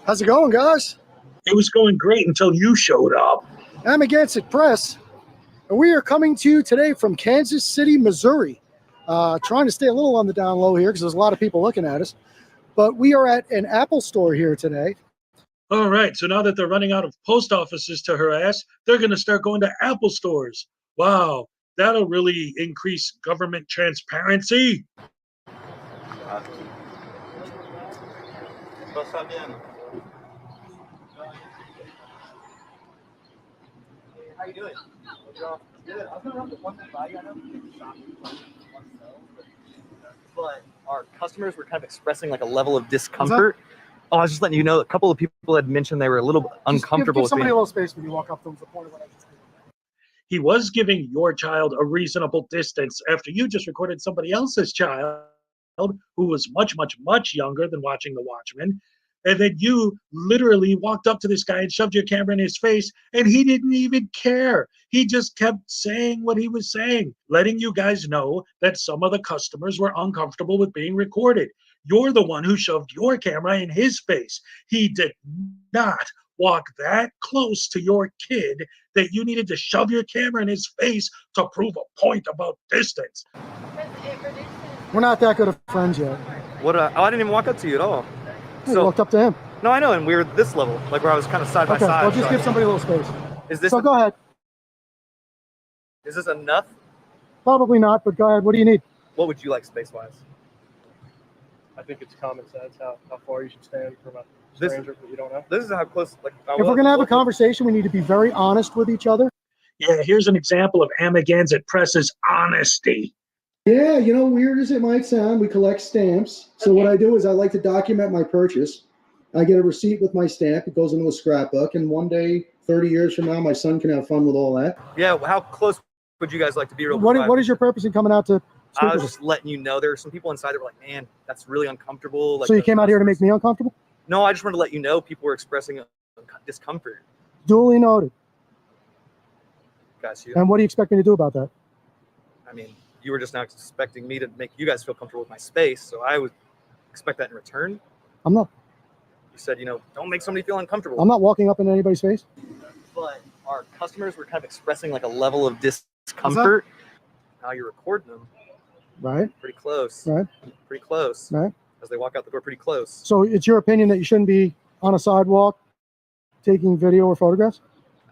How's it going, guys? It was going great until you showed up. I'm Against It Press, and we are coming to you today from Kansas City, Missouri. Trying to stay a little on the down low here because there's a lot of people looking at us. But we are at an Apple store here today. All right, so now that they're running out of post offices to harass, they're going to start going to Apple stores. Wow, that'll really increase government transparency. How you doing? Good. I was gonna run the one thing by you. I know but our customers were kind of expressing like a level of discomfort. Oh, I was just letting you know, a couple of people had mentioned they were a little uncomfortable. Give somebody a little space when you walk up to them. The point of what I just did. He was giving your child a reasonable distance after you just recorded somebody else's child who was much, much, much younger than watching The Watchmen. And then you literally walked up to this guy and shoved your camera in his face, and he didn't even care. He just kept saying what he was saying, letting you guys know that some of the customers were uncomfortable with being recorded. You're the one who shoved your camera in his face. He did not walk that close to your kid that you needed to shove your camera in his face to prove a point about distance. We're not that good of friends yet. What? I didn't even walk up to you at all. You walked up to him. No, I know, and we were this level, like where I was kind of side by side. Well, just give somebody a little space. Is this? So go ahead. Is this enough? Probably not, but go ahead. What do you need? What would you like space-wise? I think it's common sense how far you should stand from a stranger that you don't know. This is how close. Like, If we're gonna have a conversation, we need to be very honest with each other. Yeah, here's an example of Amagansett Press's honesty. Yeah, you know, weird as it might sound, we collect stamps. So what I do is I like to document my purchase. I get a receipt with my stamp. It goes into a scrapbook. And one day, 30 years from now, my son can have fun with all that. Yeah, how close would you guys like to be? What is your purpose in coming out to speak I was with us? just letting you know there are some people inside that were like, man, that's really uncomfortable. Like, So you came out here to make me uncomfortable? No, I just wanted to let you know people were expressing discomfort. Duly noted. Guys, you. And what do you expect me to do about that? I mean, you were just now expecting me to make you guys feel comfortable with my space, so I would expect that in return. I'm not. You said, don't make somebody feel uncomfortable. I'm not walking up in anybody's face. But our customers were kind of expressing like a level of discomfort. Now you're recording them. Right. Pretty close. Right. Pretty close. Right. As they walk out the door, pretty close. So it's your opinion that you shouldn't be on a sidewalk taking video or photographs?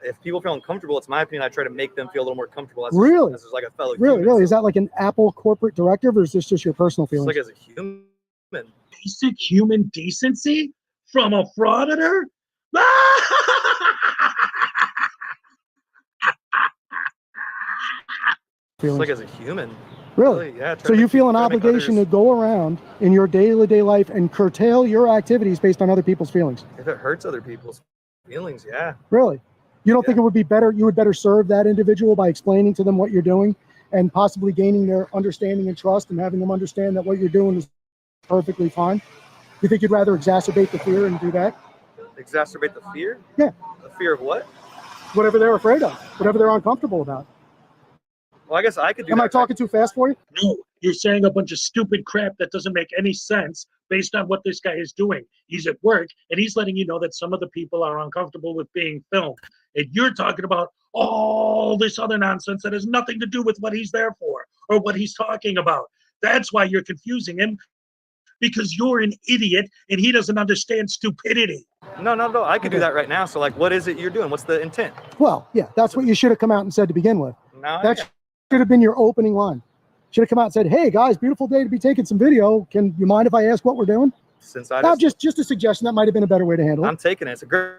If people feel uncomfortable, it's my opinion. I try to make them feel a little more comfortable. As Really? As like a fellow Really? human. Really? Is that like an Apple corporate directive, or is this just your personal It's feelings? like as a human. Basic human decency from a frauditor? It's like as a human. Really? Yeah. So you feel an obligation to go around in your day-to-day life and curtail your activities based on other people's feelings? If it hurts other people's feelings, yeah. Really? You don't think it would be better, you would better serve that individual by explaining to them what you're doing and possibly gaining their understanding and trust and having them understand that what you're doing is perfectly fine? You think you'd rather exacerbate the fear and do that? Exacerbate the fear? Yeah. The fear of what? Whatever they're afraid of, whatever they're uncomfortable about. Well, I guess I could do Am that. I talking too fast for you? No, you're saying a bunch of stupid crap that doesn't make any sense based on what this guy is doing. He's at work and he's letting you know that some of the people are uncomfortable with being filmed. And you're talking about all this other nonsense that has nothing to do with what he's there for or what he's talking about. That's why you're confusing him, because you're an idiot and he doesn't understand stupidity. No. I could do that right now. So, like, what is it you're doing? What's the intent? Well, yeah, that's what you should have come out and said to begin with. No, That should have been your opening line. Should have come out and said, "Hey guys, beautiful day to be taking some video. Can you mind if I ask what we're doing?" Since I Now, just a suggestion. That might have been a better way to handle it. I'm taking it. It's a great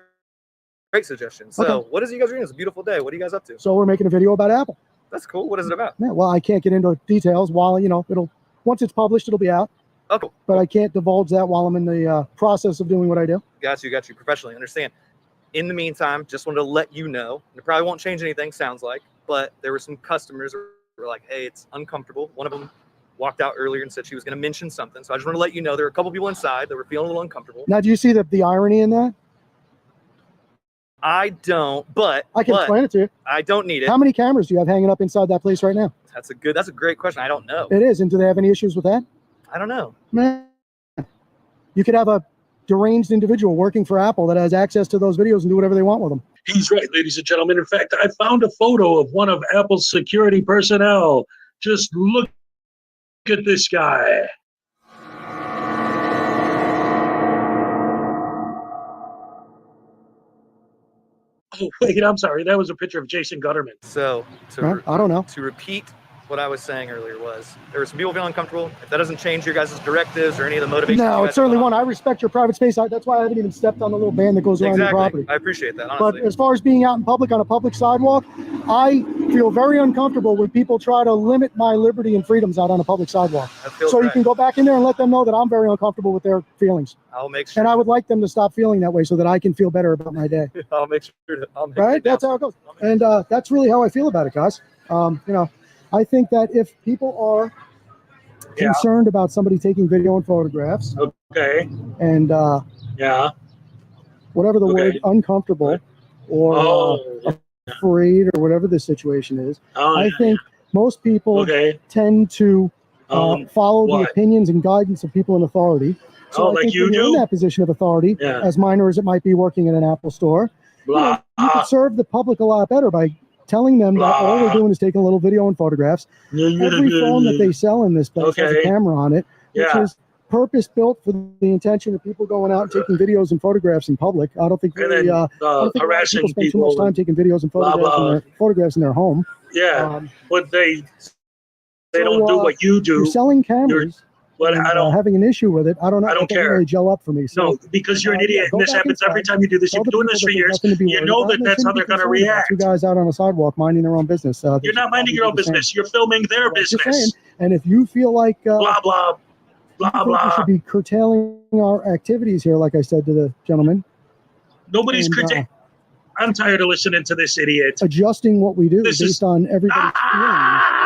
suggestion. So, Okay. what is it you guys are doing? It's a beautiful day. What are you guys up to? So we're making a video about Apple. That's cool. What is it about? Yeah, well, I can't get into details while, it'll, once it's published, it'll be out. Okay. But I can't divulge that while I'm in the process of doing what I do. Got you. Professionally. Understand. In the meantime, just wanted to let you know, it probably won't change anything, sounds like, but there were some customers who were like, hey, it's uncomfortable. One of them walked out earlier and said she was going to mention something. So I just want to let you know there were a couple people inside that were feeling a little uncomfortable. Now, do you see the irony in that? I don't, but I can explain it to you. I don't need it. How many cameras do you have hanging up inside that place right now? That's a great question. I don't know. It is. And do they have any issues with that? I don't know. Man, you could have a deranged individual working for Apple that has access to those videos and do whatever they want with them. He's right, ladies and gentlemen. In fact, I found a photo of one of Apple's security personnel. Just look at this guy. Oh, wait, I'm sorry. That was a picture of Jason Gutterman. So, I don't know. To repeat what I was saying earlier was there were some people feeling uncomfortable. If that doesn't change your guys' directives or any of the motivations. No, it certainly won't. I respect your private space. That's why I haven't even stepped on the little band that goes around your property. I appreciate that, honestly. But as far as being out in public on a public sidewalk, I feel very uncomfortable when people try to limit my liberty and freedoms out on a public sidewalk. So you can go back in there and let them know that I'm very uncomfortable with their feelings. I'll make sure. And I would like them to stop feeling that way so that I can feel better about my day. I'll make sure to. I'll make Right? That's how it goes. And that's really how I feel about it, guys. I think that if people are concerned about somebody taking video and photographs, okay, and whatever the word uncomfortable or afraid or whatever the situation is, I think most people tend to follow the opinions and guidance of people in authority. So I think when you're in that position of authority, as minor as it might be working in an Apple store, you could serve the public a lot better by telling them that all we're doing is taking a little video and photographs. Every phone that they sell in this place has a camera on it, which is purpose-built for the intention of people going out and taking videos and photographs in public. I don't think really, I don't think harassing people spend too much time taking videos and photographs in their home. But they don't do what you do. You're selling cameras. But I don't having an issue with it. I don't know. I don't care. Really gel up for me. So, no, because you're an idiot, and this happens every time you do this. You've been doing this for years. You know that that's how they're going to react. Two guys out on a sidewalk minding their own business. You're not minding your own business. You're filming their business. And if you feel like blah blah blah blah, we should be curtailing our activities here, like I said to the gentleman. Nobody's curtailing. I'm tired of listening to this idiot. Adjusting what we do based on everybody's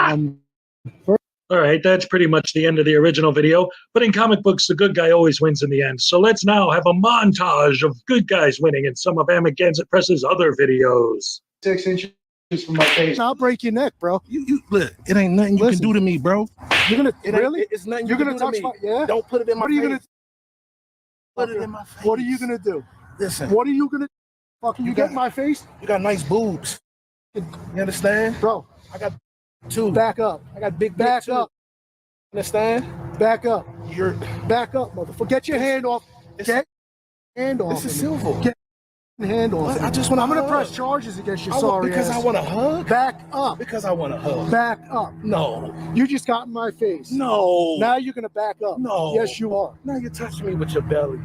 feelings. All right, that's pretty much the end of the original video. But in comic books, the good guy always wins in the end. So let's now have a montage of good guys winning in some of Amagansett Press's other videos. 6 inches from my face. I'll break your neck, bro. You look, it ain't nothing you can do to me, bro. You're gonna really? It's nothing you're you gonna can do touch to me. my Don't put it in my face. What are you gonna put it in my face? What are you gonna do? Listen. What are you gonna fucking you get in my face? You got nice boobs. You understand? Bro, I got two. Back up. I got big back too. up. Understand? Back up. You're back up, motherfucker. Get your hand off. Get your hand off. This is civil. Get your hand off. I just want to. I'm gonna press charges against your sorry because ass. I want to hug. Back up. Because I want to hug. Back up. No. You just got in my face. No. Now you're gonna back up. No. Yes, you are. Now you're touching me with your belly.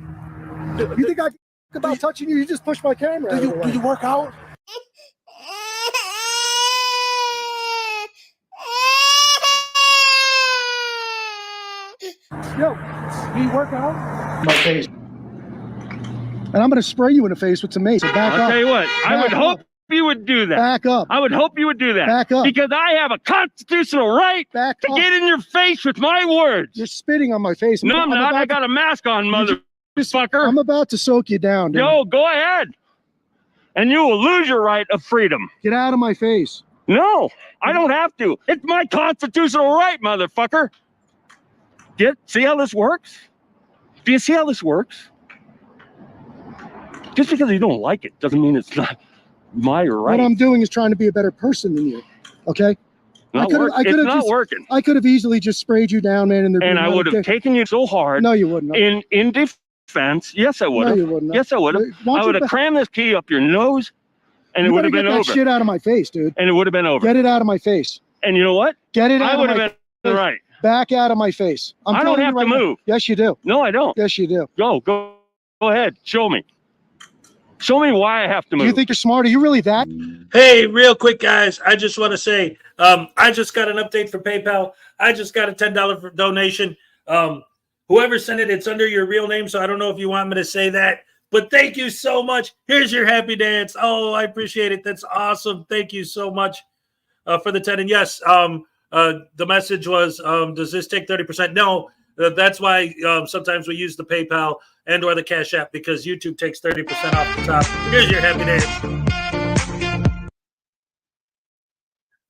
You think I about touching you? You just push my camera. Do you work out? Yo, do you work out? My face. And I'm gonna spray you in the face with some mace. So back up. I'll tell you what, I would hope you would do that. Back up. I would hope you would do that. Back up. Because I have a constitutional right to get in your face with my words. You're spitting on my face. No, I'm not. I got a mask on, motherfucker. I'm about to soak you down, dude. Yo, go ahead. And you will lose your right of freedom. Get out of my face. No, I don't have to. It's my constitutional right, motherfucker. See how this works? Do you see how this works? Just because you don't like it doesn't mean it's not my right. What I'm doing is trying to be a better person than you. Okay? It's not working. I could have easily just sprayed you down, man, and I would have taken you so hard. No, you wouldn't. In defense, yes, I would have. No, you wouldn't. Yes, I would have. I would have crammed this key up your nose, and it would have been over. Get that shit out of my face, dude. And it would have been over. Get it out of my face. And you know what? Get it out I of would my have been right. Back out of my face. I don't have to move. Yes, you do. No, I don't. Yes, you do. Go ahead. Show me. Show me why I have to move. You think you're smart? Are you really that? Hey, real quick, guys. I just want to say, I just got an update for PayPal. I just got a $10 donation. Whoever sent it, it's under your real name, so I don't know if you want me to say that. But thank you so much. Here's your happy dance. Oh, I appreciate it. That's awesome. Thank you so much for the 10. And yes, the message was, does this take 30%? No, that's why sometimes we use the PayPal and or the Cash App, because YouTube takes 30% off the top. Here's your happy dance.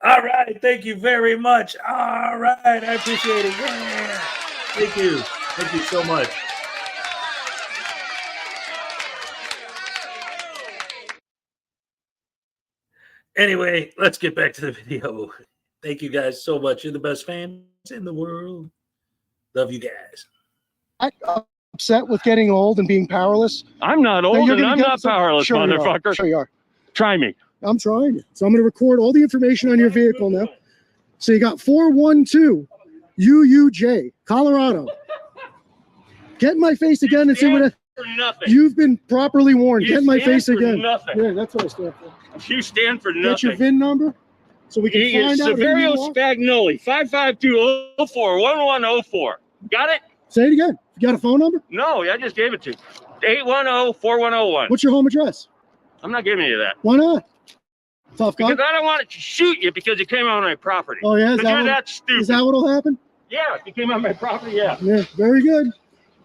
All right. Thank you very much. All right. I appreciate it. Yeah. Thank you. Thank you so much. Anyway, let's get back to the video. Thank you guys so much. You're the best fans in the world. Love you guys. I'm upset with getting old and being powerless. I'm not old and I'm not powerless, sure motherfucker. Sure you are. Try me. I'm trying to. So I'm going to record all the information on your vehicle now. So you got 412 UUJ, Colorado. Get in my face again and see what you've been properly warned. Get in my face again. Nothing. Yeah, that's what I stand for. You stand for nothing. Get your VIN number so we can find out. Severio Spagnoli, 552-04-1104. Got it? Say it again. You got a phone number? No, I just gave it to you. 810-4101. What's your home address? I'm not giving you that. Why not? Tough guy. Because I don't want to shoot you because you came on my property. Oh, yeah? You're that stupid. Is that what'll happen? Yeah, if you came on my property, yeah. Yeah, very good.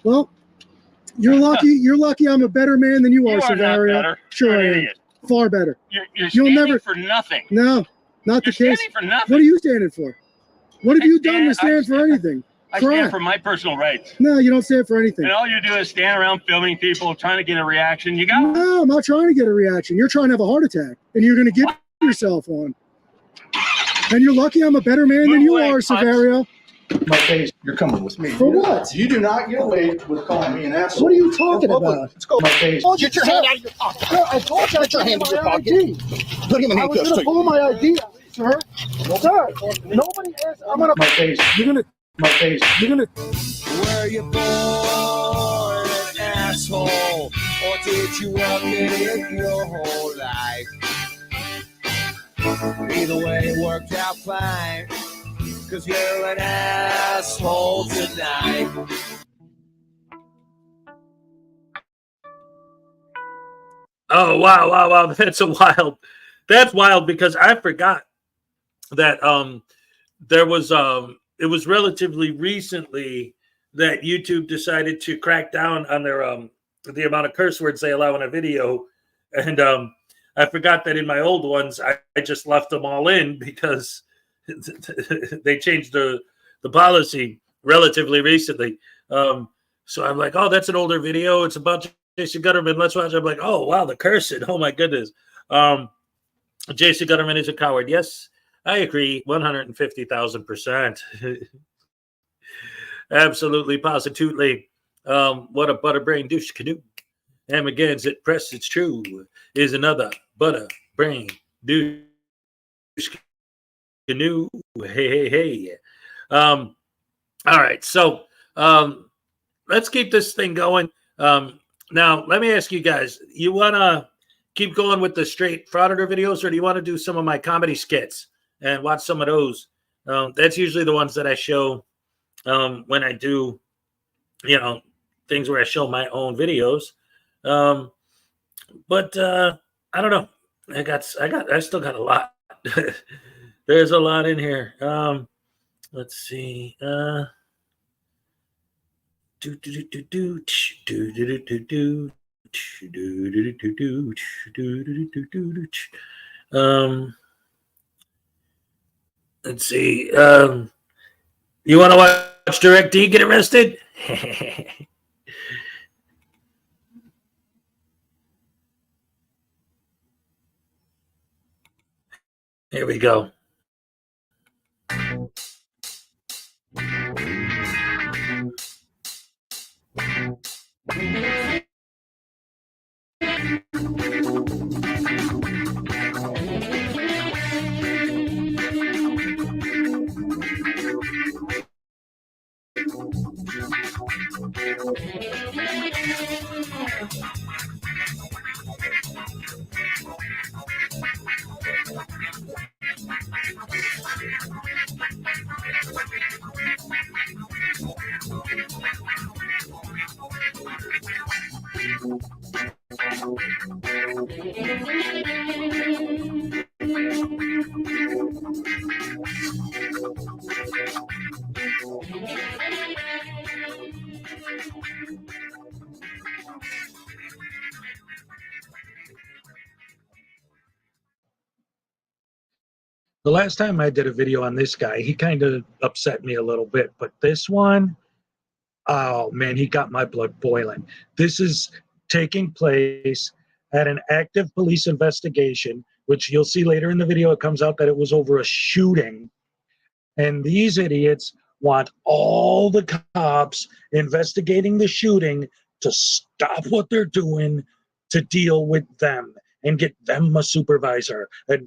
Well, you're lucky. You're lucky I'm a better man than you are, Severio. Sure I am. Far better. You're standing for nothing. No, not the case. For nothing. What are you standing for? What have you done to stand for anything? I stand for my personal rights. No, you don't stand for anything. And all you do is stand around filming people, trying to get a reaction. You got No, I'm not trying to get a reaction. You're trying to have a heart attack, and you're going to get yourself on. And you're lucky I'm a better man than you are, Severio. My face, you're coming with me. For what? You do not get away with calling me an asshole. What are you talking about? Let's go. My face. Get your hand out of your pocket. I told you to get your hand out of your pocket. Put him in I was handcuffs. going to pull my ID, sir. Sir, nobody is. I'm going to. My face. You're going to. My face. You're going to. Were you born an asshole, or did you work it your whole life? Either way, it worked out fine, 'cause you're an asshole tonight. Oh, wow. That's wild because I forgot that there was it was relatively recently that YouTube decided to crack down on their the amount of curse words they allow in a video. And I forgot that in my old ones I just left them all in because they changed the policy relatively recently. So I'm like, oh, that's an older video. It's about Jason Gutterman. Let's watch. I'm like, oh, wow, the cursing. Oh, my goodness. Jason Gutterman is a coward. Yes, I agree 150,000%. Absolutely, positively. What a butterbrain douche canoe. And against it, press it's true, is another butterbrain douche canoe. Hey. All right, so let's keep this thing going. Now, let me ask you guys, you want to keep going with the straight Frauditor videos, or do you want to do some of my comedy skits and watch some of those? That's usually the ones that I show when I do, things where I show my own videos. But I don't know. I still got a lot. There's a lot in here. Let's see. Let's see. You want to watch Direct D get arrested? Here we go. The last time I did a video on this guy, he kind of upset me a little bit, but this one, oh man, he got my blood boiling. This is taking place at an active police investigation, which you'll see later in the video. It comes out that it was over a shooting. And these idiots want all the cops investigating the shooting to stop what they're doing to deal with them and get them a supervisor and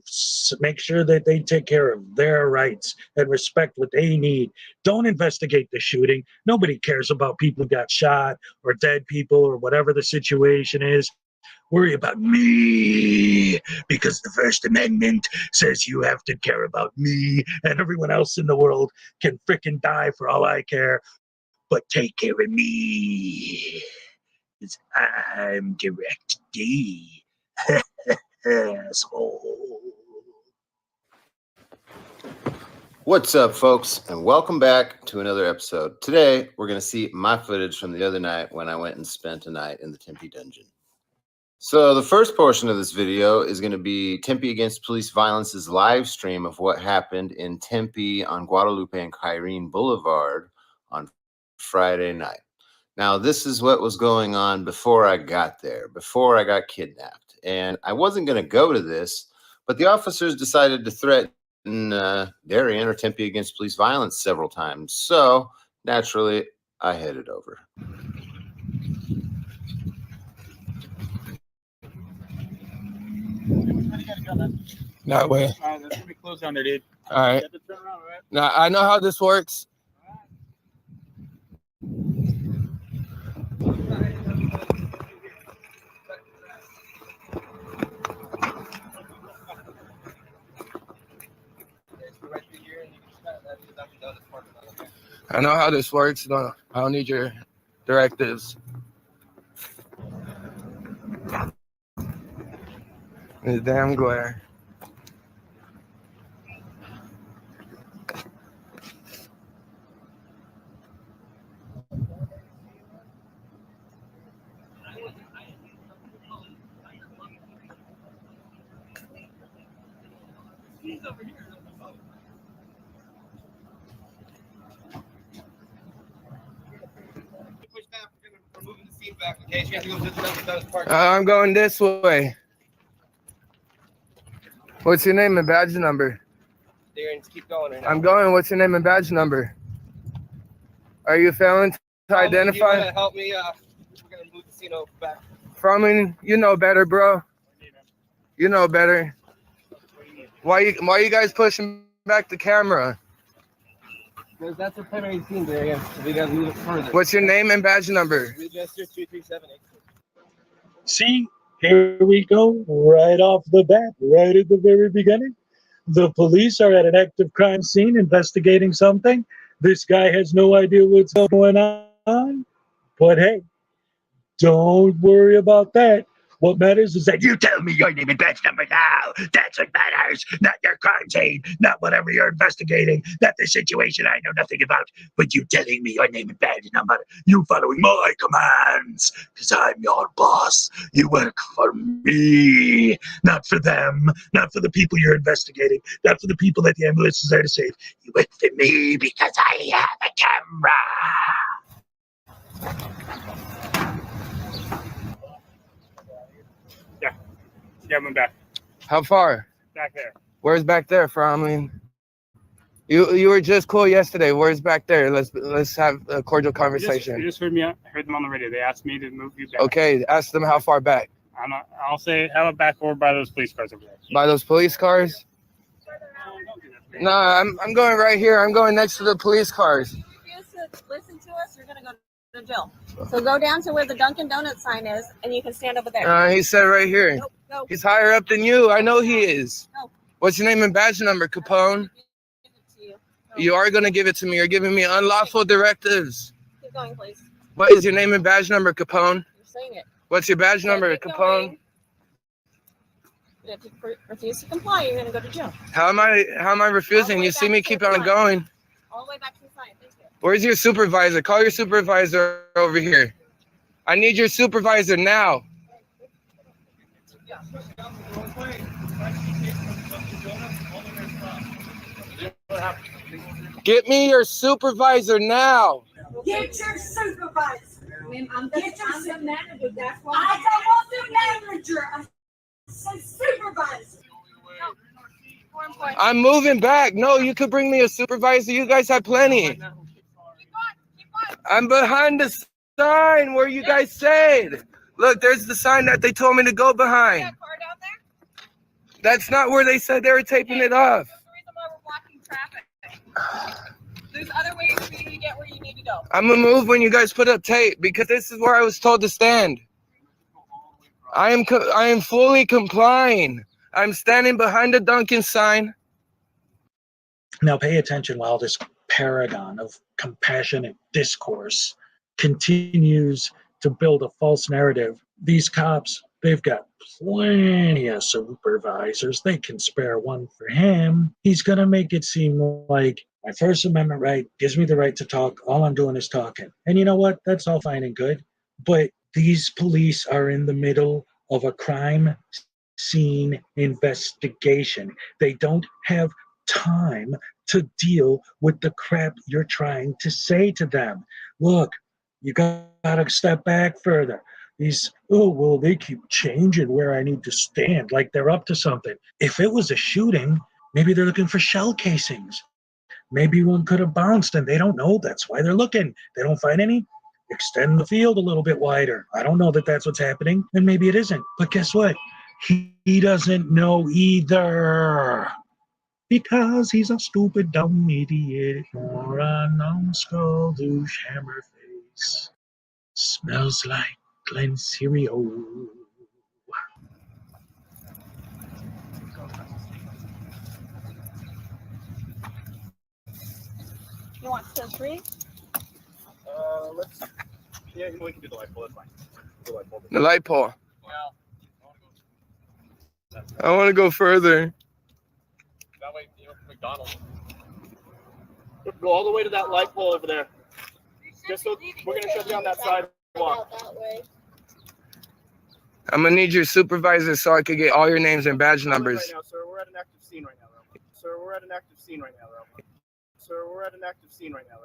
make sure that they take care of their rights and respect what they need. Don't investigate the shooting. Nobody cares about people who got shot or dead people or whatever the situation is. Worry about me, because the First Amendment says you have to care about me, and everyone else in the world can frickin' die for all I care, but take care of me, because I'm Direct D. Asshole. What's up, folks, and welcome back to another episode. Today, we're going to see my footage from the other night when I went and spent a night in the Tempe dungeon. So the first portion of this video is going to be Tempe Against Police Violence's live stream of what happened in Tempe on Guadalupe and Kyrene Boulevard on Friday night. Now, this is what was going on before I got there, before I got kidnapped. And I wasn't going to go to this, but the officers decided to threaten Darien or Tempe Against Police Violence several times. So naturally, I headed over. That way. That's gonna be closed down there, dude. All right. You have to turn around, right? Now I know how this works. I know how this works. No, I don't need your directives. The damn glare. I'm going this way. What's your name and badge number? Darren, just keep going right now. I'm going. What's your name and badge number? Are you failing to identify? Help me. We're gonna move the casino back. Froman, you know better, bro. You know better. Why you guys pushing back the camera? Because that's a primary scene there. We gotta move it further. What's your name and badge number? Register 2378. See, here we go, right off the bat, right at the very beginning. The police are at an active crime scene investigating something. This guy has no idea what's going on. But hey, don't worry about that. What matters is that you tell me your name and badge number now. That's what matters, not your crime scene, not whatever you're investigating, not the situation I know nothing about, but you telling me your name and badge number, you following my commands, because I'm your boss. You work for me, not for them, not for the people you're investigating, not for the people that the ambulance is there to save. You work for me because I have a camera. Yeah, I'm back. How far? Back there. Where's back there, Froman? You were just cool yesterday. Where's back there? Let's have a cordial conversation. You just heard them on the radio. They asked me to move you back. Okay, ask them how far back. I'll say how about back over by those police cars over there. By those police cars? No, I'm going right here. I'm going next to the police cars. If you refuse to listen to us, you're gonna go to jail. So go down to where the Dunkin' Donuts sign is, and you can stand over there. He said right here. Nope, no. He's higher up than you. I know he is. No. What's your name and badge number, Capone? You are going to give it to me. You're giving me unlawful directives. Keep going, please. What is your name and badge number, Capone? You're saying it. What's your badge number, Keep Capone? going. If you refuse to comply, you're gonna go to jail. How am I refusing? You see me keep on going. All the way back to the sign. Thank you. Where's your supervisor? Call your supervisor over here. I need your supervisor now. Get me your supervisor now. Get your supervisor. Get your manager. That's why I don't want the manager. I said supervisor. I'm moving back. No, you could bring me a supervisor. You guys have plenty. I'm behind the sign where you guys said. Look, there's the sign that they told me to go behind. That's not where they said they were taping it off. There's other ways for you to get where you need to go. I'm gonna move when you guys put up tape because this is where I was told to stand. I am fully complying. I'm standing behind the Dunkin' sign. Now pay attention while this paragon of compassionate discourse continues to build a false narrative. These cops, they've got plenty of supervisors. They can spare one for him. He's going to make it seem like my First Amendment right gives me the right to talk. All I'm doing is talking. And you know what? That's all fine and good. But these police are in the middle of a crime scene investigation. They don't have time to deal with the crap you're trying to say to them. Look, you gotta step back further. They keep changing where I need to stand, like they're up to something. If it was a shooting, maybe they're looking for shell casings. Maybe one could have bounced and they don't know. That's why they're looking. They don't find any. Extend the field a little bit wider. I don't know that that's what's happening, and maybe it isn't. But guess what? He doesn't know either. Because he's a stupid, dumb idiot, or a numbskull douche hammer face. Smells like Glen cereal. You want to three? Yeah, we can do the light pole. That's fine. The light pole. I want to go further. That way, McDonald's. Go all the way to that light pole over there. Just so we're gonna shut down that sidewalk. I'm gonna need your supervisor so I could get all your names and badge numbers. Right now, sir, we're at an active scene right now. Sir, we're at an active scene right now.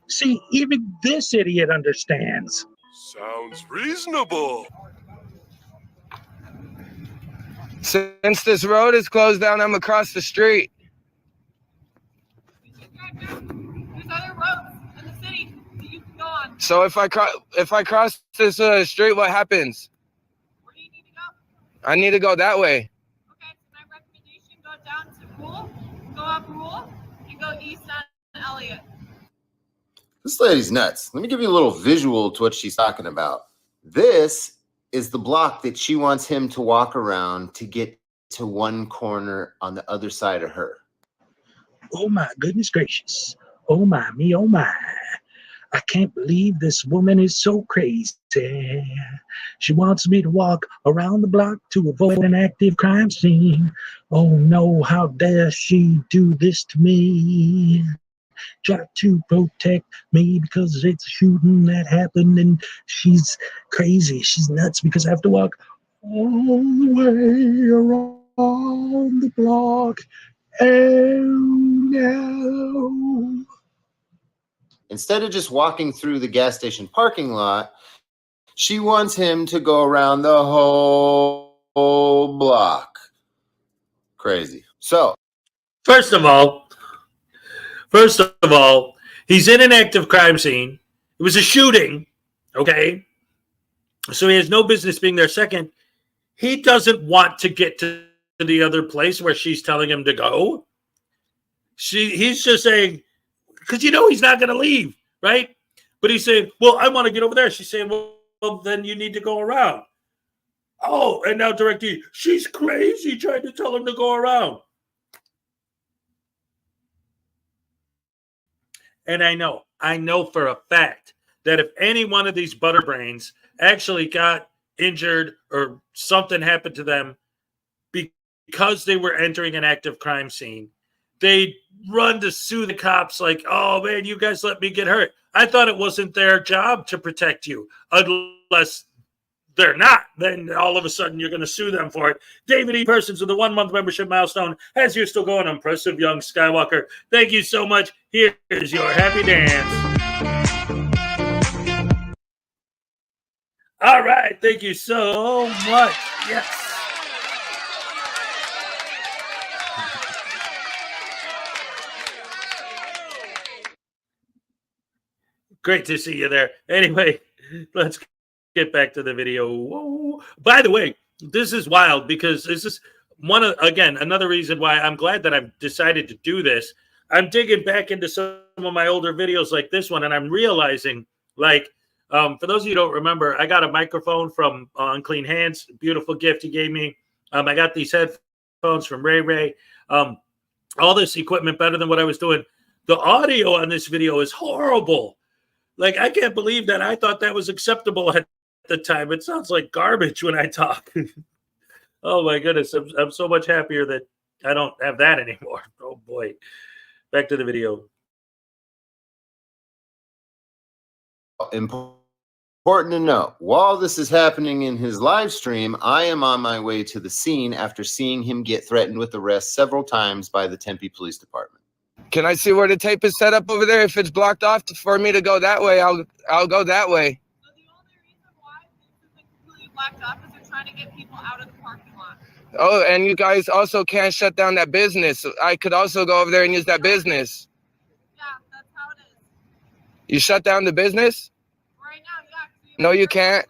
See, even this idiot understands. Sounds reasonable. Since this road is closed down, I'm across the street. There's other roads in the city that you So if I cross this street, what happens? Where do you need to go? I need to go that way. Okay, so my recommendation, go down to Rule, go up Rule, and go east on Elliott. This lady's nuts. Let me give you a little visual to what she's talking about. This is the block that she wants him to walk around to get to one corner on the other side of her. Oh my goodness gracious. Oh my me, oh my. I can't believe this woman is so crazy. She wants me to walk around the block to avoid an active crime scene. Oh no, how dare she do this to me? Try to protect me because it's a shooting that happened and she's crazy. She's nuts because I have to walk all the way around the block. Oh no. Instead of just walking through the gas station parking lot, she wants him to go around the whole block. Crazy. So, First of all, he's in an active crime scene. It was a shooting, okay? So he has no business being there. Second, he doesn't want to get to the other place where she's telling him to go. He's just saying, because he's not going to leave, right? But he's saying, well, I want to get over there. She's saying, well, then you need to go around. Oh, and now directly, she's crazy trying to tell him to go around. And I know for a fact that if any one of these butterbrains actually got injured or something happened to them because they were entering an active crime scene, they'd run to sue the cops like, oh, man, you guys let me get hurt. I thought it wasn't their job to protect you unless they're not. Then all of a sudden you're going to sue them for it. David E. Persons with the 1 month membership milestone has you still going. Impressive young Skywalker. Thank you so much. Here's your happy dance. All right. Thank you so much. Yes. Great to see you there. Anyway, let's get back to the video. Whoa. By the way, this is wild because this is another reason why I'm glad that I've decided to do this. I'm digging back into some of my older videos like this one, and I'm realizing, for those of you who don't remember, I got a microphone from Unclean Hands, beautiful gift he gave me. I got these headphones from Ray. All this equipment better than what I was doing. The audio on this video is horrible. I can't believe that I thought that was acceptable at the time. It sounds like garbage when I talk. Oh, my goodness. I'm so much happier that I don't have that anymore. Oh, boy. Back to the video. Important to know, while this is happening in his live stream, I am on my way to the scene after seeing him get threatened with arrest several times by the Tempe Police Department. Can I see where the tape is set up over there? If it's blocked off for me to go that way, I'll go that way. So the only reason why this isn't completely blocked off is they're trying to get people out of the parking lot. Oh, and you guys also can't shut down that business. I could also go over there and use that business. Yeah, that's how it is. You shut down the business? Right now, yeah. No, you can't.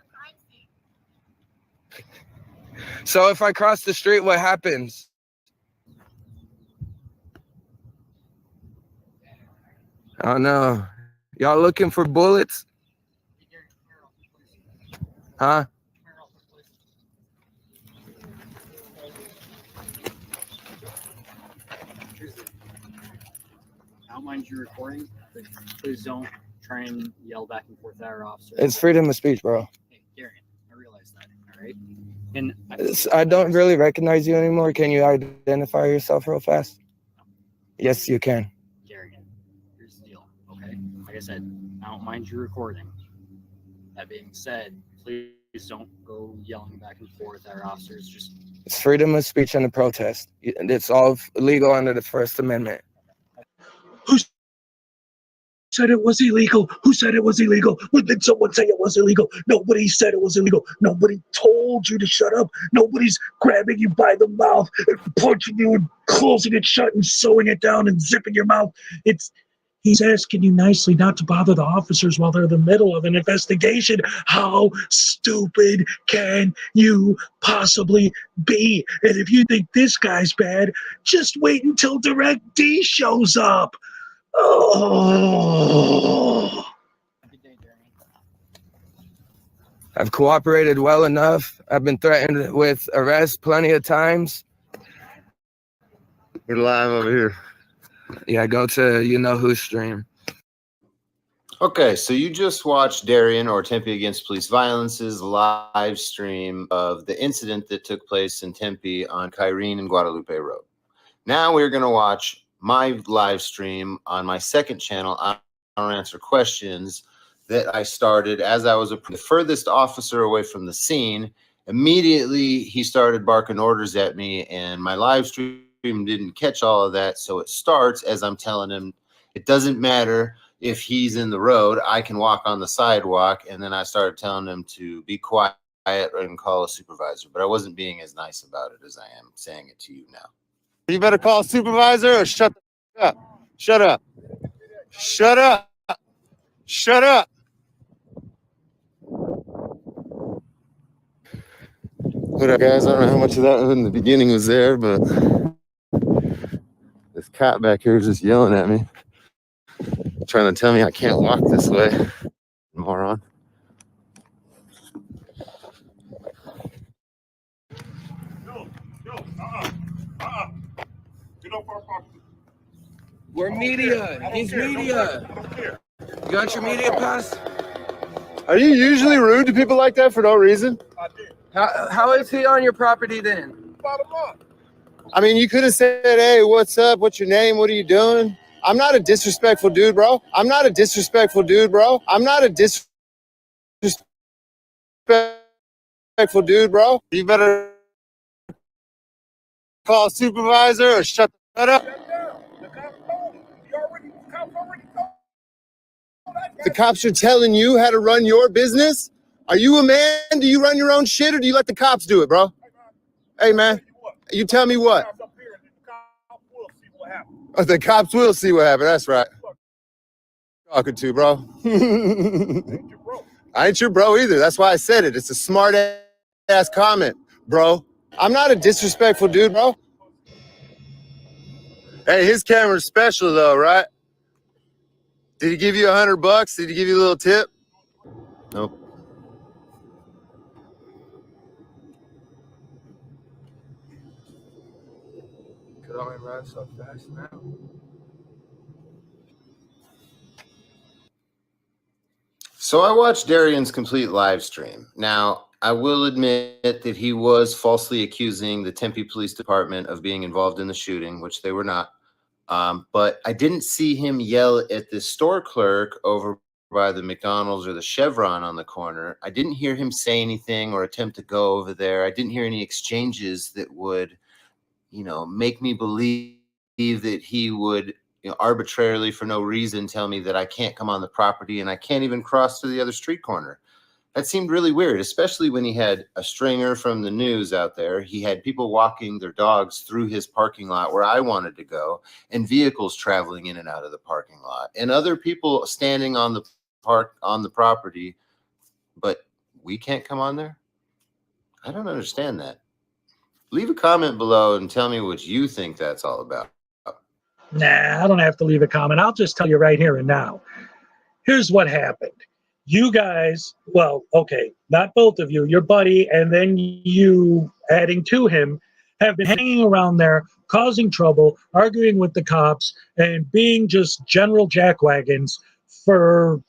So if I cross the street, what happens? Oh no. Y'all looking for bullets? Huh? I don't mind you recording, but please don't try and yell back and forth at our officer. It's freedom of speech, bro. Hey, Darian, I realize that, all right? And I don't really recognize you anymore. Can you identify yourself real fast? Yes, you can. Darian, here's the deal, okay? Like I said, I don't mind you recording. That being said, please don't go yelling back and forth at our officers. Just It's freedom of speech and a protest. It's all legal under the First Amendment. Who said it was illegal? Who said it was illegal? When did someone say it was illegal? Nobody said it was illegal. Nobody told you to shut up. Nobody's grabbing you by the mouth and punching you and closing it shut and sewing it down and zipping your mouth. He's asking you nicely not to bother the officers while they're in the middle of an investigation. How stupid can you possibly be? And if you think this guy's bad, just wait until Direct D shows up. Oh. I've cooperated well enough. I've been threatened with arrest plenty of times. We're live over here. Yeah, go to you know who stream. Okay, so you just watched Darien or Tempe Against Police Violence's live stream of the incident that took place in Tempe on Kyrene and Guadalupe Road. Now we're going to watch my live stream on my second channel, I Don't Answer Questions, that I started as I was the furthest officer away from the scene. Immediately, he started barking orders at me, and my live stream didn't catch all of that, so it starts as I'm telling him, it doesn't matter if he's in the road, I can walk on the sidewalk, and then I started telling him to be quiet and call a supervisor, but I wasn't being as nice about it as I am saying it to you now. You better call a supervisor or shut up. Shut up. Shut up. Shut up. What up, guys? I don't know how much of that in the beginning was there, but this cat back here is just yelling at me, trying to tell me I can't walk this way. Moron. We're media. He's media. You got your media pass? Are you usually rude to people like that for no reason? How is he on your property then? I mean, you could have said, hey, what's up? What's your name? What are you doing? I'm not a disrespectful dude, bro. I'm not a disrespectful dude, bro. I'm not a disrespectful dude, bro. You better call a supervisor or shut up. The cops are telling you how to run your business? Are you a man? Do you run your own shit or do you let the cops do it, bro? Hey, man, you tell me what? Oh, the cops will see what happened. That's right. Talking to, bro. I ain't your bro either. That's why I said it. It's a smart ass comment, bro. I'm not a disrespectful dude, bro. Hey, his camera's special though, right? Did he give you $100? Did he give you a little tip? Nope. Could only run so fast now. So I watched Darian's complete live stream. Now, I will admit that he was falsely accusing the Tempe Police Department of being involved in the shooting, which they were not. But I didn't see him yell at the store clerk over by the McDonald's or the Chevron on the corner. I didn't hear him say anything or attempt to go over there. I didn't hear any exchanges that would, make me believe that he would arbitrarily for no reason tell me that I can't come on the property and I can't even cross to the other street corner. That seemed really weird, especially when he had a stringer from the news out there. He had people walking their dogs through his parking lot where I wanted to go, and vehicles traveling in and out of the parking lot, and other people standing on the property, but we can't come on there? I don't understand that. Leave a comment below and tell me what you think that's all about. Nah, I don't have to leave a comment. I'll just tell you right here and now. Here's what happened. You guys, well, okay, not both of you, your buddy and then you adding to him, have been hanging around there, causing trouble, arguing with the cops, and being just general jackwagons for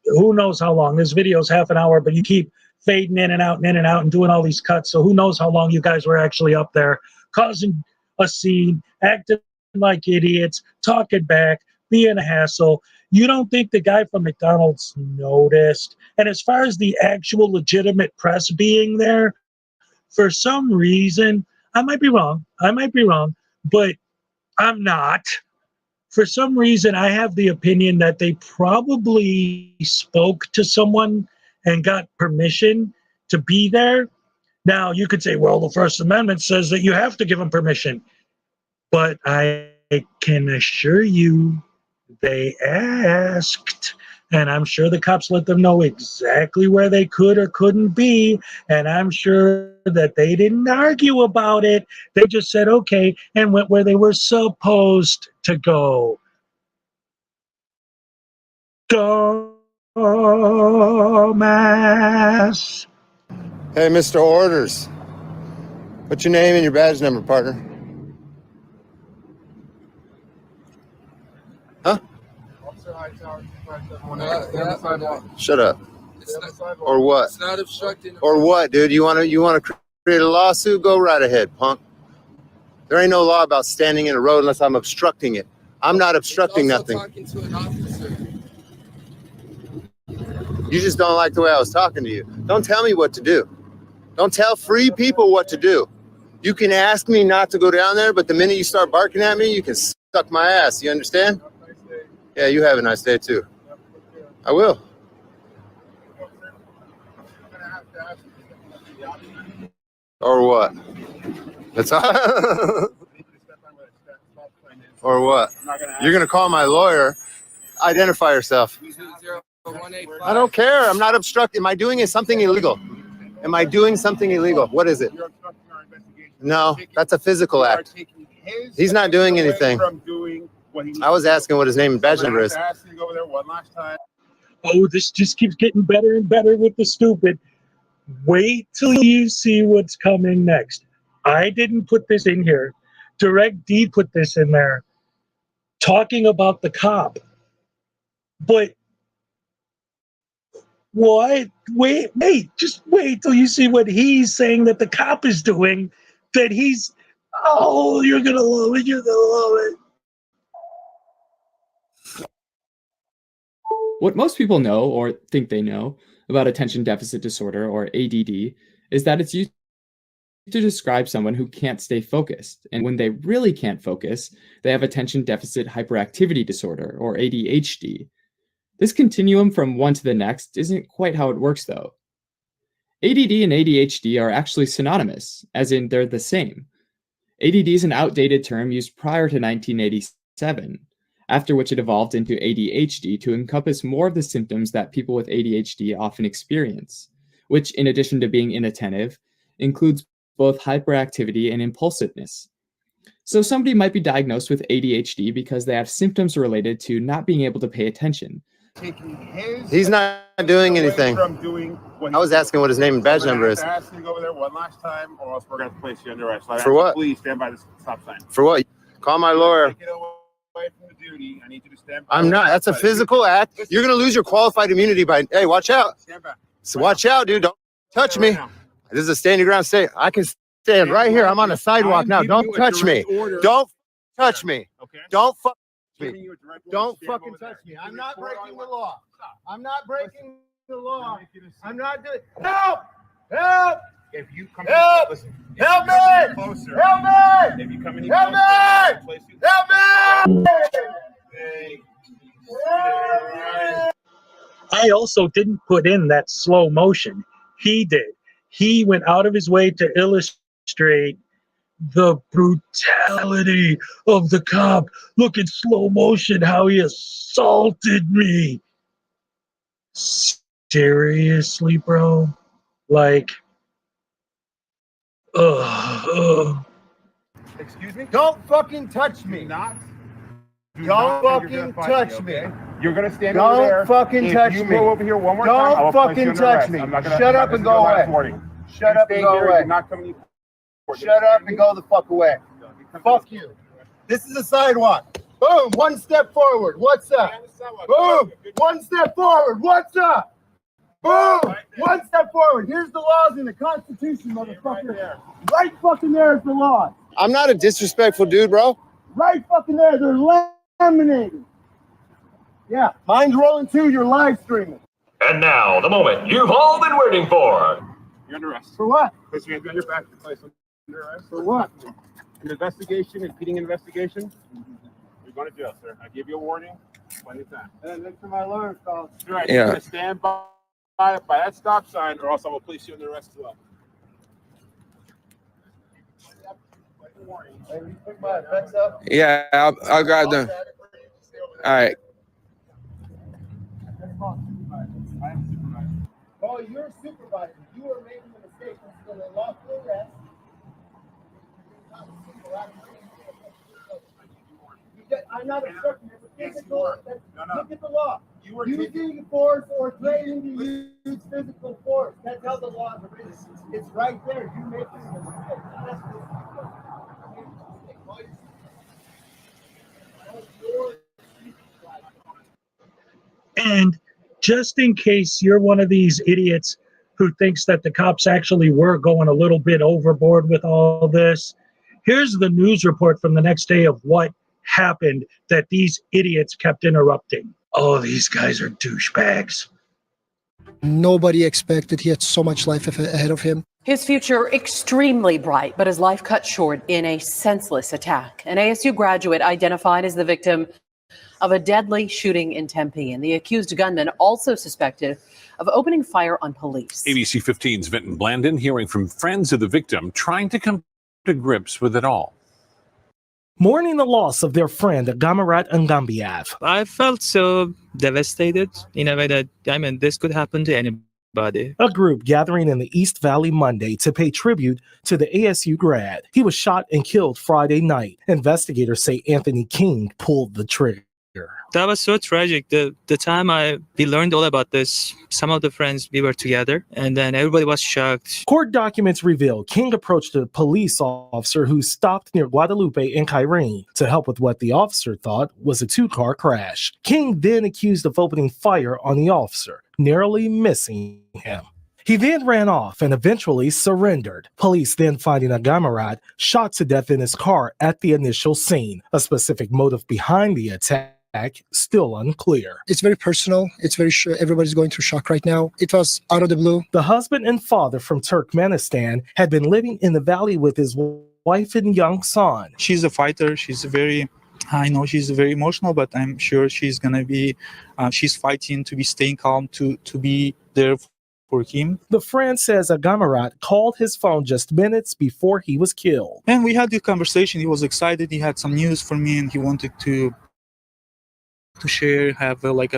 who knows how long. This video is half an hour, but you keep fading in and out and doing all these cuts, so who knows how long you guys were actually up there, causing a scene, acting like idiots, talking back, being a hassle. You don't think the guy from McDonald's noticed? And as far as the actual legitimate press being there, for some reason, I might be wrong, but I'm not. For some reason, I have the opinion that they probably spoke to someone and got permission to be there. Now, you could say, well, the First Amendment says that you have to give them permission. But I can assure you They asked, and I'm sure the cops let them know exactly where they could or couldn't be, and I'm sure that they didn't argue about it. They just said okay and went where they were supposed to go. Dumbass. Hey, Mr. Orders. What's your name and your badge number, partner? Huh? Shut up. Or what? It's not obstructing. Or what, dude? You want to create a lawsuit? Go right ahead, punk. There ain't no law about standing in a road unless I'm obstructing it. I'm not obstructing nothing. Talking to an officer. You just don't like the way I was talking to you. Don't tell me what to do. Don't tell free people what to do. You can ask me not to go down there, but the minute you start barking at me, you can suck my ass. You understand? Yeah, you have a nice day too. I will. Or what? That's all. Or what? You're gonna call my lawyer. Identify yourself. I don't care. I'm not obstructing. Am I doing something illegal? Am I doing something illegal? What is it? No, that's a physical act. He's not doing anything. I was asking what his name and badge number is. Oh, this just keeps getting better and better with the stupid. Wait till you see what's coming next. I didn't put this in here. Direct D put this in there. Talking about the cop. But what? Wait, just wait till you see what he's saying that the cop is doing. That he's, oh, you're gonna love it, you're gonna love it. What most people know or think they know about attention deficit disorder, or ADD, is that it's used to describe someone who can't stay focused. And when they really can't focus, they have attention deficit hyperactivity disorder, or ADHD. This continuum from one to the next isn't quite how it works, though. ADD and ADHD are actually synonymous, as in they're the same. ADD is an outdated term used prior to 1987, after which it evolved into ADHD to encompass more of the symptoms that people with ADHD often experience, which, in addition to being inattentive, includes both hyperactivity and impulsiveness. So somebody might be diagnosed with ADHD because they have symptoms related to not being able to pay attention. He's not doing anything. I was asking what his name and badge number is. Ask you to go over there one last time, or else we're going to place you under arrest. For what? Please stand by the stop sign. For what? Call my lawyer. Take it away from the duty. I need you to stand by. I'm not. That's a physical act. You're going to lose your qualified immunity by, hey, watch out. Stand back. So watch out, dude. Don't touch me. This is a stand your ground state. I can stand right here. I'm on the sidewalk now. Don't touch me. Don't touch me. Don't fuck me. Don't fucking touch me. I'm not breaking the law. I'm not breaking the law. I'm not doing. Help! Help! If you come Help! Listen, Help me! Closer. Help me! If you come any Help closer, me! place you. Help me! I also didn't put in that slow motion. He did. He went out of his way to illustrate the brutality of the cop. Look in slow motion how he assaulted me. Seriously, bro? Like, Excuse me? Don't fucking touch me. Don't fucking touch me. You're going to stand over there. Don't fucking touch me. If you go over here one more time, I will Don't place you fucking under touch arrest. me. I'm not gonna, Shut up and go away. Shut up and go away. You're not coming. Shut up and go the fuck away. Fuck you. This is a sidewalk. Boom. One step forward. What's up? Boom. One step forward. What's up? Boom. One step forward. Here's the laws in the Constitution, motherfucker. Right fucking there is the law. I'm not a disrespectful dude, bro. Right fucking there. They're laminated. Yeah. Mine's rolling too. You're live streaming. And now, the moment you've all been waiting for. You're under arrest. For what? Place your hands on your back to place under arrest. For what? An investigation, impeding investigation. You're going to jail, sir. I give you a warning. Plenty of time. And make sure my lawyer's called. All right. Yeah. You're going to stand by that stop sign, or else I will place you under arrest as well. Hey, you pick my effects up? Yeah, I'll grab them. All right. Oh, you're a supervisor. You are making a mistake. This is a lawful arrest. I'm not obstructing. It's a physical. Look at the law. You are using force or threatening to use physical force. That's how the law is written. It's right there. You making a mistake. And just in case you're one of these idiots who thinks that the cops actually were going a little bit overboard with all this, here's the news report from the next day of what happened that these idiots kept interrupting. Oh, these guys are douchebags. Nobody expected he had so much life ahead of him. His future extremely bright, but his life cut short in a senseless attack. An ASU graduate identified as the victim of a deadly shooting in Tempe, and the accused gunman also suspected of opening fire on police. ABC 15's Vinton Blandon hearing from friends of the victim trying to come to grips with it all. Mourning the loss of their friend Gamarat Ngambiev. I felt so devastated in a way that, this could happen to anybody. A group gathering in the East Valley Monday to pay tribute to the ASU grad. He was shot and killed Friday night. Investigators say Anthony King pulled the trigger. That was so tragic. The time we learned all about this, some of the friends, we were together, and then everybody was shocked. Court documents reveal King approached a police officer who stopped near Guadalupe and Kyrene to help with what the officer thought was a two-car crash. King then accused of opening fire on the officer, narrowly missing him. He then ran off and eventually surrendered. Police then finding Gamarat shot to death in his car at the initial scene. A specific motive behind the attack still unclear. It's very personal. It's very sure everybody's going through shock right now. It was out of the blue. The husband and father from Turkmenistan had been living in the valley with his wife and young son. She's a fighter. I know she's very emotional, but I'm sure she's going to be, she's fighting to be staying calm, to be there for him. The friend says Gamarat called his phone just minutes before he was killed. And we had the conversation. He was excited. He had some news for me and he wanted to share,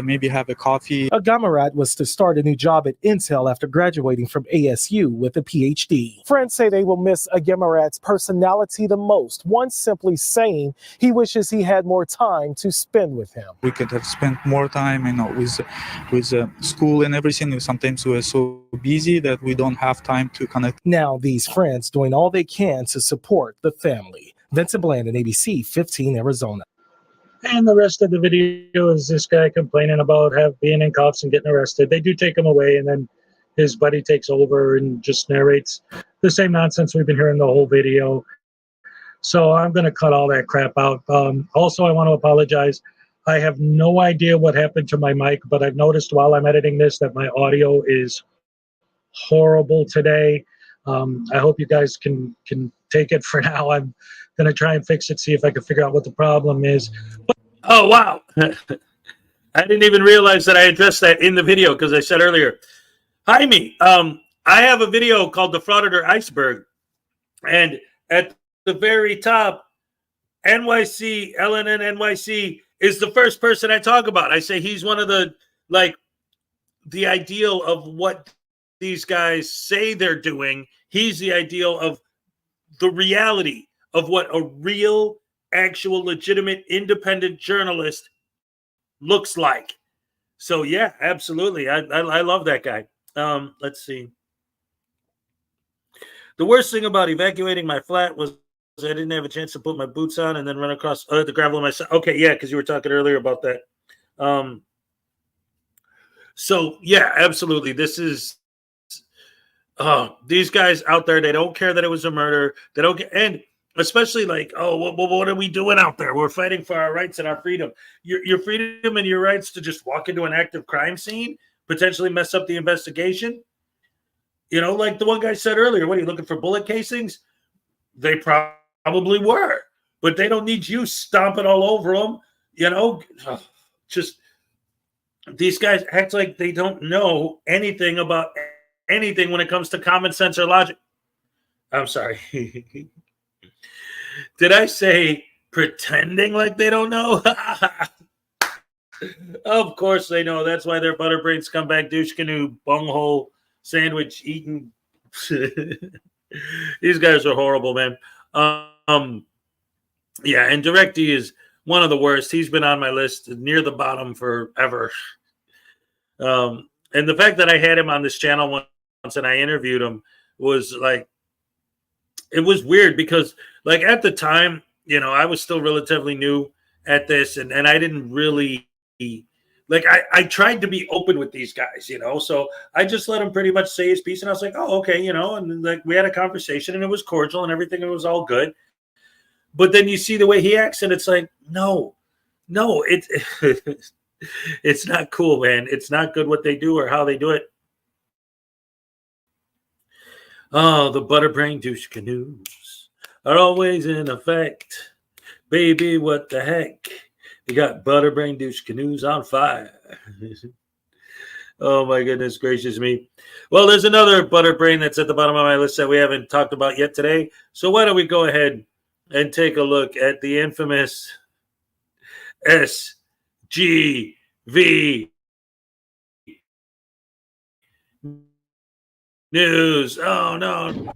maybe have a coffee. Gamarat was to start a new job at Intel after graduating from ASU with a PhD. Friends say they will miss Gamarat's personality the most, one simply saying he wishes he had more time to spend with him. We could have spent more time, with school and everything. Sometimes we're so busy that we don't have time to connect. Now these friends doing all they can to support the family. Vincent Blandon, ABC 15, Arizona. And the rest of the video is this guy complaining about being in cuffs and getting arrested. They do take him away, and then his buddy takes over and just narrates the same nonsense we've been hearing the whole video. So I'm going to cut all that crap out. Also, I want to apologize. I have no idea what happened to my mic, but I've noticed while I'm editing this that my audio is horrible today. I hope you guys can take it for now. I'm going to try and fix it, see if I can figure out what the problem is. Oh, wow. I didn't even realize that I addressed that in the video because I said earlier, Jaime, I have a video called The Frauditor Iceberg. And at the very top, NYC, LNN NYC is the first person I talk about. I say he's one of the ideal of what these guys say they're doing. He's the ideal of the reality of what a real, actual, legitimate, independent journalist looks like. So, yeah, absolutely. I love that guy. Let's see. The worst thing about evacuating my flat was I didn't have a chance to put my boots on and then run across the gravel myself. Okay, yeah, because you were talking earlier about that. So, yeah, absolutely. This is these guys out there, they don't care that it was a murder. They don't care. And especially what are we doing out there? We're fighting for our rights and our freedom. Your freedom and your rights to just walk into an active crime scene, potentially mess up the investigation. You know, like the one guy said earlier, what are you looking for, bullet casings? They probably were, but they don't need you stomping all over them. You know, just these guys act like they don't know anything about anything when it comes to common sense or logic. I'm sorry. Did I say pretending like they don't know? Of course they know. That's why they're butterbrain scumbag douche canoe bunghole sandwich eating. These guys are horrible, man. Yeah, and Directy is one of the worst. He's been on my list near the bottom forever. And the fact that I had him on this channel once and I interviewed him was like, it was weird because like at the time, you know, I was still relatively new at this and I didn't really like, I tried to be open with these guys, you know, so I just let him pretty much say his piece and I was like, oh, okay, you know, and like we had a conversation and it was cordial and everything, it was all good. But then you see the way he acts and it's like, no, it's not cool, man. It's not good what they do or how they do it. Oh, the butterbrain douche canoes are always in effect. Baby, what the heck? We got butterbrain douche canoes on fire. Oh, my goodness gracious me. Well, there's another butterbrain that's at the bottom of my list that we haven't talked about yet today. So why don't we go ahead and take a look at the infamous SGV news. Oh, no.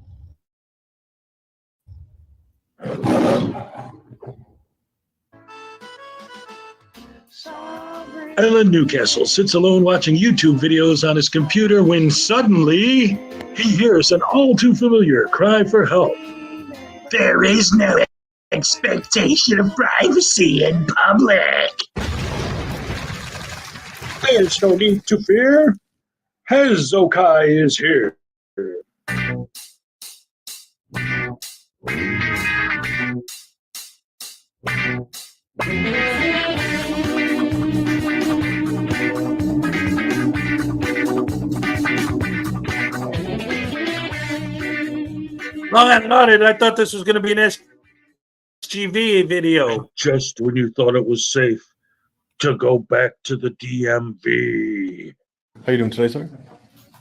Alan Newcastle sits alone watching YouTube videos on his computer when suddenly he hears an all too familiar cry for help. There is no expectation of privacy in public. There's no need to fear. Hezokuai is here. Long and Audit. I thought this was going to be an SGV video. Just when you thought it was safe to go back to the DMV. How you doing today, sir?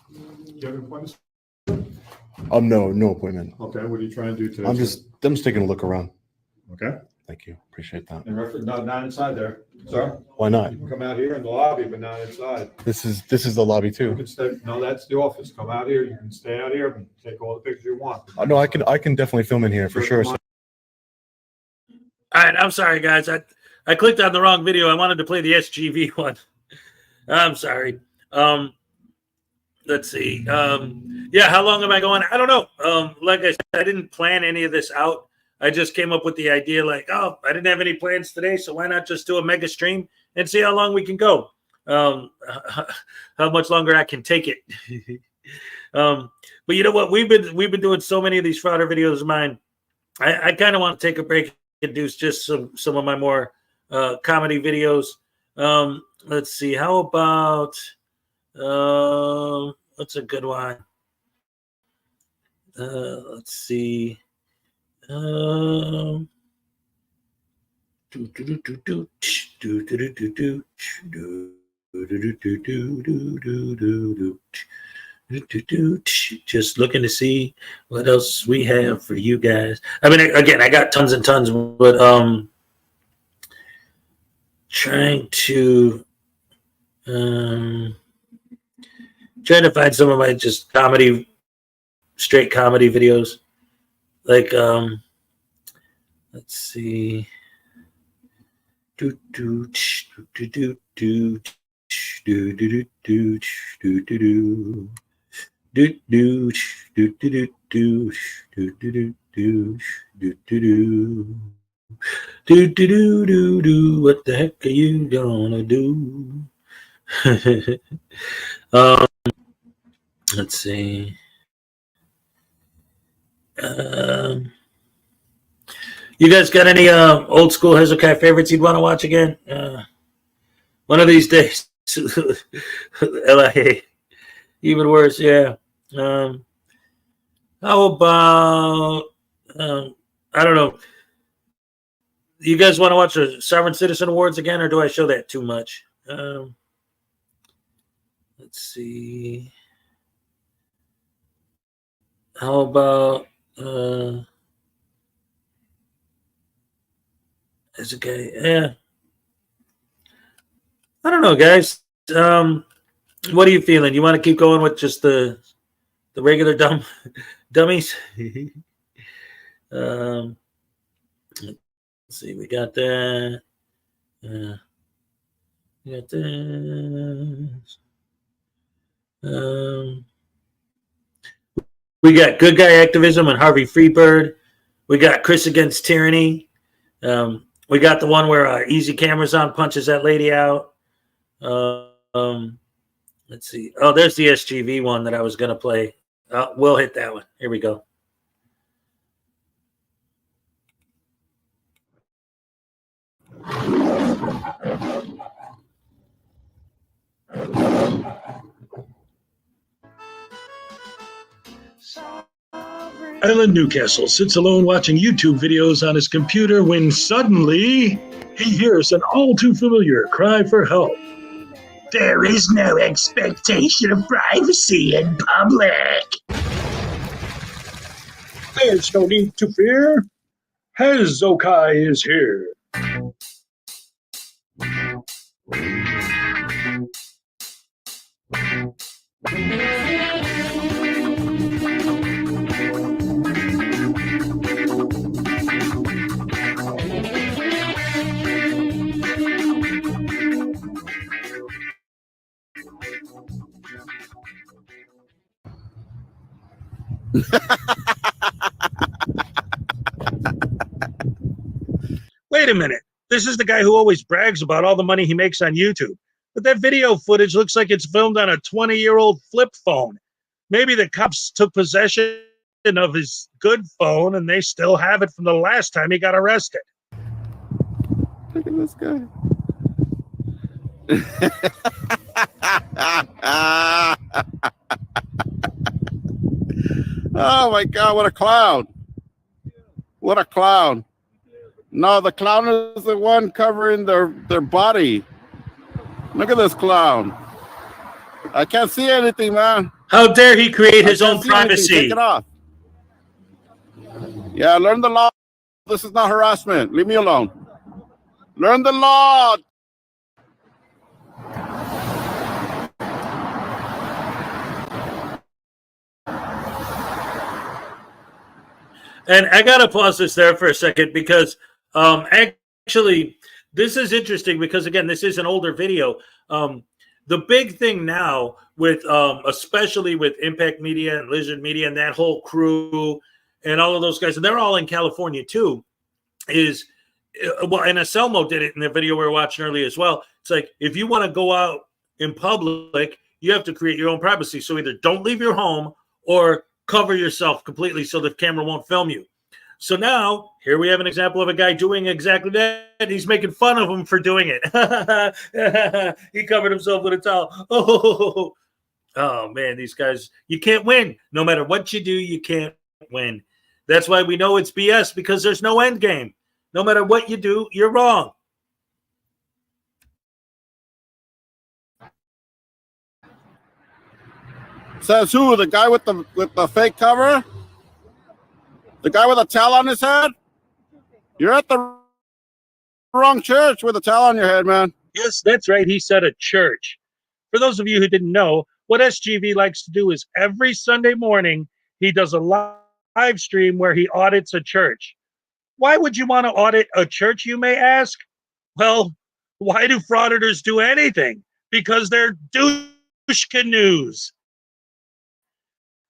You have an appointment? No appointment. Okay, what are you trying to do today? I'm just taking a look around. Okay. Thank you. Appreciate that. In reference, no, not inside there, sir. Why not? You can come out here in the lobby, but not inside. This is the lobby You too. can stay, no, that's the office. Come out here, you can stay out here and take all the pictures you want. No, I can definitely film in here for sure. All right, I'm sorry, guys. I clicked on the wrong video. I wanted to play the SGV one. I'm sorry. Let's see. Yeah, how long am I going? I don't know. Like I said, I didn't plan any of this out. I just came up with the idea like, oh, I didn't have any plans today, so why not just do a mega stream and see how long we can go, how much longer I can take it. But you know what? We've been doing so many of these Frauder videos of mine. I kind of want to take a break and do just some of my more comedy videos. Let's see. How about what's a good one? Let's see. Just looking to see what else we have for you guys. I mean, again, I got tons and tons, but trying to find some of my just straight comedy videos. Like, let's see. What the heck are you gonna do? Let's see. You guys got any old school Hezokuai favorites you'd want to watch again? One of these days. LIA. Even worse, yeah. How about I don't know. You guys want to watch the Sovereign Citizen Awards again, or do I show that too much? Let's see. How about it's okay. Yeah. I don't know, guys. What are you feeling? You want to keep going with just the regular dummies? Let's see. We got that. We got this. We got good guy activism and Harvey Freebird. We got Chris against tyranny. We got the one where Easy Cameras on punches that lady out. Let's see. Oh, there's the SGV one that I was going to play. We'll hit that one. Here we go. Alan Newcastle sits alone watching YouTube videos on his computer when suddenly he hears an all too familiar cry for help. There is no expectation of privacy in public. There's no need to fear. Hezokuai is here. Wait a minute. This is the guy who always brags about all the money he makes on YouTube. But that video footage looks like it's filmed on a 20-year-old flip phone. Maybe the cops took possession of his good phone and they still have it from the last time he got arrested. Look at this guy. Oh my God, what a clown. What a clown. No, the clown is the one covering their body. Look at this clown. I can't see anything, man. How dare he create his own privacy? Take it off. Yeah, learn the law. This is not harassment. Leave me alone. Learn the law. And I got to pause this there for a second because actually this is interesting because, again, this is an older video. The big thing now with especially with Impact Media and Lizard Media and that whole crew and all of those guys, and they're all in California too, is, well, and Anselmo did it in the video we were watching earlier as well. It's like, if you want to go out in public, you have to create your own privacy. So either don't leave your home or cover yourself completely so the camera won't film you. So now, here we have an example of a guy doing exactly that. He's making fun of him for doing it. He covered himself with a towel. Oh, man, these guys, you can't win. No matter what you do, you can't win. That's why we know it's BS, because there's no end game. No matter what you do, you're wrong. Says who? The guy with the fake cover? The guy with a towel on his head? You're at the wrong church with a towel on your head, man. Yes, that's right. He said a church. For those of you who didn't know, what SGV likes to do is every Sunday morning, he does a live stream where he audits a church. Why would you want to audit a church, you may ask? Well, why do frauditors do anything? Because they're douche canoes.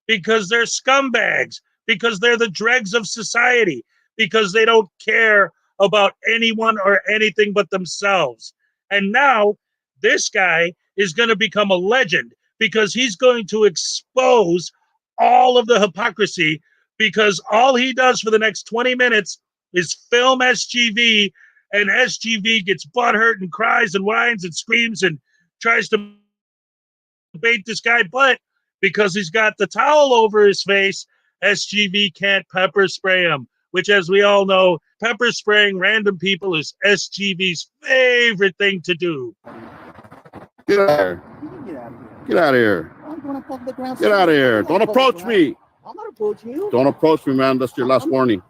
Because they're scumbags. Because they're the dregs of society. Because they don't care about anyone or anything but themselves. And now this guy is going to become a legend because he's going to expose all of the hypocrisy, because all he does for the next 20 minutes is film SGV, and SGV gets butthurt and cries and whines and screams and tries to bait this guy, but because he's got the towel over his face, SGV can't pepper spray him, which, as we all know, pepper spraying random people is SGV's favorite thing to do. Get out of here. Get out of here. Get out of here. Don't approach me. I'm not approaching you. Don't approach me, man. That's your last warning.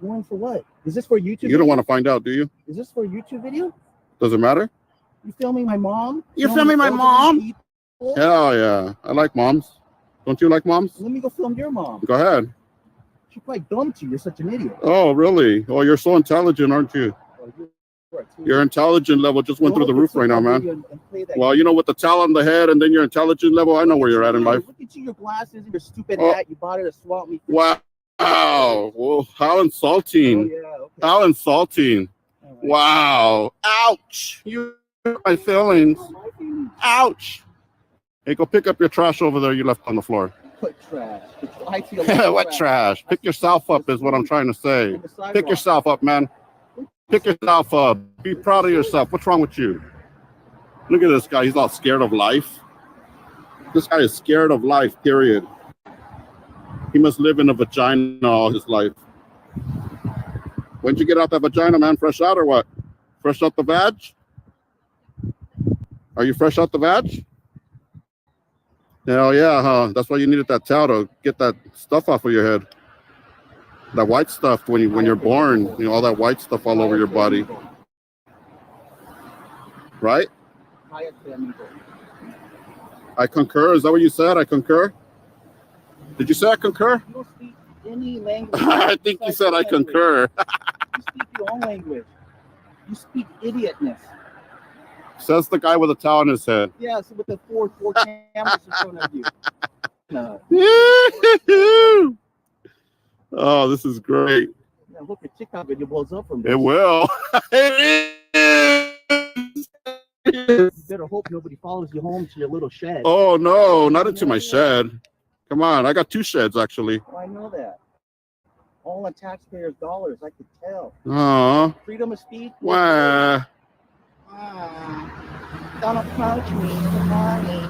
Warning for what? Is this for YouTube? You don't want to find out, do you? Is this for a YouTube video? Does it matter? You filming my mom? You're filming my mom? People? Hell yeah. I like moms. Don't you like moms? Let me go film your mom. Go ahead. She's quite dumb to you. You're such an idiot. Oh, really? Oh, you're so intelligent, aren't you? Your intelligence level just went through the roof right now, man. Well, you know, with the towel on the head and then your intelligence level, I know where you're at in life. Look at you, your glasses, and your stupid hat. You bought it at Swap Meet. Wow. Well, how insulting. How insulting. Wow. Ouch. You hurt my feelings. Ouch. Hey, go pick up your trash over there you left on the floor. What trash? What trash? Pick yourself up is what I'm trying to say. Pick yourself up, man. Pick yourself up. Be proud of yourself. What's wrong with you? Look at this guy. He's all scared of life. This guy is scared of life, period. He must live in a vagina all his life. When'd you get out that vagina, man? Fresh out or what? Fresh out the vag? Are you fresh out the vag? Hell yeah, huh? That's why you needed that towel to get that stuff off of your head. That white stuff when you're born, you know, all that white stuff all over your body. Right? I concur. Is that what you said? I concur? Did you say I concur? You don't speak any language. I think you said I concur. You speak your own language. You speak idiotness. Says the guy with a towel on his head. Yeah, so with the four cameras in front of you. No. Oh, this is great. Yeah, look, your TikTok video blows up from this. It will. You better hope nobody follows you home to your little shed. Oh, no, not into my shed. Come on, I got 2 sheds, actually. Oh, I know that. All on taxpayers' dollars, I could tell. Aw. Freedom of speech? Wah. Don't approach me in the morning.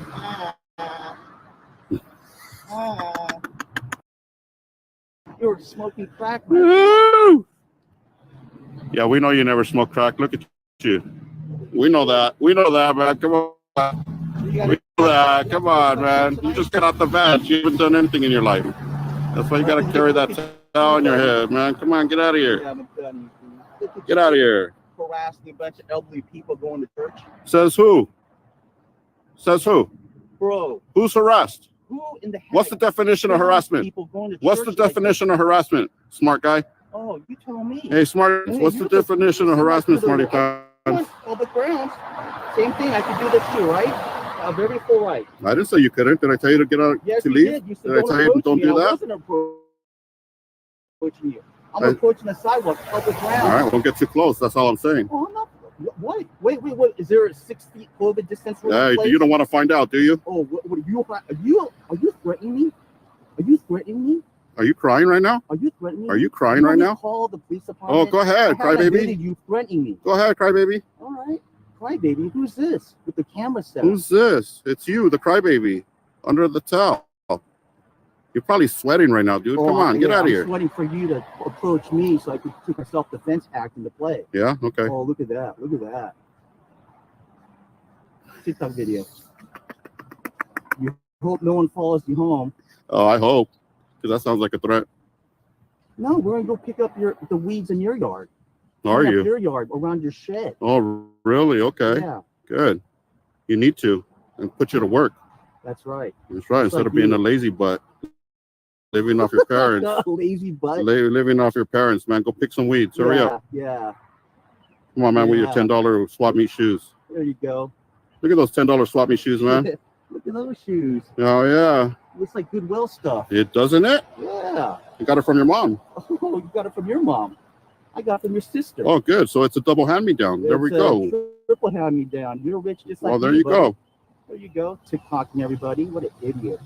You're smoking crack. Woo! Yeah, we know you never smoke crack. Look at you. We know that. We know that, man. Come on. We know that. Come on, man. You just got out the vat. You haven't done anything in your life. That's why you got to carry that towel on your head, man. Come on, get out of here. Get out of here. Harassing a bunch of elderly people going to church. Says who? Says who? Bro. Who's harassed? Who in the heck? What's the definition of harassment? What's the definition of harassment, smart guy? Oh, you tell me. Hey, smart. What's the definition of harassment, smarty pants? Public grounds. Same thing. I could do this too, right? A very full right. I didn't say you couldn't. Did I tell you to get out Yes, to you leave? did. You said Did I tell you don't do I that? wasn't approaching you. I'm approaching the sidewalk, public ground. All right, don't get too close. That's all I'm saying. Oh, I'm not. What? Wait. Is there a 6 feet COVID distance? Hey, you don't want to find out, do you? Oh, what are you threatening me? Are you threatening me? Are you crying right now? Are you threatening me? Are you crying right now? Call the police department. Oh, go ahead, crybaby. You threatening me? Go ahead, crybaby. All right, crybaby. Who's this with the camera set? Who's this? It's you, the crybaby, under the towel. You're probably sweating right now, dude. Come on, get out of here. I'm sweating for you to approach me so I could take a self-defense act into play. Yeah, okay. Oh, look at that. Look at that. TikTok video. You hope no one follows you home. Oh, I hope. Because that sounds like a threat. No, we're going to go pick up the weeds in your yard. Are you? Your yard, around your shed. Oh, really? Okay. Yeah. Good. You need to. And put you to work. That's right. That's right. Instead of being a lazy butt. Living off your parents. Lazy butt. Living off your parents, man. Go pick some weeds. Hurry up. Yeah. Come on, man, with your $10 swap meet shoes. There you go. Look at those $10 swap meet shoes, man. Look at those shoes. Oh, yeah. Looks like Goodwill stuff. It doesn't it? Yeah. You got it from your mom. Oh, you got it from your mom. I got it from your sister. Oh, good. So it's a double hand-me-down. There we go. Triple hand-me-down. You're rich just like well, there me, you buddy. go. There you go. TikToking everybody. What an idiot.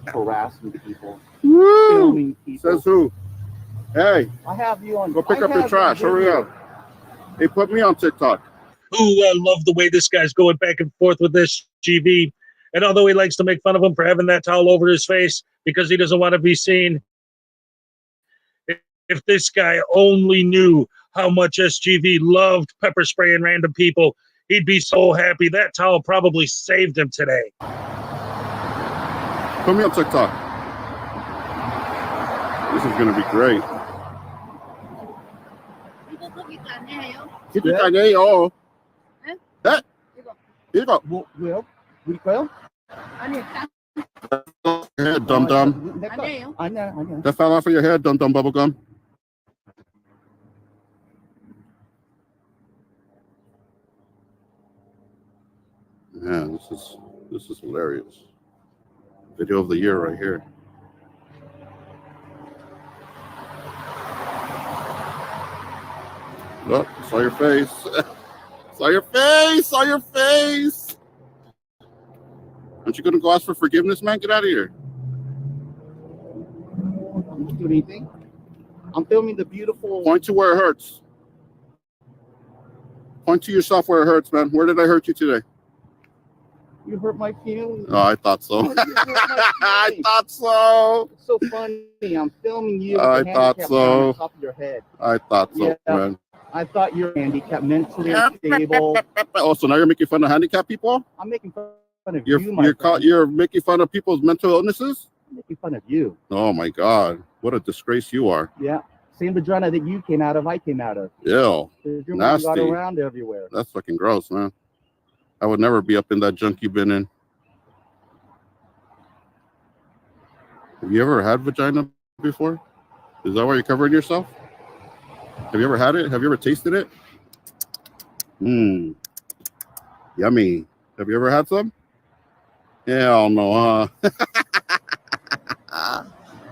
Harassing people. Woo! Filming people. Says who? Hey. I have you on. Go pick up your trash. Hurry up. Hey, put me on TikTok. Ooh, I love the way this guy's going back and forth with this GV. And although he likes to make fun of him for having that towel over his face because he doesn't want to be seen, if this guy only knew how much SGV loved pepper spraying random people, he'd be so happy. That towel probably saved him today. Put me on TikTok. This is going to be great. Yippee-ki-yay-oh. Eh? Here you go. Will, Will? Head, dum-dum. I know. That fell off of your head, dum-dum bubblegum. Man, this is hilarious. Video of the year right here. Look, saw your face. Saw your face. Saw your face. Aren't you gonna go ask for forgiveness, man? Get out of here. I'm not doing anything. I'm filming the beautiful. Point to where it hurts. Point to yourself where it hurts, man. Where did I hurt you today? You hurt my feelings. Oh, I thought so. You hurt my I thought so. It's so funny. I'm filming you. I with the thought handicap so. on the top of your head. I thought so, Yeah. man. I thought you're handicapped, mentally unstable. Oh, so now you're making fun of handicapped people? I'm making fun of you, my You're friend. you're making fun of people's mental illnesses? I'm making fun of you. Oh my God. What a disgrace you are. Yeah. Same vagina that you came out of, I came out of. Ew. Your mom got Nasty. around everywhere. That's fucking gross, man. I would never be up in that junk you've been in. Have you ever had vagina before? Is that why you're covering yourself? Have you ever had it? Have you ever tasted it? Mmm. Yummy. Have you ever had some? Hell no, huh?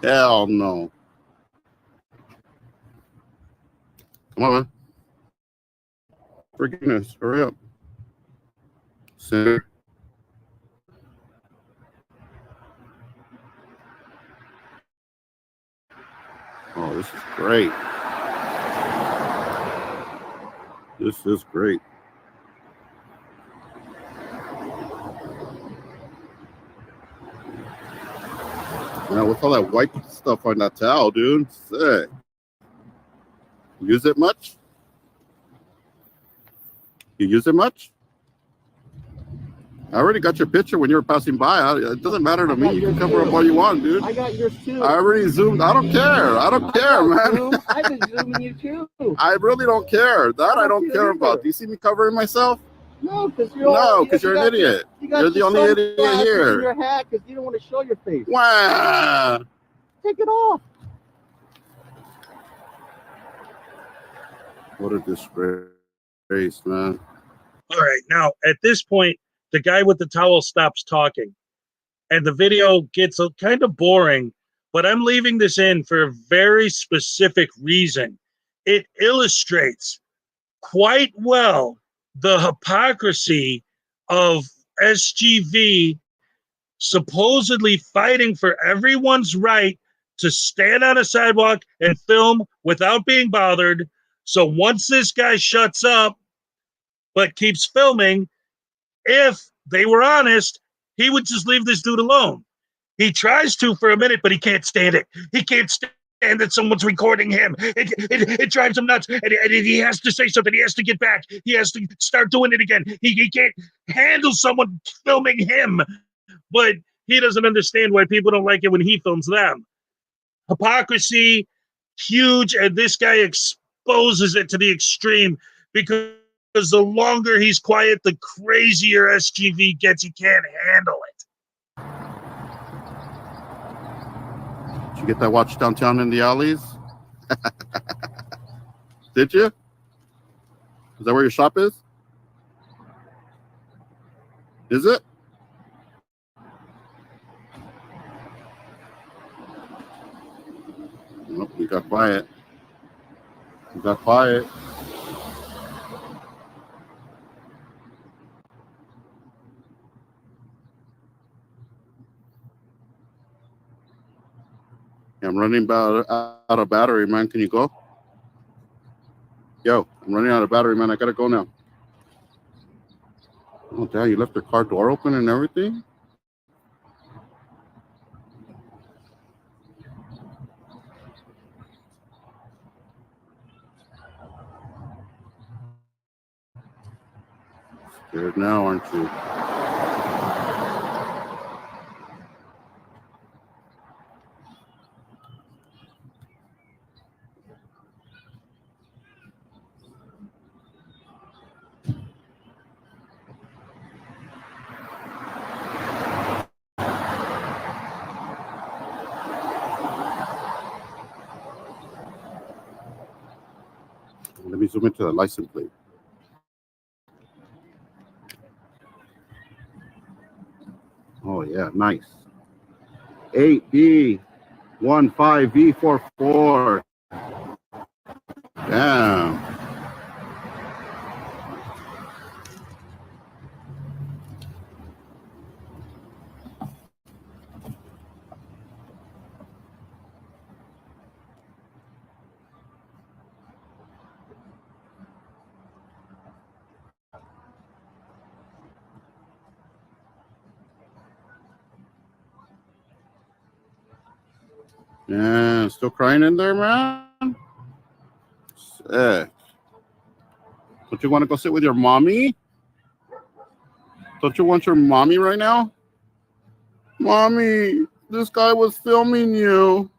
Hell no. Come on, man. For goodness, hurry up. Center. Oh, this is great. This is great. Now, what's all that white stuff on that towel, dude? Sick. Use it much? You use it much? I already got your picture when you were passing by. It doesn't matter to me. You can cover up all you want, dude. I got yours too. I already zoomed. I don't care. I don't care, man. I've been zooming you too. I really don't care. That I don't care about. Do you see me covering myself? No, because you're an idiot. You're the only idiot In here. your hat because you don't want to show your face. Wow. Take it off. What a disgrace, man. All right. Now, at this point, the guy with the towel stops talking and the video gets kind of boring, but I'm leaving this in for a very specific reason. It illustrates quite well the hypocrisy of SGV supposedly fighting for everyone's right to stand on a sidewalk and film without being bothered. So once this guy shuts up but keeps filming, if they were honest, he would just leave this dude alone. He tries to for a minute, but he can't stand it. He can't stand that someone's recording him. It drives him nuts. And he has to say something. He has to get back. He has to start doing it again. He can't handle someone filming him. But he doesn't understand why people don't like it when he films them. Hypocrisy, huge, and this guy exposes it to the extreme because the longer he's quiet, the crazier SGV gets. He can't handle it. Did you get that watch downtown in the alleys? Did you? Is that where your shop is? Is it? Nope, you got quiet. You got quiet. I'm running out of battery, man. Can you go? Yo, I'm running out of battery, man. I gotta go now. Oh, damn, you left your car door open and everything? Scared now, aren't you? me zoom into the license plate. Oh yeah, nice. 8B15V44. Damn. Yeah, still crying in there, man? Sick. Don't you want to go sit with your mommy? Don't you want your mommy right now? Mommy, this guy was filming you.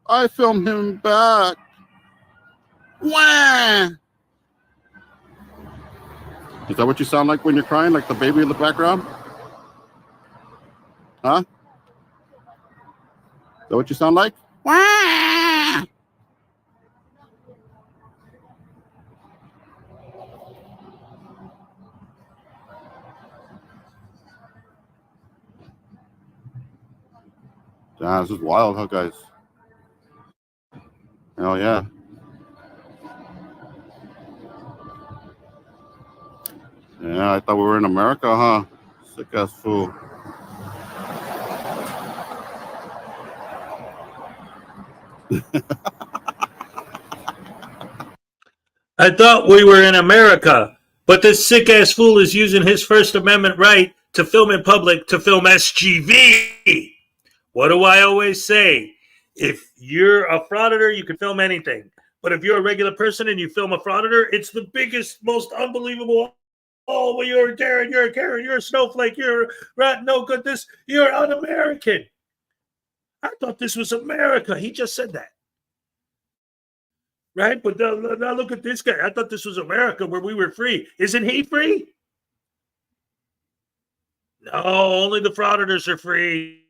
I filmed him back. Wah! Is that what you sound like when you're crying, like the baby in the background? Huh? Is that what you sound like? Wah! Damn, this is wild, huh, guys? Hell yeah. Yeah, I thought we were in America, huh? Sick ass fool. I thought we were in America, but this sick ass fool is using his First Amendment right to film in public to film SGV. What do I always say? If you're a frauditor, you can film anything. But if you're a regular person and you film a frauditor, it's the biggest, most unbelievable. Oh, well, you're a Karen, you're a Karen, you're a snowflake, you're right, no good, this, you're un-American. I thought this was America. He just said that. Right? But now look at this guy. I thought this was America where we were free. Isn't he free? No, only the frauditors are free.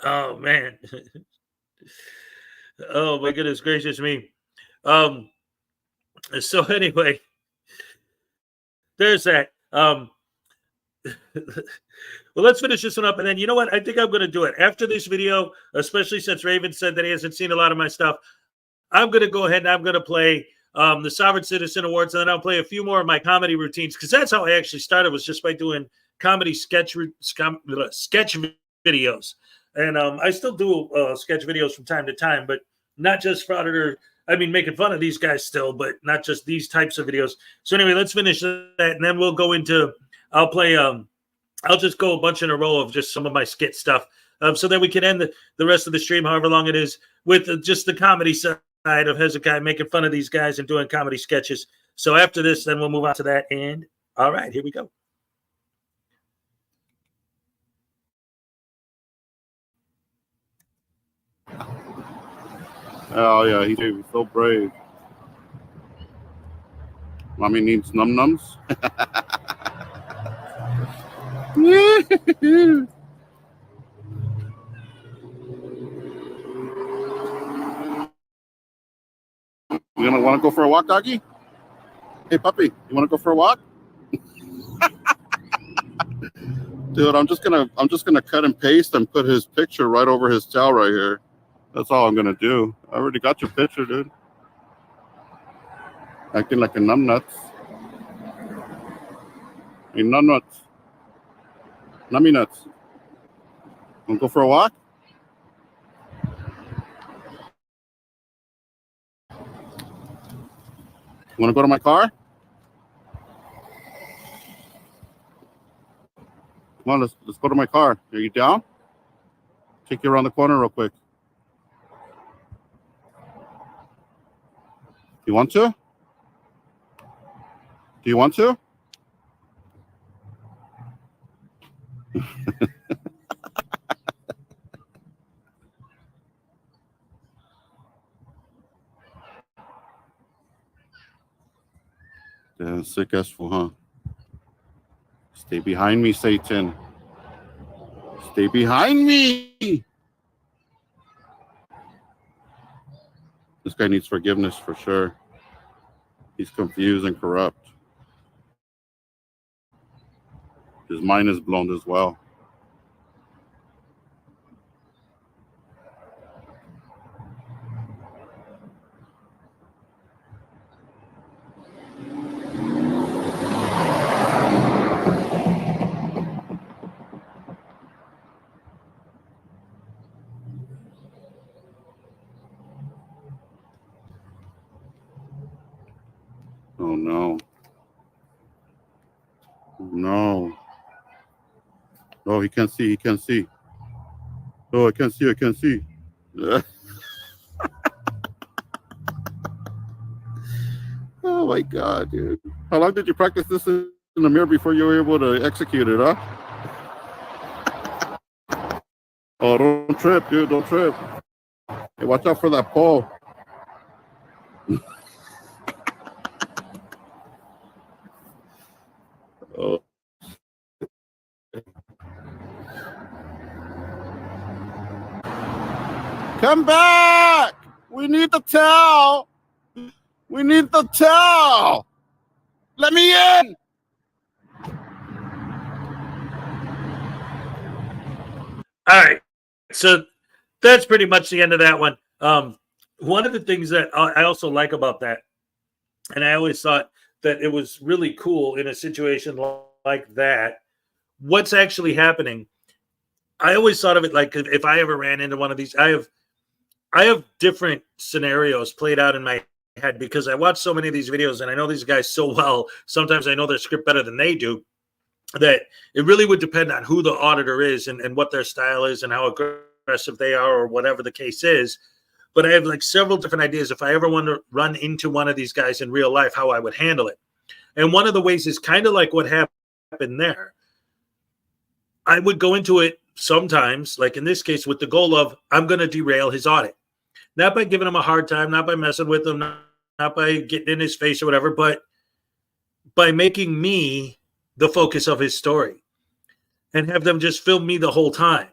Oh, man. Oh, my goodness gracious me. So anyway, there's that. Well, let's finish this one up. And then, you know what? I think I'm going to do it. After this video, especially since Raven said that he hasn't seen a lot of my stuff, I'm going to go ahead and I'm going to play the Sovereign Citizen Awards, and then I'll play a few more of my comedy routines, because that's how I actually started, was just by doing comedy sketch videos. And I still do sketch videos from time to time, but not just frauditor. I mean, making fun of these guys still, but not just these types of videos. So anyway, let's finish that, and then we'll go into, I'll play, I'll just go a bunch in a row of just some of my skit stuff. So then we can end the rest of the stream, however long it is, with just the comedy side of Hezokuai, making fun of these guys and doing comedy sketches. So after this, then we'll move on to that. And all right, here we go. Oh yeah, he's so brave. Mommy needs num-nums. You gonna want to go for a walk, doggy? Hey, puppy, you want to go for a walk? Dude, I'm just gonna cut and paste and put his picture right over his tail right here. That's all I'm gonna do. I already got your picture, dude. Acting like a numbnuts. Hey, numbnuts. Nummy nuts. Wanna go for a walk? Wanna go to my car? Come on, let's go to my car. Are you down? Take you around the corner real quick. You want to? Do you want to? Yeah, sick ass fool, huh? Stay behind me, Satan. Stay behind me. This guy needs forgiveness for sure. He's confused and corrupt. His mind is blown as well. Oh no. No. Oh, he can't see. He can't see. Oh, I can't see. I can't see. Oh my God, dude. How long did you practice this in the mirror before you were able to execute it, huh? Oh, don't trip, dude. Don't trip. Hey, watch out for that pole. Oh. Come back! We need the towel! We need the towel! Let me in! All right. So that's pretty much the end of that one. One of the things that I also like about that, and I always thought that it was really cool in a situation like that, what's actually happening. I always thought of it like if I ever ran into one of these, I have different scenarios played out in my head because I watch so many of these videos and I know these guys so well. Sometimes I know their script better than they do, that it really would depend on who the auditor is and what their style is and how aggressive they are or whatever the case is. But I have like several different ideas if I ever want to run into one of these guys in real life, how I would handle it. And one of the ways is kind of like what happened there. I would go into it sometimes, like in this case, with the goal of I'm going to derail his audit. Not by giving him a hard time, not by messing with him, not by getting in his face or whatever, but by making me the focus of his story and have them just film me the whole time.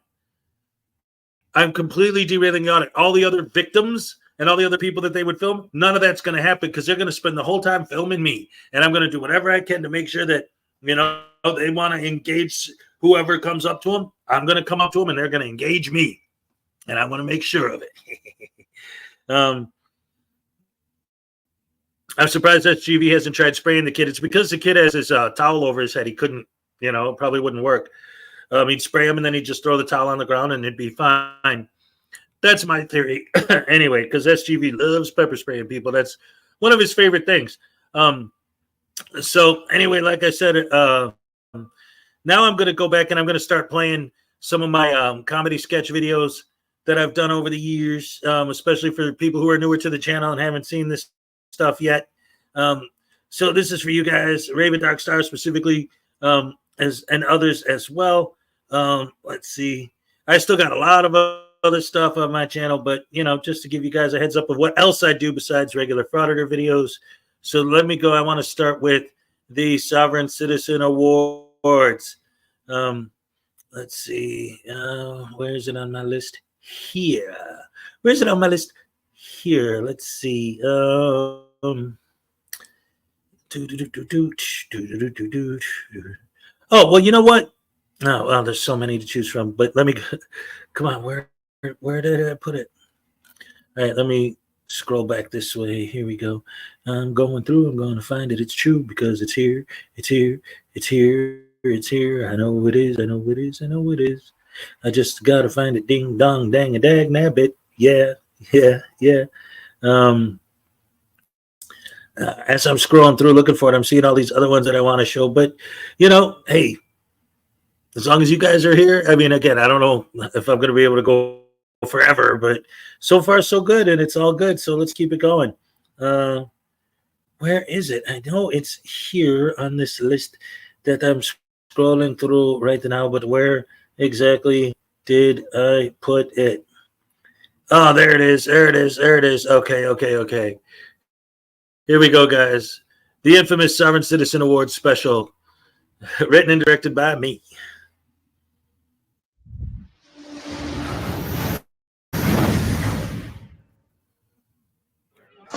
I'm completely derailing the audit. All the other victims and all the other people that they would film, none of that's going to happen because they're going to spend the whole time filming me. And I'm going to do whatever I can to make sure that, you know, they want to engage whoever comes up to them. I'm going to come up to them and they're going to engage me. And I want to make sure of it. I'm surprised that SGV hasn't tried spraying the kid. It's because the kid has his towel over his head. He couldn't, you know, it probably wouldn't work. He'd spray him and then he'd just throw the towel on the ground and it'd be fine. That's my theory. Anyway, because SGV loves pepper spraying people. That's one of his favorite things. So anyway, like I said, now I'm going to go back and I'm going to start playing some of my comedy sketch videos that I've done over the years, especially for people who are newer to the channel and haven't seen this stuff yet. So this is for you guys, Raven Dark Star specifically, and others as well. Let's see. I still got a lot of other stuff on my channel, but you know, just to give you guys a heads up of what else I do besides regular Frauditor videos. So let me go. I want to start with the Sovereign Citizen Awards. Let's see. Where is it on my list? Here. Where is it on my list? Here. Let's see. Oh, well, you know what? Oh, well, there's so many to choose from, but let me come on. Where did I put it? All right, let me scroll back this way. Here we go. I'm going through. I'm going to find it. It's true because it's here. It's here. It's here. It's here. I know it is. I know it is. I know it is. I just got to find it. Ding, dong, dang, a dag, nabbit. Yeah. As I'm scrolling through looking for it, I'm seeing all these other ones that I want to show. But, you know, hey, as long as you guys are here, I mean, again, I don't know if I'm going to be able to go forever, but so far so good, and it's all good. So let's keep it going. Where is it? I know it's here on this list that I'm scrolling through right now, but where exactly did I put it? Oh, there it is. There it is. There it is. Okay. Here we go, guys. The infamous Sovereign Citizen Awards special, written and directed by me.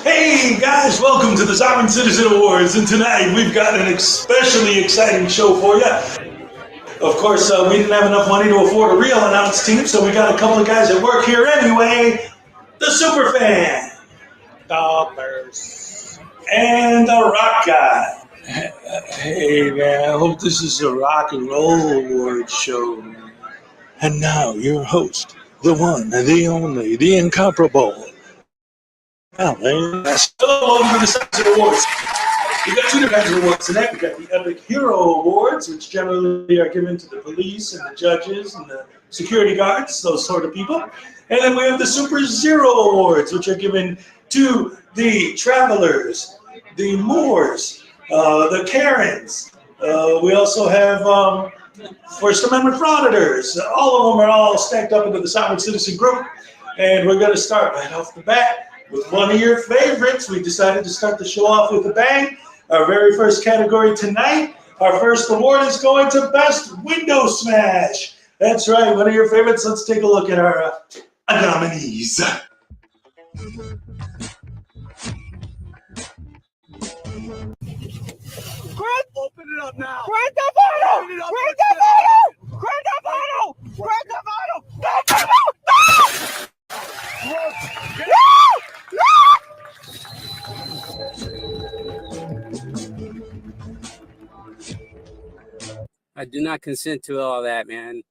Hey, Hey guys, welcome to the Sovereign Citizen Awards, and tonight we've got an especially exciting show for you. Of course, we didn't have enough money to afford a real announce team, so we got a couple of guys that work here anyway. The Superfan, Dollars. and the Rock Guy. Hey man, I hope this is a rock and roll award show. And now your host, the one, the only, the incomparable. Hello, welcome to the Citizen Awards. We got two different kinds of awards tonight. We got the Epic Hero Awards, which generally are given to the police and the judges and the security guards, those sort of people. And then we have the Super Zero Awards, which are given to the travelers, the Moors, the Karens. We also have First Amendment Frauditors. All of them are all stacked up into the Sovereign Citizen group. And we're going to start right off the bat with one of your favorites. We decided to start the show off with a bang. Our very first category tonight, our first award is going to Best Window Smash. That's right, one of your favorites. Let's take a look at our nominees. Open it up now. Grand Theft Auto! Grand Theft Auto! Grand Theft Auto! Grand Theft Auto! Grand Theft Auto! I do not consent to all that, man.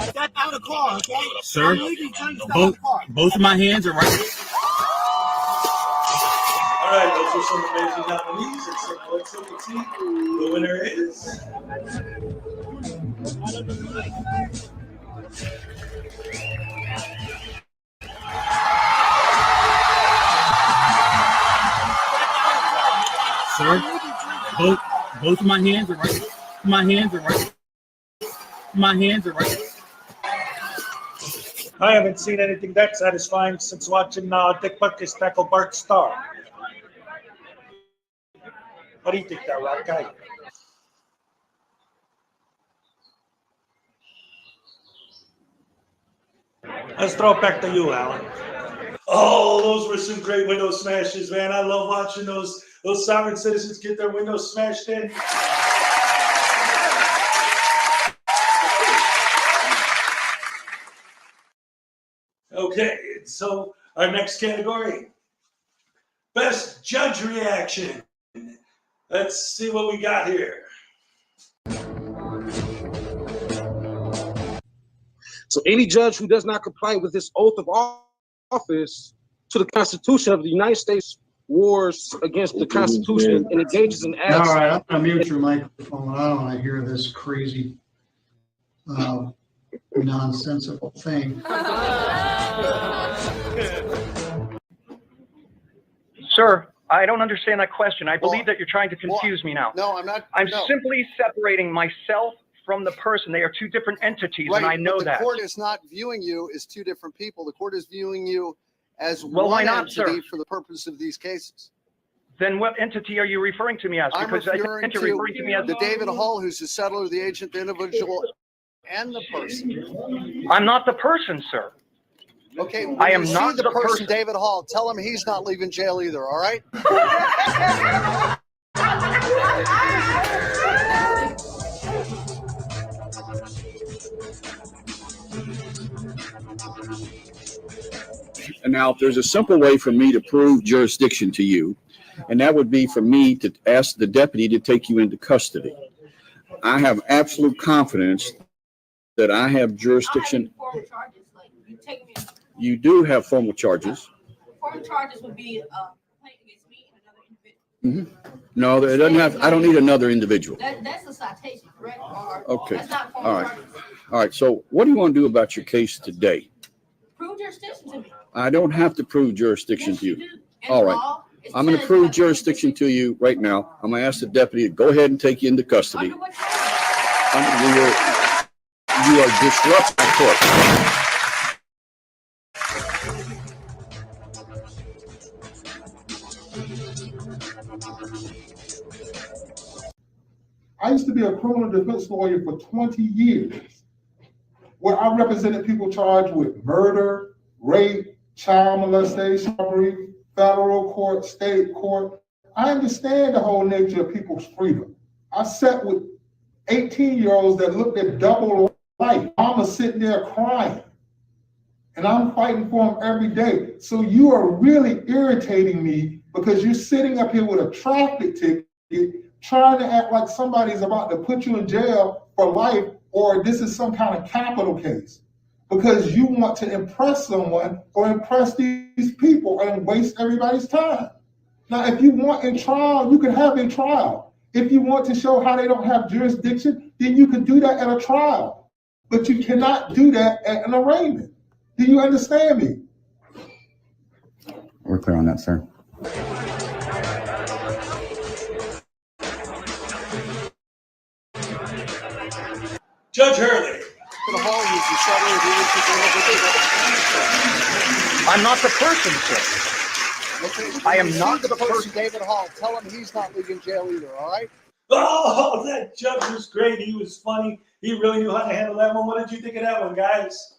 Step out of the car, okay? Sir, I'm legally trying to step out of the car. both of my hands are right. All right, those are some amazing nominees. And so now let's look and see who the winner is. Sir, both of my hands are right. My hands are right. My hands are right. I haven't seen anything that satisfying since watching Dick Butkus tackle Bart Starr. What do you think, that Rock Guy? Let's throw it back to you, Alan. Oh, those were some great window smashes, man. I love watching those sovereign citizens get their windows smashed in. Okay, so our next category, Best Judge Reaction. Let's see what we got here. So any judge who does not comply with this oath of office to the Constitution of the United States wars against the Constitution and engages in acts. All right, I'm gonna mute your microphone. I don't want to hear this crazy, nonsensical thing. Sir, I don't understand that question. I believe that you're trying to confuse me now. No, I'm not. I'm no. simply separating myself from the person. They are two different entities, and I know but that. The court is not viewing you as two different people. The court is viewing you as Well, why one not, entity sir? for the purpose of these cases. Then what entity are you referring to me as? I'm Because I referring think to you're referring to me as the David Hall, who's the settler, the agent, the individual, and the person. I'm not the person, sir. Okay, when I am you see not the the person, person. David Hall. Tell him he's not leaving jail either. All right. And now, if there's a simple way for me to prove jurisdiction to you, and that would be for me to ask the deputy to take you into custody. I have absolute confidence that I have jurisdiction. You do have formal charges. Formal charges would be complaint against me and another individual. No, it doesn't have. I don't need another individual. That's a citation, correct? Or, Okay. That's not formal All right. charges. All right. So, what do you want to do about your case today? Prove jurisdiction to me. I don't have to prove jurisdiction to you. In All the right. law, it I'm going to says prove what- jurisdiction to you right now. I'm going to ask the deputy to go ahead and take you into custody. You are disrupting the court. I used to be a criminal defense lawyer for 20 years, where I represented people charged with murder, rape, child molestation, robbery, federal court, state court. I understand the whole nature of people's freedom. I sat with 18-year-olds that looked at double life. I'm sitting there crying, and I'm fighting for them every day. So you are really irritating me because you're sitting up here with a traffic ticket, trying to act like somebody's about to put you in jail for life, or this is some kind of capital case, because you want to impress someone or impress these people and waste everybody's time. Now, if you want a trial, you can have a trial. If you want to show how they don't have jurisdiction, then you can do that at a trial. But you cannot do that at an arraignment. Do you understand me? We're clear on that, sir. Judge Hurley. I'm not the person, sir. I am not the person. David Hall. Tell him he's not leaving jail either, all right? Oh, that judge was great. He was funny. He really knew how to handle that one. What did you think of that one, guys?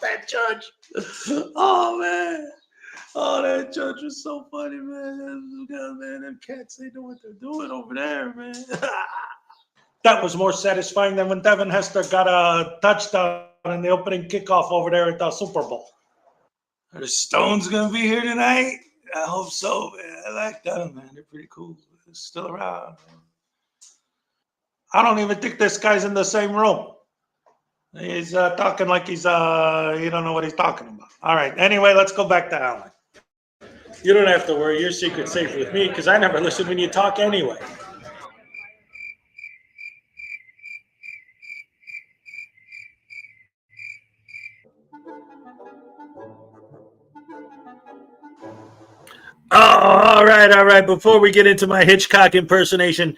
That judge. Oh, man. Oh, that judge was so funny, man. Man, them cats, they know what they're doing over there, man. That was more satisfying than when Devin Hester got a touchdown in the opening kickoff over there at the Super Bowl. Are the Stones going to be here tonight? I hope so, man. I like them, man. They're pretty cool. They're still around, man. I don't even think this guy's in the same room. He's talking like he's, you don't know what he's talking about. All right. Anyway, let's go back to Alan. You don't have to worry. Your secret's safe with me because I never listen when you talk anyway. Oh, all right, all right. Before we get into my Hitchcock impersonation,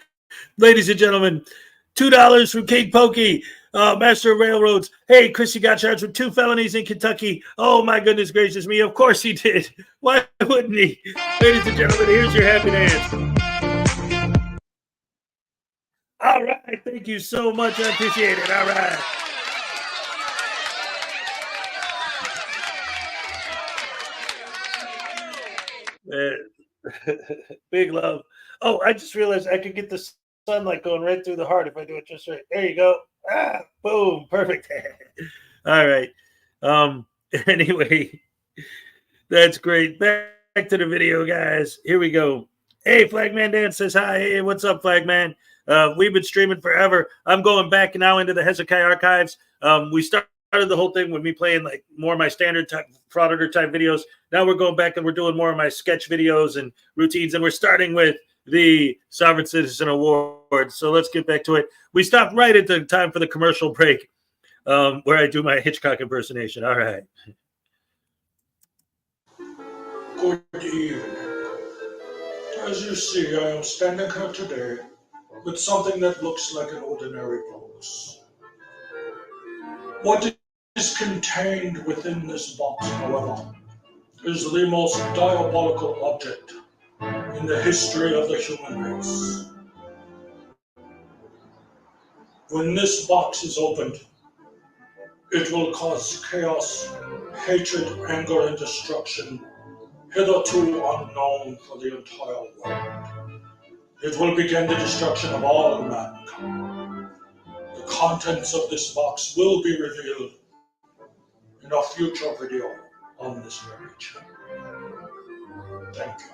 ladies and gentlemen, $2 from King Pokey, Master of Railroads. Hey, Chrissy got charged with 2 felonies in Kentucky. Oh, my goodness gracious me. Of course he did. Why wouldn't he? Ladies and gentlemen, here's your happy dance. All right. Thank you so much. I appreciate it. All right. Big love. Oh, I just realized I could get the sunlight going right through the heart if I do it just right. There you go. Ah, boom, perfect. All right. Anyway, that's great. Back to the video, guys. Here we go. Hey, Flagman Dan says hi. Hey, what's up, Flagman? We've been streaming forever. I'm going back now into the Hezokuai archives. We started the whole thing with me playing like more of my standard type Frauditor type videos. Now we're going back and we're doing more of my sketch videos and routines, and we're starting with the Sovereign Citizen Award. So let's get back to it. We stopped right at the time for the commercial break, where I do my Hitchcock impersonation. All right. Good evening. As you see, I am standing here today with something that looks like an ordinary box. What is contained within this box, however, is the most diabolical object in the history of the human race. When this box is opened, it will cause chaos, hatred, anger, and destruction hitherto unknown for the entire world. It will begin the destruction of all mankind. The contents of this box will be revealed in a future video on this very channel. Thank you.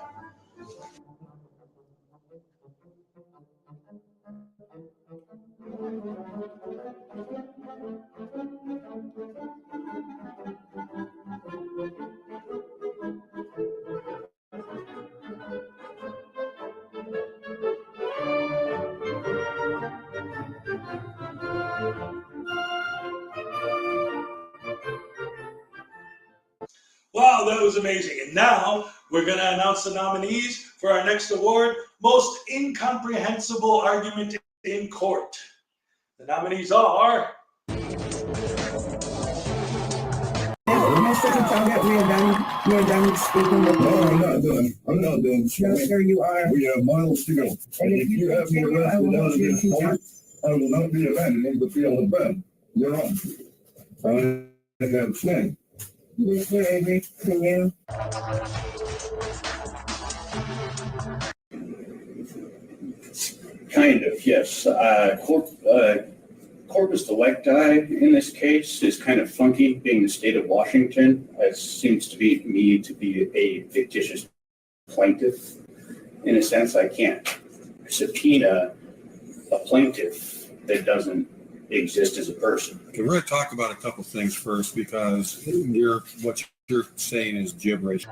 Wow, that was amazing. And now we're going to announce the nominees for our next award, Most Incomprehensible Argument in Court. The nominees are... Mr. Katanga, we're done speaking with No, I'm not done. I'm not done. No, sir, you are. We have miles to go. And if you have me arrested out of this court, I will not be abandoning the field of battle. You're on. I have said. Mr. Avery, can you? Kind of, yes. Corpus delicti in this case is kind of funky, being the state of Washington. It seems to me to be a fictitious plaintiff. In a sense, I can't subpoena a plaintiff that doesn't exist as a person. Okay, we're going to talk about a couple things first because what you're saying is gibberish.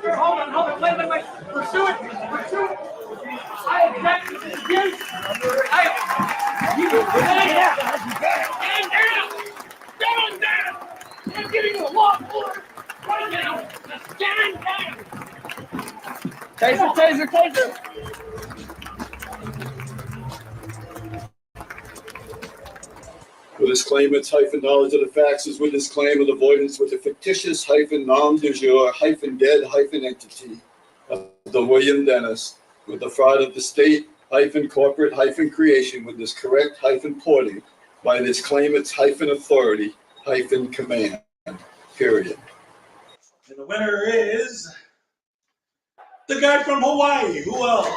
Hold on, wait. Pursue it. I object to this abuse. Stand down. I'm giving you a law order. Right now. Stand down. Taser. With this claimant's hyphen knowledge of the facts is with this claim of avoidance with a fictitious hyphen nom de jour hyphen dead hyphen entity of the William Dennis with the fraud of the state hyphen corporate hyphen creation with this correct hyphen porting by this claimant's hyphen authority hyphen command, period. And the winner is the guy from Hawaii. Who else?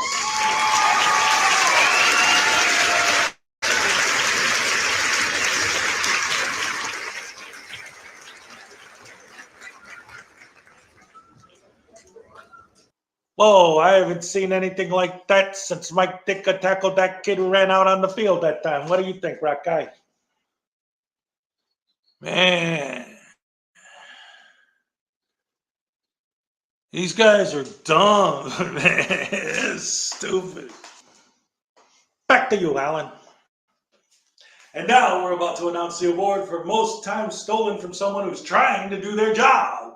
Whoa, I haven't seen anything like that since Mike Ditka tackled that kid who ran out on the field that time. What do you think, Rock Guy? Man. These guys are dumb, man. It's stupid. Back to you, Alan. And now we're about to announce the award for most time stolen from someone who's trying to do their job.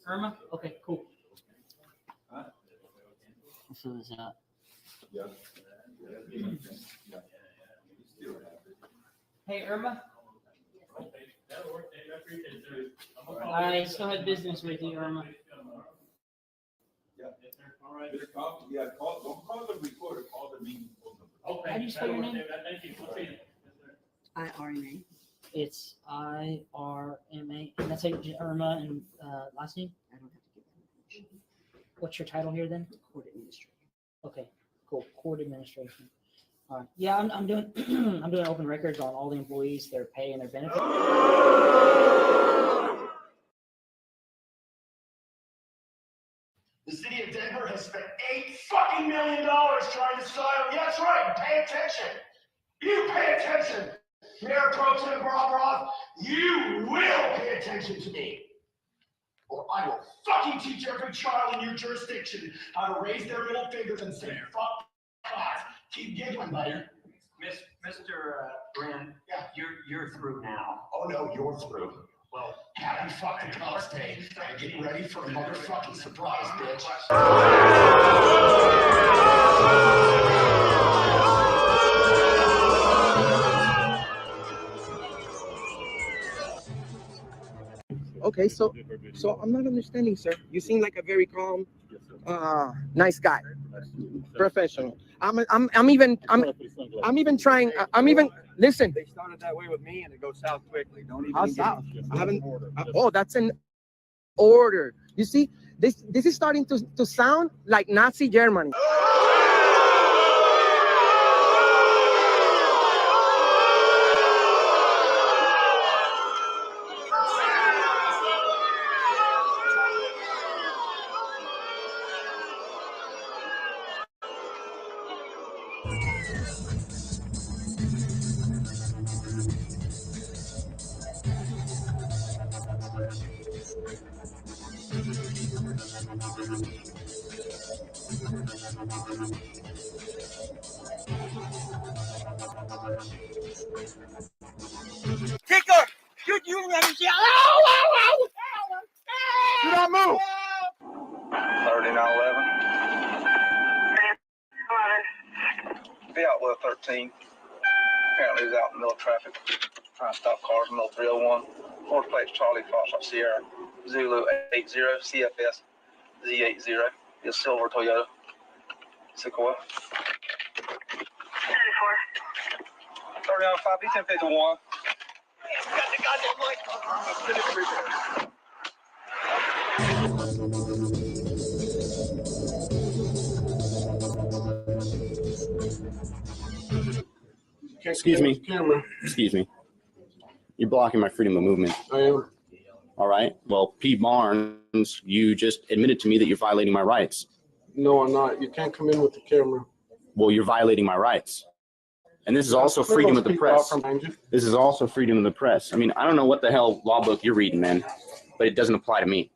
Irma? Okay, cool. I'll fill this out. Hey, Irma? I still have business with you, Irma. Don't call the recorder, call the meeting. Okay. How do you spell your name? IRMA. It's IRMA, and that's like Irma and last name? I don't have to give that information. What's your title here then? Court administrator. Okay, cool. Court administration. All right. Yeah, I'm doing I'm doing open records on all the employees, their pay and their benefits. The city of Denver has spent $8 million trying to style. Yeah, that's right. Pay attention. You pay attention. Mayor Pro Tem Barbara, you will pay attention to me. Or I will fucking teach every child in your jurisdiction how to raise their middle fingers and say, fuck God. Keep giggling, buddy. Mr. Brand, yeah, you're through now. Oh no, you're through. Well, happy fucking Cause Day and get ready for a motherfucking surprise, bitch. Okay, so I'm not understanding, sir. You seem like a very calm, nice guy, professional. I'm even trying. Listen. They started that way with me, and it goes south quickly. Don't even. How south? I haven't. Oh, that's an order. You see, this is starting to sound like Nazi Germany. Kicker! You ready? Do not move! 3911. Be outlet 13. Apparently he's out in the middle of traffic, trying to stop cars in the middle of 301. 4th plate Charlie Foxtrot Sierra, Zulu 80, CFS Z80. Is silver Toyota Sequoia. 3905, B1051. Got the goddamn light. Excuse me. Excuse me. You're blocking my freedom of movement. I am. All right. Well, P. Barnes, you just admitted to me that you're violating my rights. No, I'm not. You can't come in with the camera. Well, you're violating my rights. And this is also freedom of the press. This is also freedom of the press. I mean, I don't know what the hell law book you're reading, man, but it doesn't apply to me.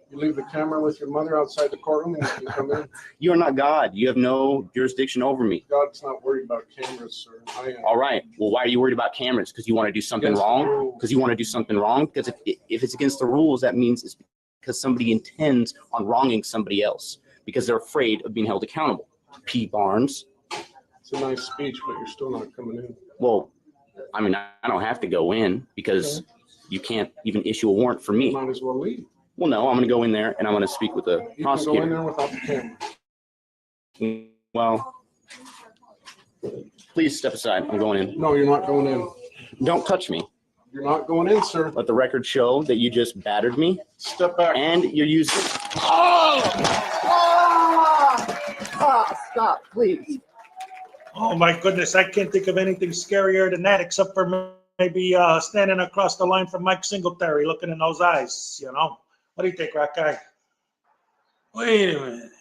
You leave the camera with your mother outside the courtroom and you can come in. You are not God. You have no jurisdiction over me. God's not worried about cameras, sir. I am. All right. Well, why are you worried about cameras? Because you want to do something wrong? Because you want to do something wrong? Because if it's against the rules, that means it's because somebody intends on wronging somebody else because they're afraid of being held accountable. P. Barnes. It's a nice speech, but you're still not coming in. Well, I mean, I don't have to go in because you can't even issue a warrant for me. You might as well leave. Well, no, I'm going to go in there and I'm going to speak with the prosecutor. You can go in there without the camera. Well, please step aside. I'm going in. No, you're not going in. Don't touch me. You're not going in, sir. Let the record show that you just battered me. Step back. And you're using... Stop, please. Oh my goodness, I can't think of anything scarier than that except for maybe standing across the line from Mike Singletary, looking in those eyes, you know. What do you think, Rock Guy? Wait a minute.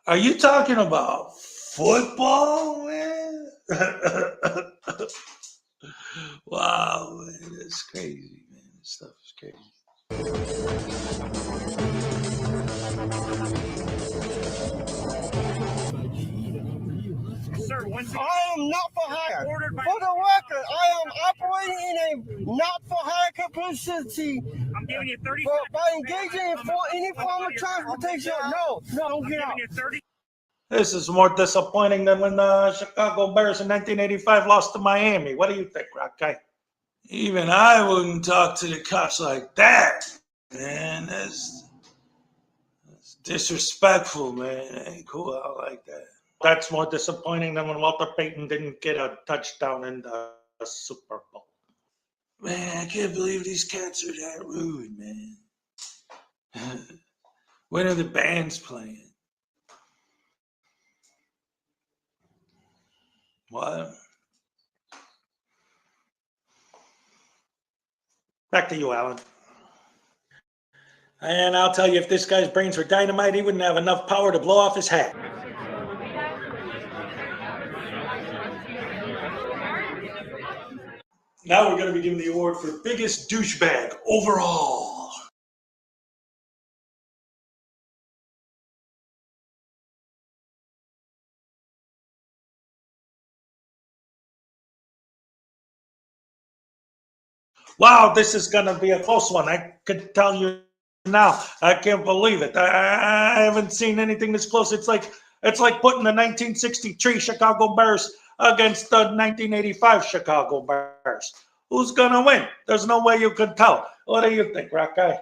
Are you talking about football, man? Wow, man, that's crazy, man. This stuff is crazy. Sir, I am not for hire. For the record, I am operating in a not for hire capacity. I'm giving you 30 seconds. By engaging in any form of transportation. No, don't get out. This is more disappointing than when the Chicago Bears in 1985 lost to Miami. What do you think, Rock Guy? Even I wouldn't talk to the cops like that, man. That's disrespectful, man. That ain't cool. I like that. That's more disappointing than when Walter Payton didn't get a touchdown in the Super Bowl. Man, I can't believe these cats are that rude, man. When are the bands playing? What? Back to you, Alan. And I'll tell you, if this guy's brains were dynamite, he wouldn't have enough power to blow off his hat. Now we're going to be giving the award for biggest douchebag overall. Wow, this is going to be a close one. I could tell you now. I can't believe it. I haven't seen anything this close. It's like putting the 1963 Chicago Bears against the 1985 Chicago Bears. Who's going to win? There's no way you could tell. What do you think, Rock Guy?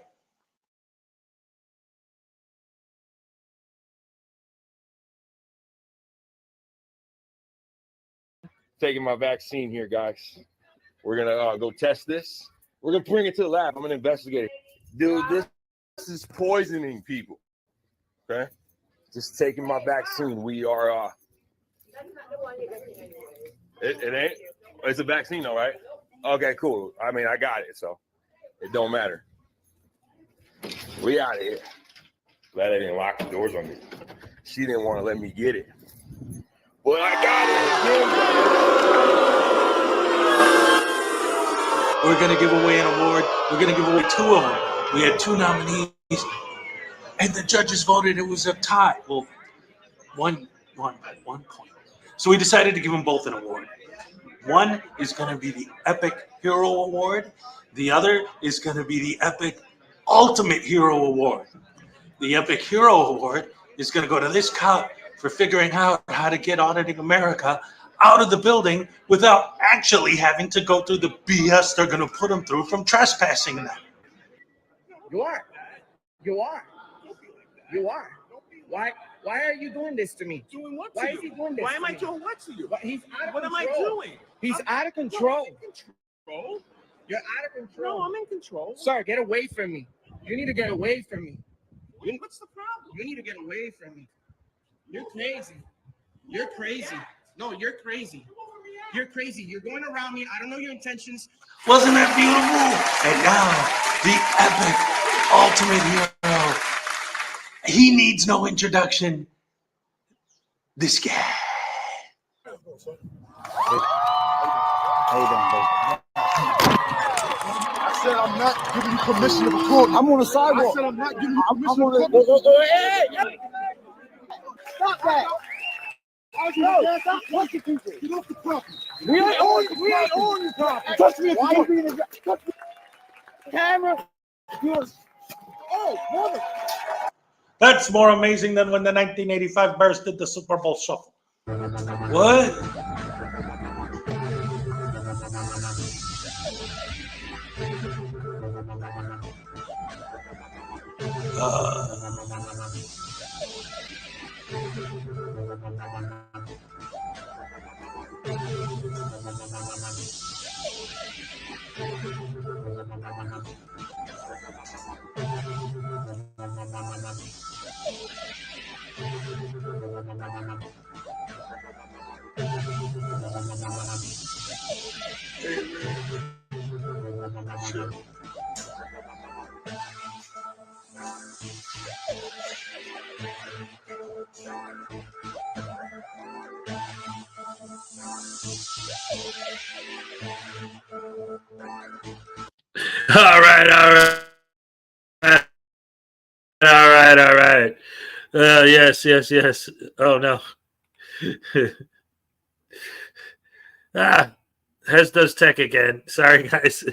Taking my vaccine here, guys. We're going to go test this. We're going to bring it to the lab. I'm going to investigate it. Dude, this is poisoning people. Okay? Just taking my vaccine. We are... It ain't? It's a vaccine, though, right? Okay, cool. I mean, I got it, so it don't matter. We out of here. Glad they didn't lock the doors on me. She didn't want to let me get it. But I got it. We're going to give away an award. We're going to give away two of them. We had two nominees. and the judges voted it was a tie. Well, one by 1 point. So we decided to give them both an award. One is going to be the Epic Hero Award. The other is going to be the Epic Ultimate Hero Award. The Epic Hero Award is going to go to this cop for figuring out how to get Auditing America out of the building without actually having to go through the BS they're going to put them through from trespassing them. You are. You are. You are. Why are you doing this to me? Doing what to Why you? is he doing this? Why to am I me? doing what to you? He's out of What am I control. doing? He's out of control. Control? You're out of control. No, I'm in control. Sir, get away from me. You need to get away from me. What's the problem? You need to get away from me. You're crazy. You're crazy. No, you're crazy. You're crazy. You're going around me. I don't know your intentions. Wasn't that beautiful? And now, the Epic Ultimate Hero. He needs no introduction. This guy. How you doing, I said I'm not giving you permission to record. I'm on the sidewalk. I said I'm not giving you permission to record. Hey! Stop that! No, stop touching people. Get off the property. We ain't on your property. Touch me if you want. Being touch me. Camera. Oh, mother. That's more amazing than when the 1985 Bears did the Super Bowl shuffle. What? Sure. All right. Yes. Oh no. Hez does tech again. Sorry, guys.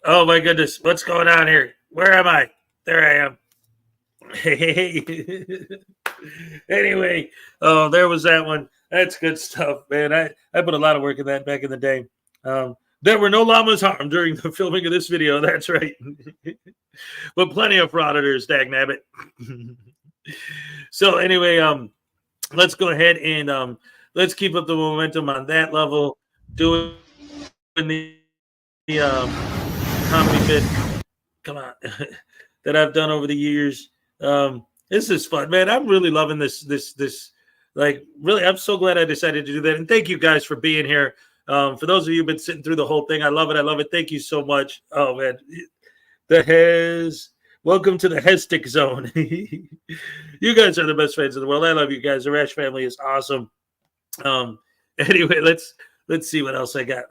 Oh my goodness, what's going on here? Where am I? There I am. Hey. Anyway, oh, there was that one. That's good stuff, man. I put a lot of work in that back in the day. There were no llamas harmed during the filming of this video. That's right. But plenty of frauditors, dagnabbit. So anyway, let's go ahead and let's keep up the momentum on that level. Doing the comedy bit, come on, that I've done over the years. This is fun, man. I'm really loving this. Like, really, I'm so glad I decided to do that. And thank you guys for being here. For those of you who've been sitting through the whole thing, I love it. Thank you so much. Oh man, the Hez. Welcome to the Hestic Zone. You guys are the best fans in the world. I love you guys. The Rash family is awesome. Anyway, let's see what else I got.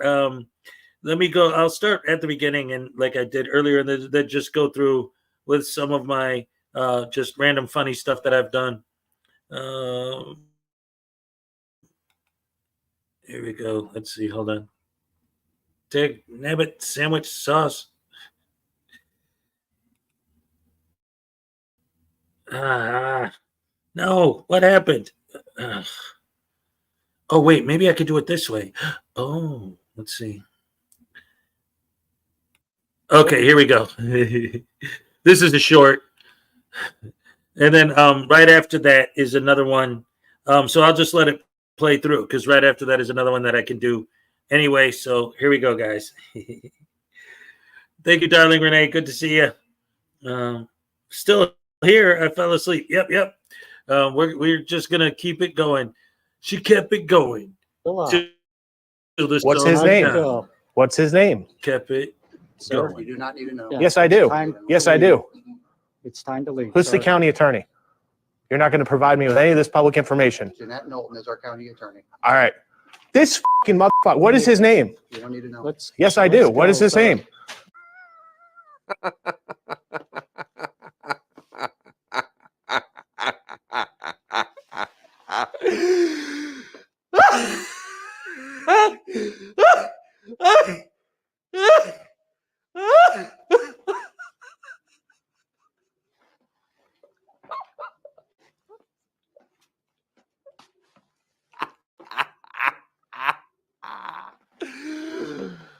Let me go. I'll start at the beginning, and like I did earlier, and then just go through with some of my just random funny stuff that I've done. Here we go. Let's see. Hold on. Dig nabbit sandwich sauce. No. What happened? Oh wait, maybe I could do it this way. Oh, let's see. Okay, here we go. This is a short. And then right after that is another one. So I'll just let it play through because right after that is another one that I can do anyway. So here we go, guys. Thank you, darling Renee. Good to see you. Still here. I fell asleep. Yep. We're just going to keep it going. She kept it going. What's his name? What's his name? Kept it Sir, going. you do not need to know. Yeah. Yes, I do. Yes, I do. It's time to leave. Who's the county attorney? You're not going to provide me with any of this public information. Jeanette Knowlton is our county attorney. All right. This fucking motherfucker. What is his name? You don't need to know. Yes, I do. What is his name?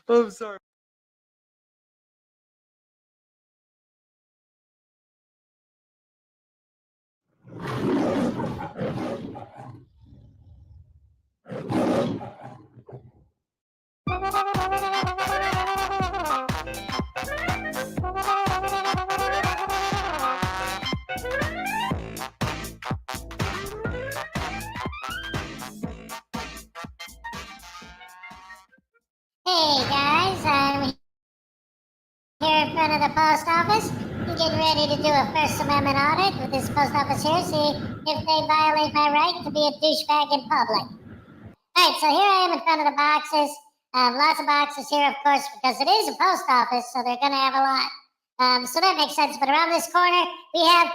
I'm sorry. Hey guys, I'm here in front of the post office. I'm getting ready to do a First Amendment audit with this post office here, see if they violate my right to be a douchebag in public. Alright, so here I am in front of the boxes. Lots of boxes here, of course, because it is a post office, so they're gonna have a lot. So that makes sense. But around this corner, we have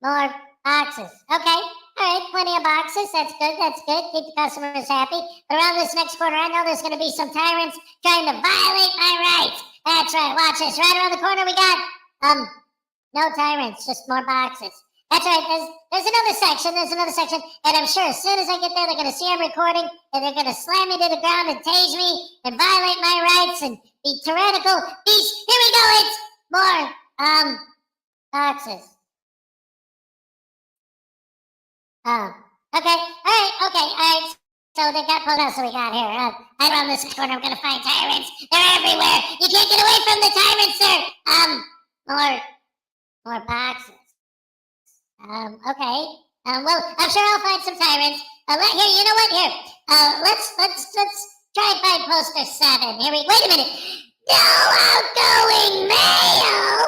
more boxes. Okay. All right, plenty of boxes. That's good. That's good. Keep the customers happy. But around this next corner, I know there's going to be some tyrants trying to violate my rights. That's right. Watch this. Right around the corner, we got no tyrants, just more boxes. That's right. There's another section. There's another section, and I'm sure as soon as I get there, they're going to see I'm recording, and they're going to slam me to the ground and tase me and violate my rights and be tyrannical beasts. Here we go. It's more boxes. Oh, okay, all right. So they got pulled out, so we got here. Right around this corner, we're gonna find tyrants. They're everywhere. You can't get away from the tyrants, sir. More boxes. Okay. Well, I'm sure I'll find some tyrants. Here, you know what? Here, let's try and find poster 7. Here wait a minute. No outgoing mail.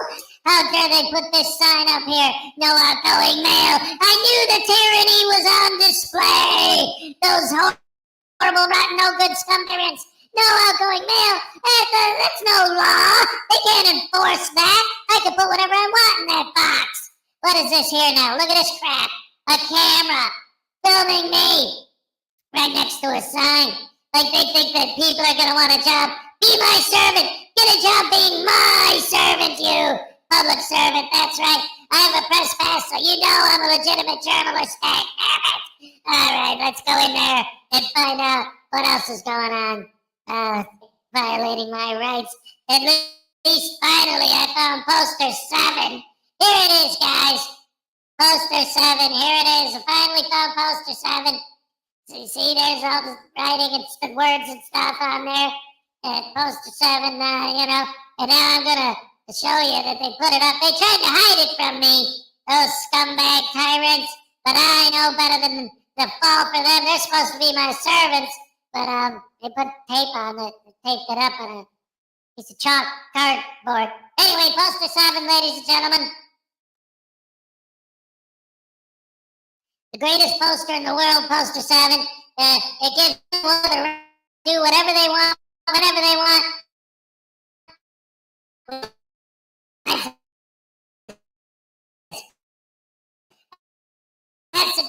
How dare they put this sign up here? No outgoing mail. I knew the tyranny was on display. Those horrible, rotten, no good scum tyrants. No outgoing mail. That's no law. They can't enforce that. I can put whatever I want in that box. What is this here now? Look at this crap. A camera filming me right next to a sign. Like they think that people are going to want a job. Be my servant. Get a job being my servant, you. Public servant, that's right. I have a press pass, so you know I'm a legitimate journalist. All right, let's go in there and find out what else is going on. Violating my rights. At least finally I found poster 7. Here it is, guys. Poster 7, here it is. I finally found poster 7. See, there's all the writing and the words and stuff on there. And poster 7, and now I'm gonna show you that they put it up. They tried to hide it from me, those scumbag tyrants. But I know better than to fall for them. They're supposed to be my servants. But they put tape on it. They taped it up on a piece of chalk cardboard. Anyway, poster 7, ladies and gentlemen. The greatest poster in the world, poster 7. It gives people the right to do whatever they want, whenever they want. That's a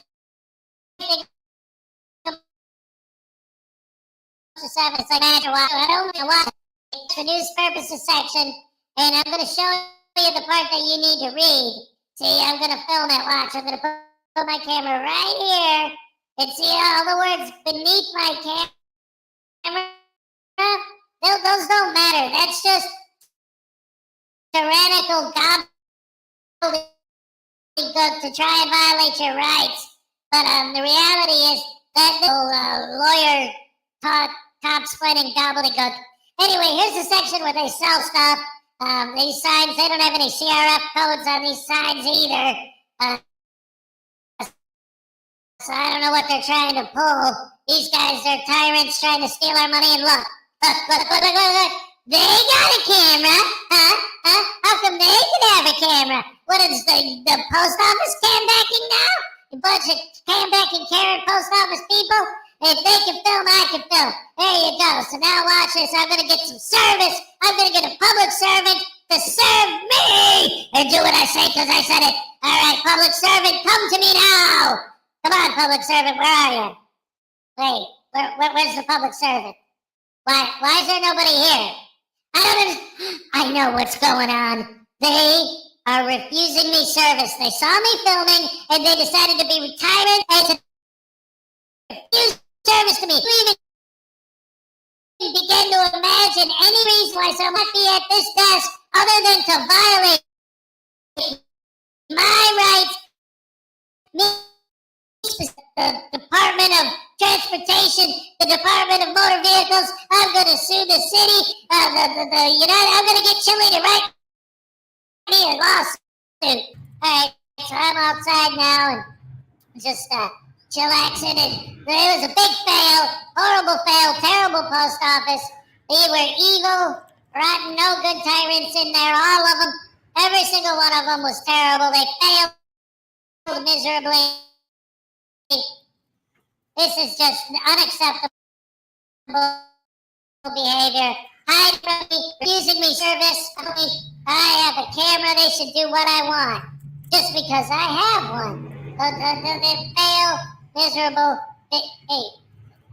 it's like I don't watch the news purposes section, and I'm going to show you the part that you need to read. See, I'm going to film it. Watch, I'm going to put my camera right here, and see all the words beneath my camera. Those don't matter. That's just tyrannical gobbledygook to try and violate your rights. But the reality is that little lawyer top-splitting gobbledygook. Anyway, here's the section where they sell stuff. These signs, they don't have any CRF codes on these signs either. So I don't know what they're trying to pull. These guys are tyrants trying to steal our money, and look. Look. They got a camera, huh? How come they can have a camera? What is the post office cam-backing now? A bunch of cam-backing Karen post office people? If they can film, I can film. There you go. So now watch this. I'm going to get some service. I'm going to get a public servant to serve me. And do what I say because I said it. All right, public servant, come to me now. Come on, public servant, where are you? Wait, where's the public servant? Why is there nobody here? I know what's going on. They are refusing me service. They saw me filming and they decided to be retired and to refuse service to me. We even begin to imagine any reason why someone might be at this desk other than to violate my rights. The Department of Transportation, the Department of Motor Vehicles. I'm going to sue the city. I'm going to get Chile to write me a lawsuit. All right, so I'm outside now and just chillaxing. And it was a big fail, horrible fail, terrible post office. They were evil, rotten, no good tyrants in there. All of them, every single one of them was terrible. They failed miserably. This is just unacceptable behavior. Hide from me, refusing me service. I have a camera, they should do what I want. Just because I have one. They fail, miserable. Hey,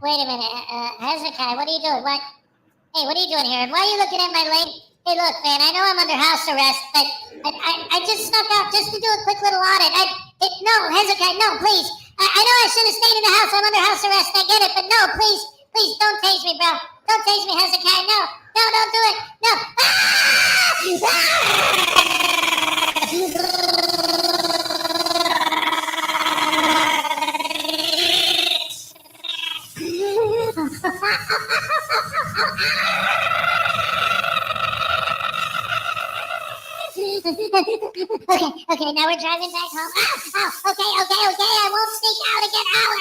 wait a minute. Hezekiah, what are you doing? Hey, what are you doing here? And why are you looking at my leg? Hey, look, man, I know I'm under house arrest, but I just snuck out just to do a quick little audit. No, Hezekiah, no, please. I know I should have stayed in the house. I'm under house arrest. I get it, but no, please don't tase me, bro. Don't tase me, Hezekiah. No, don't do it. No. Okay, now we're driving back home. Okay, I won't sneak out again. Ow.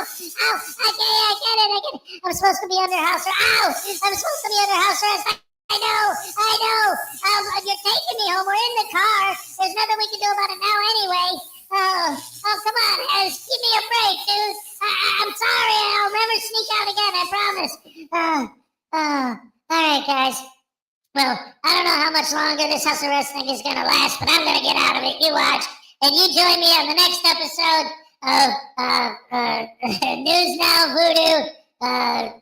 Okay, I get it. I'm supposed to be under house arrest. I'm supposed to be under house arrest. I know. You're taking me home. We're in the car. There's nothing we can do about it now anyway. Come on, give me a break, dude. I'm sorry. I'll never sneak out again, I promise. All right, guys. Well, I don't know how much longer this house arrest thing is going to last, but I'm going to get out of it. You watch. And you join me on the next episode of News Now Voodoo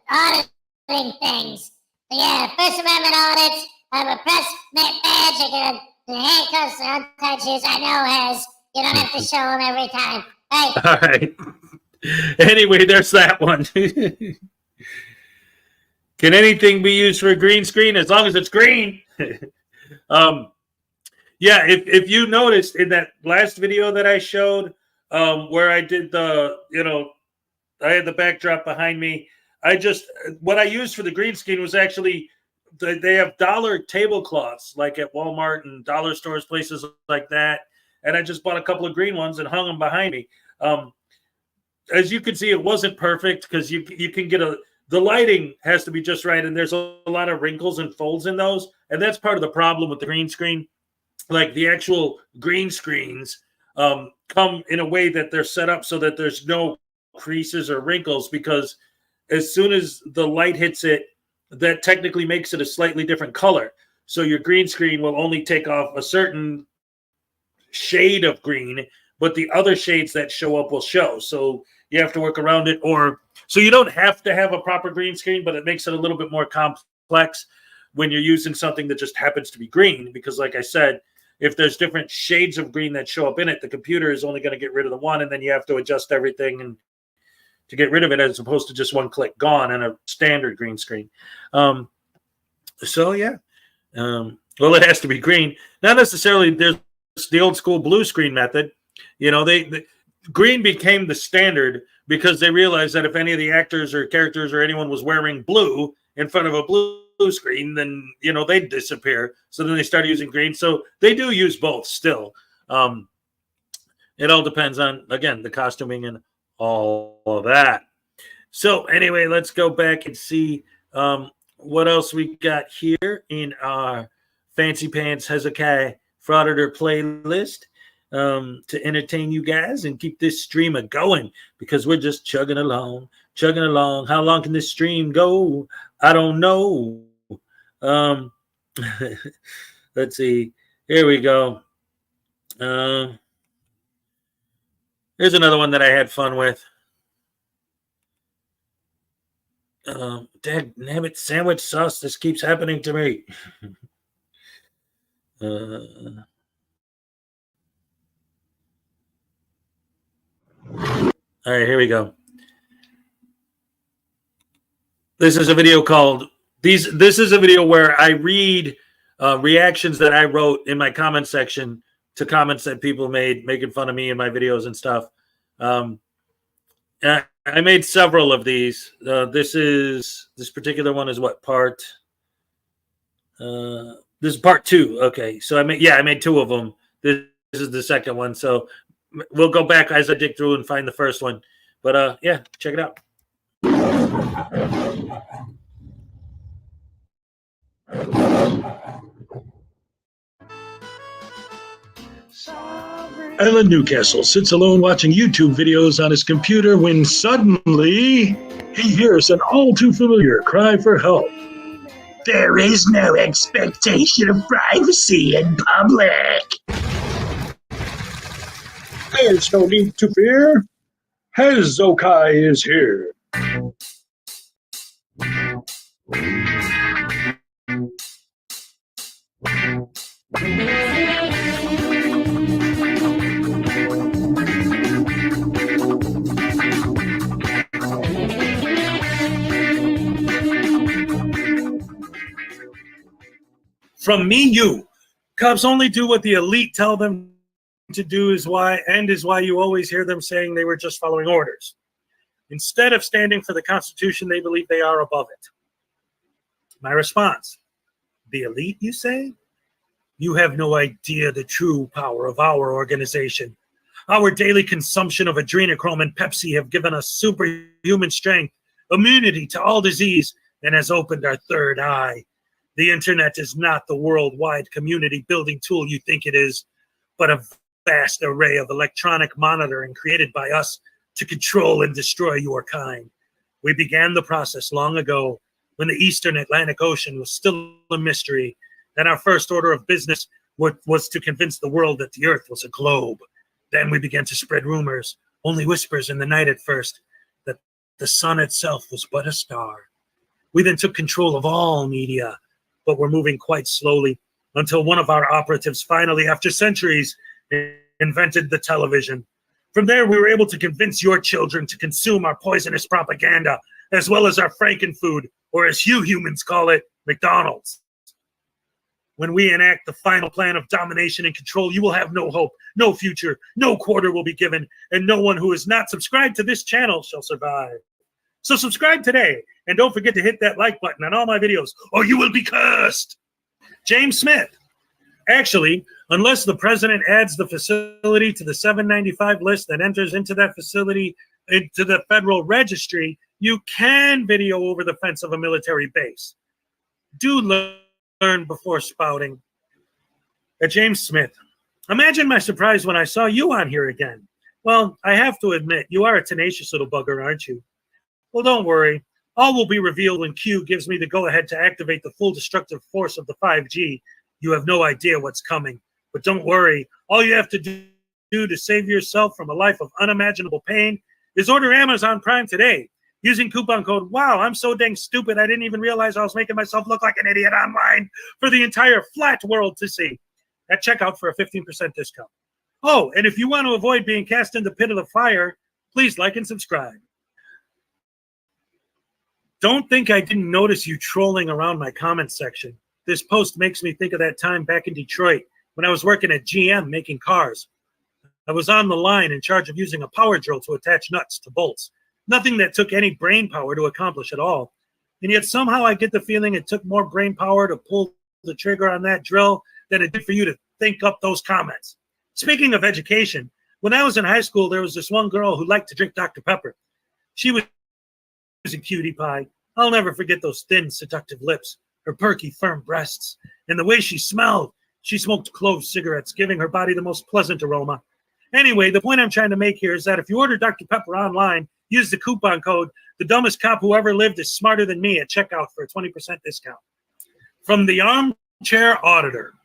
auditing things. But yeah, First Amendment audits. I have a press badge. I got the handcuffs and untied shoes. I know, Hez. You don't have to show them every time. Hey. All right. Anyway, there's that one. Can anything be used for a green screen as long as it's green? Yeah, if you noticed in that last video that I showed, where I did I had the backdrop behind me. What I used for the green screen was actually, they have dollar tablecloths like at Walmart and dollar stores, places like that. And I just bought a couple of green ones and hung them behind me. As you can see, it wasn't perfect because you can get the lighting has to be just right, and there's a lot of wrinkles and folds in those, and that's part of the problem with the green screen. Like the actual green screens come in a way that they're set up so that there's no creases or wrinkles, because as soon as the light hits it, that technically makes it a slightly different color. So your green screen will only take off a certain shade of green, but the other shades that show up will show. So you have to work around it, so you don't have to have a proper green screen, but it makes it a little bit more complex when you're using something that just happens to be green. Because like I said, if there's different shades of green that show up in it, the computer is only going to get rid of the one, and then you have to adjust everything and to get rid of it, as opposed to just one click gone in a standard green screen. Well, it has to be green. Not necessarily. There's the old school blue screen method. Green became the standard because they realized that if any of the actors or characters or anyone was wearing blue in front of a blue screen, then they'd disappear. So then they started using green. So they do use both still. It all depends on, again, the costuming and all of that. So anyway, let's go back and see what else we got here in our Fancy Pants Hezekiah Frauditor playlist. To entertain you guys and keep this stream going, because we're just chugging along. How long can this stream go? I don't know. Let's see. Here we go. Here's another one that I had fun with. Nabbit sandwich sauce. This keeps happening to me. All right, here we go. This is a video called This is a video where I read reactions that I wrote in my comment section to comments that people made making fun of me in my videos and stuff. I made several of these. This particular one is what part? This is part 2. Okay, so I made 2 of them. This is the second one. So we'll go back as I dig through and find the first one. But yeah, check it out. Alan Newcastle sits alone watching YouTube videos on his computer when suddenly he hears an all too familiar cry for help. There is no expectation of privacy in public. There's no need to fear. Hezokuai is here. From me, you. Cops only do what the elite tell them to do is why you always hear them saying they were just following orders. Instead of standing for the Constitution, they believe they are above it. My response, the elite, you say? You have no idea the true power of our organization. Our daily consumption of adrenochrome and Pepsi have given us superhuman strength, immunity to all disease, and has opened our third eye. The internet is not the worldwide community building tool you think it is, but a vast array of electronic monitoring created by us to control and destroy your kind. We began the process long ago when the Eastern Atlantic Ocean was still a mystery, and our first order of business was to convince the world that the Earth was a globe. Then we began to spread rumors, only whispers in the night at first, that the sun itself was but a star. We then took control of all media, but we're moving quite slowly until one of our operatives finally, after centuries, invented the television. From there, we were able to convince your children to consume our poisonous propaganda, as well as our frankenfood, or as you humans call it, McDonald's. When we enact the final plan of domination and control, you will have no hope, no future, no quarter will be given, and no one who is not subscribed to this channel shall survive. So subscribe today, and don't forget to hit that like button on all my videos, or you will be cursed. James Smith. Actually, unless the president adds the facility to the 795 list that enters into that facility into the federal registry, you can video over the fence of a military base. Do learn before spouting. James Smith. Imagine my surprise when I saw you on here again. Well, I have to admit, you are a tenacious little bugger, aren't you? Well, don't worry. All will be revealed when Q gives me the go-ahead to activate the full destructive force of the 5G. You have no idea what's coming. But don't worry. All you have to do to save yourself from a life of unimaginable pain is order Amazon Prime today using coupon code WOW. I'm so dang stupid I didn't even realize I was making myself look like an idiot online for the entire flat world to see. At checkout for a 15% discount. Oh, and if you want to avoid being cast in the pit of the fire, please like and subscribe. Don't think I didn't notice you trolling around my comment section. This post makes me think of that time back in Detroit when I was working at GM making cars. I was on the line in charge of using a power drill to attach nuts to bolts. Nothing that took any brain power to accomplish at all. And yet somehow I get the feeling it took more brain power to pull the trigger on that drill than it did for you to think up those comments. Speaking of education, when I was in high school, there was this one girl who liked to drink Dr. Pepper. She was a cutie pie. I'll never forget those thin, seductive lips, her perky, firm breasts, and the way she smelled. She smoked clove cigarettes, giving her body the most pleasant aroma. Anyway, the point I'm trying to make here is that if you order Dr. Pepper online, use the coupon code, the dumbest cop who ever lived is smarter than me at checkout for a 20% discount. From the Armchair Auditor.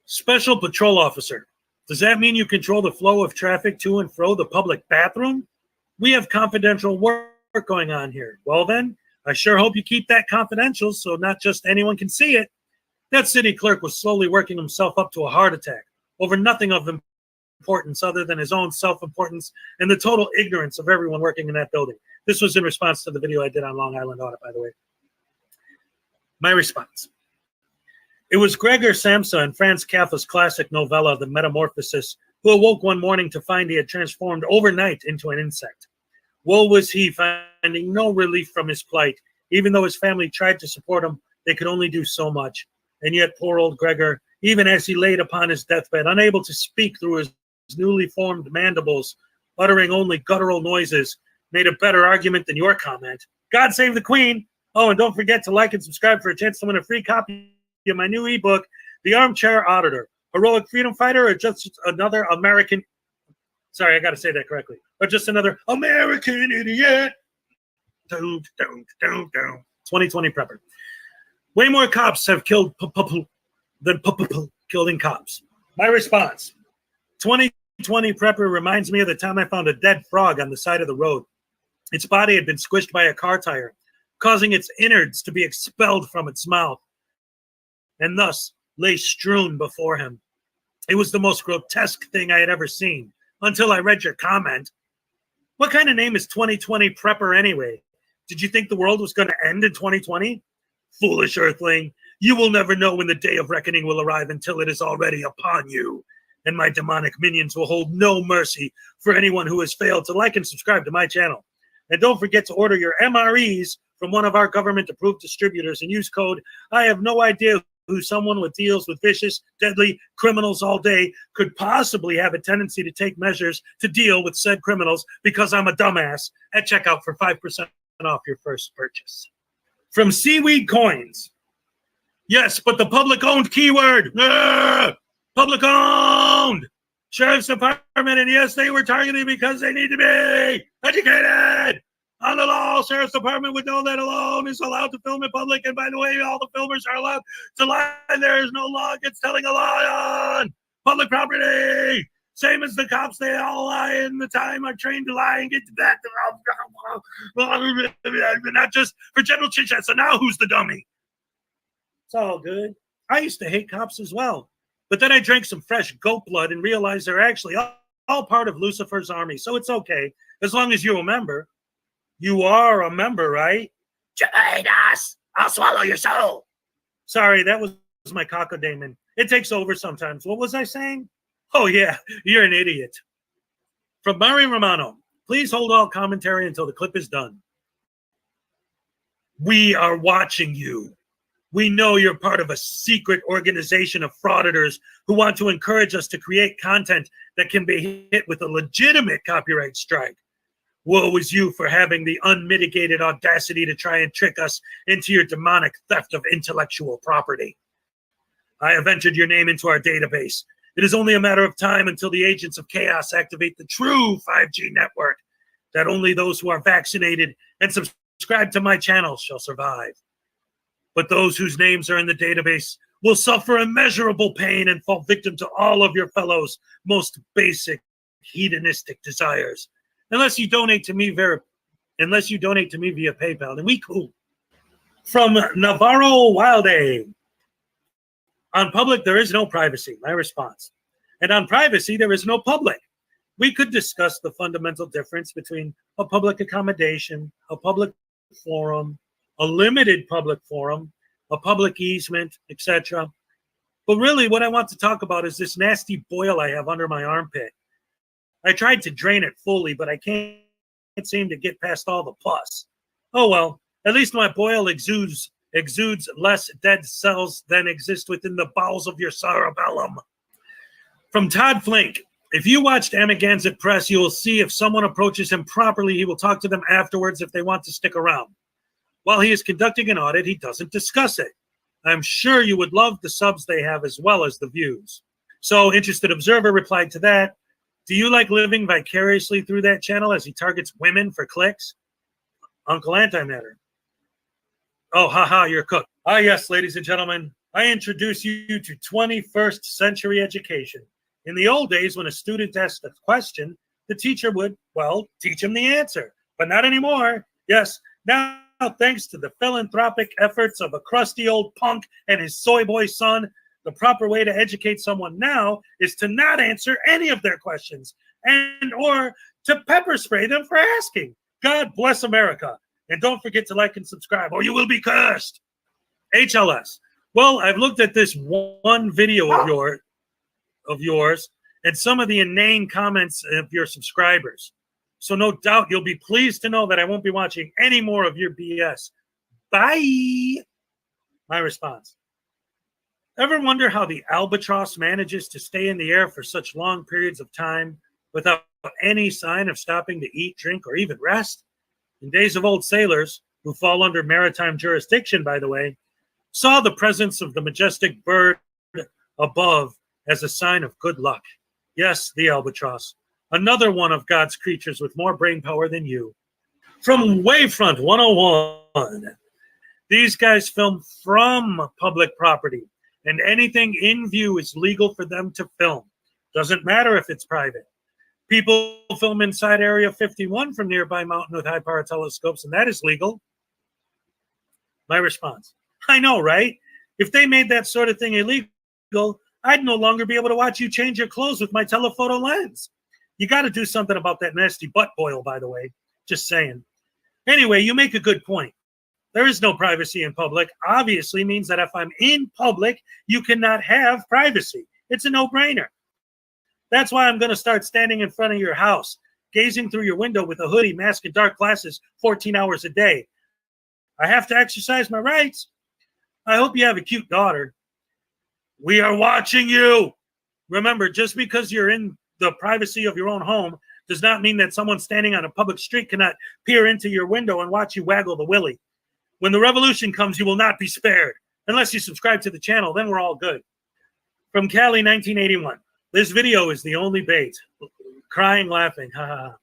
Special Patrol Officer. Does that mean you control the flow of traffic to and fro the public bathroom? We have confidential work going on here. Well then, I sure hope you keep that confidential so not just anyone can see it. That city clerk was slowly working himself up to a heart attack over nothing of importance other than his own self-importance and the total ignorance of everyone working in that building. This was in response to the video I did on Long Island Audit, by the way. My response. It was Gregor Samsa in Franz Kafka's classic novella, The Metamorphosis, who awoke one morning to find he had transformed overnight into an insect. Woe was he, finding no relief from his plight. Even though his family tried to support him, they could only do so much. And yet poor old Gregor, even as he laid upon his deathbed, unable to speak through his newly formed mandibles, uttering only guttural noises, made a better argument than your comment. God save the Queen! Oh, and don't forget to like and subscribe for a chance to win a free copy of my new ebook, The Armchair Auditor, Heroic Freedom Fighter, or just another American... Sorry, I got to say that correctly. Or just another American idiot. 2020 prepper. Way more cops have killed than killing cops. My response. 2020 prepper reminds me of the time I found a dead frog on the side of the road. Its body had been squished by a car tire, causing its innards to be expelled from its mouth, and thus lay strewn before him. It was the most grotesque thing I had ever seen, until I read your comment. What kind of name is 2020 prepper anyway? Did you think the world was going to end in 2020? Foolish earthling, you will never know when the day of reckoning will arrive until it is already upon you. And my demonic minions will hold no mercy for anyone who has failed to like and subscribe to my channel. And don't forget to order your MREs from one of our government-approved distributors and use code I have no idea who someone who deals with vicious, deadly criminals all day could possibly have a tendency to take measures to deal with said criminals because I'm a dumbass at checkout for 5% off your first purchase. From Seaweed Coins. Yes, but the public-owned keyword. Public-owned. Sheriff's Department, and yes, they were targeted because they need to be educated. On the law, Sheriff's Department would know that alone is allowed to film in public. And by the way, all the filmers are allowed to lie. There is no law against telling a lie on public property. Same as the cops, they all lie in the time are trained to lie and get to that. Not just for general chit chat. So now who's the dummy? It's all good. I used to hate cops as well. But then I drank some fresh goat blood and realized they're actually all part of Lucifer's army. So it's okay, as long as you're a member. You are a member, right? Join us. I'll swallow your soul. Sorry, that was my cocodamon. It takes over sometimes. What was I saying? Oh, yeah, you're an idiot. From Mari Romano, please hold all commentary until the clip is done. We are watching you. We know you're part of a secret organization of frauditors who want to encourage us to create content that can be hit with a legitimate copyright strike. Woe is you for having the unmitigated audacity to try and trick us into your demonic theft of intellectual property. I have entered your name into our database. It is only a matter of time until the agents of chaos activate the true 5G network, that only those who are vaccinated and subscribe to my channel shall survive. But those whose names are in the database will suffer immeasurable pain and fall victim to all of your fellows' most basic hedonistic desires. Unless you donate to me via PayPal, then we cool. From Navarro Wilde. On public, there is no privacy, my response. And on privacy, there is no public. We could discuss the fundamental difference between a public accommodation, a public forum, a limited public forum, a public easement, etc. But really, what I want to talk about is this nasty boil I have under my armpit. I tried to drain it fully, but I can't seem to get past all the pus. Oh well, at least my boil exudes less dead cells than exist within the bowels of your cerebellum. From Todd Flink, if you watched Amagansett Press, you will see if someone approaches him properly, he will talk to them afterwards if they want to stick around. While he is conducting an audit, he doesn't discuss it. I'm sure you would love the subs they have as well as the views. So Interested Observer replied to that. Do you like living vicariously through that channel as he targets women for clicks? Uncle Antimatter. Oh, haha, you're cooked. Ah, yes, ladies and gentlemen, I introduce you to 21st century education. In the old days, when a student asked a question, the teacher would, well, teach him the answer. But not anymore. Yes, now, thanks to the philanthropic efforts of a crusty old punk and his soy boy son, the proper way to educate someone now is to not answer any of their questions and or to pepper spray them for asking. God bless America. And don't forget to like and subscribe or you will be cursed. HLS. Well, I've looked at this one video of yours and some of the inane comments of your subscribers. So no doubt you'll be pleased to know that I won't be watching any more of your BS. Bye. My response. Ever wonder how the albatross manages to stay in the air for such long periods of time without any sign of stopping to eat, drink, or even rest? In days of old sailors, who fall under maritime jurisdiction, by the way, saw the presence of the majestic bird above as a sign of good luck. Yes, the albatross, another one of God's creatures with more brain power than you. From Wavefront 101, these guys film from public property, and anything in view is legal for them to film. Doesn't matter if it's private. People film inside Area 51 from nearby mountain with high-power telescopes, and that is legal. My response. I know, right? If they made that sort of thing illegal, I'd no longer be able to watch you change your clothes with my telephoto lens. You got to do something about that nasty butt boil, by the way. Just saying. Anyway, you make a good point. There is no privacy in public. Obviously means that if I'm in public, you cannot have privacy. It's a no-brainer. That's why I'm going to start standing in front of your house, gazing through your window with a hoodie, mask, and dark glasses 14 hours a day. I have to exercise my rights. I hope you have a cute daughter. We are watching you. Remember, just because you're in the privacy of your own home does not mean that someone standing on a public street cannot peer into your window and watch you waggle the willy. When the revolution comes, you will not be spared. Unless you subscribe to the channel, then we're all good. From Cali, 1981. This video is the only bait. Crying, laughing. Ha ha.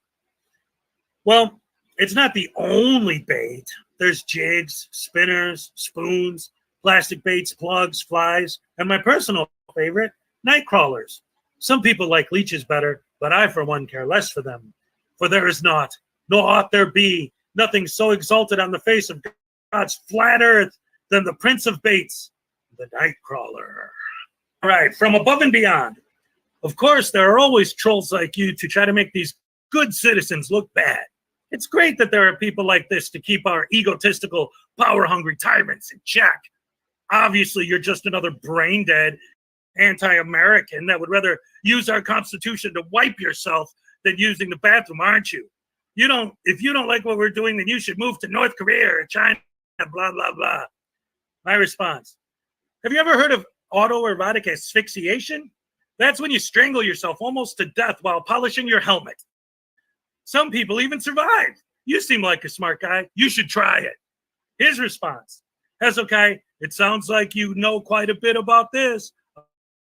Well, it's not the only bait. There's jigs, spinners, spoons, plastic baits, plugs, flies, and my personal favorite, night crawlers. Some people like leeches better, but I, for one, care less for them. For there is not, nor ought there be, nothing so exalted on the face of God's flat earth than the prince of baits, the night crawler. All right, from above and beyond. Of course, there are always trolls like you to try to make these good citizens look bad. It's great that there are people like this to keep our egotistical, power-hungry tyrants in check. Obviously, you're just another brain-dead anti-American that would rather use our Constitution to wipe yourself than using the bathroom, aren't you? If you don't like what we're doing, then you should move to North Korea or China, blah, blah, blah. My response. Have you ever heard of autoerotic asphyxiation? That's when you strangle yourself almost to death while polishing your helmet. Some people even survive. You seem like a smart guy. You should try it. His response. Hezokuai, it sounds like you know quite a bit about this.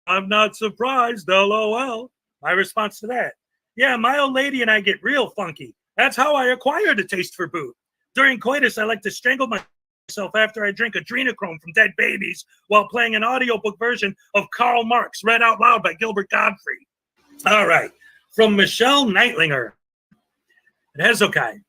I'm not surprised, LOL. My response to that. Yeah, my old lady and I get real funky. That's how I acquired a taste for boot. During coitus, I like to strangle myself after I drink adrenochrome from dead babies while playing an audiobook version of Karl Marx read out loud by Gilbert Gottfried. All right. From Michelle Neitlinger. Hezokuai,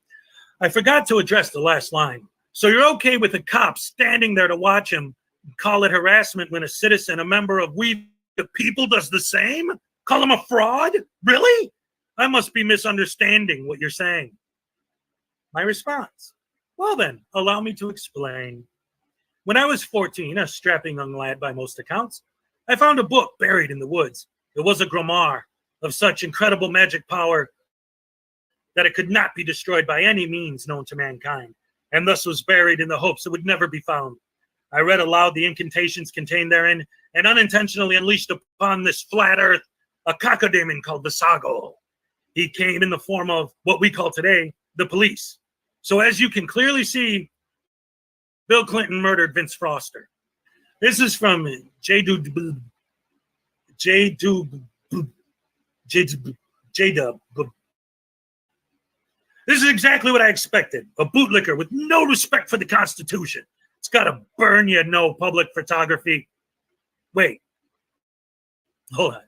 I forgot to address the last line. So you're okay with a cop standing there to watch him call it harassment when a citizen, a member of We the People, does the same? Call him a fraud? Really? I must be misunderstanding what you're saying. My response. Well then, allow me to explain. When I was 14, a strapping young lad by most accounts, I found a book buried in the woods. It was a grimoire of such incredible magic power that it could not be destroyed by any means known to mankind, and thus was buried in the hopes it would never be found. I read aloud the incantations contained therein, and unintentionally unleashed upon this flat earth a cacodemon called Visago. He came in the form of what we call today the police. So as you can clearly see, Bill Clinton murdered Vince Foster. This is from J-Dub. This is exactly what I expected. A bootlicker with no respect for the Constitution. It's got to burn you, no public photography. Wait. Hold on.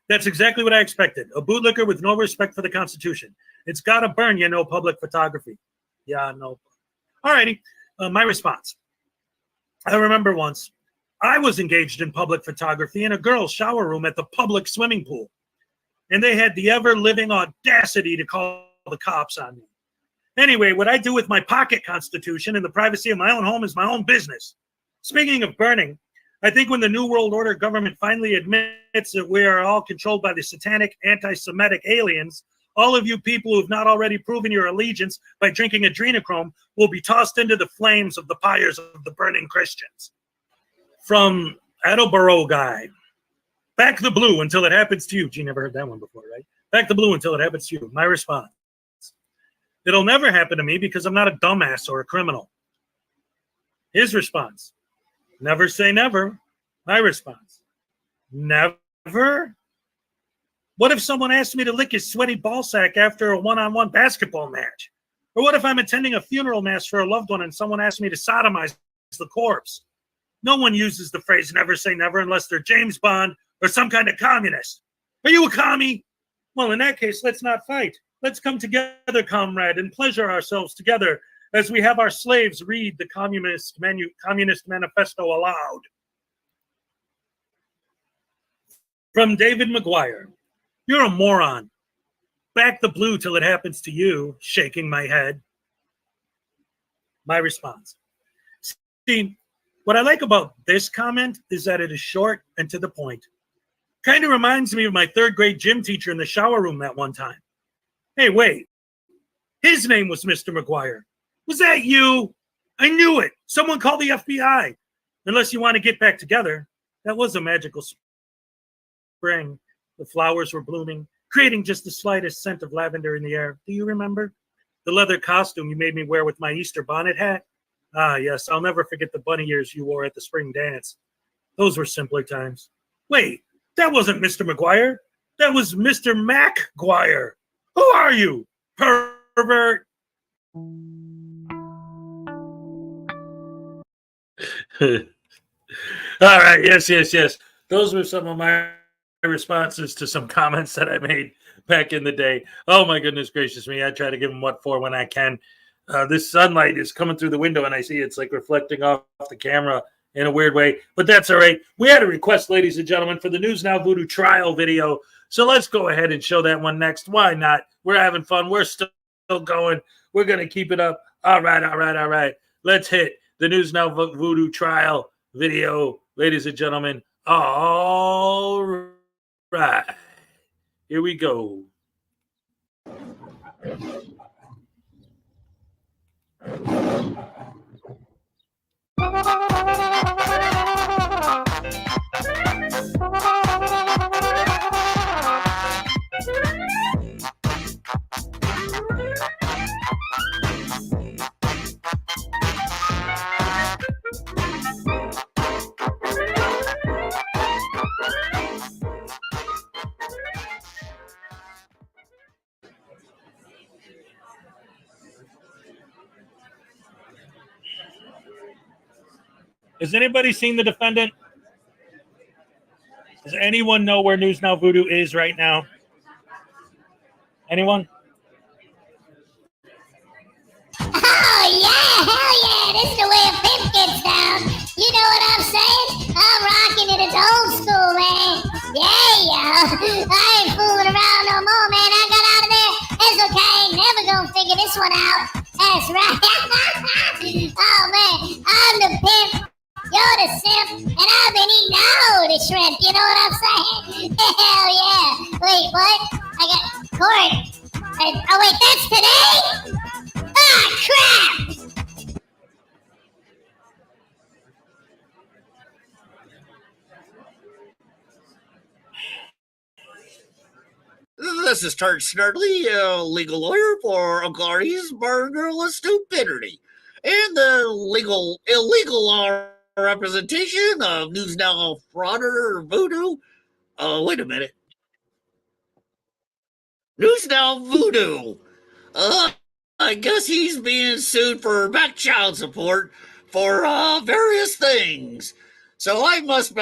That's exactly what I expected. A bootlicker with no respect for the Constitution. It's got to burn, you know, public photography. Yeah, no. All righty. My response. I remember once I was engaged in public photography in a girl's shower room at the public swimming pool. And they had the ever-living audacity to call the cops on me. Anyway, what I do with my pocket Constitution in the privacy of my own home is my own business. Speaking of burning, I think when the New World Order government finally admits that we are all controlled by the satanic, anti-Semitic aliens, all of you people who have not already proven your allegiance by drinking adrenochrome will be tossed into the flames of the pyres of the burning Christians. From Attleboro Guy. Back the blue until it happens to you. Gee, never heard that one before, right? Back the blue until it happens to you. My response. It'll never happen to me because I'm not a dumbass or a criminal. His response. Never say never. My response. Never? What if someone asked me to lick his sweaty ballsack after a one-on-one basketball match? Or what if I'm attending a funeral mass for a loved one and someone asks me to sodomize the corpse? No one uses the phrase never say never unless they're James Bond or some kind of communist. Are you a commie? Well, in that case, let's not fight. Let's come together, comrade, and pleasure ourselves together as we have our slaves read the Communist Manifesto aloud. From David McGuire. You're a moron. Back the blue till it happens to you, shaking my head. My response. See, what I like about this comment is that it is short and to the point. Kind of reminds me of my third grade gym teacher in the shower room that one time. Hey, wait. His name was Mr. McGuire. Was that you? I knew it. Someone called the FBI. Unless you want to get back together. That was a magical spring. The flowers were blooming, creating just the slightest scent of lavender in the air. Do you remember? The leather costume you made me wear with my Easter bonnet hat? Ah, yes, I'll never forget the bunny ears you wore at the spring dance. Those were simpler times. Wait, that wasn't Mr. McGuire. That was Mr. MacGuire. Who are you, pervert? All right, yes. Those were some of my responses to some comments that I made back in the day. Oh, my goodness gracious me. I try to give them what for when I can. This sunlight is coming through the window, and I see it's like reflecting off the camera in a weird way, but that's all right. We had a request, ladies and gentlemen, for the News Now Voodoo trial video, so let's go ahead and show that one next. Why not? We're having fun. We're still going. We're going to keep it up. All right. Let's hit the News Now Voodoo trial video, ladies and gentlemen. All right. Here we go. Has anybody seen the defendant? Does anyone know where News Now Voodoo is right now? Anyone? Oh, yeah, hell yeah, this is the way a pimp gets down. You know what I'm saying? I'm rocking it, it's old school, man. Yeah. I ain't fooling around no more, man. I got out of there. Hezokuai ain't never gonna figure this one out. That's right. Oh, man, I'm the pimp. You're the simp, and I've been eating all the shrimp. You know what I'm saying? Hell yeah. Wait, what? I got court. Oh, wait, that's today? Ah, crap! This is Tart Snurdly, legal lawyer for Agari's Burgerless Stupidity, and the illegal representation of News Now Frauditor Voodoo. Wait a minute. News Now Voodoo. I guess he's being sued for back child support for various things. So I must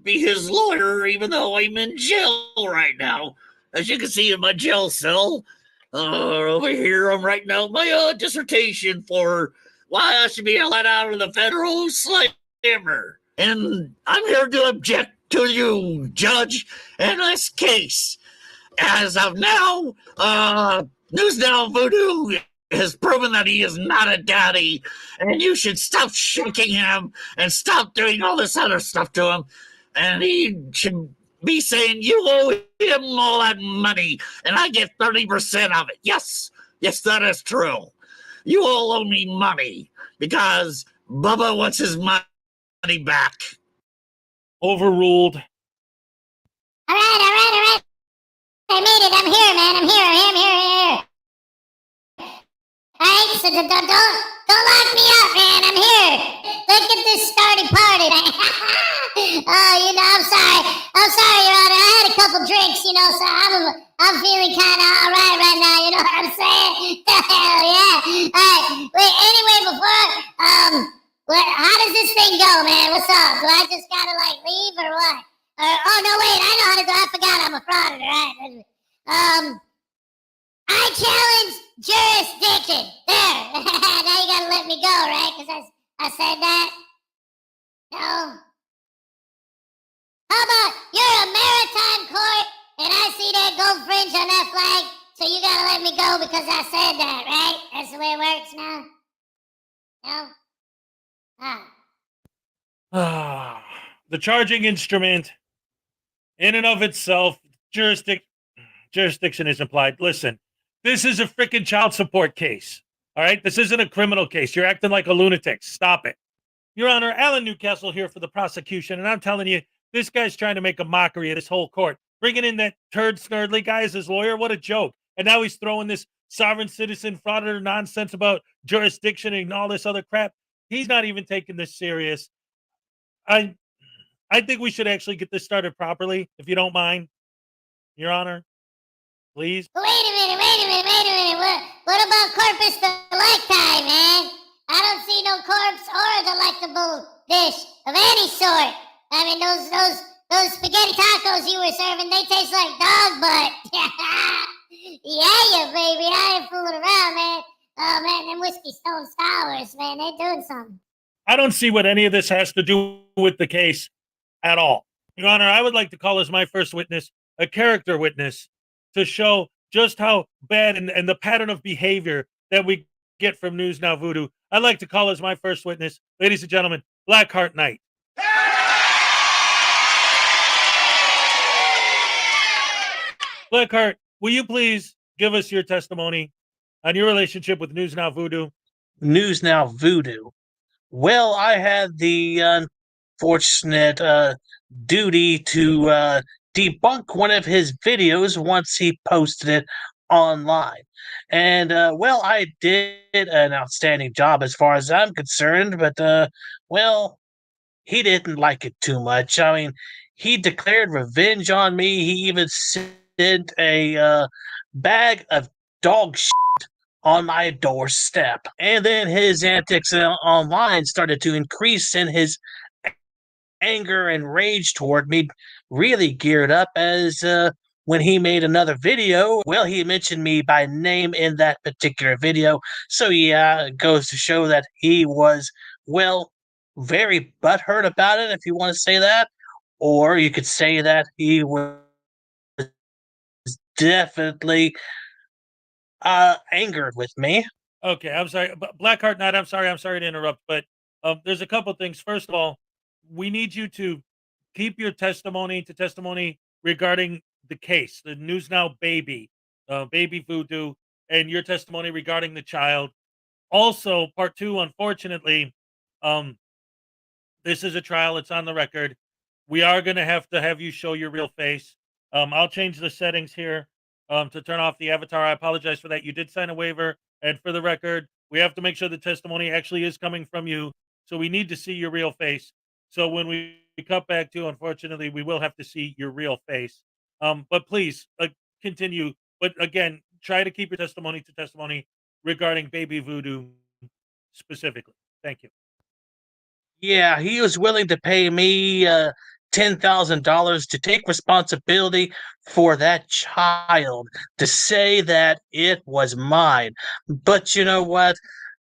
be his lawyer, even though I'm in jail right now. As you can see in my jail cell, over here, I'm writing out my dissertation for why I should be let out of the federal slammer. And I'm here to object to you, Judge, in this case. As of now, News Now Voodoo has proven that he is not a daddy, and you should stop shaking him and stop doing all this other stuff to him. And he should be saying you owe him all that money, and I get 30% of it. Yes, that is true. You all owe me money because Bubba wants his money back. Overruled. All right. I made it. I'm here, man. I'm here. All right, so don't lock me up, man. I'm here. Let's get this started party. I'm sorry, Your Honor. I had a couple drinks, so I'm feeling kind of all right now. You know what I'm saying? Hell yeah. All right. Wait. Anyway, how does this thing go, man? What's up? Do I just gotta leave or what? Oh no, wait. I know how to do. I forgot I'm a frauditor. Right? I challenge jurisdiction. There. Now you gotta let me go, right? Because I said that. No. How about you're a maritime court and I see that gold fringe on that flag, so you gotta let me go because I said that, right? That's the way it works now. No? The charging instrument, in and of itself, jurisdiction is implied. Listen, this is a freaking child support case. All right? This isn't a criminal case. You're acting like a lunatic. Stop it. Your Honor, Alan Newcastle here for the prosecution, and I'm telling you, this guy's trying to make a mockery of this whole court. Bringing in that turd snurdly guy as his lawyer, what a joke. And now he's throwing this sovereign citizen frauditor nonsense about jurisdiction and all this other crap. He's not even taking this serious. I think we should actually get this started properly, if you don't mind, Your Honor. Please. Wait a minute. What about corpus delicti, man? I don't see no corpse or a delectable dish of any sort. I mean, those spaghetti tacos you were serving, they taste like dog butt. Yeah, baby. I ain't fooling around, man. Oh, man, them Whiskey Stone Sours, man, they're doing something. I don't see what any of this has to do with the case at all. Your Honor, I would like to call as my first witness a character witness to show just how bad and the pattern of behavior that we get from News Now Voodoo. I'd like to call as my first witness, ladies and gentlemen, Blackheart Knight. Blackheart, will you please give us your testimony on your relationship with News Now Voodoo? News Now Voodoo. Well, I had the unfortunate duty to debunk one of his videos once he posted it online. And, I did an outstanding job as far as I'm concerned, but, he didn't like it too much. I mean, he declared revenge on me. He even sent a bag of dog shit on my doorstep. And then his antics online started to increase, and his anger and rage toward me really geared up as when he made another video. Well, he mentioned me by name in that particular video. So yeah, it goes to show that he was, very butthurt about it, if you want to say that. Or you could say that he was definitely angered with me. Okay, I'm sorry. Blackheart Knight, I'm sorry to interrupt, but there's a couple things. First of all, we need you to keep your testimony regarding the case, the News Now baby voodoo, and your testimony regarding the child. Also, part two, unfortunately, this is a trial. It's on the record. We are going to have you show your real face. I'll change the settings here to turn off the avatar. I apologize for that. You did sign a waiver. And for the record, we have to make sure the testimony actually is coming from you. So we need to see your real face. So when we cut back to, unfortunately, we will have to see your real face. But please continue. But again, try to keep your testimony to testimony regarding baby voodoo specifically. Thank you. Yeah, he was willing to pay me $10,000 to take responsibility for that child, to say that it was mine. But you know what?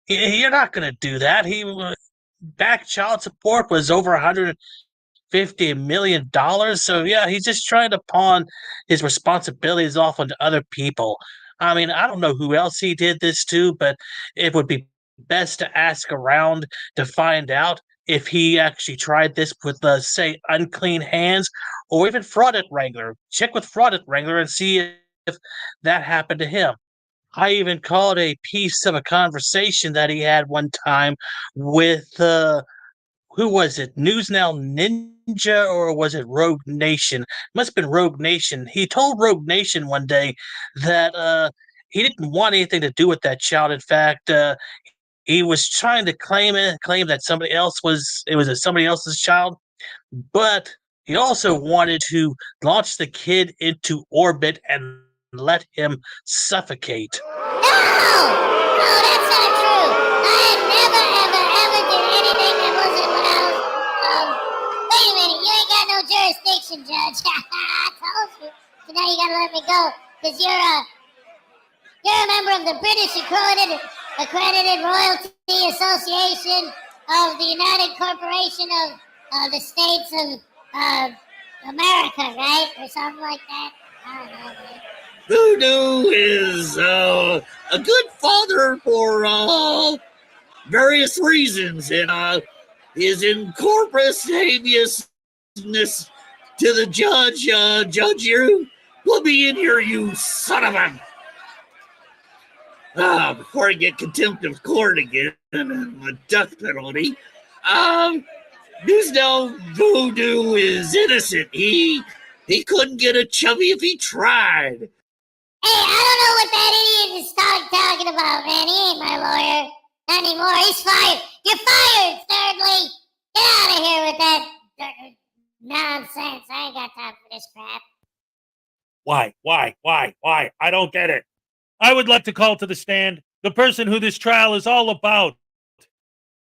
You're not going to do that. Back child support was over $150 million. So yeah, he's just trying to pawn his responsibilities off onto other people. I mean, I don't know who else he did this to, but it would be best to ask around to find out if he actually tried this with, say, unclean hands or even Fraudit Wrangler. Check with Fraudit Wrangler and see if that happened to him. I even called a piece of a conversation that he had one time with who was it? News Now Ninja, or was it Rogue Nation? Must have been Rogue Nation. He told Rogue Nation one day that he didn't want anything to do with that child. In fact, he was trying to claim that it was somebody else's child, but he also wanted to launch the kid into orbit and let him suffocate. No, that's not true. I never, ever, ever did anything that wasn't what I was. Wait a minute, you ain't got no jurisdiction, Judge. I told you. So now you gotta let me go, because you're a member of the British Accredited Royalty Association of the United Corporation of the States of America, right? Or something like that. I don't know, man. Voodoo is a good father for various reasons, and his incorporus habeasness to the judge. Judge, you will be in here, you son of a. Before I get contempt of court again and a death penalty, News Now Voodoo is innocent. He couldn't get a chubby if he tried. Hey, I don't know what that idiot is talking about, man. He ain't my lawyer anymore. He's fired. You're fired, Thirdly. Get out of here with that nonsense. I ain't got time for this crap. Why? I don't get it. I would like to call to the stand the person who this trial is all about.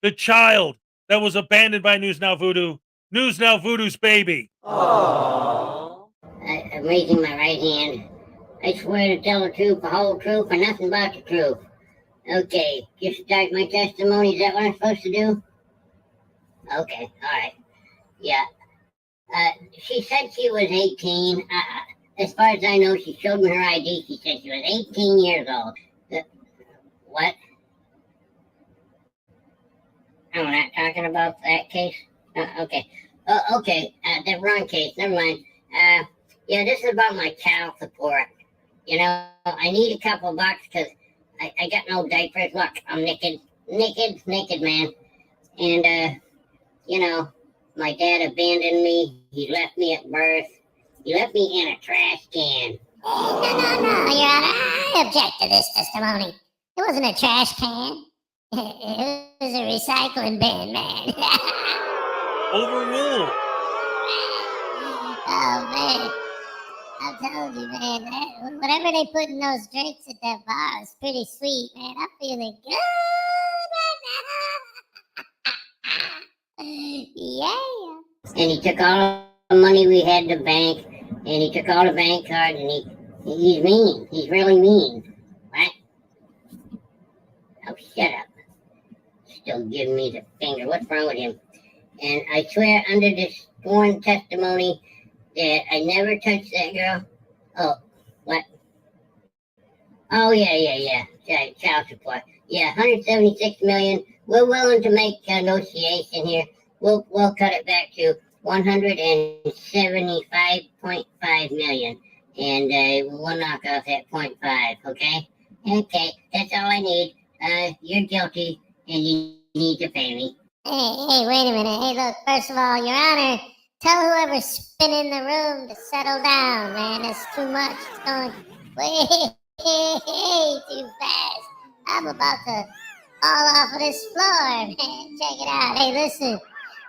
The child that was abandoned by News Now Voodoo. News Now Voodoo's baby. I'm raising my right hand. I swear to tell the truth, the whole truth, and nothing but the truth. Okay, just start my testimony. Is that what I'm supposed to do? Okay, all right. Yeah. She said she was 18. As far as I know, she showed me her ID. She said she was 18 years old. What? I'm not talking about that case. Okay. Okay. The wrong case. Never mind. Yeah, this is about my child support. You know, I need a couple bucks because I got no diapers. Look, I'm naked, man. And, you know, my dad abandoned me. He left me at birth. He left me in a trash can. No, Your Honor. I object to this testimony. It wasn't a trash can. It was a recycling bin, man. Overruled. Oh, man. I'm telling you, man, whatever they put in those drinks at that bar is pretty sweet, man. I'm feeling good right now. Yeah. And he took all the money we had in the bank, and he took all the bank cards, and he's mean. He's really mean. What? Oh, shut up. Still giving me the finger. What's wrong with him? And I swear under this sworn testimony that I never touched that girl. Oh, what? Oh, yeah. Child support. Yeah, $176 million. We're willing to make a negotiation here. We'll cut it back to $175.5 million. And we'll knock off that 0.5, okay? Okay, that's all I need. You're guilty, and you need to pay me. Hey, wait a minute. Hey, look, first of all, Your Honor, tell whoever's been in the room to settle down, man. It's too much. It's going way too fast. I'm about to fall off of this floor, man. Check it out. Hey, listen.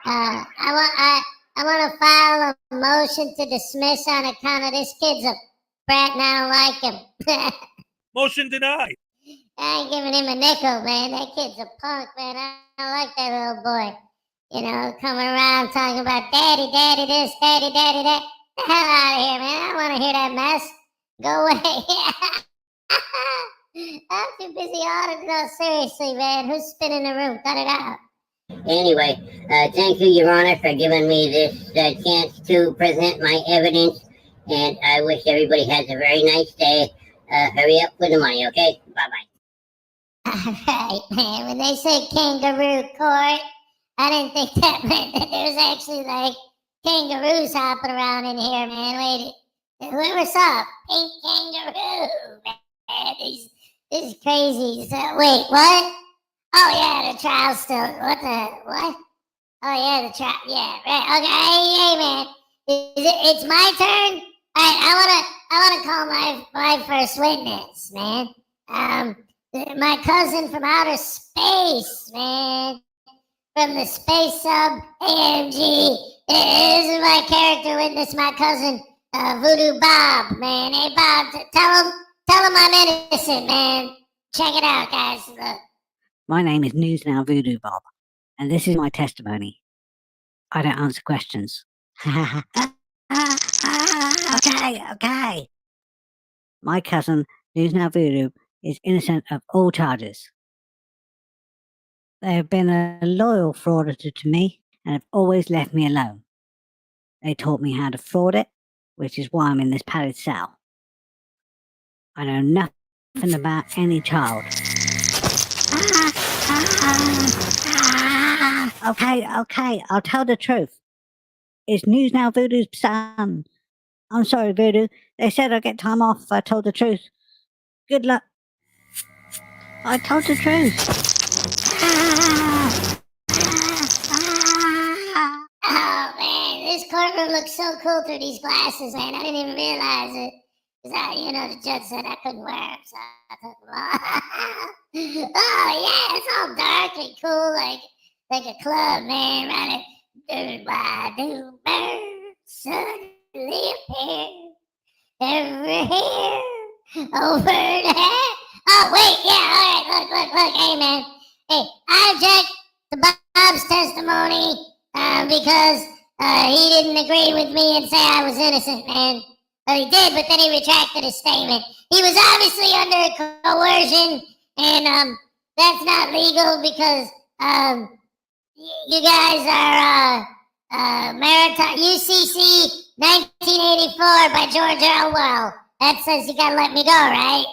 I want to file a motion to dismiss on account of this kid's a brat and I don't like him. Motion denied. I ain't giving him a nickel, man. That kid's a punk, man. I don't like that little boy. coming around talking about daddy this, daddy that. The hell out of here, man. I don't want to hear that mess. Go away. I'm too busy auditing. No, seriously, man. Who's spinning the room? Cut it out. Anyway, thank you, Your Honor, for giving me this chance to present my evidence, and I wish everybody has a very nice day. Hurry up with the money, okay? Bye-bye. All right, man. When they say kangaroo court, I didn't think that meant that there's actually, like, kangaroos hopping around in here, man. Wait, what's up? Pink kangaroo, man. This is crazy. So, wait, what? Oh, yeah, the trial's still, what? Oh, yeah, the trial, yeah, right, okay, hey, man, it's my turn? All right, I wanna call my first witness, man. My cousin from outer space, man, from the space sub AMG. This is my character witness, my cousin, Voodoo Bob, man. Hey, Bob, tell him I'm innocent, man. Check it out, guys, look. My name is News Now Voodoo Bob, and this is my testimony. I don't answer questions. Okay. My cousin, News Now Voodoo, is innocent of all charges. They have been a loyal frauditor to me and have always left me alone. They taught me how to fraud it, which is why I'm in this padded cell. I know nothing about any child. Okay, I'll tell the truth. It's News Now Voodoo's son. I'm sorry, Voodoo. They said I'd get time off if I told the truth. Good luck. I told the truth. Oh, man, this courtroom looks so cool through these glasses, man. I didn't even realize it. The judge said I couldn't wear them, so I took them off. Oh, yeah, it's all dark and cool, like a club, man. Right? Do bird suddenly appear everywhere over there. Oh, wait, yeah, all right, look, hey, man. Hey, I object to Bob's testimony because he didn't agree with me and say I was innocent, man. Well, he did, but then he retracted his statement. He was obviously under coercion, and that's not legal because you guys are maritime UCC 1984 by George Orwell. That says you gotta let me go, right?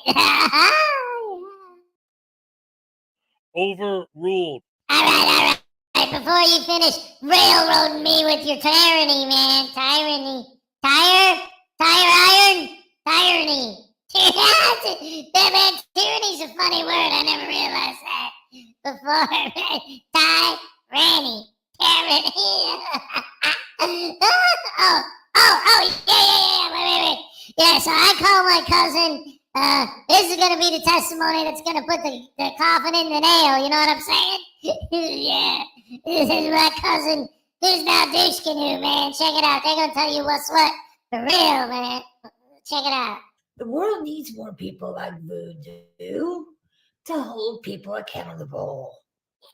Overruled. All right. Before you finish railroading me with your tyranny, man. Tyranny. Tyranny. Man, tyranny's a funny word. I never realized that before. Tyranny. Yeah. Wait. Yeah, so I call my cousin. This is going to be the testimony that's going to put the coffin in the nail. You know what I'm saying? Yeah. This is my cousin. Who's now douche canoe, man. Check it out. They're going to tell you what's what. For real, man. Check it out. The world needs more people like Voodoo to hold people accountable.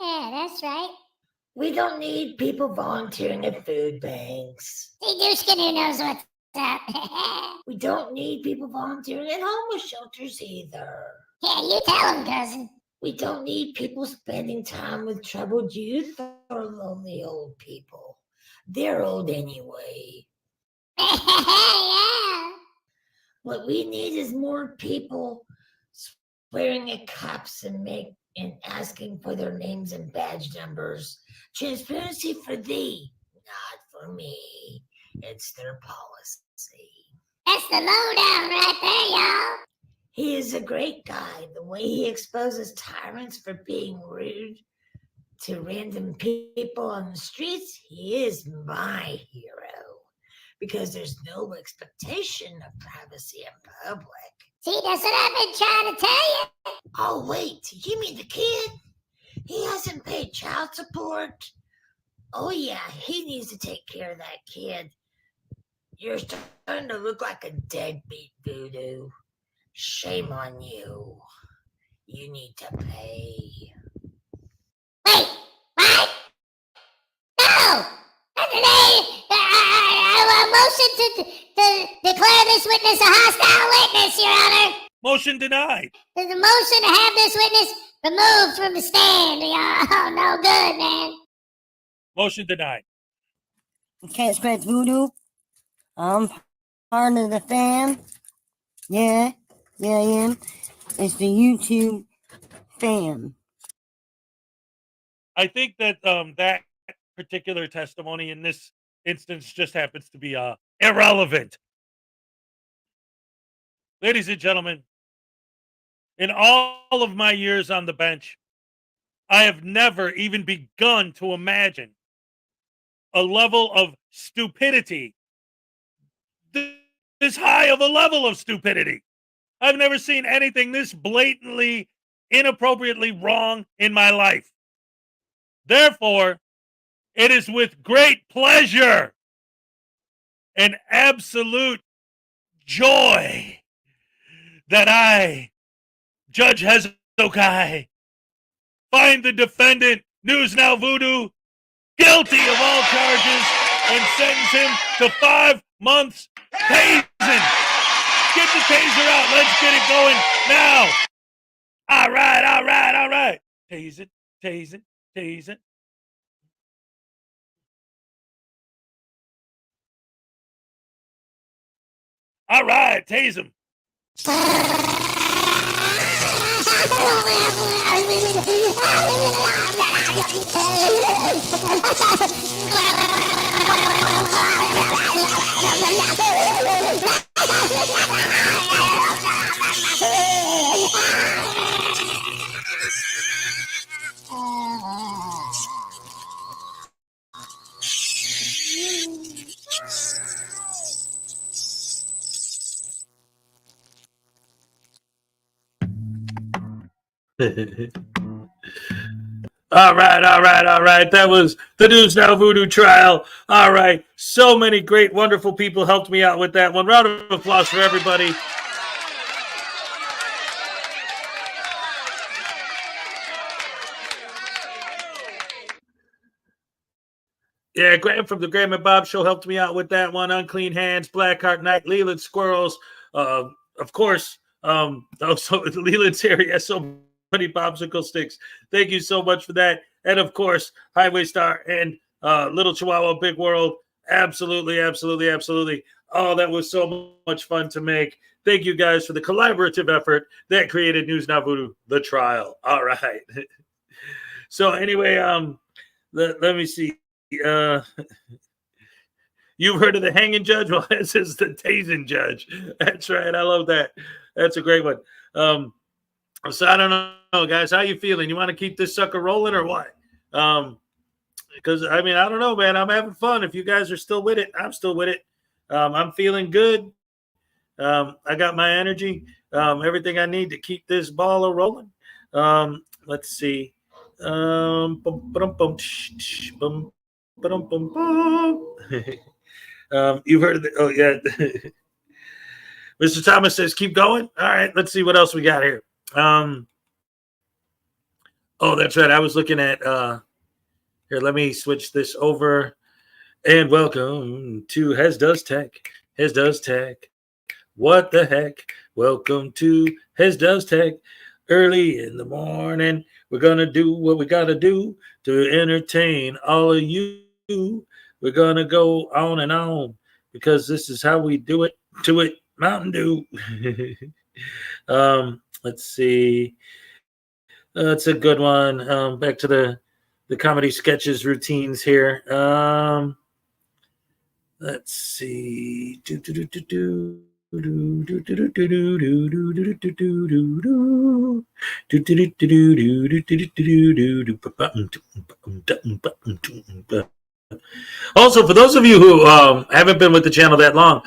Yeah, that's right. We don't need people volunteering at food banks. See, douche canoe knows what's up. We don't need people volunteering at homeless shelters either. Yeah, you tell them, cousin. We don't need people spending time with troubled youth or lonely old people. They're old anyway. Yeah. What we need is more people swearing at cops and asking for their names and badge numbers. Transparency for thee, not for me. It's their policy. That's the lowdown right there, y'all. He is a great guy. The way he exposes tyrants for being rude to random people on the streets, he is my hero. Because there's no expectation of privacy in public. See, that's what I've been trying to tell you. Oh, wait, you mean the kid? He hasn't paid child support. Oh, yeah, he needs to take care of that kid. You're starting to look like a deadbeat, Voodoo. Shame on you. You need to pay. Wait, what? No, No. I motion to declare this witness a hostile witness, Your Honor. Motion denied. There's a motion to have this witness removed from the stand. Oh, no good, man. Motion denied. Can't scratch voodoo. I'm part of the fam. Yeah, I am. It's the YouTube fam. I think that that particular testimony in this instance just happens to be irrelevant. Ladies and gentlemen, in all of my years on the bench, I have never even begun to imagine a level of stupidity, this high of a level of stupidity. I've never seen anything this blatantly, inappropriately wrong in my life. Therefore, it is with great pleasure and absolute joy that I, Judge Hezokuai, find the defendant, News Now Voodoo, guilty of all charges and sentence him to 5 months tasing. Get the taser out. Let's get it going now. All right. Tase it. All right, tase him. All right. That was the News Now Voodoo trial. All right. So many great, wonderful people helped me out with that one. Round of applause for everybody. Yeah, Graham from the Graham and Bob Show helped me out with that one. Unclean Hands, Blackheart Night, Leland Squirrels. Of course, also Leland's area. So many popsicle sticks. Thank you so much for that. And of course, Highway Star and Little Chihuahua Big World. Absolutely. Oh, that was so much fun to make. Thank you guys for the collaborative effort that created News Now Voodoo, the trial. All right. So anyway, let me see. You've heard of the hanging judge? Well, this is the tasing judge. That's right. I love that. That's a great one. So I don't know, guys. How you feeling? You want to keep this sucker rolling or what? Because I don't know, man. I'm having fun. If you guys are still with it, I'm still with it. I'm feeling good. I got my energy, everything I need to keep this ball rolling. Let's see. You've heard of it. Oh, yeah. Mr. Thomas says, keep going. All right, let's see what else we got here. Oh, that's right. I was looking at here, let me switch this over. And welcome to Hez Does Tech. Hez Does Tech. What the heck? Welcome to Hez Does Tech. Early in the morning, we're going to do what we got to do to entertain all of you. We're going to go on and on because this is how we do it. To it, Mountain Dew. Let's see. That's a good one. Back to the comedy sketches routines here. Let's see. Also, for those of you who haven't been with the channel that long,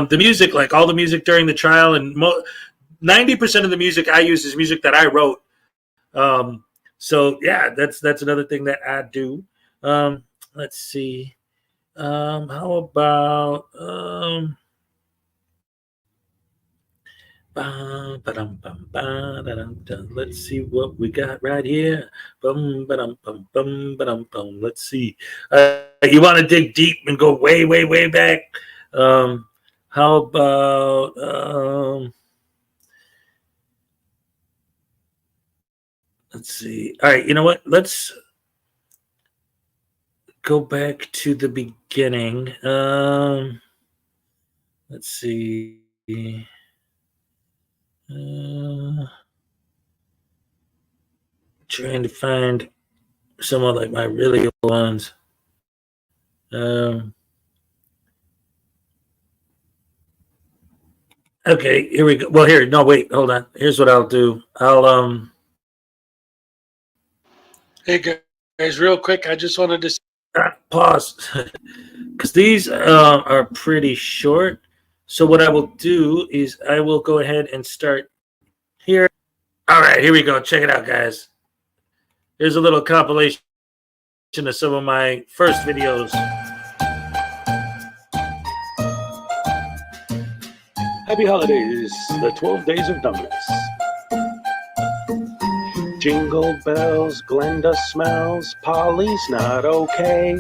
the music, like all the music during the trial, and 90% of the music I use is music that I wrote. So yeah, that's another thing that I do. Let's see. How about Let's see what we got right here. Let's see. You want to dig deep and go way, way, way back? How about let's see. All right, you know what? Let's go back to the beginning. Let's see. Trying to find some of like my really old ones. Okay, here we go. Well, here, no, wait, hold on. Here's what I'll do. Hey guys, real quick, I just wanted to pause because these are pretty short. So what I will do is I will go ahead and start here. All right, here we go. Check it out, guys. Here's a little compilation of some of my first videos. Happy holidays, the 12 days of dumbness. Jingle bells, Glenda smells, Polly's not okay.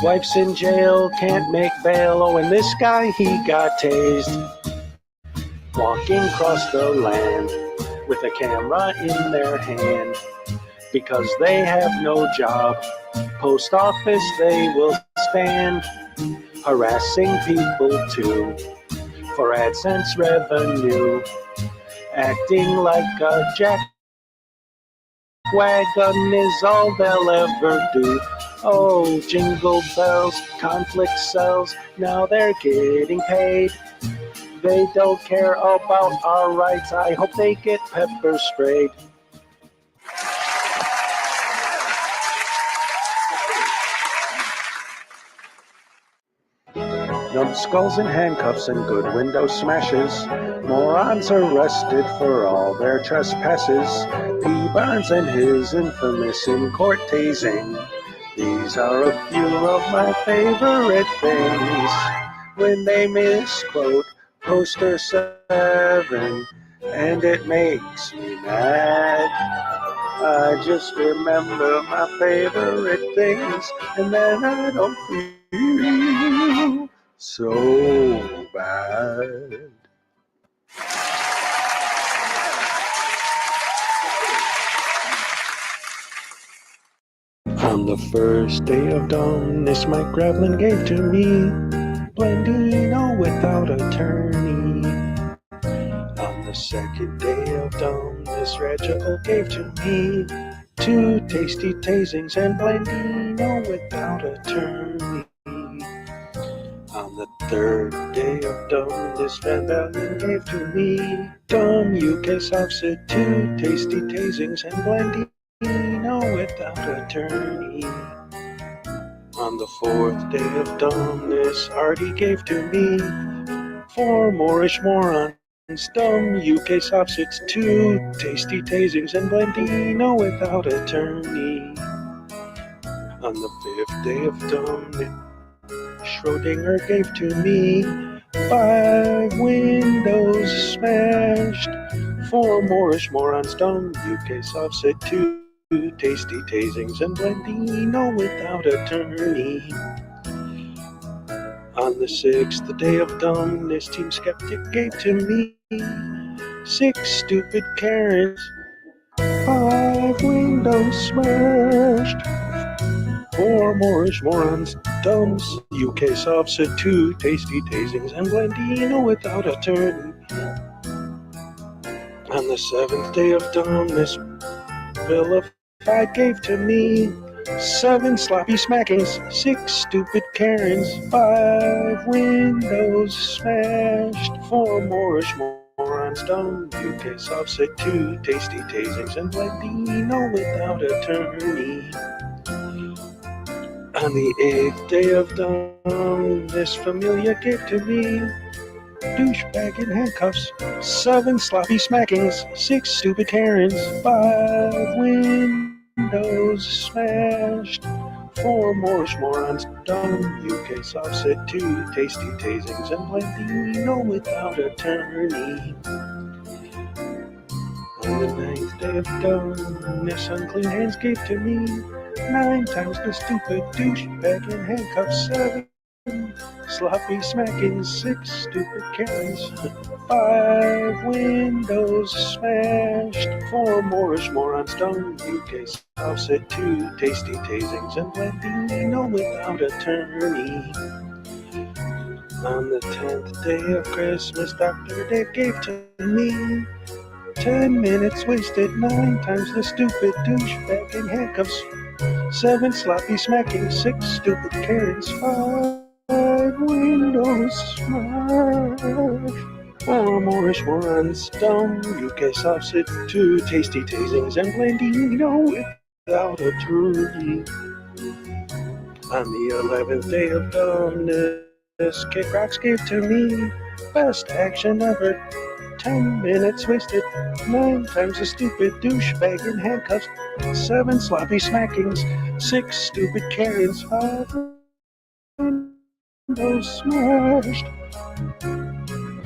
Wife's in jail, can't make bail, oh, and this guy, he got tased. Walking across the land with a camera in their hand. Because they have no job, post office they will stand. Harassing people too, for AdSense revenue. Acting like a jackwagon is all they'll ever do. Oh, jingle bells, conflict sells, now they're getting paid. They don't care about our rights, I hope they get pepper sprayed. Numbskulls and handcuffs and good window smashes. Morons arrested for all their trespasses. P. Barnes and his infamous in-court tasing. These are a few of my favorite things. When they misquote Poster 7, and it makes me mad. I just remember my favorite things, and then I don't feel so bad. On the first day of dumbness, Mike Gravelin gave to me Blandino without attorney. On the second day of dumbness, Regical gave to me 2 tasty tasings and Blandino without attorney. On the third day of dumbness, Van Valiant gave to me dumb UK substitute, 2 tasty tasings and Blandino without attorney. On the fourth day of dumbness, Artie gave to me 4 Moorish morons, dumb UK substitutes, 2 tasty tasings and Blandino without attorney. On the 5th day of dumbness, Schrodinger gave to me 5 windows smashed, 4 Moorish morons, dumb UK substitute, 2 tasty tasings and Blandino without attorney. On the 6th day of dumbness, Team Skeptic gave to me 6 stupid Karens, 5 windows smashed, 4 Moorish morons, dumb UK substitute, 2 tasty tasings and Blandino without attorney. On the 7th day of dumbness, Vilified gave to me 7 sloppy smackings, 6 stupid Karens, 5 windows smashed, 4 Moorish morons, dumb UK substitute, 2 tasty tasings and Blandino without attorney. On the 8th day of dumbness, Familia gave to me douchebag in handcuffs, 7 sloppy smackings, 6 stupid Karens, 5 windows smashed, 4 Moorish morons, dumb UK substitute, 2 tasty tasings and Blandino without attorney. On the 9th day of dumbness, unclean hands gave to me 9 times the stupid douchebag in handcuffs, 7 sloppy smacking, 6 stupid Karens, 5 windows smashed, 4 Moorish morons stung, UK offset, 2 tasty tasings, and Blandino without attorney. On the 10th day of Christmas, Dr. Dave gave to me 10 minutes wasted, 9 times the stupid douchebag in handcuffs, 7 sloppy smacking, 6 stupid Karens, 5 windows smashed, 4 Moorish morons dumb, UK softset, 2 tasty tasings, and Blandino without attorney. On the 11th day of dumbness, Kid Rocks gave to me best action ever. 10 minutes wasted, 9 times the stupid douchebag in handcuffs, 7 sloppy smackings, 6 stupid Karens, 5 windows smashed,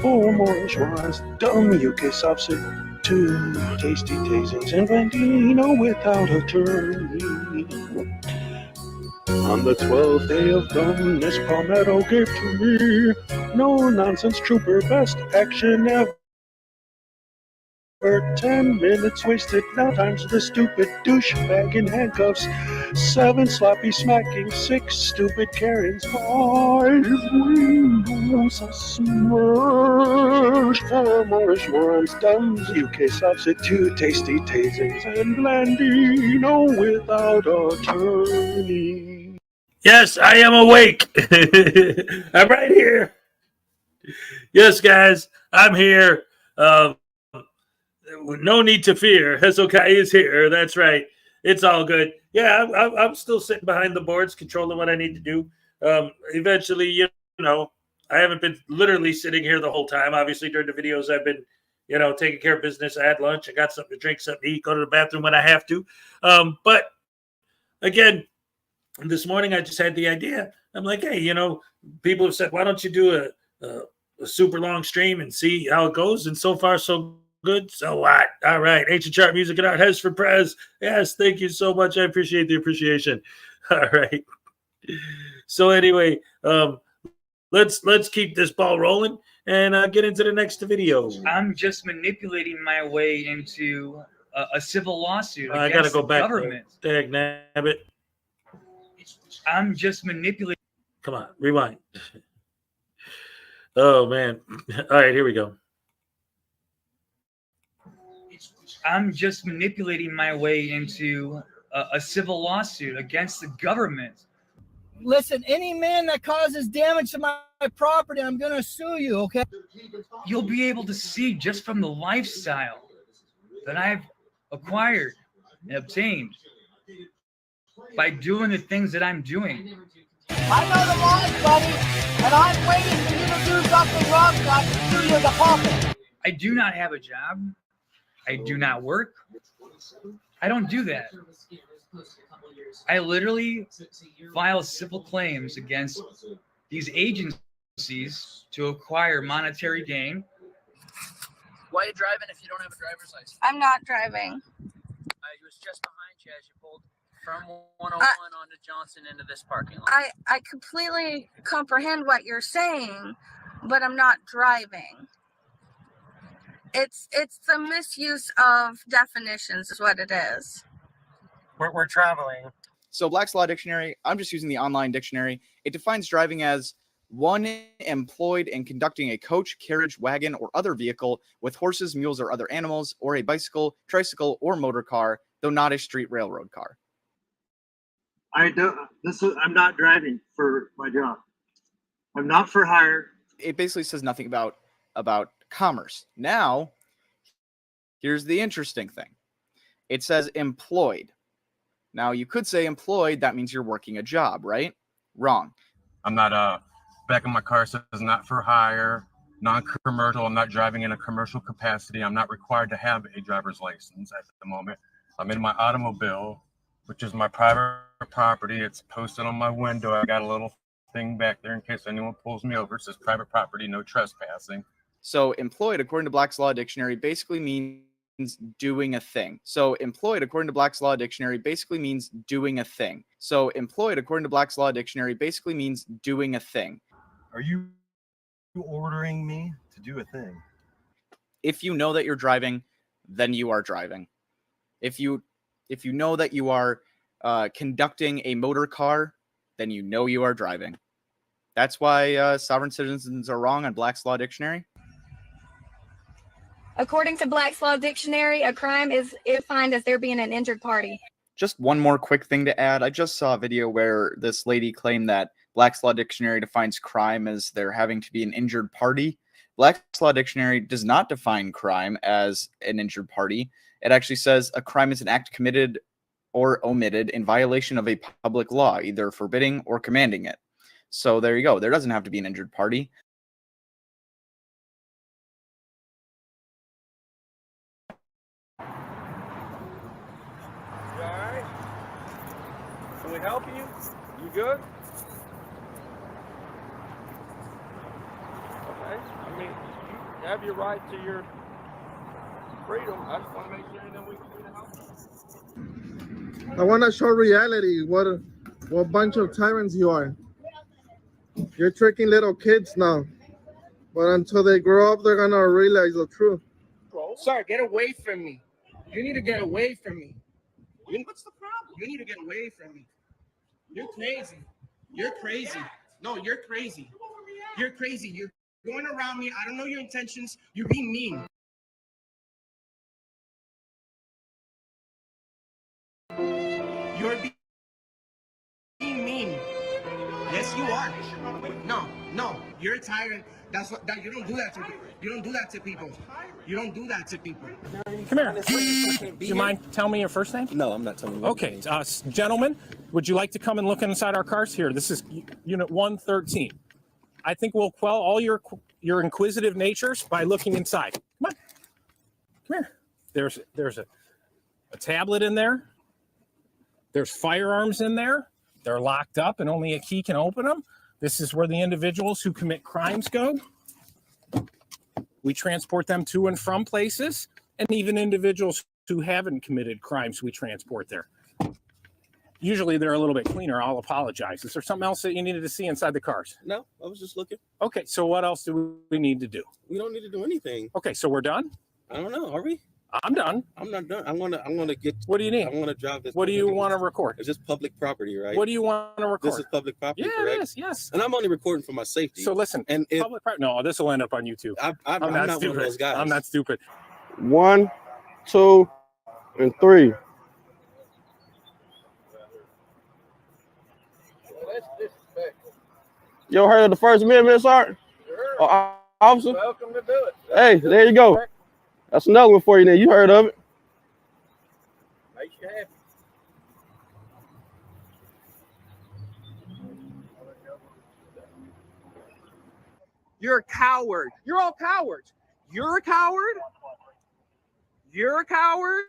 4 Moorish morons, dumb UK softset, 2 tasty tasings, and Blandino without attorney. On the 12th day of dumbness, Palmetto gave to me no nonsense trooper, best action ever. 10 minutes wasted, 9 times the stupid douchebag in handcuffs, 7 sloppy smacking, 6 stupid Karens, 5 windows smashed, 4 Moorish morons, dumbs, UK softset, 2 tasty tasings, and Blandino without attorney. Yes, I am awake. I'm right here. Yes, guys, I'm here. No need to fear. Hezokuai is here. That's right. It's all good. Yeah, I'm still sitting behind the boards, controlling what I need to do. Eventually, you know, I haven't been literally sitting here the whole time. Obviously, during the videos, I've been, you know, taking care of business. I had lunch. I got something to drink, something to eat, go to the bathroom when I have to. But again, this morning, I just had the idea. I'm like, hey, you know, people have said, why don't you do a super long stream and see how it goes? And so far, so good. So what? All right. Ancient Chart Music and Art has for Prez. Yes, thank you so much. I appreciate the appreciation. All right. So anyway, let's keep this ball rolling and get into the next video. I'm just manipulating my way into a civil lawsuit I against gotta go the back. government. Dag nabbit. I'm just manipulating. Come on, rewind. Oh man. All right, here we go. I'm just manipulating my way into a civil lawsuit against the government. Listen, any man that causes damage to my property, I'm going to sue you, okay? You'll be able to see just from the lifestyle that I've acquired and obtained by doing the things that I'm doing. I know the laws, buddy, and I'm waiting for you to do something wrong so I can sue you in the pocket. I do not have a job. I do not work. I don't do that. I literally file civil claims against these agencies to acquire monetary gain. Why are you driving if you don't have a driver's license? I'm not driving. I was just behind you as you pulled from 101 onto Johnson into this parking lot. I completely comprehend what you're saying, but I'm not driving. It's the misuse of definitions is what it is. We're traveling. So Black's Law Dictionary, I'm just using the online dictionary. It defines driving as one employed in conducting a coach, carriage, wagon, or other vehicle with horses, mules, or other animals, or a bicycle, tricycle, or motor car, though not a street railroad car. I'm not driving for my job. I'm not for hire. It basically says nothing about commerce. Now, here's the interesting thing. It says employed. Now, you could say employed, that means you're working a job, right? Wrong. I'm not back in my car says not for hire, non-commercial. I'm not driving in a commercial capacity. I'm not required to have a driver's license at the moment. I'm in my automobile, which is my private property. It's posted on my window. I got a little thing back there in case anyone pulls me over. It says private property, no trespassing. So employed, according to Black's Law Dictionary, basically means doing a thing. So employed, according to Black's Law Dictionary, basically means doing a thing. So employed, according to Black's Law Dictionary, basically means doing a thing. Are you ordering me to do a thing? If you know that you're driving, then you are driving. If you know that you are conducting a motor car, then you know you are driving. That's why sovereign citizens are wrong on Black's Law Dictionary. According to Black's Law Dictionary, a crime is defined as there being an injured party. Just one more quick thing to add. I just saw a video where this lady claimed that Black's Law Dictionary defines crime as there having to be an injured party. Black's Law Dictionary does not define crime as an injured party. It actually says a crime is an act committed or omitted in violation of a public law, either forbidding or commanding it. So there you go. There doesn't have to be an injured party. You alright? Can we help you? You good? Okay. I mean, you have your right to your freedom. I just want to make sure that we can do the help. I want to show reality. What bunch of tyrants you are. You're tricking little kids now. But until they grow up, they're going to realize the truth. Sir, get away from me. You need to get away from me. What's the problem? You need to get away from me. You're crazy. You're crazy. No, you're crazy. You're crazy. You're going around me. I don't know your intentions. You're being mean. You're being mean. Yes, you are. No, you're a tyrant. That's what you don't do that to people. You don't do that to people. You don't do that to people. Come here. Do you mind telling me your first name? No, I'm not telling you. Okay, gentlemen, would you like to come and look inside our cars? Here, this is Unit 113. I think we'll quell all your inquisitive natures by looking inside. Come on. Come here. There's a tablet in there. There's firearms in there. They're locked up and only a key can open them. This is where the individuals who commit crimes go. We transport them to and from places, and even individuals who haven't committed crimes, we transport there. Usually they're a little bit cleaner. I'll apologize. Is there something else that you needed to see inside the cars? No, I was just looking. Okay, so what else do we need to do? We don't need to do anything. Okay, so we're done? I don't know. Are we? I'm done. I'm not done. I'm gonna get. What do you need? I want to drive this. What do you want to record? It's just public property, right? What do you want to record? This is public property, yeah, correct? it is, yes. And I'm only recording for my safety. So listen, and if, public property. No, this will end up on YouTube. I'm not one of those guys. I'm not stupid. 1, 2, and 3. You ever heard of the First Amendment, Sergeant? Sure. Or officer? Welcome to do it. Hey, there you go. That's another one for you. Then you heard of it? Makes you happy. You're a coward. You're all cowards. You're a coward. You're a coward.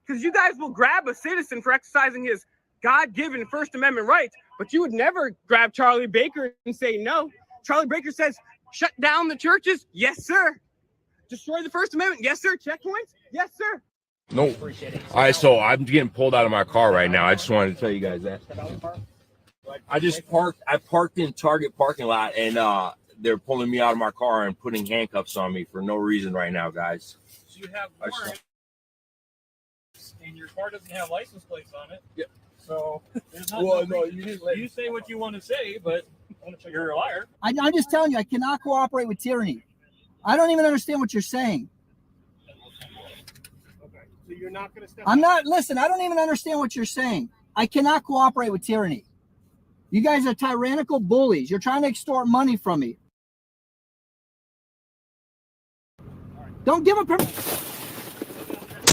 Because you guys will grab a citizen for exercising his God-given First Amendment rights, but you would never grab Charlie Baker and say no. Charlie Baker says, shut down the churches. Yes, sir. Destroy the First Amendment. Yes, sir. Checkpoints. Yes, sir. No. All right, so I'm getting pulled out of my car right now. I just wanted to tell you guys that. I parked in Target parking lot, and they're pulling me out of my car and putting handcuffs on me for no reason right now, guys. So you have warrants, and your car doesn't have license plates on it. Yep. So there's not you say what you want to say, but you're a liar. I'm just telling you, I cannot cooperate with tyranny. I don't even understand what you're saying. Okay, so you're not going to step Listen, I don't even understand what you're saying. I cannot cooperate with tyranny. You guys are tyrannical bullies. You're trying to extort money from me. Don't give a permission.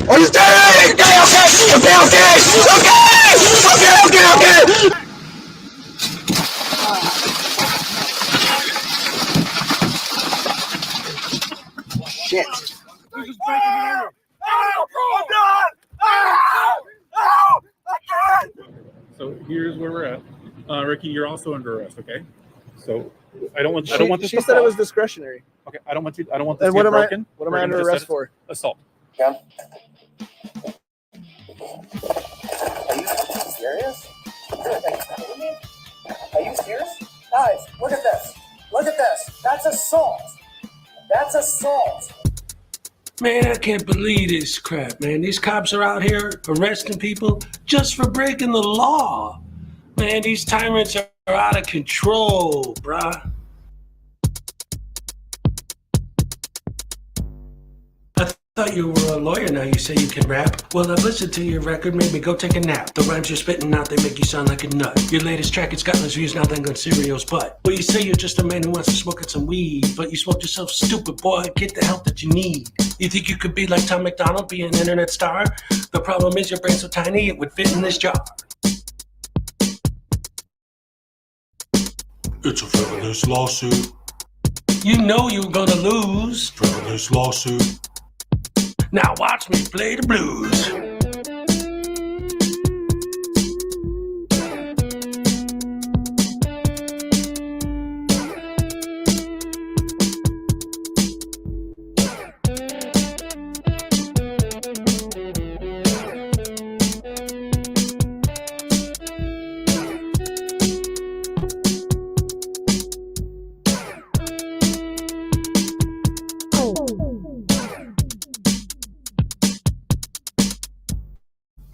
Are you serious? Okay. Shit. You're just breaking the order. I'm done. I can't. So here's where we're at. Ricky, you're also under arrest, okay? So I don't want this. She said it was discretionary. Okay, I don't want this. And what am I under arrest for? Assault. Yeah. Are you serious? Are you kidding me? Are you serious? Guys, look at this. Look at this. That's assault. That's assault. Man, I can't believe this crap, man. These cops are out here arresting people just for breaking the law. Man, these tyrants are out of control, bruh. I thought you were a lawyer, now you say you can rap. Well, I've listened to your record, made me go take a nap. The rhymes you're spitting out, they make you sound like a nut. Your latest track has got less views now than Gonzerio's butt. Well, you say you're just a man who wants to smoke at some weed, but you smoke yourself stupid, boy. Get the help that you need. You think you could be like Tom McDonald, be an internet star? The problem is your brain's so tiny, it would fit in this jar. It's a frivolous lawsuit. You know you're gonna lose. Frivolous lawsuit. Now watch me play the blues.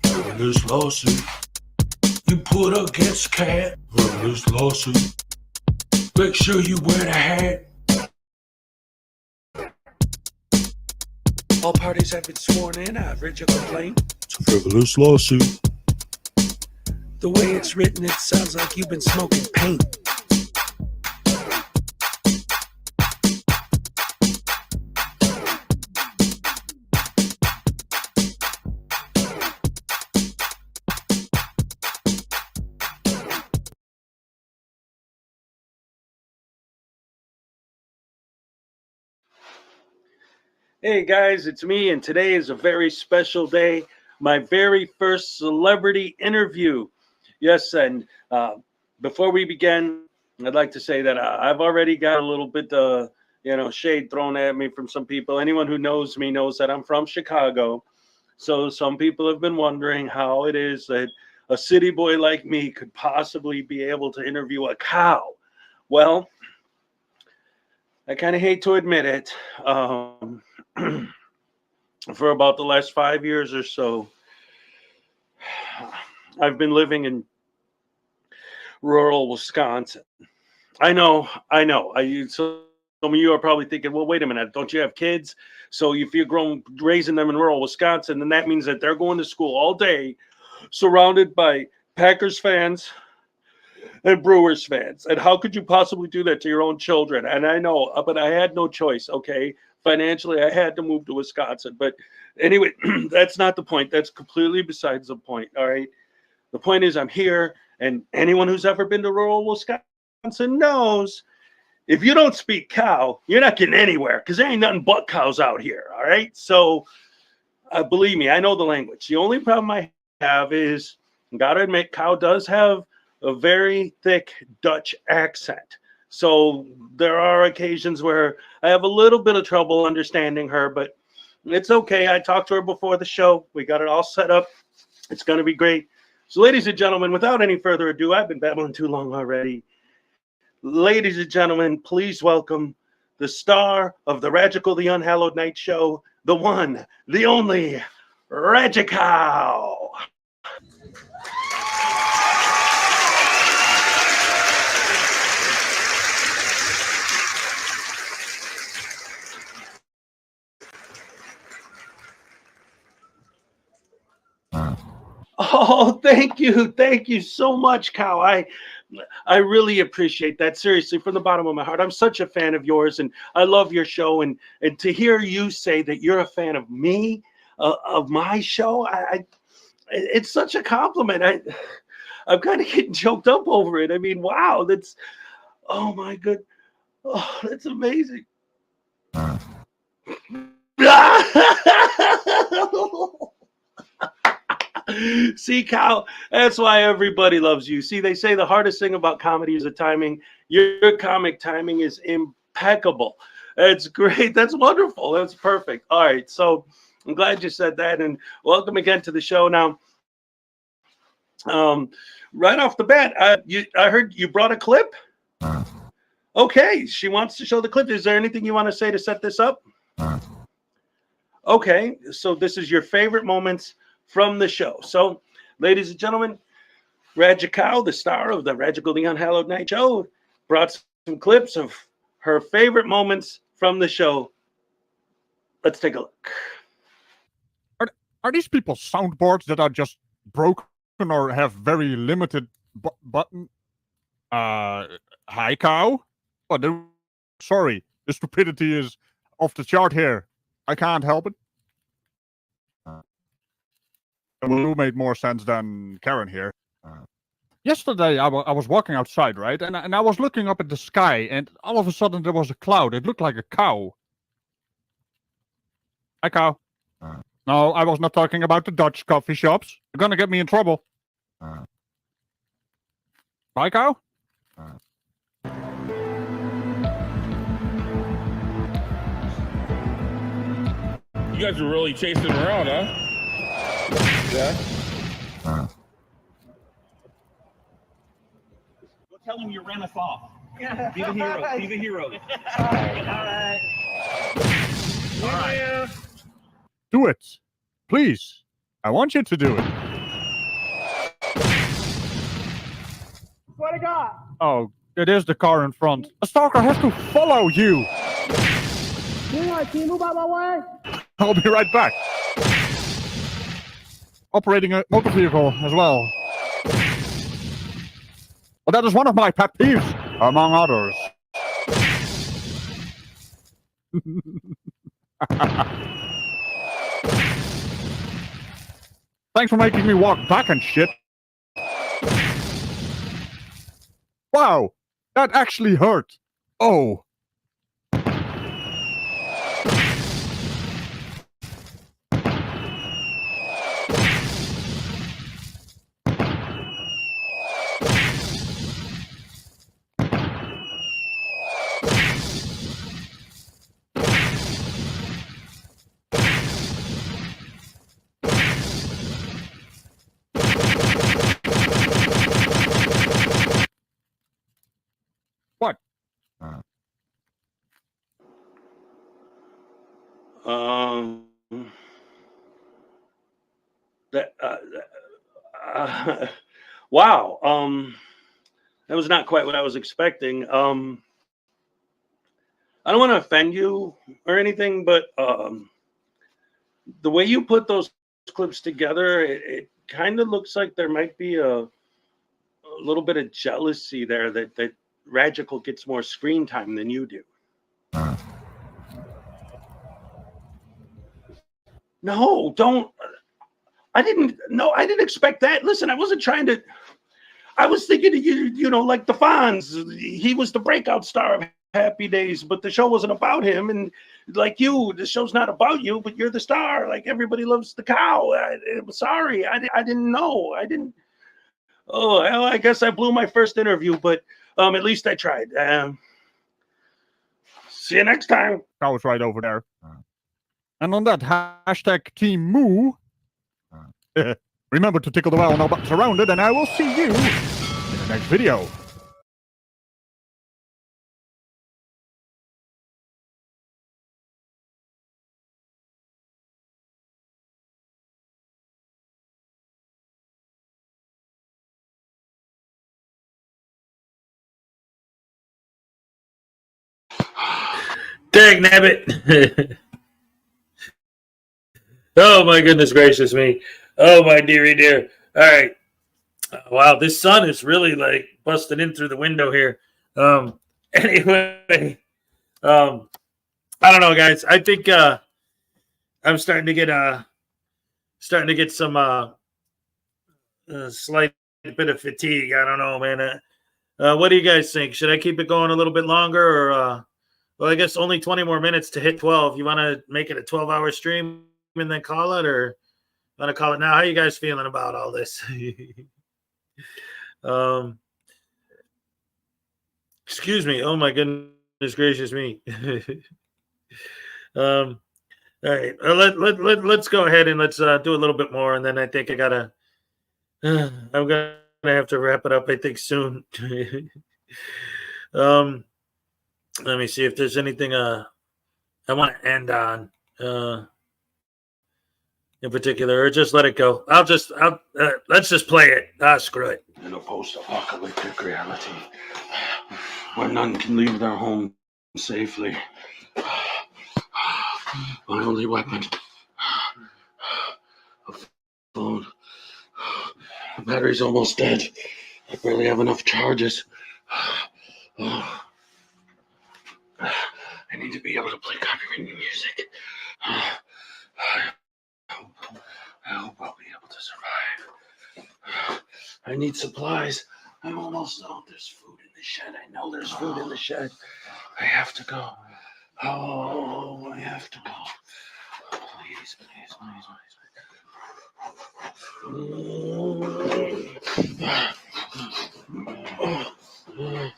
Frivolous lawsuit. You put against cat. Frivolous lawsuit. Make sure you wear the hat. All parties have been sworn in. I've read your complaint. It's a frivolous lawsuit. The way it's written, it sounds like you've been smoking paint. Hey guys, it's me, and today is a very special day. My very first celebrity interview. Yes, and before we begin, I'd like to say that I've already got a little bit, shade thrown at me from some people. Anyone who knows me knows that I'm from Chicago. So some people have been wondering how it is that a city boy like me could possibly be able to interview a cow. Well, I kind of hate to admit it. For about the last 5 years or so, I've been living in rural Wisconsin. I know. So some of you are probably thinking, well, wait a minute, don't you have kids? So if you're raising them in rural Wisconsin, then that means that they're going to school all day, surrounded by Packers fans and Brewers fans. And how could you possibly do that to your own children? And I know, but I had no choice, okay? Financially, I had to move to Wisconsin. But anyway, that's not the point. That's completely besides the point, all right? The point is I'm here, and anyone who's ever been to rural Wisconsin knows if you don't speak cow, you're not getting anywhere because there ain't nothing but cows out here, all right? So believe me, I know the language. The only problem I have is, got to admit, cow does have a very thick Dutch accent. So there are occasions where I have a little bit of trouble understanding her, but it's okay. I talked to her before the show. We got it all set up. It's going to be great. So ladies and gentlemen, without any further ado, I've been babbling too long already. Ladies and gentlemen, please welcome the star of the Radical, the Unhallowed Night show, the one, the only, Radical. Oh, thank you so much, Cow. I really appreciate that. Seriously, from the bottom of my heart. I'm such a fan of yours, and I love your show. And to hear you say that you're a fan of me, of my show, it's such a compliment. I'm kind of getting choked up over it. I mean, wow, oh my good, oh, that's amazing. See, Kyle, that's why everybody loves you. See, they say the hardest thing about comedy is the timing. Your comic timing is impeccable. That's great. That's wonderful. That's perfect. All right. So I'm glad you said that, and welcome again to the show. Now, right off the bat, I heard you brought a clip. Okay, she wants to show the clip. Is there anything you want to say to set this up? Okay, so this is your favorite moments from the show. So, ladies and gentlemen, Hezokuai, the star of the Radical the Unhallowed Night Show, brought some clips of her favorite moments from the show. Let's take a look. Are these people's soundboards that are just broken or have very limited button? Hi, cow. Oh, sorry, the stupidity is off the chart here. I can't help it. Blue made more sense than Karen here. Yesterday, I was walking outside, right? And I was looking up at the sky, and all of a sudden there was a cloud. It looked like a cow. Hi, cow. No, I was not talking about the Dutch coffee shops. You're gonna get me in trouble. Bye, cow. You guys are really chasing around, huh? Yeah. Go tell him you ran us off. Be the hero. Be the hero. All right. All right. Do it. Please. I want you to do it. Swear to God. Oh, it is the car in front. A stalker has to follow you. Can you move out my way? I'll be right back. Operating a motor vehicle as well. Well, that is one of my pet peeves, among others. Thanks for making me walk back and shit. Wow, that actually hurt. Oh. What? Wow. That was not quite what I was expecting. I don't want to offend you or anything, but the way you put those clips together, it kind of looks like there might be a little bit of jealousy there that Radical gets more screen time than you do. No, don't. I didn't expect that. Listen, I wasn't trying to. I was thinking, you know, like the Fonz. He was the breakout star of Happy Days, but the show wasn't about him. And like you, the show's not about you, but you're the star. Like everybody loves the cow. I'm sorry, I didn't know. I didn't. Oh, well, I guess I blew my first interview, but at least I tried. See you next time. Cow is right over there. And on that hashtag Team Moo, remember to tickle the bell and all buttons surrounded, and I will see you in the next video. Dang nabbit. Oh my goodness gracious me. Oh my dearie dear. All right. Wow, this sun is really like busting in through the window here. Anyway, I don't know, guys. I think I'm starting to get some slight bit of fatigue. I don't know, man. What do you guys think? Should I keep it going a little bit longer, or well, I guess only 20 more minutes to hit 12. You want to make it a 12-hour stream and then call it, or want to call it now? How you guys feeling about all this? Excuse me. Oh my goodness gracious me. All right, let's go ahead and let's do a little bit more, and then I think I gotta. I'm gonna have to wrap it up. I think soon. Let me see if there's anything I want to end on in particular, or just let it go. Let's just play it. Screw it. In a post-apocalyptic reality where none can leave their home safely, my only weapon, a phone. The battery's almost dead. I barely have enough charges. I need to be able to play copyrighted music. I hope I'll be able to survive. I need supplies. I'm almost out. There's food in the shed. I know there's food in the shed. I have to go. Oh, I have to go. Please, please, please, please.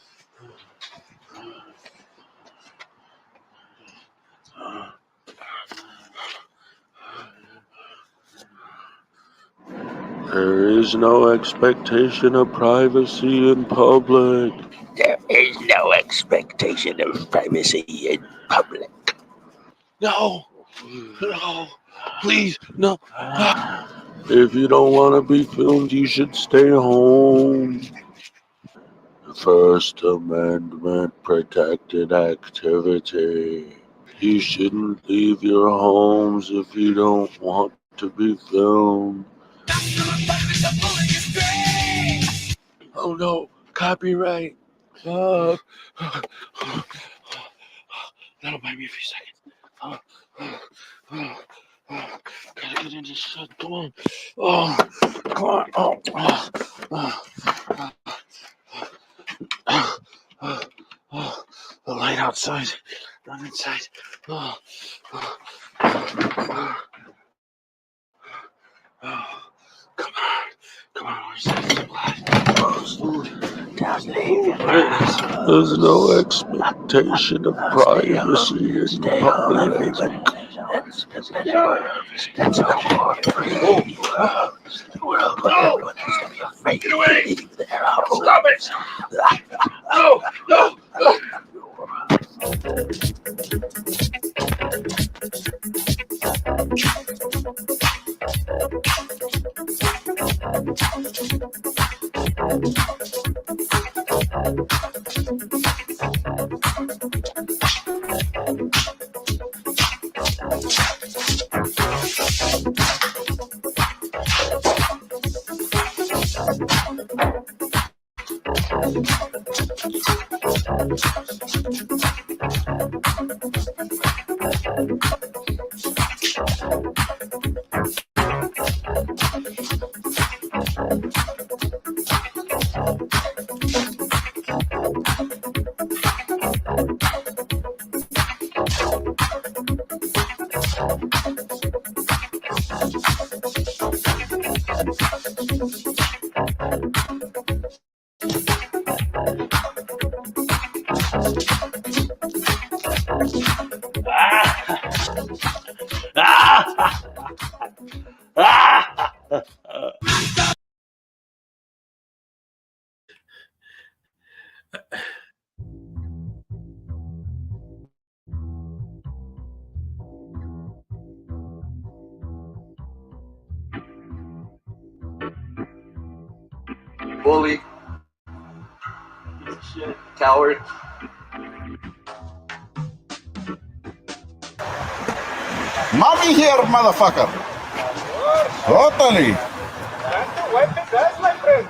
There is no expectation of privacy in public. There is no expectation of privacy in public. No, please, no. If you don't want to be filmed, you should stay home. First Amendment protected activity. You shouldn't leave your homes if you don't want to be filmed. Oh no, copyright. That'll buy me a few seconds. Gotta get into shut. Come on. Oh, come on. The light outside. Run inside. Come on, where's that supply? Food. Just leave it. There's no expectation of privacy in public. That's a world where everyone has to be afraid to leave their house. Stop it! No! Bully. Shit. Coward. Mommy here, motherfucker. Totally. That's my friend.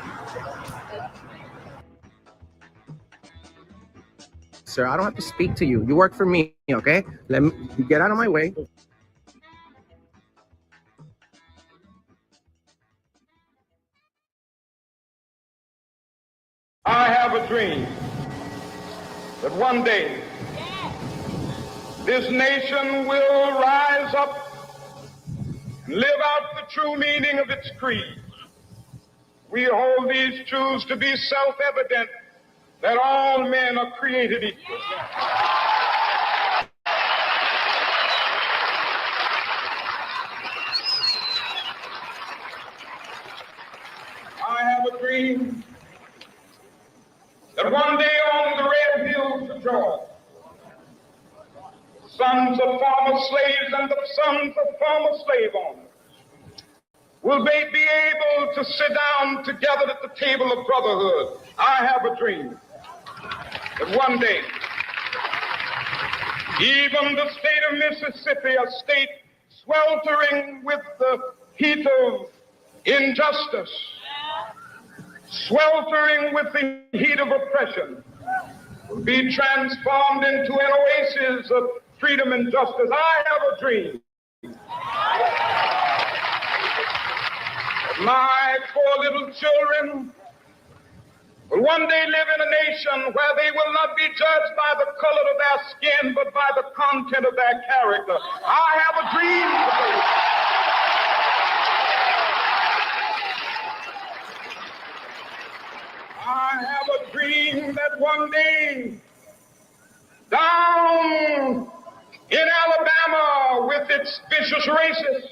Sir, I don't have to speak to you. You work for me, okay? Let me get out of my way. I have a dream that one day this nation will rise up and live out the true meaning of its creed. We hold these truths to be self-evident, that all men are created equal. sons of former slaves and the sons of former slave owners will they be able to sit down together at the table of brotherhood. I have a dream that one day, even the state of Mississippi, a state sweltering with the heat of injustice, sweltering with the heat of oppression, will be transformed into an oasis of freedom and justice. I have a dream. My poor little children will one day live in a nation where they will not be judged by the color of their skin, but by the content of their character. I have a dream today. I have a dream that one day, down in Alabama, with its vicious racists,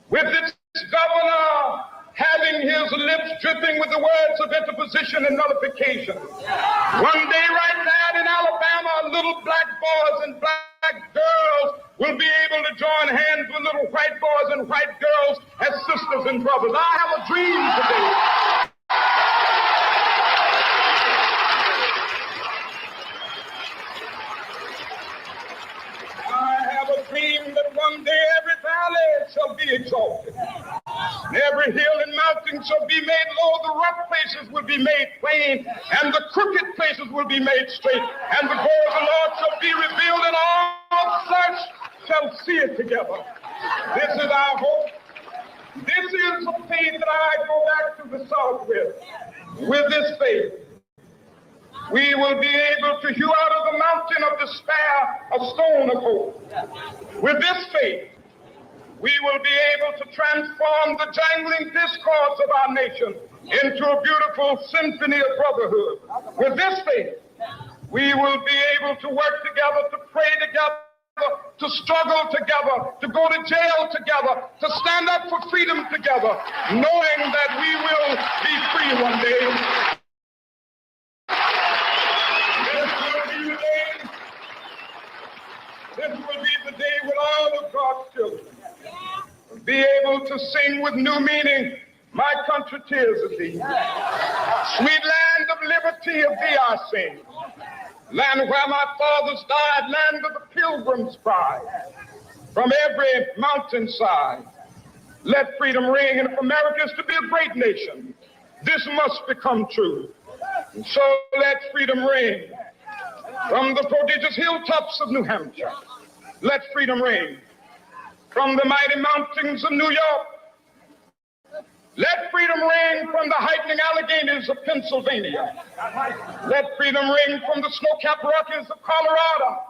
with its governor having his lips dripping with the words of interposition and nullification. One day right there in Alabama, little black boys and black girls will be able to join hands with little white boys and white girls as sisters and brothers. I have a dream today. I have a dream that one day every valley shall be exalted. And every hill and mountain shall be made low, the rough places will be made plain, and the crooked places will be made straight, and the glory of the Lord shall be revealed, and all flesh shall see it together. This is our hope. This is the faith that I go back to the South with. With this faith, we will be able to hew out of the mountain of despair a stone of hope. With this faith, we will be able to transform the jangling discords of our nation into a beautiful symphony of brotherhood. With this faith, we will be able to work together, to pray together, to struggle together, to go to jail together, to stand up for freedom together, knowing that we will be free one day. This will be the day when all of God's children will be able to sing with new meaning, my country tears of thee. Sweet land of liberty of thee I sing. Land where my fathers died, land of the pilgrim's pride. From every mountainside, let freedom ring. And if America is to be a great nation, this must become true. And so let freedom ring. From the prodigious hilltops of New Hampshire, let freedom ring. From the mighty mountains of New York, let freedom ring. From the heightening Alleghenies of Pennsylvania, let freedom ring. From the snow-capped Rockies of Colorado,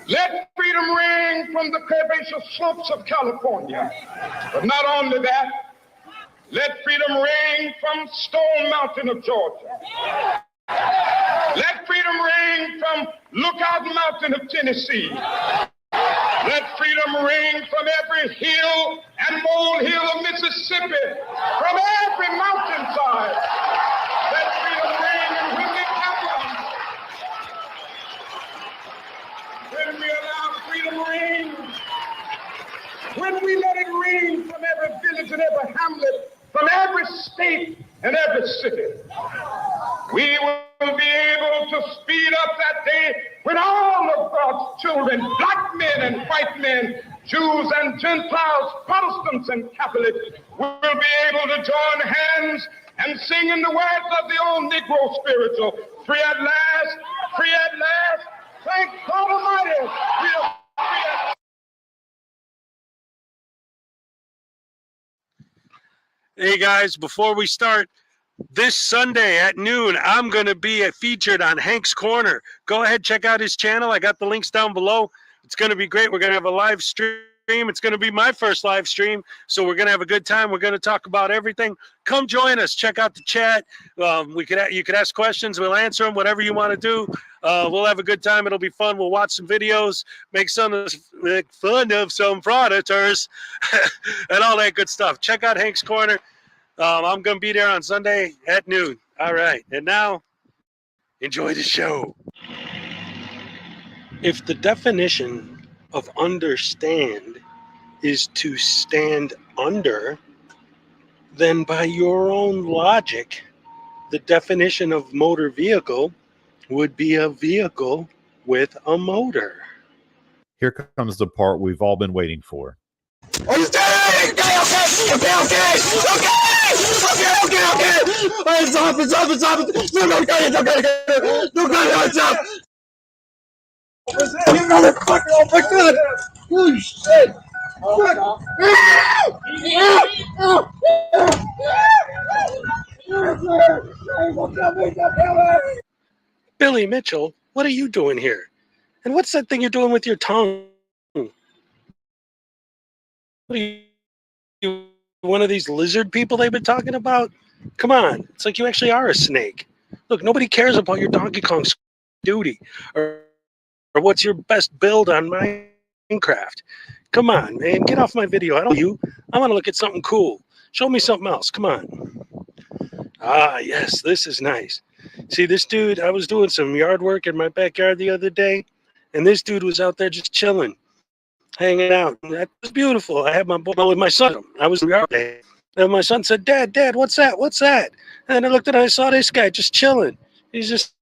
let freedom ring. From the curvaceous slopes of California. But not only that, let freedom ring from Stone Mountain of Georgia. Let freedom ring from Lookout Mountain of Tennessee. Let freedom ring from every hill and molehill of Mississippi, from every mountainside. Let freedom ring, and when it happens, when we allow freedom ring, when we let it ring from every village and every hamlet, from every state and every city, we will be able to speed up that day when all of God's children, black men and white men, Jews and Gentiles, Protestants and Catholics, will be able to join hands and sing in the words of the old Negro spiritual, free at last, free at last, thank God Almighty, we are free at last. Hey guys, before we start, this Sunday at noon, I'm going to be featured on Hank's Corner. Go ahead, check out his channel. I got the links down below. It's going to be great. We're going to have a live stream. It's going to be my first live stream, so we're going to have a good time. We're going to talk about everything. Come join us. Check out the chat. You could ask questions. We'll answer them, whatever you want to do. We'll have a good time. It'll be fun. We'll watch some videos, make fun of some Frauditors, and all that good stuff. Check out Hank's Corner. I'm going to be there on Sunday at noon. All right. And now, enjoy the show. If the definition of understand is to stand under, then by your own logic, the definition of motor vehicle would be a vehicle with a motor. Here comes the part we've all been waiting for. It's off. You motherfucker, oh my god! Holy shit! Billy Mitchell, what are you doing here? And what's that thing you're doing with your tongue? What are you, one of these lizard people they've been talking about? Come on, it's like you actually are a snake. Look, nobody cares about your Donkey Kong duty or what's your best build on Minecraft. Come on, man, get off my video. I don't you. I want to look at something cool. Show me something else. Come on. Ah, yes, this is nice. See, this dude, I was doing some yard work in my backyard the other day, and this dude was out there just chilling, hanging out. And that was beautiful. I had my boy with my son. I was in the yard day. And my son said, Dad, what's that? What's that? And I looked at it, I saw this guy just chilling. He's just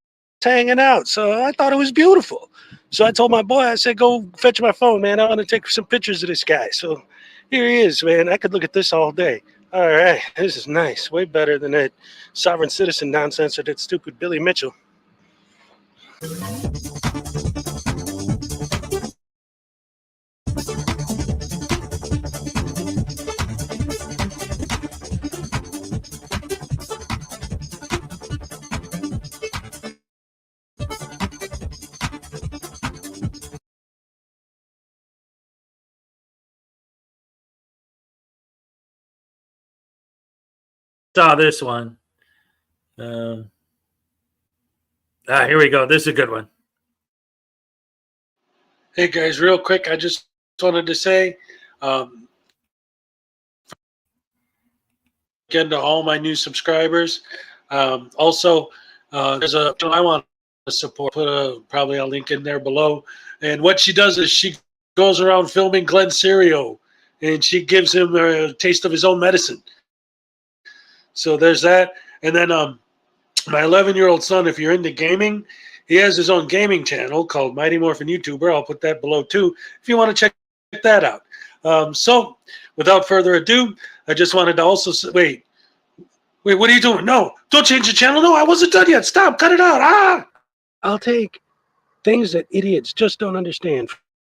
hanging out. So I thought it was beautiful. So I told my boy, I said, go fetch my phone, man. I want to take some pictures of this guy. So here he is, man. I could look at this all day. All right, this is nice. Way better than that sovereign citizen nonsense or that stupid Billy Mitchell. Saw this one. Here we go. This is a good one. Hey guys, real quick, I just wanted to say, again to all my new subscribers. Also, there's a I want to support. Put probably a link in there below. And what she does is she goes around filming Glenn Serio, and she gives him a taste of his own medicine. So there's that. And then my 11-year-old son, if you're into gaming, he has his own gaming channel called Mighty Morphin YouTuber. I'll put that below too if you want to check that out. So without further ado, I just wanted to also say, wait, what are you doing? No, don't change the channel. No, I wasn't done yet. Stop, cut it out. Ah! I'll take things that idiots just don't understand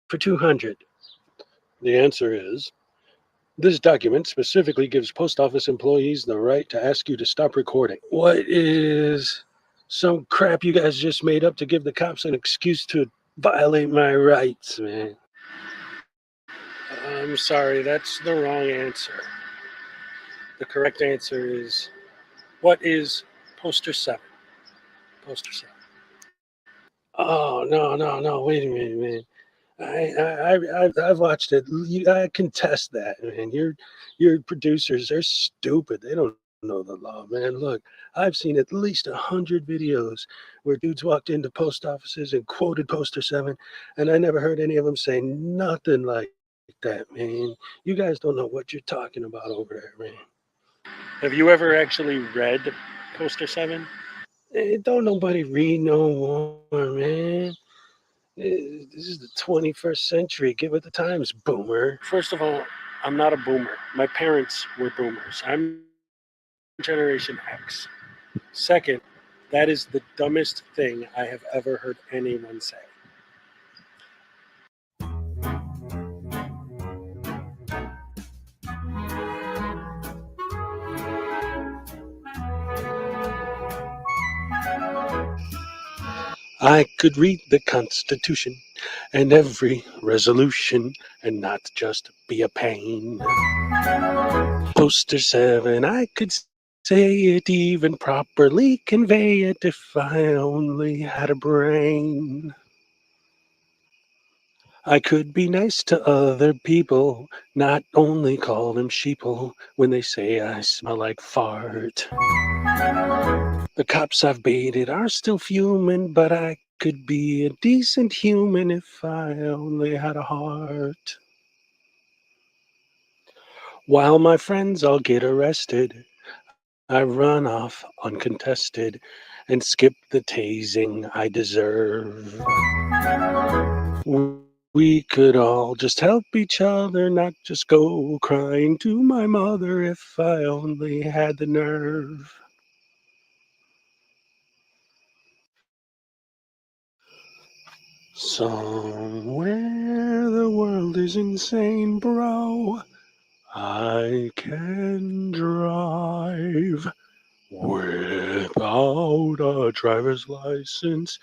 for 200. The answer is, this document specifically gives post office employees the right to ask you to stop recording. What is some crap you guys just made up to give the cops an excuse to violate my rights, man? I'm sorry, that's the wrong answer. The correct answer is, what is poster 7? Poster 7. Oh, no, wait a minute, man. I've watched it. I contest that, man. Your producers, they're stupid. They don't know the law, man. Look, I've seen at least 100 videos where dudes walked into post offices and quoted poster 7, and I never heard any of them say nothing like that, man. You guys don't know what you're talking about over there, man. Have you ever actually read poster 7? Don't nobody read no more, man. This is the 21st century. Get with the times, boomer. First of all, I'm not a boomer. My parents were boomers. I'm Generation X. Second, that is the dumbest thing I have ever heard anyone say. I could read the Constitution and every resolution and not just be a pain. Poster 7, I could say it even properly, convey it if I only had a brain. I could be nice to other people, not only call them sheeple when they say I smell like fart. The cops I've baited are still fuming, but I could be a decent human if I only had a heart. While my friends all get arrested, I run off uncontested and skip the tasing I deserve. We could all just help each other, not just go crying to my mother if I only had the nerve. Somewhere the world is insane, bro. I can drive without a driver's license.